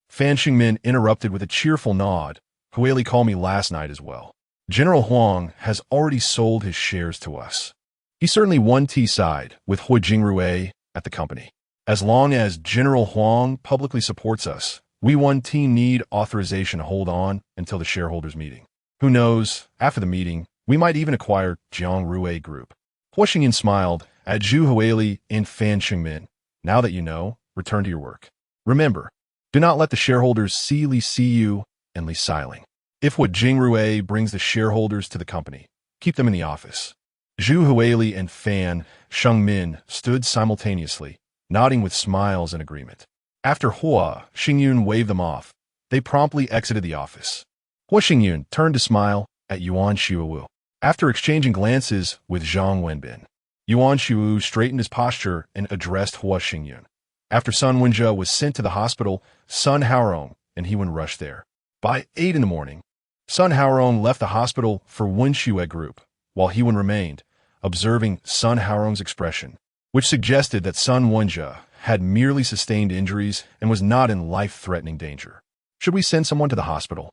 Fan Xingmin interrupted with a cheerful nod. Huili called me last night as well. General Huang has already sold his shares to us. He certainly won side with Hui Jingrui at the company. As long as General Huang publicly supports us, we need authorization to hold on until the shareholders' meeting. Who knows, after the meeting, we might even acquire Jiang Rui Group. Hua Xingyun smiled at Zhu Huili and Fan Xingmin. Now that you know, return to your work. Remember, do not let the shareholders see you and Li Xiling. If Hui Jingrui brings the shareholders to the company, keep them in the office. Zhu Huili and Fan Xingmin stood simultaneously, nodding with smiles in agreement. After Hua Xingyun waved them off, they promptly exited the office. Hua Xingyun turned to smile at Yuan Xiuwu. After exchanging glances with Zhang Wenbin, Yuan Xiuwu straightened his posture and addressed Hua Xingyun. After Sun Wenjie was sent to the hospital, Sun Haorong and Hewen rushed there. By 8 in the morning, Sun Haorong left the hospital for Wenxue Group, while Hewen remained, observing Sun Haorong's expression, which suggested that Sun Wenjie had merely sustained injuries and was not in life-threatening danger. Should we send someone to the hospital?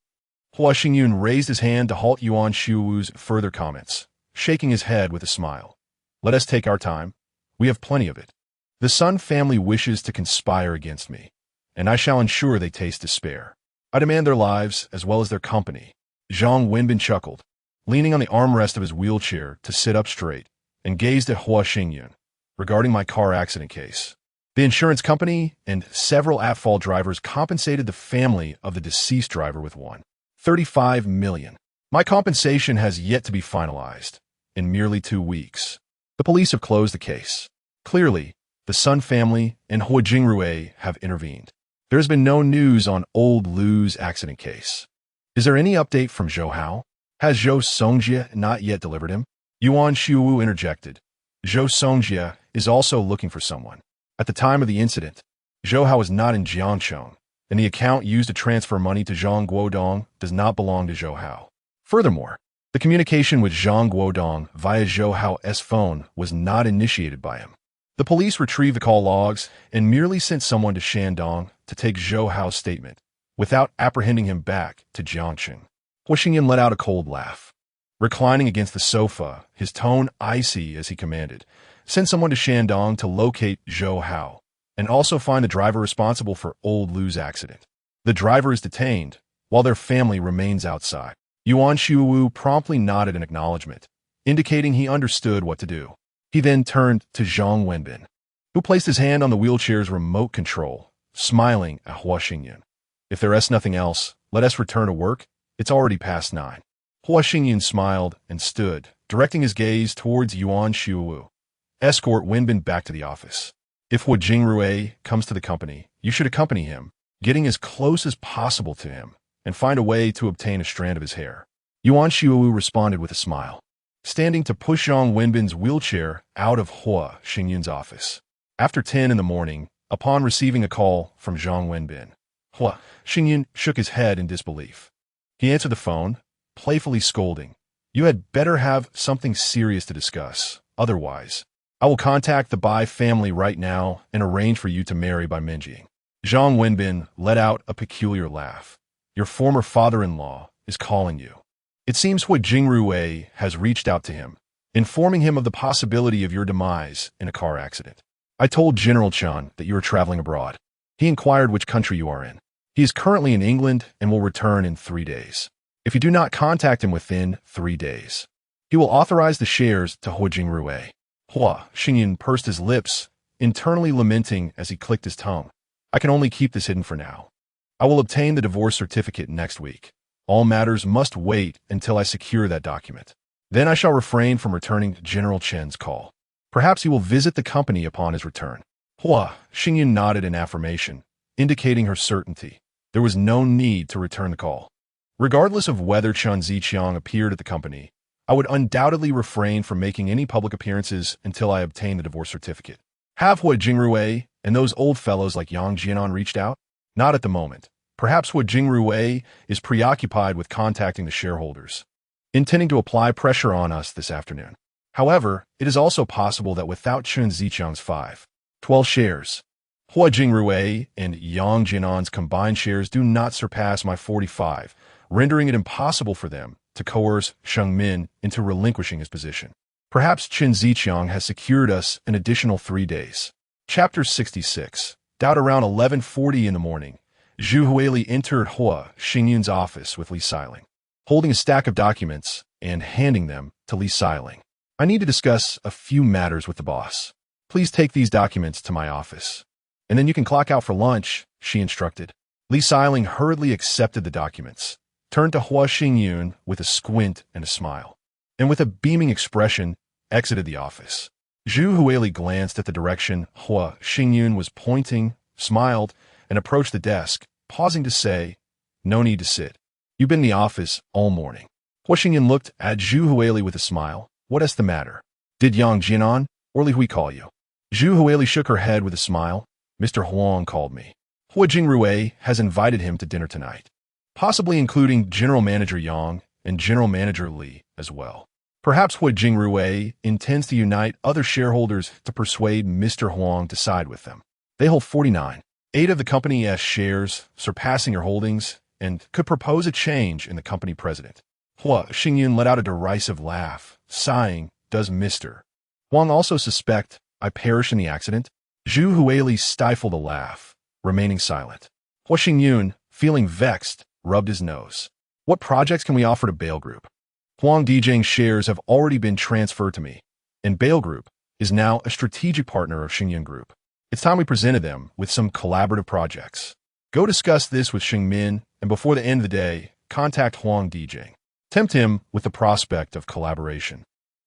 Hua Xingyun raised his hand to halt Yuan Xiuwu's further comments, shaking his head with a smile. Let us take our time. We have plenty of it. The Sun family wishes to conspire against me, and I shall ensure they taste despair. I demand their lives as well as their company. Zhang Wenbin chuckled, leaning on the armrest of his wheelchair to sit up straight, and gazed at Hua Xingyun regarding my car accident case. The insurance company and several at-fault drivers compensated the family of the deceased driver with $135 million. My compensation has yet to be finalized. In merely 2 weeks, the police have closed the case. Clearly, the Sun family and Hui Jingrui have intervened. There has been no news on old Lu's accident case. Is there any update from Zhou Hao? Has Zhou Songjie not yet delivered him? Yuan Xiuwu interjected. Zhou Songjie is also looking for someone. At the time of the incident, Zhou Hao was not in Jiangcheng, and the account used to transfer money to Zhang Guodong does not belong to Zhou Hao. Furthermore, the communication with Zhang Guodong via Zhou Hao's phone was not initiated by him. The police retrieved the call logs and merely sent someone to Shandong to take Zhou Hao's statement, without apprehending him back to Jiangcheng. Hua Xingyun let out a cold laugh. Reclining against the sofa, his tone icy as he commanded, send someone to Shandong to locate Zhou Hao, and also find the driver responsible for old Lu's accident. The driver is detained, while their family remains outside. Yuan Xiuwu promptly nodded in acknowledgement, indicating he understood what to do. He then turned to Zhang Wenbin, who placed his hand on the wheelchair's remote control, smiling at Hua Xingyun. If there is nothing else, let us return to work. It's already past 9. Hua Xingyun smiled and stood, directing his gaze towards Yuan Xiuwu. Escort Wenbin back to the office. If Hui Jingrui comes to the company, you should accompany him, getting as close as possible to him, and find a way to obtain a strand of his hair. Yuan Xiuwu responded with a smile, standing to push Zhang Wenbin's wheelchair out of Hua Xingyun's office. After 10 in the morning, upon receiving a call from Zhang Wenbin, Hua Xingyun shook his head in disbelief. He answered the phone, playfully scolding, "You had better have something serious to discuss. Otherwise, I will contact the Bai family right now and arrange for you to marry Bai Minjing." Zhang Wenbin let out a peculiar laugh. "Your former father-in-law is calling you." It seems Hui Jingrui has reached out to him, informing him of the possibility of your demise in a car accident. I told General Chen that you are traveling abroad. He inquired which country you are in. He is currently in England and will return in 3 days. If you do not contact him within 3 days, he will authorize the shares to Hua Jingrui. Hua Xingyun pursed his lips, internally lamenting as he clicked his tongue. I can only keep this hidden for now. I will obtain the divorce certificate next week. All matters must wait until I secure that document. Then I shall refrain from returning General Chen's call. Perhaps he will visit the company upon his return. Hua Xingyun nodded in affirmation, indicating her certainty. There was no need to return the call. Regardless of whether Chen Ziqiang appeared at the company, I would undoubtedly refrain from making any public appearances until I obtain the divorce certificate. Have Hua Jingrui and those old fellows like Yang Jianan reached out? Not at the moment. Perhaps Hua Jingrui is preoccupied with contacting the shareholders, intending to apply pressure on us this afternoon. However, it is also possible that without Chen Ziqiang's 12 shares, Hua Jingrui and Yang Jianan's combined shares do not surpass my 45, rendering it impossible for them to coerce Sheng Min into relinquishing his position. Perhaps Chen Ziqiang has secured us an additional 3 days. Chapter 66. Doubt around 11:40 in the morning, Zhu Huili entered Hua Xingyun's office with Li Xiling, holding a stack of documents and handing them to Li Xiling. I need to discuss a few matters with the boss. Please take these documents to my office, and then you can clock out for lunch, she instructed. Li Xiling hurriedly accepted the documents, turned to Hua Xingyun with a squint and a smile, and with a beaming expression, exited the office. Zhu Huili glanced at the direction Hua Xingyun was pointing, smiled, and approached the desk, pausing to say, "No need to sit. You've been in the office all morning." Hua Xingyun looked at Zhu Huili with a smile. "What is the matter? Did Yang Jianan or Li Hui call you?" Zhu Huili shook her head with a smile. "Mr. Huang called me. Hua Jingrui has invited him to dinner tonight, possibly including General Manager Yang and General Manager Li as well. Perhaps Hua Jingrui intends to unite other shareholders to persuade Mr. Huang to side with them. They hold 49.8 of the company's shares, surpassing your holdings, and could propose a change in the company president." Hua Xingyun let out a derisive laugh, sighing, "Does Mr. Huang also suspect I perished in the accident?" Zhu Huili stifled a laugh, remaining silent. Hua Xingyun, feeling vexed, rubbed his nose. "What projects can we offer to Bale Group? Huang Dijing's shares have already been transferred to me, and Bale Group is now a strategic partner of Xingyun Group. It's time we presented them with some collaborative projects. Go discuss this with Sheng Min, and before the end of the day, contact Huang Dijing. Tempt him with the prospect of collaboration,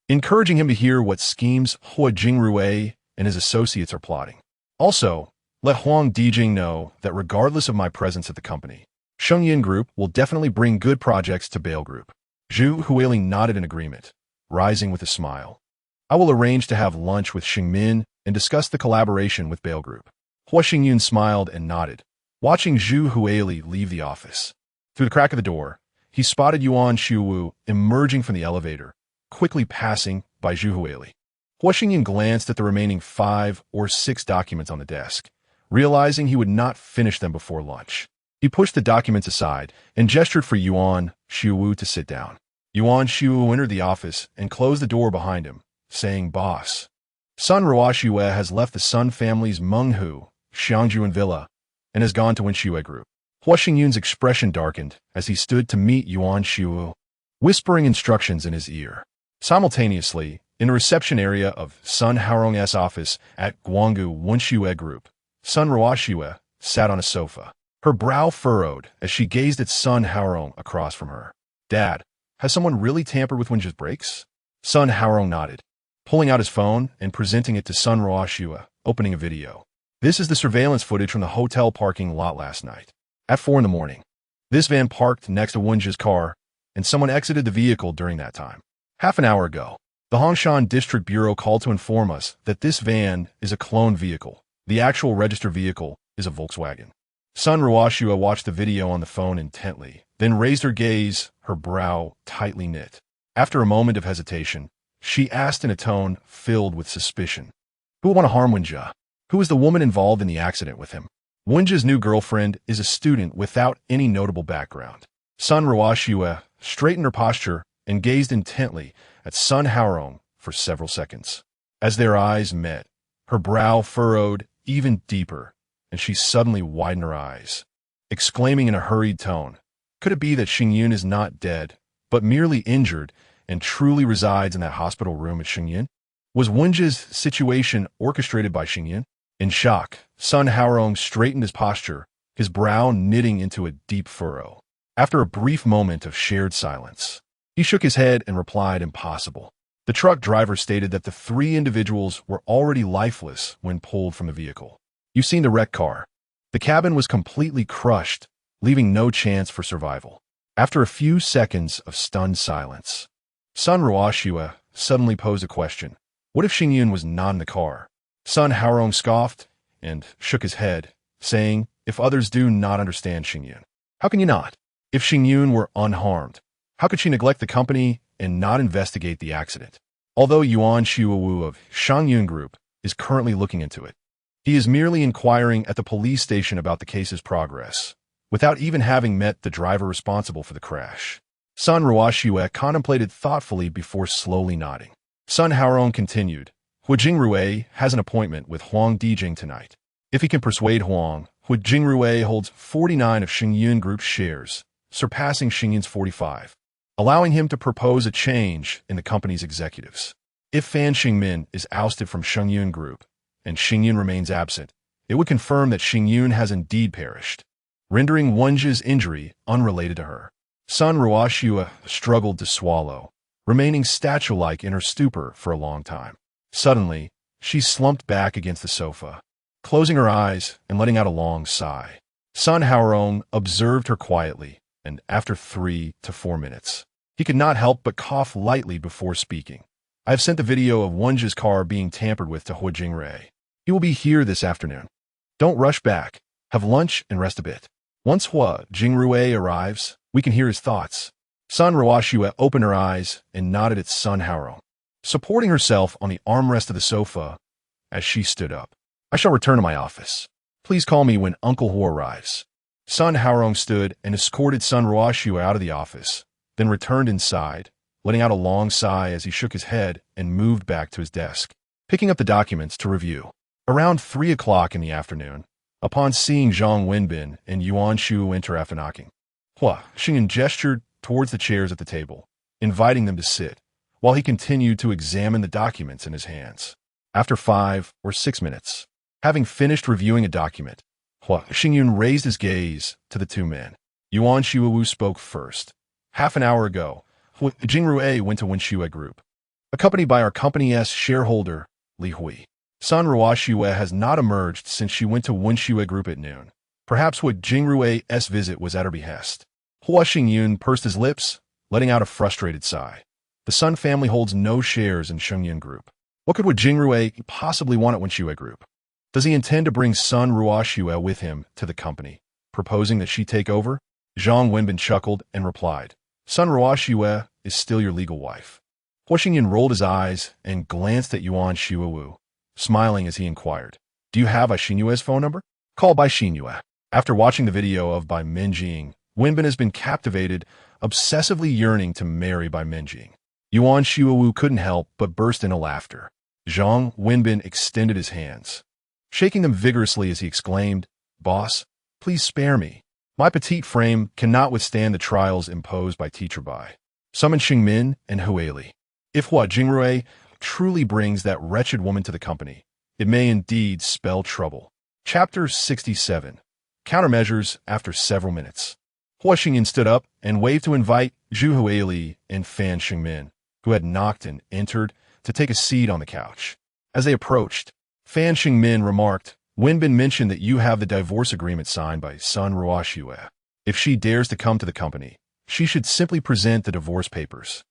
encouraging him to hear what schemes Hua Jingrui and his associates are plotting. Also, let Huang Dijing know that regardless of my presence at the company, Xingyun Group will definitely bring good projects to Bale Group." Zhu Huili nodded in agreement, rising with a smile. "I will arrange to have lunch with Sheng Min and discuss the collaboration with Bale Group." Hua Xingyun smiled and nodded, watching Zhu Huili leave the office. Through the crack of the door, he spotted Yuan Xiuwu emerging from the elevator, quickly passing by Zhu Huili. Hua Xingyun glanced at the remaining 5 or 6 documents on the desk, realizing he would not finish them before lunch. He pushed the documents aside and gestured for Yuan Xiuwu to sit down. Yuan Xiuwu entered the office and closed the door behind him, saying, "Boss, son Ruoxue has left the Sun family's Menghu, Xiangjuan villa, and has gone to Wenxue Group." Hua Xingyun's expression darkened as he stood to meet Yuan Xiuwu, whispering instructions in his ear. Simultaneously, in the reception area of Sun Haorong's office at Guanggu Wenxue Group, Sun Ruoxue sat on a sofa, her brow furrowed as she gazed at Sun Haorong across from her. "Dad, has someone really tampered with Wenji's brakes?" Sun Haorong nodded, pulling out his phone and presenting it to Sun Ruoxue, opening a video. "This is the surveillance footage from the hotel parking lot last night. At 4 in the morning, this van parked next to Wenji's car, and someone exited the vehicle during that time. Half an hour ago, the Hongshan District Bureau called to inform us that this van is a clone vehicle. The actual registered vehicle is a Volkswagen." Sun Ruoxue watched the video on the phone intently, then raised her gaze, her brow tightly knit. After a moment of hesitation, she asked in a tone filled with suspicion, "Who would want to harm Wenjia? Who is the woman involved in the accident with him?" Wenjia's new girlfriend is a student without any notable background. Sun Ruoxue straightened her posture and gazed intently at Sun Haorong for several seconds. As their eyes met, her brow furrowed even deeper, and she suddenly widened her eyes. exclaiming in a hurried tone, "Could it be that Xingyun is not dead, but merely injured and truly resides in that hospital room at Xingyun? Was Wenji's situation orchestrated by Xingyun?" In shock, Sun Haorong straightened his posture, his brow knitting into a deep furrow. After a brief moment of shared silence, he shook his head and replied, "Impossible." The truck driver stated that the three individuals were already lifeless when pulled from the vehicle. "You've seen the wrecked car. The cabin was completely crushed, leaving no chance for survival." After a few seconds of stunned silence, Sun Ruoxue suddenly posed a question. What if Xingyun was not in the car? Sun Haorong scoffed and shook his head, saying, "If others do not understand Xingyun, how can you not? If Xingyun were unharmed, how could she neglect the company and not investigate the accident? Although Yuan Xiuwu of Shangyun Group is currently looking into it, he is merely inquiring at the police station about the case's progress, without even having met the driver responsible for the crash." Sun Ruoxue contemplated thoughtfully before slowly nodding. Sun Haorong continued, "Hu Jingrue has an appointment with Huang Dijing tonight. If he can persuade Huang, Hu Jingrue holds 49 of Xingyun Group's shares, surpassing Xingyun's 45, allowing him to propose a change in the company's executives. If Fan Xingmin is ousted from Xingyun Group, and Xingyun remains absent, it would confirm that Xingyun has indeed perished, rendering Wenji's injury unrelated to her." Sun Ruoxue struggled to swallow, remaining statue-like in her stupor for a long time. Suddenly, she slumped back against the sofa, closing her eyes and letting out a long sigh. Sun Haorong observed her quietly, and after 3 to 4 minutes, he could not help but cough lightly before speaking. "I have sent the video of Wenji's car being tampered with to Hu Jingrui. He will be here this afternoon. Don't rush back. Have lunch and rest a bit. Once Hu Jingrui arrives, we can hear his thoughts." Sun Ruoxue opened her eyes and nodded at Sun Haorong, supporting herself on the armrest of the sofa as she stood up. "I shall return to my office. Please call me when Uncle Hu arrives." Sun Haorong stood and escorted Sun Ruoxue out of the office, then returned inside, letting out a long sigh as he shook his head and moved back to his desk, picking up the documents to review. Around 3 o'clock in the afternoon, upon seeing Zhang Wenbin and Yuan Shu enter after knocking, Hu Xingyun gestured towards the chairs at the table, inviting them to sit, while he continued to examine the documents in his hands. After 5 or 6 minutes, having finished reviewing a document, Hu Xingyun raised his gaze to the two men. Yuan Xiuwu spoke first. "Half an hour ago, Hu Jingrui went to Wenxue Group, accompanied by our company's shareholder, Li Hui. Sun Ruoxue has not emerged since she went to Wenxue Group at noon. Perhaps Hu Jingrui's visit was at her behest." Hu Xingyun pursed his lips, letting out a frustrated sigh. The Sun family holds no shares in Xingyun Group. What could Hu Jingrui possibly want at Wenxue Group? Does he intend to bring Sun Ruoxue with him to the company, proposing that she take over? Zhang Wenbin chuckled and replied, "Sun Ruoxue is still your legal wife." Hu Xingyun rolled his eyes and glanced at Yuan Xiuwu, smiling as he inquired, "Do you have Xinyue's phone number? Call by Xinyue." After watching the video of Bai Minjing, Wenbin has been captivated, obsessively yearning to marry Bai Minjing. Yuan Xiuwu couldn't help but burst into laughter. Zhang Wenbin extended his hands, shaking them vigorously as he exclaimed, "Boss, please spare me. My petite frame cannot withstand the trials imposed by Teacher Bai. Summon Xingmin and Huili. If Hu Jingrui truly brings that wretched woman to the company, it may indeed spell trouble." Chapter 67. Countermeasures after several minutes. Hu Xingyun stood up and waved to invite Zhu Huili and Fan Xingmin, who had knocked and entered, to take a seat on the couch. As they approached, Fan Xingmin remarked, "Wenbin mentioned that you have the divorce agreement signed by Sun Ruoxue. If she dares to come to the company, she should simply present the divorce papers."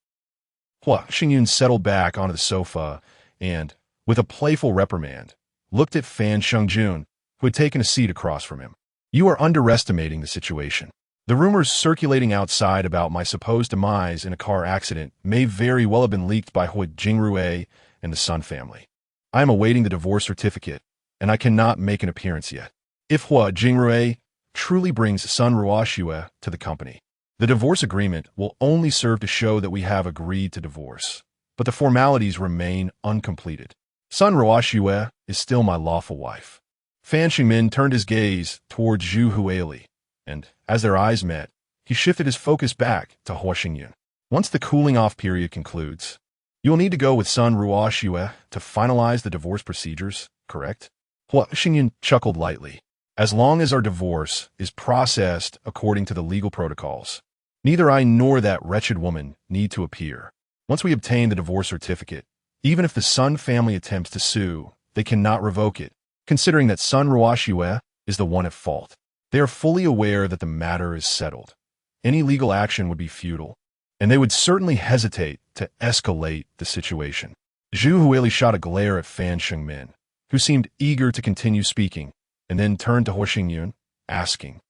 Hu Xingyun settled back onto the sofa and, with a playful reprimand, looked at Fan Shengjun, who had taken a seat across from him. "You are underestimating the situation. The rumors circulating outside about my supposed demise in a car accident may very well have been leaked by Hu Jingrui and the Sun family. I am awaiting the divorce certificate, and I cannot make an appearance yet. If Hu Jingrui truly brings Sun Ruoxue to the company, the divorce agreement will only serve to show that we have agreed to divorce, but the formalities remain uncompleted. Sun Ruoxue is still my lawful wife." Fan Xingmin turned his gaze towards Zhu Huili, and, as their eyes met, he shifted his focus back to Hua Xingyun. Once the cooling-off period concludes, you will need to go with Sun Ruoxue to finalize the divorce procedures, correct? Hua Xingyun chuckled lightly. As long as our divorce is processed according to the legal protocols, neither I nor that wretched woman need to appear. Once we obtain the divorce certificate, even if the Sun family attempts to sue, they cannot revoke it, considering that Sun Ruoxue is the one at fault. They are fully aware that the matter is settled. Any legal action would be futile, and they would certainly hesitate to escalate the situation. Zhu Huili shot a glare at Fan Shengmin, who seemed eager to continue speaking, and then turned to Hua Xingyun, asking,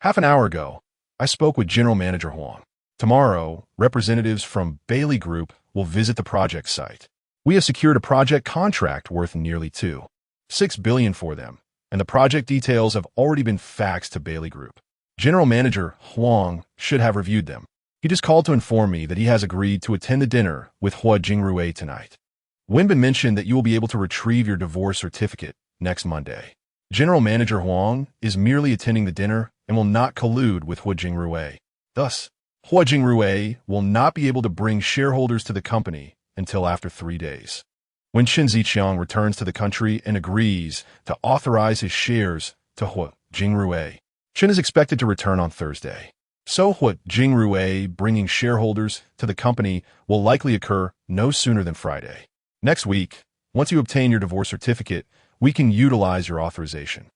"Half an hour ago, I spoke with General Manager Huang. Tomorrow, representatives from Bailey Group will visit the project site. We have secured a project contract worth nearly $2.6 billion for them, and the project details have already been faxed to Bailey Group. General Manager Huang should have reviewed them. He just called to inform me that he has agreed to attend the dinner with Hua Jingrui tonight. Wenbin mentioned that you will be able to retrieve your divorce certificate next Monday. General Manager Huang is merely attending the dinner and will not collude with Hua Jingrui. Thus, Hua Jingrui will not be able to bring shareholders to the company until after 3 days. When Chen Ziqiang returns to the country and agrees to authorize his shares to Hua Jingrui, Chen is expected to return on Thursday. So Hua Jingrui bringing shareholders to the company will likely occur no sooner than Friday. Next week, once you obtain your divorce certificate, we can utilize your authorization.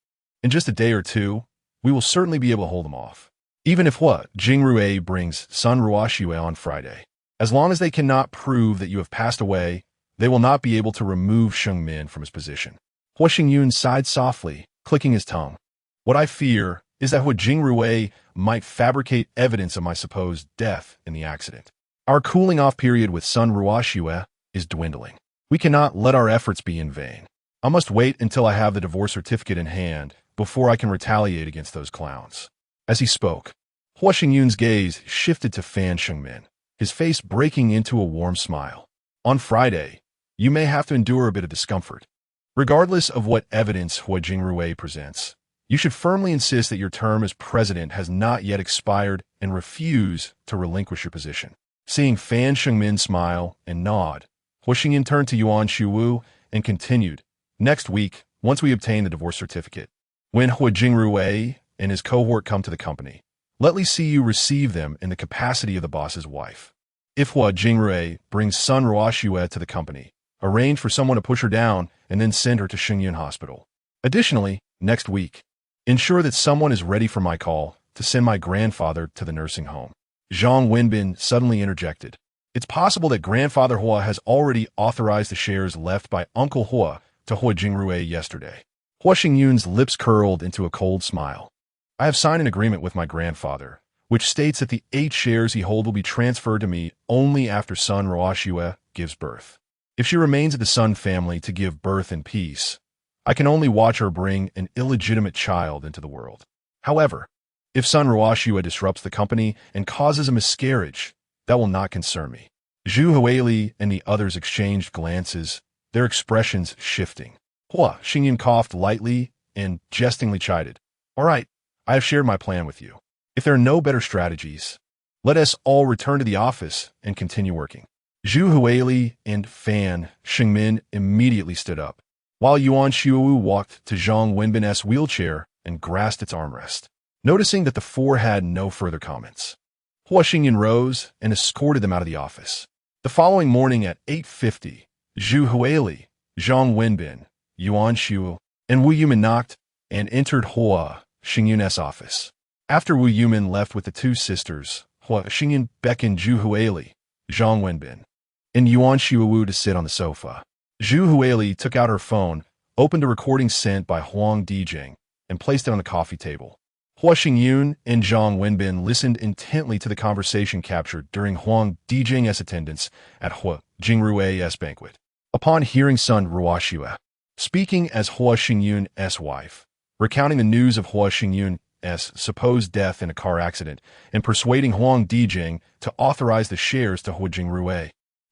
In just a day or two, we will certainly be able to hold them off. Even if Hua Jingrui brings Sun Ruoxue on Friday, as long as they cannot prove that you have passed away, they will not be able to remove Shengmin from his position." Hua Xingyun sighed softly, clicking his tongue. "What I fear is that Hua Jingrui might fabricate evidence of my supposed death in the accident. Our cooling-off period with Sun Ruoxue is dwindling. We cannot let our efforts be in vain. I must wait until I have the divorce certificate in hand before I can retaliate against those clowns." As he spoke, Hua Xingyun's gaze shifted to Fan Shengmin, his face breaking into a warm smile. "On Friday, you may have to endure a bit of discomfort. Regardless of what evidence Hua Jingrui presents, you should firmly insist that your term as president has not yet expired and refuse to relinquish your position." Seeing Fan Shengmin smile and nod, Hua Xingyun turned to Yuan Shuwu and continued, "Next week, once we obtain the divorce certificate, when Hua Jingrui and his cohort come to the company, let me see you receive them in the capacity of the boss's wife. If Hua Jingrui brings Sun Ruoxue to the company, arrange for someone to push her down and then send her to Xingyun Hospital. Additionally, next week, ensure that someone is ready for my call to send my grandfather to the nursing home." Zhang Wenbin suddenly interjected, "It's possible that Grandfather Hua has already authorized the shares left by Uncle Hua to Hua Jingrui yesterday." Hua Xingyun's lips curled into a cold smile. "I have signed an agreement with my grandfather, which states that the 8 shares he holds will be transferred to me only after Sun Ruoxue gives birth. If she remains at the Sun family to give birth in peace, I can only watch her bring an illegitimate child into the world. However, if Sun Ruoxue disrupts the company and causes a miscarriage, that will not concern me." Zhu Huili and the others exchanged glances, their expressions shifting. Hua Xingyun coughed lightly and jestingly chided, "All right, I have shared my plan with you. If there are no better strategies, let us all return to the office and continue working." Zhu Huili and Fan Shengmin immediately stood up, while Yuan Shuwu walked to Zhang Wenbin's wheelchair and grasped its armrest. Noticing that the four had no further comments, Hua Xingyun rose and escorted them out of the office. The following morning at 8:50, Zhu Huili, Zhang Wenbin, Yuan Shuwu, and Wu Yumin knocked and entered Hua Xingyun's office. After Wu Yumin left with the 2 sisters, Hua Xingyun beckoned Zhu Huili, Zhang Wenbin, and Yuan Shuwu to sit on the sofa. Zhu Huili took out her phone, opened a recording sent by Huang Dijing, and placed it on the coffee table. Hua Xingyun and Zhang Wenbin listened intently to the conversation captured during Huang Dijing's attendance at Hua Jingrui's banquet. Upon hearing Sun Ruoxue speaking as Hua Xingyun's wife, recounting the news of Hua Xingyun's supposed death in a car accident, and persuading Huang Dijing to authorize the shares to Hua Jingrui,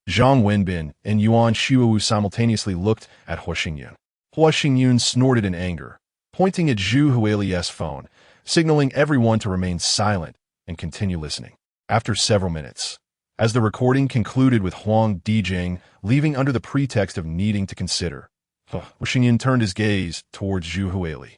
Zhang Wenbin and Yuan Shuwu simultaneously looked at Hua Xingyun. Hua Xingyun snorted in anger, pointing at Zhu Huili's phone, signaling everyone to remain silent and continue listening. After several minutes, as the recording concluded with Huang Dijing leaving under the pretext of needing to consider, Xingyin turned his gaze towards Zhu Huili.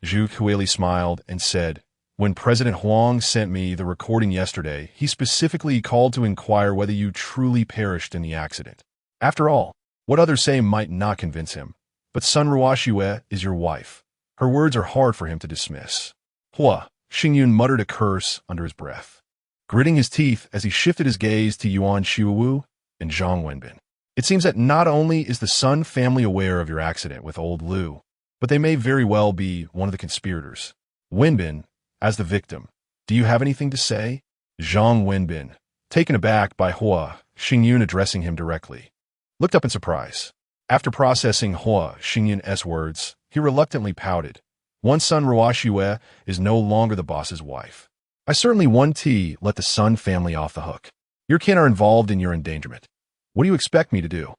Zhu Huili smiled and said, "When President Huang sent me the recording yesterday, he specifically called to inquire whether you truly perished in the accident. After all, what others say might not convince him, but Sun Ruoxue is your wife." Her words are hard for him to dismiss. Hua, Xingyun muttered a curse under his breath, gritting his teeth as he shifted his gaze to Yuan Xiuwu and Zhang Wenbin. It seems that not only is the Sun family aware of your accident with old Lu, but they may very well be one of the conspirators. Wenbin, as the victim, do you have anything to say? Zhang Wenbin, taken aback by Hua, Xingyun addressing him directly, looked up in surprise. After processing Hua Xingyun's words, he reluctantly pouted. One Sun Ruoxue is no longer the boss's wife. I certainly won't let the Sun family off the hook. Your kin are involved in your endangerment. What do you expect me to do?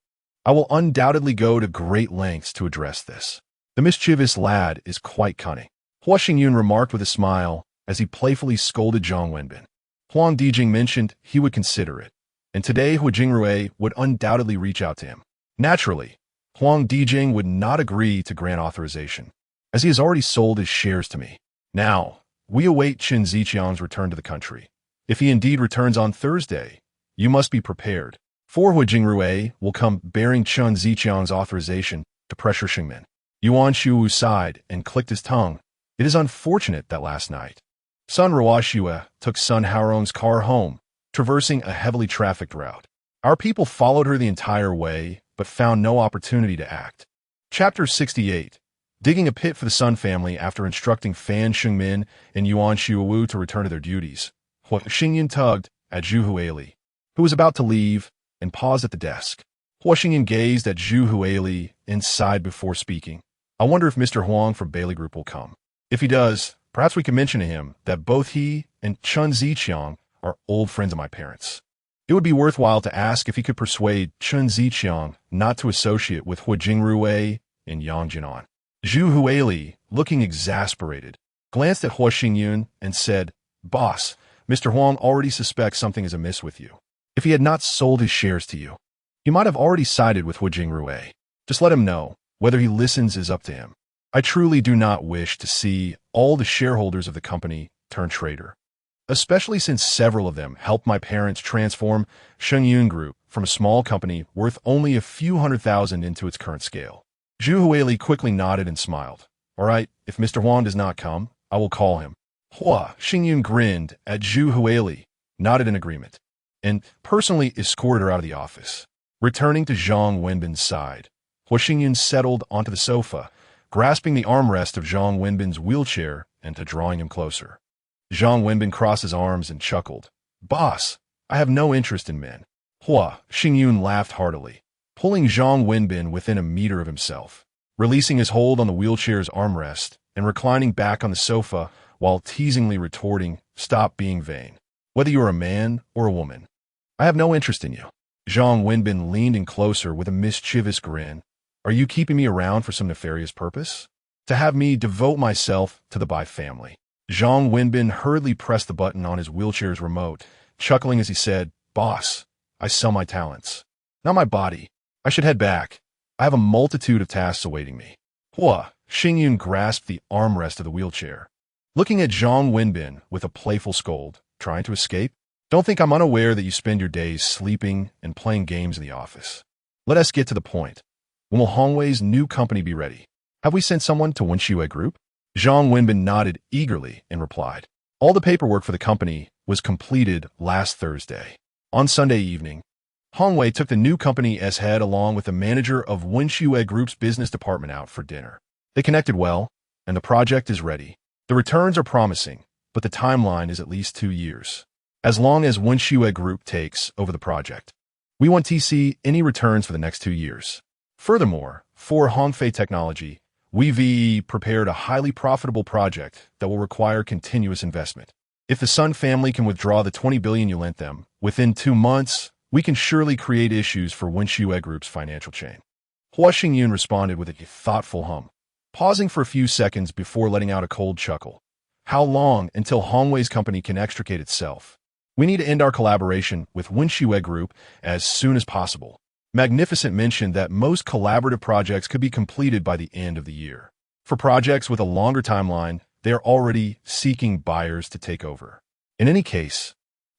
I will undoubtedly go to great lengths to address this. The mischievous lad is quite cunning, Hua Xingyun remarked with a smile as he playfully scolded Zhang Wenbin. Huang Dijing mentioned he would consider it, and today Hu Jingrui would undoubtedly reach out to him. Naturally, Huang Dijing would not agree to grant authorization, as he has already sold his shares to me. Now, we await Chen Ziqiang's return to the country. If he indeed returns on Thursday, you must be prepared, for Hu Jingrui will come bearing Chen Ziqiang's authorization to pressure Xingmin. Yuan Xiu sighed and clicked his tongue. It is unfortunate that last night, Sun Ruoxue took Sun Haorong's car home, traversing a heavily trafficked route. Our people followed her the entire way, but found no opportunity to act. Chapter 68. Digging a pit for the Sun family after instructing Fan Xingmin and Yuan Xiuwu to return to their duties. Hua Xingyin tugged at Zhu Huili, who was about to leave, and paused at the desk. Hua Xingyin gazed at Zhu Huili and sighed before speaking. I wonder if Mr. Huang from Bailey Group will come. If he does, perhaps we can mention to him that both he and Chen Ziqiang are old friends of my parents. It would be worthwhile to ask if he could persuade Chen Ziqiang not to associate with Hu Jingrui and Yang Jinan. Zhu Huili, looking exasperated, glanced at Hua Xingyun and said, Boss, Mr. Huang already suspects something is amiss with you. If he had not sold his shares to you, he might have already sided with Hu Jingrui. Just let him know. Whether he listens is up to him. I truly do not wish to see all the shareholders of the company turn traitor, especially since several of them helped my parents transform Shengyun Group from a small company worth only a few $100,000 into its current scale. Zhu Huili quickly nodded and smiled. All right, if Mr. Huang does not come, I will call him. Hua Xingyun grinned at Zhu Huili, nodded in agreement, and personally escorted her out of the office. Returning to Zhang Wenbin's side, Hua Xingyun settled onto the sofa, grasping the armrest of Zhang Wenbin's wheelchair and drawing him closer. Zhang Wenbin crossed his arms and chuckled. Boss, I have no interest in men. Hua Xingyun laughed heartily, pulling Zhang Wenbin within a meter of himself, releasing his hold on the wheelchair's armrest and reclining back on the sofa while teasingly retorting, Stop being vain. Whether you are a man or a woman, I have no interest in you. Zhang Wenbin leaned in closer with a mischievous grin. Are you keeping me around for some nefarious purpose? To have me devote myself to the Bai family. Zhang Wenbin hurriedly pressed the button on his wheelchair's remote, chuckling as he said, Boss, I sell my talents, not my body. I should head back. I have a multitude of tasks awaiting me. Hua Xingyun grasped the armrest of the wheelchair, looking at Zhang Wenbin with a playful scold. Trying to escape? Don't think I'm unaware that you spend your days sleeping and playing games in the office. Let us get to the point. When will Hongwei's new company be ready? Have we sent someone to Wenxue Group? Zhang Wenbin nodded eagerly and replied. All the paperwork for the company was completed last Thursday. On Sunday evening, Hongwei took the new company as head along with the manager of Wenxue Group's business department out for dinner. They connected well, and the project is ready. The returns are promising, but the timeline is at least 2 years. As long as Wenxue Group takes over the project, we won't see any returns for the next 2 years. Furthermore, for Hongfei Technology, we've prepared a highly profitable project that will require continuous investment. If the Sun family can withdraw the $20 billion you lent them within 2 months, we can surely create issues for Wenxue Group's financial chain. Hua Xingyun responded with a thoughtful hum, pausing for a few seconds before letting out a cold chuckle. How long until Hongwei's company can extricate itself? We need to end our collaboration with Wenxue Group as soon as possible. Magnificent mentioned that most collaborative projects could be completed by the end of the year. For projects with a longer timeline, they are already seeking buyers to take over. In any case,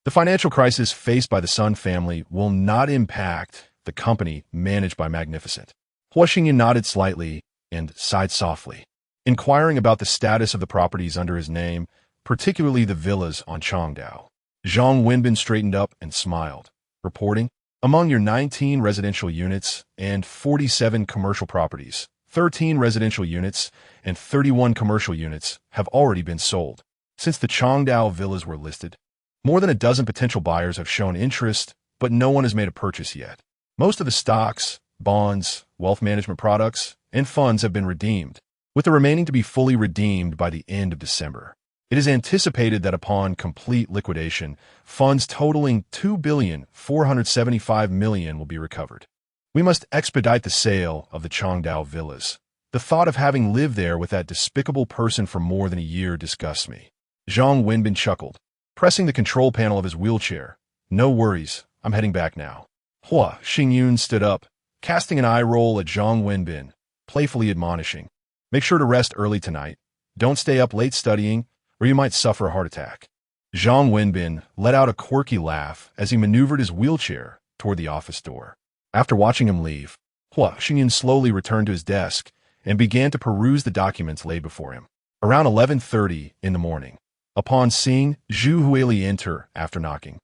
the financial crisis faced by the Sun family will not impact the company managed by Magnificent. Hua Xingyan nodded slightly and sighed softly, inquiring about the status of the properties under his name, particularly the villas on Chongdao. Zhang Wenbin straightened up and smiled, reporting, among your 19 residential units and 47 commercial properties, 13 residential units and 31 commercial units have already been sold. Since the Chongdao villas were listed, more than a dozen potential buyers have shown interest, but no one has made a purchase yet. Most of the stocks, bonds, wealth management products, and funds have been redeemed, with the remaining to be fully redeemed by the end of December. It is anticipated that upon complete liquidation, funds totaling $2,475 million will be recovered. We must expedite the sale of the Chongdao villas. The thought of having lived there with that despicable person for more than a year disgusts me. Zhang Wenbin chuckled, pressing the control panel of his wheelchair. No worries, I'm heading back now. Hua Xingyun stood up, casting an eye roll at Zhang Wenbin, playfully admonishing, make sure to rest early tonight. Don't stay up late studying, or you might suffer a heart attack. Zhang Wenbin let out a quirky laugh as he maneuvered his wheelchair toward the office door. After watching him leave, Hua Xingyan slowly returned to his desk and began to peruse the documents laid before him. Around 11:30 in the morning, upon seeing Zhu Huili enter after knocking,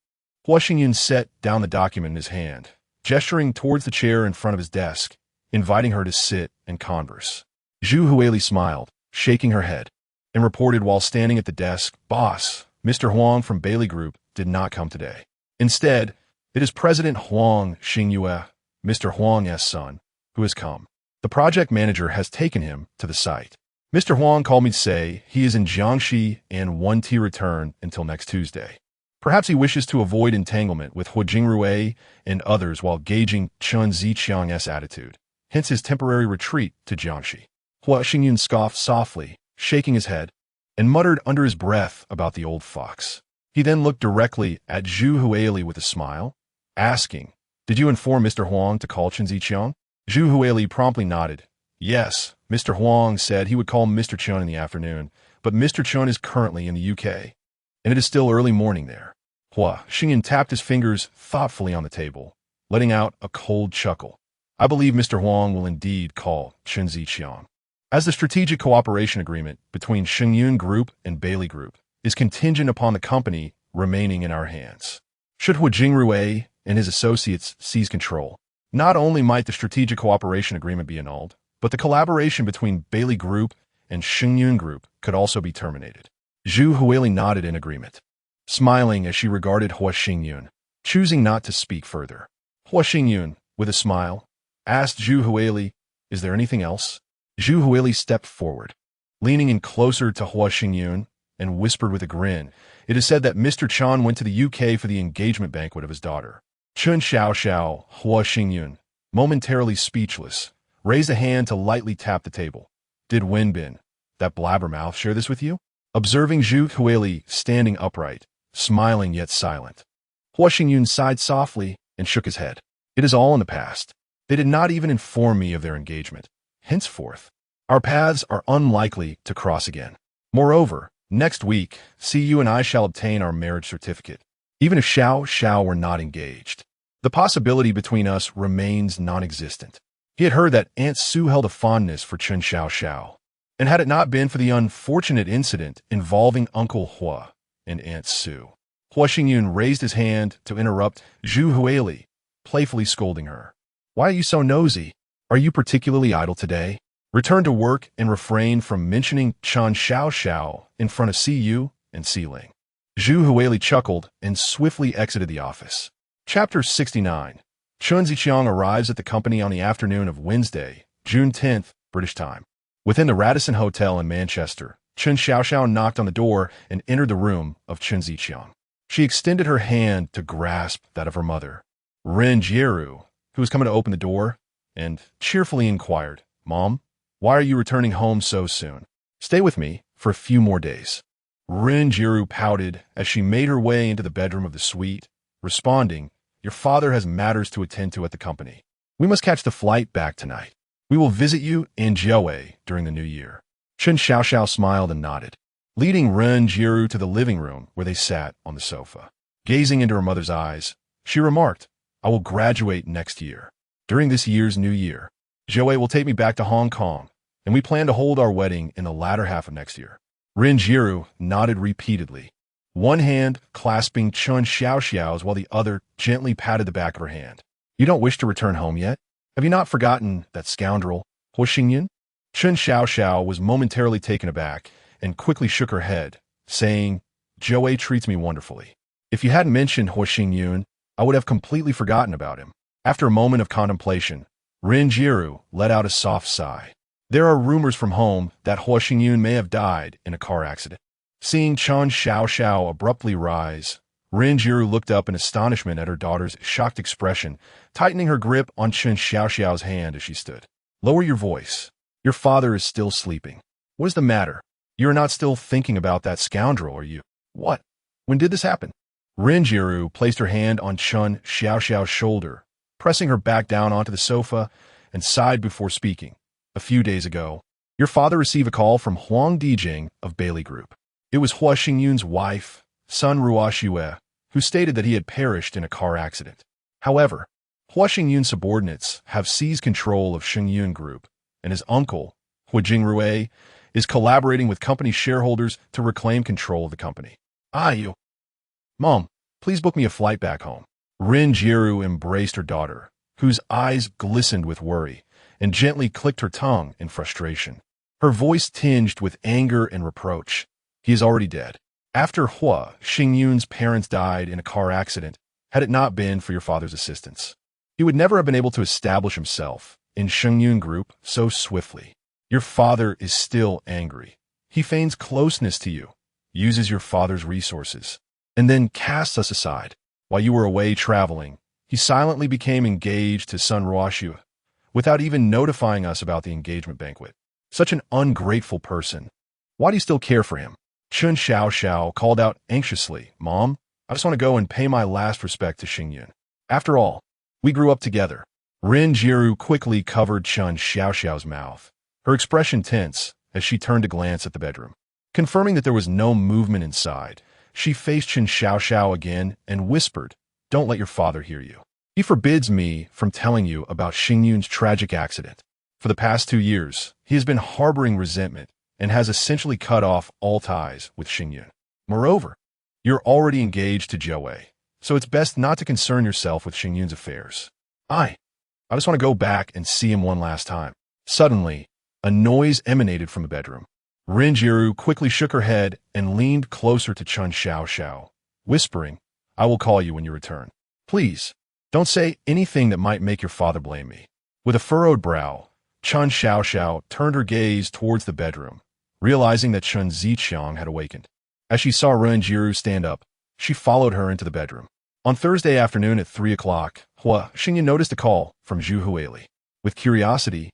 Hua Xingyan set down the document in his hand, gesturing towards the chair in front of his desk, inviting her to sit and converse. Zhu Huili smiled, shaking her head, and reported while standing at the desk, "Boss, Mr. Huang from Bailey Group did not come today. Instead, it is President Huang Xingyue, Mr. Huang's son, who has come. The project manager has taken him to the site. Mr. Huang called me to say he is in Jiangxi and won't return until next Tuesday. Perhaps he wishes to avoid entanglement with Hu Jingrui and others while gauging Chen Ziqiang's attitude, hence his temporary retreat to Jiangxi." Hua Xingyun scoffed softly, shaking his head, and muttered under his breath about the old fox. He then looked directly at Zhu Huili with a smile, asking, "Did you inform Mr. Huang to call Chen Ziqiang?" Zhu Huili promptly nodded. "Yes, Mr. Huang said he would call Mr. Chen in the afternoon, but Mr. Chen is currently in the UK, and it is still early morning there." Hua Xingyan tapped his fingers thoughtfully on the table, letting out a cold chuckle. "I believe Mr. Huang will indeed call Chen Ziqiang, as the strategic cooperation agreement between Xingyun Group and Bailey Group is contingent upon the company remaining in our hands. Should Hu Jingrui and his associates seize control, not only might the strategic cooperation agreement be annulled, but the collaboration between Bailey Group and Xingyun Group could also be terminated." Zhu Huili nodded in agreement, smiling as she regarded Hua Xingyun, choosing not to speak further. Hua Xingyun, with a smile, asked Zhu Huili, "Is there anything else?" Zhu Huili stepped forward, leaning in closer to Hua Xingyun, and whispered with a grin, "It is said that Mr. Chan went to the UK for the engagement banquet of his daughter." Chun Xiao, Hua Xingyun, momentarily speechless, raised a hand to lightly tap the table. "Did Wenbin, that blabbermouth, share this with you?" Observing Zhu Huili standing upright, smiling yet silent, Hua Xingyun sighed softly and shook his head. "It is all in the past. They did not even inform me of their engagement. Henceforth, our paths are unlikely to cross again. Moreover, next week, you and I shall obtain our marriage certificate, even if Xiao were not engaged. The possibility between us remains non-existent." He had heard that Aunt Sue held a fondness for Chen Xiao, and had it not been for the unfortunate incident involving Uncle Hua and Aunt Sue. Hua Xingyun raised his hand to interrupt Zhu Huili, playfully scolding her. "Why are you so nosy? Are you particularly idle today? Return to work and refrain from mentioning Chan Xiao in front of Cu and Ling." Zhu Huili chuckled and swiftly exited the office. Chapter 69. Chen Ziqiang arrives at the company on the afternoon of Wednesday, June 10th, British time. Within the Radisson Hotel in Manchester, Chen Xiao knocked on the door and entered the room of Chen Ziqiang. She extended her hand to grasp that of her mother, Ren Jieru, who was coming to open the door, and cheerfully inquired, "Mom, why are you returning home so soon? Stay with me for a few more days." Rin Jiru pouted as she made her way into the bedroom of the suite, responding, "Your father has matters to attend to at the company. We must catch the flight back tonight. We will visit you in Jiaowei during the new year." Chen Xiaoxiao smiled and nodded, leading Ren Jiru to the living room where they sat on the sofa. Gazing into her mother's eyes, she remarked, "I will graduate next year. During this year's new year, Jiaowei will take me back to Hong Kong, and we plan to hold our wedding in the latter half of next year." Ren Jiru nodded repeatedly, one hand clasping Chen Xiaoxiao's while the other gently patted the back of her hand. "You don't wish to return home yet? Have you not forgotten that scoundrel, Huo Xingyun?" Chen Xiaoxiao was momentarily taken aback and quickly shook her head, saying, "Jiaowei treats me wonderfully. If you hadn't mentioned Huo Xingyun, I would have completely forgotten about him." After a moment of contemplation, Ren Jiru let out a soft sigh. "There are rumors from home that Huo Xingyun may have died in a car accident." Seeing Chen Xiaoxiao abruptly rise, Ren Jiru looked up in astonishment at her daughter's shocked expression, tightening her grip on Chen Xiaoxiao's hand as she stood. "Lower your voice. Your father is still sleeping. What is the matter? You are not still thinking about that scoundrel, are you?" "What? When did this happen?" Ren Jiru placed her hand on Chen Xiaoxiao's shoulder, pressing her back down onto the sofa, and sighed before speaking. "A few days ago, your father received a call from Huang Dijing of Bailey Group. It was Huo Xingyun's wife, Sun Ruoxue, who stated that he had perished in a car accident. However, Huo Xingyun's subordinates have seized control of Xingyun Group, and his uncle, Huo Jingrue, is collaborating with company shareholders to reclaim control of the company." "You. Mom, please book me a flight back home." Rin Jiru embraced her daughter, whose eyes glistened with worry, and gently clicked her tongue in frustration. Her voice tinged with anger and reproach. "He is already dead. After Huo Xingyun's parents died in a car accident, had it not been for your father's assistance, he would never have been able to establish himself in Xingyun Group so swiftly. Your father is still angry. He feigns closeness to you, uses your father's resources, and then casts us aside. While you were away traveling, he silently became engaged to Sun Ruoxue, without even notifying us about the engagement banquet. Such an ungrateful person. Why do you still care for him?" Chen Xiaoxiao called out anxiously, "Mom, I just want to go and pay my last respect to Xingyun. After all, we grew up together." Rin Jiru quickly covered Chen Xiaoxiao's mouth, her expression tense as she turned to glance at the bedroom. Confirming that there was no movement inside, she faced Chen Xiaoxiao again and whispered, "Don't let your father hear you. He forbids me from telling you about Xingyun's tragic accident. For the past 2 years, he has been harboring resentment and has essentially cut off all ties with Xingyun. Moreover, you're already engaged to Jiaowei, so it's best not to concern yourself with Xingyun's affairs. I just want to go back and see him one last time." Suddenly, a noise emanated from the bedroom. Rin Jiru quickly shook her head and leaned closer to Chen Xiaoxiao, whispering, "I will call you when you return. Please, don't say anything that might make your father blame me." With a furrowed brow, Chen Xiaoxiao turned her gaze towards the bedroom, realizing that Chen Ziqiang had awakened. As she saw Ren Jiru stand up, she followed her into the bedroom. On Thursday afternoon at 3 o'clock, Huo Xingyun noticed a call from Zhu Huili. With curiosity,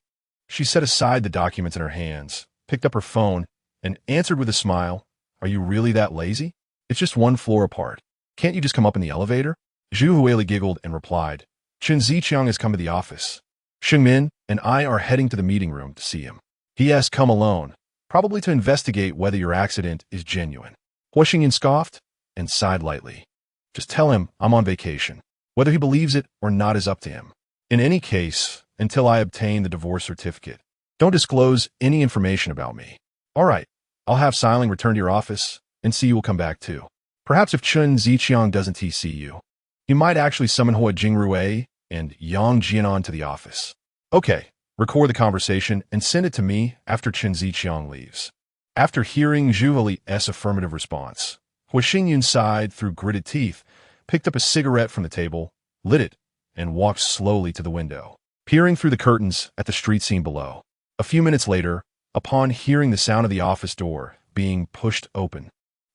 she set aside the documents in her hands, picked up her phone, and answered with a smile, "Are you really that lazy? It's just 1 floor apart. Can't you just come up in the elevator?" Zhu Huili giggled and replied, "Chen Ziqiang has come to the office. Xingmin and I are heading to the meeting room to see him. He has come alone, probably to investigate whether your accident is genuine." Huo Xingyun scoffed and sighed lightly. "Just tell him I'm on vacation. Whether he believes it or not is up to him. In any case, until I obtain the divorce certificate, don't disclose any information about me." "All right, I'll have Xiling return to your office, and see you will come back too. Perhaps if Chen Ziqiang doesn't see you, he might actually summon Huo Jingrue and Yang Jianan to the office." "Okay, record the conversation and send it to me after Chen Ziqiang leaves." After hearing Zhu Huili's affirmative response, Huo Xingyun sighed through gritted teeth, picked up a cigarette from the table, lit it, and walked slowly to the window, peering through the curtains at the street scene below. A few minutes later, upon hearing the sound of the office door being pushed open,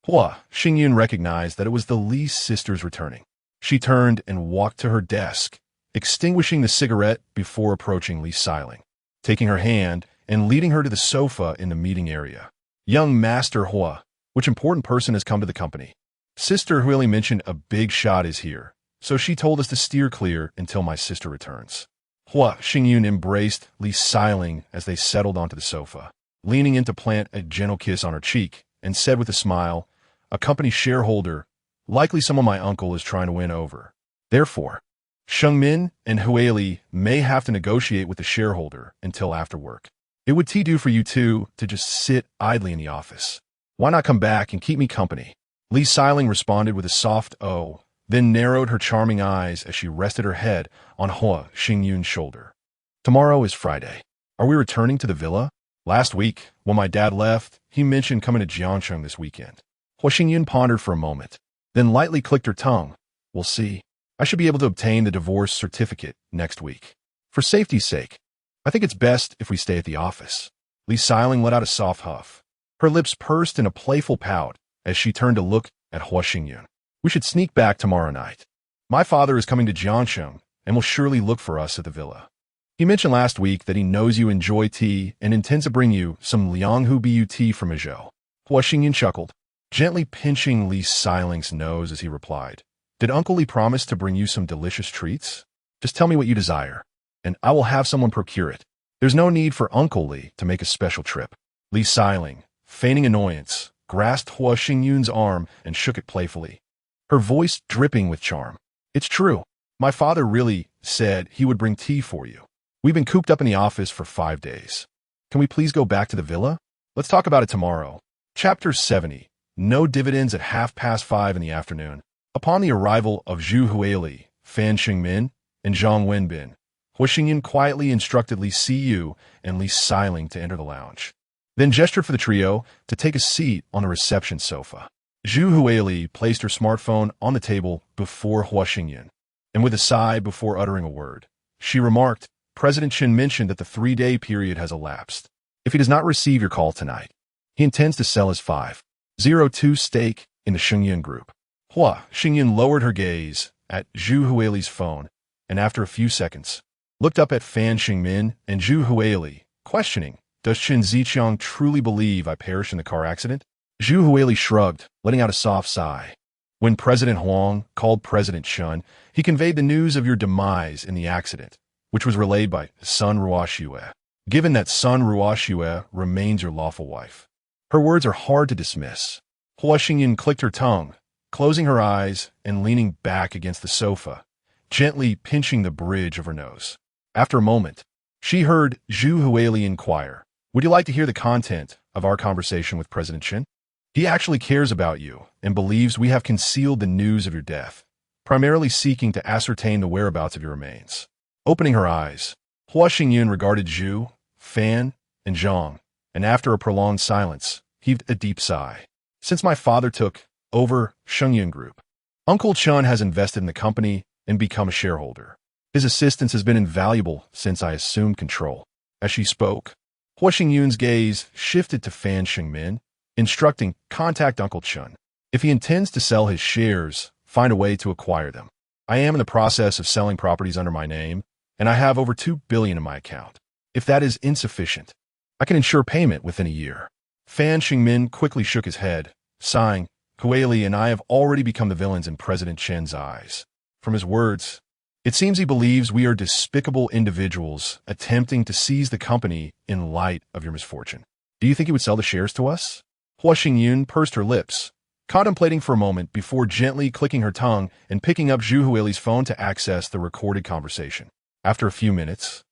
Huo Xingyun recognized that it was the Li sisters returning. She turned and walked to her desk, extinguishing the cigarette before approaching Li Xiling, taking her hand and leading her to the sofa in the meeting area. "Young Master Huo, Which important person has come to the company? Sister Huili mentioned a big shot is here, so she told us to steer clear until my sister returns. Hua Xingyun embraced Li Xiling as they settled onto the sofa, leaning in to plant a gentle kiss on her cheek, and said with a smile, a company shareholder, likely someone my uncle is trying to win over. Therefore, Shengmin and Huili may have to negotiate with the shareholder until after work. It would do for you two to just sit idly in the office. Why not come back and keep me company? Li Xiling responded with a soft "oh," then narrowed her charming eyes as she rested her head on Hua Xingyun's shoulder. Tomorrow is Friday. Are we returning to the villa? Last week, when my dad left, he mentioned coming to Jiangcheng this weekend. Hua Xingyun pondered for a moment, then lightly clicked her tongue. We'll see. I should be able to obtain the divorce certificate next week. For safety's sake, I think it's best if we stay at the office. Li Xiling let out a soft huff. Her lips pursed in a playful pout as she turned to look at Hua Xingyun. We should sneak back tomorrow night. My father is coming to Jiangcheng and will surely look for us at the villa. He mentioned last week that he knows you enjoy tea and intends to bring you some Lianghu Bu tea from Izhou. Hua Xingyun chuckled, gently pinching Li Xiling's nose as he replied, Did Uncle Li promise to bring you some delicious treats? Just tell me what you desire, and I will have someone procure it. There's no need for Uncle Li to make a special trip. Li Xiling, feigning annoyance, grasped Hua Xingyun's arm and shook it playfully, her voice dripping with charm. It's true. My father really said he would bring tea for you. We've been cooped up in the office for 5 days. Can we please go back to the villa? Let's talk about it tomorrow. Chapter 70. No dividends at 5:30 in the afternoon. Upon the arrival of Zhu Huili, Fan Xingmin, and Zhang Wenbin, Hua Xingyun quietly instructed Li Siyu and Li Xiling to enter the lounge, then gestured for the trio to take a seat on the reception sofa. Zhu Huili placed her smartphone on the table before Hua Xingyun, and with a sigh before uttering a word, she remarked, President Chen mentioned that the 3-day period has elapsed. If he does not receive your call tonight, he intends to sell his 502 stake in the Xingyun Group. Hua Xingyun lowered her gaze at Zhu Huili's phone, and after a few seconds, looked up at Fan Xingmin and Zhu Huili, questioning, Does Chen Ziqiang truly believe I perished in the car accident? Zhu Huili shrugged, letting out a soft sigh. When President Huang called President Chen, he conveyed the news of your demise in the accident, which was relayed by Sun Ruoxue. Given that Sun Ruoxue remains your lawful wife, her words are hard to dismiss. Hua Xingyun clicked her tongue, closing her eyes and leaning back against the sofa, gently pinching the bridge of her nose. After a moment, she heard Zhu Huili inquire, Would you like to hear the content of our conversation with President Chen? He actually cares about you and believes we have concealed the news of your death, primarily seeking to ascertain the whereabouts of your remains. Opening her eyes, Hua Xingyun regarded Zhu, Fan, and Zhang, and after a prolonged silence, heaved a deep sigh. Since my father took over Xingyun Group, Uncle Chen has invested in the company and become a shareholder. His assistance has been invaluable since I assumed control. As she spoke, Hua Xingyun's gaze shifted to Fan Xingmin, instructing, Contact Uncle Chen. If he intends to sell his shares, find a way to acquire them. I am in the process of selling properties under my name, and I have over 2 billion in my account. If that is insufficient, I can ensure payment within a year. Fan Xingmin quickly shook his head, sighing, Huili and I have already become the villains in President Chen's eyes. From his words, it seems he believes we are despicable individuals attempting to seize the company in light of your misfortune. Do you think he would sell the shares to us? Hua Xingyun pursed her lips, contemplating for a moment before gently clicking her tongue and picking up Zhu Huili's phone to access the recorded conversation. After a few minutes,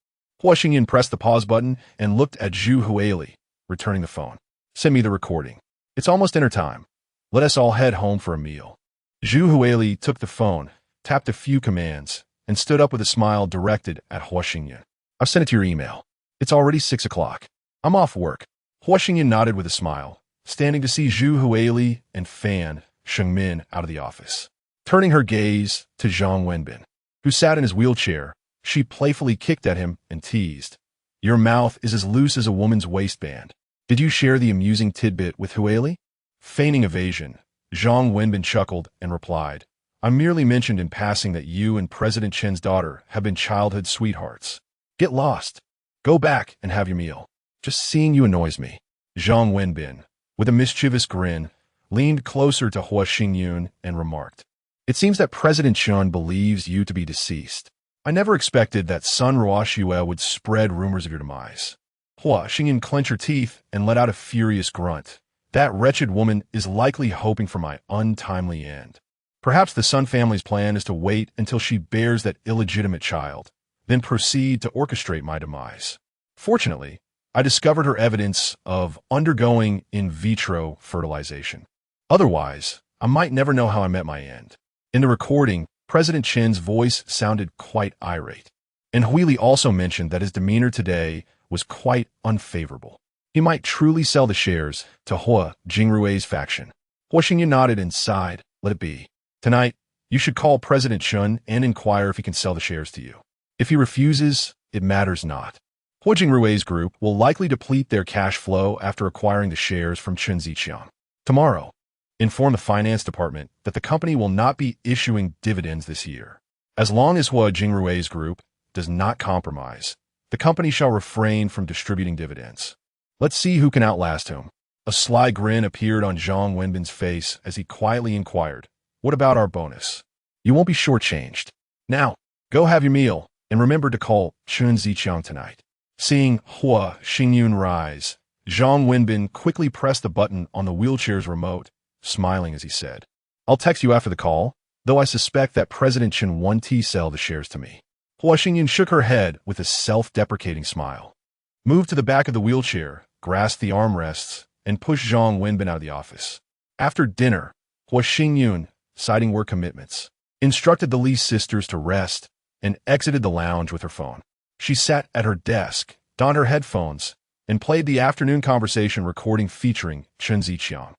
Hua Xingyun pressed the pause button and looked at Zhu Huili, returning the phone. Send me the recording. It's almost dinner time. Let us all head home for a meal. Zhu Huili took the phone, tapped a few commands, and stood up with a smile directed at Hua Xingyun. I've sent it to your email. It's already 6 o'clock. I'm off work. Hua Xingyun nodded with a smile, standing to see Zhu Huili and Fan Xingmin out of the office. Turning her gaze to Zhang Wenbin, who sat in his wheelchair, she playfully kicked at him and teased, Your mouth is as loose as a woman's waistband. Did you share the amusing tidbit with Huili? Feigning evasion, Zhang Wenbin chuckled and replied, I merely mentioned in passing that you and President Chen's daughter have been childhood sweethearts. Get lost. Go back and have your meal. Just seeing you annoys me. Zhang Wenbin, with a mischievous grin, leaned closer to Hua Xingyun and remarked, "It seems that President Chun believes you to be deceased. I never expected that Sun Ruoxue would spread rumors of your demise." Hua Xingyun clenched her teeth and let out a furious grunt. That wretched woman is likely hoping for my untimely end. Perhaps the Sun family's plan is to wait until she bears that illegitimate child, then proceed to orchestrate my demise. Fortunately, I discovered her evidence of undergoing in vitro fertilization. Otherwise, I might never know how I met my end. In the recording, President Chin's voice sounded quite irate, and Huili also mentioned that his demeanor today was quite unfavorable. He might truly sell the shares to Hua Jingrue's faction. Hua Xingyun nodded and sighed. "Let it be. Tonight, you should call President Chun and inquire if he can sell the shares to you. If he refuses, it matters not. Hua Jingrue's group will likely deplete their cash flow after acquiring the shares from Chen Ziqiang. Tomorrow, inform the finance department that the company will not be issuing dividends this year. As long as Hua Jingrue's group does not compromise, the company shall refrain from distributing dividends. Let's see who can outlast whom." A sly grin appeared on Zhang Wenbin's face as he quietly inquired, "What about our bonus? You won't be shortchanged. Now, go have your meal, and remember to call Chen Ziqiang tonight." Seeing Hua Xingyun rise, Zhang Wenbin quickly pressed the button on the wheelchair's remote, smiling as he said, "I'll text you after the call, though I suspect that President Chen won't sell the shares to me." Hua Xingyun shook her head with a self-deprecating smile, moved to the back of the wheelchair, grasped the armrests, and pushed Zhang Wenbin out of the office. After dinner, Hua Xingyun, citing work commitments, instructed the Li sisters to rest and exited the lounge with her phone. She sat at her desk, donned her headphones, and played the afternoon conversation recording featuring Chen Ziqiang,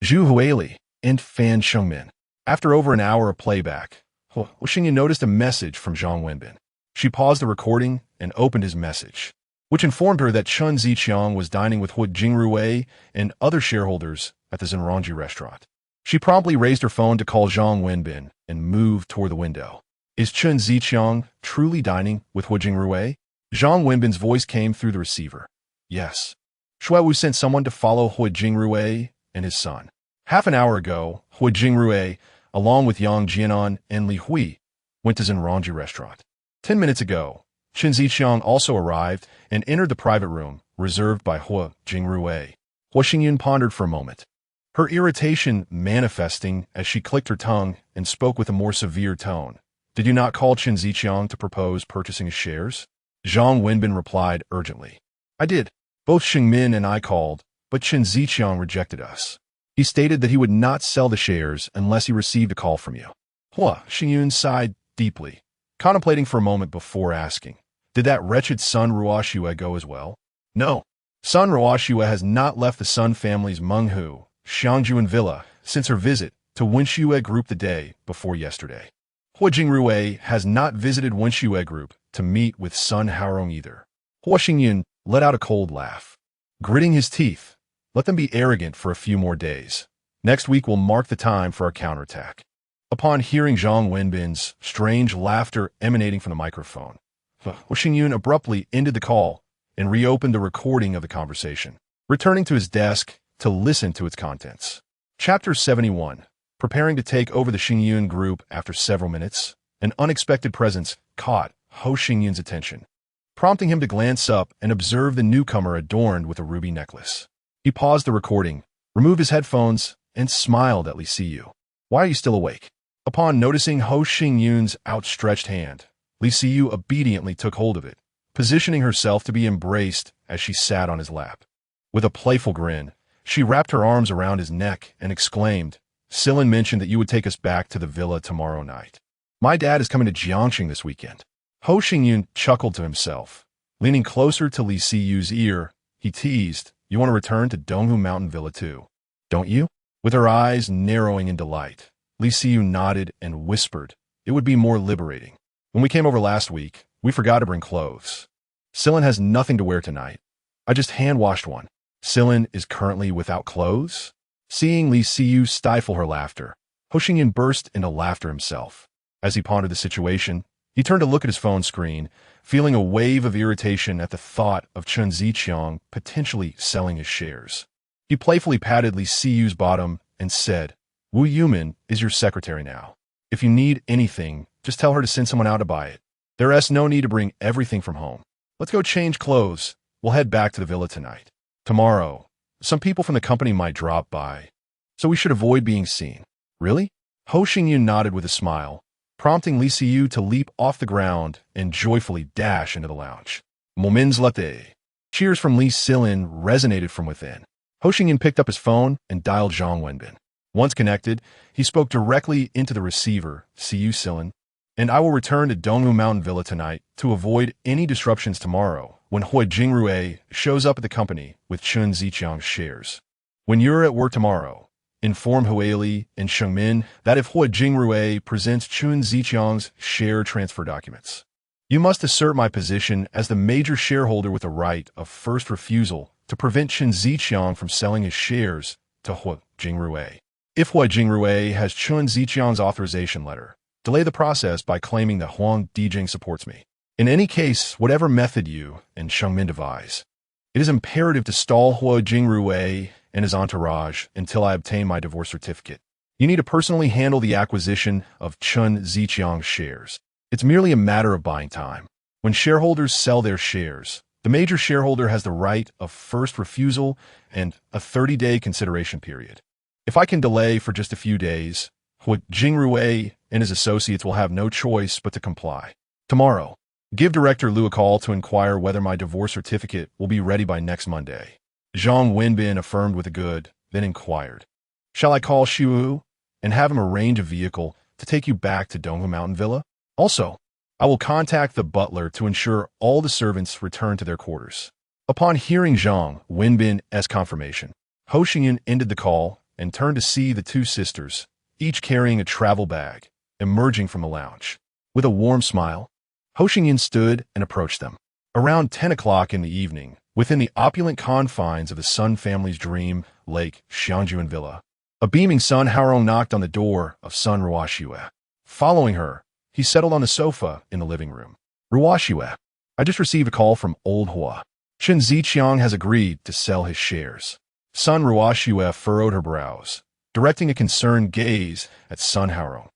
Zhu Huili, and Fan Chengmin. After over an hour of playback, Hua Xingyun noticed a message from Zhang Wenbin. She paused the recording and opened his message, which informed her that Chen Ziqiang was dining with Hua Jingrue and other shareholders at the Zenrongji restaurant. She promptly raised her phone to call Zhang Wenbin and moved toward the window. "Is Chen Ziqiang truly dining with Hua Jingrue?" Zhang Wenbin's voice came through the receiver. "Yes. Shuewu sent someone to follow Hua Jingrue and his son. Half an hour ago, Hua Jingrue, along with Yang Jianan and Li Hui, went to Zenrongji restaurant. 10 minutes ago, Chen Ziqiang also arrived and entered the private room reserved by Hua Jingrue." Hua Xingyun pondered for a moment, her irritation manifesting as she clicked her tongue and spoke with a more severe tone. "Did you not call Chen Ziqiang to propose purchasing his shares?" Zhang Wenbin replied urgently. "I did. Both Xingmin and I called, but Chen Ziqiang rejected us. He stated that he would not sell the shares unless he received a call from you." Hua Xingyun sighed deeply, contemplating for a moment before asking, "Did that wretched Sun Ruoxue go as well?" "No. Sun Ruoxue has not left the Sun family's Menghu, Xiangjuan villa since her visit to Wenxue Group the day before yesterday. Hua Jingrue has not visited Wenxue Group to meet with Sun Haorong either." Hua Xingyun let out a cold laugh, gritting his teeth. "Let them be arrogant for a few more days. Next week will mark the time for our counterattack." Upon hearing Zhang Wenbin's strange laughter emanating from the microphone, Hua Xingyun abruptly ended the call and reopened the recording of the conversation, returning to his desk to listen to its contents. Chapter 71. Preparing to take over the Xingyun group after several minutes, an unexpected presence caught Hua Xingyun's attention, prompting him to glance up and observe the newcomer adorned with a ruby necklace. He paused the recording, removed his headphones, and smiled at Li Siyu. "Why are you still awake?" Upon noticing Hua Xingyun's outstretched hand, Li Siyu obediently took hold of it, positioning herself to be embraced as she sat on his lap. With a playful grin, she wrapped her arms around his neck and exclaimed, "Silin mentioned that you would take us back to the villa tomorrow night. My dad is coming to Jiangxing this weekend." Hua Xingyun chuckled to himself. Leaning closer to Li Siyu's ear, he teased, "You want to return to Donghu Mountain Villa too, don't you?" With her eyes narrowing in delight, Li Siyu nodded and whispered, "It would be more liberating. When we came over last week, we forgot to bring clothes. Silin has nothing to wear tonight. I just hand-washed one. Silin is currently without clothes?" Seeing Li Siyu stifle her laughter, Hua Xingyun burst into laughter himself. As he pondered the situation, he turned to look at his phone screen, feeling a wave of irritation at the thought of Chen Ziqiang potentially selling his shares. He playfully patted Li Siyu's bottom and said, Wu Yumin is your secretary now. If you need anything, just tell her to send someone out to buy it. There's no need to bring everything from home. Let's go change clothes. We'll head back to the villa tonight. Tomorrow, some people from the company might drop by, so we should avoid being seen. Really? Ho Xingyun nodded with a smile, prompting Li Siyu to leap off the ground and joyfully dash into the lounge. Moments later, cheers from Li Silin resonated from within. Ho Xingyun picked up his phone and dialed Zhang Wenbin. Once connected, he spoke directly into the receiver, Siyu Silin, and I will return to Donghu Mountain Villa tonight to avoid any disruptions tomorrow when Hui Jingrui shows up at the company with Chun Ziqiang's shares. When you're at work tomorrow, inform Huili and Shengmin that if Hui Jingrui presents Chun Ziqiang's share transfer documents, you must assert my position as the major shareholder with a right of first refusal to prevent Chun Ziqiang from selling his shares to Hui Jingrui. If Hui Jingrui has Chun Ziqiang's authorization letter, delay the process by claiming that Huang Dijing supports me. In any case, whatever method you and Shengmin devise, it is imperative to stall Hui Jingrui and his entourage until I obtain my divorce certificate. You need to personally handle the acquisition of Chun Ziqiang's shares. It's merely a matter of buying time. When shareholders sell their shares, the major shareholder has the right of first refusal and a 30-day consideration period. If I can delay for just a few days, Hui Jingrui and his associates will have no choice but to comply. Tomorrow, give Director Liu a call to inquire whether my divorce certificate will be ready by next Monday. Zhang Wenbin affirmed with a good, then inquired, Shall I call Xiu and have him arrange a vehicle to take you back to Donghu Mountain Villa? Also, I will contact the butler to ensure all the servants return to their quarters. Upon hearing Zhang Wenbin's confirmation, Ho Xingyun ended the call and turned to see the two sisters, each carrying a travel bag, emerging from the lounge. With a warm smile, Ho Xingyun stood and approached them. Around 10 o'clock in the evening, within the opulent confines of the Sun family's dream lake, Xiangjuan Villa, a beaming Sun Haorong knocked on the door of Sun Ruoxue. Following her, he settled on the sofa in the living room. Ruoxue, I just received a call from Old Hua. Chun Ziqiang has agreed to sell his shares. Sun Ruoxue furrowed her brows, directing a concerned gaze at Sun Haorong.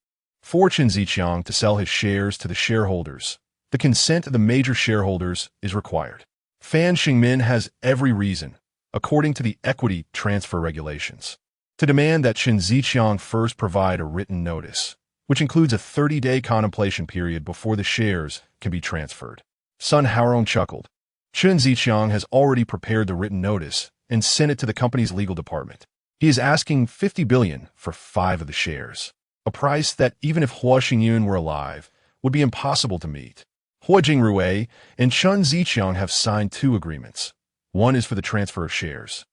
For Chun Ziqiang to sell his shares to the shareholders, the consent of the major shareholders is required. Fan Xingmin has every reason, according to the equity transfer regulations, to demand that Chun Ziqiang first provide a written notice, which includes a 30-day contemplation period before the shares can be transferred. Sun Haorong chuckled. Chun Ziqiang has already prepared the written notice and sent it to the company's legal department. He is asking 50 billion for 5 of the shares, a price that even if Hua Xingyun were alive, would be impossible to meet. Hui Jingrui and Chun Ziqiang have signed 2 agreements. One is for the transfer of shares,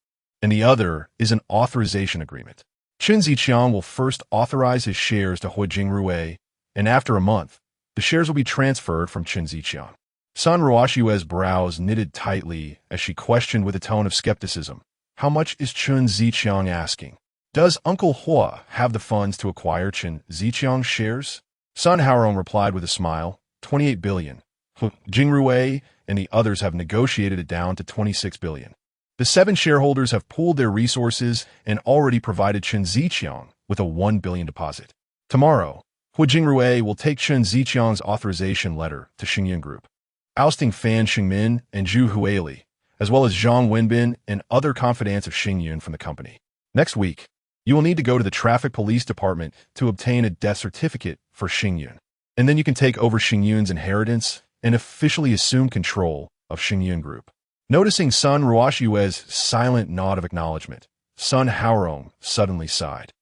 and the other is an authorization agreement. Chun Ziqiang will first authorize his shares to Hui Jingrui, and after a month, the shares will be transferred from Chun Ziqiang. Sun Ruoxue's brows knitted tightly as she questioned with a tone of skepticism. How much is Chun Ziqiang asking? Does Uncle Hua have the funds to acquire Chun Ziqiang's shares? Sun Haorong replied with a smile, 28 billion. Jingrui and the others have negotiated it down to 26 billion. The 7 shareholders have pooled their resources and already provided Chun Ziqiang with a 1 billion deposit. Tomorrow, Hui Jingrui will take Chun Ziqiang's authorization letter to Xingyun Group, ousting Fan Xingmin and Zhu Huili, as well as Zhang Wenbin and other confidants of Xingyun from the company. Next week, you will need to go to the traffic police department to obtain a death certificate for Xingyun, and then you can take over Xingyun's inheritance and officially assume control of Xingyun Group. Noticing Sun Ruoxue's silent nod of acknowledgement, Sun Haorong suddenly sighed.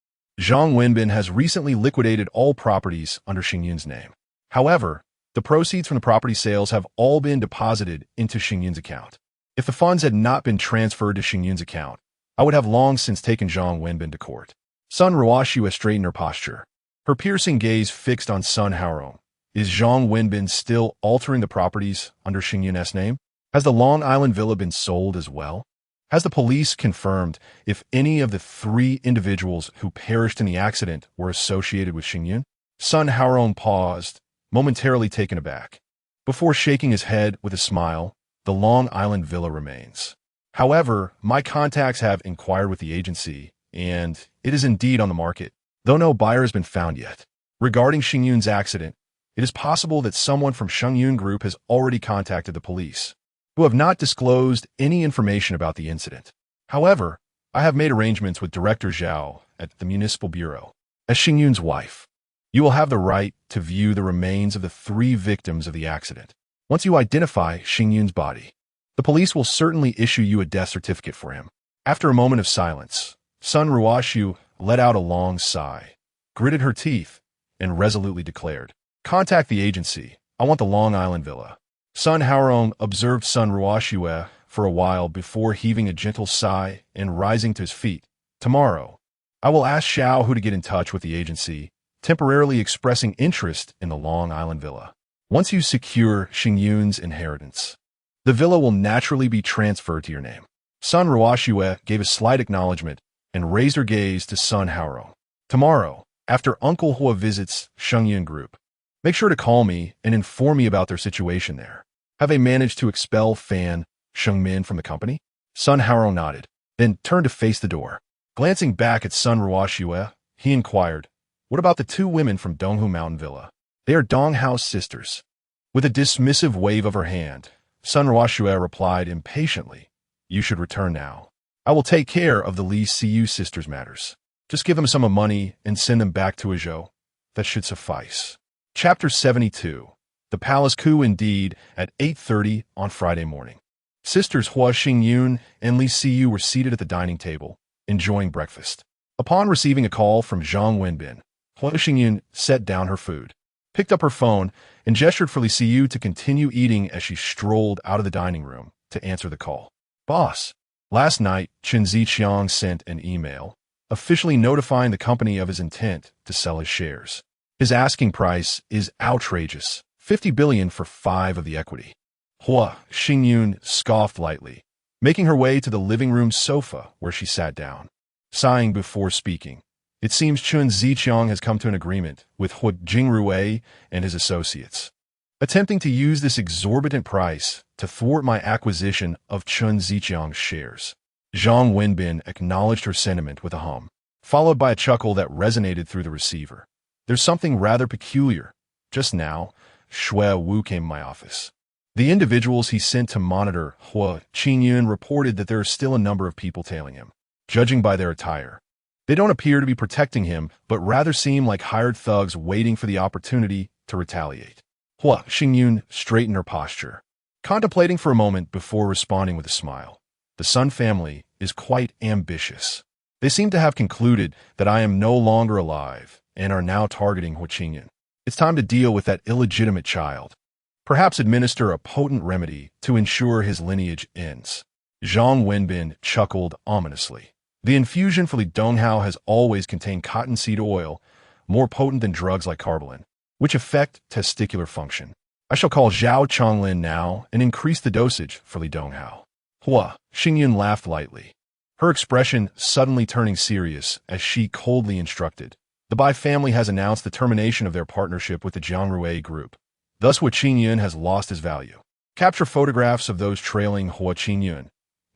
Zhang Wenbin has recently liquidated all properties under Xingyun's name. However, the proceeds from the property sales have all been deposited into Xingyun's account. If the funds had not been transferred to Xingyun's account, I would have long since taken Zhang Wenbin to court. Sun Ruoxue straightened her posture, her piercing gaze fixed on Sun Haorong. Is Zhang Wenbin still altering the properties under Xingyun's name? Has the Long Island Villa been sold as well? Has the police confirmed if any of the 3 individuals who perished in the accident were associated with Xingyun? Sun Haorong paused, momentarily taken aback. Before shaking his head with a smile, the Long Island Villa remains. However, my contacts have inquired with the agency, and It is indeed on the market, though no buyer has been found yet. Regarding Xingyun's accident, it is possible that someone from Xingyun Group has already contacted the police, who have not disclosed any information about the incident. However, I have made arrangements with Director Zhao at the Municipal Bureau. As Xingyun's wife, you will have the right to view the remains of the 3 victims of the accident. Once you identify Xingyun's body, the police will certainly issue you a death certificate for him. After a moment of silence, Sun Ruoshu let out a long sigh, gritted her teeth, and resolutely declared, "Contact the agency. I want the Long Island villa." Sun Haorong observed Sun Ruoshu for a while before heaving a gentle sigh and rising to his feet. "Tomorrow, I will ask Xiao Hu to get in touch with the agency, temporarily expressing interest in the Long Island villa. Once you secure Xingyun's inheritance, the villa will naturally be transferred to your name." Sun Ruoshu gave a slight acknowledgement and raised her gaze to Sun Haorong. "Tomorrow, after Uncle Hua visits Xingyun Group, make sure to call me and inform me about their situation there. Have they managed to expel Fan Shengmin from the company?" Sun Haorong nodded, then turned to face the door. Glancing back at Sun Ruoshu, he inquired, "What about the 2 women from Donghu Mountain Villa? They are Donghao's sisters." With a dismissive wave of her hand, Sun Ruoshu replied impatiently, "You should return now. I will take care of the Li Siyu sisters' matters. Just give them some money and send them back to Azhou. That should suffice." Chapter 72. The Palace Coup indeed at 8:30 on Friday morning. Sisters Hua Xingyun and Li Siyu were seated at the dining table, enjoying breakfast. Upon receiving a call from Zhang Wenbin, Hua Xingyun set down her food, picked up her phone, and gestured for Li Siyu to continue eating as she strolled out of the dining room to answer the call. "Boss, last night Chen Ziqiang sent an email officially notifying the company of his intent to sell his shares. His asking price is outrageous, 50 billion for 5 of the equity." Hua Xingyun scoffed lightly, making her way to the living room sofa where she sat down. Sighing before speaking, "It seems Chen Ziqiang has come to an agreement with Hua Jingrui and his associates, attempting to use this exorbitant price to thwart my acquisition of Chen Ziqiang's shares." Zhang Wenbin acknowledged her sentiment with a hum, followed by a chuckle that resonated through the receiver. "There's something rather peculiar. Just now, Shui Wu came to my office. The individuals he sent to monitor Hua Qingyun reported that there are still a number of people tailing him. Judging by their attire, they don't appear to be protecting him, but rather seem like hired thugs waiting for the opportunity to retaliate." Hua Xingyun straightened her posture, contemplating for a moment before responding with a smile. "The Sun family is quite ambitious. They seem to have concluded that I am no longer alive and are now targeting Hua Qingyun. It's time to deal with that illegitimate child. Perhaps administer a potent remedy to ensure his lineage ends." Zhang Wenbin chuckled ominously. "The infusion for Li Donghao has always contained cottonseed oil, more potent than drugs like carbolin, which affect testicular function. I shall call Zhao Chonglin now and increase the dosage for Li Donghao." Hua Xingyun laughed lightly, her expression suddenly turning serious as she coldly instructed, "The Bai family has announced the termination of their partnership with the Jiangrui Group. Thus Hua Qingyun has lost his value. Capture photographs of those trailing Hua Qingyun.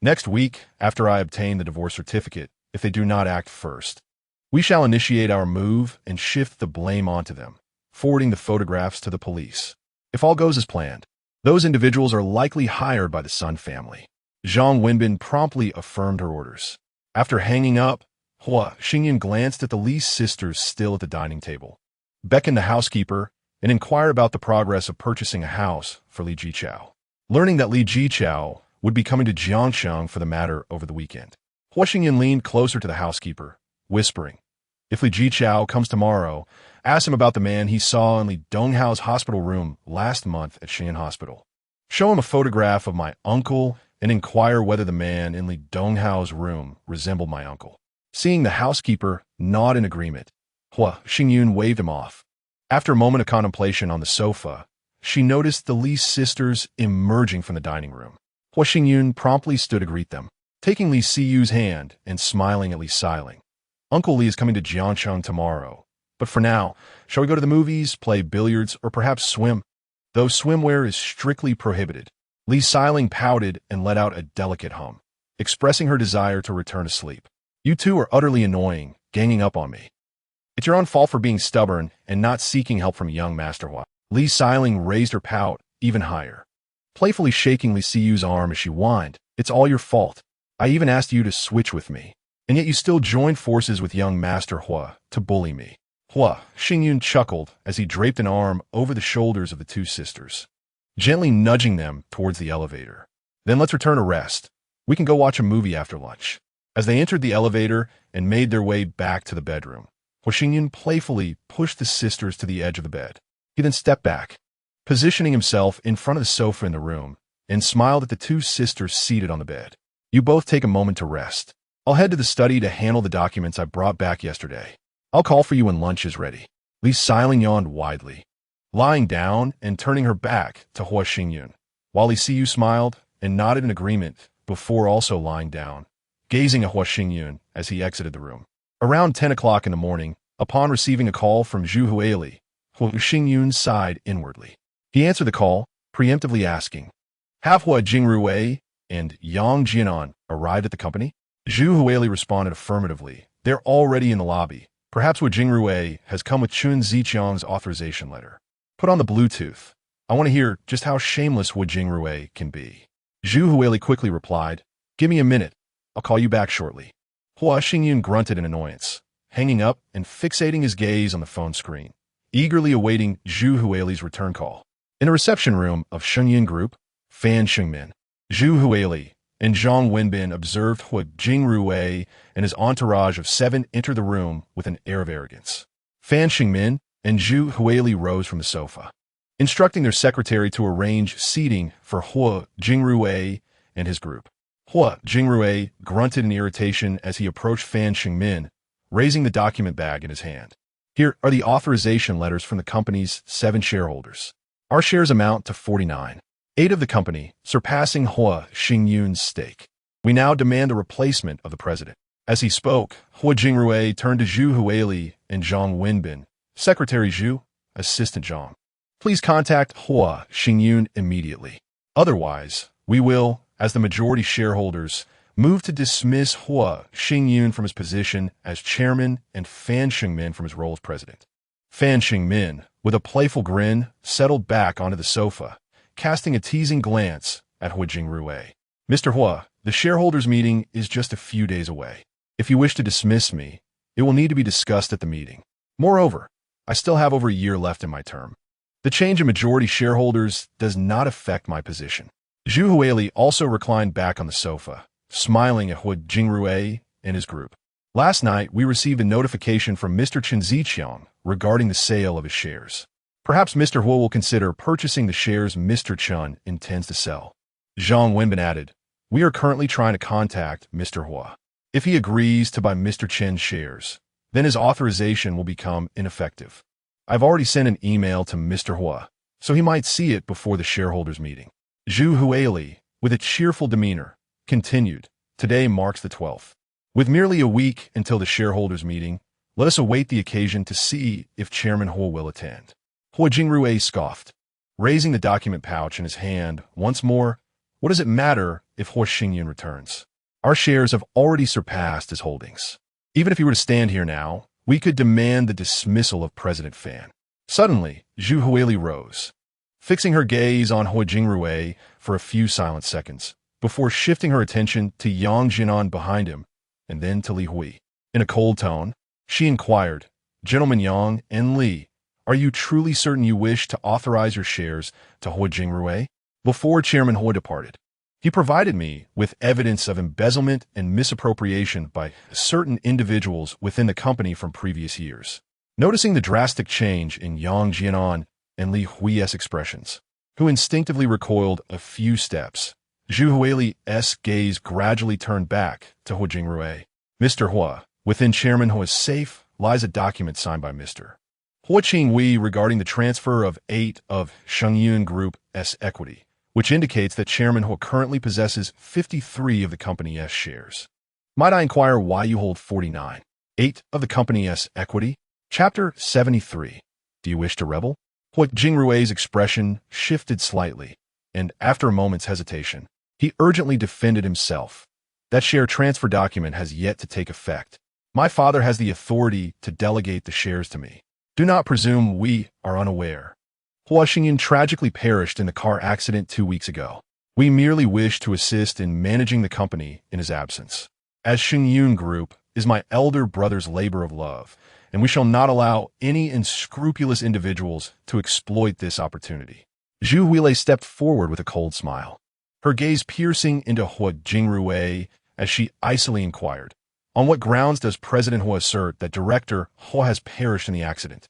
Next week, after I obtain the divorce certificate, if they do not act first, we shall initiate our move and shift the blame onto them, forwarding the photographs to the police. If all goes as planned, those individuals are likely hired by the Sun family." Zhang Wenbin promptly affirmed her orders. After hanging up, Hua Xingyun glanced at the Li sisters still at the dining table, beckoned the housekeeper, and inquired about the progress of purchasing a house for Li Jiqiao. Learning that Li Jiqiao would be coming to Jiangshang for the matter over the weekend, Hua Xingyun leaned closer to the housekeeper, whispering, "If Li Jiqiao comes tomorrow, ask him about the man he saw in Li Donghao's hospital room last month at Xian Hospital. Show him a photograph of my uncle and inquire whether the man in Li Donghao's room resembled my uncle." Seeing the housekeeper nod in agreement, Hua Xingyun waved him off. After a moment of contemplation on the sofa, she noticed the Li sisters emerging from the dining room. Hua Xingyun promptly stood to greet them, taking Li Siyu's hand and smiling at Li Xiling. "Uncle Li is coming to Jiangshang tomorrow, but for now, shall we go to the movies, play billiards, or perhaps swim? Though swimwear is strictly prohibited." Li Xiling pouted and let out a delicate hum, expressing her desire to return to sleep. "You two are utterly annoying ganging up on me. It's your own fault for being stubborn and not seeking help from young Master Hua. Li Xiling raised her pout even higher, playfully shaking Li Siyu's arm as she whined. It's all your fault. I even asked you to switch with me, and yet you still joined forces with young Master Hua to bully me. Hua, Xingyun chuckled as he draped an arm over the shoulders of the two sisters, gently nudging them towards the elevator. Then let's return to rest. We can go watch a movie after lunch. As they entered the elevator and made their way back to the bedroom, Hua Xingyun playfully pushed the sisters to the edge of the bed. He then stepped back, positioning himself in front of the sofa in the room, and smiled at the two sisters seated on the bed. You both take a moment to rest. I'll head to the study to handle the documents I brought back yesterday. I'll call for you when lunch is ready. Li Xiling yawned widely, lying down and turning her back to Hua Xingyun, while Li Siyu smiled and nodded in agreement before also lying down, gazing at Hua Xingyun as he exited the room. Around 10 o'clock in the morning, upon receiving a call from Zhu Huili, Hua Xingyun sighed inwardly. He answered the call, preemptively asking, "Have Hua Jingrui and Yang Jianan arrived at the company?" Zhu Huili responded affirmatively. They're already in the lobby. Perhaps Hua Jingrui has come with Chun Ziqiang's authorization letter. Put on the Bluetooth. I want to hear just how shameless Hua Jingrui can be. Zhu Huili quickly replied, "Give me a minute. I'll call you back shortly." Hua Xingyun grunted in annoyance, hanging up and fixating his gaze on the phone screen, eagerly awaiting Zhu Huili's return call. In the reception room of Shenyun Group, Fan Xingmin, Zhu Huili, and Zhang Wenbin observed Hua Jingrui and his entourage of 7 enter the room with an air of arrogance. Fan Xingmin and Zhu Huili rose from the sofa, instructing their secretary to arrange seating for Hua Jingrui and his group. Hua Jingrui grunted in irritation as he approached Fan Xingmin, raising the document bag in his hand. Here are the authorization letters from the company's 7 shareholders. Our shares amount to 49. 8 of the company, surpassing Hua Xingyun's stake. We now demand the replacement of the president. As he spoke, Hua Jingrui turned to Zhu Huili and Zhang Wenbin. Secretary Zhu, Assistant Zhang, please contact Hua Xingyun immediately. Otherwise, we will, as the majority shareholders, move to dismiss Hua Xingyun from his position as chairman and Fan Xingmin from his role as president. Fan Xingmin, with a playful grin, settled back onto the sofa, casting a teasing glance at Hua Jingrui. Mr. Hua, the shareholders' meeting is just a few days away. If you wish to dismiss me, it will need to be discussed at the meeting. Moreover, I still have over a year left in my term. The change in majority shareholders does not affect my position. Zhu Huili also reclined back on the sofa, smiling at Hua Jingrui and his group. Last night, we received a notification from Mr. Chun Ziqiang regarding the sale of his shares. Perhaps Mr. Hua will consider purchasing the shares Mr. Chun intends to sell. Zhang Wenbin added, we are currently trying to contact Mr. Hua. If he agrees to buy Mr. Chen's shares, then his authorization will become ineffective. I've already sent an email to Mr. Hua, so he might see it before the shareholders' meeting. Zhu Huili, with a cheerful demeanor, continued, today marks the 12th. With merely a week until the shareholders' meeting, let us await the occasion to see if Chairman Hua will attend. Hua Jingrui scoffed, raising the document pouch in his hand once more. What does it matter if Hua Xingyun returns? Our shares have already surpassed his holdings. Even if he were to stand here now, we could demand the dismissal of President Fan. Suddenly, Zhu Huili rose, fixing her gaze on Hua Jingrui for a few silent seconds, before shifting her attention to Yang Jianan behind him, and then to Li Hui. In a cold tone, she inquired, Gentlemen Yang and Li, are you truly certain you wish to authorize your shares to Hua Jingrui? Before Chairman Hua departed, he provided me with evidence of embezzlement and misappropriation by certain individuals within the company from previous years. Noticing the drastic change in Yang Jianan and Li Hui's expressions, who instinctively recoiled a few steps, Zhu Huili's gaze gradually turned back to Hua Jingrui. Mr. Hua, within Chairman Hua's safe lies a document signed by Mr. Hua Qingwei regarding the transfer of 8 of Shenyun Group's equity, which indicates that Chairman Hua currently possesses 53 of the company's shares. Might I inquire why you hold 49, 8 of the company's equity? Chapter 73. Do you wish to rebel? Hua Jingrui's expression shifted slightly, and after a moment's hesitation, he urgently defended himself. That share transfer document has yet to take effect. My father has the authority to delegate the shares to me. Do not presume we are unaware. Hua Xingyun tragically perished in a car accident 2 weeks ago. We merely wish to assist in managing the company in his absence. As Xingyun Group is my elder brother's labor of love, and we shall not allow any unscrupulous individuals to exploit this opportunity. Zhu Huilei stepped forward with a cold smile, her gaze piercing into Hua Jingrui as she icily inquired, on what grounds does President Hua assert that Director Hua has perished in the accident?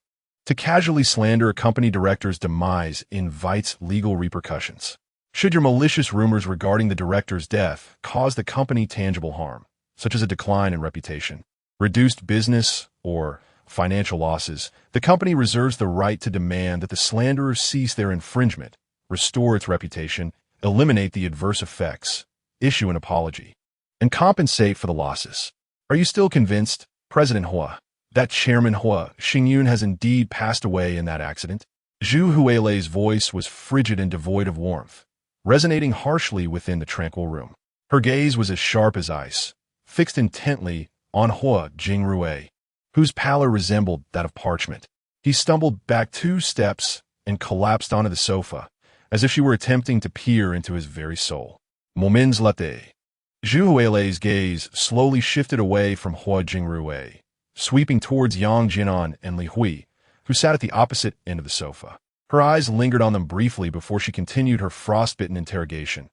To casually slander a company director's demise invites legal repercussions. Should your malicious rumors regarding the director's death cause the company tangible harm, such as a decline in reputation, reduced business, or financial losses, the company reserves the right to demand that the slanderers cease their infringement, restore its reputation, eliminate the adverse effects, issue an apology, and compensate for the losses. Are you still convinced, President Hua, that Chairman Hua Xingyun has indeed passed away in that accident? Zhu Huilei's voice was frigid and devoid of warmth, resonating harshly within the tranquil room. Her gaze was as sharp as ice, fixed intently on Hua Jingrui, whose pallor resembled that of parchment. He stumbled back 2 steps and collapsed onto the sofa, as if she were attempting to peer into his very soul. Moments later, Zhu Huilei's gaze slowly shifted away from Hua Jingrui, sweeping towards Yang Jinan and Li Hui, who sat at the opposite end of the sofa. Her eyes lingered on them briefly before she continued her frostbitten interrogation.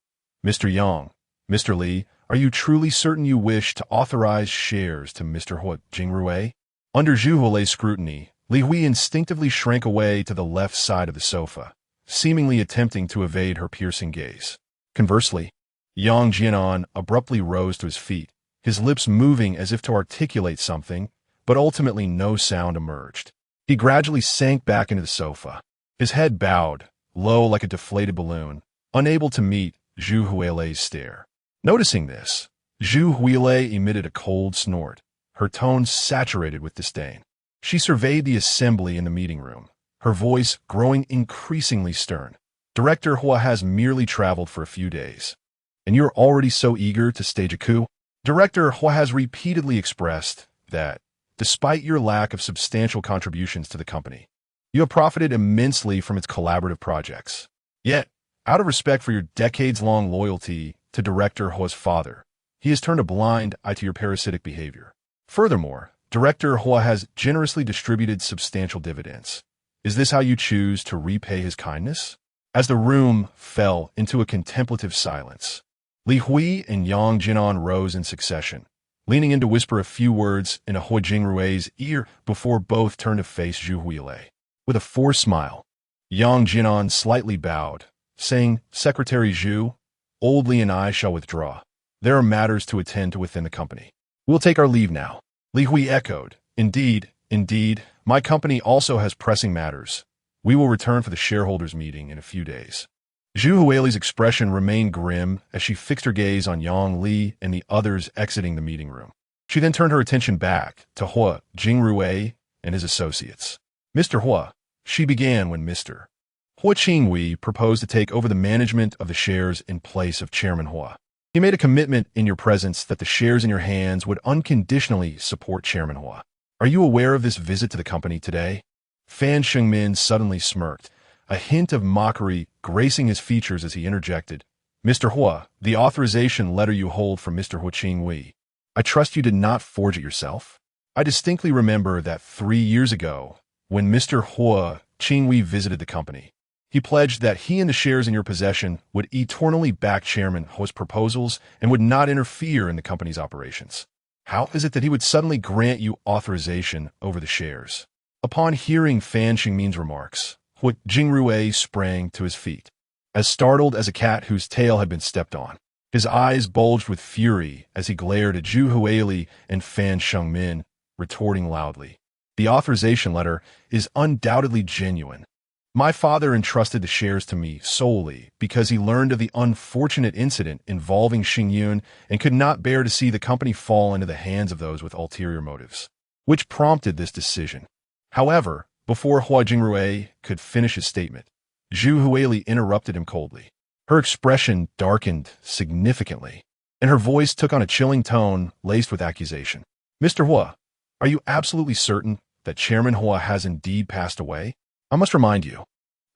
Mr. Yang, Mr. Li, are you truly certain you wish to authorize shares to Mr. Hua Jingrui? Under Zhu Huilei's scrutiny, Li Hui instinctively shrank away to the left side of the sofa, seemingly attempting to evade her piercing gaze. Conversely, Yang Jianan abruptly rose to his feet, his lips moving as if to articulate something, but ultimately no sound emerged. He gradually sank back into the sofa, his head bowed, low like a deflated balloon, unable to meet Zhu Huilei's stare. Noticing this, Zhu Huilei emitted a cold snort, her tone saturated with disdain. She surveyed the assembly in the meeting room, her voice growing increasingly stern. Director Hua has merely traveled for a few days, and you're already so eager to stage a coup? Director Hua has repeatedly expressed that, despite your lack of substantial contributions to the company, you have profited immensely from its collaborative projects. Yet, out of respect for your decades-long loyalty to Director Hua's father, he has turned a blind eye to your parasitic behavior. Furthermore, Director Hua has generously distributed substantial dividends. Is this how you choose to repay his kindness? As the room fell into a contemplative silence, Li Hui and Yang Jinan rose in succession, leaning in to whisper a few words in Hua Jingrui's ear before both turned to face Zhu Huilei. With a forced smile, Yang Jinan slightly bowed, saying, Secretary Zhu, Old Li and I shall withdraw. There are matters to attend to within the company. We'll take our leave now. Li Hui echoed, Indeed, my company also has pressing matters. We will return for the shareholders' meeting in a few days. Zhu Huilei's expression remained grim as she fixed her gaze on Yang Li and the others exiting the meeting room. She then turned her attention back to Hua Jingrui and his associates. Mr. Hua, she began when Mr. Hua Qingwei proposed to take over the management of the shares in place of Chairman Hua. He made a commitment in your presence that the shares in your hands would unconditionally support Chairman Hua. Are you aware of this visit to the company today? Fan Shengmin suddenly smirked, a hint of mockery gracing his features as he interjected. Mr. Hua, the authorization letter you hold from Mr. Hua Qingwei, I trust you did not forge it yourself? I distinctly remember that 3 years ago, when Mr. Hua Qingwei visited the company, he pledged that he and the shares in your possession would eternally back Chairman Hua's proposals and would not interfere in the company's operations. How is it that he would suddenly grant you authorization over the shares? Upon hearing Fan Xingmin's remarks, Hua Jingrui sprang to his feet, as startled as a cat whose tail had been stepped on. His eyes bulged with fury as he glared at Zhu Huili and Fan Shengmin, retorting loudly. The authorization letter is undoubtedly genuine. My father entrusted the shares to me solely because he learned of the unfortunate incident involving Xingyun and could not bear to see the company fall into the hands of those with ulterior motives, which prompted this decision. However, before Hua Jingrui could finish his statement, Zhu Huili interrupted him coldly. Her expression darkened significantly, and her voice took on a chilling tone laced with accusation. Mr. Hua, Are you absolutely certain that Chairman Hua has indeed passed away? I must remind you,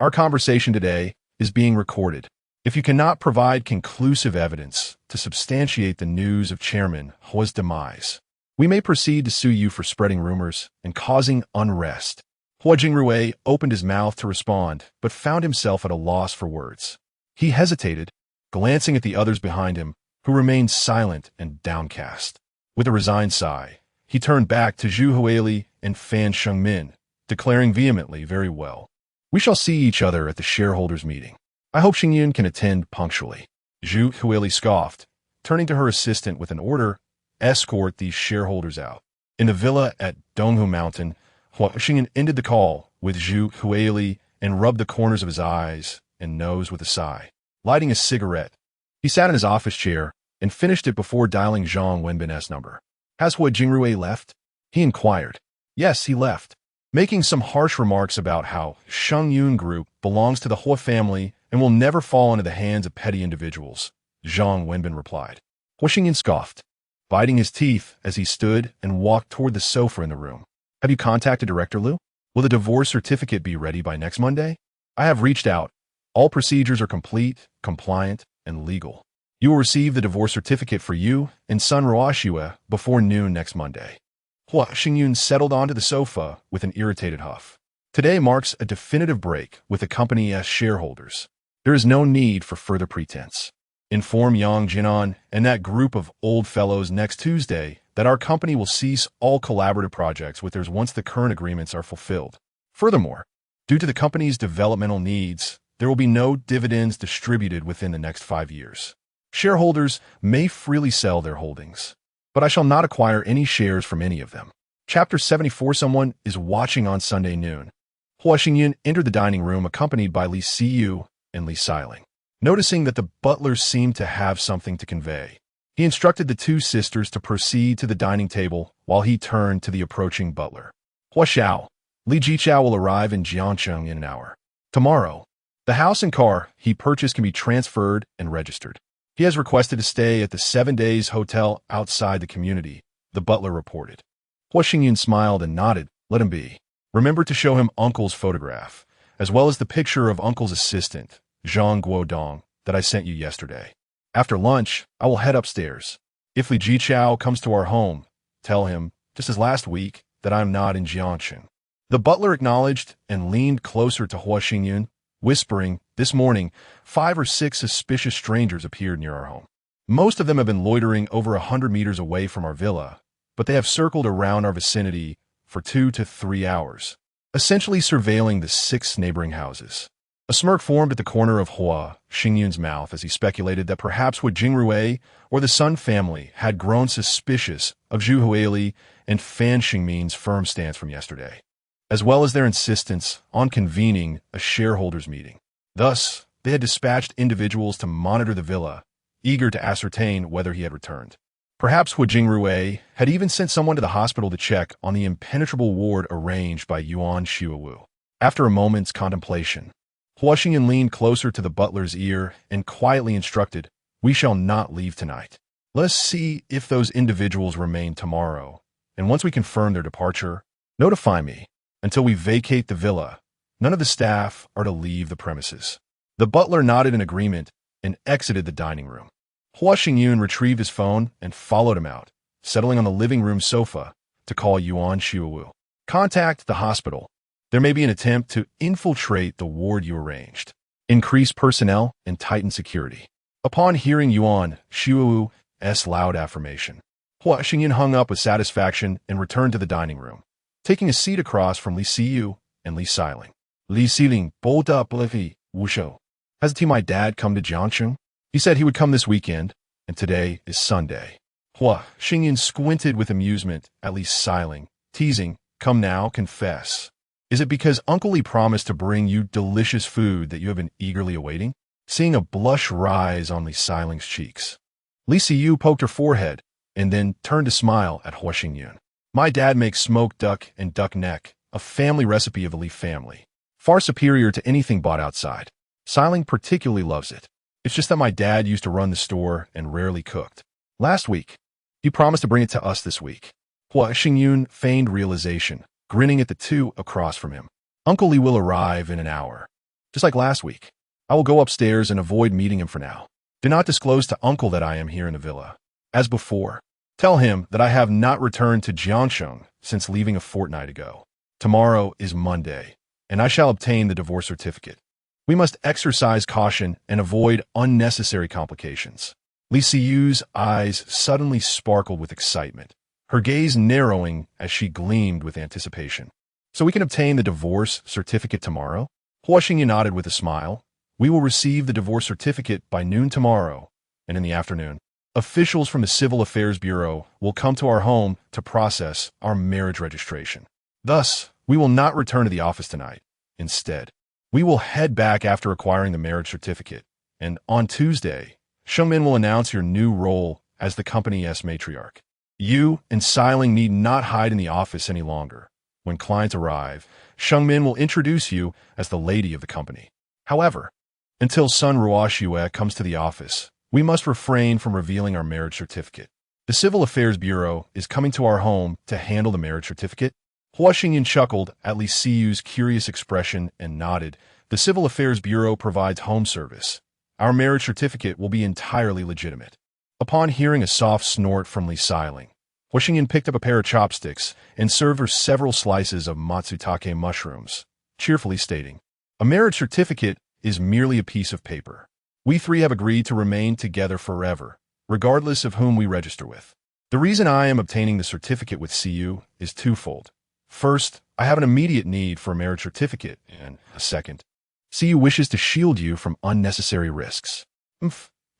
our conversation today is being recorded. If you cannot provide conclusive evidence to substantiate the news of Chairman Hua's demise, we may proceed to sue you for spreading rumors and causing unrest. Hua Jingrui opened his mouth to respond, but found himself at a loss for words. He hesitated, glancing at the others behind him, who remained silent and downcast. With a resigned sigh, he turned back to Zhu Huili and Fan Shengmin, declaring vehemently, "Very well. We shall see each other at the shareholders' meeting. I hope Xingyun can attend punctually." Zhu Huili scoffed, turning to her assistant with an order, "Escort these shareholders out." In the villa at Donghu Mountain, Hua Xingyun ended the call with Zhu Huili and rubbed the corners of his eyes and nose with a sigh. Lighting a cigarette, he sat in his office chair and finished it before dialing Zhang Wenbin's number. "Has Hua Jingrui left?" he inquired. "Yes, he left, making some harsh remarks about how Shengyun Group belongs to the Hua family and will never fall into the hands of petty individuals," Zhang Wenbin replied. Hua Xingyun scoffed, biting his teeth as he stood and walked toward the sofa in the room. "Have you contacted Director Liu? Will the divorce certificate be ready by next Monday?" "I have reached out. All procedures are complete, compliant, and legal. You will receive the divorce certificate for you and son Roashua before noon next Monday." Hua Xingyun settled onto the sofa with an irritated huff. Today marks a definitive break with the company as shareholders. There is no need for further pretense. Inform Yang Jinan and that group of old fellows next Tuesday that our company will cease all collaborative projects with theirs once the current agreements are fulfilled. Furthermore, due to the company's developmental needs, there will be no dividends distributed within the next 5 years. Shareholders may freely sell their holdings, but I shall not acquire any shares from any of them. Chapter 74. Someone is watching on Sunday noon. Hua Xingyun entered the dining room accompanied by Li Siyu and Li Xiling. Noticing that the butlers seemed to have something to convey, he instructed the two sisters to proceed to the dining table while he turned to the approaching butler. "Hua Xiao, Li Jiqiao will arrive in Jiangcheng in an hour. Tomorrow, the house and car he purchased can be transferred and registered. He has requested to stay at the 7 Days Hotel outside the community," the butler reported. Hua Xingyun smiled and nodded. "Let him be. Remember to show him Uncle's photograph, as well as the picture of Uncle's assistant, Zhang Guodong, that I sent you yesterday. After lunch, I will head upstairs. If Li Jiqiao comes to our home, tell him, just as last week, that I am not in Jiangcheng." The butler acknowledged and leaned closer to Hua Xingyun, whispering, "This morning, 5 or 6 suspicious strangers appeared near our home. Most of them have been loitering over 100 meters away from our villa, but they have circled around our vicinity for 2 to 3 hours, essentially surveilling the 6 neighboring houses." A smirk formed at the corner of Hua Xingyun's mouth as he speculated that perhaps Hua Jingrui or the Sun family had grown suspicious of Zhu Huili and Fan Xingmin's firm stance from yesterday, as well as their insistence on convening a shareholders' meeting. Thus, they had dispatched individuals to monitor the villa, eager to ascertain whether he had returned. Perhaps Hua Jingrui had even sent someone to the hospital to check on the impenetrable ward arranged by Yuan Xiaowu. After a moment's contemplation, Hua Xingyun leaned closer to the butler's ear and quietly instructed, "We shall not leave tonight. Let us see if those individuals remain tomorrow, and once we confirm their departure, notify me. Until we vacate the villa, none of the staff are to leave the premises." The butler nodded in agreement and exited the dining room. Hua Xingyun retrieved his phone and followed him out, settling on the living room sofa to call Yuan Xiaowu. "Contact the hospital. There may be an attempt to infiltrate the ward you arranged. Increase personnel and tighten security." Upon hearing Yuan Xiaowu's loud affirmation, Hua Xingyun hung up with satisfaction and returned to the dining room, taking a seat across from Li Siyu and Li Xiling. "Li Xiling, bold up, Livy, Wusho. Hasn't my dad come to Jiangcheng? He said he would come this weekend, and today is Sunday." Hua Xingyun squinted with amusement at Li Xiling, teasing, "Come now, confess. Is it because Uncle Li promised to bring you delicious food that you have been eagerly awaiting?" Seeing a blush rise on Li Xiling's cheeks, Li Siyu poked her forehead and then turned to smile at Hua Xingyun. "My dad makes smoked duck and duck neck, a family recipe of the Li family, far superior to anything bought outside. Xiling particularly loves it. It's just that my dad used to run the store and rarely cooked. Last week, he promised to bring it to us this week." Hua Xingyun feigned realization, grinning at the two across from him. Uncle Li will arrive in an hour. Just like last week. I will go upstairs and avoid meeting him for now. Do not disclose to Uncle that I am here in the villa. As before, tell him that I have not returned to Jiangsheng since leaving a fortnight ago. Tomorrow is Monday, and I shall obtain the divorce certificate. We must exercise caution and avoid unnecessary complications. Li Siyu's eyes suddenly sparkled with excitement, her gaze narrowing as she gleamed with anticipation. So we can obtain the divorce certificate tomorrow? Hua Xingyu nodded with a smile. We will receive the divorce certificate by noon tomorrow, and in the afternoon, officials from the Civil Affairs Bureau will come to our home to process our marriage registration. Thus, we will not return to the office tonight. Instead, we will head back after acquiring the marriage certificate, and on Tuesday, Shengmin will announce your new role as the company's matriarch. You and Xiling need not hide in the office any longer. When clients arrive, Shengmin will introduce you as the lady of the company. However, until Sun Ruoxue comes to the office, we must refrain from revealing our marriage certificate. The Civil Affairs Bureau is coming to our home to handle the marriage certificate. Hua Xingyan chuckled at Li Siyu's curious expression and nodded. The Civil Affairs Bureau provides home service. Our marriage certificate will be entirely legitimate. Upon hearing a soft snort from Li Xiling, Hua Xingyan picked up a pair of chopsticks and served her several slices of matsutake mushrooms, cheerfully stating, "A marriage certificate is merely a piece of paper. We three have agreed to remain together forever, regardless of whom we register with. The reason I am obtaining the certificate with Siyu is twofold. First, I have an immediate need for a marriage certificate, and second, Siyu wishes to shield you from unnecessary risks.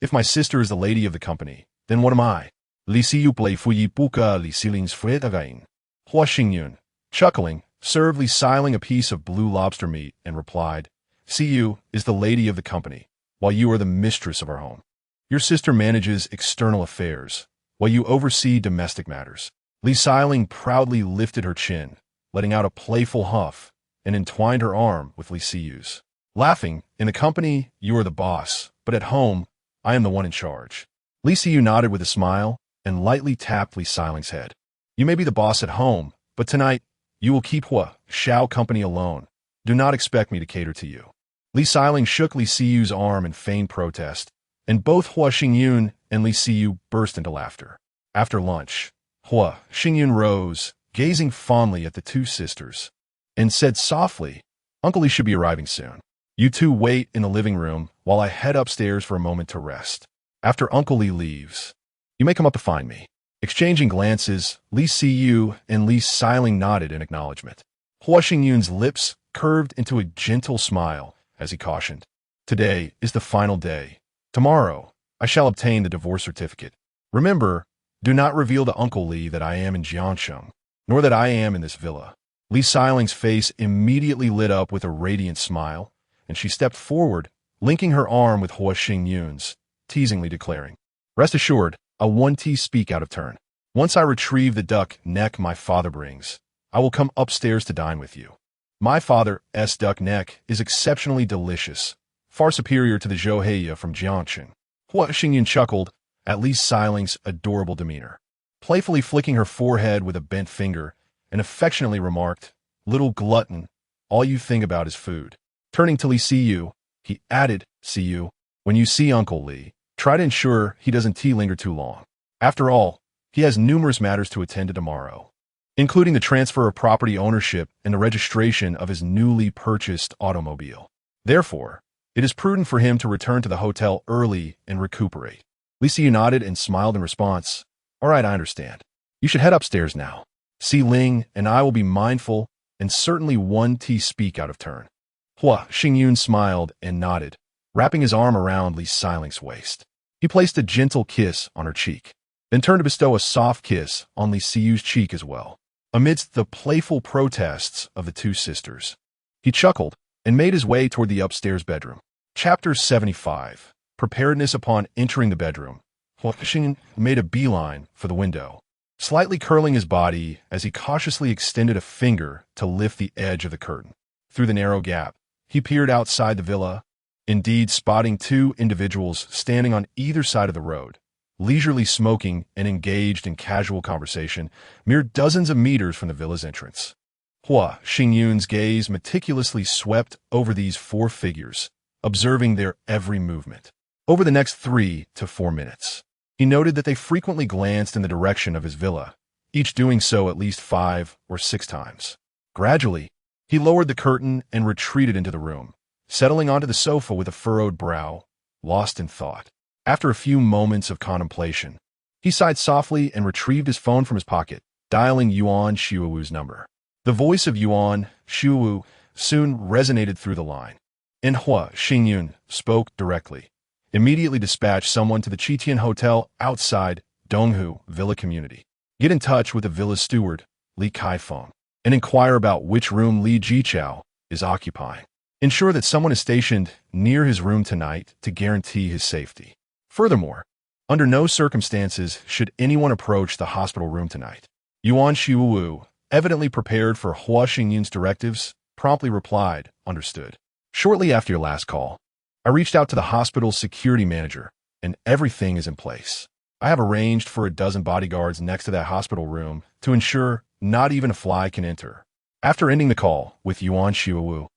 If my sister is the lady of the company, then what am I? Li Siyu play fuyi puka li siling's fuetagain." Hua Xingyun, chuckling, served Li Xiling a piece of blue lobster meat and replied, "Siyu is the lady of the company, while you are the mistress of our home. Your sister manages external affairs, while you oversee domestic matters." Li Xiling proudly lifted her chin, letting out a playful huff, and entwined her arm with Li Siyu's. Laughing, "In the company, you are the boss, but at home, I am the one in charge." Li Siyu nodded with a smile and lightly tapped Li Xiling's head. "You may be the boss at home, but tonight, you will keep Hua Xiao company alone. Do not expect me to cater to you." Li Xiling shook Li Siyu's arm in feigned protest, and both Hua Xingyun and Li Siyu burst into laughter. After lunch, Hua Xingyun rose, gazing fondly at the two sisters, and said softly, "Uncle Li should be arriving soon. You two wait in the living room while I head upstairs for a moment to rest. After Uncle Li leaves, you may come up to find me." Exchanging glances, Li Siyu and Li Xiling nodded in acknowledgement. Hua Xingyun's lips curved into a gentle smile as he cautioned, "Today is the final day. Tomorrow, I shall obtain the divorce certificate. Remember, do not reveal to Uncle Li that I am in Jiangsheng, nor that I am in this villa." Li Xiling's face immediately lit up with a radiant smile, and she stepped forward, linking her arm with Hua Xingyun's, teasingly declaring, "Rest assured, I won't speak out of turn. Once I retrieve the duck neck my father brings, I will come upstairs to dine with you. My father's duck neck is exceptionally delicious, far superior to the zhouheye from Jiangsheng." Hua Xingyun chuckled at Li Xiling's adorable demeanor, playfully flicking her forehead with a bent finger, and affectionately remarked, "Little glutton, all you think about is food." Turning to Li Siyu, he added, "Siyu, when you see Uncle Li, try to ensure he doesn't linger too long. After all, he has numerous matters to attend to tomorrow, including the transfer of property ownership and the registration of his newly purchased automobile. Therefore, it is prudent for him to return to the hotel early and recuperate." Li Siyu nodded and smiled in response. "All right, I understand. You should head upstairs now. Si Ling and I will be mindful and certainly won't speak out of turn." Hua Xingyun smiled and nodded, wrapping his arm around Li Xiling's waist. He placed a gentle kiss on her cheek, then turned to bestow a soft kiss on Li Siyu's cheek as well. Amidst the playful protests of the two sisters, he chuckled and made his way toward the upstairs bedroom. Chapter 75. Preparedness. Upon entering the bedroom, Hua Xingyun made a beeline for the window, slightly curling his body as he cautiously extended a finger to lift the edge of the curtain. Through the narrow gap, he peered outside the villa, indeed spotting two individuals standing on either side of the road, leisurely smoking and engaged in casual conversation, mere dozens of meters from the villa's entrance. Hua Xingyun's gaze meticulously swept over these four figures, observing their every movement. Over the next 3 to 4 minutes, he noted that they frequently glanced in the direction of his villa, each doing so at least 5 or 6 times. Gradually, he lowered the curtain and retreated into the room, settling onto the sofa with a furrowed brow, lost in thought. After a few moments of contemplation, he sighed softly and retrieved his phone from his pocket, dialing Yuan Xiuwu's number. The voice of Yuan Xiuwu soon resonated through the line, and Hua Xingyun spoke directly. Immediately dispatch someone to the Qitian Hotel outside Donghu Villa community. Get in touch with the villa's steward, Li Kaifeng, and inquire about which room Li Jichao is occupying. Ensure that someone is stationed near his room tonight to guarantee his safety. Furthermore, under no circumstances should anyone approach the hospital room tonight. Yuan Xiuwu, evidently prepared for Hua Xingyun's directives, promptly replied, "Understood." Shortly after your last call, I reached out to the hospital's security manager, and everything is in place. I have arranged for a dozen bodyguards next to that hospital room to ensure not even a fly can enter. After ending the call with Yuan Xiuwu,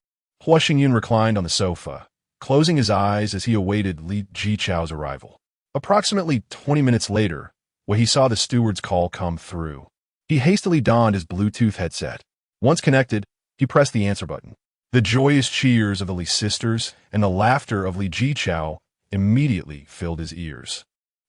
Hua Xingyun reclined on the sofa, closing his eyes as he awaited Li Jichao's arrival. Approximately 20 minutes later, when he saw the steward's call come through, he hastily donned his Bluetooth headset. Once connected, he pressed the answer button. The joyous cheers of the Li sisters and the laughter of Li Jichao immediately filled his ears.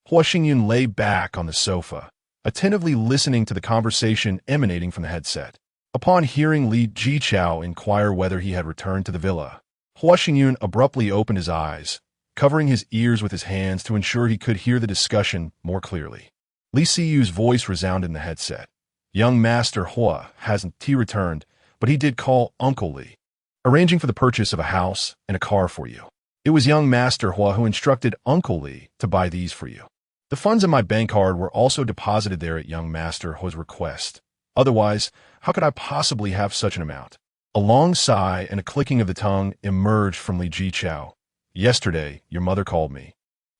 Hua Xingyun lay back on the sofa, attentively listening to the conversation emanating from the headset. Upon hearing Li Jichao inquire whether he had returned to the villa, Hua Xingyun abruptly opened his eyes, covering his ears with his hands to ensure he could hear the discussion more clearly. Li Siyu's voice resounded in the headset. Young Master Hua hasn't returned, but he did call Uncle Li, arranging for the purchase of a house and a car for you. It was young Master Hua who instructed Uncle Li to buy these for you. The funds in my bank card were also deposited there at young Master Hua's request. Otherwise, how could I possibly have such an amount? A long sigh and a clicking of the tongue emerged from Li Jichao. Yesterday, your mother called me,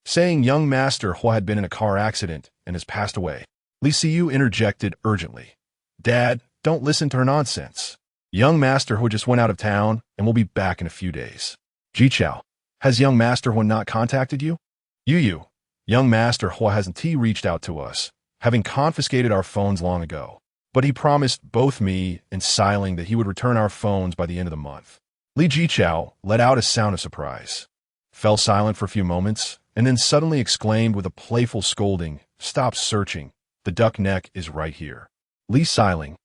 saying young Master Hua had been in a car accident and has passed away. Li Siyu interjected urgently. Dad, don't listen to her nonsense. Young Master Hua just went out of town and will be back in a few days. Jichao, has young Master Hua not contacted you? Yu, young Master Hua hasn't reached out to us, having confiscated our phones long ago. But he promised both me and Xiling that he would return our phones by the end of the month. Li Jichao let out a sound of surprise, fell silent for a few moments, and then suddenly exclaimed with a playful scolding, "Stop searching. The duck neck is right here." Li Xiling,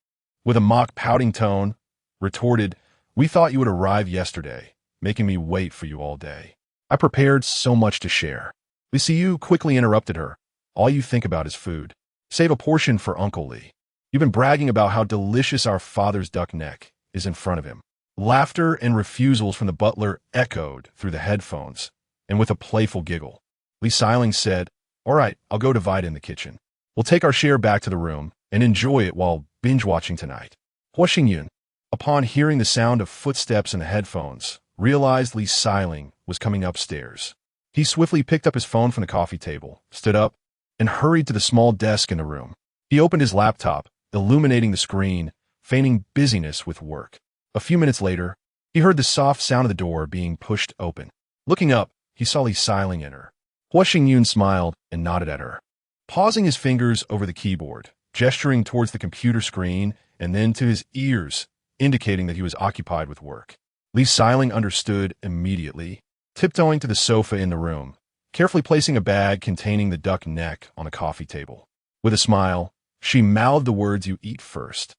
with a mock pouting tone, retorted, "We thought you would arrive yesterday, making me wait for you all day. I prepared so much to share." Li Siyu quickly interrupted her. "All you think about is food. Save a portion for Uncle Li. You've been bragging about how delicious our father's duck neck is in front of him." Laughter and refusals from the butler echoed through the headphones, and with a playful giggle, Li Xiling said, "All right, I'll go divide in the kitchen. We'll take our share back to the room and enjoy it while binge-watching tonight." Hua Xingyun, upon hearing the sound of footsteps in the headphones, realized Li Xiling was coming upstairs. He swiftly picked up his phone from the coffee table, stood up, and hurried to the small desk in the room. He opened his laptop, illuminating the screen, feigning busyness with work. A few minutes later, he heard the soft sound of the door being pushed open. Looking up, he saw Li Xiling enter. Hua Xingyun smiled and nodded at her, pausing his fingers over the keyboard, gesturing towards the computer screen and then to his ears, indicating that he was occupied with work. Li Xiling understood immediately, tiptoeing to the sofa in the room, carefully placing a bag containing the duck neck on a coffee table. With a smile, she mouthed the words, "You eat first."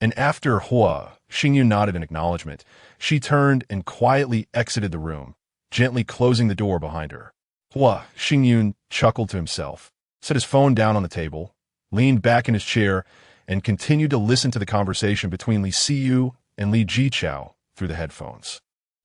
And after Hua Xingyun nodded in acknowledgement, she turned and quietly exited the room, gently closing the door behind her. Hua Xingyun chuckled to himself, set his phone down on the table, leaned back in his chair, and continued to listen to the conversation between Li Siyu and Li Jichao through the headphones.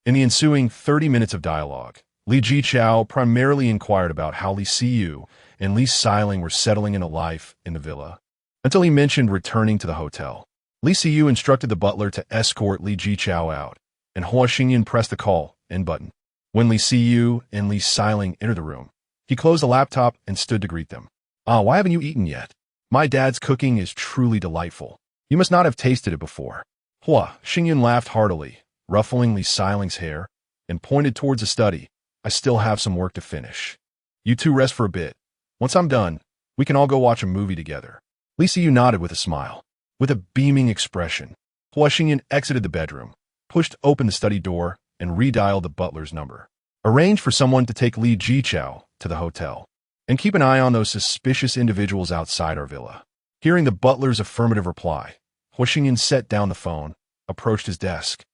In the ensuing 30 minutes of dialogue, Li Jichao primarily inquired about how Li Siyu and Li Xiling were settling into life in the villa, until he mentioned returning to the hotel. Li Siyu instructed the butler to escort Li Jichao out, and Hua Xingyun pressed the call end button. When Li Siyu and Li Xiling entered the room, He closed the laptop and stood to greet them. "Ah, why haven't you eaten yet? My dad's cooking is truly delightful. You must not have tasted it before." Hua Xingyun laughed heartily, ruffling Li Siling's hair, and pointed towards the study. "I still have some work to finish. You two rest for a bit. Once I'm done, we can all go watch a movie together." Li Siyu nodded with a smile. With a beaming expression, Hua Xingyun exited the bedroom, pushed open the study door, and redialed the butler's number. "Arrange for someone to take Li Jiqiao to the hotel, and keep an eye on those suspicious individuals outside our villa." Hearing the butler's affirmative reply, Hua Xingyun set down the phone, approached his desk,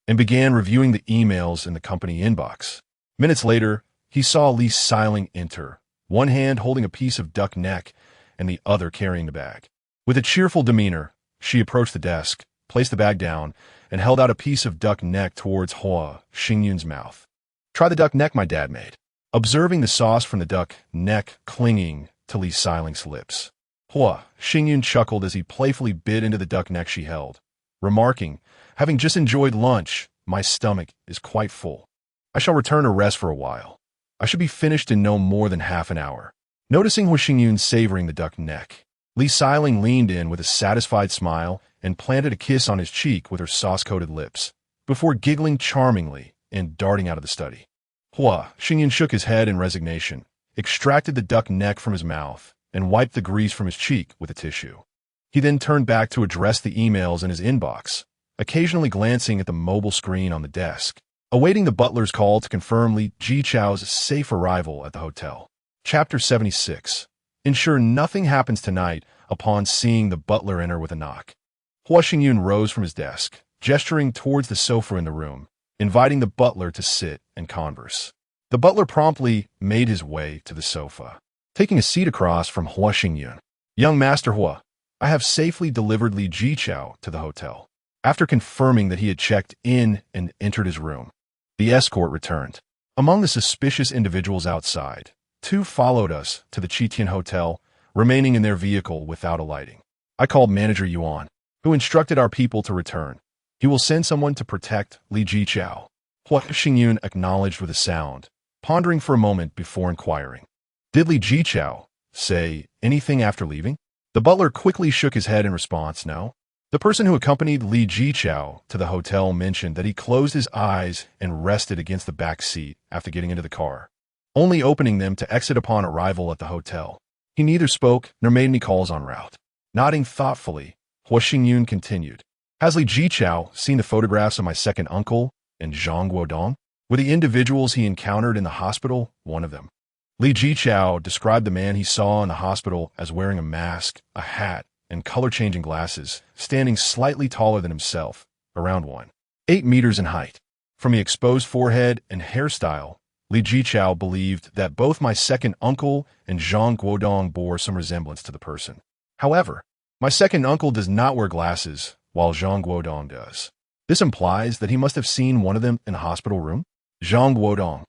and began reviewing the emails in the company inbox. Minutes later, he saw Li Siling enter, one hand holding a piece of duck neck and the other carrying the bag. With a cheerful demeanor, she approached the desk, placed the bag down, and held out a piece of duck neck towards Hua Xingyun's mouth. "Try the duck neck my dad made." Observing the sauce from the duck neck clinging to Li Siling's lips, Hua Xingyun chuckled as he playfully bit into the duck neck she held, remarking, "Having just enjoyed lunch, my stomach is quite full. I shall return to rest for a while. I should be finished in no more than half an hour." Noticing Hua Xingyun savoring the duck neck, Li Siling leaned in with a satisfied smile and planted a kiss on his cheek with her sauce-coated lips, before giggling charmingly and darting out of the study. Hua Xingyun shook his head in resignation, extracted the duck neck from his mouth, and wiped the grease from his cheek with a tissue. He then turned back to address the emails in his inbox, occasionally glancing at the mobile screen on the desk, awaiting the butler's call to confirm Li Jiqiao's safe arrival at the hotel. Chapter 76. Ensure nothing happens tonight upon seeing the butler enter with a knock. Hua Xingyun rose from his desk, gesturing towards the sofa in the room, inviting the butler to sit and converse. The butler promptly made his way to the sofa, taking a seat across from Hua Xingyun. "Young Master Hua, I have safely delivered Li Jiqiao to the hotel." After confirming that he had checked in and entered his room, the escort returned. Among the suspicious individuals outside, 2 followed us to the Qitian Hotel, remaining in their vehicle without alighting. I called Manager Yuan, who instructed our people to return. He will send someone to protect Li Jiqiao. Hua Xingyun acknowledged with a sound, pondering for a moment before inquiring. "Did Li Jiqiao say anything after leaving?" The butler quickly shook his head in response, "No." The person who accompanied Li Jiqiao to the hotel mentioned that he closed his eyes and rested against the back seat after getting into the car, only opening them to exit upon arrival at the hotel. He neither spoke nor made any calls en route. Nodding thoughtfully, Hua Xingyun continued, "Has Li Jiqiao seen the photographs of my second uncle and Zhang Guodong? Were the individuals he encountered in the hospital one of them?" Li Jiqiao described the man he saw in the hospital as wearing a mask, a hat, and color-changing glasses, standing slightly taller than himself, around 1.8 meters in height. From the exposed forehead and hairstyle, Li Jiqiao believed that both my second uncle and Zhang Guodong bore some resemblance to the person. However, my second uncle does not wear glasses, while Zhang Guodong does. This implies that he must have seen one of them in a hospital room. Zhang Guodong,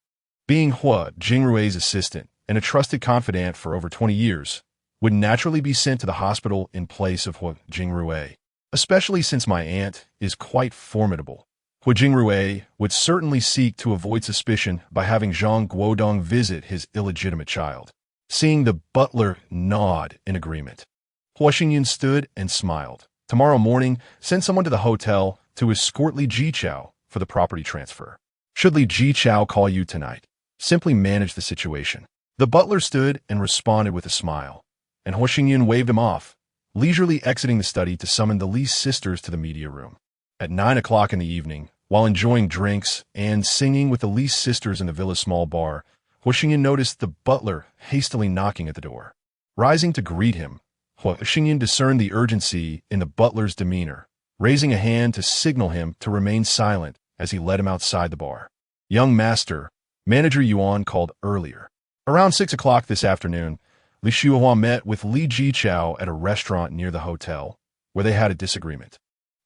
being Hua Jingrui's assistant and a trusted confidant for over 20 years, would naturally be sent to the hospital in place of Hua Jingrui, especially since my aunt is quite formidable. Hua Jingrui would certainly seek to avoid suspicion by having Zhang Guodong visit his illegitimate child. Seeing the butler nod in agreement, Hua Xingyun stood and smiled. "Tomorrow morning, send someone to the hotel to escort Li Jiqiao for the property transfer. Should Li Jiqiao call you tonight, simply manage the situation." The butler stood and responded with a smile, and Hua Xingyun waved him off, leisurely exiting the study to summon the Li sisters to the media room. At 9 o'clock in the evening, while enjoying drinks and singing with the Li sisters in the villa's small bar, Hua Xingyun noticed the butler hastily knocking at the door. Rising to greet him, Hua Xingyun discerned the urgency in the butler's demeanor, raising a hand to signal him to remain silent as he led him outside the bar. "Young master," Manager Yuan called earlier. Around 6 o'clock this afternoon, Li Xiuhua met with Li Jiqiao at a restaurant near the hotel, where they had a disagreement.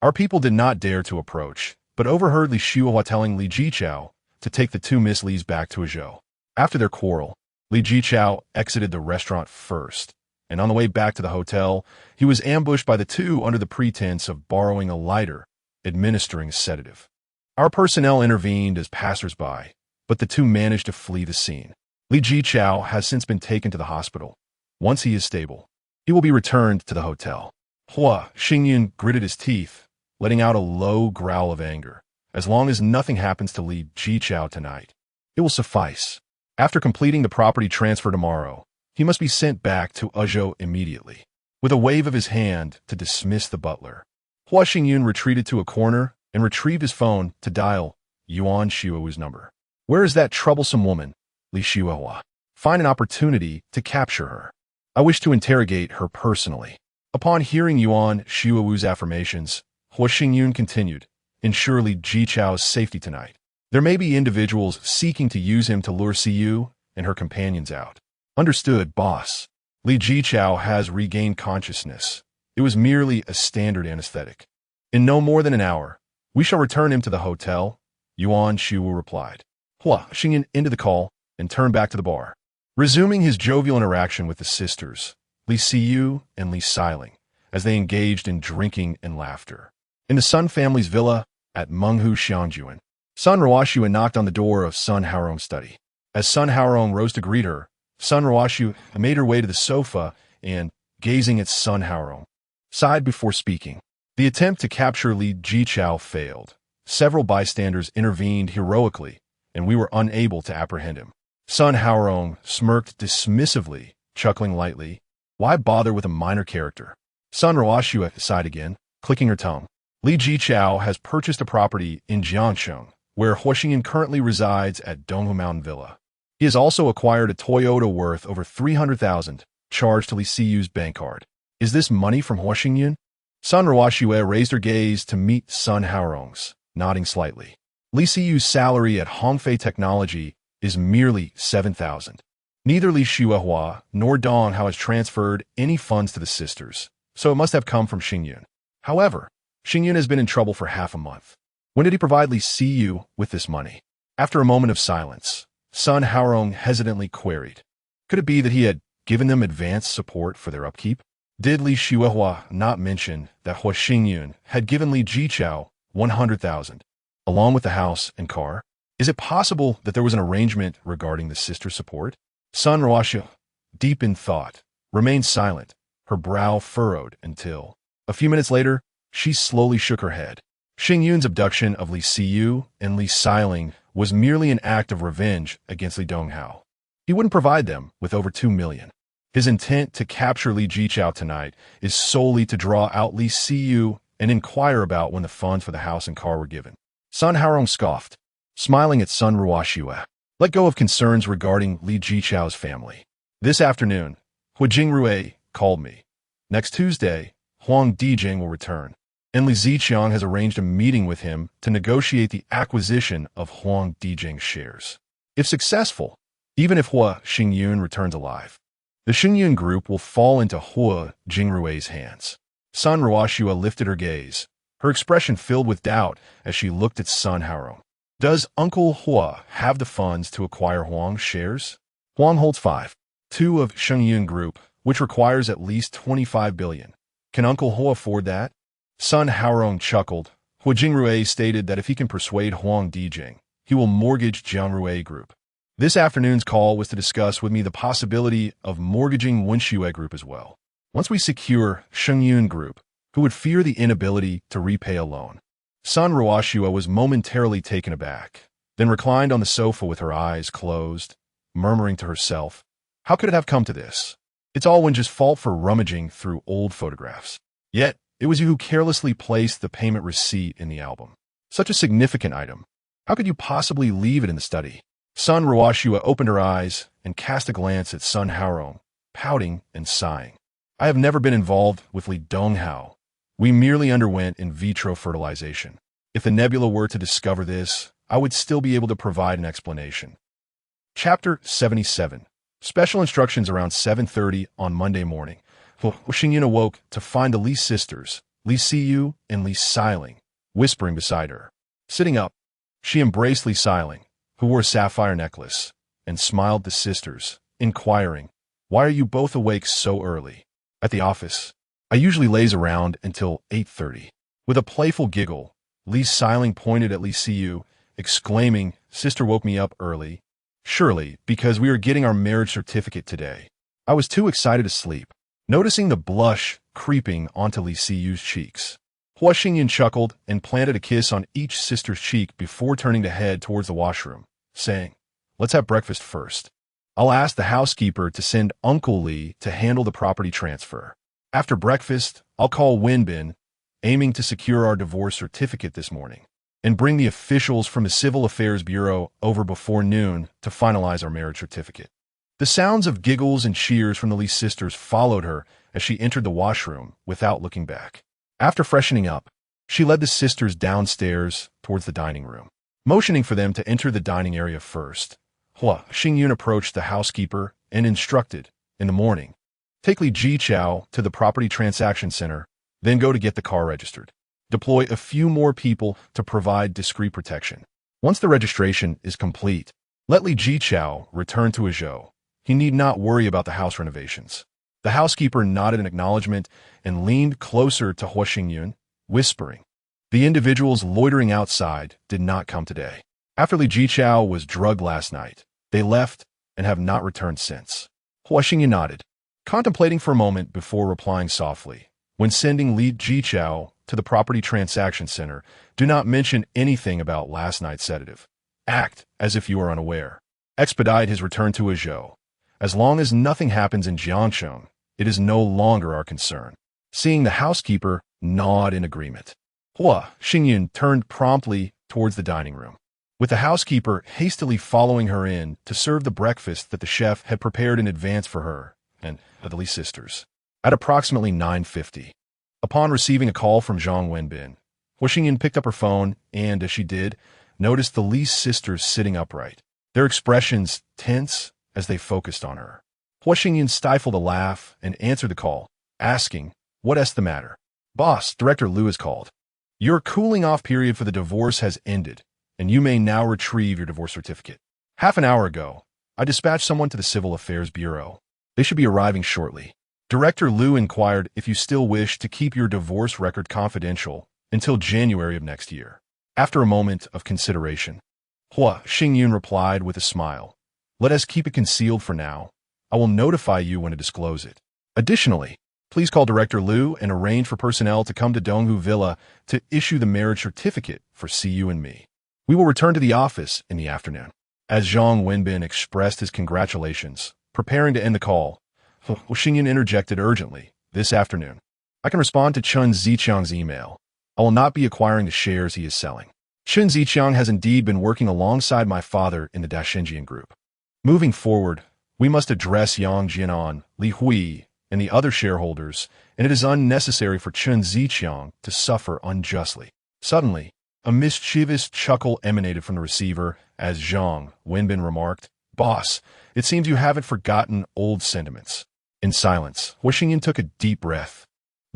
Our people did not dare to approach, but overheard Li Xiuhua telling Li Jiqiao to take the 2 Miss Lis back to Azhou. After their quarrel, Li Jiqiao exited the restaurant first, and on the way back to the hotel, he was ambushed by the 2 under the pretense of borrowing a lighter, administering a sedative. Our personnel intervened as passers-by, but the 2 managed to flee the scene. Li Jiqiao has since been taken to the hospital. Once he is stable, he will be returned to the hotel. Hua Xingyun gritted his teeth, letting out a low growl of anger. As long as nothing happens to Li Jiqiao tonight, it will suffice. After completing the property transfer tomorrow, he must be sent back to Ezhou immediately. With a wave of his hand to dismiss the butler, Hua Xingyun retreated to a corner and retrieved his phone to dial Yuan Xiuewu's number. Where is that troublesome woman, Li Xiuehua? Find an opportunity to capture her. I wish to interrogate her personally. Upon hearing Yuan Xiuewu's affirmations, Hua Xingyun continued, ensure Li Jiqiao's safety tonight. There may be individuals seeking to use him to lure Siyu and her companions out. Understood, boss. Li Jiqiao has regained consciousness. It was merely a standard anesthetic. In no more than an hour, we shall return him to the hotel, Yuan Xiuewu replied. Hua Xingyun ended the call and turned back to the bar. Resuming his jovial interaction with the sisters, Li Siyu and Li Xiling, as they engaged in drinking and laughter. In the Sun family's villa at Menghu Xiangjuan, Sun Ruoxue knocked on the door of Sun Haorong's study. As Sun Haorong rose to greet her, Sun Ruoxue made her way to the sofa and, gazing at Sun Haorong, sighed before speaking. The attempt to capture Li Jiqiao failed. Several bystanders intervened heroically, and we were unable to apprehend him. Sun Haorong smirked dismissively, chuckling lightly. Why bother with a minor character? Sun Ruoxue sighed again, clicking her tongue. Li Jiqiao has purchased a property in Jiangsheng, where Hua Xingyun currently resides at Donghu Mountain Villa. He has also acquired a Toyota worth over 300,000, charged to Li Siyu's bank card. Is this money from Hua Xingyun? Sun Ruoxue raised her gaze to meet Sun Haorong's, nodding slightly. Li Siyu's salary at Hongfei Technology is merely 7,000. Neither Li Xiuehua nor Dong Hao has transferred any funds to the sisters, so it must have come from Xingyun. However, Xingyun has been in trouble for half a month. When did he provide Li Siyu with this money? After a moment of silence, Sun Haorong hesitantly queried. Could it be that he had given them advance support for their upkeep? Did Li Xiuehua not mention that Hua Xingyun had given Li Jiqiao 100,000, along with the house and car? Is it possible that there was an arrangement regarding the sister support? Sun Ruoxue, deep in thought, remained silent, her brow furrowed until, a few minutes later, she slowly shook her head. Xingyun's abduction of Li Siyu and Li Xiling was merely an act of revenge against Li Donghao. He wouldn't provide them with over 2 million. His intent to capture Li Jiqiao tonight is solely to draw out Li Siyu and inquire about when the funds for the house and car were given. Sun Haorong scoffed, smiling at Sun Ruoxue. Let go of concerns regarding Li Jiqiao's family. This afternoon, Hu Jingrui called me. Next Tuesday, Huang Dijing will return, and Li Ziqiang has arranged a meeting with him to negotiate the acquisition of Huang Dijing's shares. If successful, even if Hua Xingyun returns alive, the Xingyun group will fall into Hua Jingrui's hands. Sun Ruoxue lifted her gaze, her expression filled with doubt as she looked at Sun Haorong. Does Uncle Hua have the funds to acquire Huang's shares? Huang holds 5.2 of Xingyun Group, which requires at least 25 billion. Can Uncle Hua afford that? Sun Haorong chuckled. Hua Jingrui stated that if he can persuade Huang Dijing, he will mortgage Jiangrui Group. This afternoon's call was to discuss with me the possibility of mortgaging Wenxue Group as well. Once we secure Xingyun Group, who would fear the inability to repay a loan. Sun Ruoxue was momentarily taken aback, then reclined on the sofa with her eyes closed, murmuring to herself, how could it have come to this? It's all Wen's fault for rummaging through old photographs. Yet, it was you who carelessly placed the payment receipt in the album. Such a significant item. How could you possibly leave it in the study? Sun Ruoxue opened her eyes and cast a glance at Sun Haorong, pouting and sighing. I have never been involved with Li Donghao. We merely underwent in vitro fertilization. If the nebula were to discover this, I would still be able to provide an explanation. Chapter 77. Special instructions around 7:30 on Monday morning. Xingyun awoke to find the Li sisters, Li Siyu and Li Xiling, whispering beside her. Sitting up, she embraced Li Xiling, who wore a sapphire necklace, and smiled at the sisters, inquiring, why are you both awake so early? At the office, I usually laze around until 8:30. With a playful giggle, Li Xiling pointed at Li Siyu, exclaiming, Sister woke me up early. Surely, because we are getting our marriage certificate today. I was too excited to sleep, noticing the blush creeping onto Li Siyu's cheeks. Hua Xingyan chuckled and planted a kiss on each sister's cheek before turning to head towards the washroom, saying, "Let's have breakfast first. I'll ask the housekeeper to send Uncle Li to handle the property transfer. After breakfast, I'll call Wenbin, aiming to secure our divorce certificate this morning, and bring the officials from the Civil Affairs Bureau over before noon to finalize our marriage certificate." The sounds of giggles and cheers from the Li sisters followed her as she entered the washroom without looking back. After freshening up, she led the sisters downstairs towards the dining room. Motioning for them to enter the dining area first, Hua Xingyun approached the housekeeper and instructed, in the morning, take Li Jichao to the property transaction center, then go to get the car registered. Deploy a few more people to provide discreet protection. Once the registration is complete, let Li Jichao return to Azhou. He need not worry about the house renovations. The housekeeper nodded in acknowledgement and leaned closer to Hua Xingyun, whispering, "The individuals loitering outside did not come today. After Li Jichao was drugged last night, they left and have not returned since." Hua Xingyun nodded, contemplating for a moment before replying softly, "When sending Li Jichao to the property transaction center, do not mention anything about last night's sedative. Act as if you are unaware. Expedite his return to Azhou. As long as nothing happens in Jiangcheng, it is no longer our concern." Seeing the housekeeper nod in agreement, Hua Xingyun turned promptly towards the dining room, with the housekeeper hastily following her in to serve the breakfast that the chef had prepared in advance for her and the Li sisters. At approximately 9:50, upon receiving a call from Zhang Wenbin, Hua Xingyun picked up her phone and, as she did, noticed the Li sisters sitting upright, their expressions tense as they focused on her. Hua Xingyun stifled a laugh and answered the call, asking, "What's the matter?" "Boss, Director Liu has called. Your cooling-off period for the divorce has ended, and you may now retrieve your divorce certificate. Half an hour ago, I dispatched someone to the Civil Affairs Bureau. They should be arriving shortly. Director Liu inquired if you still wish to keep your divorce record confidential until January of next year." After a moment of consideration, Hua Xingyun replied with a smile, "Let us keep it concealed for now. I will notify you when to disclose it. Additionally, please call Director Liu and arrange for personnel to come to Donghu Villa to issue the marriage certificate for Siyu and me. We will return to the office in the afternoon." As Zhang Wenbin expressed his congratulations, preparing to end the call, Hua Xingyun interjected urgently, "This afternoon, I can respond to Chun Ziqiang's email. I will not be acquiring the shares he is selling. Chun Ziqiang has indeed been working alongside my father in the Dashenjian group. Moving forward, we must address Yang Jianan, Li Hui, and the other shareholders, and it is unnecessary for Chun Ziqiang to suffer unjustly." Suddenly, a mischievous chuckle emanated from the receiver as Zhang Wenbin remarked, "Boss, it seems you haven't forgotten old sentiments." In silence, Hua Xingyun took a deep breath,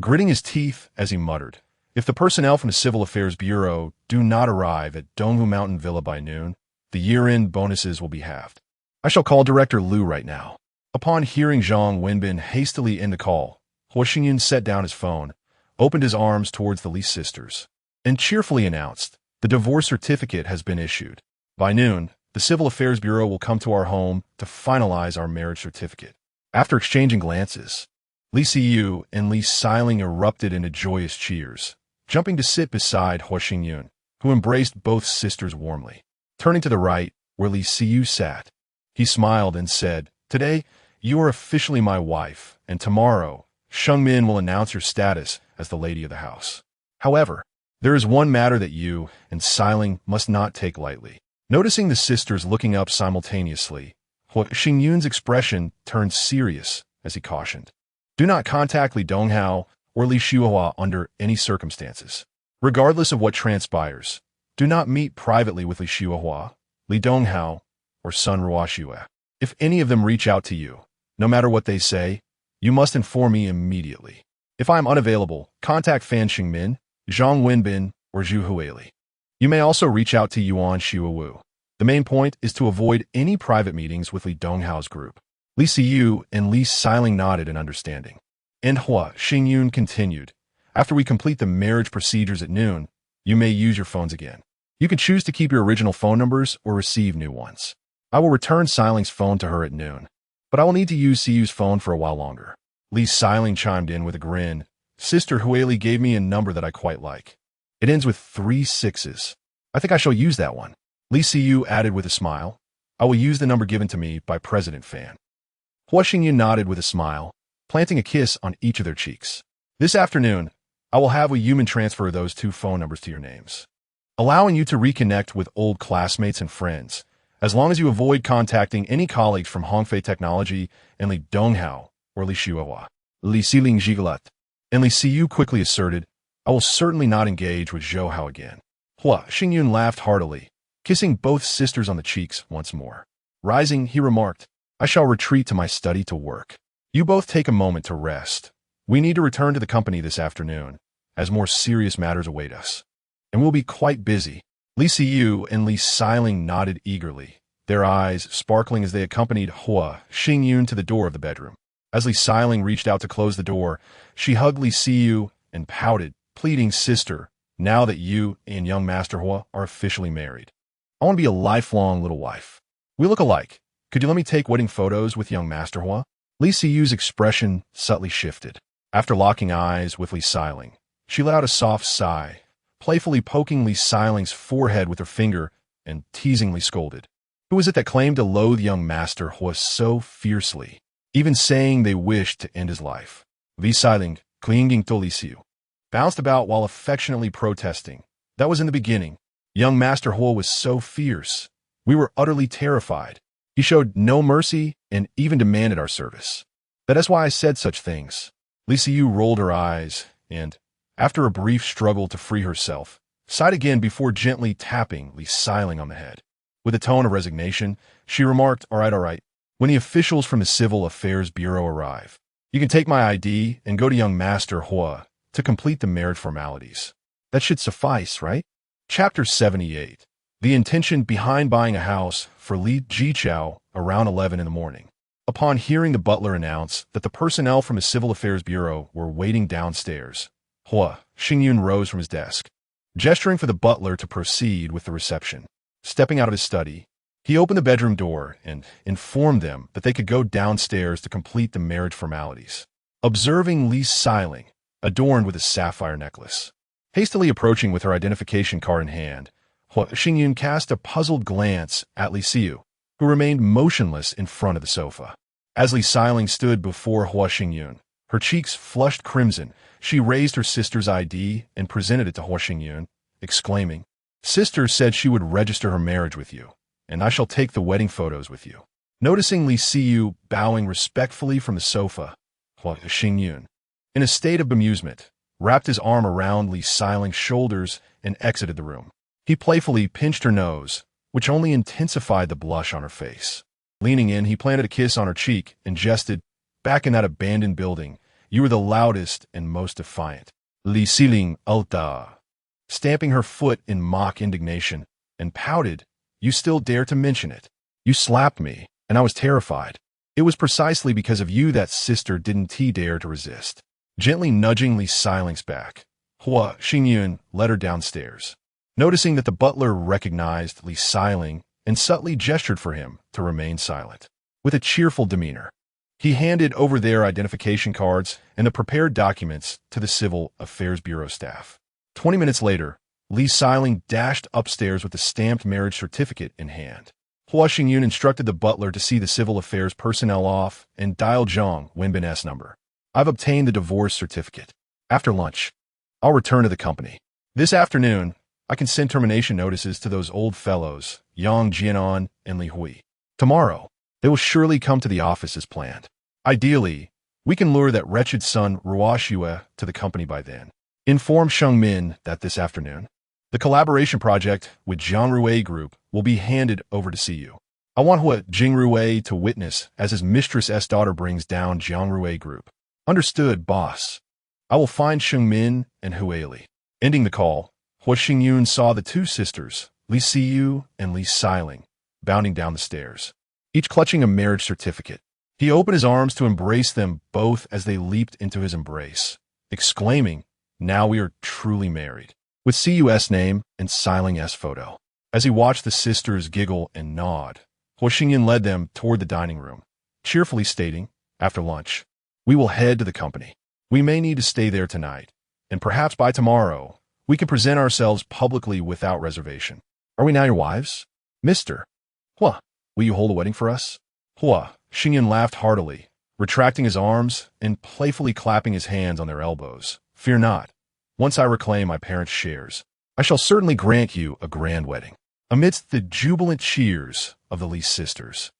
gritting his teeth as he muttered, "If the personnel from the Civil Affairs Bureau do not arrive at Donghu Mountain Villa by noon, the year-end bonuses will be halved. I shall call Director Liu right now." Upon hearing Zhang Wenbin hastily end the call, Hua Xingyun set down his phone, opened his arms towards the Li sisters, and cheerfully announced, "The divorce certificate has been issued. By noon, the Civil Affairs Bureau will come to our home to finalize our marriage certificate." After exchanging glances, Li Siyu and Li Xiling erupted into joyous cheers, jumping to sit beside Hua Xingyun, who embraced both sisters warmly. Turning to the right, where Li Siyu sat, he smiled and said, "Today, you are officially my wife, and tomorrow, Shengmin will announce your status as the lady of the house. However, there is one matter that you and Xiling must not take lightly." Noticing the sisters looking up simultaneously, Hua Xingyun's expression turned serious as he cautioned, "Do not contact Li Donghao or Li Shuhua under any circumstances. Regardless of what transpires, do not meet privately with Li Shuhua, Li Donghao, or Sun Ruoxue. If any of them reach out to you, no matter what they say, you must inform me immediately. If I am unavailable, contact Fan Xingmin, Zhang Wenbin, or Zhu Huili. You may also reach out to Yuan Xiuwu. The main point is to avoid any private meetings with Li Donghao's group." Li Siyu and Li Xiling nodded in understanding. And Hua Xingyun continued, "After we complete the marriage procedures at noon, you may use your phones again. You can choose to keep your original phone numbers or receive new ones. I will return Siling's phone to her at noon, but I will need to use Siyu's phone for a while longer. Li Siling chimed in with a grin. Sister Hueli gave me a number that I quite like. It ends with 3 6s. I think I shall use that one. Li Siyu added with a smile. I will use the number given to me by President Fan. Hua Xingyu nodded with a smile, planting a kiss on each of their cheeks. This afternoon, I will have a human transfer those 2 phone numbers to your names, allowing you to reconnect with old classmates and friends, as long as you avoid contacting any colleagues from Hongfei Technology and Li Donghao or Li Shuohua. Li Siling Jigalat. And Li Siyu quickly asserted, I will certainly not engage with Zhou Hao again. Hua Xingyun laughed heartily, kissing both sisters on the cheeks once more. Rising, he remarked, I shall retreat to my study to work. You both take a moment to rest. We need to return to the company this afternoon, as more serious matters await us. And we'll be quite busy. Li Siyu and Li Siling nodded eagerly, their eyes sparkling as they accompanied Hua Xingyun to the door of the bedroom. As Li Siling reached out to close the door, she hugged Li Siyu and pouted, pleading, Sister, now that you and young Master Hua are officially married, I want to be a lifelong little wife. We look alike. Could you let me take wedding photos with young Master Hua? Li Siyu's expression subtly shifted. After locking eyes with Li Siling, she let out a soft sigh, playfully poking Li Siling's forehead with her finger and teasingly scolded. Who was it that claimed to loathe young Master Hua so fiercely, even saying they wished to end his life? Li Siling, clinging to Li Siyu, bounced about while affectionately protesting. That was in the beginning. Young Master Hua was so fierce. We were utterly terrified. He showed no mercy and even demanded our service. That is why I said such things. Li Siyu rolled her eyes and, after a brief struggle to free herself, sighed again before gently tapping Li Siling on the head. With a tone of resignation, she remarked, all right. When the officials from the Civil Affairs Bureau arrive, you can take my ID and go to young Master Hua to complete the marriage formalities. That should suffice, right? Chapter 78. The intention behind buying a house for Li Jichao around 11 in the morning. Upon hearing the butler announce that the personnel from the Civil Affairs Bureau were waiting downstairs, Hua Xingyun rose from his desk, gesturing for the butler to proceed with the reception. Stepping out of his study, he opened the bedroom door and informed them that they could go downstairs to complete the marriage formalities. Observing Li Siling, adorned with a sapphire necklace, hastily approaching with her identification card in hand, Hua Xingyun cast a puzzled glance at Li Siyu, who remained motionless in front of the sofa. As Li Siling stood before Hua Xingyun, her cheeks flushed crimson, she raised her sister's ID and presented it to Hua Xingyun, exclaiming, Sister said she would register her marriage with you, and I shall take the wedding photos with you. Noticing Li Siyu bowing respectfully from the sofa, Hua Xingyun, in a state of bemusement, wrapped his arm around Li Siling's shoulders and exited the room. He playfully pinched her nose, which only intensified the blush on her face. Leaning in, he planted a kiss on her cheek and jested, back in that abandoned building, you were the loudest and most defiant. Li Siling ulta, stamping her foot in mock indignation, and pouted, you still dare to mention it. You slapped me, and I was terrified. It was precisely because of you that sister didn't dare to resist. Gently nudging Li Siling's back, Hua Xingyun led her downstairs. Noticing that the butler recognized Li Siling and subtly gestured for him to remain silent. With a cheerful demeanor, he handed over their identification cards and the prepared documents to the Civil Affairs Bureau staff. 20 minutes later, Li Siling dashed upstairs with the stamped marriage certificate in hand. Hua Xingyun instructed the butler to see the Civil Affairs personnel off and dial Zhang Wenbin's number. I've obtained the divorce certificate. After lunch, I'll return to the company. This afternoon, I can send termination notices to those old fellows, Yang Jianan and Li Hui. Tomorrow, they will surely come to the office as planned. Ideally, we can lure that wretched son Ruoxue to the company by then. Inform Sheng Min that this afternoon, the collaboration project with Jiangrui Group will be handed over to CU. I want Hua Jingrui to witness as his mistress' daughter brings down Jiangrui Group. Understood, boss. I will find Sheng Min and Hueli. Ending the call, Hua Xingyun saw the 2 sisters, Li Siyu and Li Siling, bounding down the stairs, each clutching a marriage certificate. He opened his arms to embrace them both as they leaped into his embrace, exclaiming, now we are truly married, with CU's name and Siling's photo. As he watched the sisters giggle and nod, Hua Xingyan led them toward the dining room, cheerfully stating, after lunch, we will head to the company. We may need to stay there tonight, and perhaps by tomorrow, we can present ourselves publicly without reservation. Are we now your wives? Mr. Hua, will you hold a wedding for us? Hua Xingyan laughed heartily, retracting his arms and playfully clapping his hands on their elbows. Fear not. Once I reclaim my parents' shares, I shall certainly grant you a grand wedding. Amidst the jubilant cheers of the Li sisters,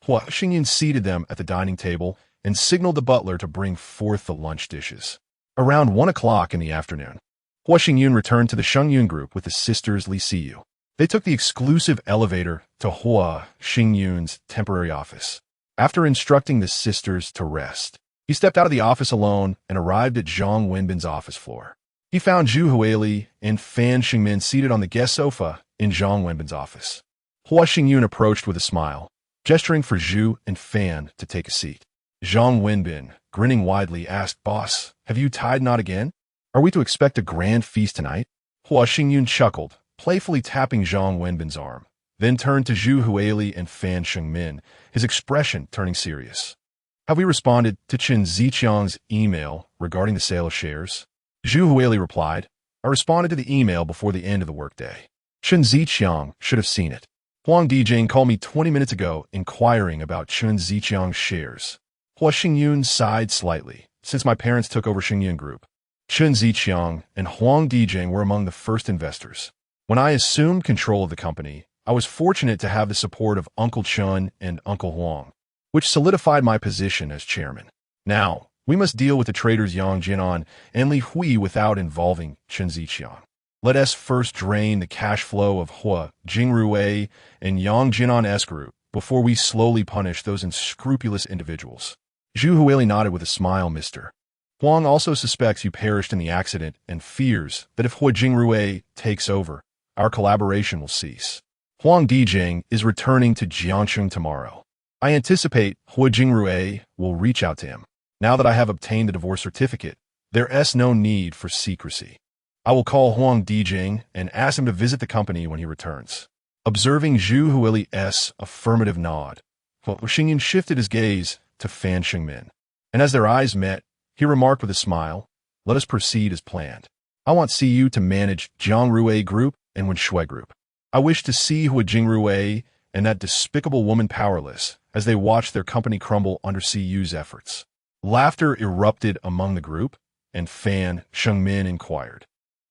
Hua Xingyan seated them at the dining table and signaled the butler to bring forth the lunch dishes. Around 1 o'clock in the afternoon, Hua Xingyun returned to the Shengyun group with the sisters Li Siyu. They took the exclusive elevator to Hua Xingyun's temporary office. After instructing the sisters to rest, he stepped out of the office alone and arrived at Zhang Wenbin's office floor. He found Zhu Huili and Fan Xingmin seated on the guest sofa in Zhang Wenbin's office. Hua Xingyun approached with a smile, gesturing for Zhu and Fan to take a seat. Zhang Wenbin, grinning widely, asked, Boss, have you tied knot again? Are we to expect a grand feast tonight? Hua Xingyun chuckled, playfully tapping Zhang Wenbin's arm, then turned to Zhu Huili and Fan Xingmin, his expression turning serious. Have we responded to Chen Ziqiang's email regarding the sale of shares? Zhu Huili replied, I responded to the email before the end of the workday. Chen Ziqiang should have seen it. Huang Dijing called me 20 minutes ago inquiring about Chen Ziqiang's shares. Hua Xingyun sighed slightly, since my parents took over Xingyun Group. Chen Ziqiang and Huang Dijing were among the first investors. When I assumed control of the company, I was fortunate to have the support of Uncle Chen and Uncle Huang, which solidified my position as chairman. Now, we must deal with the traders Yang Jinan and Li Hui without involving Chen Ziqiang. Let us first drain the cash flow of Hua Jingrui and Yang Jinan's group before we slowly punish those unscrupulous individuals. Zhu Huili nodded with a smile, Mr. Huang also suspects you perished in the accident and fears that if Hua Jingrui takes over, our collaboration will cease. Huang Dijing is returning to Jiangcheng tomorrow. I anticipate Hua Jingrui will reach out to him. Now that I have obtained the divorce certificate, there is no need for secrecy. I will call Huang Dijing and ask him to visit the company when he returns. Observing Zhu Huili's affirmative nod, Hua Xingyan shifted his gaze to Fan Xingmin, and as their eyes met, he remarked with a smile, let us proceed as planned. I want CU to manage Jiang Rui Group and Wenshui Group. I wish to see Hua Jingrui and that despicable woman powerless as they watch their company crumble under CU's efforts. Laughter erupted among the group, and Fan Xingmin inquired,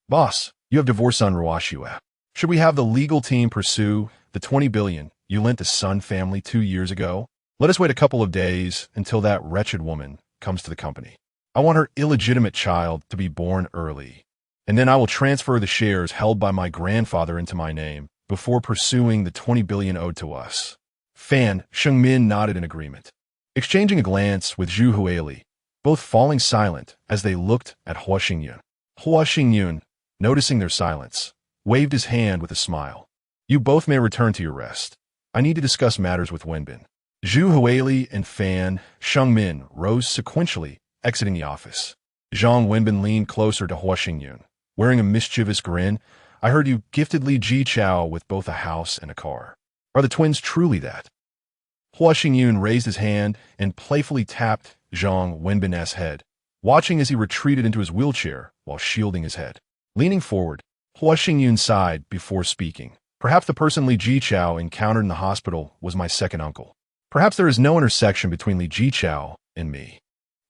Boss, you have divorced son Ruoxue. Should we have the legal team pursue the 20 billion you lent the Sun family 2 years ago? Let us wait a couple of days until that wretched woman comes to the company. I want her illegitimate child to be born early, and then I will transfer the shares held by my grandfather into my name before pursuing the 20 billion owed to us. Fan Xingmin nodded in agreement, exchanging a glance with Zhu Huili, both falling silent as they looked at Hua Xingyun. Hua Xingyun, noticing their silence, waved his hand with a smile. You both may return to your rest. I need to discuss matters with Wenbin. Zhu Huili and Fan Xingmin rose sequentially, exiting the office. Zhang Wenbin leaned closer to Hua Xingyun, wearing a mischievous grin. I heard you gifted Li Jiqiao with both a house and a car. Are the twins truly that? Hua Xingyun raised his hand and playfully tapped Zhang Wenbin's head, watching as he retreated into his wheelchair while shielding his head. Leaning forward, Hua Xingyun sighed before speaking. Perhaps the person Li Jiqiao encountered in the hospital was my second uncle. Perhaps there is no intersection between Li Jiqiao and me.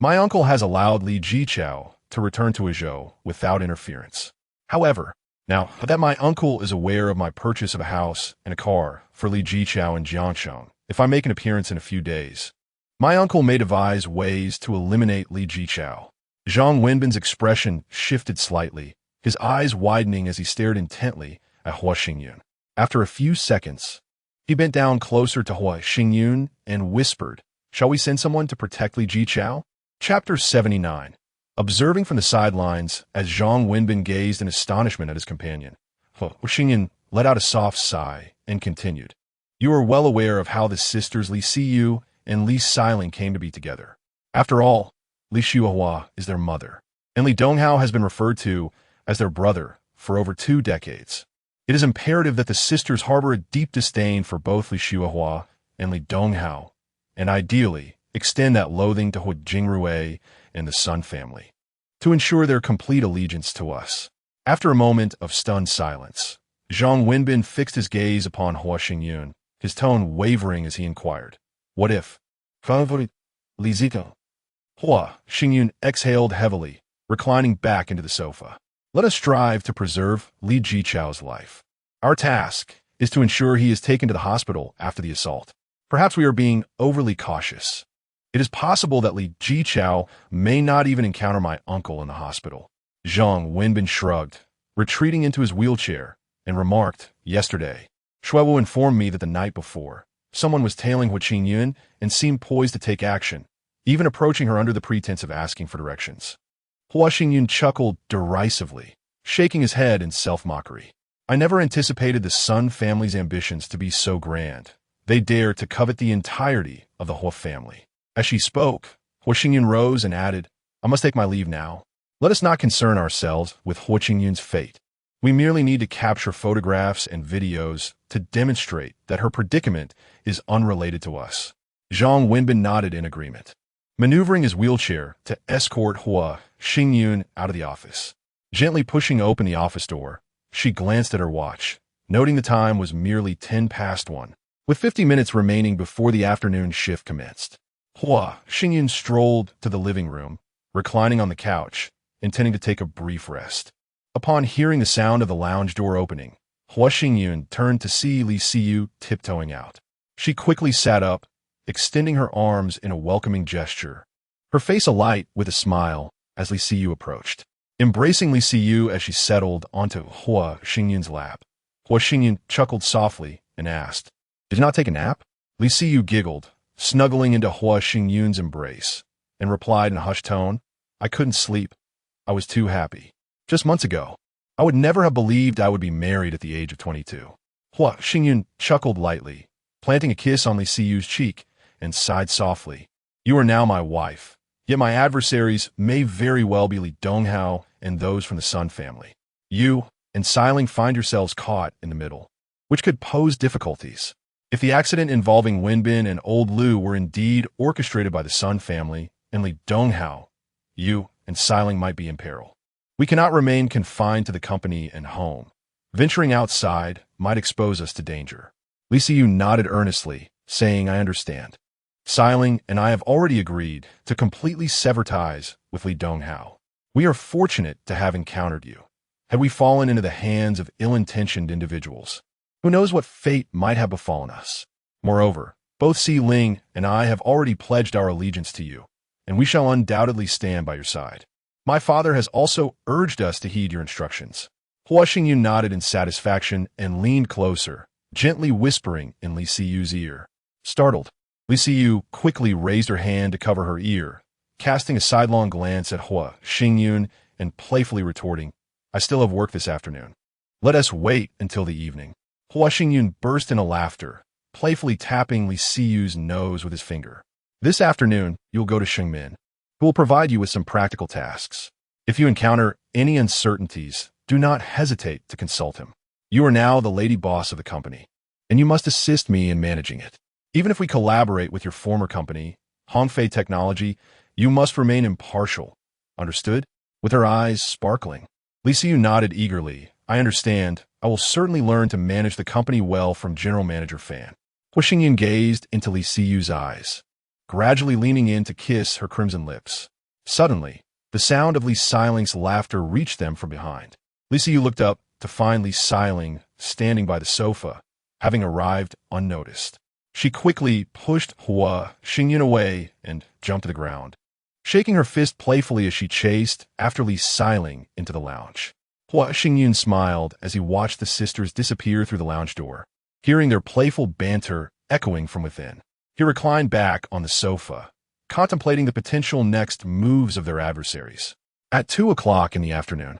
My uncle has allowed Li Jiqiao to return to Izhou without interference. However, now that my uncle is aware of my purchase of a house and a car for Li Jiqiao in Jiangcheng, if I make an appearance in a few days, my uncle may devise ways to eliminate Li Jiqiao. Zhang Wenbin's expression shifted slightly, his eyes widening as he stared intently at Hua Xingyun. After a few seconds, he bent down closer to Hua Xingyun and whispered, Shall we send someone to protect Li Jiqiao? Chapter 79. Observing from the sidelines as Zhang Wenbin gazed in astonishment at his companion, Hua Xingyun let out a soft sigh and continued, You are well aware of how the sisters Li Siyu and Li Xiling came to be together. After all, Li Xuehua is their mother, and Li Donghao has been referred to as their brother for over 2 decades. It is imperative that the sisters harbor a deep disdain for both Li Xuehua and Li Donghao, and ideally extend that loathing to Hu Jingrui and the Sun family, to ensure their complete allegiance to us. After a moment of stunned silence, Zhang Wenbin fixed his gaze upon Hua Xingyun, his tone wavering as he inquired, "What if?" Li Zito. Hua Xingyun exhaled heavily, reclining back into the sofa. "Let us strive to preserve Li Jichao's life. Our task is to ensure he is taken to the hospital after the assault. Perhaps we are being overly cautious. It is possible that Li Jichao may not even encounter my uncle in the hospital." Zhang Wenbin shrugged, retreating into his wheelchair, and remarked, "Yesterday, Shuewu informed me that the night before, someone was tailing Hu Qingyun and seemed poised to take action, even approaching her under the pretense of asking for directions." Hua Xingyun chuckled derisively, shaking his head in self-mockery. "I never anticipated the Sun family's ambitions to be so grand. They dare to covet the entirety of the Hua family." As she spoke, Hua Xingyun rose and added, "I must take my leave now. Let us not concern ourselves with Hua Qingyun's fate. We merely need to capture photographs and videos to demonstrate that her predicament is unrelated to us." Zhang Wenbin nodded in agreement, maneuvering his wheelchair to escort Hua Xingyun out of the office. Gently pushing open the office door, she glanced at her watch, noting the time was merely 10 past 1, with 50 minutes remaining before the afternoon shift commenced. Hua Xingyun strolled to the living room, reclining on the couch, intending to take a brief rest. Upon hearing the sound of the lounge door opening, Hua Xingyun turned to see Li Siyu tiptoeing out. She quickly sat up, extending her arms in a welcoming gesture, her face alight with a smile as Li Siyu approached. Embracing Li Siyu as she settled onto Hua Xingyun's lap, Hua Xingyun chuckled softly and asked, "Did you not take a nap?" Li Siyu giggled, snuggling into Hua Xingyun's embrace, and replied in a hushed tone, "I couldn't sleep. I was too happy. Just months ago, I would never have believed I would be married at the age of 22. Hua Xingyun chuckled lightly, planting a kiss on Li Siyu's cheek, and sighed softly. "You are now my wife, yet my adversaries may very well be Li Donghao and those from the Sun family. You and Xiling find yourselves caught in the middle, which could pose difficulties. If the accident involving Wenbin and Old Lu were indeed orchestrated by the Sun family and Li Donghao, you and Xiling might be in peril. We cannot remain confined to the company and home. Venturing outside might expose us to danger." Li Siyu nodded earnestly, saying, "I understand. Xiling and I have already agreed to completely sever ties with Li Donghao. We are fortunate to have encountered you. Had we fallen into the hands of ill-intentioned individuals, who knows what fate might have befallen us? Moreover, both Si Ling and I have already pledged our allegiance to you, and we shall undoubtedly stand by your side. My father has also urged us to heed your instructions." Hua Xingyun nodded in satisfaction and leaned closer, gently whispering in Li Siyu's ear. Startled, Li Siyu quickly raised her hand to cover her ear, casting a sidelong glance at Hua Xingyun and playfully retorting, "I still have work this afternoon. Let us wait until the evening." Hua Xingyun burst into laughter, playfully tapping Li Siyu's nose with his finger. "This afternoon, you'll go to Shengmin, who will provide you with some practical tasks. If you encounter any uncertainties, do not hesitate to consult him. You are now the lady boss of the company, and you must assist me in managing it. Even if we collaborate with your former company, Hongfei Technology, you must remain impartial. Understood?" With her eyes sparkling, Li Siyu nodded eagerly. "I understand. I will certainly learn to manage the company well from General Manager Fan." Hua Xingyun gazed into Li Siyu's eyes, gradually leaning in to kiss her crimson lips. Suddenly, the sound of Li Xiling's laughter reached them from behind. Li Siyu looked up to find Li Xiling standing by the sofa, having arrived unnoticed. She quickly pushed Hua Xingyun away and jumped to the ground, shaking her fist playfully as she chased after Li Xiling into the lounge. Hua Xingyun smiled as he watched the sisters disappear through the lounge door, hearing their playful banter echoing from within. He reclined back on the sofa, contemplating the potential next moves of their adversaries. At 2 o'clock in the afternoon,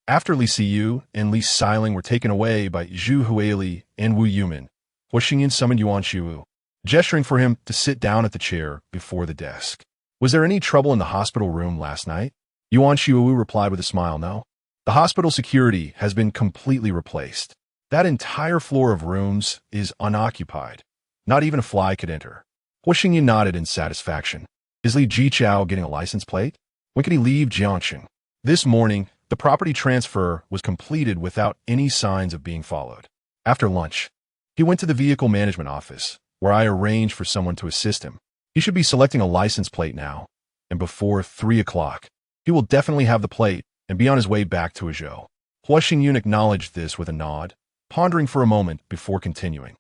after Li Siyu and Li Xiling were taken away by Zhu Huili and Wu Yumin, Hua Xingyun summoned Yuan Xiu, gesturing for him to sit down at the chair before the desk. "Was there any trouble in the hospital room last night?" Yuan Xiu replied with a smile, "No. The hospital security has been completely replaced. That entire floor of rooms is unoccupied. Not even a fly could enter. Hua Xingyan nodded in satisfaction. Is Li Jiqiao getting a license plate? When can he leave Jiangxing? This morning, the property transfer was completed without any signs of being followed. After lunch, he went to the vehicle management office, where I arranged for someone to assist him. He should be selecting a license plate now, and before 3 o'clock, he will definitely have the plate and be on his way back to Azhou. Hua Xingyun acknowledged this with a nod, pondering for a moment before continuing.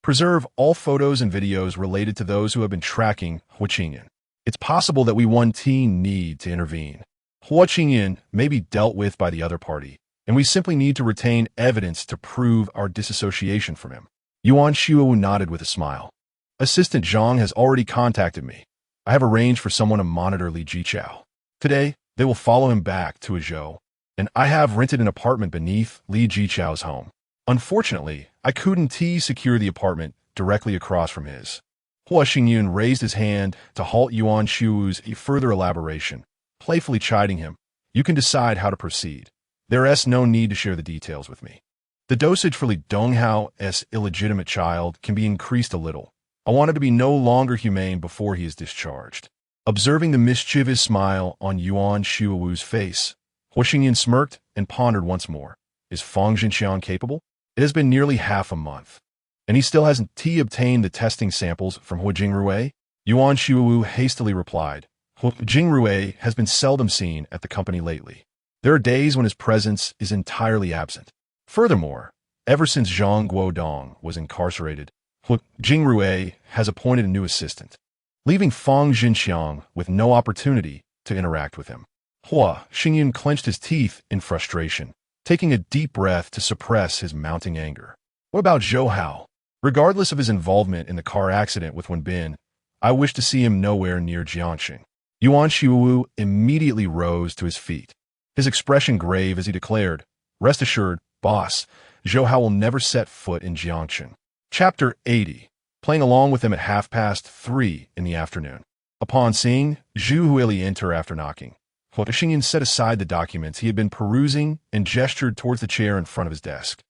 Preserve all photos and videos related to those who have been tracking Hua Xingyun. It's possible that we need to intervene. Hua Xingyun may be dealt with by the other party, and we simply need to retain evidence to prove our disassociation from him. Yuan Shuowu nodded with a smile. Assistant Zhang has already contacted me. I have arranged for someone to monitor Li Jiqiao. Today, they will follow him back to Azhou, and I have rented an apartment beneath Li Jiqiao's home. Unfortunately, I couldn't secure the apartment directly across from his. Hua Xingyun raised his hand to halt Yuan Shuowu's further elaboration, playfully chiding him. You can decide how to proceed. There is no need to share the details with me. The dosage for Li Donghao's illegitimate child can be increased a little. I want him to be no longer humane before he is discharged. Observing the mischievous smile on Yuan Shuowu's face, Hua Xingyun smirked and pondered once more. Is Fang Jinxiang capable? It has been nearly half a month, and he still hasn't obtained the testing samples from Hua Jingrui? Yuan Shuowu hastily replied. Hua Jingrui has been seldom seen at the company lately. There are days when his presence is entirely absent. Furthermore, ever since Zhang Guodong was incarcerated, Hua Jingrui has appointed a new assistant, leaving Fang Jinxiang with no opportunity to interact with him. Hua Xingyun clenched his teeth in frustration, taking a deep breath to suppress his mounting anger. What about Zhou Hao? Regardless of his involvement in the car accident with Wenbin, I wish to see him nowhere near Jiangxing. Yuan Shuowu immediately rose to his feet, his expression grave as he declared, Rest assured, boss, Zhou Hao will never set foot in Jiangxing. Chapter 80. Playing along with him at 3:30 in the afternoon. Upon seeing Zhu Huili enter after knocking, Hua Xingyun set aside the documents he had been perusing and gestured towards the chair in front of his desk.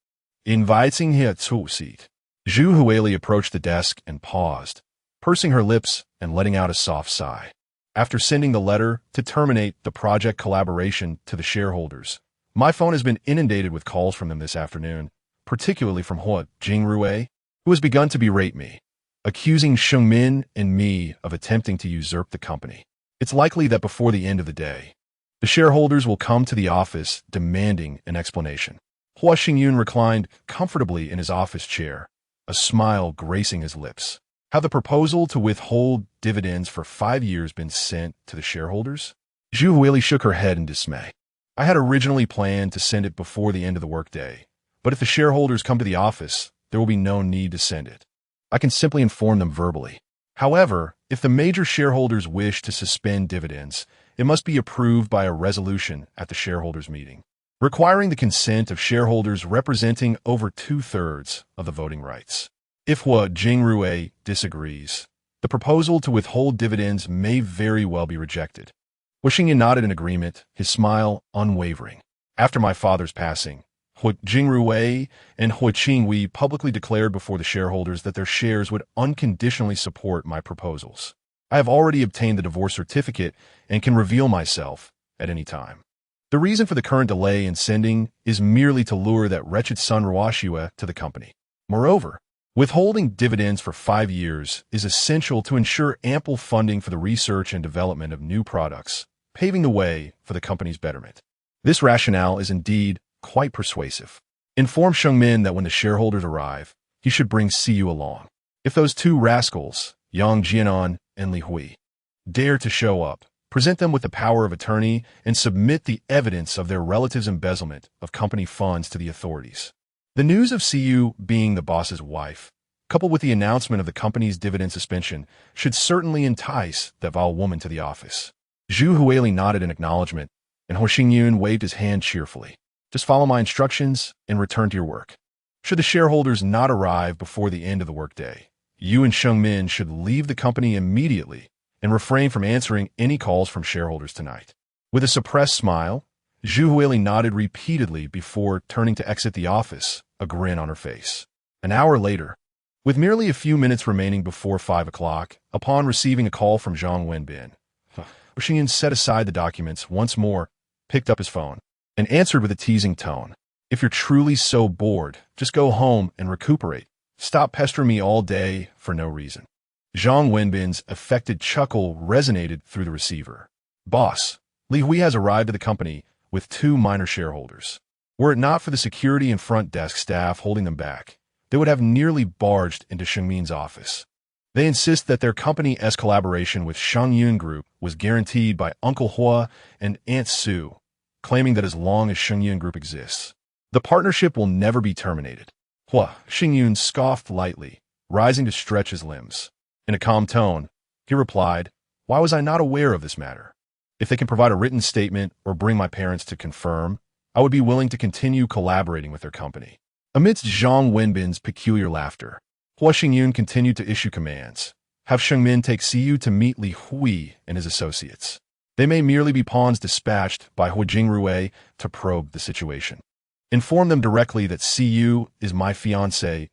Inviting him to a seat. Zhu Huili approached the desk and paused, pursing her lips and letting out a soft sigh. After sending the letter to terminate the project collaboration to the shareholders, my phone has been inundated with calls from them this afternoon, particularly from Hua Jingrui, who has begun to berate me, accusing Shengmin and me of attempting to usurp the company. It's likely that before the end of the day, the shareholders will come to the office demanding an explanation. Hua Xingyun reclined comfortably in his office chair, a smile gracing his lips. Have the proposal to withhold dividends for 5 years been sent to the shareholders? Zhu Huili shook her head in dismay. I had originally planned to send it before the end of the workday, but if the shareholders come to the office, there will be no need to send it. I can simply inform them verbally. However, if the major shareholders wish to suspend dividends, it must be approved by a resolution at the shareholders' meeting, requiring the consent of shareholders representing over 2/3 of the voting rights. If Hua Jingrui disagrees, the proposal to withhold dividends may very well be rejected. Hua Xingyun nodded in agreement, his smile unwavering. After my father's passing, Hua Jingrui and Hua Qingwei publicly declared before the shareholders that their shares would unconditionally support my proposals. I have already obtained the divorce certificate and can reveal myself at any time. The reason for the current delay in sending is merely to lure that wretched son Ruoxue to the company. Moreover, withholding dividends for 5 years is essential to ensure ample funding for the research and development of new products, paving the way for the company's betterment. This rationale is indeed quite persuasive. Inform Shengmin that when the shareholders arrive, he should bring Siyu along. If those two rascals, Yang Jianan and Li Hui, dare to show up, present them with the power of attorney and submit the evidence of their relatives' embezzlement of company funds to the authorities. The news of Siyu being the boss's wife, coupled with the announcement of the company's dividend suspension, should certainly entice that vile woman to the office. Zhu Huili nodded in acknowledgement, and Hua Xingyun waved his hand cheerfully. Just follow my instructions and return to your work. Should the shareholders not arrive before the end of the workday, you and Shengmin should leave the company immediately and refrain from answering any calls from shareholders tonight. With a suppressed smile, Zhu Huili nodded repeatedly before turning to exit the office, a grin on her face. An hour later, With merely a few minutes remaining before 5 o'clock, upon receiving a call from Zhang Wenbin, Xingyan set aside the documents once more, picked up his phone, and answered with a teasing tone. If you're truly so bored, just go home and recuperate. Stop pestering me all day for no reason. Zhang Wenbin's affected chuckle resonated through the receiver. Boss, Li Hui has arrived at the company with 2 minor shareholders. Were it not for the security and front desk staff holding them back, they would have nearly barged into Shengmin's office. They insist that their company's collaboration with Shengyun Group was guaranteed by Uncle Hua and Aunt Sue, claiming that as long as Shengyun Group exists, the partnership will never be terminated. Hua, Shengyun scoffed lightly, rising to stretch his limbs. In a calm tone, he replied, "Why was I not aware of this matter? If they can provide a written statement or bring my parents to confirm, I would be willing to continue collaborating with their company." Amidst Zhang Wenbin's peculiar laughter, Hua Xingyun continued to issue commands. Have Shengmin take Siyu to meet Li Hui and his associates. They may merely be pawns dispatched by Hua Jingrue to probe the situation. Inform them directly that Siyu is my fiancée,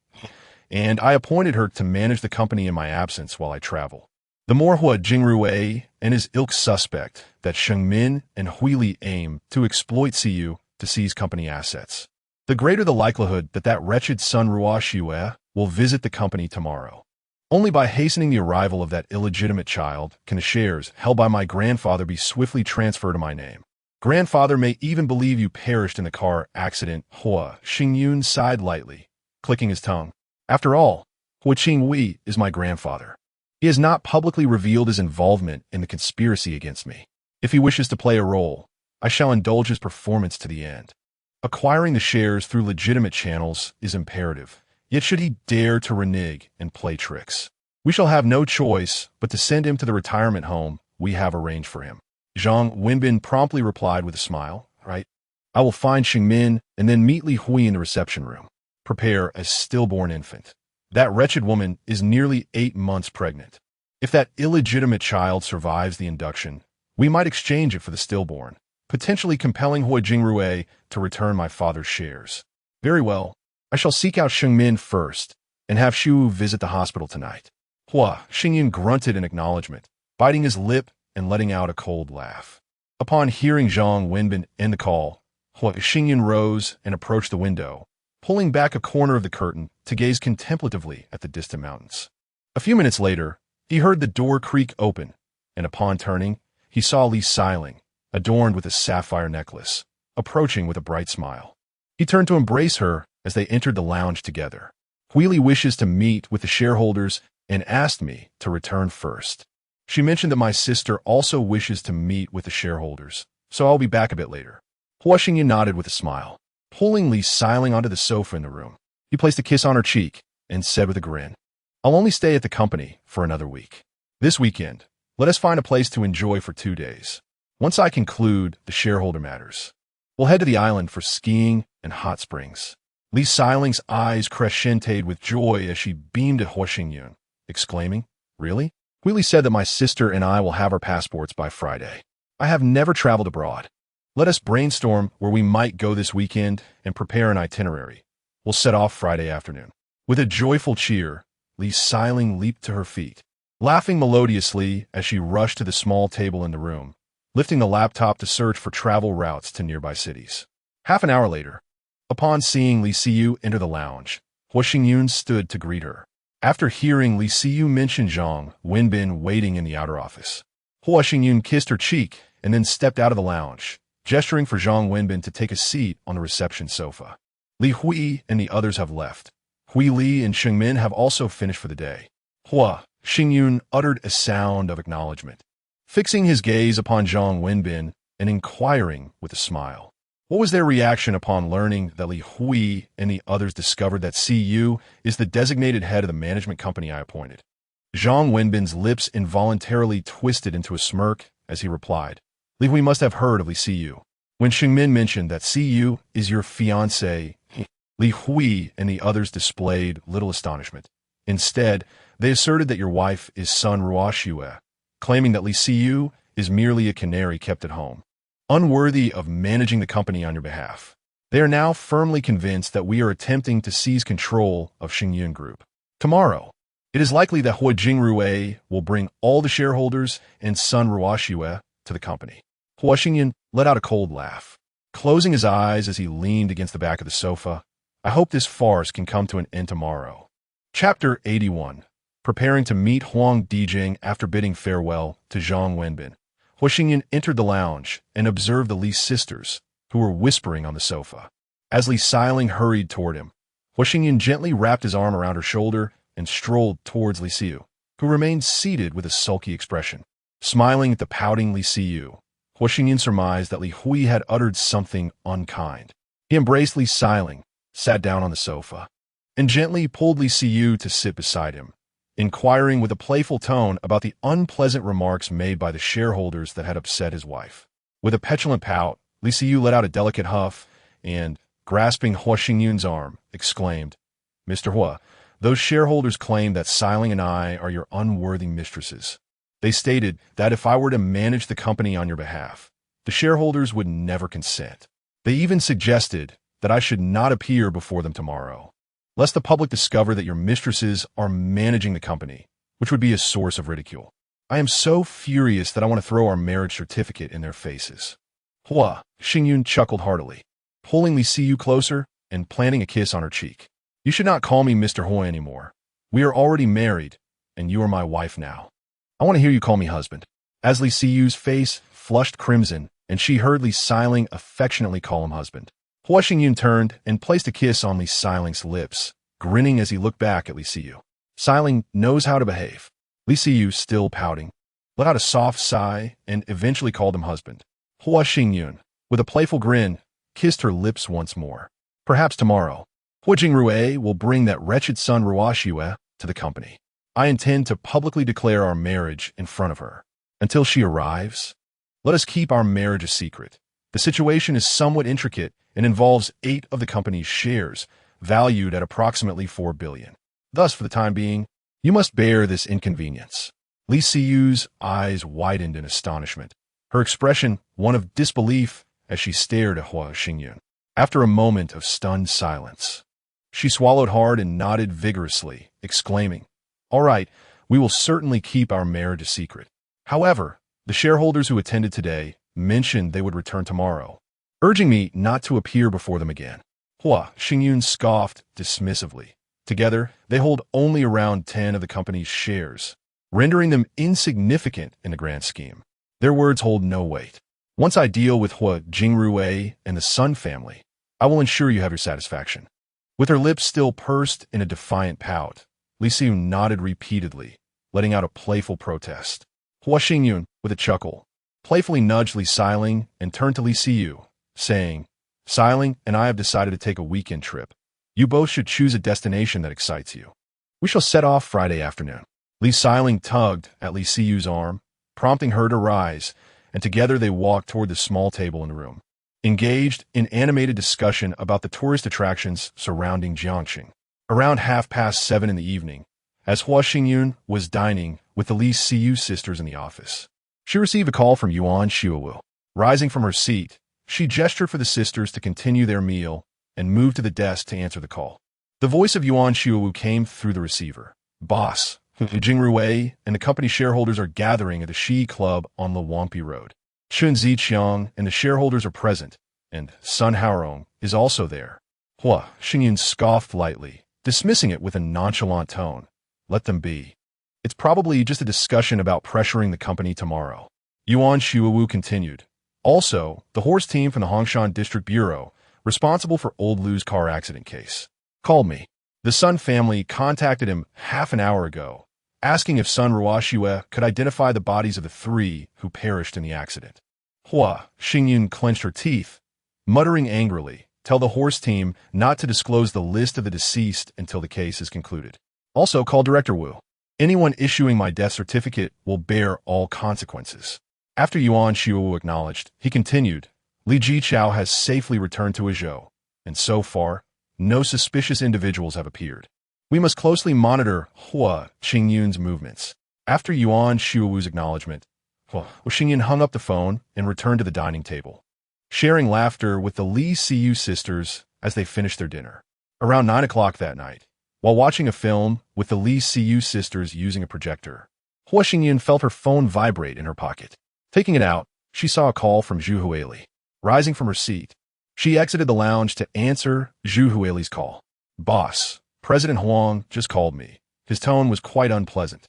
and I appointed her to manage the company in my absence while I travel. The more Hua Jingrue and his ilk suspect that Shengmin and Huili aim to exploit Siyu to seize company assets, the greater the likelihood that that wretched son Rua Xue will visit the company tomorrow. Only by hastening the arrival of that illegitimate child can the shares held by my grandfather be swiftly transferred to my name. Grandfather may even believe you perished in the car accident. Hua Xingyun sighed lightly, clicking his tongue. After all, Hua Qingwei is my grandfather. He has not publicly revealed his involvement in the conspiracy against me. If he wishes to play a role, I shall indulge his performance to the end. Acquiring the shares through legitimate channels is imperative, yet should he dare to renege and play tricks, we shall have no choice but to send him to the retirement home we have arranged for him. Zhang Wenbin promptly replied with a smile, "Right. I will find Shengmin and then meet Li Hui in the reception room. Prepare a stillborn infant. That wretched woman is nearly 8 months pregnant. If that illegitimate child survives the induction, we might exchange it for the stillborn, potentially compelling Hua Jingrue to return my father's shares. Very well. I shall seek out Shengmin first and have Shu visit the hospital tonight." Hua Xingyan grunted in acknowledgement, biting his lip and letting out a cold laugh. Upon hearing Zhang Wenbin end the call, Hua Xingyan rose and approached the window, pulling back a corner of the curtain to gaze contemplatively at the distant mountains. A few minutes later, he heard the door creak open, and upon turning, he saw Li Xiling, adorned with a sapphire necklace, approaching with a bright smile. He turned to embrace her as they entered the lounge together. Huili wishes to meet with the shareholders and asked me to return first. She mentioned that my sister also wishes to meet with the shareholders, so I'll be back a bit later. Hua Xingyan nodded with a smile. Pulling Li Xiling onto the sofa in the room, he placed a kiss on her cheek and said with a grin, "I'll only stay at the company for another week. This weekend, let us find a place to enjoy for 2 days. Once I conclude the shareholder matters, we'll head to the island for skiing and hot springs." Li Xiling's eyes crescented with joy as she beamed at Hua Xingyun, exclaiming, "Really? Huili said that my sister and I will have our passports by Friday. I have never traveled abroad. Let us brainstorm where we might go this weekend and prepare an itinerary. We'll set off Friday afternoon." With a joyful cheer, Li Xiling leaped to her feet, laughing melodiously as she rushed to the small table in the room, lifting the laptop to search for travel routes to nearby cities. Half an hour later, upon seeing Li Siyu enter the lounge, Hua Xingyun stood to greet her. After hearing Li Siyu mention Zhang Wenbin waiting in the outer office, Hua Xingyun kissed her cheek and then stepped out of the lounge, gesturing for Zhang Wenbin to take a seat on the reception sofa. Li Hui and the others have left. Hui Li and Shengmin have also finished for the day. Hua Xingyun uttered a sound of acknowledgement, fixing his gaze upon Zhang Wenbin and inquiring with a smile. What was their reaction upon learning that Li Hui and the others discovered that Siyu is the designated head of the management company I appointed? Zhang Wenbin's lips involuntarily twisted into a smirk as he replied, "Li Hui must have heard of Li Siyu. When Shengmin mentioned that Siyu is your fiancé, Li Hui and the others displayed little astonishment. Instead, they asserted that your wife is son Rua Xue, claiming that Li Siyu is merely a canary kept at home, unworthy of managing the company on your behalf. They are now firmly convinced that we are attempting to seize control of Shengyun Group. Tomorrow, it is likely that Hua Jingrue will bring all the shareholders and son Ruoxue to the company. Hua Xingyan let out a cold laugh, closing his eyes as he leaned against the back of the sofa. I hope this farce can come to an end tomorrow. Chapter 81. Preparing to meet Huang Dijing after bidding farewell to Zhang Wenbin, Hua Xingyan entered the lounge and observed the Li sisters, who were whispering on the sofa. As Li Xiling hurried toward him, Hua Xingyan gently wrapped his arm around her shoulder and strolled towards Li Xiu, who remained seated with a sulky expression. Smiling at the pouting Li Xiu, Hua Xingyan surmised that Li Hui had uttered something unkind. He embraced Li Xiling, sat down on the sofa, and gently pulled Li Xiu to sit beside him, inquiring with a playful tone about the unpleasant remarks made by the shareholders that had upset his wife. With a petulant pout, Li Xiu let out a delicate huff and, grasping Hua Xingyan's arm, exclaimed, "Mr. Hua, those shareholders claim that Xiling and I are your unworthy mistresses. They stated that if I were to manage the company on your behalf, the shareholders would never consent. They even suggested that I should not appear before them tomorrow, lest the public discover that your mistresses are managing the company, which would be a source of ridicule. I am so furious that I want to throw our marriage certificate in their faces." Hua Xingyun chuckled heartily, pulling Li Xiu closer and planting a kiss on her cheek. "You should not call me Mr. Hua anymore. We are already married, and you are my wife now. I want to hear you call me husband." As Li Xiu's face flushed crimson, and she heard Li Xiling affectionately call him husband, Hua Xingyun turned and placed a kiss on Li Xiling's lips, grinning as he looked back at Li Xiu. Xiling knows how to behave. Li Xiu, still pouting, let out a soft sigh and eventually called him husband. Hua Xingyun, with a playful grin, kissed her lips once more. "Perhaps tomorrow, Hua Jingrue will bring that wretched son Ruoxue to the company. I intend to publicly declare our marriage in front of her. Until she arrives, let us keep our marriage a secret. The situation is somewhat intricate and involves 8 of the company's shares, valued at approximately 4 billion. Thus, for the time being, you must bear this inconvenience." Li Xiu's eyes widened in astonishment, her expression one of disbelief as she stared at Hua Xingyun. After a moment of stunned silence, she swallowed hard and nodded vigorously, exclaiming, "All right, we will certainly keep our marriage a secret. However, the shareholders who attended today mentioned they would return tomorrow, urging me not to appear before them again." Hua Xingyun scoffed dismissively. Together, they hold only around 10 of the company's shares, rendering them insignificant in the grand scheme. Their words hold no weight. Once I deal with Hua Jingrue and the Sun family, I will ensure you have your satisfaction." With her lips still pursed in a defiant pout, Li Xiu nodded repeatedly, letting out a playful protest. Hua Xingyun, with a chuckle, playfully nudged Li Xiling and turned to Li Xiu, saying, "Xiling and I have decided to take a weekend trip. You both should choose a destination that excites you. We shall set off Friday afternoon." Li Xiling tugged at Li Xiu's arm, prompting her to rise, and together they walked toward the small table in the room, engaged in animated discussion about the tourist attractions surrounding Jiangxing. Around 7:30 in the evening, as Hua Xingyun was dining with the Li Xiu sisters in the office, she received a call from Yuan Xiuwu. Rising from her seat, she gestured for the sisters to continue their meal and moved to the desk to answer the call. The voice of Yuan Xiuwu came through the receiver. "Boss, Jingrue and the company shareholders are gathering at the Shi Club on the Wangpi Road. Chun Ziqiang and the shareholders are present, and Sun Haorong is also there." Hua Xingyun scoffed lightly, dismissing it with a nonchalant tone. "Let them be. It's probably just a discussion about pressuring the company tomorrow." Yuan Xiuwu continued. "Also, the horse team from the Hongshan District Bureau, responsible for Old Lu's car accident case, called me. The Sun family contacted him half an hour ago, asking if son Ruoxue could identify the bodies of the 3 who perished in the accident." Hua Xingyun clenched her teeth, muttering angrily, "Tell the horse team not to disclose the list of the deceased until the case is concluded. Also call Director Wu. Anyone issuing my death certificate will bear all consequences." After Yuan Xiuwu acknowledged, he continued, "Li Jiqiao has safely returned to Azhou, and so far, no suspicious individuals have appeared. We must closely monitor Hua Xingyun's movements." After Yuan Xiuwu's acknowledgement, Hua Xingyun hung up the phone and returned to the dining table, sharing laughter with the Li Xiu sisters as they finished their dinner. Around 9 o'clock that night, While watching a film with the Lee Siyu sisters using a projector, Hua Xingyan felt her phone vibrate in her pocket. Taking it out, she saw a call from Zhu Huili. Rising from her seat, she exited the lounge to answer Zhu Huili's call. "Boss, President Huang just called me." His tone was quite unpleasant.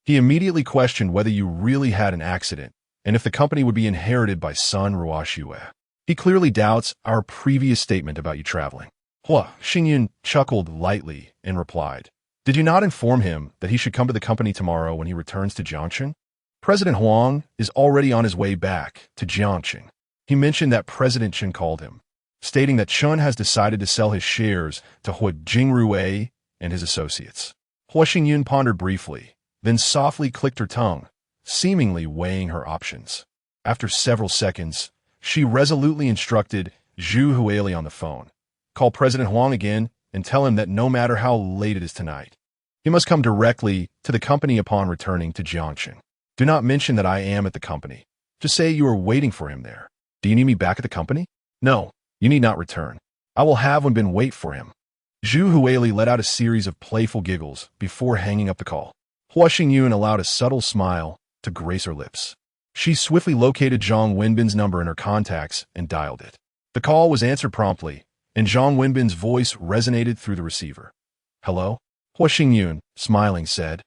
He immediately questioned whether you really had an accident and if the company would be inherited by son Ruoxue. He clearly doubts our previous statement about you traveling. Hua Xingyan chuckled lightly and replied, "Did you not inform him that he should come to the company tomorrow when he returns to Jiangqing? President Huang is already on his way back to Jiangqing." He mentioned that President Chen called him, stating that Chen has decided to sell his shares to Hu Jingrue and his associates. Hua Xingyun pondered briefly, then softly clicked her tongue, seemingly weighing her options. After several seconds, she resolutely instructed Zhu Huili on the phone, "Call President Huang again and tell him that no matter how late it is tonight, he must come directly to the company upon returning to Jiangqing. Do not mention that I am at the company. Just say you are waiting for him there. Do you need me back at the company? No, you need not return. I will have Wen Bin wait for him." Zhu Huili let out a series of playful giggles before hanging up the call. Hua Xingyun allowed a subtle smile to grace her lips. She swiftly located Zhang Wenbin's number in her contacts and dialed it. The call was answered promptly, and Zhang Wenbin's voice resonated through the receiver. "Hello?" Hua Xingyun, smiling, said,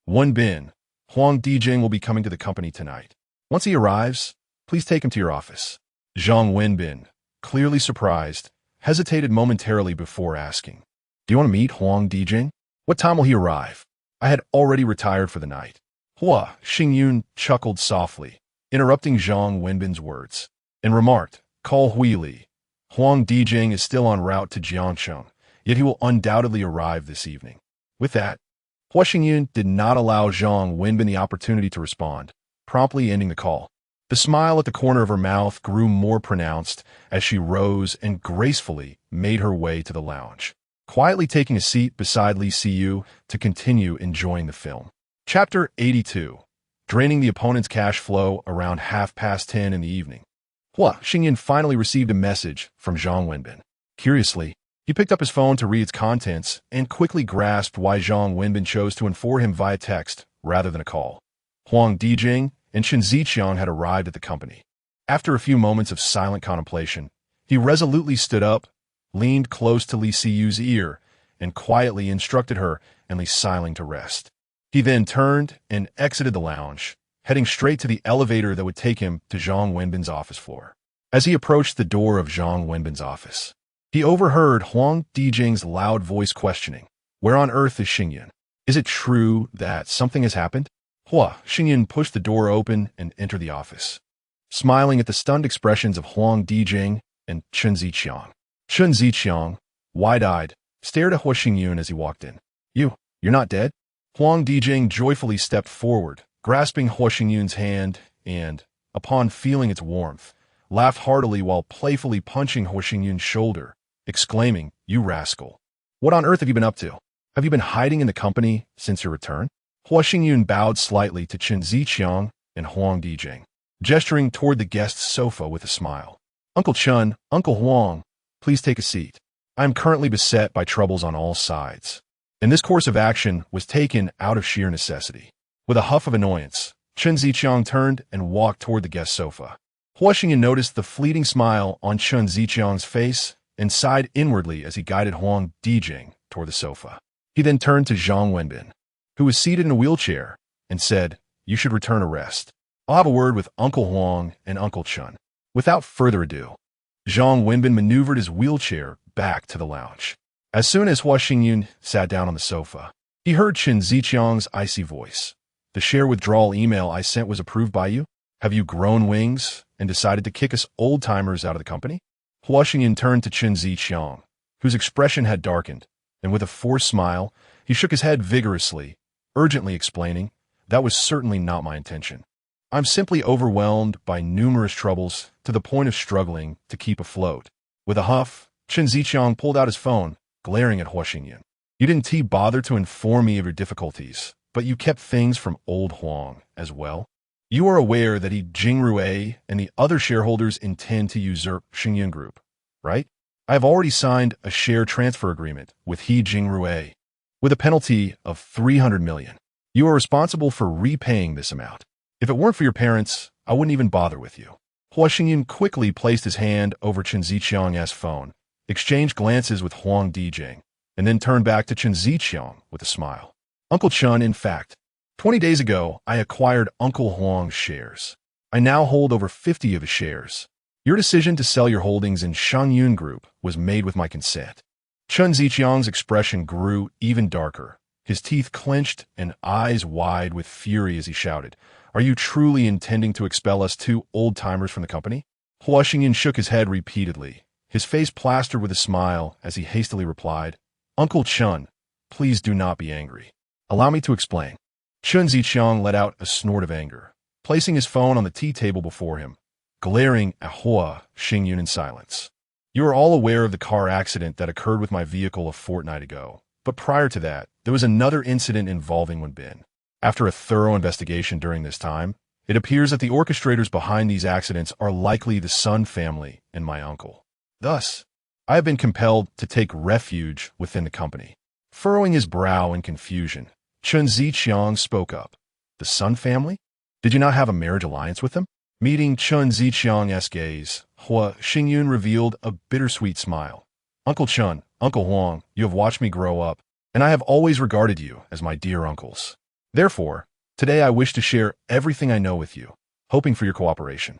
"Wenbin, Huang Dijing will be coming to the company tonight. Once he arrives, please take him to your office." Zhang Wenbin, clearly surprised, hesitated momentarily before asking, "Do you want to meet Huang Dijing? What time will he arrive? I had already retired for the night." Hua Xingyun chuckled softly, interrupting Zhang Wenbin's words, and remarked, "Call Huili. Huang Dijing is still en route to Jiangcheng, yet he will undoubtedly arrive this evening." With that, Hua Xingyun did not allow Zhang Wenbin the opportunity to respond, promptly ending the call. The smile at the corner of her mouth grew more pronounced as she rose and gracefully made her way to the lounge, quietly taking a seat beside Lee Siyu to continue enjoying the film. Chapter 82. Draining the opponent's cash flow around 10:30 in the evening. Hua Xingyan finally received a message from Zhang Wenbin. Curiously, he picked up his phone to read its contents and quickly grasped why Zhang Wenbin chose to inform him via text rather than a call. Huang Dijing and Chen Ziqiang had arrived at the company. After a few moments of silent contemplation, he resolutely stood up, leaned close to Li Siyu's ear, and quietly instructed her and Li Xiling to rest. He then turned and exited the lounge, heading straight to the elevator that would take him to Zhang Wenbin's office floor. As he approached the door of Zhang Wenbin's office, he overheard Huang Dijing's loud voice questioning, "Where on earth is Xingyan? Is it true that something has happened?" Hua Xingyan pushed the door open and entered the office, smiling at the stunned expressions of Huang Dijing and Chen Ziqiang. Chen Ziqiang, wide-eyed, stared at Hua Xingyun as he walked in. You're not dead?" Huang Dijing joyfully stepped forward, grasping Hua Xingyun's hand and, upon feeling its warmth, laughed heartily while playfully punching Hua Xingyun's shoulder, exclaiming, "You rascal! What on earth have you been up to? Have you been hiding in the company since your return?" Hua Xingyun bowed slightly to Chen Ziqiang and Huang Dijing, gesturing toward the guest's sofa with a smile. "Uncle Chen, Uncle Huang, please take a seat. I am currently beset by troubles on all sides." And this course of action was taken out of sheer necessity. With a huff of annoyance, Chen Ziqiang turned and walked toward the guest sofa. Hua Xingyan noticed the fleeting smile on Chen Ziqiang's face and sighed inwardly as he guided Huang Dijing toward the sofa. He then turned to Zhang Wenbin, who was seated in a wheelchair, and said, "You should return to rest. I'll have a word with Uncle Huang and Uncle Chen." Without further ado, Zhang Wenbin maneuvered his wheelchair back to the lounge. As soon as Hua Xingyun sat down on the sofa, he heard Chen Ziqiang's icy voice. "The share withdrawal email I sent was approved by you? Have you grown wings and decided to kick us old-timers out of the company?" Hua Xingyun turned to Chen Ziqiang, whose expression had darkened, and with a forced smile, he shook his head vigorously, urgently explaining, "That was certainly not my intention. I'm simply overwhelmed by numerous troubles to the point of struggling to keep afloat." With a huff, Chen Ziqiang pulled out his phone, glaring at Hua Xingyan. "You didn't bother to inform me of your difficulties, but you kept things from old Huang as well. You are aware that he Jingrue and the other shareholders intend to usurp Xingyan Group, right? I have already signed a share transfer agreement with he Jingrue." with a penalty of 300 million. You are responsible for repaying this amount. If it weren't for your parents, I wouldn't even bother with you. Hua Xingyun quickly placed his hand over Chen Ziqiang's phone, exchanged glances with Huang Dijing, and then turned back to Chen Ziqiang with a smile. Uncle Chen, in fact, 20 days ago, I acquired Uncle Huang's shares. I now hold over 50 of his shares. Your decision to sell your holdings in Shangyun Group was made with my consent. Chen Ziqiang's expression grew even darker, his teeth clenched and eyes wide with fury as he shouted, "Are you truly intending to expel us two old-timers from the company?" Hua Xingyun shook his head repeatedly, his face plastered with a smile as he hastily replied, "Uncle Chen, please do not be angry. Allow me to explain." Chen Ziqiang let out a snort of anger, placing his phone on the tea table before him, glaring at Hua Xingyun in silence. "You are all aware of the car accident that occurred with my vehicle a fortnight ago, but prior to that, there was another incident involving Wenbin. After a thorough investigation during this time, it appears that the orchestrators behind these accidents are likely the Sun family and my uncle. Thus, I have been compelled to take refuge within the company." Furrowing his brow in confusion, Chen Ziqiang spoke up. "The Sun family? Did you not have a marriage alliance with them?" Meeting Chen Ziqiang's gaze, Hua Xingyun revealed a bittersweet smile. "Uncle Chen, Uncle Huang, you have watched me grow up, and I have always regarded you as my dear uncles. Therefore, today I wish to share everything I know with you, hoping for your cooperation."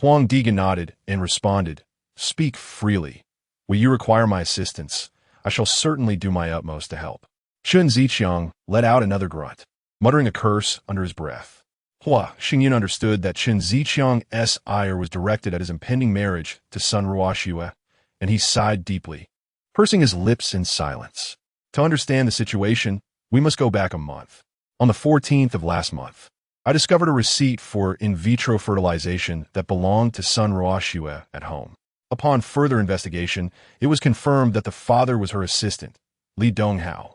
Huang Digan nodded and responded, "Speak freely. Will you require my assistance? I shall certainly do my utmost to help." Chen Ziqiang let out another grunt, muttering a curse under his breath. Hua Xingyun understood that Chen Ziqiang's ire was directed at his impending marriage to Sun Ruoxue, and he sighed deeply, pursing his lips in silence. To understand the situation, we must go back a month. On the 14th of last month, I discovered a receipt for in vitro fertilization that belonged to Sun Ruoxue at home. Upon further investigation, it was confirmed that the father was her assistant, Li Donghao.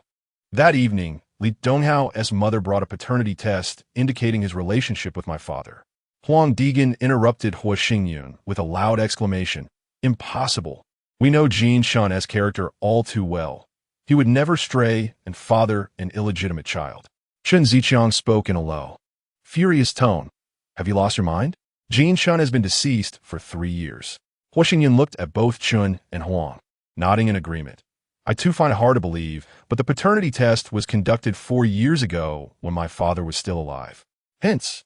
That evening, Li Donghao's mother brought a paternity test indicating his relationship with my father. Huang Digan interrupted Hua Xingyun with a loud exclamation, "Impossible! We know Jin Shan's character all too well. He would never stray and father an illegitimate child." Chen Ziqiang spoke in a low, furious tone. "Have you lost your mind? Jin Shan has been deceased for 3 years. Hua Xingyun looked at both Chen and Huang, nodding in agreement. "I too find it hard to believe, but the paternity test was conducted 4 years ago when my father was still alive. Hence,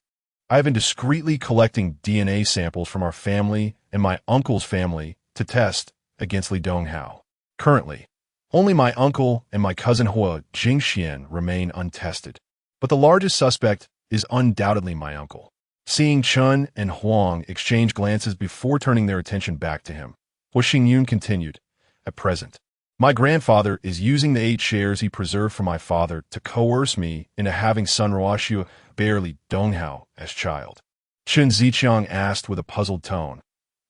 I have been discreetly collecting DNA samples from our family and my uncle's family to test against Li Donghao. Currently, only my uncle and my cousin Hua Jingxian remain untested, but the largest suspect is undoubtedly my uncle." Seeing Chen and Huang exchange glances before turning their attention back to him, Hua Xingyun continued, "At present, my grandfather is using the 8 shares he preserved for my father to coerce me into having Sun Ruoxue bear Li Donghao as child." Chen Ziqiang asked with a puzzled tone,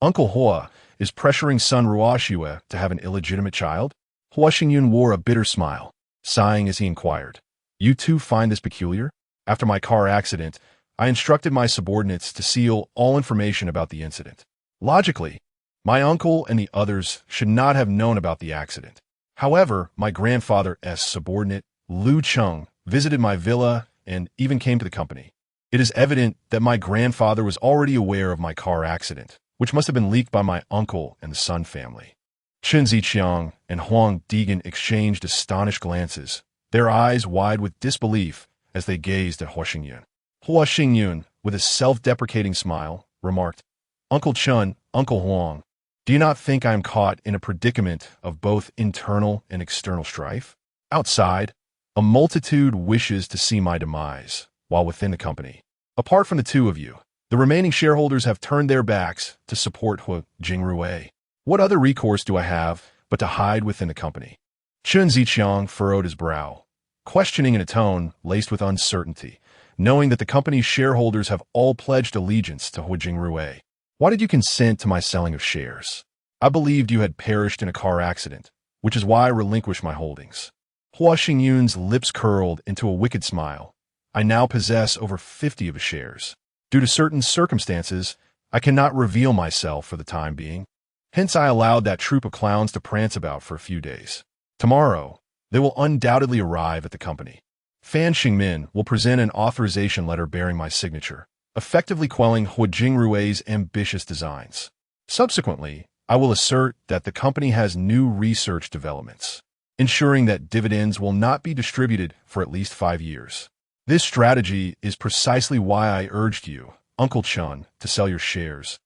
"Uncle Hua is pressuring Sun Ruoxue to have an illegitimate child?" Hua Xingyun wore a bitter smile, sighing as he inquired, "You too find this peculiar? After my car accident, I instructed my subordinates to seal all information about the incident. Logically, my uncle and the others should not have known about the accident. However, my grandfather's subordinate, Lu Cheng, visited my villa and even came to the company. It is evident that my grandfather was already aware of my car accident, which must have been leaked by my uncle and the Sun family." Chen Ziqiang and Huang Digan exchanged astonished glances, their eyes wide with disbelief as they gazed at Hua Xingyun. Hua Xingyun, with a self-deprecating smile, remarked, "Uncle Chen, Uncle Huang, do you not think I am caught in a predicament of both internal and external strife? Outside, a multitude wishes to see my demise, while within the company, apart from the two of you, the remaining shareholders have turned their backs to support Hua Jingrui. What other recourse do I have but to hide within the company?" Chen Ziqiang furrowed his brow, questioning in a tone laced with uncertainty, knowing that the company's shareholders have all pledged allegiance to Hua Jingrui. "Why did you consent to my selling of shares? I believed you had perished in a car accident, which is why I relinquished my holdings." Hua Xingyun's lips curled into a wicked smile. "I now possess over 50 of his shares. Due to certain circumstances, I cannot reveal myself for the time being. Hence I allowed that troop of clowns to prance about for a few days. Tomorrow, They will undoubtedly arrive at the company. Fan Xingmin will present an authorization letter bearing my signature, effectively quelling Hua Jingrui's ambitious designs. Subsequently, I will assert that the company has new research developments, ensuring that dividends will not be distributed for at least 5 years. This strategy is precisely why I urged you, Uncle Chun, to sell your shares,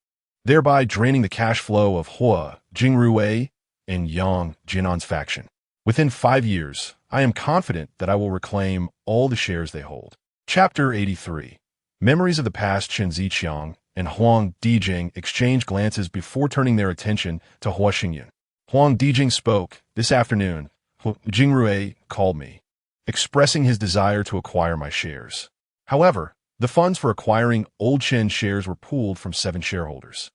thereby draining the cash flow of Hua Jingrui and Yang Jinan's faction. Within 5 years, I am confident that I will reclaim all the shares they hold. Chapter 83. Memories of the past. Chen Ziqiang and Huang Dijing exchanged glances before turning their attention to Hua Xingyun. Huang Dijing spoke. This afternoon, Hua Jingrui called me, expressing his desire to acquire my shares. However, the funds for acquiring Old Chen shares were pooled from 7 shareholders.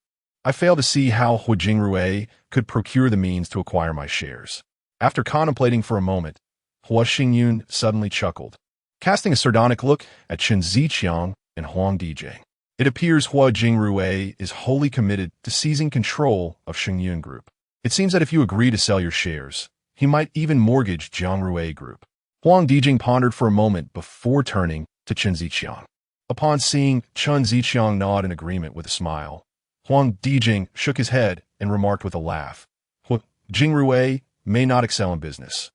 I fail to see how Hua Jingrui could procure the means to acquire my shares. After contemplating for a moment, Hua Xingyun suddenly chuckled, casting a sardonic look at Chen Ziqiang and Huang Dijing. It appears Hua Jingrui is wholly committed to seizing control of Xingyun Group. It seems that if you agree to sell your shares, he might even mortgage Jiangrui Group. Huang Dijing pondered for a moment before turning to Chen Ziqiang. Upon seeing Chen Ziqiang nod in agreement with a smile, Huang Dijing shook his head and remarked with a laugh, Hua Jingrui may not excel in business,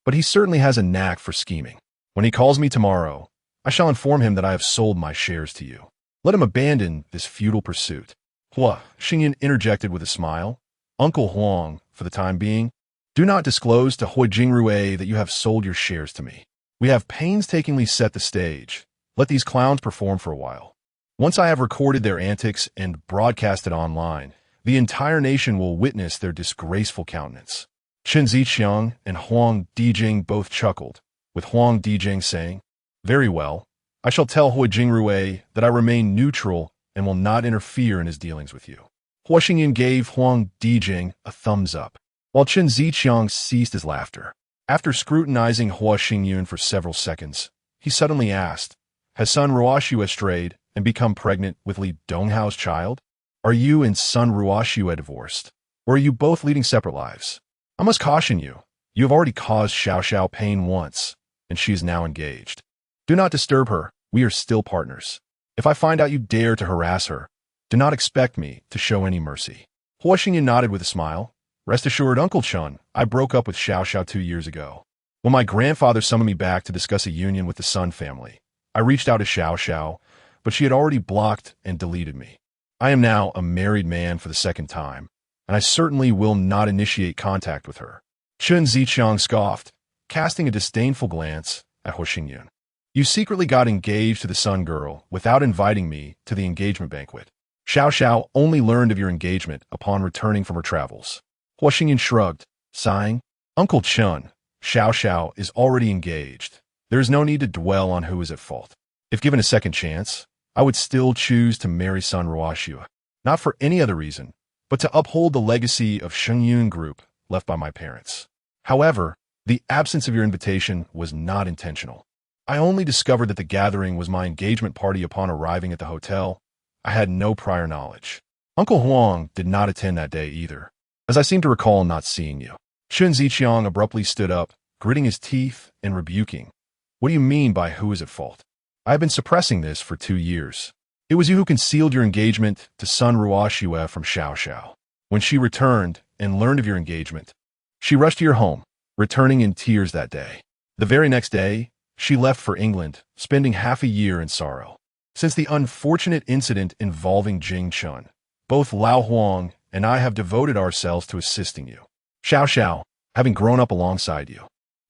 but he certainly has a knack for scheming. When he calls me tomorrow, I shall inform him that I have sold my shares to you. Let him abandon this futile pursuit. Hua Xingyun interjected with a smile. Uncle Huang, for the time being, do not disclose to Hua Jingrui that you have sold your shares to me. We have painstakingly set the stage. Let these clowns perform for a while. Once I have recorded their antics and broadcasted online, the entire nation will witness their disgraceful countenance. Chen Ziqiang and Huang Dijing both chuckled, with Huang Dijing saying, Very well, I shall tell Hua Jingrui that I remain neutral and will not interfere in his dealings with you. Hua Xingyun gave Huang Dijing a thumbs up, while Chen Ziqiang ceased his laughter. After scrutinizing Hua Xingyun for several seconds, he suddenly asked, Has Sun Ruoxue strayed and become pregnant with Li Donghao's child? Are you and Sun Ruoxue divorced, or are you both leading separate lives? I must caution you, you have already caused Xiao Xiao pain once, and she is now engaged. Do not disturb her, we are still partners. If I find out you dare to harass her, do not expect me to show any mercy. Hua Xingyun nodded with a smile. Rest assured, Uncle Chun, I broke up with Xiao Xiao 2 years ago. When my grandfather summoned me back to discuss a union with the Sun family, I reached out to Xiao Xiao, but she had already blocked and deleted me. I am now a married man for the second time, and I certainly will not initiate contact with her. Chen Ziqiang scoffed, casting a disdainful glance at Hua Xingyun. You secretly got engaged to the Sun girl without inviting me to the engagement banquet. Xiao Xiao only learned of your engagement upon returning from her travels. Hua Xingyun shrugged, sighing, Uncle Chun, Xiao Xiao is already engaged. There is no need to dwell on who is at fault. If given a second chance, I would still choose to marry Sun Ruoxue, not for any other reason, but to uphold the legacy of Xingyun Group left by my parents. However, the absence of your invitation was not intentional. I only discovered that the gathering was my engagement party upon arriving at the hotel. I had no prior knowledge. Uncle Huang did not attend that day either, as I seem to recall not seeing you. Chen Ziqiang abruptly stood up, gritting his teeth and rebuking. What do you mean by who is at fault? I have been suppressing this for 2 years. It was you who concealed your engagement to Sun Ruoxue from Xiao Xiao. When she returned and learned of your engagement, she rushed to your home, returning in tears that day. The very next day, she left for England, spending half a year in sorrow. Since the unfortunate incident involving Jing Chun, both Lao Huang and I have devoted ourselves to assisting you. Xiao Xiao, having grown up alongside you,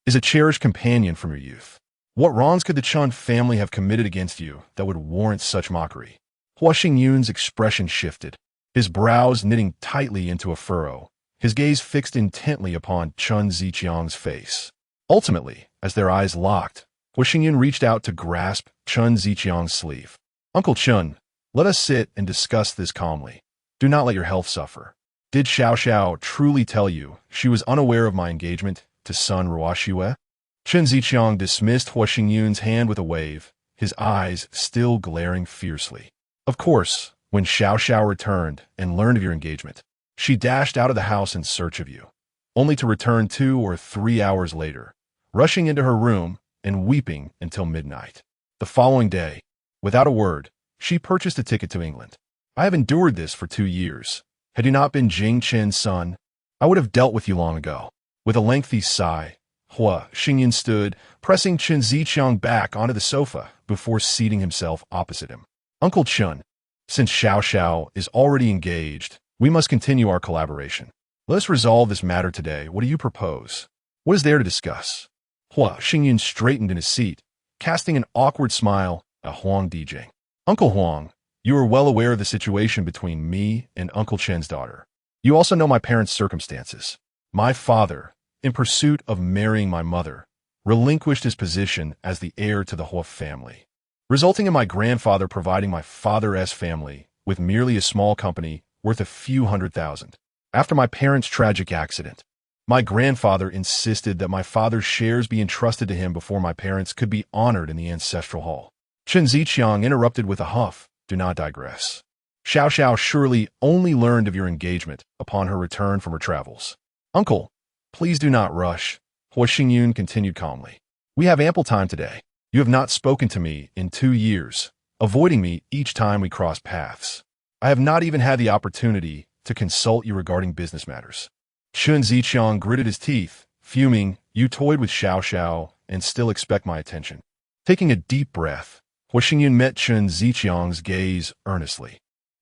is a cherished companion from your youth. What wrongs could the Chun family have committed against you that would warrant such mockery? Hua Xingyun's expression shifted, his brows knitting tightly into a furrow, his gaze fixed intently upon Chen Ziqiang's face. Ultimately, as their eyes locked, Hua Xingyun reached out to grasp Chen Ziqiang's sleeve. Uncle Chen, let us sit and discuss this calmly. Do not let your health suffer. Did Xiao Xiao truly tell you she was unaware of my engagement to Sun Ruoxue? Chen Ziqiang dismissed Hua Xingyun's hand with a wave, his eyes still glaring fiercely. Of course, when Xiao Xiao returned and learned of your engagement, she dashed out of the house in search of you, only to return 2 or 3 hours later, rushing into her room and weeping until midnight. The following day, without a word, she purchased a ticket to England. I have endured this for 2 years. Had you not been Jing Chen's son, I would have dealt with you long ago. With a lengthy sigh, Hua Xingyan stood, pressing Chen Ziqiang back onto the sofa before seating himself opposite him. Uncle Chen, since Xiao Xiao is already engaged, we must continue our collaboration. Let us resolve this matter today. What do you propose? What is there to discuss? Hua Xingyan straightened in his seat, casting an awkward smile at Huang Dijing. Uncle Huang, you are well aware of the situation between me and Uncle Chen's daughter. You also know my parents' circumstances. My father, in pursuit of marrying my mother, relinquished his position as the heir to the Hua family, resulting in my grandfather providing my father's family with merely a small company worth a few $100,000. After my parents' tragic accident, my grandfather insisted that my father's shares be entrusted to him before my parents could be honored in the ancestral hall. Chen Ziqiang interrupted with a huff. Do not digress. Xiao Xiao surely only learned of your engagement upon her return from her travels. Uncle, please do not rush, Hua Xingyun continued calmly. We have ample time today. You have not spoken to me in 2 years, avoiding me each time we cross paths. I have not even had the opportunity to consult you regarding business matters. Chen Ziqiang gritted his teeth, fuming. You toyed with Xiao Xiao and still expect my attention. Taking a deep breath, Hua Xingyun met Chen Ziqiang's gaze earnestly.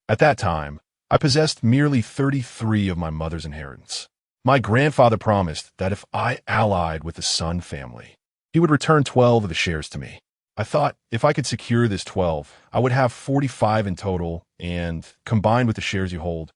At that time, I possessed merely 33 of my mother's inheritance. My grandfather promised that if I allied with the Sun family, he would return 12 of the shares to me. I thought if I could secure this 12, I would have 45 in total, and, combined with the shares you hold,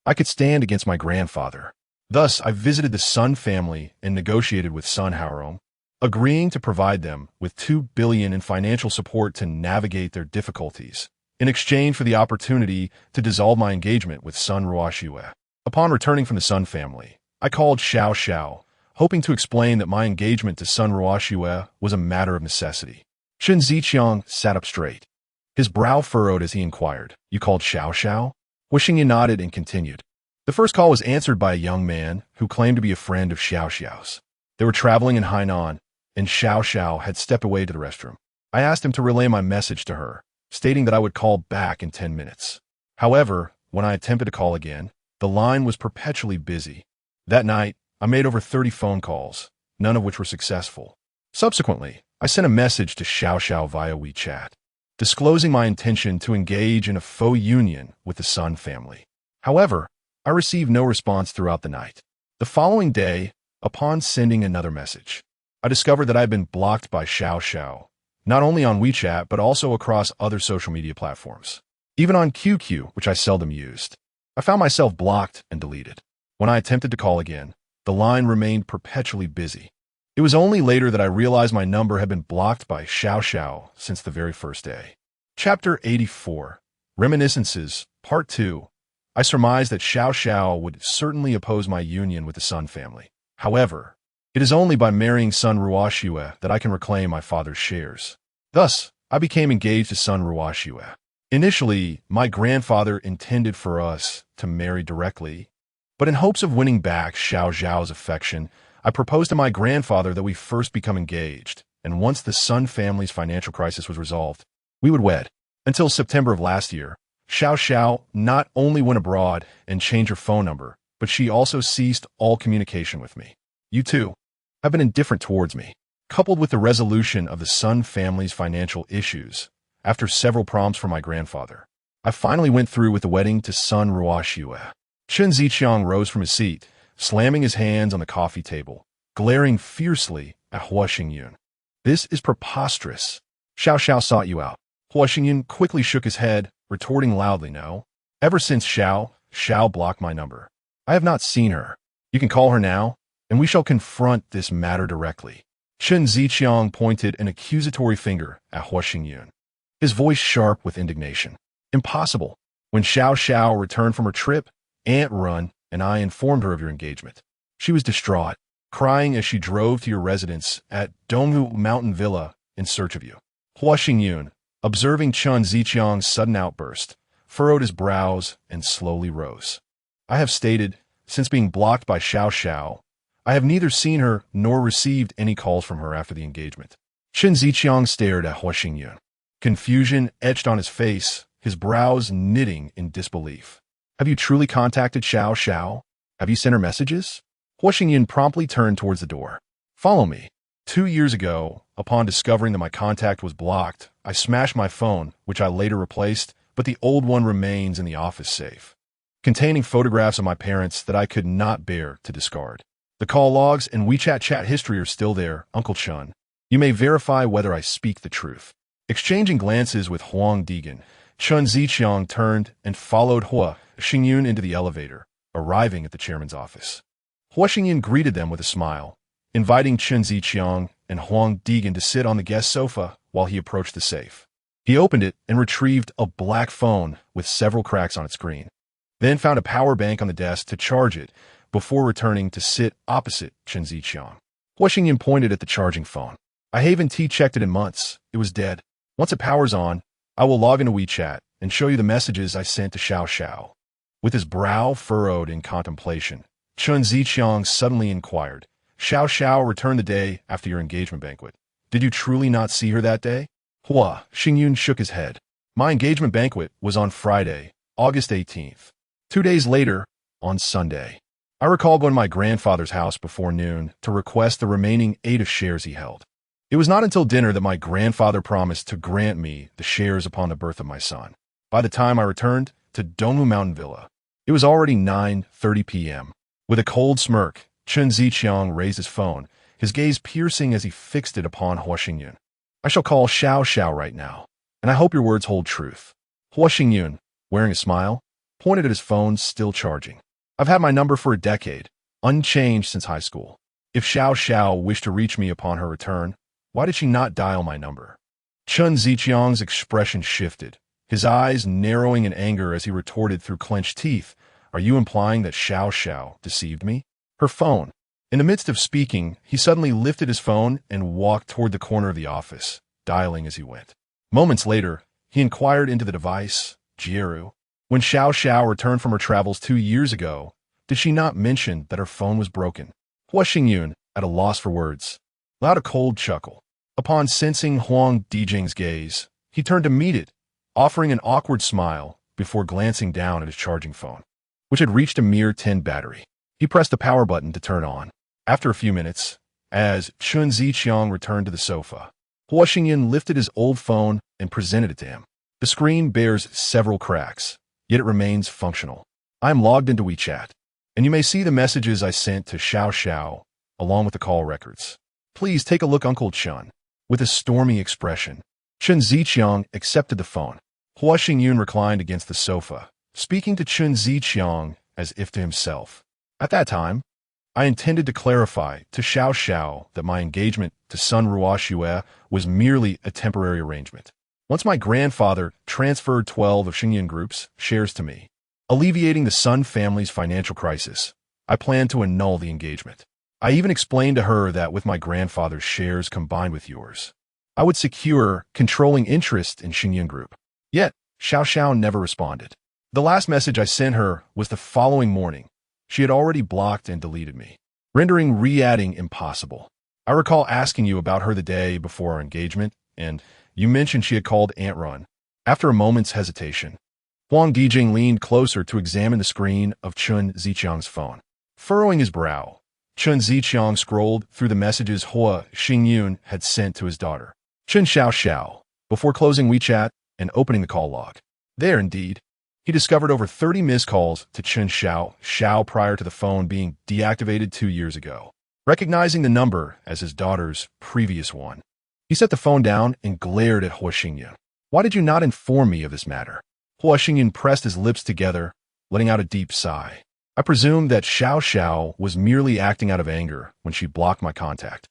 I could stand against my grandfather. Thus, I visited the Sun family and negotiated with Sun Haorom, agreeing to provide them with 2 billion in financial support to navigate their difficulties, in exchange for the opportunity to dissolve my engagement with Sun Ruoxue. Upon returning from the Sun family, I called Xiao Xiao, hoping to explain that my engagement to Sun Ruoxue was a matter of necessity. Chen Ziqiang sat up straight. His brow furrowed as he inquired, You called Xiao Xiao? Hua Xingyan nodded and continued. The first call was answered by a young man who claimed to be a friend of Xiao Xiao's. They were traveling in Hainan, and Xiao Xiao had stepped away to the restroom. I asked him to relay my message to her, stating that I would call back in 10 minutes. However, when I attempted to call again, the line was perpetually busy. That night, I made over 30 phone calls, none of which were successful. Subsequently, I sent a message to Xiao Xiao via WeChat, disclosing my intention to engage in a faux union with the Sun family. However, I received no response throughout the night. The following day, upon sending another message, I discovered that I had been blocked by Xiao Xiao, not only on WeChat but also across other social media platforms. Even on QQ, which I seldom used, I found myself blocked and deleted. When I attempted to call again, the line remained perpetually busy. It was only later that I realized my number had been blocked by Xiao Xiao since the very first day. Chapter 84, Reminiscences, Part 2. I surmised that Xiao Xiao would certainly oppose my union with the Sun family. However, it is only by marrying Sun Ruoxue that I can reclaim my father's shares. Thus, I became engaged to Sun Ruoxue. Initially, my grandfather intended for us to marry directly, but in hopes of winning back Xiao Xiao's affection, I proposed to my grandfather that we first become engaged, and once the Sun family's financial crisis was resolved, we would wed. Until September of last year, Xiao Xiao not only went abroad and changed her phone number, but she also ceased all communication with me. You too have been indifferent towards me. Coupled with the resolution of the Sun family's financial issues, after several prompts from my grandfather, I finally went through with the wedding to Sun Ruoxue. Chen Ziqiang rose from his seat, slamming his hands on the coffee table, glaring fiercely at Hua Xingyun. This is preposterous. Xiao Xiao sought you out. Hua Xingyun quickly shook his head, retorting loudly, No. Ever since Xiao blocked my number, I have not seen her. You can call her now, and we shall confront this matter directly. Chen Ziqiang pointed an accusatory finger at Hua Xingyun, his voice sharp with indignation. Impossible. When Xiao Xiao returned from her trip, Ant Run and I informed her of your engagement. She was distraught, crying as she drove to your residence at Donghu Mountain Villa in search of you. Hua Xingyun, observing Chen Ziqiang's sudden outburst, furrowed his brows and slowly rose. I have stated, since being blocked by Xiao Xiao, I have neither seen her nor received any calls from her after the engagement. Chen Ziqiang stared at Hua Xingyun. Confusion etched on his face, his brows knitting in disbelief. Have you truly contacted Xiao Xiao? Have you sent her messages? Hua Xingyun promptly turned towards the door. Follow me. 2 years ago, upon discovering that my contact was blocked, I smashed my phone, which I later replaced, but the old one remains in the office safe, containing photographs of my parents that I could not bear to discard. The call logs and WeChat chat history are still there, Uncle Chun. You may verify whether I speak the truth. Exchanging glances with Huang Digan, Chen Ziqiang turned and followed Hua Xingyun into the elevator, arriving at the chairman's office. Hua Xingyun greeted them with a smile, inviting Chen Ziqiang and Huang Digan to sit on the guest sofa while he approached the safe. He opened it and retrieved a black phone with several cracks on its screen, then found a power bank on the desk to charge it before returning to sit opposite Chen Ziqiang. Hua Xingyun pointed at the charging phone. I haven't checked it in months. It was dead. Once it powers on, I will log into WeChat and show you the messages I sent to Xiao Xiao. With his brow furrowed in contemplation, Chen Ziqiang suddenly inquired, Xiao Xiao returned the day after your engagement banquet. Did you truly not see her that day? Hua Xingyun shook his head. My engagement banquet was on Friday, August 18th. 2 days later, on Sunday. I recalled going to my grandfather's house before noon to request the remaining 8 of shares he held. It was not until dinner that my grandfather promised to grant me the shares upon the birth of my son. By the time I returned to Dongwu Mountain Villa, it was already 9:30 p.m. With a cold smirk, Chen Ziqiang raised his phone, his gaze piercing as he fixed it upon Hua Xingyun. I shall call Xiao Xiao right now, and I hope your words hold truth. Hua Xingyun, wearing a smile, pointed at his phone still charging. I've had my number for a decade, unchanged since high school. If Xiao Xiao wished to reach me upon her return, why did she not dial my number? Chen Ziqiang's expression shifted, his eyes narrowing in anger as he retorted through clenched teeth, Are you implying that Xiao Xiao deceived me? Her phone. In the midst of speaking, he suddenly lifted his phone and walked toward the corner of the office, dialing as he went. Moments later, he inquired into the device, Jieru. When Xiao Xiao returned from her travels 2 years ago, did she not mention that her phone was broken? Hua Xingyun, at a loss for words, allowed a cold chuckle. Upon sensing Huang Dijing's gaze, he turned to meet it, offering an awkward smile before glancing down at his charging phone, which had reached a mere 10 battery. He pressed the power button to turn on. After a few minutes, as Chen Ziqiang returned to the sofa, Hua Xingyun lifted his old phone and presented it to him. The screen bears several cracks, yet it remains functional. I am logged into WeChat, and you may see the messages I sent to Xiao Xiao, along with the call records. Please take a look, Uncle Chun. With a stormy expression, Chen Ziqiang accepted the phone. Hua Xingyun reclined against the sofa, speaking to Chen Ziqiang as if to himself. At that time, I intended to clarify to Xiao Xiao that my engagement to Sun Ruoxue was merely a temporary arrangement. Once my grandfather transferred 12 of Xingyun Group's shares to me, alleviating the Sun family's financial crisis, I planned to annul the engagement. I even explained to her that with my grandfather's shares combined with yours, I would secure controlling interest in Xingyun Group. Yet, Xiao Xiao never responded. The last message I sent her was the following morning. She had already blocked and deleted me, rendering re-adding impossible. I recall asking you about her the day before our engagement, and you mentioned she had called Aunt Run. After a moment's hesitation, Huang Dijing leaned closer to examine the screen of Chen Ziqiang's phone. Furrowing his brow, Chen Ziqiang scrolled through the messages Hua Xingyun had sent to his daughter, Chen Xiao Xiao, before closing WeChat and opening the call log. There, indeed, he discovered over 30 missed calls to Chen Xiao Xiao prior to the phone being deactivated 2 years ago. Recognizing the number as his daughter's previous one, he set the phone down and glared at Hua Xingyun. Why did you not inform me of this matter? Hua Xingyun pressed his lips together, letting out a deep sigh. I presumed that Xiao Xiao was merely acting out of anger when she blocked my contact.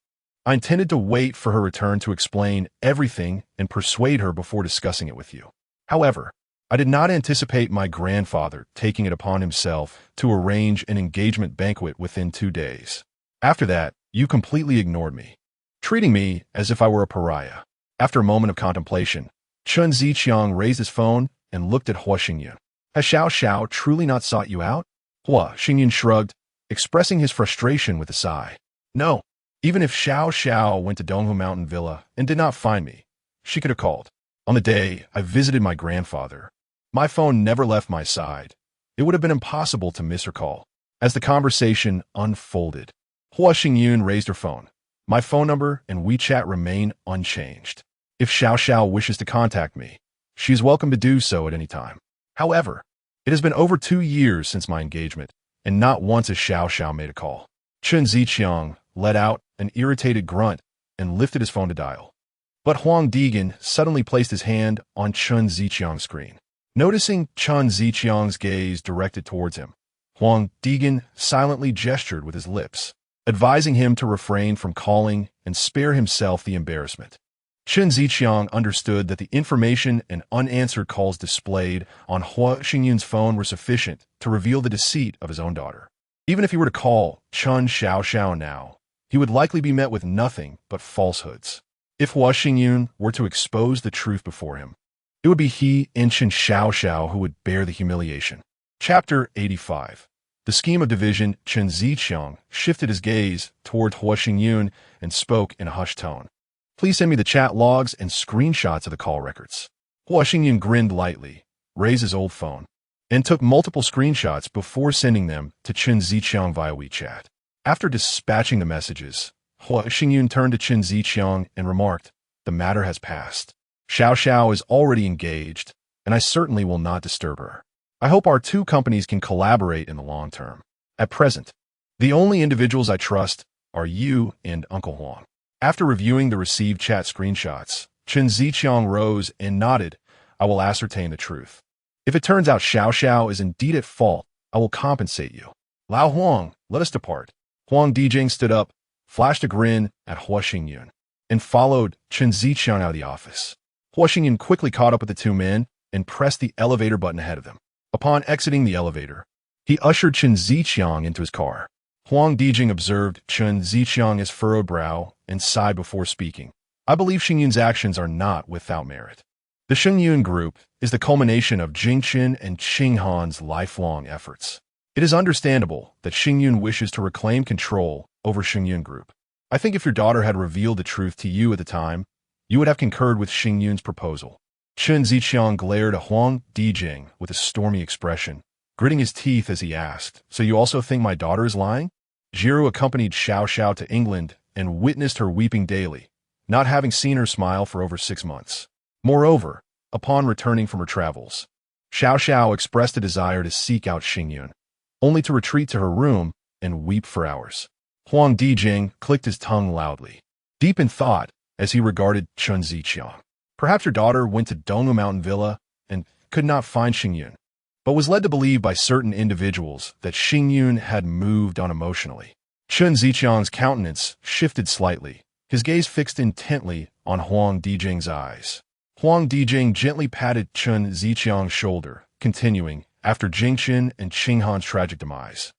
I intended to wait for her return to explain everything and persuade her before discussing it with you. However, I did not anticipate my grandfather taking it upon himself to arrange an engagement banquet within 2 days. After that, you completely ignored me, treating me as if I were a pariah. After a moment of contemplation, Chen Ziqiang raised his phone and looked at Hua Xingyun. Has Xiao Xiao truly not sought you out? Hua Xingyun shrugged, expressing his frustration with a sigh. No, even if Xiao Xiao went to Donghu Mountain Villa and did not find me, she could have called. On the day I visited my grandfather, my phone never left my side. It would have been impossible to miss her call. As the conversation unfolded, Hua Xingyun raised her phone. My phone number and WeChat remain unchanged. If Xiao Xiao wishes to contact me, she is welcome to do so at any time. However, it has been over 2 years since my engagement, and not once has Xiao Xiao made a call. Chen Ziqiang let out an irritated grunt and lifted his phone to dial. But Huang Digan suddenly placed his hand on Chen Ziqiang's screen. Noticing Chen Ziqiang's gaze directed towards him, Huang Digan silently gestured with his lips, advising him to refrain from calling and spare himself the embarrassment. Chen Ziqiang understood that the information and unanswered calls displayed on Hua Xingyun's phone were sufficient to reveal the deceit of his own daughter. Even if he were to call Chen Xiao Xiao now, he would likely be met with nothing but falsehoods. If Hua Xingyun were to expose the truth before him, it would be he and Chen Xiao Xiao who would bear the humiliation. Chapter 85. The scheme of division. Chen Ziqiang shifted his gaze toward Hua Xingyun and spoke in a hushed tone. Please send me the chat logs and screenshots of the call records. Hua Xingyun grinned lightly, raised his old phone, and took multiple screenshots before sending them to Chen Ziqiang via WeChat. After dispatching the messages, Hua Xingyun turned to Chen Ziqiang and remarked, "The matter has passed. Xiao Xiao is already engaged, and I certainly will not disturb her. I hope our two companies can collaborate in the long term. At present, the only individuals I trust are you and Uncle Huang." After reviewing the received chat screenshots, Chen Ziqiang rose and nodded. "I will ascertain the truth. If it turns out Xiao Xiao is indeed at fault, I will compensate you. Lao Huang, let us depart." Huang Dijing stood up, flashed a grin at Hua Xingyun, and followed Chen Ziqiang out of the office. Hua Xingyun quickly caught up with the two men and pressed the elevator button ahead of them. Upon exiting the elevator, he ushered Chen Ziqiang into his car. Huang Dijing observed Chen Ziqiang's furrowed brow and sighed before speaking. "I believe Xingyun's actions are not without merit. The Xingyun Group is the culmination of Jingchen and Qinghan's lifelong efforts. It is understandable that Xingyun wishes to reclaim control over Xingyun Group. I think if your daughter had revealed the truth to you at the time, you would have concurred with Xingyun's proposal." Chen Ziqiang glared at Huang Dijing with a stormy expression, gritting his teeth as he asked, "So you also think my daughter is lying?" Jiru accompanied Xiao Xiao to England and witnessed her weeping daily, not having seen her smile for over 6 months. Moreover, upon returning from her travels, Xiao Xiao expressed a desire to seek out Xingyun, only to retreat to her room and weep for hours. Huang Dijing clicked his tongue loudly, deep in thought as he regarded Chen Ziqiang. Perhaps your daughter went to Donghu Mountain Villa and could not find Xingyun, but was led to believe by certain individuals that Xingyun had moved on emotionally. Chen Ziqiang's countenance shifted slightly, his gaze fixed intently on Huang Dijing's eyes. Huang Dijing gently patted Chen Ziqiang's shoulder, continuing, "After Jingchen and Qinghan's tragic demise,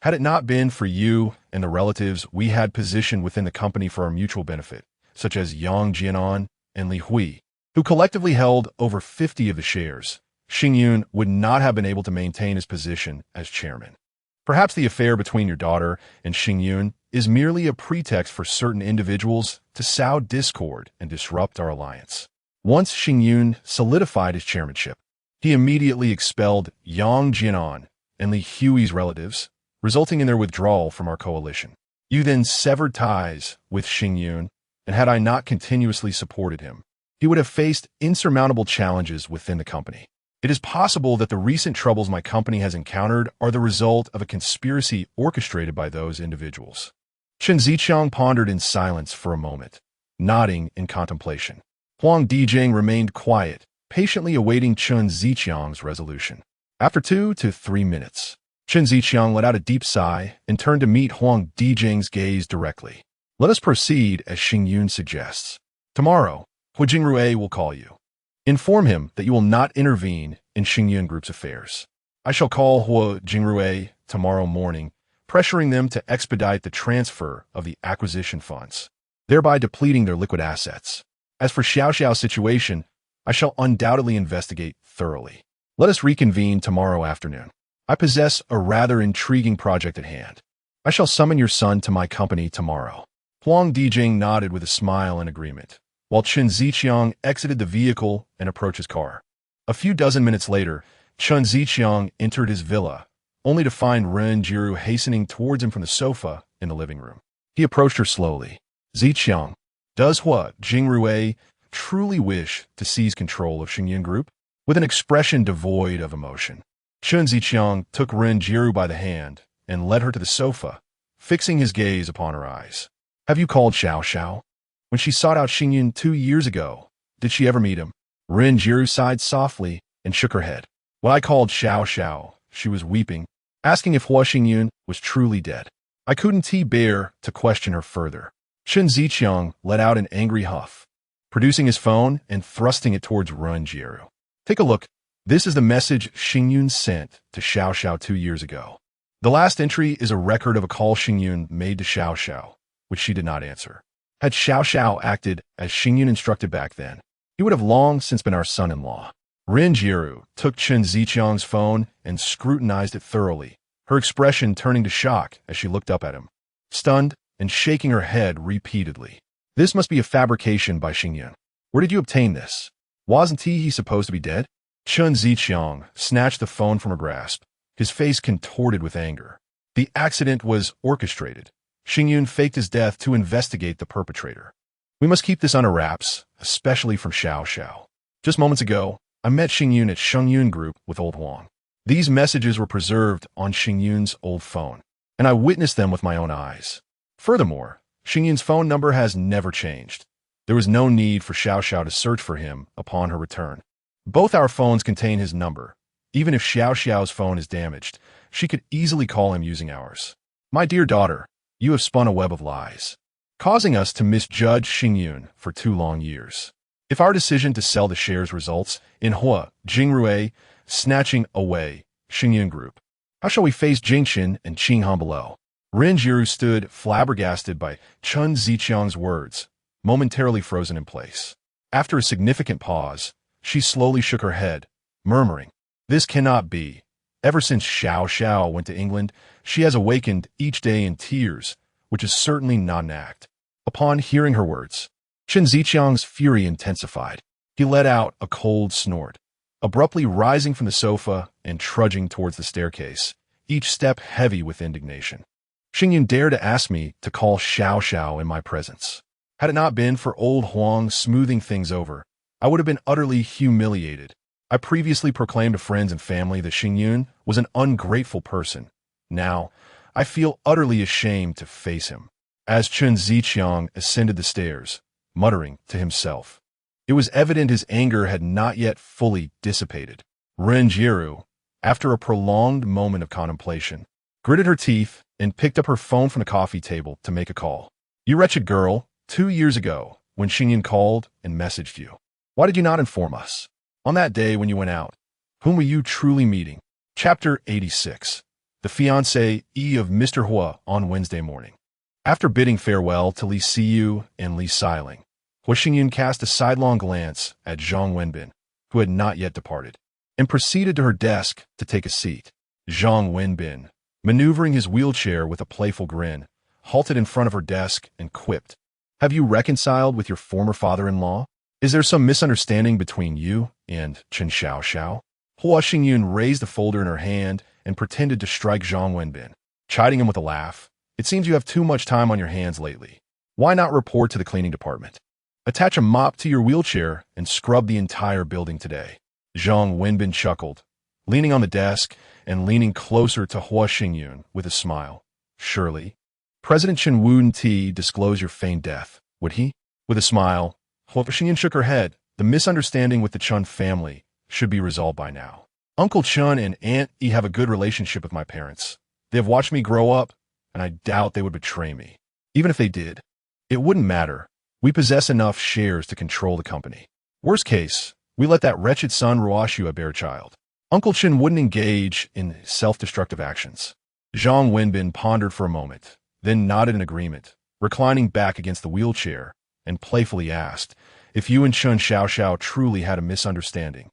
had it not been for you and the relatives we had positioned within the company for our mutual benefit, such as Yang Jianan and Li Hui, who collectively held over 50 of the shares, Xingyun would not have been able to maintain his position as chairman. Perhaps the affair between your daughter and Xingyun is merely a pretext for certain individuals to sow discord and disrupt our alliance." Once Xingyun solidified his chairmanship, he immediately expelled Yang Jianan and Li Hui's relatives, resulting in their withdrawal from our coalition. You then severed ties with Xingyun, and had I not continuously supported him, he would have faced insurmountable challenges within the company. It is possible that the recent troubles my company has encountered are the result of a conspiracy orchestrated by those individuals. Chen Ziqiang pondered in silence for a moment, nodding in contemplation. Huang Dijing remained quiet, patiently awaiting Chen Ziqiang's resolution. After 2 to 3 minutes, Chen Ziqiang let out a deep sigh and turned to meet Huang Dijing's gaze directly. "Let us proceed as Xingyun suggests. Tomorrow, Hu Jingrui will call you. Inform him that you will not intervene in Xingyun Group's affairs. I shall call Hu Jingrui tomorrow morning, pressuring them to expedite the transfer of the acquisition funds, thereby depleting their liquid assets. As for Xiao Xiao's situation, I shall undoubtedly investigate thoroughly. Let us reconvene tomorrow afternoon. I possess a rather intriguing project at hand. I shall summon your son to my company tomorrow. Huang Dijing nodded with a smile in agreement, while Chen Ziqiang exited the vehicle and approached his car. A few dozen minutes later, Chen Ziqiang entered his villa, only to find Ren Jiru hastening towards him from the sofa in the living room. He approached her slowly. Ziqiang, does Hua Jingrue truly wish to seize control of Xingyun Group? With an expression devoid of emotion, Chen Ziqiang took Ren Jiru by the hand and led her to the sofa, fixing his gaze upon her eyes. Have you called Xiao Xiao? When she sought out Xingyun 2 years ago, did she ever meet him? Ren Jiru sighed softly and shook her head. When I called Xiao Xiao, she was weeping, asking if Hua Xingyun was truly dead. I couldn't bear to question her further. Chen Ziqiang let out an angry huff, producing his phone and thrusting it towards Ren Jiru. Take a look. This is the message Xingyun sent to Xiao Xiao 2 years ago. The last entry is a record of a call Xingyun made to Xiao Xiao, which she did not answer. Had Xiao Xiao acted as Xingyun instructed back then, he would have long since been our son-in-law. Ren Jiru took Chen Ziqiang's phone and scrutinized it thoroughly, her expression turning to shock as she looked up at him, stunned and shaking her head repeatedly. This must be a fabrication by Xingyun. Where did you obtain this? Wasn't he supposed to be dead? Chen Ziqiang snatched the phone from her grasp, his face contorted with anger. The accident was orchestrated. Xingyun faked his death to investigate the perpetrator. We must keep this under wraps, especially from Xiao Xiao. Just moments ago, I met Xingyun at Xingyun Group with old Huang. These messages were preserved on Xingyun's old phone, and I witnessed them with my own eyes. Furthermore, Xingyun's phone number has never changed. There was no need for Xiao Xiao to search for him upon her return. Both our phones contain his number. Even if Xiao Xiao's phone is damaged, she could easily call him using ours. My dear daughter, you have spun a web of lies, causing us to misjudge Xingyun for 2 long years. If our decision to sell the shares results in Hua Jingrue snatching away Xingyun Group, how shall we face Jingxin and Qinghan below? Ren Jiru stood flabbergasted by Chen Ziqiang's words, momentarily frozen in place. After a significant pause, she slowly shook her head, murmuring, "This cannot be. Ever since Xiao Xiao went to England, she has awakened each day in tears, which is certainly not an act." Upon hearing her words, Chen Ziqiang's fury intensified. He let out a cold snort, abruptly rising from the sofa and trudging towards the staircase, each step heavy with indignation. Xingyun dared to ask me to call Xiao Xiao in my presence. Had it not been for old Huang smoothing things over, I would have been utterly humiliated. I previously proclaimed to friends and family that Xingyun was an ungrateful person. Now, I feel utterly ashamed to face him. As Chen Ziqiang ascended the stairs, muttering to himself, it was evident his anger had not yet fully dissipated. Ren Jiru, after a prolonged moment of contemplation, gritted her teeth and picked up her phone from the coffee table to make a call. You wretched girl, 2 years ago, when Xingyun called and messaged you, why did you not inform us? On that day when you went out, whom were you truly meeting? Chapter 86. The fiancé of Mr. Hua on Wednesday morning. After bidding farewell to Li Siyu and Li Xiling, Hua Xingyun cast a sidelong glance at Zhang Wenbin, who had not yet departed, and proceeded to her desk to take a seat. Zhang Wenbin, maneuvering his wheelchair with a playful grin, halted in front of her desk and quipped, "Have you reconciled with your former father-in-law? Is there some misunderstanding between you and Chen Xiao Xiao?" Hua Xingyun raised the folder in her hand and pretended to strike Zhang Wenbin, chiding him with a laugh. "It seems you have too much time on your hands lately. Why not report to the cleaning department? Attach a mop to your wheelchair and scrub the entire building today." Zhang Wenbin chuckled, leaning on the desk and leaning closer to Hua Xingyun with a smile. "Surely, President Chen wouldn't disclose your feigned death, would he?" With a smile, Hua Xingyun shook her head. The misunderstanding with the Chen family should be resolved by now. Uncle Chen and Aunt E have a good relationship with my parents. They have watched me grow up, and I doubt they would betray me. Even if they did, it wouldn't matter. We possess enough shares to control the company. Worst case, we let that wretched son Ruoshu a bare child. Uncle Chen wouldn't engage in self-destructive actions. Zhang Wenbin pondered for a moment, then nodded in agreement, reclining back against the wheelchair, and playfully asked, "If you and Chen Xiao Xiao truly had a misunderstanding,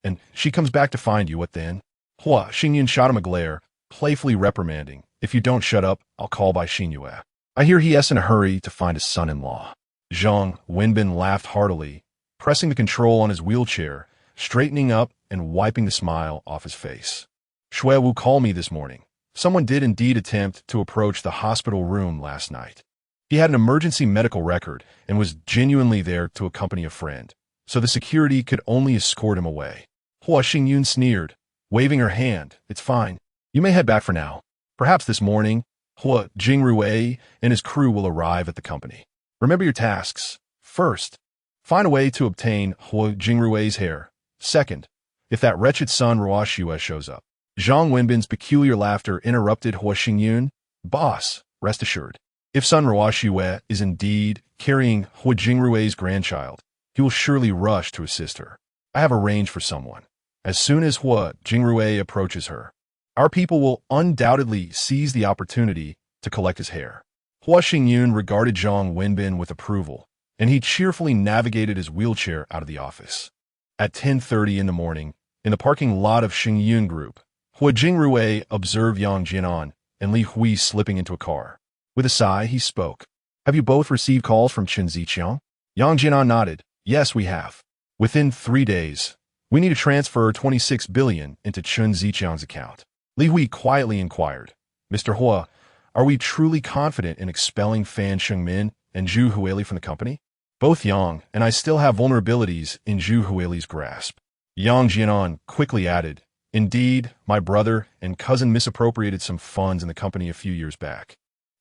and she comes back to find you, what then?" Hua Xingyun shot him a glare, playfully reprimanding, If you don't shut up, I'll call by Xinyue. I hear he is in a hurry to find his son-in-law. Zhang Wenbin laughed heartily, pressing the control on his wheelchair, straightening up and wiping the smile off his face. Shui Wu called me this morning. Someone did indeed attempt to approach the hospital room last night. He had an emergency medical record and was genuinely there to accompany a friend, so the security could only escort him away. Hua Xingyun sneered, waving her hand. It's fine. You may head back for now. Perhaps this morning, Hua Jingrui and his crew will arrive at the company. Remember your tasks. First, find a way to obtain Hua Jingrui's hair. Second, if that wretched son Ruoxue shows up. Zhang Wenbin's peculiar laughter interrupted Hua Xingyun. Boss, rest assured. If son Ruoxue is indeed carrying Hua Jingrui's grandchild, he will surely rush to assist her. I have arranged for someone. As soon as Hua Jingrui approaches her, our people will undoubtedly seize the opportunity to collect his hair. Hua Xingyun regarded Zhang Wenbin with approval, and he cheerfully navigated his wheelchair out of the office. At 10:30 in the morning, in the parking lot of Xingyun Group, Hua Jingrui observed Yang Jianan and Li Hui slipping into a car. With a sigh, he spoke. Have you both received calls from Chen Ziqiang? Yang Jianan nodded. Yes, we have. Within 3 days, we need to transfer 26 billion into Chen Ziqiang's account. Li Hui quietly inquired, Mr. Hua, are we truly confident in expelling Fan Shengmin and Zhu Huili from the company? Both Yang and I still have vulnerabilities in Zhu Huili's grasp. Yang Jianan quickly added, Indeed, my brother and cousin misappropriated some funds in the company a few years back.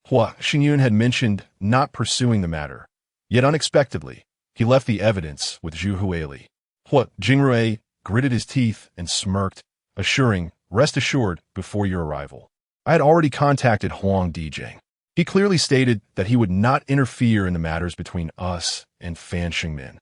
Hua Xingyun had mentioned not pursuing the matter, yet unexpectedly, he left the evidence with Zhu Huili. Hua Jingrui gritted his teeth and smirked, assuring, Rest assured before your arrival. I had already contacted Huang Dijing. He clearly stated that he would not interfere in the matters between us and Fan Shengmin,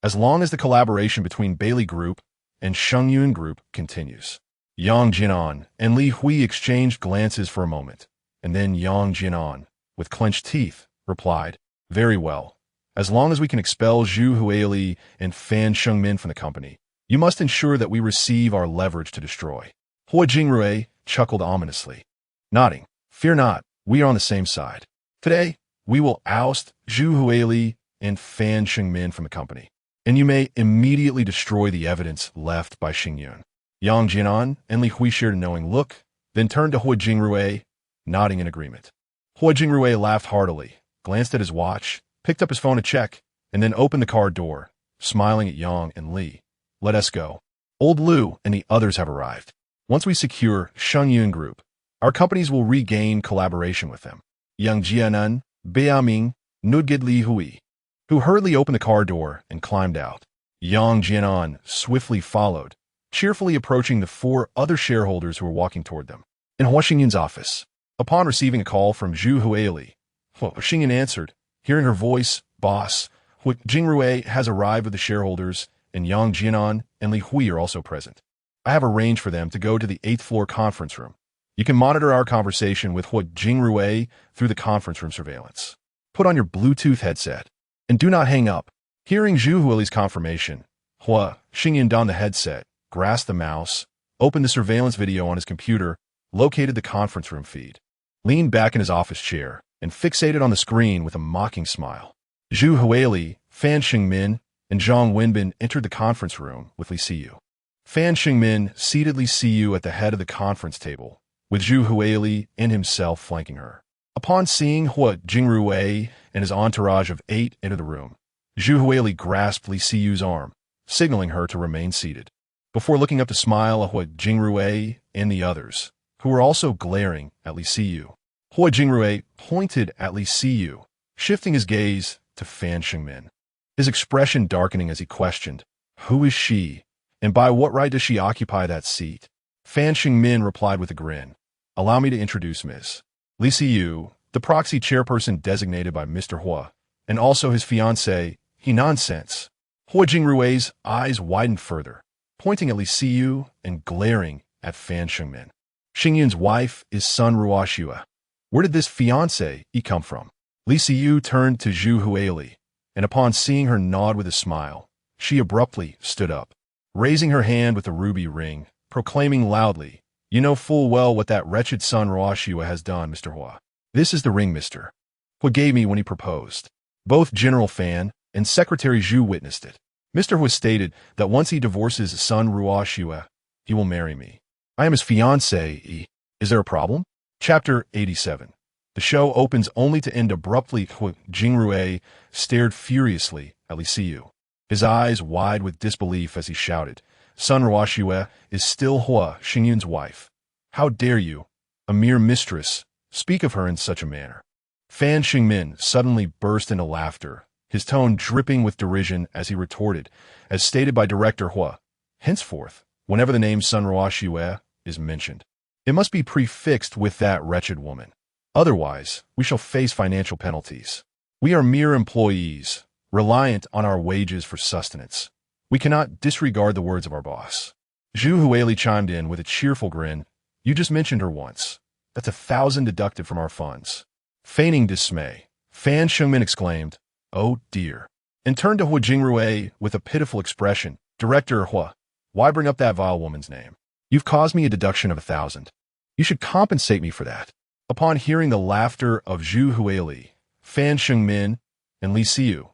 as long as the collaboration between Bailey Group and Shengyun Group continues. Yang Jianan and Li Hui exchanged glances for a moment, and then Yang Jianan, with clenched teeth, replied, Very well. As long as we can expel Zhu Huili and Fan Shengmin from the company, you must ensure that we receive our leverage to destroy. Hua Jingrui chuckled ominously, nodding, Fear not, we are on the same side. Today, we will oust Zhu Huili and Fan Shengmin from the company, and you may immediately destroy the evidence left by Xingyun. Yang Jianan and Li Hui shared a knowing look, then turned to Hua Jingrui, nodding in agreement. Hua Jingrui laughed heartily, glanced at his watch, picked up his phone to check, and then opened the car door, smiling at Yang and Li. Let us go. Old Lu and the others have arrived. Once we secure Shengyun Group, our companies will regain collaboration with them. Yang Jianan, Beaming, Nudgid Li Hui, who hurriedly opened the car door and climbed out. Yang Jianan swiftly followed, cheerfully approaching the 4 other shareholders who were walking toward them. In Hua Xingyun's office, upon receiving a call from Zhu Huili, Hua Xingyun answered, hearing her voice, Boss, Hua Jingrui has arrived with the shareholders, and Yang Jianan and Li Hui are also present. I have arranged for them to go to the 8th floor conference room. You can monitor our conversation with Hua Jingrui through the conference room surveillance. Put on your Bluetooth headset, and do not hang up. Hearing Zhu Huili's confirmation, Hua Xingyun donned the headset, grasped the mouse, opened the surveillance video on his computer, located the conference room feed, leaned back in his office chair, and fixated on the screen with a mocking smile. Zhu Huili, Fan Shengmin, and Zhang Wenbin entered the conference room with Li Siyu. Fan Shengmin seated Li Siyu at the head of the conference table, with Zhu Huili and himself flanking her. Upon seeing Hua Jingrui and his entourage of 8 enter the room, Zhu Huili grasped Li Siyu's arm, signaling her to remain seated, before looking up to smile at Hua Jingrui and the others, who were also glaring at Li Siyu. Hua Jingrui pointed at Li Siyu, shifting his gaze to Fan Shengmin, his expression darkening as he questioned, Who is she, and by what right does she occupy that seat? Fan Shengmin replied with a grin, Allow me to introduce Ms. Li Siyu, the proxy chairperson designated by Mr. Hua, and also his fiancée, He Nonsense. Hua Jingrui's eyes widened further, pointing at Li Siyu and glaring at Fan Shengmin. Xingyun's wife is son Ruoxue. Where did this fiancé come from? Li Siyu turned to Zhu Huili, and upon seeing her nod with a smile, she abruptly stood up, raising her hand with the ruby ring, proclaiming loudly, You know full well what that wretched son Ruoshua has done, Mr. Hua. This is the ring Mr. Hua gave me when he proposed. Both General Fan and Secretary Zhu witnessed it. Mr. Hua stated that once he divorces his son Ruoshua, he will marry me. I am his fiancé. Is there a problem? Chapter 87. The show opens only to end abruptly. Hua Jingrui stared furiously at Li Siyu, his eyes wide with disbelief as he shouted, Son Ruoshua is still Hua Xingyun's wife. How dare you, a mere mistress, speak of her in such a manner? Fan Xingmin suddenly burst into laughter, his tone dripping with derision as he retorted, as stated by Director Hua, henceforth, whenever the name Son Ruoshua is mentioned, it must be prefixed with that wretched woman. Otherwise, we shall face financial penalties. We are mere employees, reliant on our wages for sustenance. We cannot disregard the words of our boss. Zhu Huili chimed in with a cheerful grin. You just mentioned her once. That's 1,000 deducted from our funds. Feigning dismay, Fan Xingmin exclaimed, Oh dear, and turned to Hua Jingrui with a pitiful expression. Director Hua, why bring up that vile woman's name? You've caused me a deduction of 1,000. You should compensate me for that. Upon hearing the laughter of Zhu Huili, Fan Xingmin, and Li Siyu,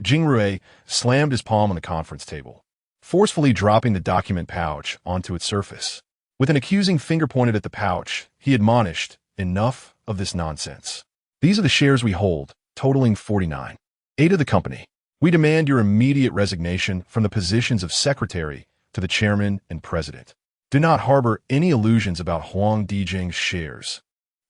Jingrui slammed his palm on the conference table, forcefully dropping the document pouch onto its surface. With an accusing finger pointed at the pouch, he admonished, Enough of this nonsense. These are the shares we hold, totaling 49. 8 of the company. We demand your immediate resignation from the positions of secretary to the chairman and president. Do not harbor any illusions about Huang Dijing's shares.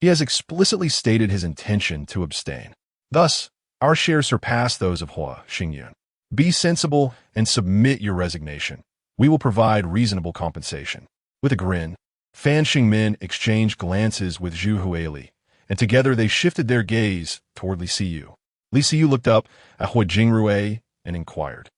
He has explicitly stated his intention to abstain. Thus, our shares surpass those of Hua Xingyun. Be sensible and submit your resignation. We will provide reasonable compensation. With a grin, Fan Xingmin exchanged glances with Zhu Huili, and together they shifted their gaze toward Li Siyu. Li Siyu looked up at Hua Jingrui and inquired.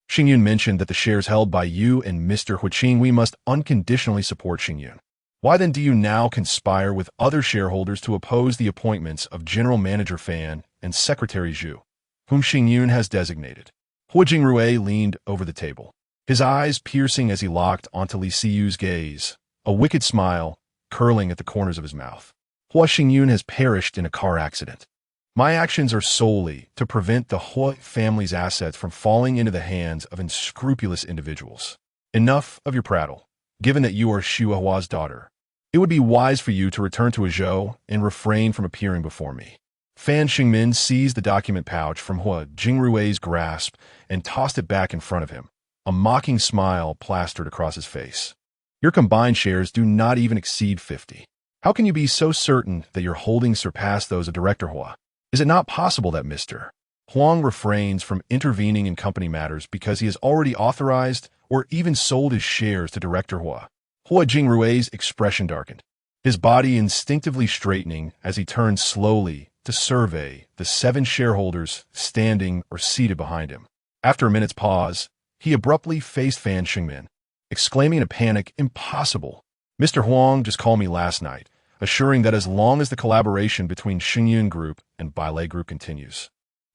Xingyun mentioned that the shares held by you and Mr. Huiqing we must unconditionally support Xingyun. Why then do you now conspire with other shareholders to oppose the appointments of General Manager Fan and Secretary Zhu, whom Xingyun has designated? Hua Jingrui leaned over the table, his eyes piercing as he locked onto Li Siyu's gaze, a wicked smile curling at the corners of his mouth. Hua Xingyun has perished in a car accident. My actions are solely to prevent the Hua family's assets from falling into the hands of unscrupulous individuals. Enough of your prattle. Given that you are Xu Hua's daughter, it would be wise for you to return to Azhou and refrain from appearing before me. Fan Xingmin seized the document pouch from Hua Jingrui's grasp and tossed it back in front of him. A mocking smile plastered across his face. Your combined shares do not even exceed 50. How can you be so certain that your holdings surpass those of Director Hua? Is it not possible that Mr. Huang refrains from intervening in company matters because he has already authorized or even sold his shares to Director Hua? Hua Jingrui's expression darkened, his body instinctively straightening as he turned slowly to survey the 7 shareholders standing or seated behind him. After a minute's pause, he abruptly faced Fan Xingmin, exclaiming in a panic, Impossible! Mr. Huang just called me last night, assuring that as long as the collaboration between Xingyun Group and Bailei Group continues,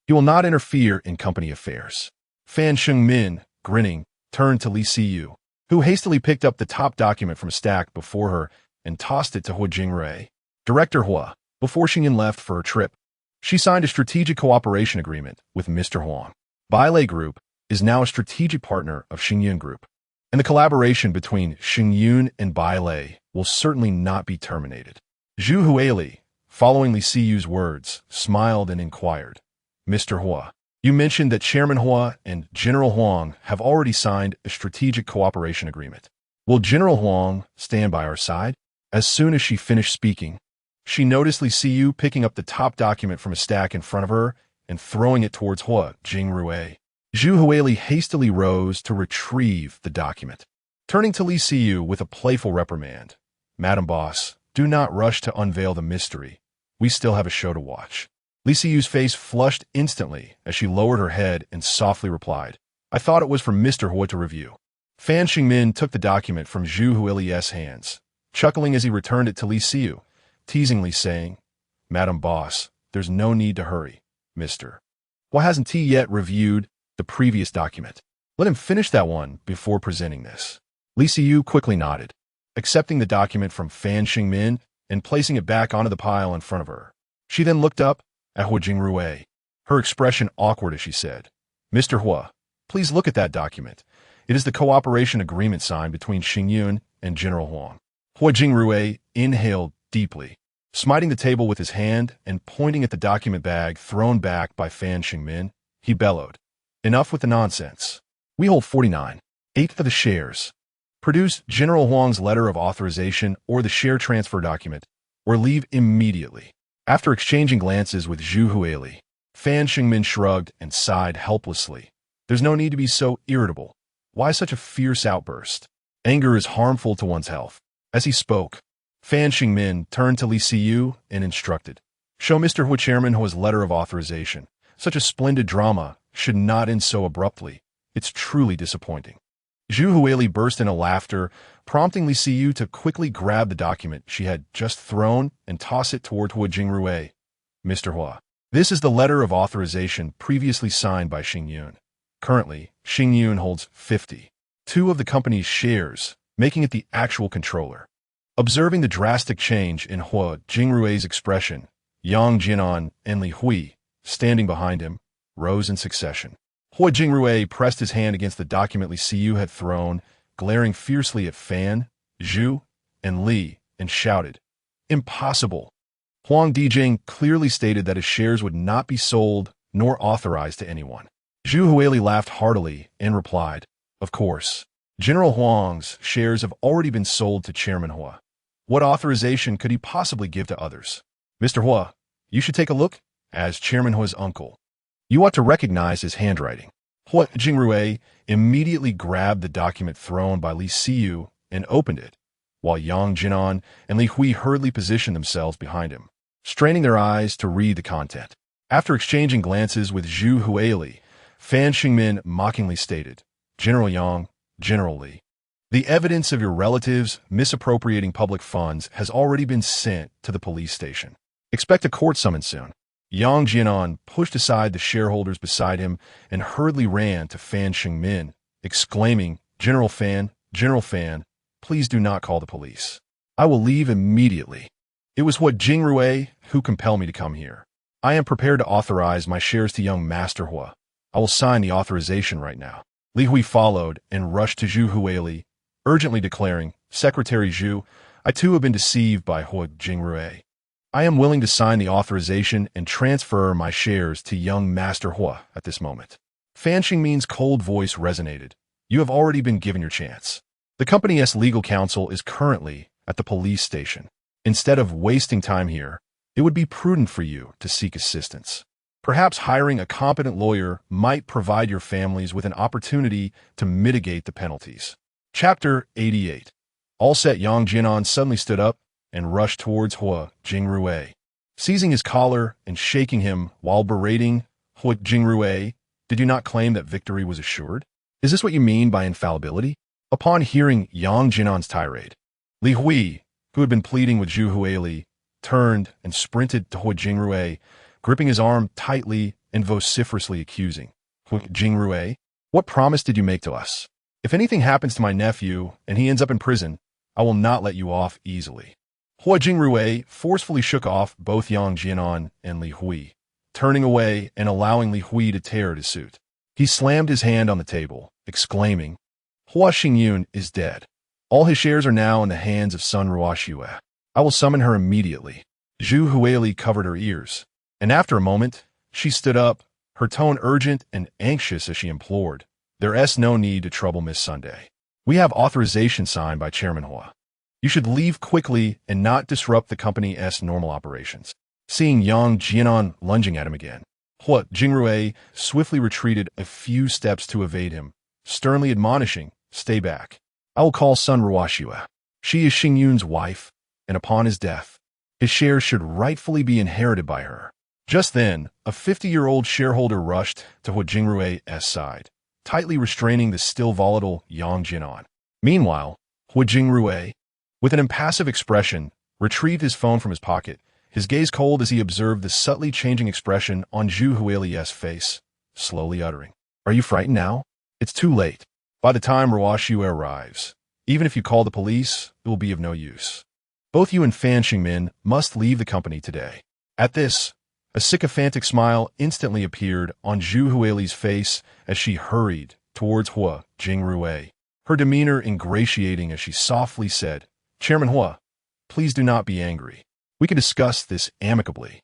he will not interfere in company affairs. Fan Xingmin, grinning, turned to Li Siyu, who hastily picked up the top document from a stack before her and tossed it to Hua Jingrui. Director Hua, before Xingyun left for her trip, she signed a strategic cooperation agreement with Mr. Huang. Bailei Group is now a strategic partner of Xingyun Group, and the collaboration between Xingyun and Bailei will certainly not be terminated. Zhu Huili, following Li Siyu's words, smiled and inquired, Mr. Hua, you mentioned that Chairman Hua and General Huang have already signed a strategic cooperation agreement. Will General Huang stand by our side? As soon as she finished speaking, she noticed Li Siyu picking up the top document from a stack in front of her and throwing it towards Hua Jingrui. Zhu Huili hastily rose to retrieve the document, turning to Li Siyu with a playful reprimand. Madam Boss, do not rush to unveil the mystery. We still have a show to watch. Li Siyu's face flushed instantly as she lowered her head and softly replied, I thought it was for Mr. Hua to review. Fan Xingmin took the document from Zhu Huili's hands, chuckling as he returned it to Li Siyu, teasingly saying, Madam Boss, there's no need to hurry, Mr. Why hasn't he yet reviewed the previous document? Let him finish that one before presenting this. Li Siyu quickly nodded. accepting the document from Fan Xingmin and placing it back onto the pile in front of her. She then looked up at Hua Jingrui, her expression awkward as she said, "Mr. Hua, please look at that document. It is the cooperation agreement signed between Xingyun and General Huang." Hua Jingrui inhaled deeply, smiting the table with his hand and pointing at the document bag thrown back by Fan Xingmin. He bellowed, "Enough with the nonsense. We hold 49/8 of the shares. Produce General Huang's letter of authorization or the share transfer document, or leave immediately." After exchanging glances with Zhu Huili, Fan Xingmin shrugged and sighed helplessly. There's no need to be so irritable. Why such a fierce outburst? Anger is harmful to one's health. As he spoke, Fan Xingmin turned to Li Siyu and instructed, "Show Mr. Hua Chairman Hua's letter of authorization. Such a splendid drama should not end so abruptly. It's truly disappointing." Zhu Huili burst into laughter, prompting Li Siyu to quickly grab the document she had just thrown and toss it toward Hua Jingrui. "Mr. Hua, this is the letter of authorization previously signed by Xingyun. Currently, Xingyun holds 52 of the company's shares, making it the actual controller." Observing the drastic change in Hua Jingrui's expression, Yang Jianan and Li Hui, standing behind him, rose in succession. Hua Jingrui pressed his hand against the document Li Siyu had thrown, glaring fiercely at Fan, Zhu, and Li, and shouted, "Impossible!" Huang Dijing clearly stated that his shares would not be sold nor authorized to anyone. Zhu Huili laughed heartily and replied, "Of course. General Huang's shares have already been sold to Chairman Hua. What authorization could he possibly give to others? Mr. Hua, you should take a look. As Chairman Hua's uncle, you ought to recognize his handwriting." Hua Jingrui immediately grabbed the document thrown by Li Siyu and opened it, while Yang Jinan and Li Hui hurriedly positioned themselves behind him, straining their eyes to read the content. After exchanging glances with Zhu Huili, Fan Xingmin mockingly stated, "General Yang, General Li, the evidence of your relatives misappropriating public funds has already been sent to the police station. Expect a court summons soon." Yang Jianan pushed aside the shareholders beside him and hurriedly ran to Fan Xingmin, exclaiming, General Fan, please do not call the police. I will leave immediately. It was Hua Jingrui who compelled me to come here. I am prepared to authorize my shares to young Master Hua. I will sign the authorization right now." Li Hui followed and rushed to Zhu Huili, urgently declaring, "Secretary Zhu, I too have been deceived by Hua Jingrui. I am willing to sign the authorization and transfer my shares to young Master Hua at this moment." Fan Xingmin's cold voice resonated. "You have already been given your chance. The company's legal counsel is currently at the police station. Instead of wasting time here, it would be prudent for you to seek assistance. Perhaps hiring a competent lawyer might provide your families with an opportunity to mitigate the penalties." Chapter 88. All set, Yang Jianan suddenly stood up and rushed towards Hua Jingrui, seizing his collar and shaking him while berating Hua Jingrui. "Did you not claim that victory was assured? Is this what you mean by infallibility?" Upon hearing Yang Jianan's tirade, Li Hui, who had been pleading with Zhu Huili, turned and sprinted to Hua Jingrui, gripping his arm tightly and vociferously accusing, "Hua Jingrui, what promise did you make to us? If anything happens to my nephew and he ends up in prison, I will not let you off easily." Hua Jingrui forcefully shook off both Yang Jianan and Li Hui, turning away and allowing Li Hui to tear at his suit. He slammed his hand on the table, exclaiming, "Hua Xingyun is dead. All his shares are now in the hands of Sun Ruoxue. I will summon her immediately." Zhu Huili covered her ears, and after a moment, she stood up, her tone urgent and anxious as she implored, "There's no need to trouble Miss Sunday. We have authorization signed by Chairman Hua. You should leave quickly and not disrupt the company's normal operations." Seeing Yang Jianan lunging at him again, Hua Jingrui swiftly retreated a few steps to evade him, sternly admonishing, "Stay back. I will call Sun Ruoxue. She is Xingyun's wife, and upon his death, his shares should rightfully be inherited by her." Just then, a 50-year-old shareholder rushed to Hua Jingrui's side, tightly restraining the still volatile Yang Jianan. Meanwhile, Hua Jingrui, with an impassive expression, retrieved his phone from his pocket, his gaze cold as he observed the subtly changing expression on Zhu Huili's face, slowly uttering, "Are you frightened now? It's too late. By the time Ruoxue arrives, Even if you call the police, it will be of no use. Both you and Fan Xingmin must leave the company today. At this, a sycophantic smile instantly appeared on Zhu Huili's face as she hurried towards Hua Jingrui, her demeanor ingratiating as she softly said, "Chairman Hua, please do not be angry. We can discuss this amicably.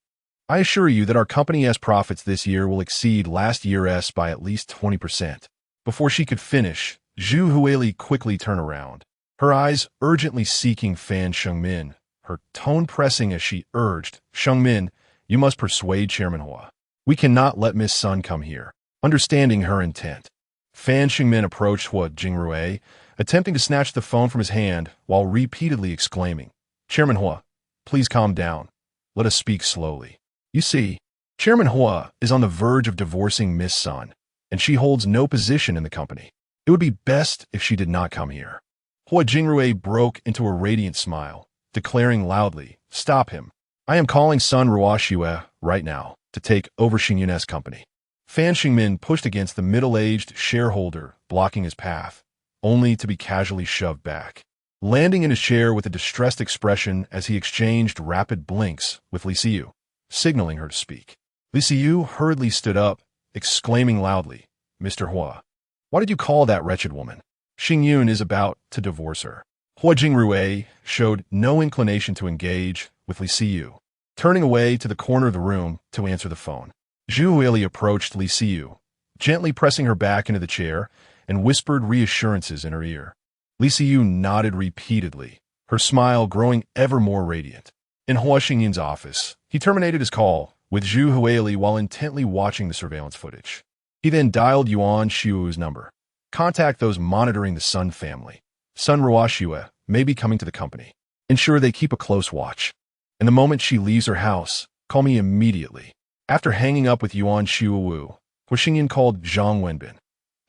I assure you that our company's profits this year will exceed last year's by at least 20%. Before she could finish, Zhu Huili quickly turned around, her eyes urgently seeking Fan Xingmin, her tone pressing as she urged, "Xingmin, you must persuade Chairman Hua. We cannot let Miss Sun come here." Understanding her intent, Fan Xingmin approached Hua Jingrui, attempting to snatch the phone from his hand while repeatedly exclaiming, "Chairman Hua, please calm down. Let us speak slowly. You see, Chairman Hua is on the verge of divorcing Miss Sun, and she holds no position in the company. It would be best if she did not come here." Hua Jingrui broke into a radiant smile, declaring loudly, "Stop him. I am calling Sun Ruoxue right now to take over Xingyun's company." Fan Xingmin pushed against the middle-aged shareholder, blocking his path, only to be casually shoved back, landing in his chair with a distressed expression as he exchanged rapid blinks with Li Xiyu, signaling her to speak. Li Xiyu hurriedly stood up, exclaiming loudly, "Mr. Hua, why did you call that wretched woman? Xingyun is about to divorce her." Hua Jingrui showed no inclination to engage with Li Xiyu, turning away to the corner of the room to answer the phone. Zhu Huili approached Li Xiyu, gently pressing her back into the chair, and whispered reassurances in her ear. Li Xiyu nodded repeatedly, her smile growing ever more radiant. In Hua Xingyun's office, he terminated his call with Zhu Huili while intently watching the surveillance footage. He then dialed Yuan Shuo's number. "Contact those monitoring the Sun family. Sun Ruoxue may be coming to the company. Ensure they keep a close watch. And the moment she leaves her house, call me immediately." After hanging up with Yuan Shuo, Hua Xingyun called Zhang Wenbin.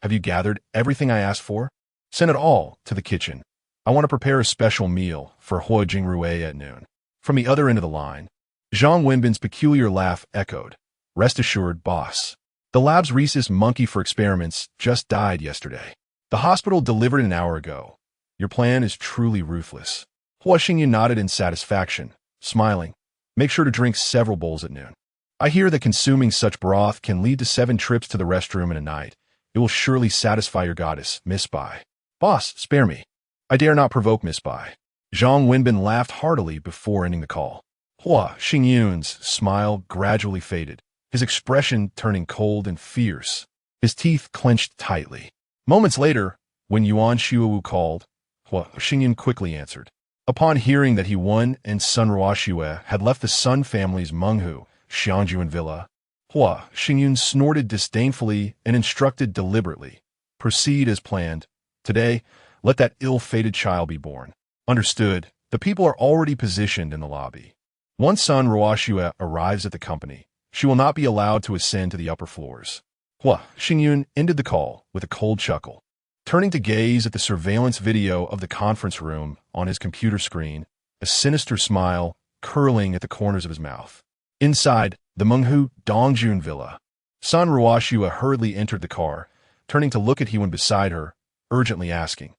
"Have you gathered everything I asked for? Send it all to the kitchen. I want to prepare a special meal for Hua Jingrui at noon." From the other end of the line, Zhang Wenbin's peculiar laugh echoed, "Rest assured, boss. The lab's rhesus monkey for experiments just died yesterday. The hospital delivered an hour ago. Your plan is truly ruthless." Hua Xingyun nodded in satisfaction, smiling. "Make sure to drink several bowls at noon. I hear that consuming such broth can lead to 7 trips to the restroom in a night. It will surely satisfy your goddess, Miss Bai." "Boss, spare me. I dare not provoke Miss Bai." Zhang Wenbin laughed heartily before ending the call. Hua Xingyun's smile gradually faded, his expression turning cold and fierce, his teeth clenched tightly. Moments later, when Yuan Shuo called, Hua Xingyun quickly answered. Upon hearing that he won and Sun Ruoxue had left the Sun family's Menghu, Xiangjuan villa, Hua Xingyun snorted disdainfully and instructed deliberately, "Proceed as planned. Today, let that ill-fated child be born." Understood. The people are already positioned in the lobby. Once Sun Ruoxue arrives at the company, she will not be allowed to ascend to the upper floors. Hua Xingyun ended the call with a cold chuckle. Turning to gaze at the surveillance video of the conference room on his computer screen, a sinister smile curling at the corners of his mouth. Inside the Menghu Dongjun villa, Sun Ruoxue hurriedly entered the car, turning to look at Hewen beside her, urgently asking,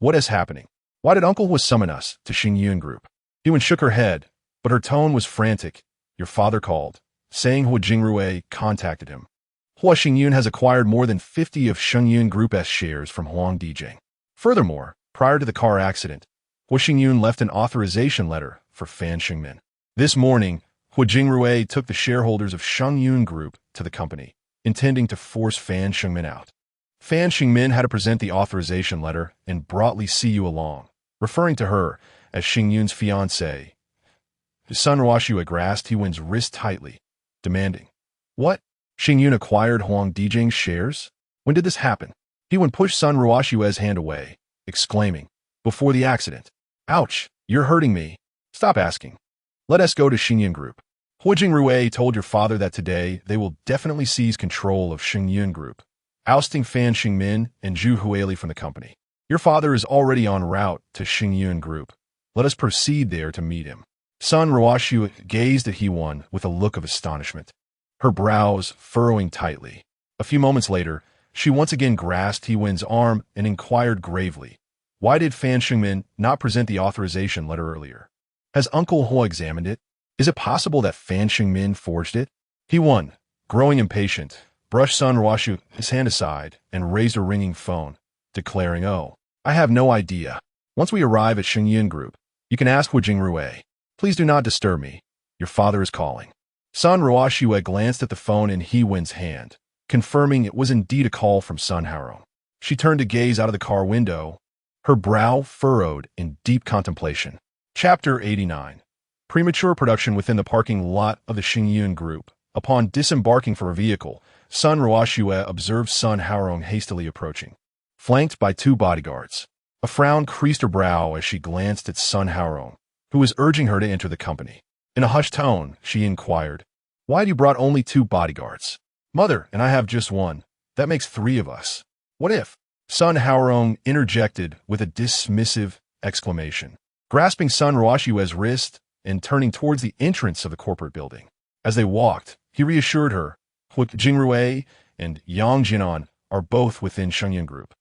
"What is happening? Why did Uncle Hua summon us to Xingyun Group?" Hewen shook her head, but her tone was frantic. "Your father called, saying Hua Jingrui contacted him. Hua Xingyun has acquired more than 50 of Xingyun Group's shares from Huang Dijing. Furthermore, prior to the car accident, Hua Xingyun left an authorization letter for Fan Xingmin. This morning, Hua Jingrui took the shareholders of Xingyun Group to the company, intending to force Fan Xingmin out. Fan Xingmin had to present the authorization letter and brought Li Xiyu along, referring to her as Xingyun's fiancée. Sun Ruoxue grasped Hewen's wrist tightly, demanding, "What? Xingyun acquired Huang Dijing's shares? When did this happen?" Hewen pushed Sun Ruoxue's hand away, exclaiming, "Before the accident. Ouch, you're hurting me. Stop asking. Let us go to Xingyun Group. Hua Jingrui told your father that today they will definitely seize control of Xingyun Group, ousting Fan Xingmin and Zhu Huili from the company. Your father is already en route to Xingyun Group. Let us proceed there to meet him." Sun Ruoxue gazed at Hewen with a look of astonishment, her brows furrowing tightly. A few moments later, she once again grasped Hewen's arm and inquired gravely, Why did Fan Xingmin not present the authorization letter earlier? Has Uncle Hua examined it? Is it possible that Fan Xingmin forged it? He won, growing impatient, brushed Sun Ruoshu his hand aside and raised a ringing phone, declaring, "Oh, I have no idea. Once we arrive at Xingyun Group, you can ask Hu Jingrui. Please do not disturb me. Your father is calling." Sun Ruoshue glanced at the phone in He Wen's hand, confirming it was indeed a call from Sun Haorong. She turned to gaze out of the car window, her brow furrowed in deep contemplation. Chapter 89. Premature production within the parking lot of the Xingyun Group. Upon disembarking from her vehicle, Sun Ruoshue observed Sun Haorong hastily approaching, flanked by two bodyguards. A frown creased her brow as she glanced at Sun Haorong, who was urging her to enter the company. In a hushed tone, she inquired, "Why have you brought only two bodyguards? Mother and I have just one. That makes three of us. What if?" Sun Haorong interjected with a dismissive exclamation, grasping Sun Ruoshue's wrist and turning towards the entrance of the corporate building. As they walked, he reassured her, "Hu Jingrui and Yang Jinan are both within Xingyun Group,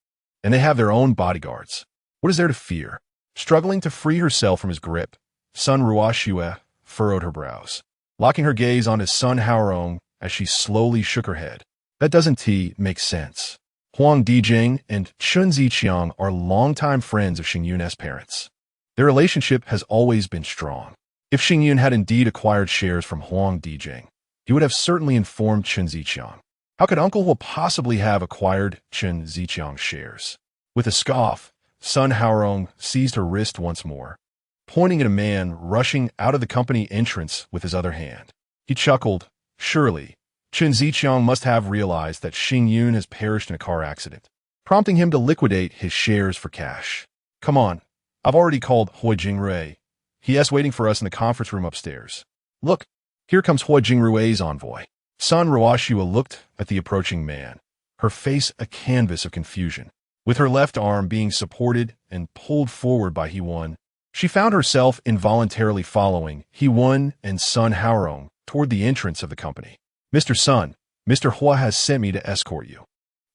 and they have their own bodyguards. What is there to fear?" Struggling to free herself from his grip, Sun Ruoshue furrowed her brows, locking her gaze onto Sun Haorong as she slowly shook her head. "That doesn't make sense. Huang Dijing and Chun Ziqiang are longtime friends of Xingyun's parents. Their relationship has always been strong. If Xingyun had indeed acquired shares from Huang Dijing, he would have certainly informed Chun Ziqiang. How could Uncle Hua possibly have acquired Chun Ziqiang's shares?" With a scoff, Sun Haorong seized her wrist once more, pointing at a man rushing out of the company entrance with his other hand. He chuckled, "Surely, Chun Ziqiang must have realized that Xingyun has perished in a car accident, prompting him to liquidate his shares for cash. Come on, I've already called Hu Jingrui. He is waiting for us in the conference room upstairs. Look, here comes Hu Jingrui's envoy." Sun Ruoshue looked at the approaching man, her face a canvas of confusion. With her left arm being supported and pulled forward by He Wen, she found herself involuntarily following He Wen and Sun Haorong toward the entrance of the company. "Mr. Sun, Mr. Hua has sent me to escort you.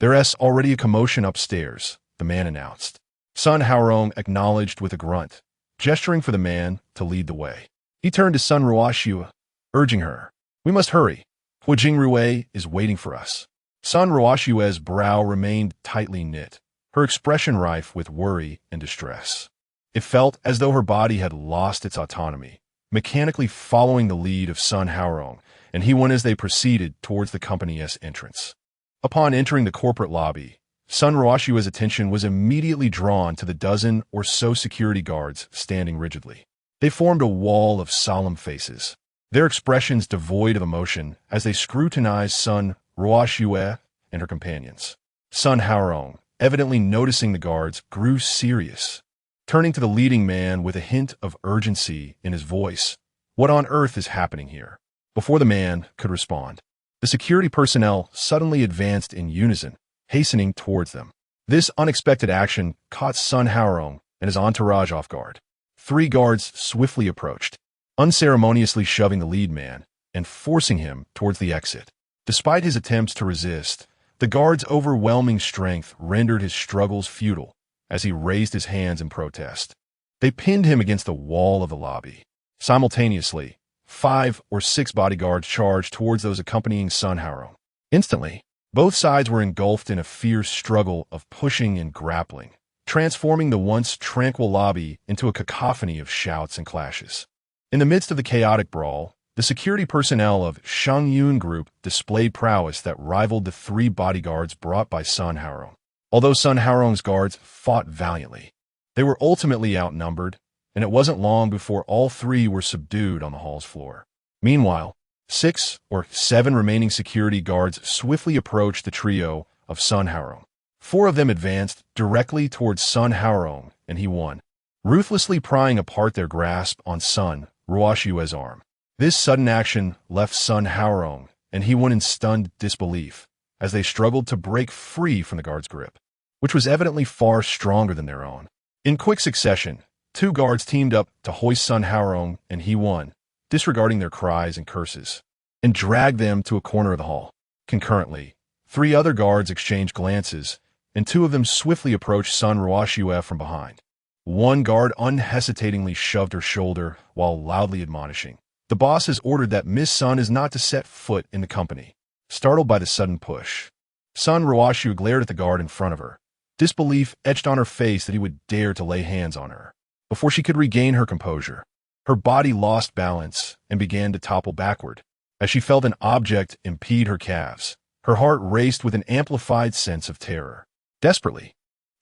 There is already a commotion upstairs," the man announced. Sun Haorong acknowledged with a grunt, gesturing for the man to lead the way. He turned to Sun Ruoshue, urging her, "We must hurry. Hu Jingrui is waiting for us." Sun Ruoshue's brow remained tightly knit, her expression rife with worry and distress. It felt as though her body had lost its autonomy, mechanically following the lead of Sun Haorong, and He Wen as they proceeded towards the company's entrance. Upon entering the corporate lobby, Sun Ruoshue's attention was immediately drawn to the dozen or so security guards standing rigidly. They formed a wall of solemn faces, their expressions devoid of emotion as they scrutinized Sun Ruoshue and her companions. Sun Haorong, evidently noticing the guards, grew serious, turning to the leading man with a hint of urgency in his voice. "What on earth is happening here?" Before the man could respond, the security personnel suddenly advanced in unison, hastening towards them. This unexpected action caught Sun Haorong and his entourage off guard. Three guards swiftly approached, unceremoniously shoving the lead man and forcing him towards the exit. Despite his attempts to resist, the guard's overwhelming strength rendered his struggles futile as he raised his hands in protest. They pinned him against the wall of the lobby. Simultaneously, 5 or 6 bodyguards charged towards those accompanying Sun Haorong. Instantly, both sides were engulfed in a fierce struggle of pushing and grappling, transforming the once tranquil lobby into a cacophony of shouts and clashes. In the midst of the chaotic brawl, the security personnel of Xingyun Group displayed prowess that rivaled the 3 bodyguards brought by Sun Haorong. Although Sun Haorong's guards fought valiantly, they were ultimately outnumbered, and it wasn't long before all 3 were subdued on the hall's floor. Meanwhile, 6 or 7 remaining security guards swiftly approached the trio of Sun Haorong. 4 of them advanced directly towards Sun Haorong and He Wen, ruthlessly prying apart their grasp on Sun Ruoshue's arm. This sudden action left Sun Haorong and He Wen in stunned disbelief as they struggled to break free from the guard's grip, which was evidently far stronger than their own. In quick succession, 2 guards teamed up to hoist Sun Haorong and He Wen, disregarding their cries and curses, and dragged them to a corner of the hall. Concurrently, 3 other guards exchanged glances and two of them swiftly approached Sun Ruoshue from behind. One guard unhesitatingly shoved her shoulder while loudly admonishing, "The boss has ordered that Miss Sun is not to set foot in the company." Startled by the sudden push, Sun Ruoshue glared at the guard in front of her, disbelief etched on her face that he would dare to lay hands on her. Before she could regain her composure, her body lost balance and began to topple backward. As she felt an object impede her calves, her heart raced with an amplified sense of terror. Desperately,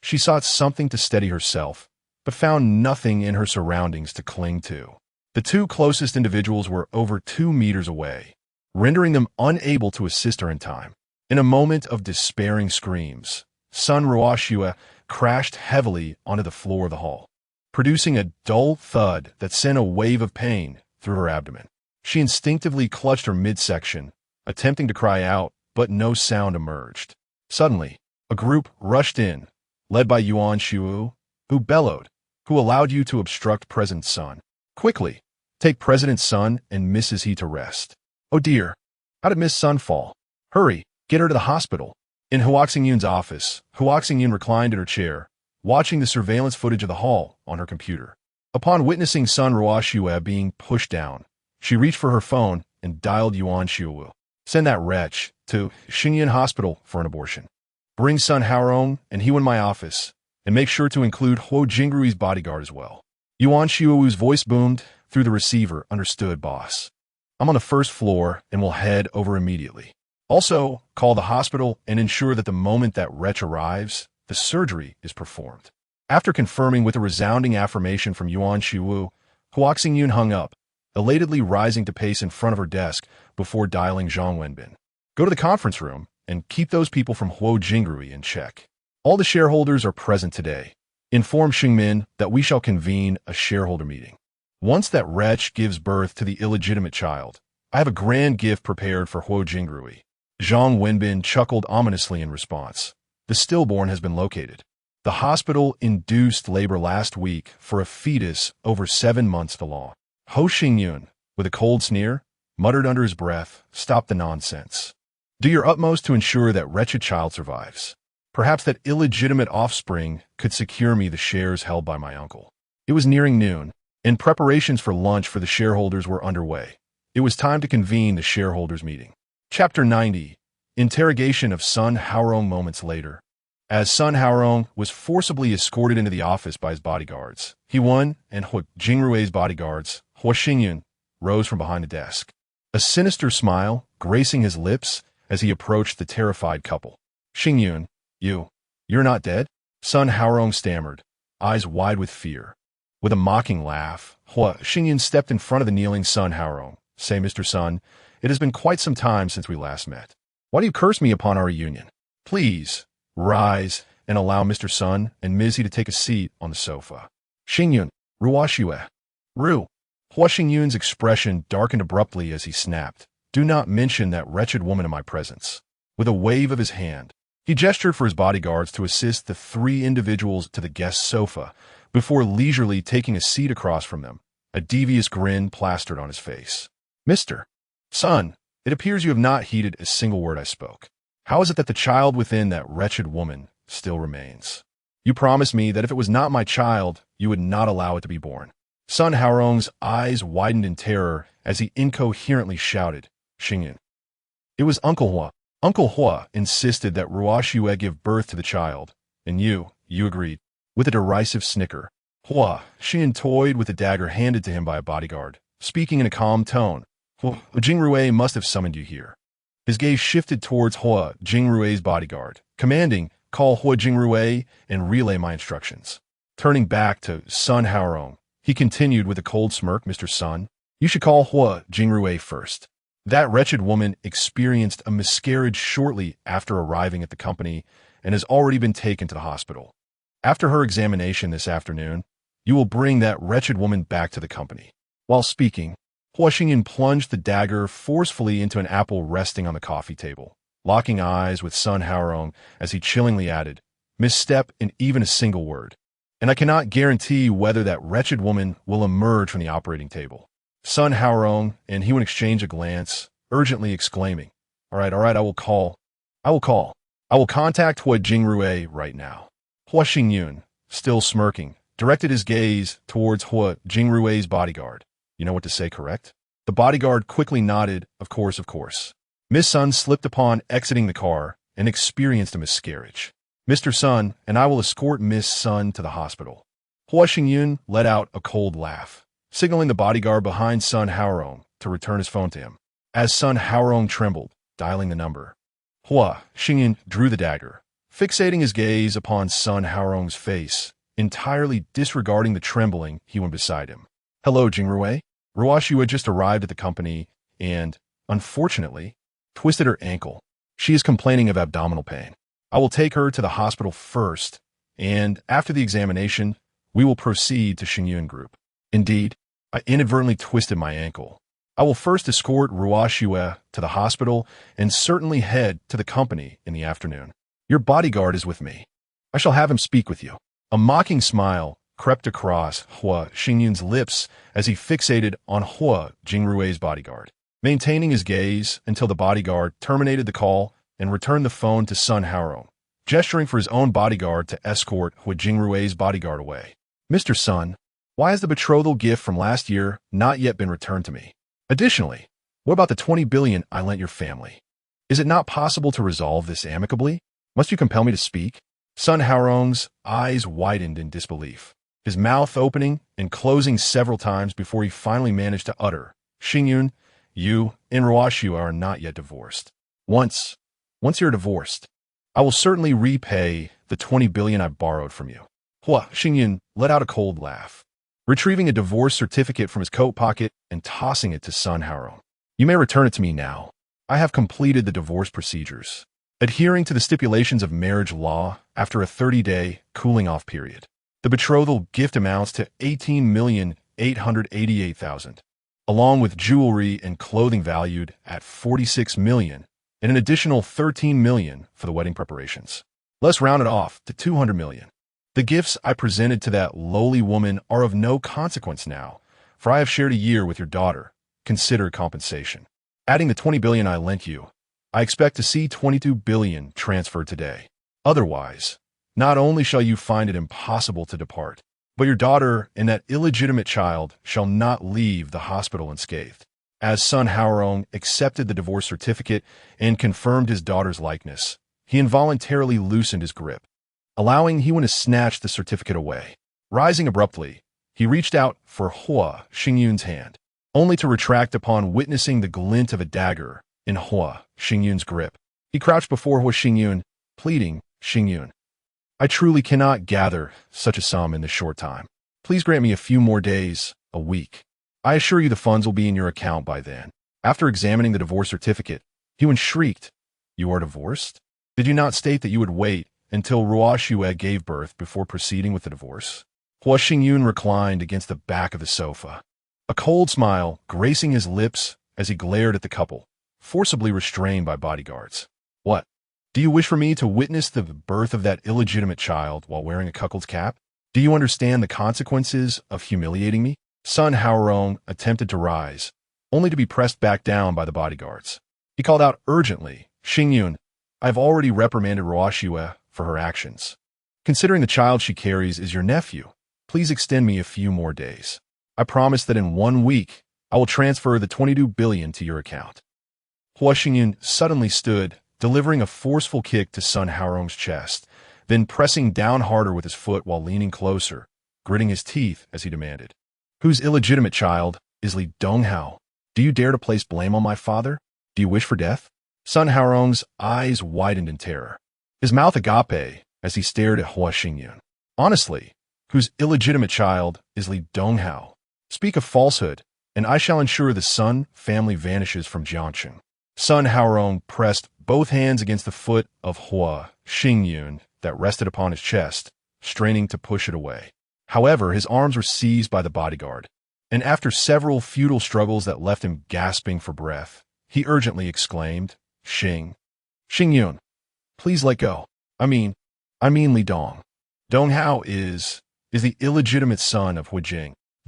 she sought something to steady herself, but found nothing in her surroundings to cling to. The two closest individuals were over 2 meters away, rendering them unable to assist her in time. In a moment of despairing screams, Sun Ruoshue crashed heavily onto the floor of the hall, producing a dull thud that sent a wave of pain through her abdomen. She instinctively clutched her midsection, attempting to cry out, but no sound emerged. Suddenly, a group rushed in, led by Yuan Shuo, who bellowed, "Who allowed you to obstruct President Sun? Quickly, take President Sun and Mrs. He to rest." "Oh dear, how did Miss Sun fall? Hurry, get her to the hospital." In Huaxingyun's office, Huaxingyun reclined in her chair, watching the surveillance footage of the hall on her computer. Upon witnessing Sun Ruoshue being pushed down, she reached for her phone and dialed Yuan Shuo. "Send that wretch to Xingyan Hospital for an abortion. Bring Sun Haorong and He in my office, and make sure to include Huo Jingrui's bodyguard as well." Yuan Shuo's voice boomed through the receiver. "Understood, boss. I'm on the first floor and will head over immediately. Also, call the hospital and ensure that the moment that wretch arrives, the surgery is performed." After confirming with a resounding affirmation from Yuan Shuo, Huaxingyun hung up, elatedly rising to pace in front of her desk before dialing Zhang Wenbin. "Go to the conference room and keep those people from Huo Jingrui in check. All the shareholders are present today. Inform Xingmin that we shall convene a shareholder meeting. Once that wretch gives birth to the illegitimate child, I have a grand gift prepared for Huo Jingrui." Zhang Wenbin chuckled ominously in response. "The stillborn has been located. The hospital induced labor last week for a fetus over 7 months along." Ho Xingyun, with a cold sneer, muttered under his breath, "Stop the nonsense. Do your utmost to ensure that wretched child survives. Perhaps that illegitimate offspring could secure me the shares held by my uncle." It was nearing noon, and preparations for lunch for the shareholders were underway. It was time to convene the shareholders' meeting. Chapter 90. Interrogation of Sun Haorong moments later. As Sun Haorong was forcibly escorted into the office by his bodyguards, He-Won and Huo Jingrui's bodyguards, Huo Xingyun, rose from behind the desk, a sinister smile gracing his lips as he approached the terrified couple. "Xingyun, you're not dead?" Sun Haorong stammered, eyes wide with fear. With a mocking laugh, Huo Xingyun stepped in front of the kneeling Sun Haorong. "Say, Mr. Sun, it has been quite some time since we last met. Why do you curse me upon our reunion? Please, rise and allow Mr. Sun and Ms. He to take a seat on the sofa." "Xingyun, Ruoshue." "Ru." Huo Xingyun's expression darkened abruptly as he snapped, "Do not mention that wretched woman in my presence." With a wave of his hand, he gestured for his bodyguards to assist the 3 individuals to the guest sofa before leisurely taking a seat across from them, a devious grin plastered on his face. "Mr. Sun, it appears you have not heeded a single word I spoke. How is it that the child within that wretched woman still remains? You promised me that if it was not my child, you would not allow it to be born." Sun Haorong's eyes widened in terror as he incoherently shouted, "Xingyun. It was Uncle Hua. Uncle Hua insisted that Ruoshue give birth to the child, and you agreed." With a derisive snicker, Hua Xingyun toyed with the dagger handed to him by a bodyguard, speaking in a calm tone. "Huo Jingrui must have summoned you here." His gaze shifted towards Huo Jingrui's bodyguard, commanding, "Call Huo Jingrui and relay my instructions." Turning back to Sun Haorong, he continued with a cold smirk, "Mr. Sun, you should call Huo Jingrui first. That wretched woman experienced a miscarriage shortly after arriving at the company and has already been taken to the hospital. After her examination this afternoon, you will bring that wretched woman back to the company." While speaking, Huo Xingyun plunged the dagger forcefully into an apple resting on the coffee table, locking eyes with Sun Haorong as he chillingly added, "Misstep in even a single word, and I cannot guarantee whether that wretched woman will emerge from the operating table." Sun Haorong and he would exchange a glance, urgently exclaiming, All right, I will call." I will contact Hua Jingrui right now. Hua Xingyun, still smirking, directed his gaze towards Hua Jingrui's bodyguard. You know what to say, correct? The bodyguard quickly nodded, of course, of course. Miss Sun slipped upon exiting the car and experienced a miscarriage. Mr. Sun and I will escort Miss Sun to the hospital. Hua Xingyun let out a cold laugh, signaling the bodyguard behind Sun Haorong to return his phone to him. As Sun Haorong trembled, dialing the number, Hua Xingyun drew the dagger, fixating his gaze upon Sun Haorong's face, entirely disregarding the trembling he went beside him. Hello, Jingrui. Ruashu had just arrived at the company and, unfortunately, twisted her ankle. She is complaining of abdominal pain. I will take her to the hospital first, and after the examination, we will proceed to Xingyun Group. Indeed, I inadvertently twisted my ankle. I will first escort Ruashue to the hospital and certainly head to the company in the afternoon. Your bodyguard is with me. I shall have him speak with you. A mocking smile crept across Hua Xingyun's lips as he fixated on Hua Jingrui's bodyguard, maintaining his gaze until the bodyguard terminated the call and returned the phone to Sun Haorong, gesturing for his own bodyguard to escort Hua Jingrui's bodyguard away. Mr. Sun, why has the betrothal gift from last year not yet been returned to me? Additionally, what about the 20 billion I lent your family? Is it not possible to resolve this amicably? Must you compel me to speak? Sun Haorong's eyes widened in disbelief, his mouth opening and closing several times before he finally managed to utter, Xingyun, you and Ruashu are not yet divorced. Once you're divorced, I will certainly repay the 20 billion I borrowed from you. Hua Xingyun let out a cold laugh, retrieving a divorce certificate from his coat pocket and tossing it to Sun Haorong. You may return it to me now. I have completed the divorce procedures, adhering to the stipulations of marriage law after a 30-day cooling-off period. The betrothal gift amounts to 18,888,000, along with jewelry and clothing valued at 46 million, and an additional 13 million for the wedding preparations. Let's round it off to 200 million. The gifts I presented to that lowly woman are of no consequence now, for I have shared a year with your daughter. Consider compensation. Adding the 20 billion I lent you, I expect to see 22 billion transferred today. Otherwise, not only shall you find it impossible to depart, but your daughter and that illegitimate child shall not leave the hospital unscathed. As Sun Haorong accepted the divorce certificate and confirmed his daughter's likeness, he involuntarily loosened his grip, allowing Hewen to snatch the certificate away. Rising abruptly, he reached out for Hua Xingyun's hand, only to retract upon witnessing the glint of a dagger in Hua Xingyun's grip. He crouched before Hua Xingyun, pleading, Xingyun, I truly cannot gather such a sum in this short time. Please grant me a few more days, a week. I assure you the funds will be in your account by then. After examining the divorce certificate, Hewen shrieked, You are divorced? Did you not state that you would wait until Ruashue gave birth before proceeding with the divorce? Hua Xingyun reclined against the back of the sofa, a cold smile gracing his lips as he glared at the couple, forcibly restrained by bodyguards. What? Do you wish for me to witness the birth of that illegitimate child while wearing a cuckold's cap? Do you understand the consequences of humiliating me? Sun Haorong attempted to rise, only to be pressed back down by the bodyguards. He called out urgently, Xingyun, I have already reprimanded Ruashue for her actions. Considering the child she carries is your nephew, please extend me a few more days. I promise that in 1 week, I will transfer the 22 billion to your account. Hua Xingyun suddenly stood, delivering a forceful kick to Sun Haorong's chest, then pressing down harder with his foot while leaning closer, gritting his teeth as he demanded, Whose illegitimate child is Li Donghao? Do you dare to place blame on my father? Do you wish for death? Sun Haorong's eyes widened in terror, his mouth agape as he stared at Hua Xingyun. Honestly, whose illegitimate child is Li Donghao? Speak of falsehood, and I shall ensure the Sun family vanishes from Jiangcheng. Sun Haorong pressed both hands against the foot of Hua Xingyun that rested upon his chest, straining to push it away. However, his arms were seized by the bodyguard, and after several futile struggles that left him gasping for breath, he urgently exclaimed, Xingyun, please let go. I mean Li Dong. Donghao is the illegitimate son of Hua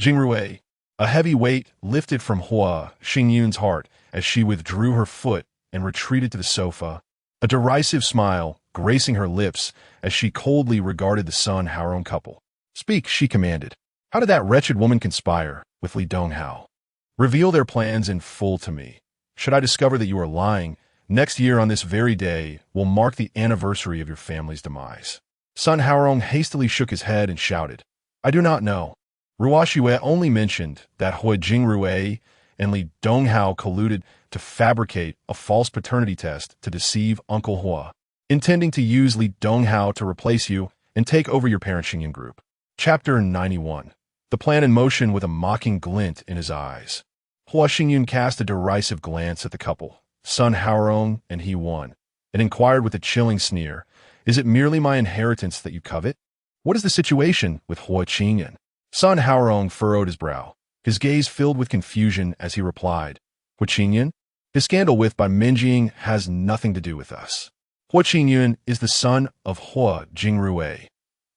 Jingrui. A heavy weight lifted from Hua Xingyun's heart as she withdrew her foot and retreated to the sofa. A derisive smile gracing her lips as she coldly regarded the Sun Haorong couple. "Speak," she commanded. "How did that wretched woman conspire with Li Donghao? Reveal their plans in full to me. Should I discover that you are lying, next year on this very day will mark the anniversary of your family's demise." Sun Haorong hastily shook his head and shouted, "I do not know. Ruo Xue only mentioned that Hui Jingrue and Li Donghao colluded to fabricate a false paternity test to deceive Uncle Hua, intending to use Li Donghao to replace you and take over your parent Xingyun group." Chapter 91. The plan in motion with a mocking glint in his eyes. Hua Xingyun cast a derisive glance at the couple, Sun Haorong and He Wan, and inquired with a chilling sneer, "Is it merely my inheritance that you covet? What is the situation with Hua Xingyun?" Sun Haorong furrowed his brow, his gaze filled with confusion as he replied, "Hua Xingyun? His scandal with Bai Minjing has nothing to do with us. Hua Xingyun is the son of Hua Jingrue.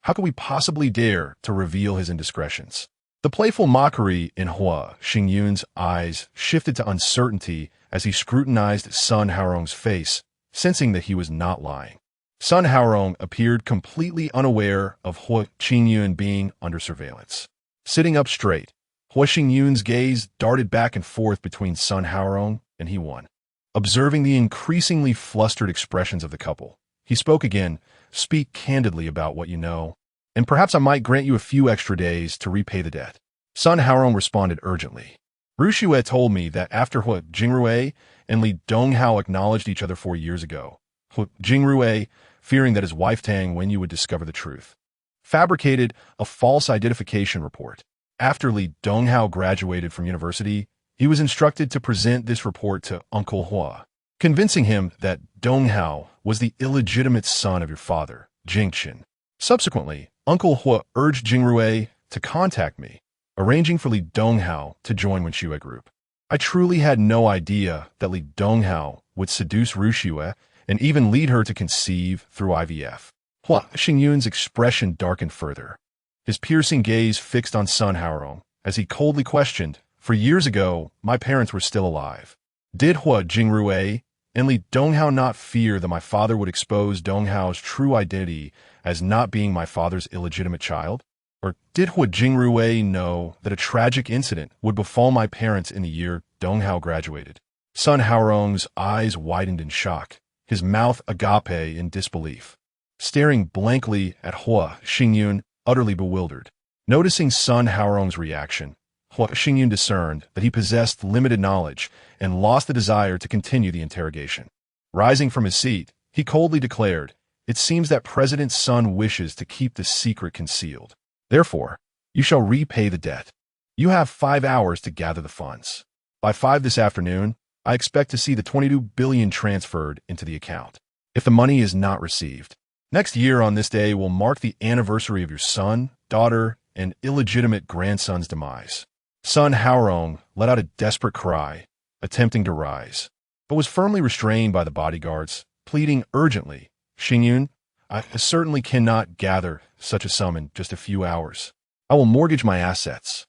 How could we possibly dare to reveal his indiscretions?" The playful mockery in Hua Xingyun's eyes shifted to uncertainty as he scrutinized Sun Haorong's face, sensing that he was not lying. Sun Haorong appeared completely unaware of Hua Xingyun being under surveillance. Sitting up straight, Hua Xingyun's gaze darted back and forth between Sun Haorong and He Wan. Observing the increasingly flustered expressions of the couple, he spoke again, "Speak candidly about what you know, and perhaps I might grant you a few extra days to repay the debt." Sun Haorong responded urgently. "Ru Xue told me that after Hua Jingrue and Li Donghao acknowledged each other 4 years ago, Hua Jingrue, fearing that his wife Tang Wenyu would discover the truth, fabricated a false identification report. After Li Donghao graduated from university, he was instructed to present this report to Uncle Hua, convincing him that Donghao was the illegitimate son of your father, Jingqin. Subsequently, Uncle Hua urged Jingrue to contact me, arranging for Li Donghao to join Wenxue Group. I truly had no idea that Li Donghao would seduce Ru Xue and even lead her to conceive through IVF." Hua Xingyun's expression darkened further, his piercing gaze fixed on Sun Haorong as he coldly questioned, "For years ago, my parents were still alive. Did Hua Jingrue and Li Donghao not fear that my father would expose Donghao's true identity as not being my father's illegitimate child? Or did Hua Jingrue know that a tragic incident would befall my parents in the year Donghao graduated?" Sun Haorong's eyes widened in shock, his mouth agape in disbelief, staring blankly at Hua Xingyun, utterly bewildered. Noticing Sun Haorong's reaction, Hua Xingyun discerned that he possessed limited knowledge and lost the desire to continue the interrogation. Rising from his seat, he coldly declared, "It seems that President Sun wishes to keep this secret concealed. Therefore, you shall repay the debt. You have 5 hours to gather the funds. By 5 this afternoon, I expect to see the 22 billion transferred into the account. If the money is not received, next year on this day will mark the anniversary of your son, daughter, and illegitimate grandson's demise." Sun Haorong let out a desperate cry, attempting to rise, but was firmly restrained by the bodyguards, pleading urgently, "Xingyun, I certainly cannot gather such a sum in just a few hours. I will mortgage my assets.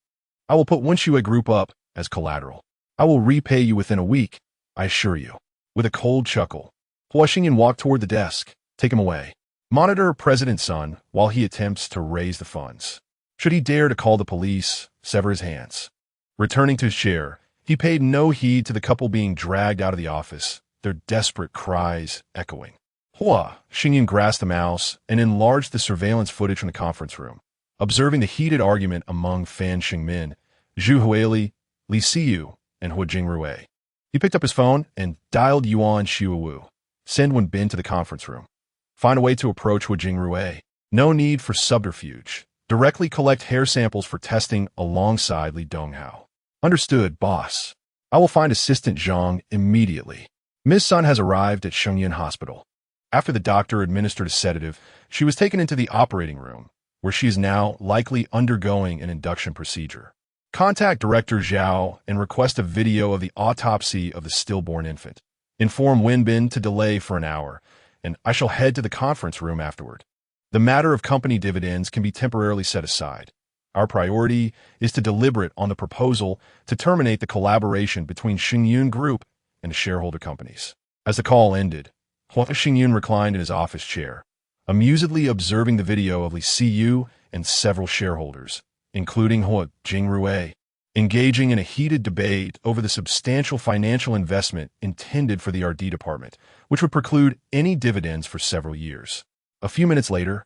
I will put Wenxue Group up as collateral. I will repay you within a week, I assure you." With a cold chuckle, Hua Xingyun walked toward the desk. "Take him away. Monitor President Sun while he attempts to raise the funds. Should he dare to call the police, sever his hands." Returning to his chair, he paid no heed to the couple being dragged out of the office, their desperate cries echoing. Hua Xingyun grasped the mouse and enlarged the surveillance footage from the conference room, observing the heated argument among Fan Xingmin, Zhu Huili, Li Siyu, and Hua Jingrue. He picked up his phone and dialed Yuan Xiuwu. "Send Wen Bin to the conference room. Find a way to approach Hua Jingrue. No need for subterfuge. Directly collect hair samples for testing alongside Li Donghao." "Understood, boss. I will find Assistant Zhang immediately." Ms. Sun has arrived at Shengyan Hospital. After the doctor administered a sedative, she was taken into the operating room, where she is now likely undergoing an induction procedure. Contact Director Zhao and request a video of the autopsy of the stillborn infant. Inform Wenbin to delay for an hour, and I shall head to the conference room afterward. The matter of company dividends can be temporarily set aside. Our priority is to deliberate on the proposal to terminate the collaboration between Xingyun Group and the shareholder companies. As the call ended, Hua Xingyun reclined in his office chair, amusedly observing the video of Li Siyu and several shareholders, including Hua Jingrui, engaging in a heated debate over the substantial financial investment intended for the R&D department, which would preclude any dividends for several years. A few minutes later,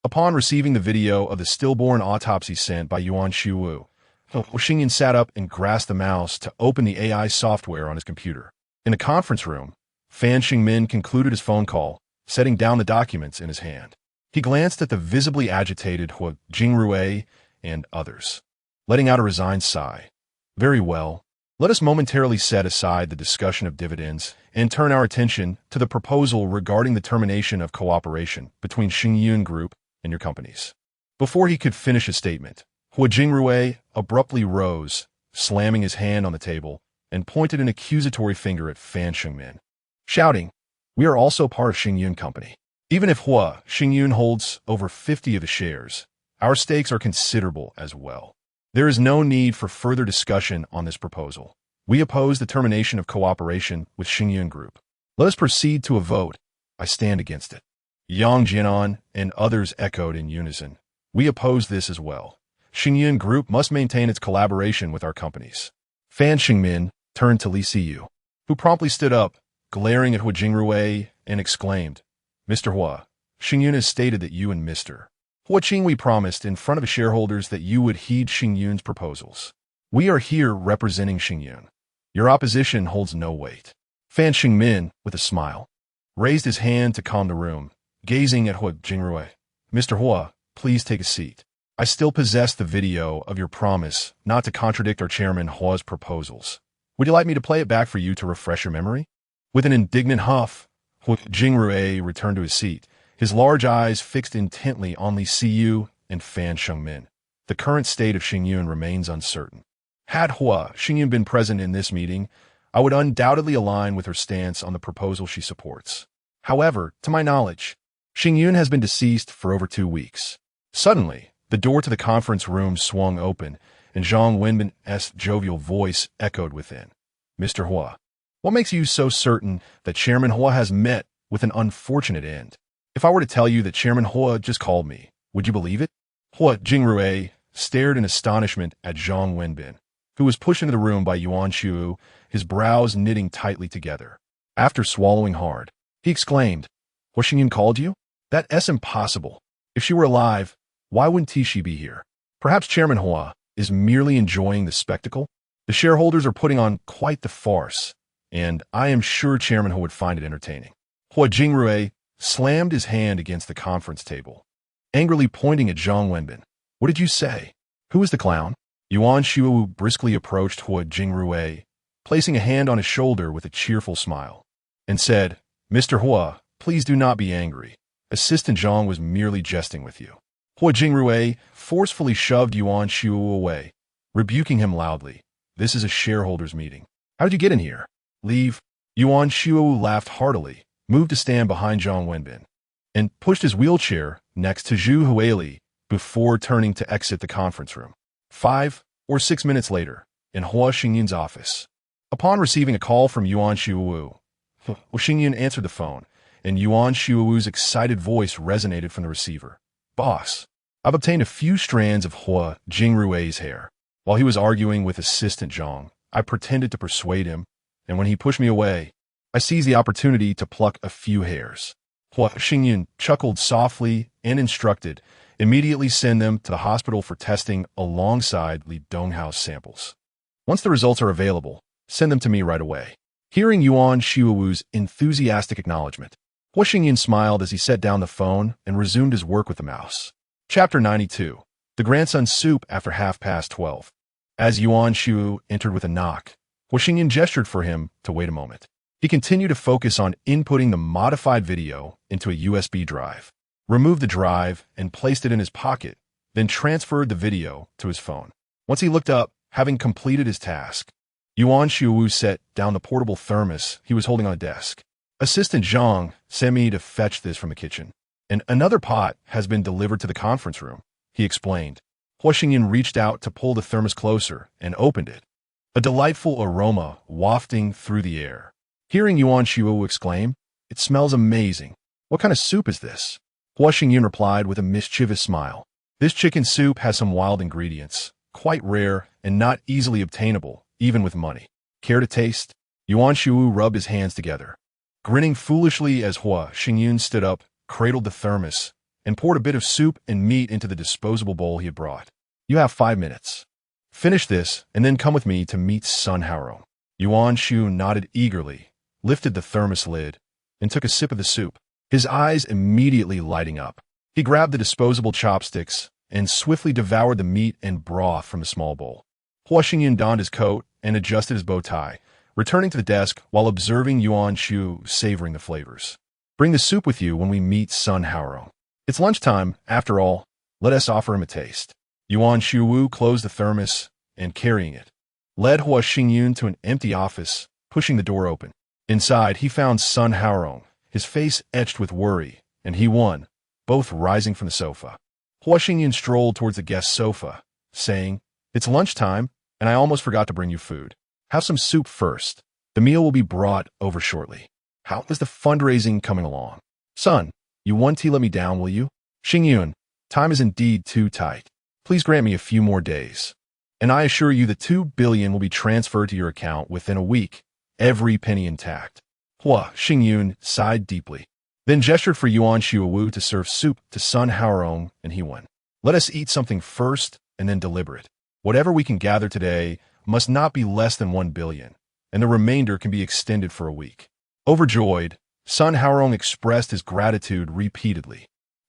upon receiving the video of the stillborn autopsy sent by Yuan Xiuwu, Xingyan sat up and grasped the mouse to open the AI software on his computer. In the conference room, Fan Xingmin concluded his phone call, setting down the documents in his hand. He glanced at the visibly agitated Hua Jingrui and others, letting out a resigned sigh. Very well. Let us momentarily set aside the discussion of dividends and turn our attention to the proposal regarding the termination of cooperation between Xingyun Group and your companies. Before he could finish his statement, Hua Jingrui abruptly rose, slamming his hand on the table, and pointed an accusatory finger at Fan Xingmin, shouting, "We are also part of Xingyun Company. Even if Hua Xingyun holds over 50 of the shares, our stakes are considerable as well. There is no need for further discussion on this proposal. We oppose the termination of cooperation with Xingyun Group. Let us proceed to a vote. I stand against it." Yang Jianan and others echoed in unison. We oppose this as well. Xingyun Group must maintain its collaboration with our companies. Fan Xingmin turned to Li Siyu, who promptly stood up, glaring at Hua Jingrui, and exclaimed, "Mr. Hua, Xingyun has stated that you and Mr. Hua Qingwei promised in front of the shareholders that you would heed Xingyun's proposals. We are here representing Xingyun. Your opposition holds no weight." Fan Xingmin, with a smile, raised his hand to calm the room, gazing at Hua Jingrui. "Mr. Hua, please take a seat. I still possess the video of your promise not to contradict our chairman Hua's proposals. Would you like me to play it back for you to refresh your memory?" With an indignant huff, Hua Jingrui returned to his seat, his large eyes fixed intently on Li Siyu and Fan Xingmin. The current state of Xingyun remains uncertain. Had Hua Xingyun been present in this meeting, I would undoubtedly align with her stance on the proposal she supports. However, to my knowledge, Xingyun has been deceased for over 2 weeks. Suddenly, the door to the conference room swung open, and Zhang Wenbin's jovial voice echoed within. "Mr. Hua, what makes you so certain that Chairman Hua has met with an unfortunate end? If I were to tell you that Chairman Hua just called me, would you believe it?" Hua Jingrui stared in astonishment at Zhang Wenbin, who was pushed into the room by Yuan Xiu, his brows knitting tightly together. After swallowing hard, he exclaimed, "Hua Xingyun called you? That's impossible. If she were alive, why wouldn't she be here? Perhaps Chairman Hua is merely enjoying the spectacle? The shareholders are putting on quite the farce, and I am sure Chairman Hua would find it entertaining." Hua Jingrui slammed his hand against the conference table, angrily pointing at Zhang Wenbin. "What did you say? Who is the clown?" Yuan Xiu briskly approached Hua Jingrui, placing a hand on his shoulder with a cheerful smile, and said, "Mr. Hua, please do not be angry. Assistant Zhang was merely jesting with you." Hua Jingrui forcefully shoved Yuan Xiu away, rebuking him loudly. "This is a shareholders' meeting. How did you get in here?" "Leave." Yuan Xiu laughed heartily, moved to stand behind Zhang Wenbin, and pushed his wheelchair next to Zhu Huili before turning to exit the conference room. 5 or 6 minutes later, in Hua Xingyun's office, upon receiving a call from Yuan Xiuwu, Hua Xingyun answered the phone, and Yuan Xiuwu's excited voice resonated from the receiver. "Boss, I've obtained a few strands of Hua Jingrui's hair. While he was arguing with Assistant Zhang, I pretended to persuade him, and when he pushed me away, I seized the opportunity to pluck a few hairs." Hua Xingyun chuckled softly and instructed, "Immediately send them to the hospital for testing alongside Li Donghao's samples. Once the results are available, send them to me right away." Hearing Yuan Xiuwu's enthusiastic acknowledgement, Hua Xingyun smiled as he set down the phone and resumed his work with the mouse. Chapter 92. The Grandson's Soup after 12:30. As Yuan Xiu entered with a knock, Hua Xingyun gestured for him to wait a moment. He continued to focus on inputting the modified video into a USB drive, removed the drive and placed it in his pocket, then transferred the video to his phone. Once he looked up, having completed his task, Yuan Xiuwu set down the portable thermos he was holding on a desk. "Assistant Zhang sent me to fetch this from the kitchen, and another pot has been delivered to the conference room," he explained. Hua Xingyun reached out to pull the thermos closer and opened it, a delightful aroma wafting through the air. Hearing Yuan Xiuwu exclaim, It smells amazing. What kind of soup is this? Hua Xingyun replied with a mischievous smile. This chicken soup has some wild ingredients, quite rare and not easily obtainable, even with money. Care to taste? Yuan Shuwu rubbed his hands together, grinning foolishly as Hua Xingyun stood up, cradled the thermos, and poured a bit of soup and meat into the disposable bowl he had brought. You have 5 minutes. Finish this, and then come with me to meet Sun Haorong. Yuan Shu nodded eagerly, lifted the thermos lid, and took a sip of the soup, his eyes immediately lighting up. He grabbed the disposable chopsticks and swiftly devoured the meat and broth from the small bowl. Hua Xingyun donned his coat and adjusted his bow tie, returning to the desk while observing Yuan Shu savoring the flavors. Bring the soup with you when we meet Sun Haorong. It's lunchtime, after all. Let us offer him a taste. Yuan Shuwu closed the thermos and, carrying it, led Hua Xingyun to an empty office, pushing the door open. Inside, he found Sun Haorong, his face etched with worry, and He Wan, both rising from the sofa. Hua Xingyun strolled towards the guest sofa, saying, It's lunchtime, and I almost forgot to bring you food. Have some soup first. The meal will be brought over shortly. How is the fundraising coming along? Son, you won't let me down, will you? Xingyun, time is indeed too tight. Please grant me a few more days. And I assure you the 2 billion will be transferred to your account within a week, every penny intact. Hua Xingyun sighed deeply, then gestured for Yuan Shuwu to serve soup to Sun Haorong and He Wan. Let us eat something first and then deliberate. Whatever we can gather today must not be less than 1 billion, and the remainder can be extended for a week. Overjoyed, Sun Haorong expressed his gratitude repeatedly.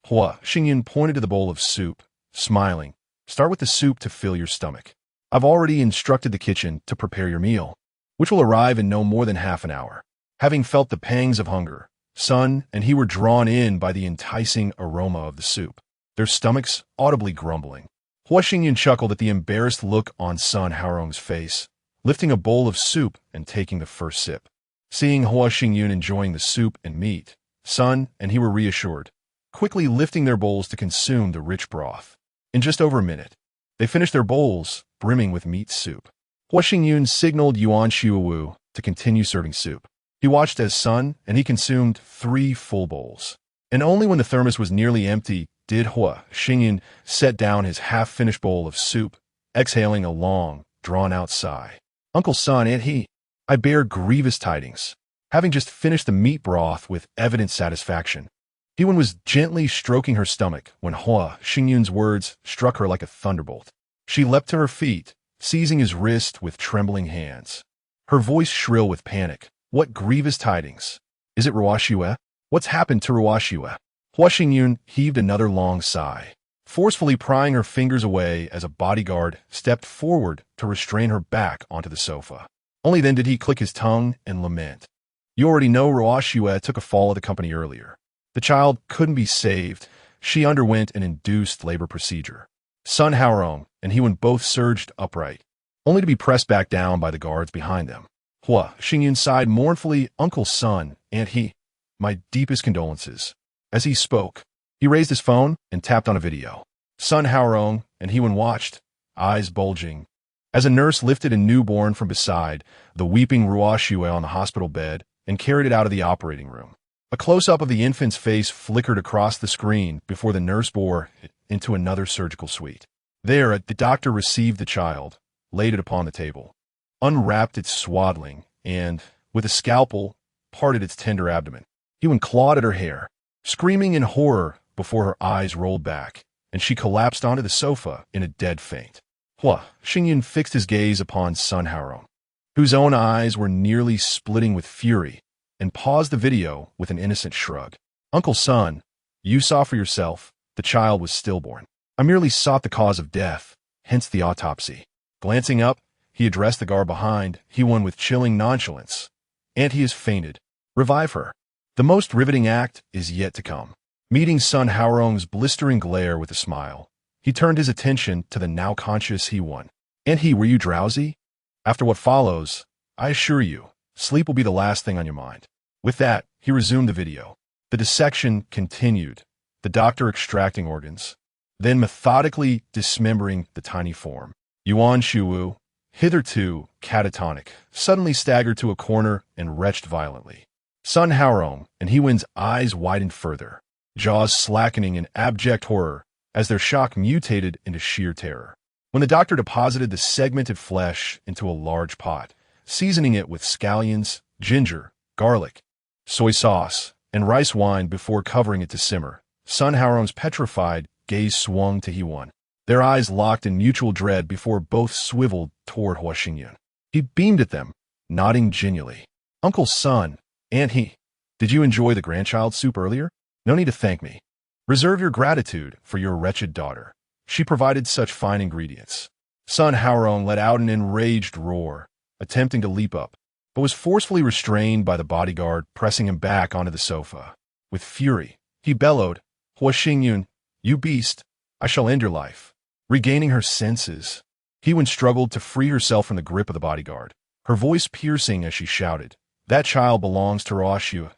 Hua Xingyun pointed to the bowl of soup, smiling. Start with the soup to fill your stomach. I've already instructed the kitchen to prepare your meal, which will arrive in no more than half an hour. Having felt the pangs of hunger, Sun and he were drawn in by the enticing aroma of the soup, their stomachs audibly grumbling. Hua Xingyun chuckled at the embarrassed look on Sun Haorong's face, lifting a bowl of soup and taking the first sip. Seeing Hua Xingyun enjoying the soup and meat, Sun and he were reassured, quickly lifting their bowls to consume the rich broth. In just over a minute, they finished their bowls, brimming with meat soup. Hua Xingyun signaled Yuan Shuwu to continue serving soup. He watched as Sun and he consumed 3 full bowls. And only when the thermos was nearly empty did Hua Xingyun set down his half-finished bowl of soup, exhaling a long, drawn-out sigh. Uncle Sun, Aunt He, I bear grievous tidings. Having just finished the meat broth with evident satisfaction, He Wan was gently stroking her stomach when Hua Xingyun's words struck her like a thunderbolt. She leapt to her feet, seizing his wrist with trembling hands. Her voice shrill with panic. What grievous tidings? Is it Ruoxue? What's happened to Ruoxue? Hua Xingyun heaved another long sigh, forcefully prying her fingers away as a bodyguard stepped forward to restrain her back onto the sofa. Only then did he click his tongue and lament. You already know Ruoxue took a fall at the company earlier. The child couldn't be saved. She underwent an induced labor procedure. Sun Haorong and He Wan both surged upright, only to be pressed back down by the guards behind them. Hua Xingyun sighed mournfully, Uncle Sun, Aunt He, my deepest condolences. As he spoke, he raised his phone and tapped on a video. Sun Haorong and He Wan watched, eyes bulging, as a nurse lifted a newborn from beside the weeping Ruoxue on the hospital bed and carried it out of the operating room. A close-up of the infant's face flickered across the screen before the nurse bore it into another surgical suite. There, the doctor received the child, laid it upon the table, unwrapped its swaddling, and, with a scalpel, parted its tender abdomen. He Wan clawed at her hair, screaming in horror before her eyes rolled back, and she collapsed onto the sofa in a dead faint. Hua Xingyun fixed his gaze upon Sun Haorong, whose own eyes were nearly splitting with fury, and paused the video with an innocent shrug. Uncle Sun, you saw for yourself, the child was stillborn. I merely sought the cause of death, hence the autopsy. Glancing up, he addressed the guard behind, He Wan with chilling nonchalance. Aunt He has fainted. Revive her. The most riveting act is yet to come. Meeting Sun Haorong's blistering glare with a smile, he turned his attention to the now conscious He Wan. Aunt He, were you drowsy? After what follows, I assure you, sleep will be the last thing on your mind. With that, he resumed the video. The dissection continued, the doctor extracting organs, then methodically dismembering the tiny form. Yuan Shuwu, hitherto catatonic, suddenly staggered to a corner and retched violently. Sun Haorong and He-Wen's eyes widened further, jaws slackening in abject horror as their shock mutated into sheer terror. When the doctor deposited the segmented flesh into a large pot, seasoning it with scallions, ginger, garlic, soy sauce, and rice wine before covering it to simmer, Sun Haorong's petrified gaze swung to He-Wen. Their eyes locked in mutual dread before both swiveled toward Hua Xingyun. He beamed at them, nodding genially. Uncle Sun, Aunt He, did you enjoy the grandchild soup earlier? No need to thank me. Reserve your gratitude for your wretched daughter. She provided such fine ingredients. Sun Haorong let out an enraged roar, attempting to leap up, but was forcefully restrained by the bodyguard pressing him back onto the sofa. With fury, he bellowed, Hua Xingyun, you beast, I shall end your life. Regaining her senses, He-Wen struggled to free herself from the grip of the bodyguard, her voice piercing as she shouted, that child belongs to Ruoxue.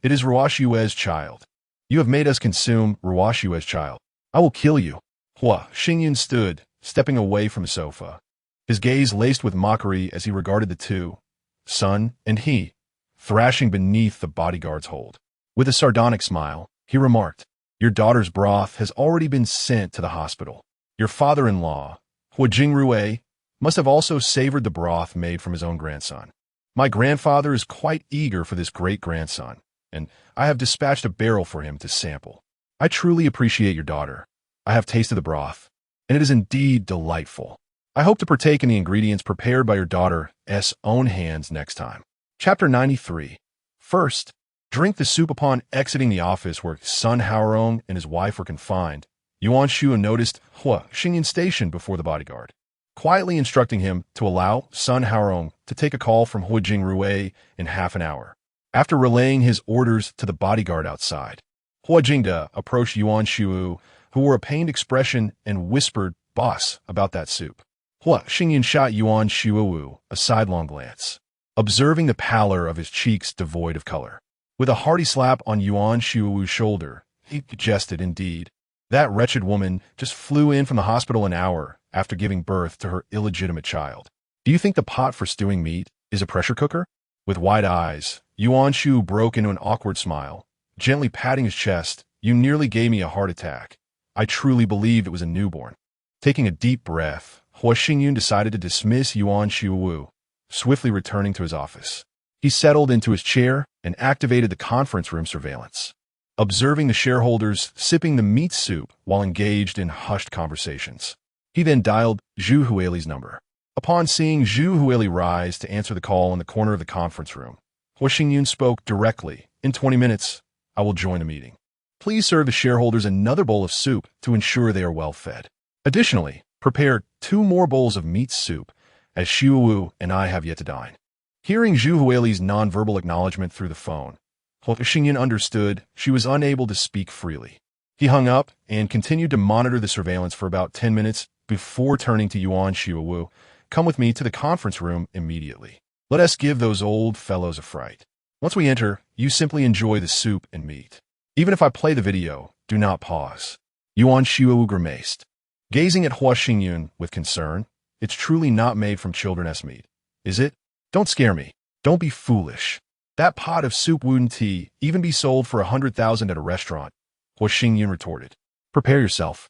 It is Ruoxue's child. You have made us consume Ruoxue's child. I will kill you. Hua Xingyun stood, stepping away from the sofa, his gaze laced with mockery as he regarded the two, Sun and He, thrashing beneath the bodyguard's hold. With a sardonic smile, he remarked, your daughter's broth has already been sent to the hospital. Your father-in-law, Hua Jingrue, must have also savored the broth made from his own grandson. My grandfather is quite eager for this great-grandson, and I have dispatched a barrel for him to sample. I truly appreciate your daughter. I have tasted the broth, and it is indeed delightful. I hope to partake in the ingredients prepared by your daughter's own hands next time. Chapter 93. First, drink the soup. Upon exiting the office where Sun Haorong and his wife were confined, Yuan Shu noticed Hua Xingyun stationed before the bodyguard, quietly instructing him to allow Sun Haorong to take a call from Hua Jingrue in half an hour. After relaying his orders to the bodyguard outside, Hua Jingde approached Yuan Shu, who wore a pained expression, and whispered, boss, about that soup. Hua Xingyun shot Yuan Shu a sidelong glance, observing the pallor of his cheeks devoid of color. With a hearty slap on Yuan Shu's shoulder, he jested, indeed. That wretched woman just flew in from the hospital an hour after giving birth to her illegitimate child. Do you think the pot for stewing meat is a pressure cooker? With wide eyes, Yuan Shu broke into an awkward smile, gently patting his chest. You nearly gave me a heart attack. I truly believed it was a newborn. Taking a deep breath, Hua Xingyun decided to dismiss Yuan Shu, swiftly returning to his office. He settled into his chair and activated the conference room surveillance, observing the shareholders sipping the meat soup while engaged in hushed conversations. He then dialed Zhu Huili's number. Upon seeing Zhu Huili rise to answer the call in the corner of the conference room, Hua Xingyun spoke directly. In 20 minutes, I will join the meeting. Please serve the shareholders another bowl of soup to ensure they are well fed. Additionally, prepare 2 more bowls of meat soup, as Xu Wu and I have yet to dine. Hearing Zhu Huili's nonverbal acknowledgement through the phone, Hua Xingyun understood she was unable to speak freely. He hung up and continued to monitor the surveillance for about 10 minutes before turning to Yuan Shu. Come with me to the conference room immediately. Let us give those old fellows a fright. Once we enter, you simply enjoy the soup and meat. Even if I play the video, do not pause. Yuan Shu grimaced, gazing at Hua Xingyun with concern. It's truly not made from children's meat, is it? Don't scare me. Don't be foolish. That pot of soup wouldn't even be sold for 100,000 at a restaurant, Hua Xingyun retorted. Prepare yourself.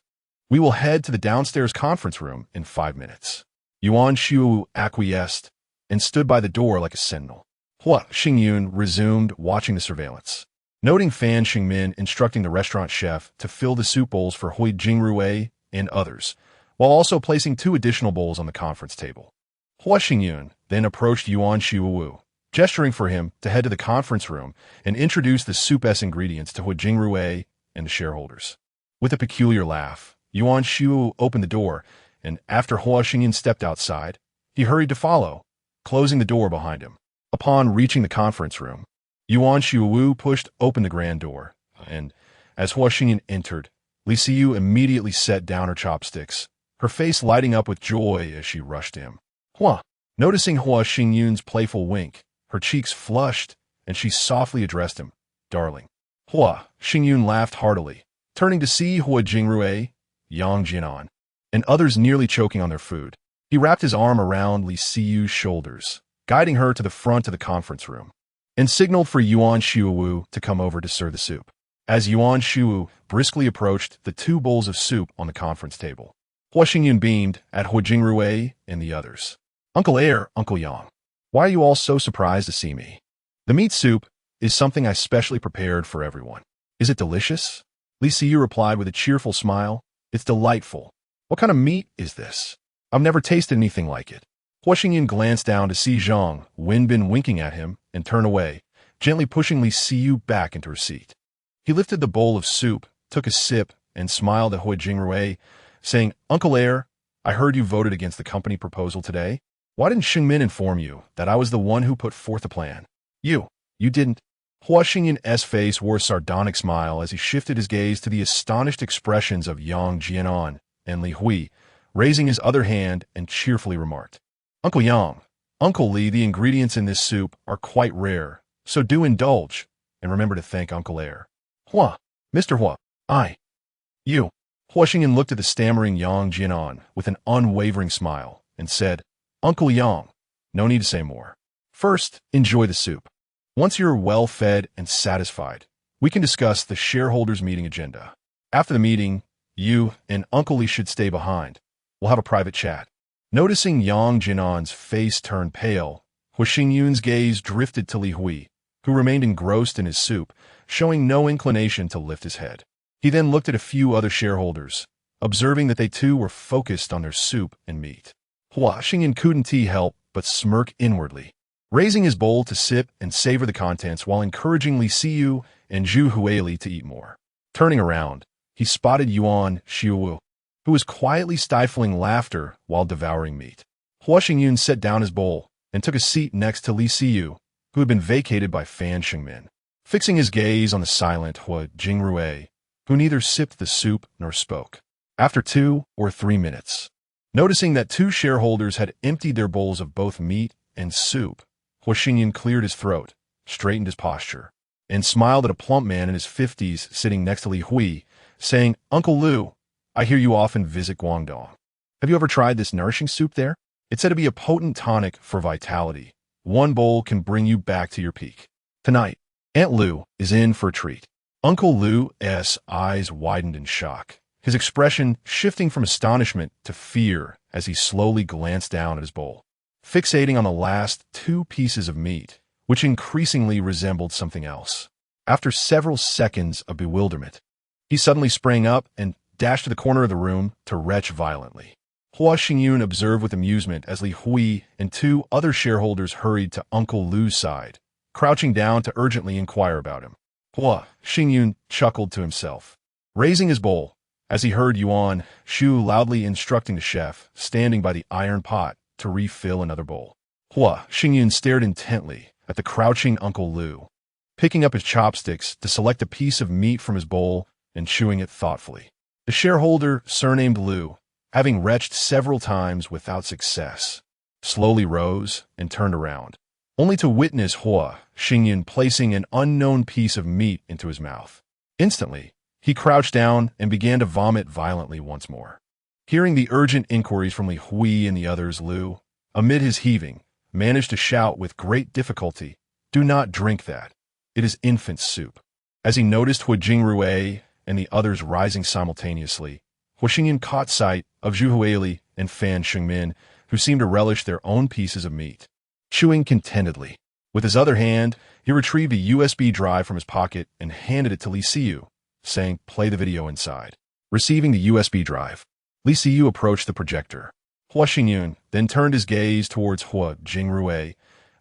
We will head to the downstairs conference room in 5 minutes. Yuan Shu acquiesced and stood by the door like a sentinel. Hua Xingyun resumed watching the surveillance, noting Fan Xingmin instructing the restaurant chef to fill the soup bowls for Hua Jingrue and others, while also placing 2 additional bowls on the conference table. Hua Xingyun then approached Yuan Shu, gesturing for him to head to the conference room and introduce the soup's ingredients to Hua Jingrue and the shareholders. With a peculiar laugh, Yuan Shu opened the door, and after Hua Xingyun stepped outside, he hurried to follow, closing the door behind him. Upon reaching the conference room, Yuan Shu pushed open the grand door, and as Hua Xingyun entered, Li Siyu immediately set down her chopsticks, her face lighting up with joy as she rushed him. Hua, noticing Hua Xingyun's playful wink, her cheeks flushed, and she softly addressed him, darling. Hua Xingyun laughed heartily, turning to see Hua Jingrue, Yang Jianan, and others nearly choking on their food. He wrapped his arm around Li Siyu's shoulders, guiding her to the front of the conference room. and signaled for Yuan Shuwu to come over to serve the soup. As Yuan Shuwu briskly approached the 2 bowls of soup on the conference table, Hua Xingyun beamed at Hua Jingrui and the others. Uncle Air, Uncle Yang, why are you all so surprised to see me? The meat soup is something I specially prepared for everyone. Is it delicious? Li Siyu replied with a cheerful smile. It's delightful. What kind of meat is this? I've never tasted anything like it. Hua Xingyun glanced down to see Zhang Wenbin winking at him and turned away, gently pushing Li Siyu back into her seat. He lifted the bowl of soup, took a sip, and smiled at Hua Jingrui, saying, Uncle Air, I heard you voted against the company proposal today. Why didn't Xingmin inform you that I was the one who put forth the plan? You didn't. Hua Xingyun's face wore a sardonic smile as he shifted his gaze to the astonished expressions of Yang Jianan and Li Hui, raising his other hand and cheerfully remarked, Uncle Yang, Uncle Li, the ingredients in this soup are quite rare, so do indulge, and remember to thank Uncle Air. Hua, Mr. Hua, you. Hua Xingyun looked at the stammering Yang Jianan with an unwavering smile and said, Uncle Yang, no need to say more. First, enjoy the soup. Once you're well fed and satisfied, we can discuss the shareholders' meeting agenda. After the meeting, you and Uncle Li should stay behind. We'll have a private chat. Noticing Yang Jinan's face turn pale, Hua Xingyun's gaze drifted to Li Hui, who remained engrossed in his soup, showing no inclination to lift his head. He then looked at a few other shareholders, observing that they too were focused on their soup and meat. Hua Xingyun couldn't help but smirk inwardly, raising his bowl to sip and savor the contents while encouraging Li Siyu and Zhu Huili to eat more. Turning around, he spotted Yuan Shuwu, who was quietly stifling laughter while devouring meat. Hua Xingyun set down his bowl and took a seat next to Li Siyu, who had been vacated by Fan Xingmin. Fixing his gaze on the silent Hua Jingrui, who neither sipped the soup nor spoke. After 2 or 3 minutes, noticing that 2 shareholders had emptied their bowls of both meat and soup, Hua Xingyun cleared his throat, straightened his posture, and smiled at a plump man in his 50s sitting next to Li Hui, saying, Uncle Lu, I hear you often visit Guangdong. Have you ever tried this nourishing soup there? It's said to be a potent tonic for vitality. 1 bowl can bring you back to your peak. Tonight, Aunt Lu is in for a treat. Uncle Lu's eyes widened in shock, his expression shifting from astonishment to fear as he slowly glanced down at his bowl, fixating on the last 2 pieces of meat, which increasingly resembled something else. After several seconds of bewilderment, he suddenly sprang up and dashed to the corner of the room to retch violently. Hua Xingyun observed with amusement as Li Hui and 2 other shareholders hurried to Uncle Lu's side, crouching down to urgently inquire about him. Hua Xingyun chuckled to himself, raising his bowl, as he heard Yuan Shu loudly instructing the chef standing by the iron pot to refill another bowl. Hua Xingyun stared intently at the crouching Uncle Lu, picking up his chopsticks to select a piece of meat from his bowl and chewing it thoughtfully. The shareholder, surnamed Lu, having retched several times without success, slowly rose and turned around, only to witness Hua Xingyun placing an unknown piece of meat into his mouth. Instantly, he crouched down and began to vomit violently once more. Hearing the urgent inquiries from Li Hui and the others, Lu, amid his heaving, managed to shout with great difficulty, Do not drink that. It is infant soup. As he noticed Hua Jingrui and the others rising simultaneously, Hua Xingyun caught sight of Zhu Huili and Fan Xingmin, who seemed to relish their own pieces of meat. Chewing contentedly, with his other hand, he retrieved a USB drive from his pocket and handed it to Li Siyu, saying, Play the video inside. Receiving the USB drive, Li Siyu approached the projector. Hua Xingyun then turned his gaze towards Hua Jingrui,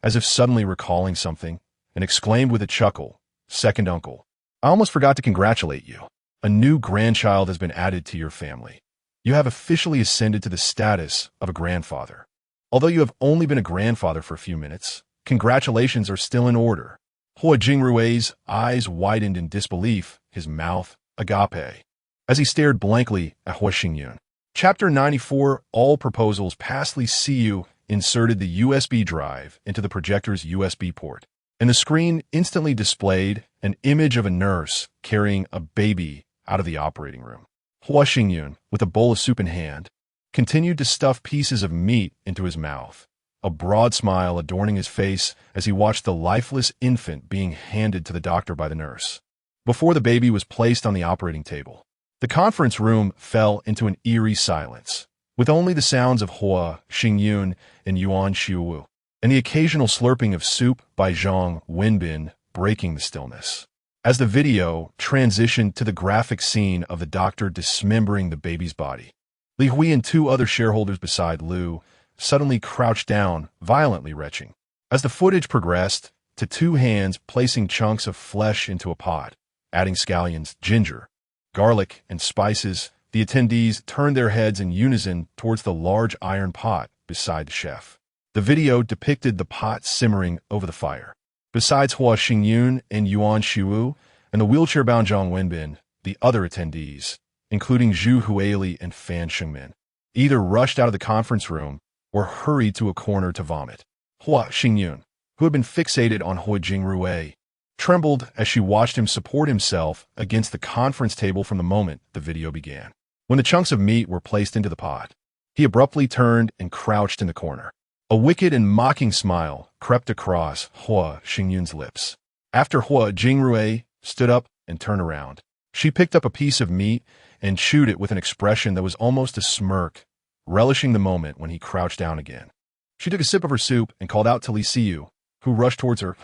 as if suddenly recalling something, and exclaimed with a chuckle, Second uncle, I almost forgot to congratulate you. A new grandchild has been added to your family. You have officially ascended to the status of a grandfather. Although you have only been a grandfather for a few minutes, congratulations are still in order. Hua Jingrui's eyes widened in disbelief, his mouth agape, as he stared blankly at Hua Xingyun. Chapter 94, All Proposals past Li Siyu inserted the USB drive into the projector's USB port, and the screen instantly displayed an image of a nurse carrying a baby out of the operating room. Hua Xingyun, with a bowl of soup in hand, continued to stuff pieces of meat into his mouth, a broad smile adorning his face as he watched the lifeless infant being handed to the doctor by the nurse. Before the baby was placed on the operating table, the conference room fell into an eerie silence, with only the sounds of Hua Xingyun and Yuan Xiuwu, and the occasional slurping of soup by Zhang Wenbin breaking the stillness. As the video transitioned to the graphic scene of the doctor dismembering the baby's body, Li Hui and two other shareholders beside Liu suddenly crouched down, violently retching. As the footage progressed to two hands placing chunks of flesh into a pot, adding scallions, ginger, garlic, and spices, the attendees turned their heads in unison towards the large iron pot beside the chef. The video depicted the pot simmering over the fire. Besides Hua Xingyun and Yuan Xiuwu and the wheelchair-bound Zhang Wenbin, the other attendees, including Zhu Huili and Fan Shengmin, either rushed out of the conference room or hurried to a corner to vomit. Hua Xingyun, who had been fixated on Hua Jingrui, trembled as she watched him support himself against the conference table from the moment the video began. When the chunks of meat were placed into the pot, he abruptly turned and crouched in the corner. A wicked and mocking smile crept across Hua Xingyun's lips. After Hua Jingrui stood up and turned around, she picked up a piece of meat and chewed it with an expression that was almost a smirk, relishing the moment when he crouched down again. She took a sip of her soup and called out to Li Siyu, who rushed towards her.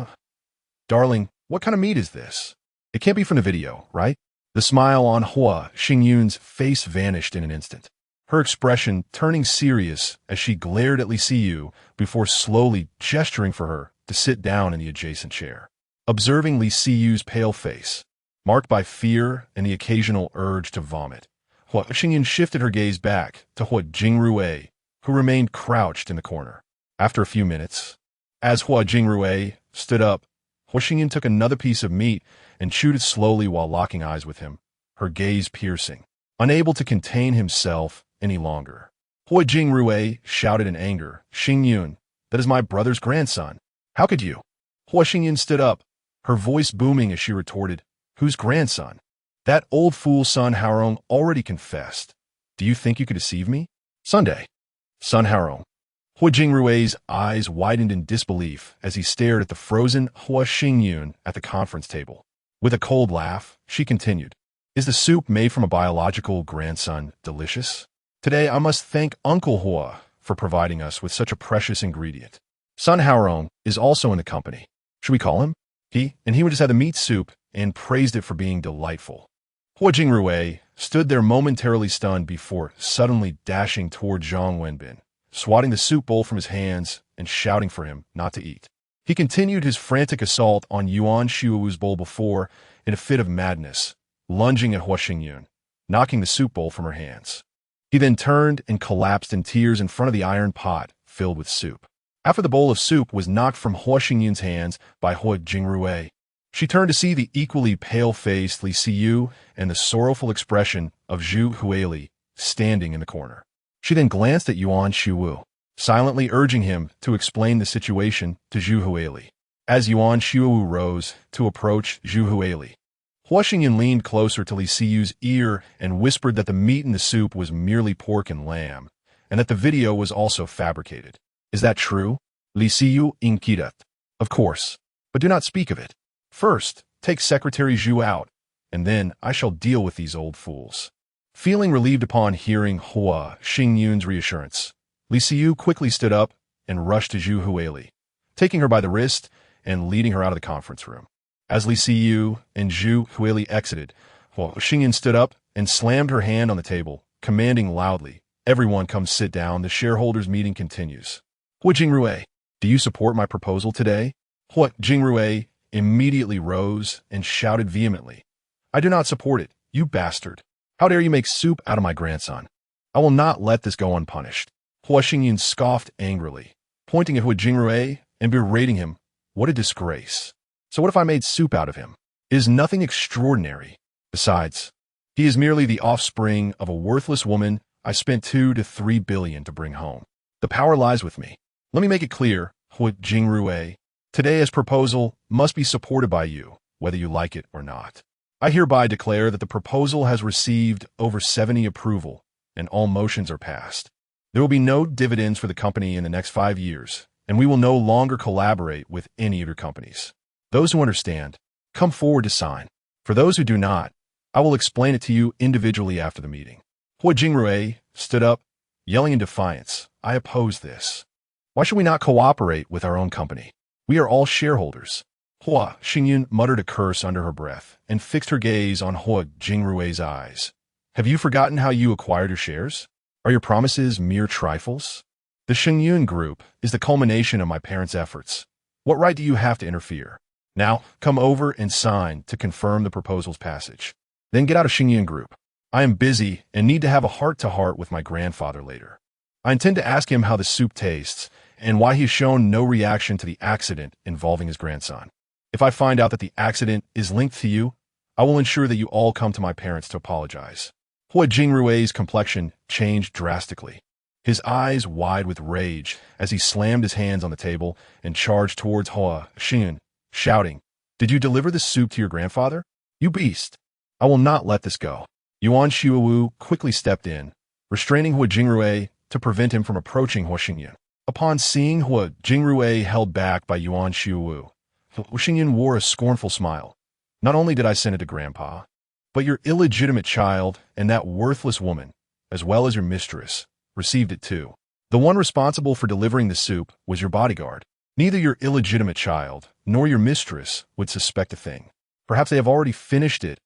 "Darling, what kind of meat is this? It can't be from the video, right?" The smile on Hua Xingyun's face vanished in an instant, her expression turning serious as she glared at Li Siyu before slowly gesturing for her to sit down in the adjacent chair. Observing Li Siyu's pale face, marked by fear and the occasional urge to vomit, Hua Xingyun shifted her gaze back to Hua Jingrui, who remained crouched in the corner. After a few minutes, as Hua Jingrui stood up, Hua Xingyun took another piece of meat and chewed it slowly while locking eyes with him, her gaze piercing. Unable to contain himself any longer, Hua Jingrui shouted in anger, "Xingyun, that is my brother's grandson. How could you?" Hua Xingyun stood up, her voice booming as she retorted, "Whose grandson? That old fool Sun Haorong already confessed. Do you think you could deceive me?" "Sunday." Sun Haorong. Hua Jingrui's eyes widened in disbelief as he stared at the frozen Hua Xingyun at the conference table. With a cold laugh, she continued, "Is the soup made from a biological grandson delicious? Today I must thank Uncle Hua for providing us with such a precious ingredient. Sun Haorong is also in the company. Should we call him?" He just had the meat soup and praised it for being delightful. Hua Jingrui stood there momentarily stunned before suddenly dashing toward Zhang Wenbin, swatting the soup bowl from his hands and shouting for him not to eat. He continued his frantic assault on Yuan Xiuwu's bowl before, in a fit of madness, lunging at Hua Xingyun, knocking the soup bowl from her hands. He then turned and collapsed in tears in front of the iron pot filled with soup. After the bowl of soup was knocked from Hua Xingyun's hands by Hua Jingrui, she turned to see the equally pale-faced Li Siyu and the sorrowful expression of Zhu Huili standing in the corner. She then glanced at Yuan Xiuwu, silently urging him to explain the situation to Zhu Huili. As Yuan Xiuwu rose to approach Zhu Huili, Hua Xingyun leaned closer to Li Siyu's ear and whispered that the meat in the soup was merely pork and lamb, and that the video was also fabricated. "Is that true?" Li Siyu inquired. "Of course, but do not speak of it. First, take Secretary Zhu out, and then I shall deal with these old fools." Feeling relieved upon hearing Hua Xingyun's reassurance, Li Siyu quickly stood up and rushed to Zhu Huili, taking her by the wrist and leading her out of the conference room. As Li Siyu and Zhu Huili exited, Hua Xingyun stood up and slammed her hand on the table, commanding loudly, "Everyone come sit down, the shareholders' meeting continues." "Hua Jingrui, do you support my proposal today?" Hua Jingrui immediately rose and shouted vehemently, "I do not support it, you bastard. How dare you make soup out of my grandson? I will not let this go unpunished." Hua Xingyun scoffed angrily, pointing at Hua Jingrui and berating him. "What a disgrace. So what if I made soup out of him? It is nothing extraordinary. Besides, he is merely the offspring of a worthless woman I spent 2 to 3 billion to bring home. The power lies with me. Let me make it clear, Hua Jingrui, today's proposal must be supported by you, whether you like it or not. I hereby declare that the proposal has received over 70 approval, and all motions are passed. There will be no dividends for the company in the next 5 years, and we will no longer collaborate with any of your companies. Those who understand, come forward to sign. For those who do not, I will explain it to you individually after the meeting. Hua Jingrui stood up, yelling in defiance, I oppose this. Why should we not cooperate with our own company? We are all shareholders. Hua Xingyun muttered a curse under her breath and fixed her gaze on Hua Jingrui's eyes. Have you forgotten how you acquired your shares? Are your promises mere trifles? The Xingyun Group is the culmination of my parents' efforts. What right do you have to interfere? Now, come over and sign to confirm the proposal's passage. Then get out of Xingyun Group. I am busy and need to have a heart-to-heart with my grandfather later. I intend to ask him how the soup tastes and why he has shown no reaction to the accident involving his grandson. If I find out that the accident is linked to you, I will ensure that you all come to my parents to apologize. Hua Jingrui's complexion changed drastically, his eyes wide with rage as he slammed his hands on the table and charged towards Hua Xingyun, shouting, Did you deliver the soup to your grandfather? You beast! I will not let this go. Yuan Shuiwu quickly stepped in, restraining Hua Jingrui to prevent him from approaching Hua Xingyun. Upon seeing Hua Jingrui held back by Yuan Shuiwu, Hua Xingyun wore a scornful smile. Not only did I send it to Grandpa, but your illegitimate child and that worthless woman, as well as your mistress, received it too. The one responsible for delivering the soup was your bodyguard. Neither your illegitimate child nor your mistress would suspect a thing. Perhaps they have already finished it,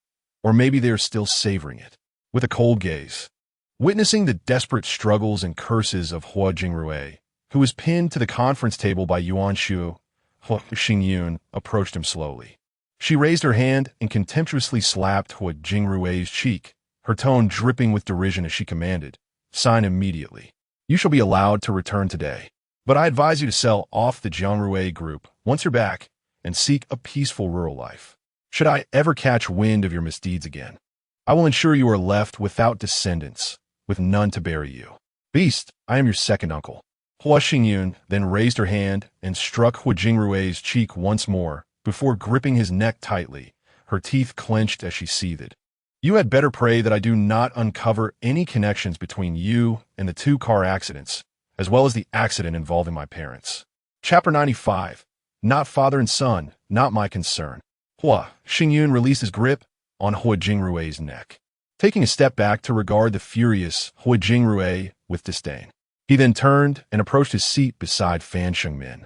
or maybe they are still savoring it. With a cold gaze, witnessing the desperate struggles and curses of Hua Jingrui, who was pinned to the conference table by Yuan Shu, Hua Xingyun approached him slowly. She raised her hand and contemptuously slapped Hua Jingrui's cheek, her tone dripping with derision as she commanded, Sign immediately. You shall be allowed to return today. But I advise you to sell off the Jiangrui Group once you're back and seek a peaceful rural life. Should I ever catch wind of your misdeeds again, I will ensure you are left without descendants, with none to bury you. Beast, I am your second uncle. Hua Xingyun then raised her hand and struck Hua Jingrui's cheek once more before gripping his neck tightly, her teeth clenched as she seethed. You had better pray that I do not uncover any connections between you and the 2 car accidents, as well as the accident involving my parents. Chapter 95. Not father and son, not my concern. Hua Xingyun released his grip on Hua Jingrui's neck, taking a step back to regard the furious Hua Jingrui with disdain. He then turned and approached his seat beside Fan Shengmin,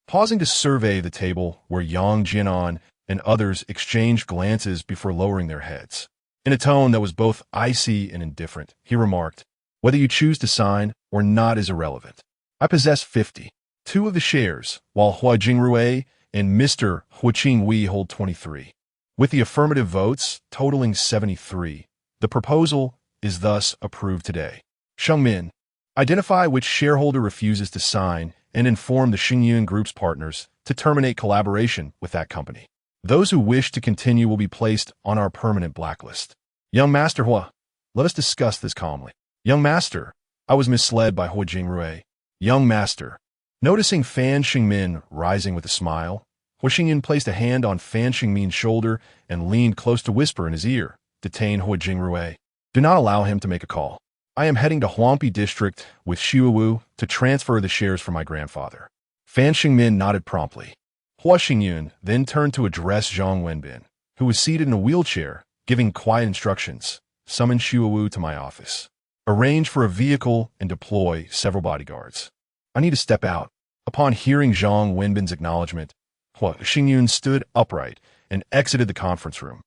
pausing to survey the table where Yang Jianan and others exchanged glances before lowering their heads. In a tone that was both icy and indifferent, he remarked, Whether you choose to sign or not is irrelevant. I possess 52 of the shares, while Hua Jingrui and Mr. Hua Qingwei hold 23. With the affirmative votes totaling 73, the proposal is thus approved today. Shengmin, identify which shareholder refuses to sign and inform the Xingyun Group's partners to terminate collaboration with that company. Those who wish to continue will be placed on our permanent blacklist. Young Master Hua, let us discuss this calmly. Young Master, I was misled by Hua Jingrui. Young Master. Noticing Fan Xingmin rising with a smile, Hua Xingyun placed a hand on Fan Xingmin's shoulder and leaned close to whisper in his ear, Detain Hua Jingrui. Do not allow him to make a call. I am heading to Huangpi District with Shuiwu to transfer the shares for my grandfather. Fan Xingmin nodded promptly. Hua Xingyun then turned to address Zhang Wenbin, who was seated in a wheelchair, giving quiet instructions. Summon Shuiwu to my office. Arrange for a vehicle and deploy several bodyguards. I need to step out. Upon hearing Zhang Wenbin's acknowledgement, Hua Xingyun stood upright and exited the conference room,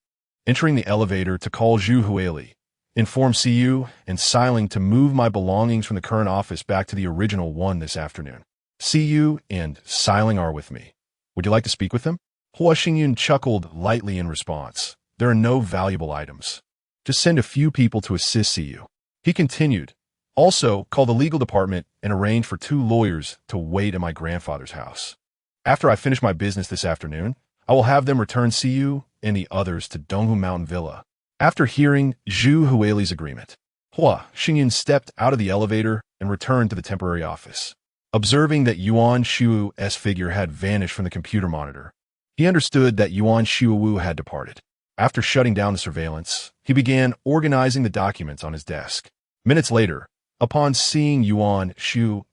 entering the elevator to call Zhu Huili, inform CU, and Siling to move my belongings from the current office back to the original one this afternoon. CU and Siling are with me. Would you like to speak with them? Hua Xingyun chuckled lightly in response. There are no valuable items. Just send a few people to assist CU. He continued, also call the legal department and arrange for 2 lawyers to wait at my grandfather's house. After I finish my business this afternoon, I will have them return CU and the others to Donghu Mountain Villa. After hearing Zhu Huili's agreement, Hua Xingyun stepped out of the elevator and returned to the temporary office. Observing that Yuan Shu's figure had vanished from the computer monitor, he understood that Yuan Shuiwu had departed. After shutting down the surveillance, he began organizing the documents on his desk. Minutes later, upon seeing Yuan Shu's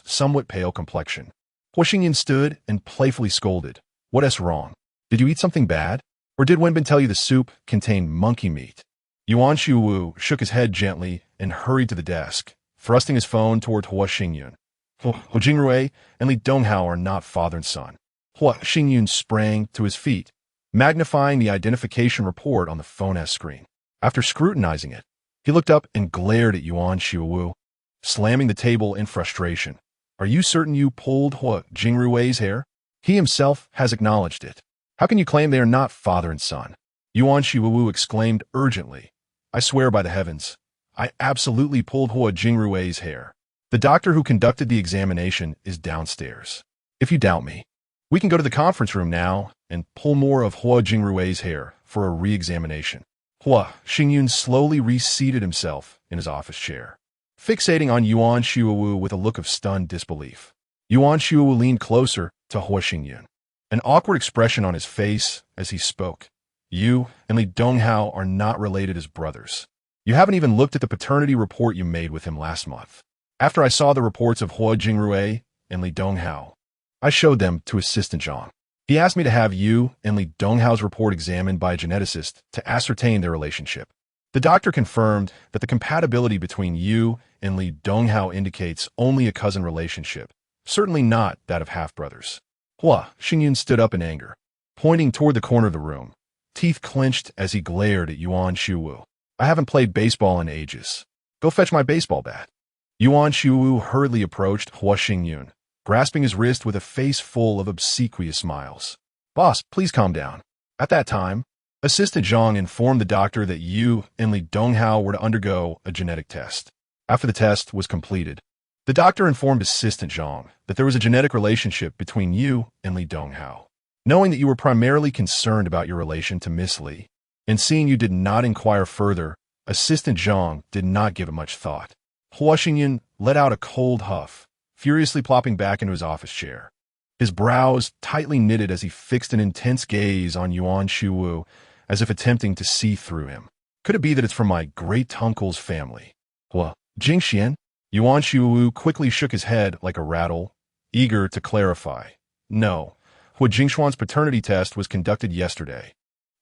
somewhat pale complexion, Hua Xingyan stood and playfully scolded. What's wrong? Did you eat something bad? Or did Wenbin tell you the soup contained monkey meat? Yuan Shuwu shook his head gently and hurried to the desk, thrusting his phone toward Hua Xingyun. Hua Jingrui and Li Donghao are not father and son. Hua Xingyun sprang to his feet, magnifying the identification report on the phone screen. After scrutinizing it, he looked up and glared at Yuan Shuwu, slamming the table in frustration. Are you certain you pulled Hua Jingrui's hair? He himself has acknowledged it. How can you claim they are not father and son? Yuan Shuwu exclaimed urgently. I swear by the heavens, I absolutely pulled Hua Jingrui's hair. The doctor who conducted the examination is downstairs. If you doubt me, we can go to the conference room now and pull more of Hua Jingrui's hair for a re-examination. Hua Xingyun slowly reseated himself in his office chair, fixating on Yuan Shuwu with a look of stunned disbelief. Yuan Shuwu leaned closer to Hua Xingyun, an awkward expression on his face as he spoke. You and Li Donghao are not related as brothers. You haven't even looked at the paternity report you made with him last month. After I saw the reports of Hua Jingrui and Li Donghao, I showed them to Assistant Zhang. He asked me to have you and Li Donghao's report examined by a geneticist to ascertain their relationship. The doctor confirmed that the compatibility between you and Li Donghao indicates only a cousin relationship, certainly not that of half-brothers. Hua Xingyun stood up in anger, pointing toward the corner of the room, teeth clenched as he glared at Yuan Shuwu. I haven't played baseball in ages. Go fetch my baseball bat. Yuan Shuwu hurriedly approached Hua Xingyun, grasping his wrist with a face full of obsequious smiles. Boss, please calm down. At that time, Assistant Zhang informed the doctor that you and Li Donghao were to undergo a genetic test. After the test was completed, the doctor informed Assistant Zhang that there was a genetic relationship between you and Li Donghao. Knowing that you were primarily concerned about your relation to Miss Li, and seeing you did not inquire further, Assistant Zhang did not give it much thought. Hua Xingyun let out a cold huff, furiously plopping back into his office chair. His brows tightly knitted as he fixed an intense gaze on Yuan Shuwu, as if attempting to see through him. Could it be that it's from my great-uncle's family? Hua Jingxian? Yuan Shuwu quickly shook his head like a rattle, eager to clarify. No, Hua Jingshuan's paternity test was conducted yesterday,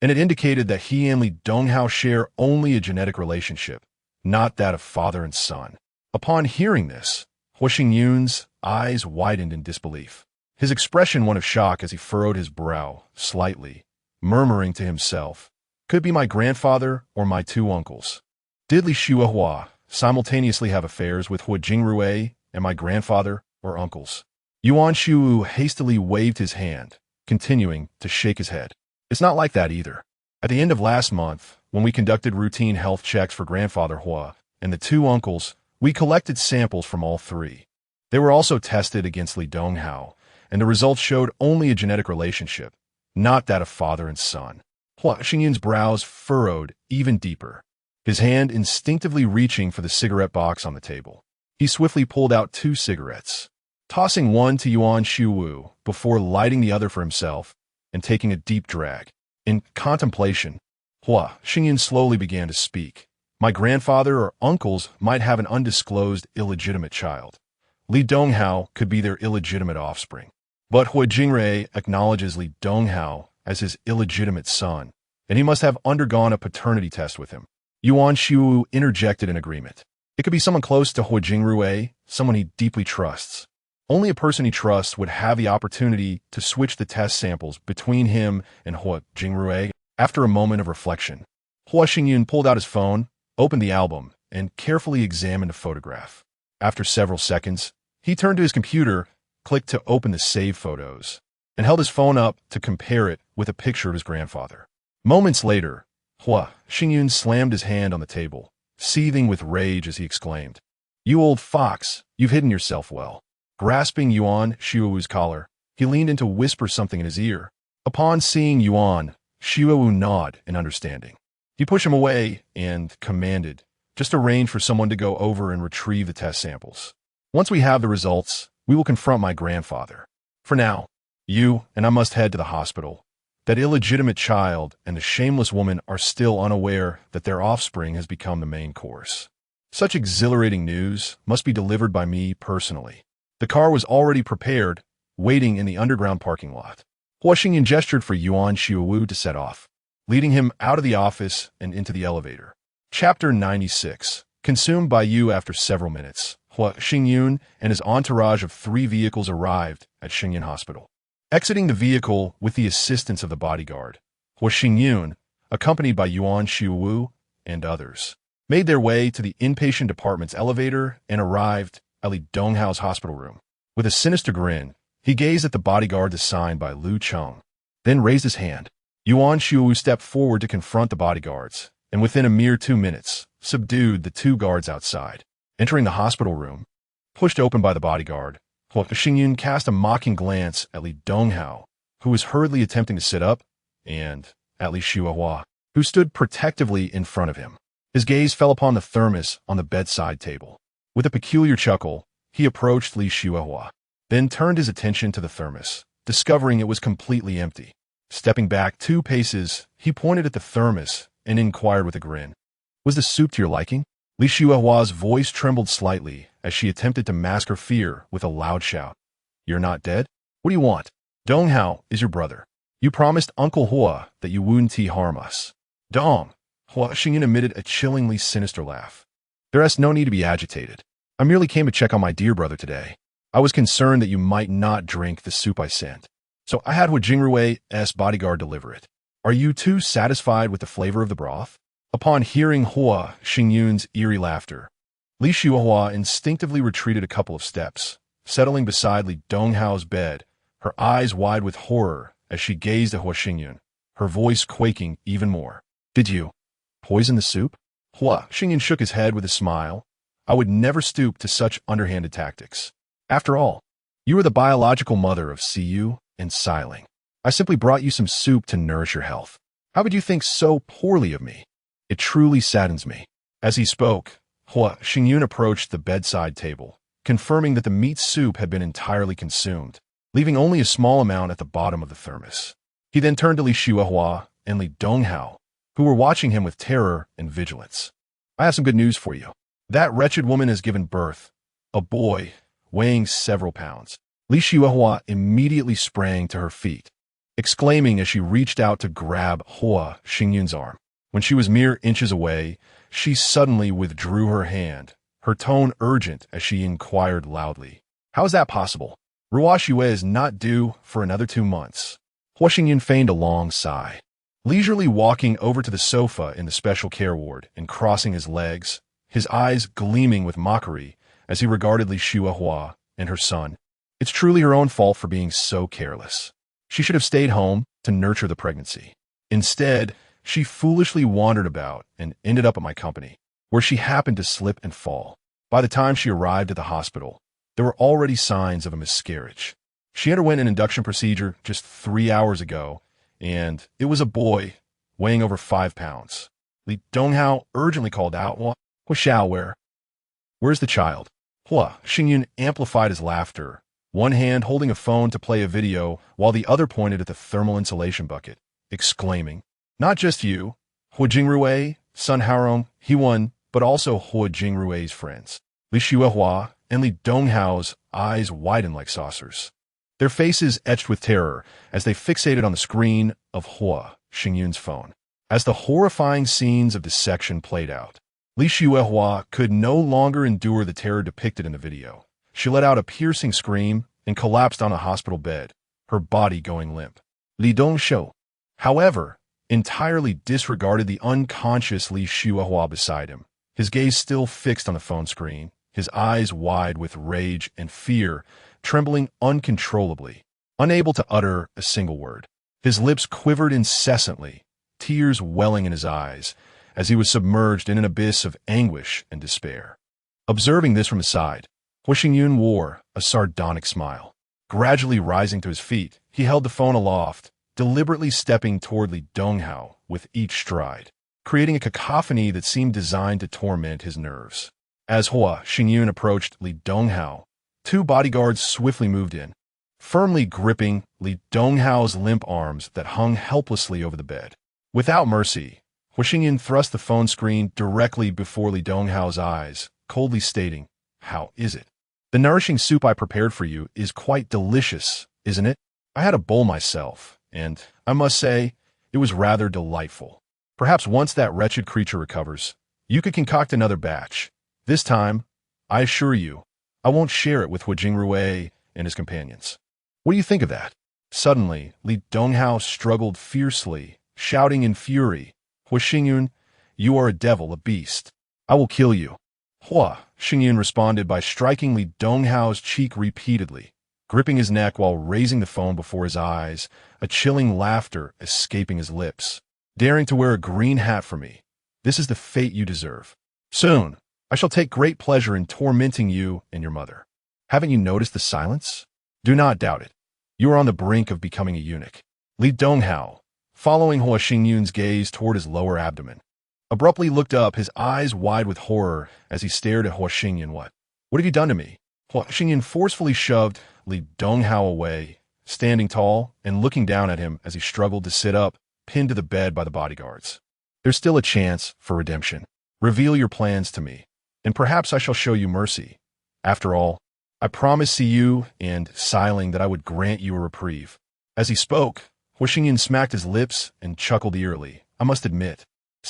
and it indicated that he and Li Donghao share only a genetic relationship, not that of father and son. Upon hearing this, Hua Xingyun's eyes widened in disbelief, his expression one of shock as he furrowed his brow slightly, murmuring to himself, could it be my grandfather or my two uncles? Did Li Shuahua simultaneously have affairs with Hua Jingrui and my grandfather or uncles? Yuan Shuwu hastily waved his hand, continuing to shake his head. It's not like that either. At the end of last month, when we conducted routine health checks for grandfather Hua and the two uncles, we collected samples from all three. They were also tested against Li Donghao, and the results showed only a genetic relationship, not that of father and son. Hua Xingyun's brows furrowed even deeper, his hand instinctively reaching for the cigarette box on the table. He swiftly pulled out 2 cigarettes, tossing one to Yuan Shuwu before lighting the other for himself and taking a deep drag. In contemplation, Hua Xingyun slowly began to speak. My grandfather or uncles might have an undisclosed illegitimate child. Li Donghao could be their illegitimate offspring. But Hua Jingrui acknowledges Li Donghao as his illegitimate son, and he must have undergone a paternity test with him. Yuan Shuwu interjected in agreement. It could be someone close to Hua Jingrui, someone he deeply trusts. Only a person he trusts would have the opportunity to switch the test samples between him and Hua Jingrui. After a moment of reflection, Hua Xingyun pulled out his phone, opened the album, and carefully examined a photograph. After several seconds, he turned to his computer, clicked to open the save photos, and held his phone up to compare it with a picture of his grandfather. Moments later, Hua Xingyun slammed his hand on the table, seething with rage as he exclaimed, You old fox, you've hidden yourself well. Grasping Yuan Shuwu's collar, he leaned in to whisper something in his ear. Upon seeing Yuan, Shuwu nodded in understanding. He pushed him away and commanded, just arrange for someone to go over and retrieve the test samples. Once we have the results, we will confront my grandfather. For now, you and I must head to the hospital. That illegitimate child and the shameless woman are still unaware that their offspring has become the main course. Such exhilarating news must be delivered by me personally. The car was already prepared, waiting in the underground parking lot. Hua Xingyan gestured for Yuan Xiaowu to set off, leading him out of the office and into the elevator. Chapter 96. Consumed by you. After several minutes, Hua Xingyun and his entourage of 3 vehicles arrived at Xingyan Hospital. Exiting the vehicle with the assistance of the bodyguard, Hua Xingyun, accompanied by Yuan Xiaowu and others, made their way to the inpatient department's elevator and arrived at Li Donghao's hospital room. With a sinister grin, he gazed at the bodyguard assigned by Lu Cheng, then raised his hand. Yuan Xiaowu stepped forward to confront the bodyguards, and within a mere 2 minutes, subdued the 2 guards outside. Entering the hospital room, pushed open by the bodyguard, Hua Xingyun cast a mocking glance at Li Donghao, who was hurriedly attempting to sit up, and at Li Shuahua, who stood protectively in front of him. His gaze fell upon the thermos on the bedside table. With a peculiar chuckle, he approached Li Shuahua, then turned his attention to the thermos, discovering it was completely empty. Stepping back 2 paces, he pointed at the thermos and inquired with a grin, "Was the soup to your liking?" Li Shuahua's voice trembled slightly as she attempted to mask her fear with a loud shout. "You're not dead? What do you want? Donghao is your brother. You promised Uncle Hua that you wouldn't harm us." "Dong!" Hua Xingyan emitted a chillingly sinister laugh. "There is no need to be agitated. I merely came to check on my dear brother today. I was concerned that you might not drink the soup I sent, so I had Hua Jingrui's bodyguard deliver it. Are you too satisfied with the flavor of the broth?" Upon hearing Hua Xingyun's eerie laughter, Li Shuahua instinctively retreated a couple of steps, settling beside Li Donghao's bed, her eyes wide with horror as she gazed at Hua Xingyun, her voice quaking even more. "Did you poison the soup?" Hua Xingyun shook his head with a smile. "I would never stoop to such underhanded tactics. After all, you are the biological mother of Siyu and Xiling. I simply brought you some soup to nourish your health. How could you think so poorly of me? It truly saddens me." As he spoke, Hua Xingyun approached the bedside table, confirming that the meat soup had been entirely consumed, leaving only a small amount at the bottom of the thermos. He then turned to Li Shuahua and Li Donghao, who were watching him with terror and vigilance. "I have some good news for you. That wretched woman has given birth, a boy weighing several pounds." Li Shuahua immediately sprang to her feet, exclaiming as she reached out to grab Hua Xingyun's arm. When she was mere inches away, she suddenly withdrew her hand, her tone urgent as she inquired loudly, "How is that possible? Ruosh Yue is not due for another 2 months." Hua Xingyun feigned a long sigh, leisurely walking over to the sofa in the special care ward and crossing his legs, his eyes gleaming with mockery as he regarded Li Shuahua and her son. It's truly her own fault for being so careless. She should have stayed home to nurture the pregnancy. Instead, she foolishly wandered about and ended up at my company, where she happened to slip and fall. By the time she arrived at the hospital, there were already signs of a miscarriage. She underwent an induction procedure just 3 hours ago, and it was a boy weighing over 5 pounds. Li Donghao urgently called out, "Hua Xiao, where's the child?" Hua Xingyun amplified his laughter, one hand holding a phone to play a video while the other pointed at the thermal insulation bucket, exclaiming, "Not just you, Hua Jingrui, Sun Haorong, Hewan, but also Hua Jingrui's friends." Li Shuahua and Li Donghao's eyes widened like saucers, their faces etched with terror as they fixated on the screen of Hua Xingyun's phone. As the horrifying scenes of dissection played out, Li Shuahua could no longer endure the terror depicted in the video. She let out a piercing scream and collapsed on a hospital bed, her body going limp. Li Dongshou, however, entirely disregarded the unconscious Li Shuahua beside him, his gaze still fixed on the phone screen, his eyes wide with rage and fear, trembling uncontrollably, unable to utter a single word. His lips quivered incessantly, tears welling in his eyes, as he was submerged in an abyss of anguish and despair. Observing this from his side, Hua Xingyun wore a sardonic smile. Gradually rising to his feet, he held the phone aloft, deliberately stepping toward Li Donghao with each stride, creating a cacophony that seemed designed to torment his nerves. As Hua Xingyun approached Li Donghao, 2 bodyguards swiftly moved in, firmly gripping Li Donghao's limp arms that hung helplessly over the bed. Without mercy, Hua Xingyun thrust the phone screen directly before Li Donghao's eyes, coldly stating, "How is it? The nourishing soup I prepared for you is quite delicious, isn't it? I had a bowl myself, and I must say, it was rather delightful. Perhaps once that wretched creature recovers, you could concoct another batch. This time, I assure you, I won't share it with Hu Jingrui and his companions. What do you think of that? Suddenly, Li Donghao struggled fiercely, shouting in fury, Hu Xingyun, you are a devil, a beast. I will kill you. Hua Xingyun responded by striking Li Donghao's cheek repeatedly, gripping his neck while raising the phone before his eyes, a chilling laughter escaping his lips. Daring to wear a green hat for me. This is the fate you deserve. Soon, I shall take great pleasure in tormenting you and your mother. Haven't you noticed the silence? Do not doubt it. You are on the brink of becoming a eunuch. Li Donghao, following Hua Xingyun's gaze toward his lower abdomen, abruptly looked up, his eyes wide with horror as he stared at Hua Xingyun. What have you done to me? Hua Xingyun forcefully shoved Li Donghao away, standing tall and looking down at him as he struggled to sit up, pinned to the bed by the bodyguards. There's still a chance for redemption. Reveal your plans to me, and perhaps I shall show you mercy. After all, I promised you and Xiling that I would grant you a reprieve. As he spoke, Hua Xingyun smacked his lips and chuckled eerily. I must admit,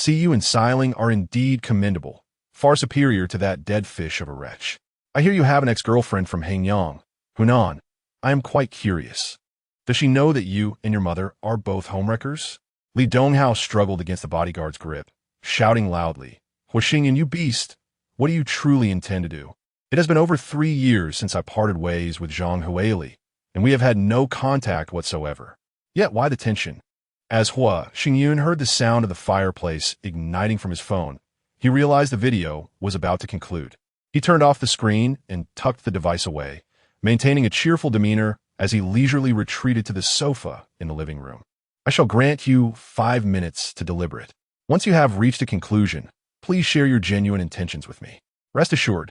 you and Xiling are indeed commendable, far superior to that dead fish of a wretch. I hear you have an ex-girlfriend from Hengyang, Hunan. I am quite curious. Does she know that you and your mother are both homewreckers? Li Donghao struggled against the bodyguard's grip, shouting loudly, Hua Xingyun, you beast! What do you truly intend to do? It has been over 3 years since I parted ways with Zhang Huili, and we have had no contact whatsoever. Yet why the tension? As Hua Xingyun heard the sound of the fireplace igniting from his phone, he realized the video was about to conclude. He turned off the screen and tucked the device away, maintaining a cheerful demeanor as he leisurely retreated to the sofa in the living room. I shall grant you 5 minutes to deliberate. Once you have reached a conclusion, please share your genuine intentions with me. Rest assured,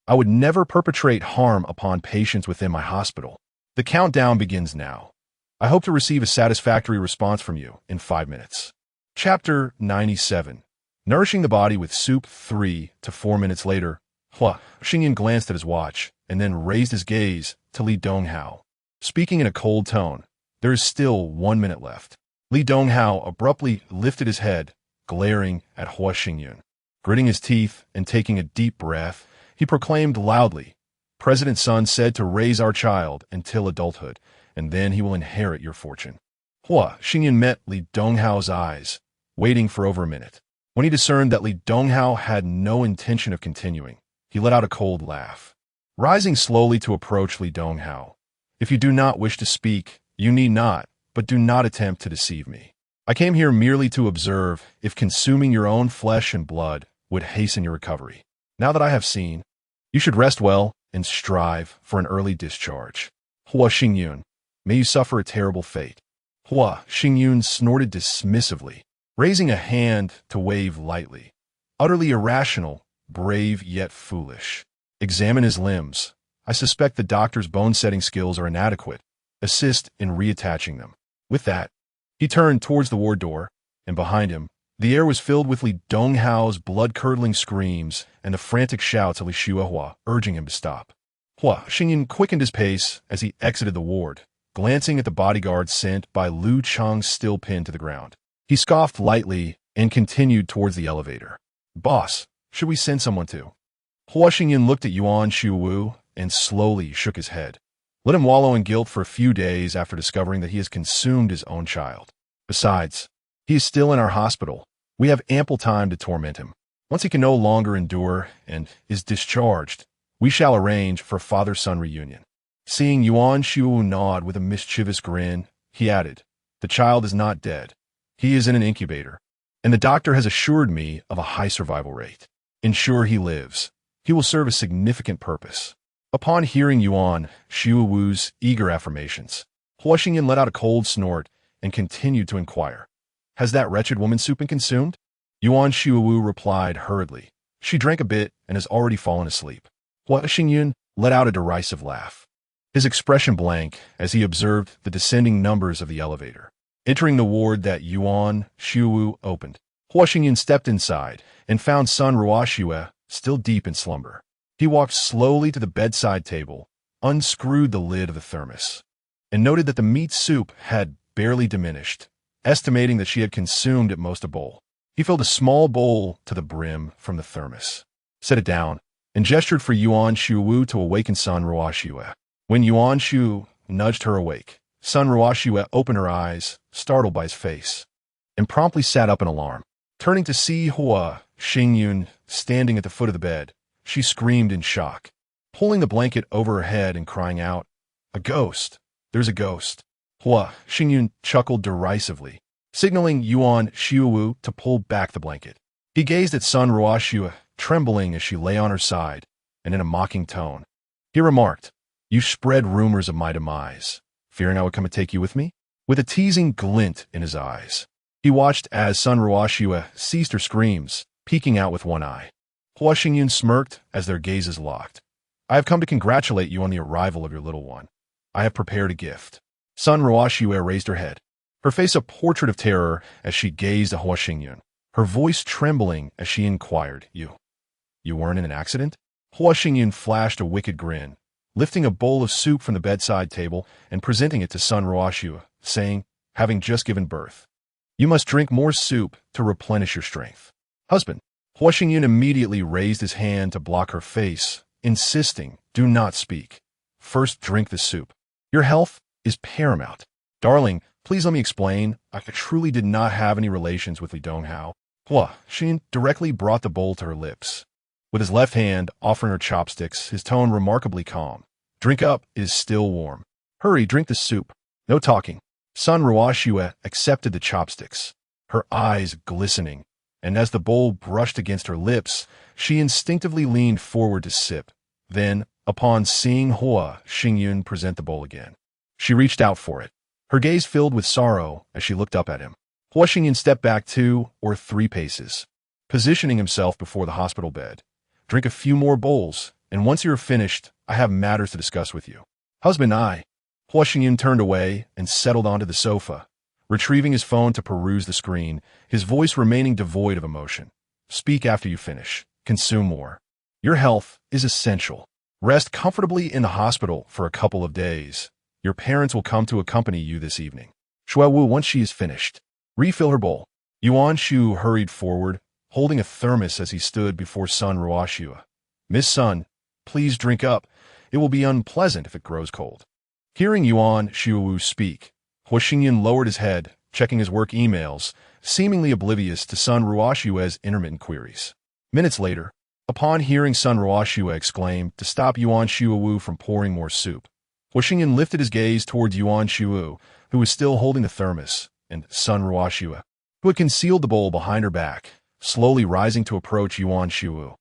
I would never perpetrate harm upon patients within my hospital. The countdown begins now. I hope to receive a satisfactory response from you in 5 minutes. Chapter 97. Nourishing the body with soup. 3 to 4 minutes later, Hua Xingyun glanced at his watch and then raised his gaze to Li Donghao. Speaking in a cold tone, there is still 1 minute left. Li Donghao abruptly lifted his head, glaring at Hua Xingyun. Gritting his teeth and taking a deep breath, he proclaimed loudly, President Sun said to raise our child until adulthood, and then he will inherit your fortune. Hua Xingyun met Li Donghao's eyes, waiting for over a minute. When he discerned that Li Donghao had no intention of continuing, he let out a cold laugh. Rising slowly to approach Li Donghao, if you do not wish to speak, you need not, but do not attempt to deceive me. I came here merely to observe if consuming your own flesh and blood would hasten your recovery. Now that I have seen, you should rest well and strive for an early discharge. Hua Xingyun, may you suffer a terrible fate. Hua Xingyun snorted dismissively, raising a hand to wave lightly. Utterly irrational, brave yet foolish. Examine his limbs. I suspect the doctor's bone-setting skills are inadequate. Assist in reattaching them. With that, he turned towards the ward door, and behind him, the air was filled with Li Donghao's blood-curdling screams and the frantic shouts of Li Xuehua urging him to stop. Hua Xingyun quickened his pace as he exited the ward, glancing at the bodyguard sent by Lu Chang's still pinned to the ground. He scoffed lightly and continued towards the elevator. Boss, should we send someone to? Hua Xingyun looked at Yuan Shuwu and slowly shook his head. Let him wallow in guilt for a few days after discovering that he has consumed his own child. Besides, he is still in our hospital. We have ample time to torment him. Once he can no longer endure and is discharged, we shall arrange for a father-son reunion. Seeing Yuan Shuwu nod with a mischievous grin, he added, the child is not dead. He is in an incubator, and the doctor has assured me of a high survival rate. Ensure he lives. He will serve a significant purpose. Upon hearing Yuan Shuwu's eager affirmations, Hua Xingyun let out a cold snort and continued to inquire, has that wretched woman's soup been consumed? Yuan Shuwu replied hurriedly. She drank a bit and has already fallen asleep. Hua Xingyun let out a derisive laugh, his expression blank as he observed the descending numbers of the elevator. Entering the ward that Yuan Shuwu opened, Hua Xingyun stepped inside and found son Ruoxue still deep in slumber. He walked slowly to the bedside table, unscrewed the lid of the thermos, and noted that the meat soup had barely diminished, estimating that she had consumed at most a bowl. He filled a small bowl to the brim from the thermos, set it down, and gestured for Yuan Shuwu to awaken Sun Ruoxue. When Yuan Shu nudged her awake, Sun Ruoxue opened her eyes, startled by his face, and promptly sat up in alarm. Turning to see Hua Xingyun standing at the foot of the bed, she screamed in shock, pulling the blanket over her head and crying out, "A ghost! There's a ghost!" Hua Xingyun chuckled derisively, signaling Yuan Shuwu to pull back the blanket. He gazed at Sun Ruoxue, trembling as she lay on her side, and in a mocking tone, he remarked, "You spread rumors of my demise, fearing I would come and take you with me?" With a teasing glint in his eyes, he watched as Sun Ruoxue ceased her screams, peeking out with one eye. Hua Xingyun smirked as their gazes locked. "I have come to congratulate you on the arrival of your little one. I have prepared a gift." Sun Ruoxue raised her head, her face a portrait of terror as she gazed at Hua Xingyun, her voice trembling as she inquired, You weren't in an accident?" Hua Xingyun flashed a wicked grin, lifting a bowl of soup from the bedside table and presenting it to Sun Ruoxue, saying, having just given birth, "You must drink more soup to replenish your strength." "Husband." Hua Xingyun immediately raised his hand to block her face, insisting, "Do not speak. First drink the soup. Your health is paramount." "Darling, please let me explain. I truly did not have any relations with Li Donghao." Hua Xingyun directly brought the bowl to her lips, with his left hand offering her chopsticks, his tone remarkably calm. "Drink up, it is still warm. Hurry, drink the soup. No talking." Sun Ruoxue accepted the chopsticks, her eyes glistening, and as the bowl brushed against her lips, she instinctively leaned forward to sip. Then, upon seeing Hua Xingyun present the bowl again, she reached out for it, her gaze filled with sorrow as she looked up at him. Hua Xingyun stepped back 2 or 3 paces, positioning himself before the hospital bed. "Drink a few more bowls, and once you are finished, I have matters to discuss with you." "Husband, Hua Xingyun turned away and settled onto the sofa, retrieving his phone to peruse the screen, his voice remaining devoid of emotion. "Speak after you finish. Consume more. Your health is essential. Rest comfortably in the hospital for a couple of days. Your parents will come to accompany you this evening." Shui Wu, once she is finished, refill her bowl. Yuan Shu hurried forward, holding a thermos as he stood before Sun Ruoxue. "Miss Sun, please drink up. It will be unpleasant if it grows cold." Hearing Yuan Shuwu speak, Hua Xingyun lowered his head, checking his work emails, seemingly oblivious to Sun Ruoxue's intermittent queries. Minutes later, upon hearing Sun Ruoxue exclaim to stop Yuan Shuwu from pouring more soup, Hua Xingyun lifted his gaze towards Yuan Shuwu, who was still holding the thermos, and Sun Ruoxue, who had concealed the bowl behind her back, slowly rising to approach Yuan Shuwu.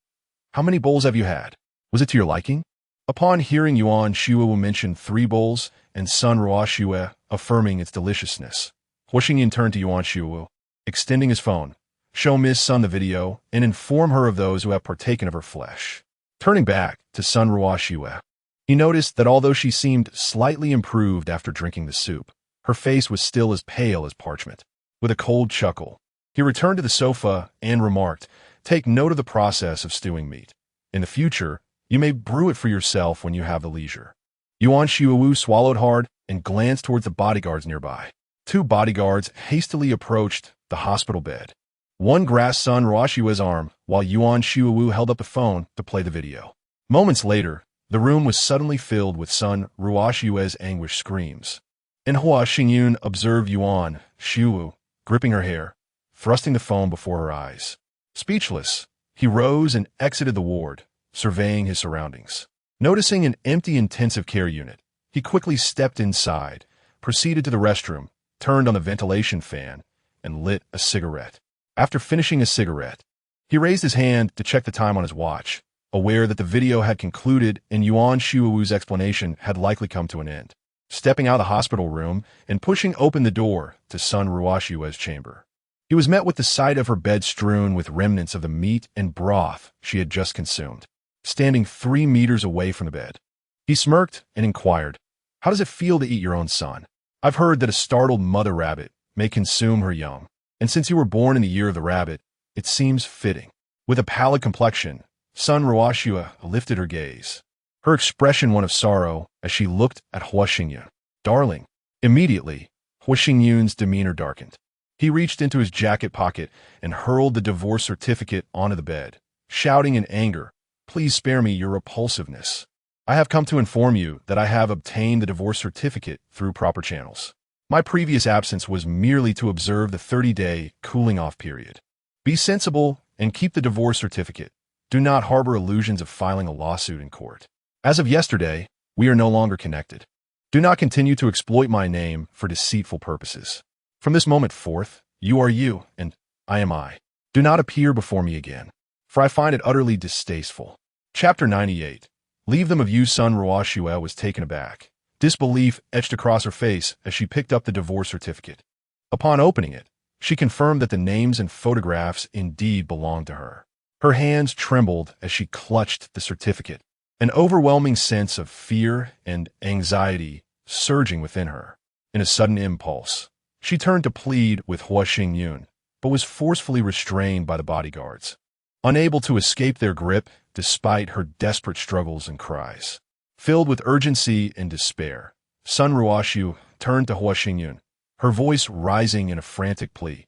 "How many bowls have you had? Was it to your liking?" Upon hearing Yuan Shuwu mention 3 bowls and Sun Ruoxue affirming its deliciousness, Hua Xingyun turned to Yuan Shuwu, extending his phone. "Show Miss Sun the video and inform her of those who have partaken of her flesh." Turning back to Sun Ruoxue, he noticed that although she seemed slightly improved after drinking the soup, her face was still as pale as parchment. With a cold chuckle, he returned to the sofa and remarked, "Take note of the process of stewing meat. In the future, you may brew it for yourself when you have the leisure." Yuan Shuwu swallowed hard and glanced towards the bodyguards nearby. 2 bodyguards hastily approached the hospital bed. One grasped Sun Ruoxue's arm, while Yuan Shuwu held up the phone to play the video. Moments later, the room was suddenly filled with Sun Ruoxue's anguished screams, and Hua Xingyun observed Yuan Shuwu gripping her hair, thrusting the phone before her eyes. Speechless, he rose and exited the ward, surveying his surroundings. Noticing an empty intensive care unit, he quickly stepped inside, proceeded to the restroom, turned on the ventilation fan, and lit a cigarette. After finishing a cigarette, he raised his hand to check the time on his watch, aware that the video had concluded and Yuan Shuwu's explanation had likely come to an end. Stepping out of the hospital room and pushing open the door to Sun Ruoxue's chamber, he was met with the sight of her bed strewn with remnants of the meat and broth she had just consumed. Standing 3 meters away from the bed, he smirked and inquired, "How does it feel to eat your own son? I've heard that a startled mother rabbit may consume her young, and since you were born in the year of the rabbit, it seems fitting." With a pallid complexion, Sun Ruoxue lifted her gaze, her expression one of sorrow as she looked at Hua Xingyun. Darling. Immediately, Hua Xingyun's demeanor darkened. He reached into his jacket pocket and hurled the divorce certificate onto the bed, shouting in anger, "Please spare me your repulsiveness. I have come to inform you that I have obtained the divorce certificate through proper channels. My previous absence was merely to observe the 30-day cooling-off period. Be sensible and keep the divorce certificate. Do not harbor illusions of filing a lawsuit in court. As of yesterday, we are no longer connected. Do not continue to exploit my name for deceitful purposes. From this moment forth, you are you, and I am I. Do not appear before me again, for I find it utterly distasteful." Chapter 98. Leave them of you. Sun Ruoxue was taken aback. Disbelief etched across her face as she picked up the divorce certificate. Upon opening it, she confirmed that the names and photographs indeed belonged to her. Her hands trembled as she clutched the certificate, an overwhelming sense of fear and anxiety surging within her. In a sudden impulse, she turned to plead with Hua Xingyun, but was forcefully restrained by the bodyguards, unable to escape their grip despite her desperate struggles and cries. Filled with urgency and despair, Sun Ruoxue turned to Hua Xingyun, her voice rising in a frantic plea.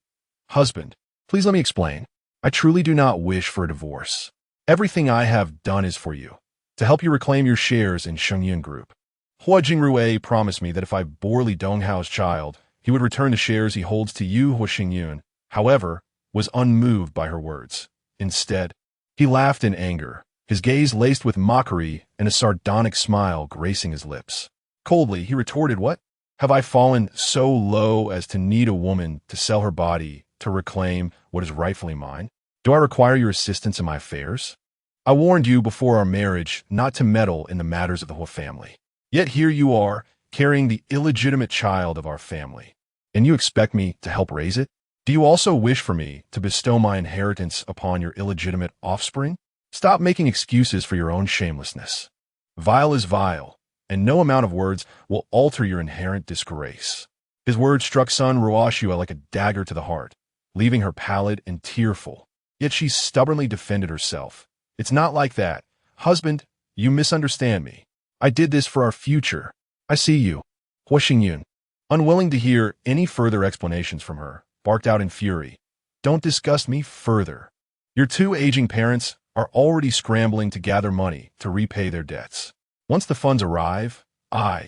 "Husband, please let me explain. I truly do not wish for a divorce. Everything I have done is for you, to help you reclaim your shares in Xingyun Group. Hua Jingrue promised me that if I bore Li Donghao's child, he would return the shares he holds to you. Hua Xingyun, however, was unmoved by her words. Instead, he laughed in anger, his gaze laced with mockery and a sardonic smile gracing his lips. Coldly, he retorted, "What? Have I fallen so low as to need a woman to sell her body to reclaim what is rightfully mine? Do I require your assistance in my affairs? I warned you before our marriage not to meddle in the matters of the Hua family. Yet here you are, carrying the illegitimate child of our family, and you expect me to help raise it? Do you also wish for me to bestow my inheritance upon your illegitimate offspring? Stop making excuses for your own shamelessness. Vile is vile, and no amount of words will alter your inherent disgrace." His words struck Sun Ruoxue like a dagger to the heart, leaving her pallid and tearful. Yet she stubbornly defended herself. "It's not like that. Husband, you misunderstand me. I did this for our future. I see you." Hua Xingyun, unwilling to hear any further explanations from her, barked out in fury, "Don't disgust me further. Your two aging parents are already scrambling to gather money to repay their debts. Once the funds arrive, I,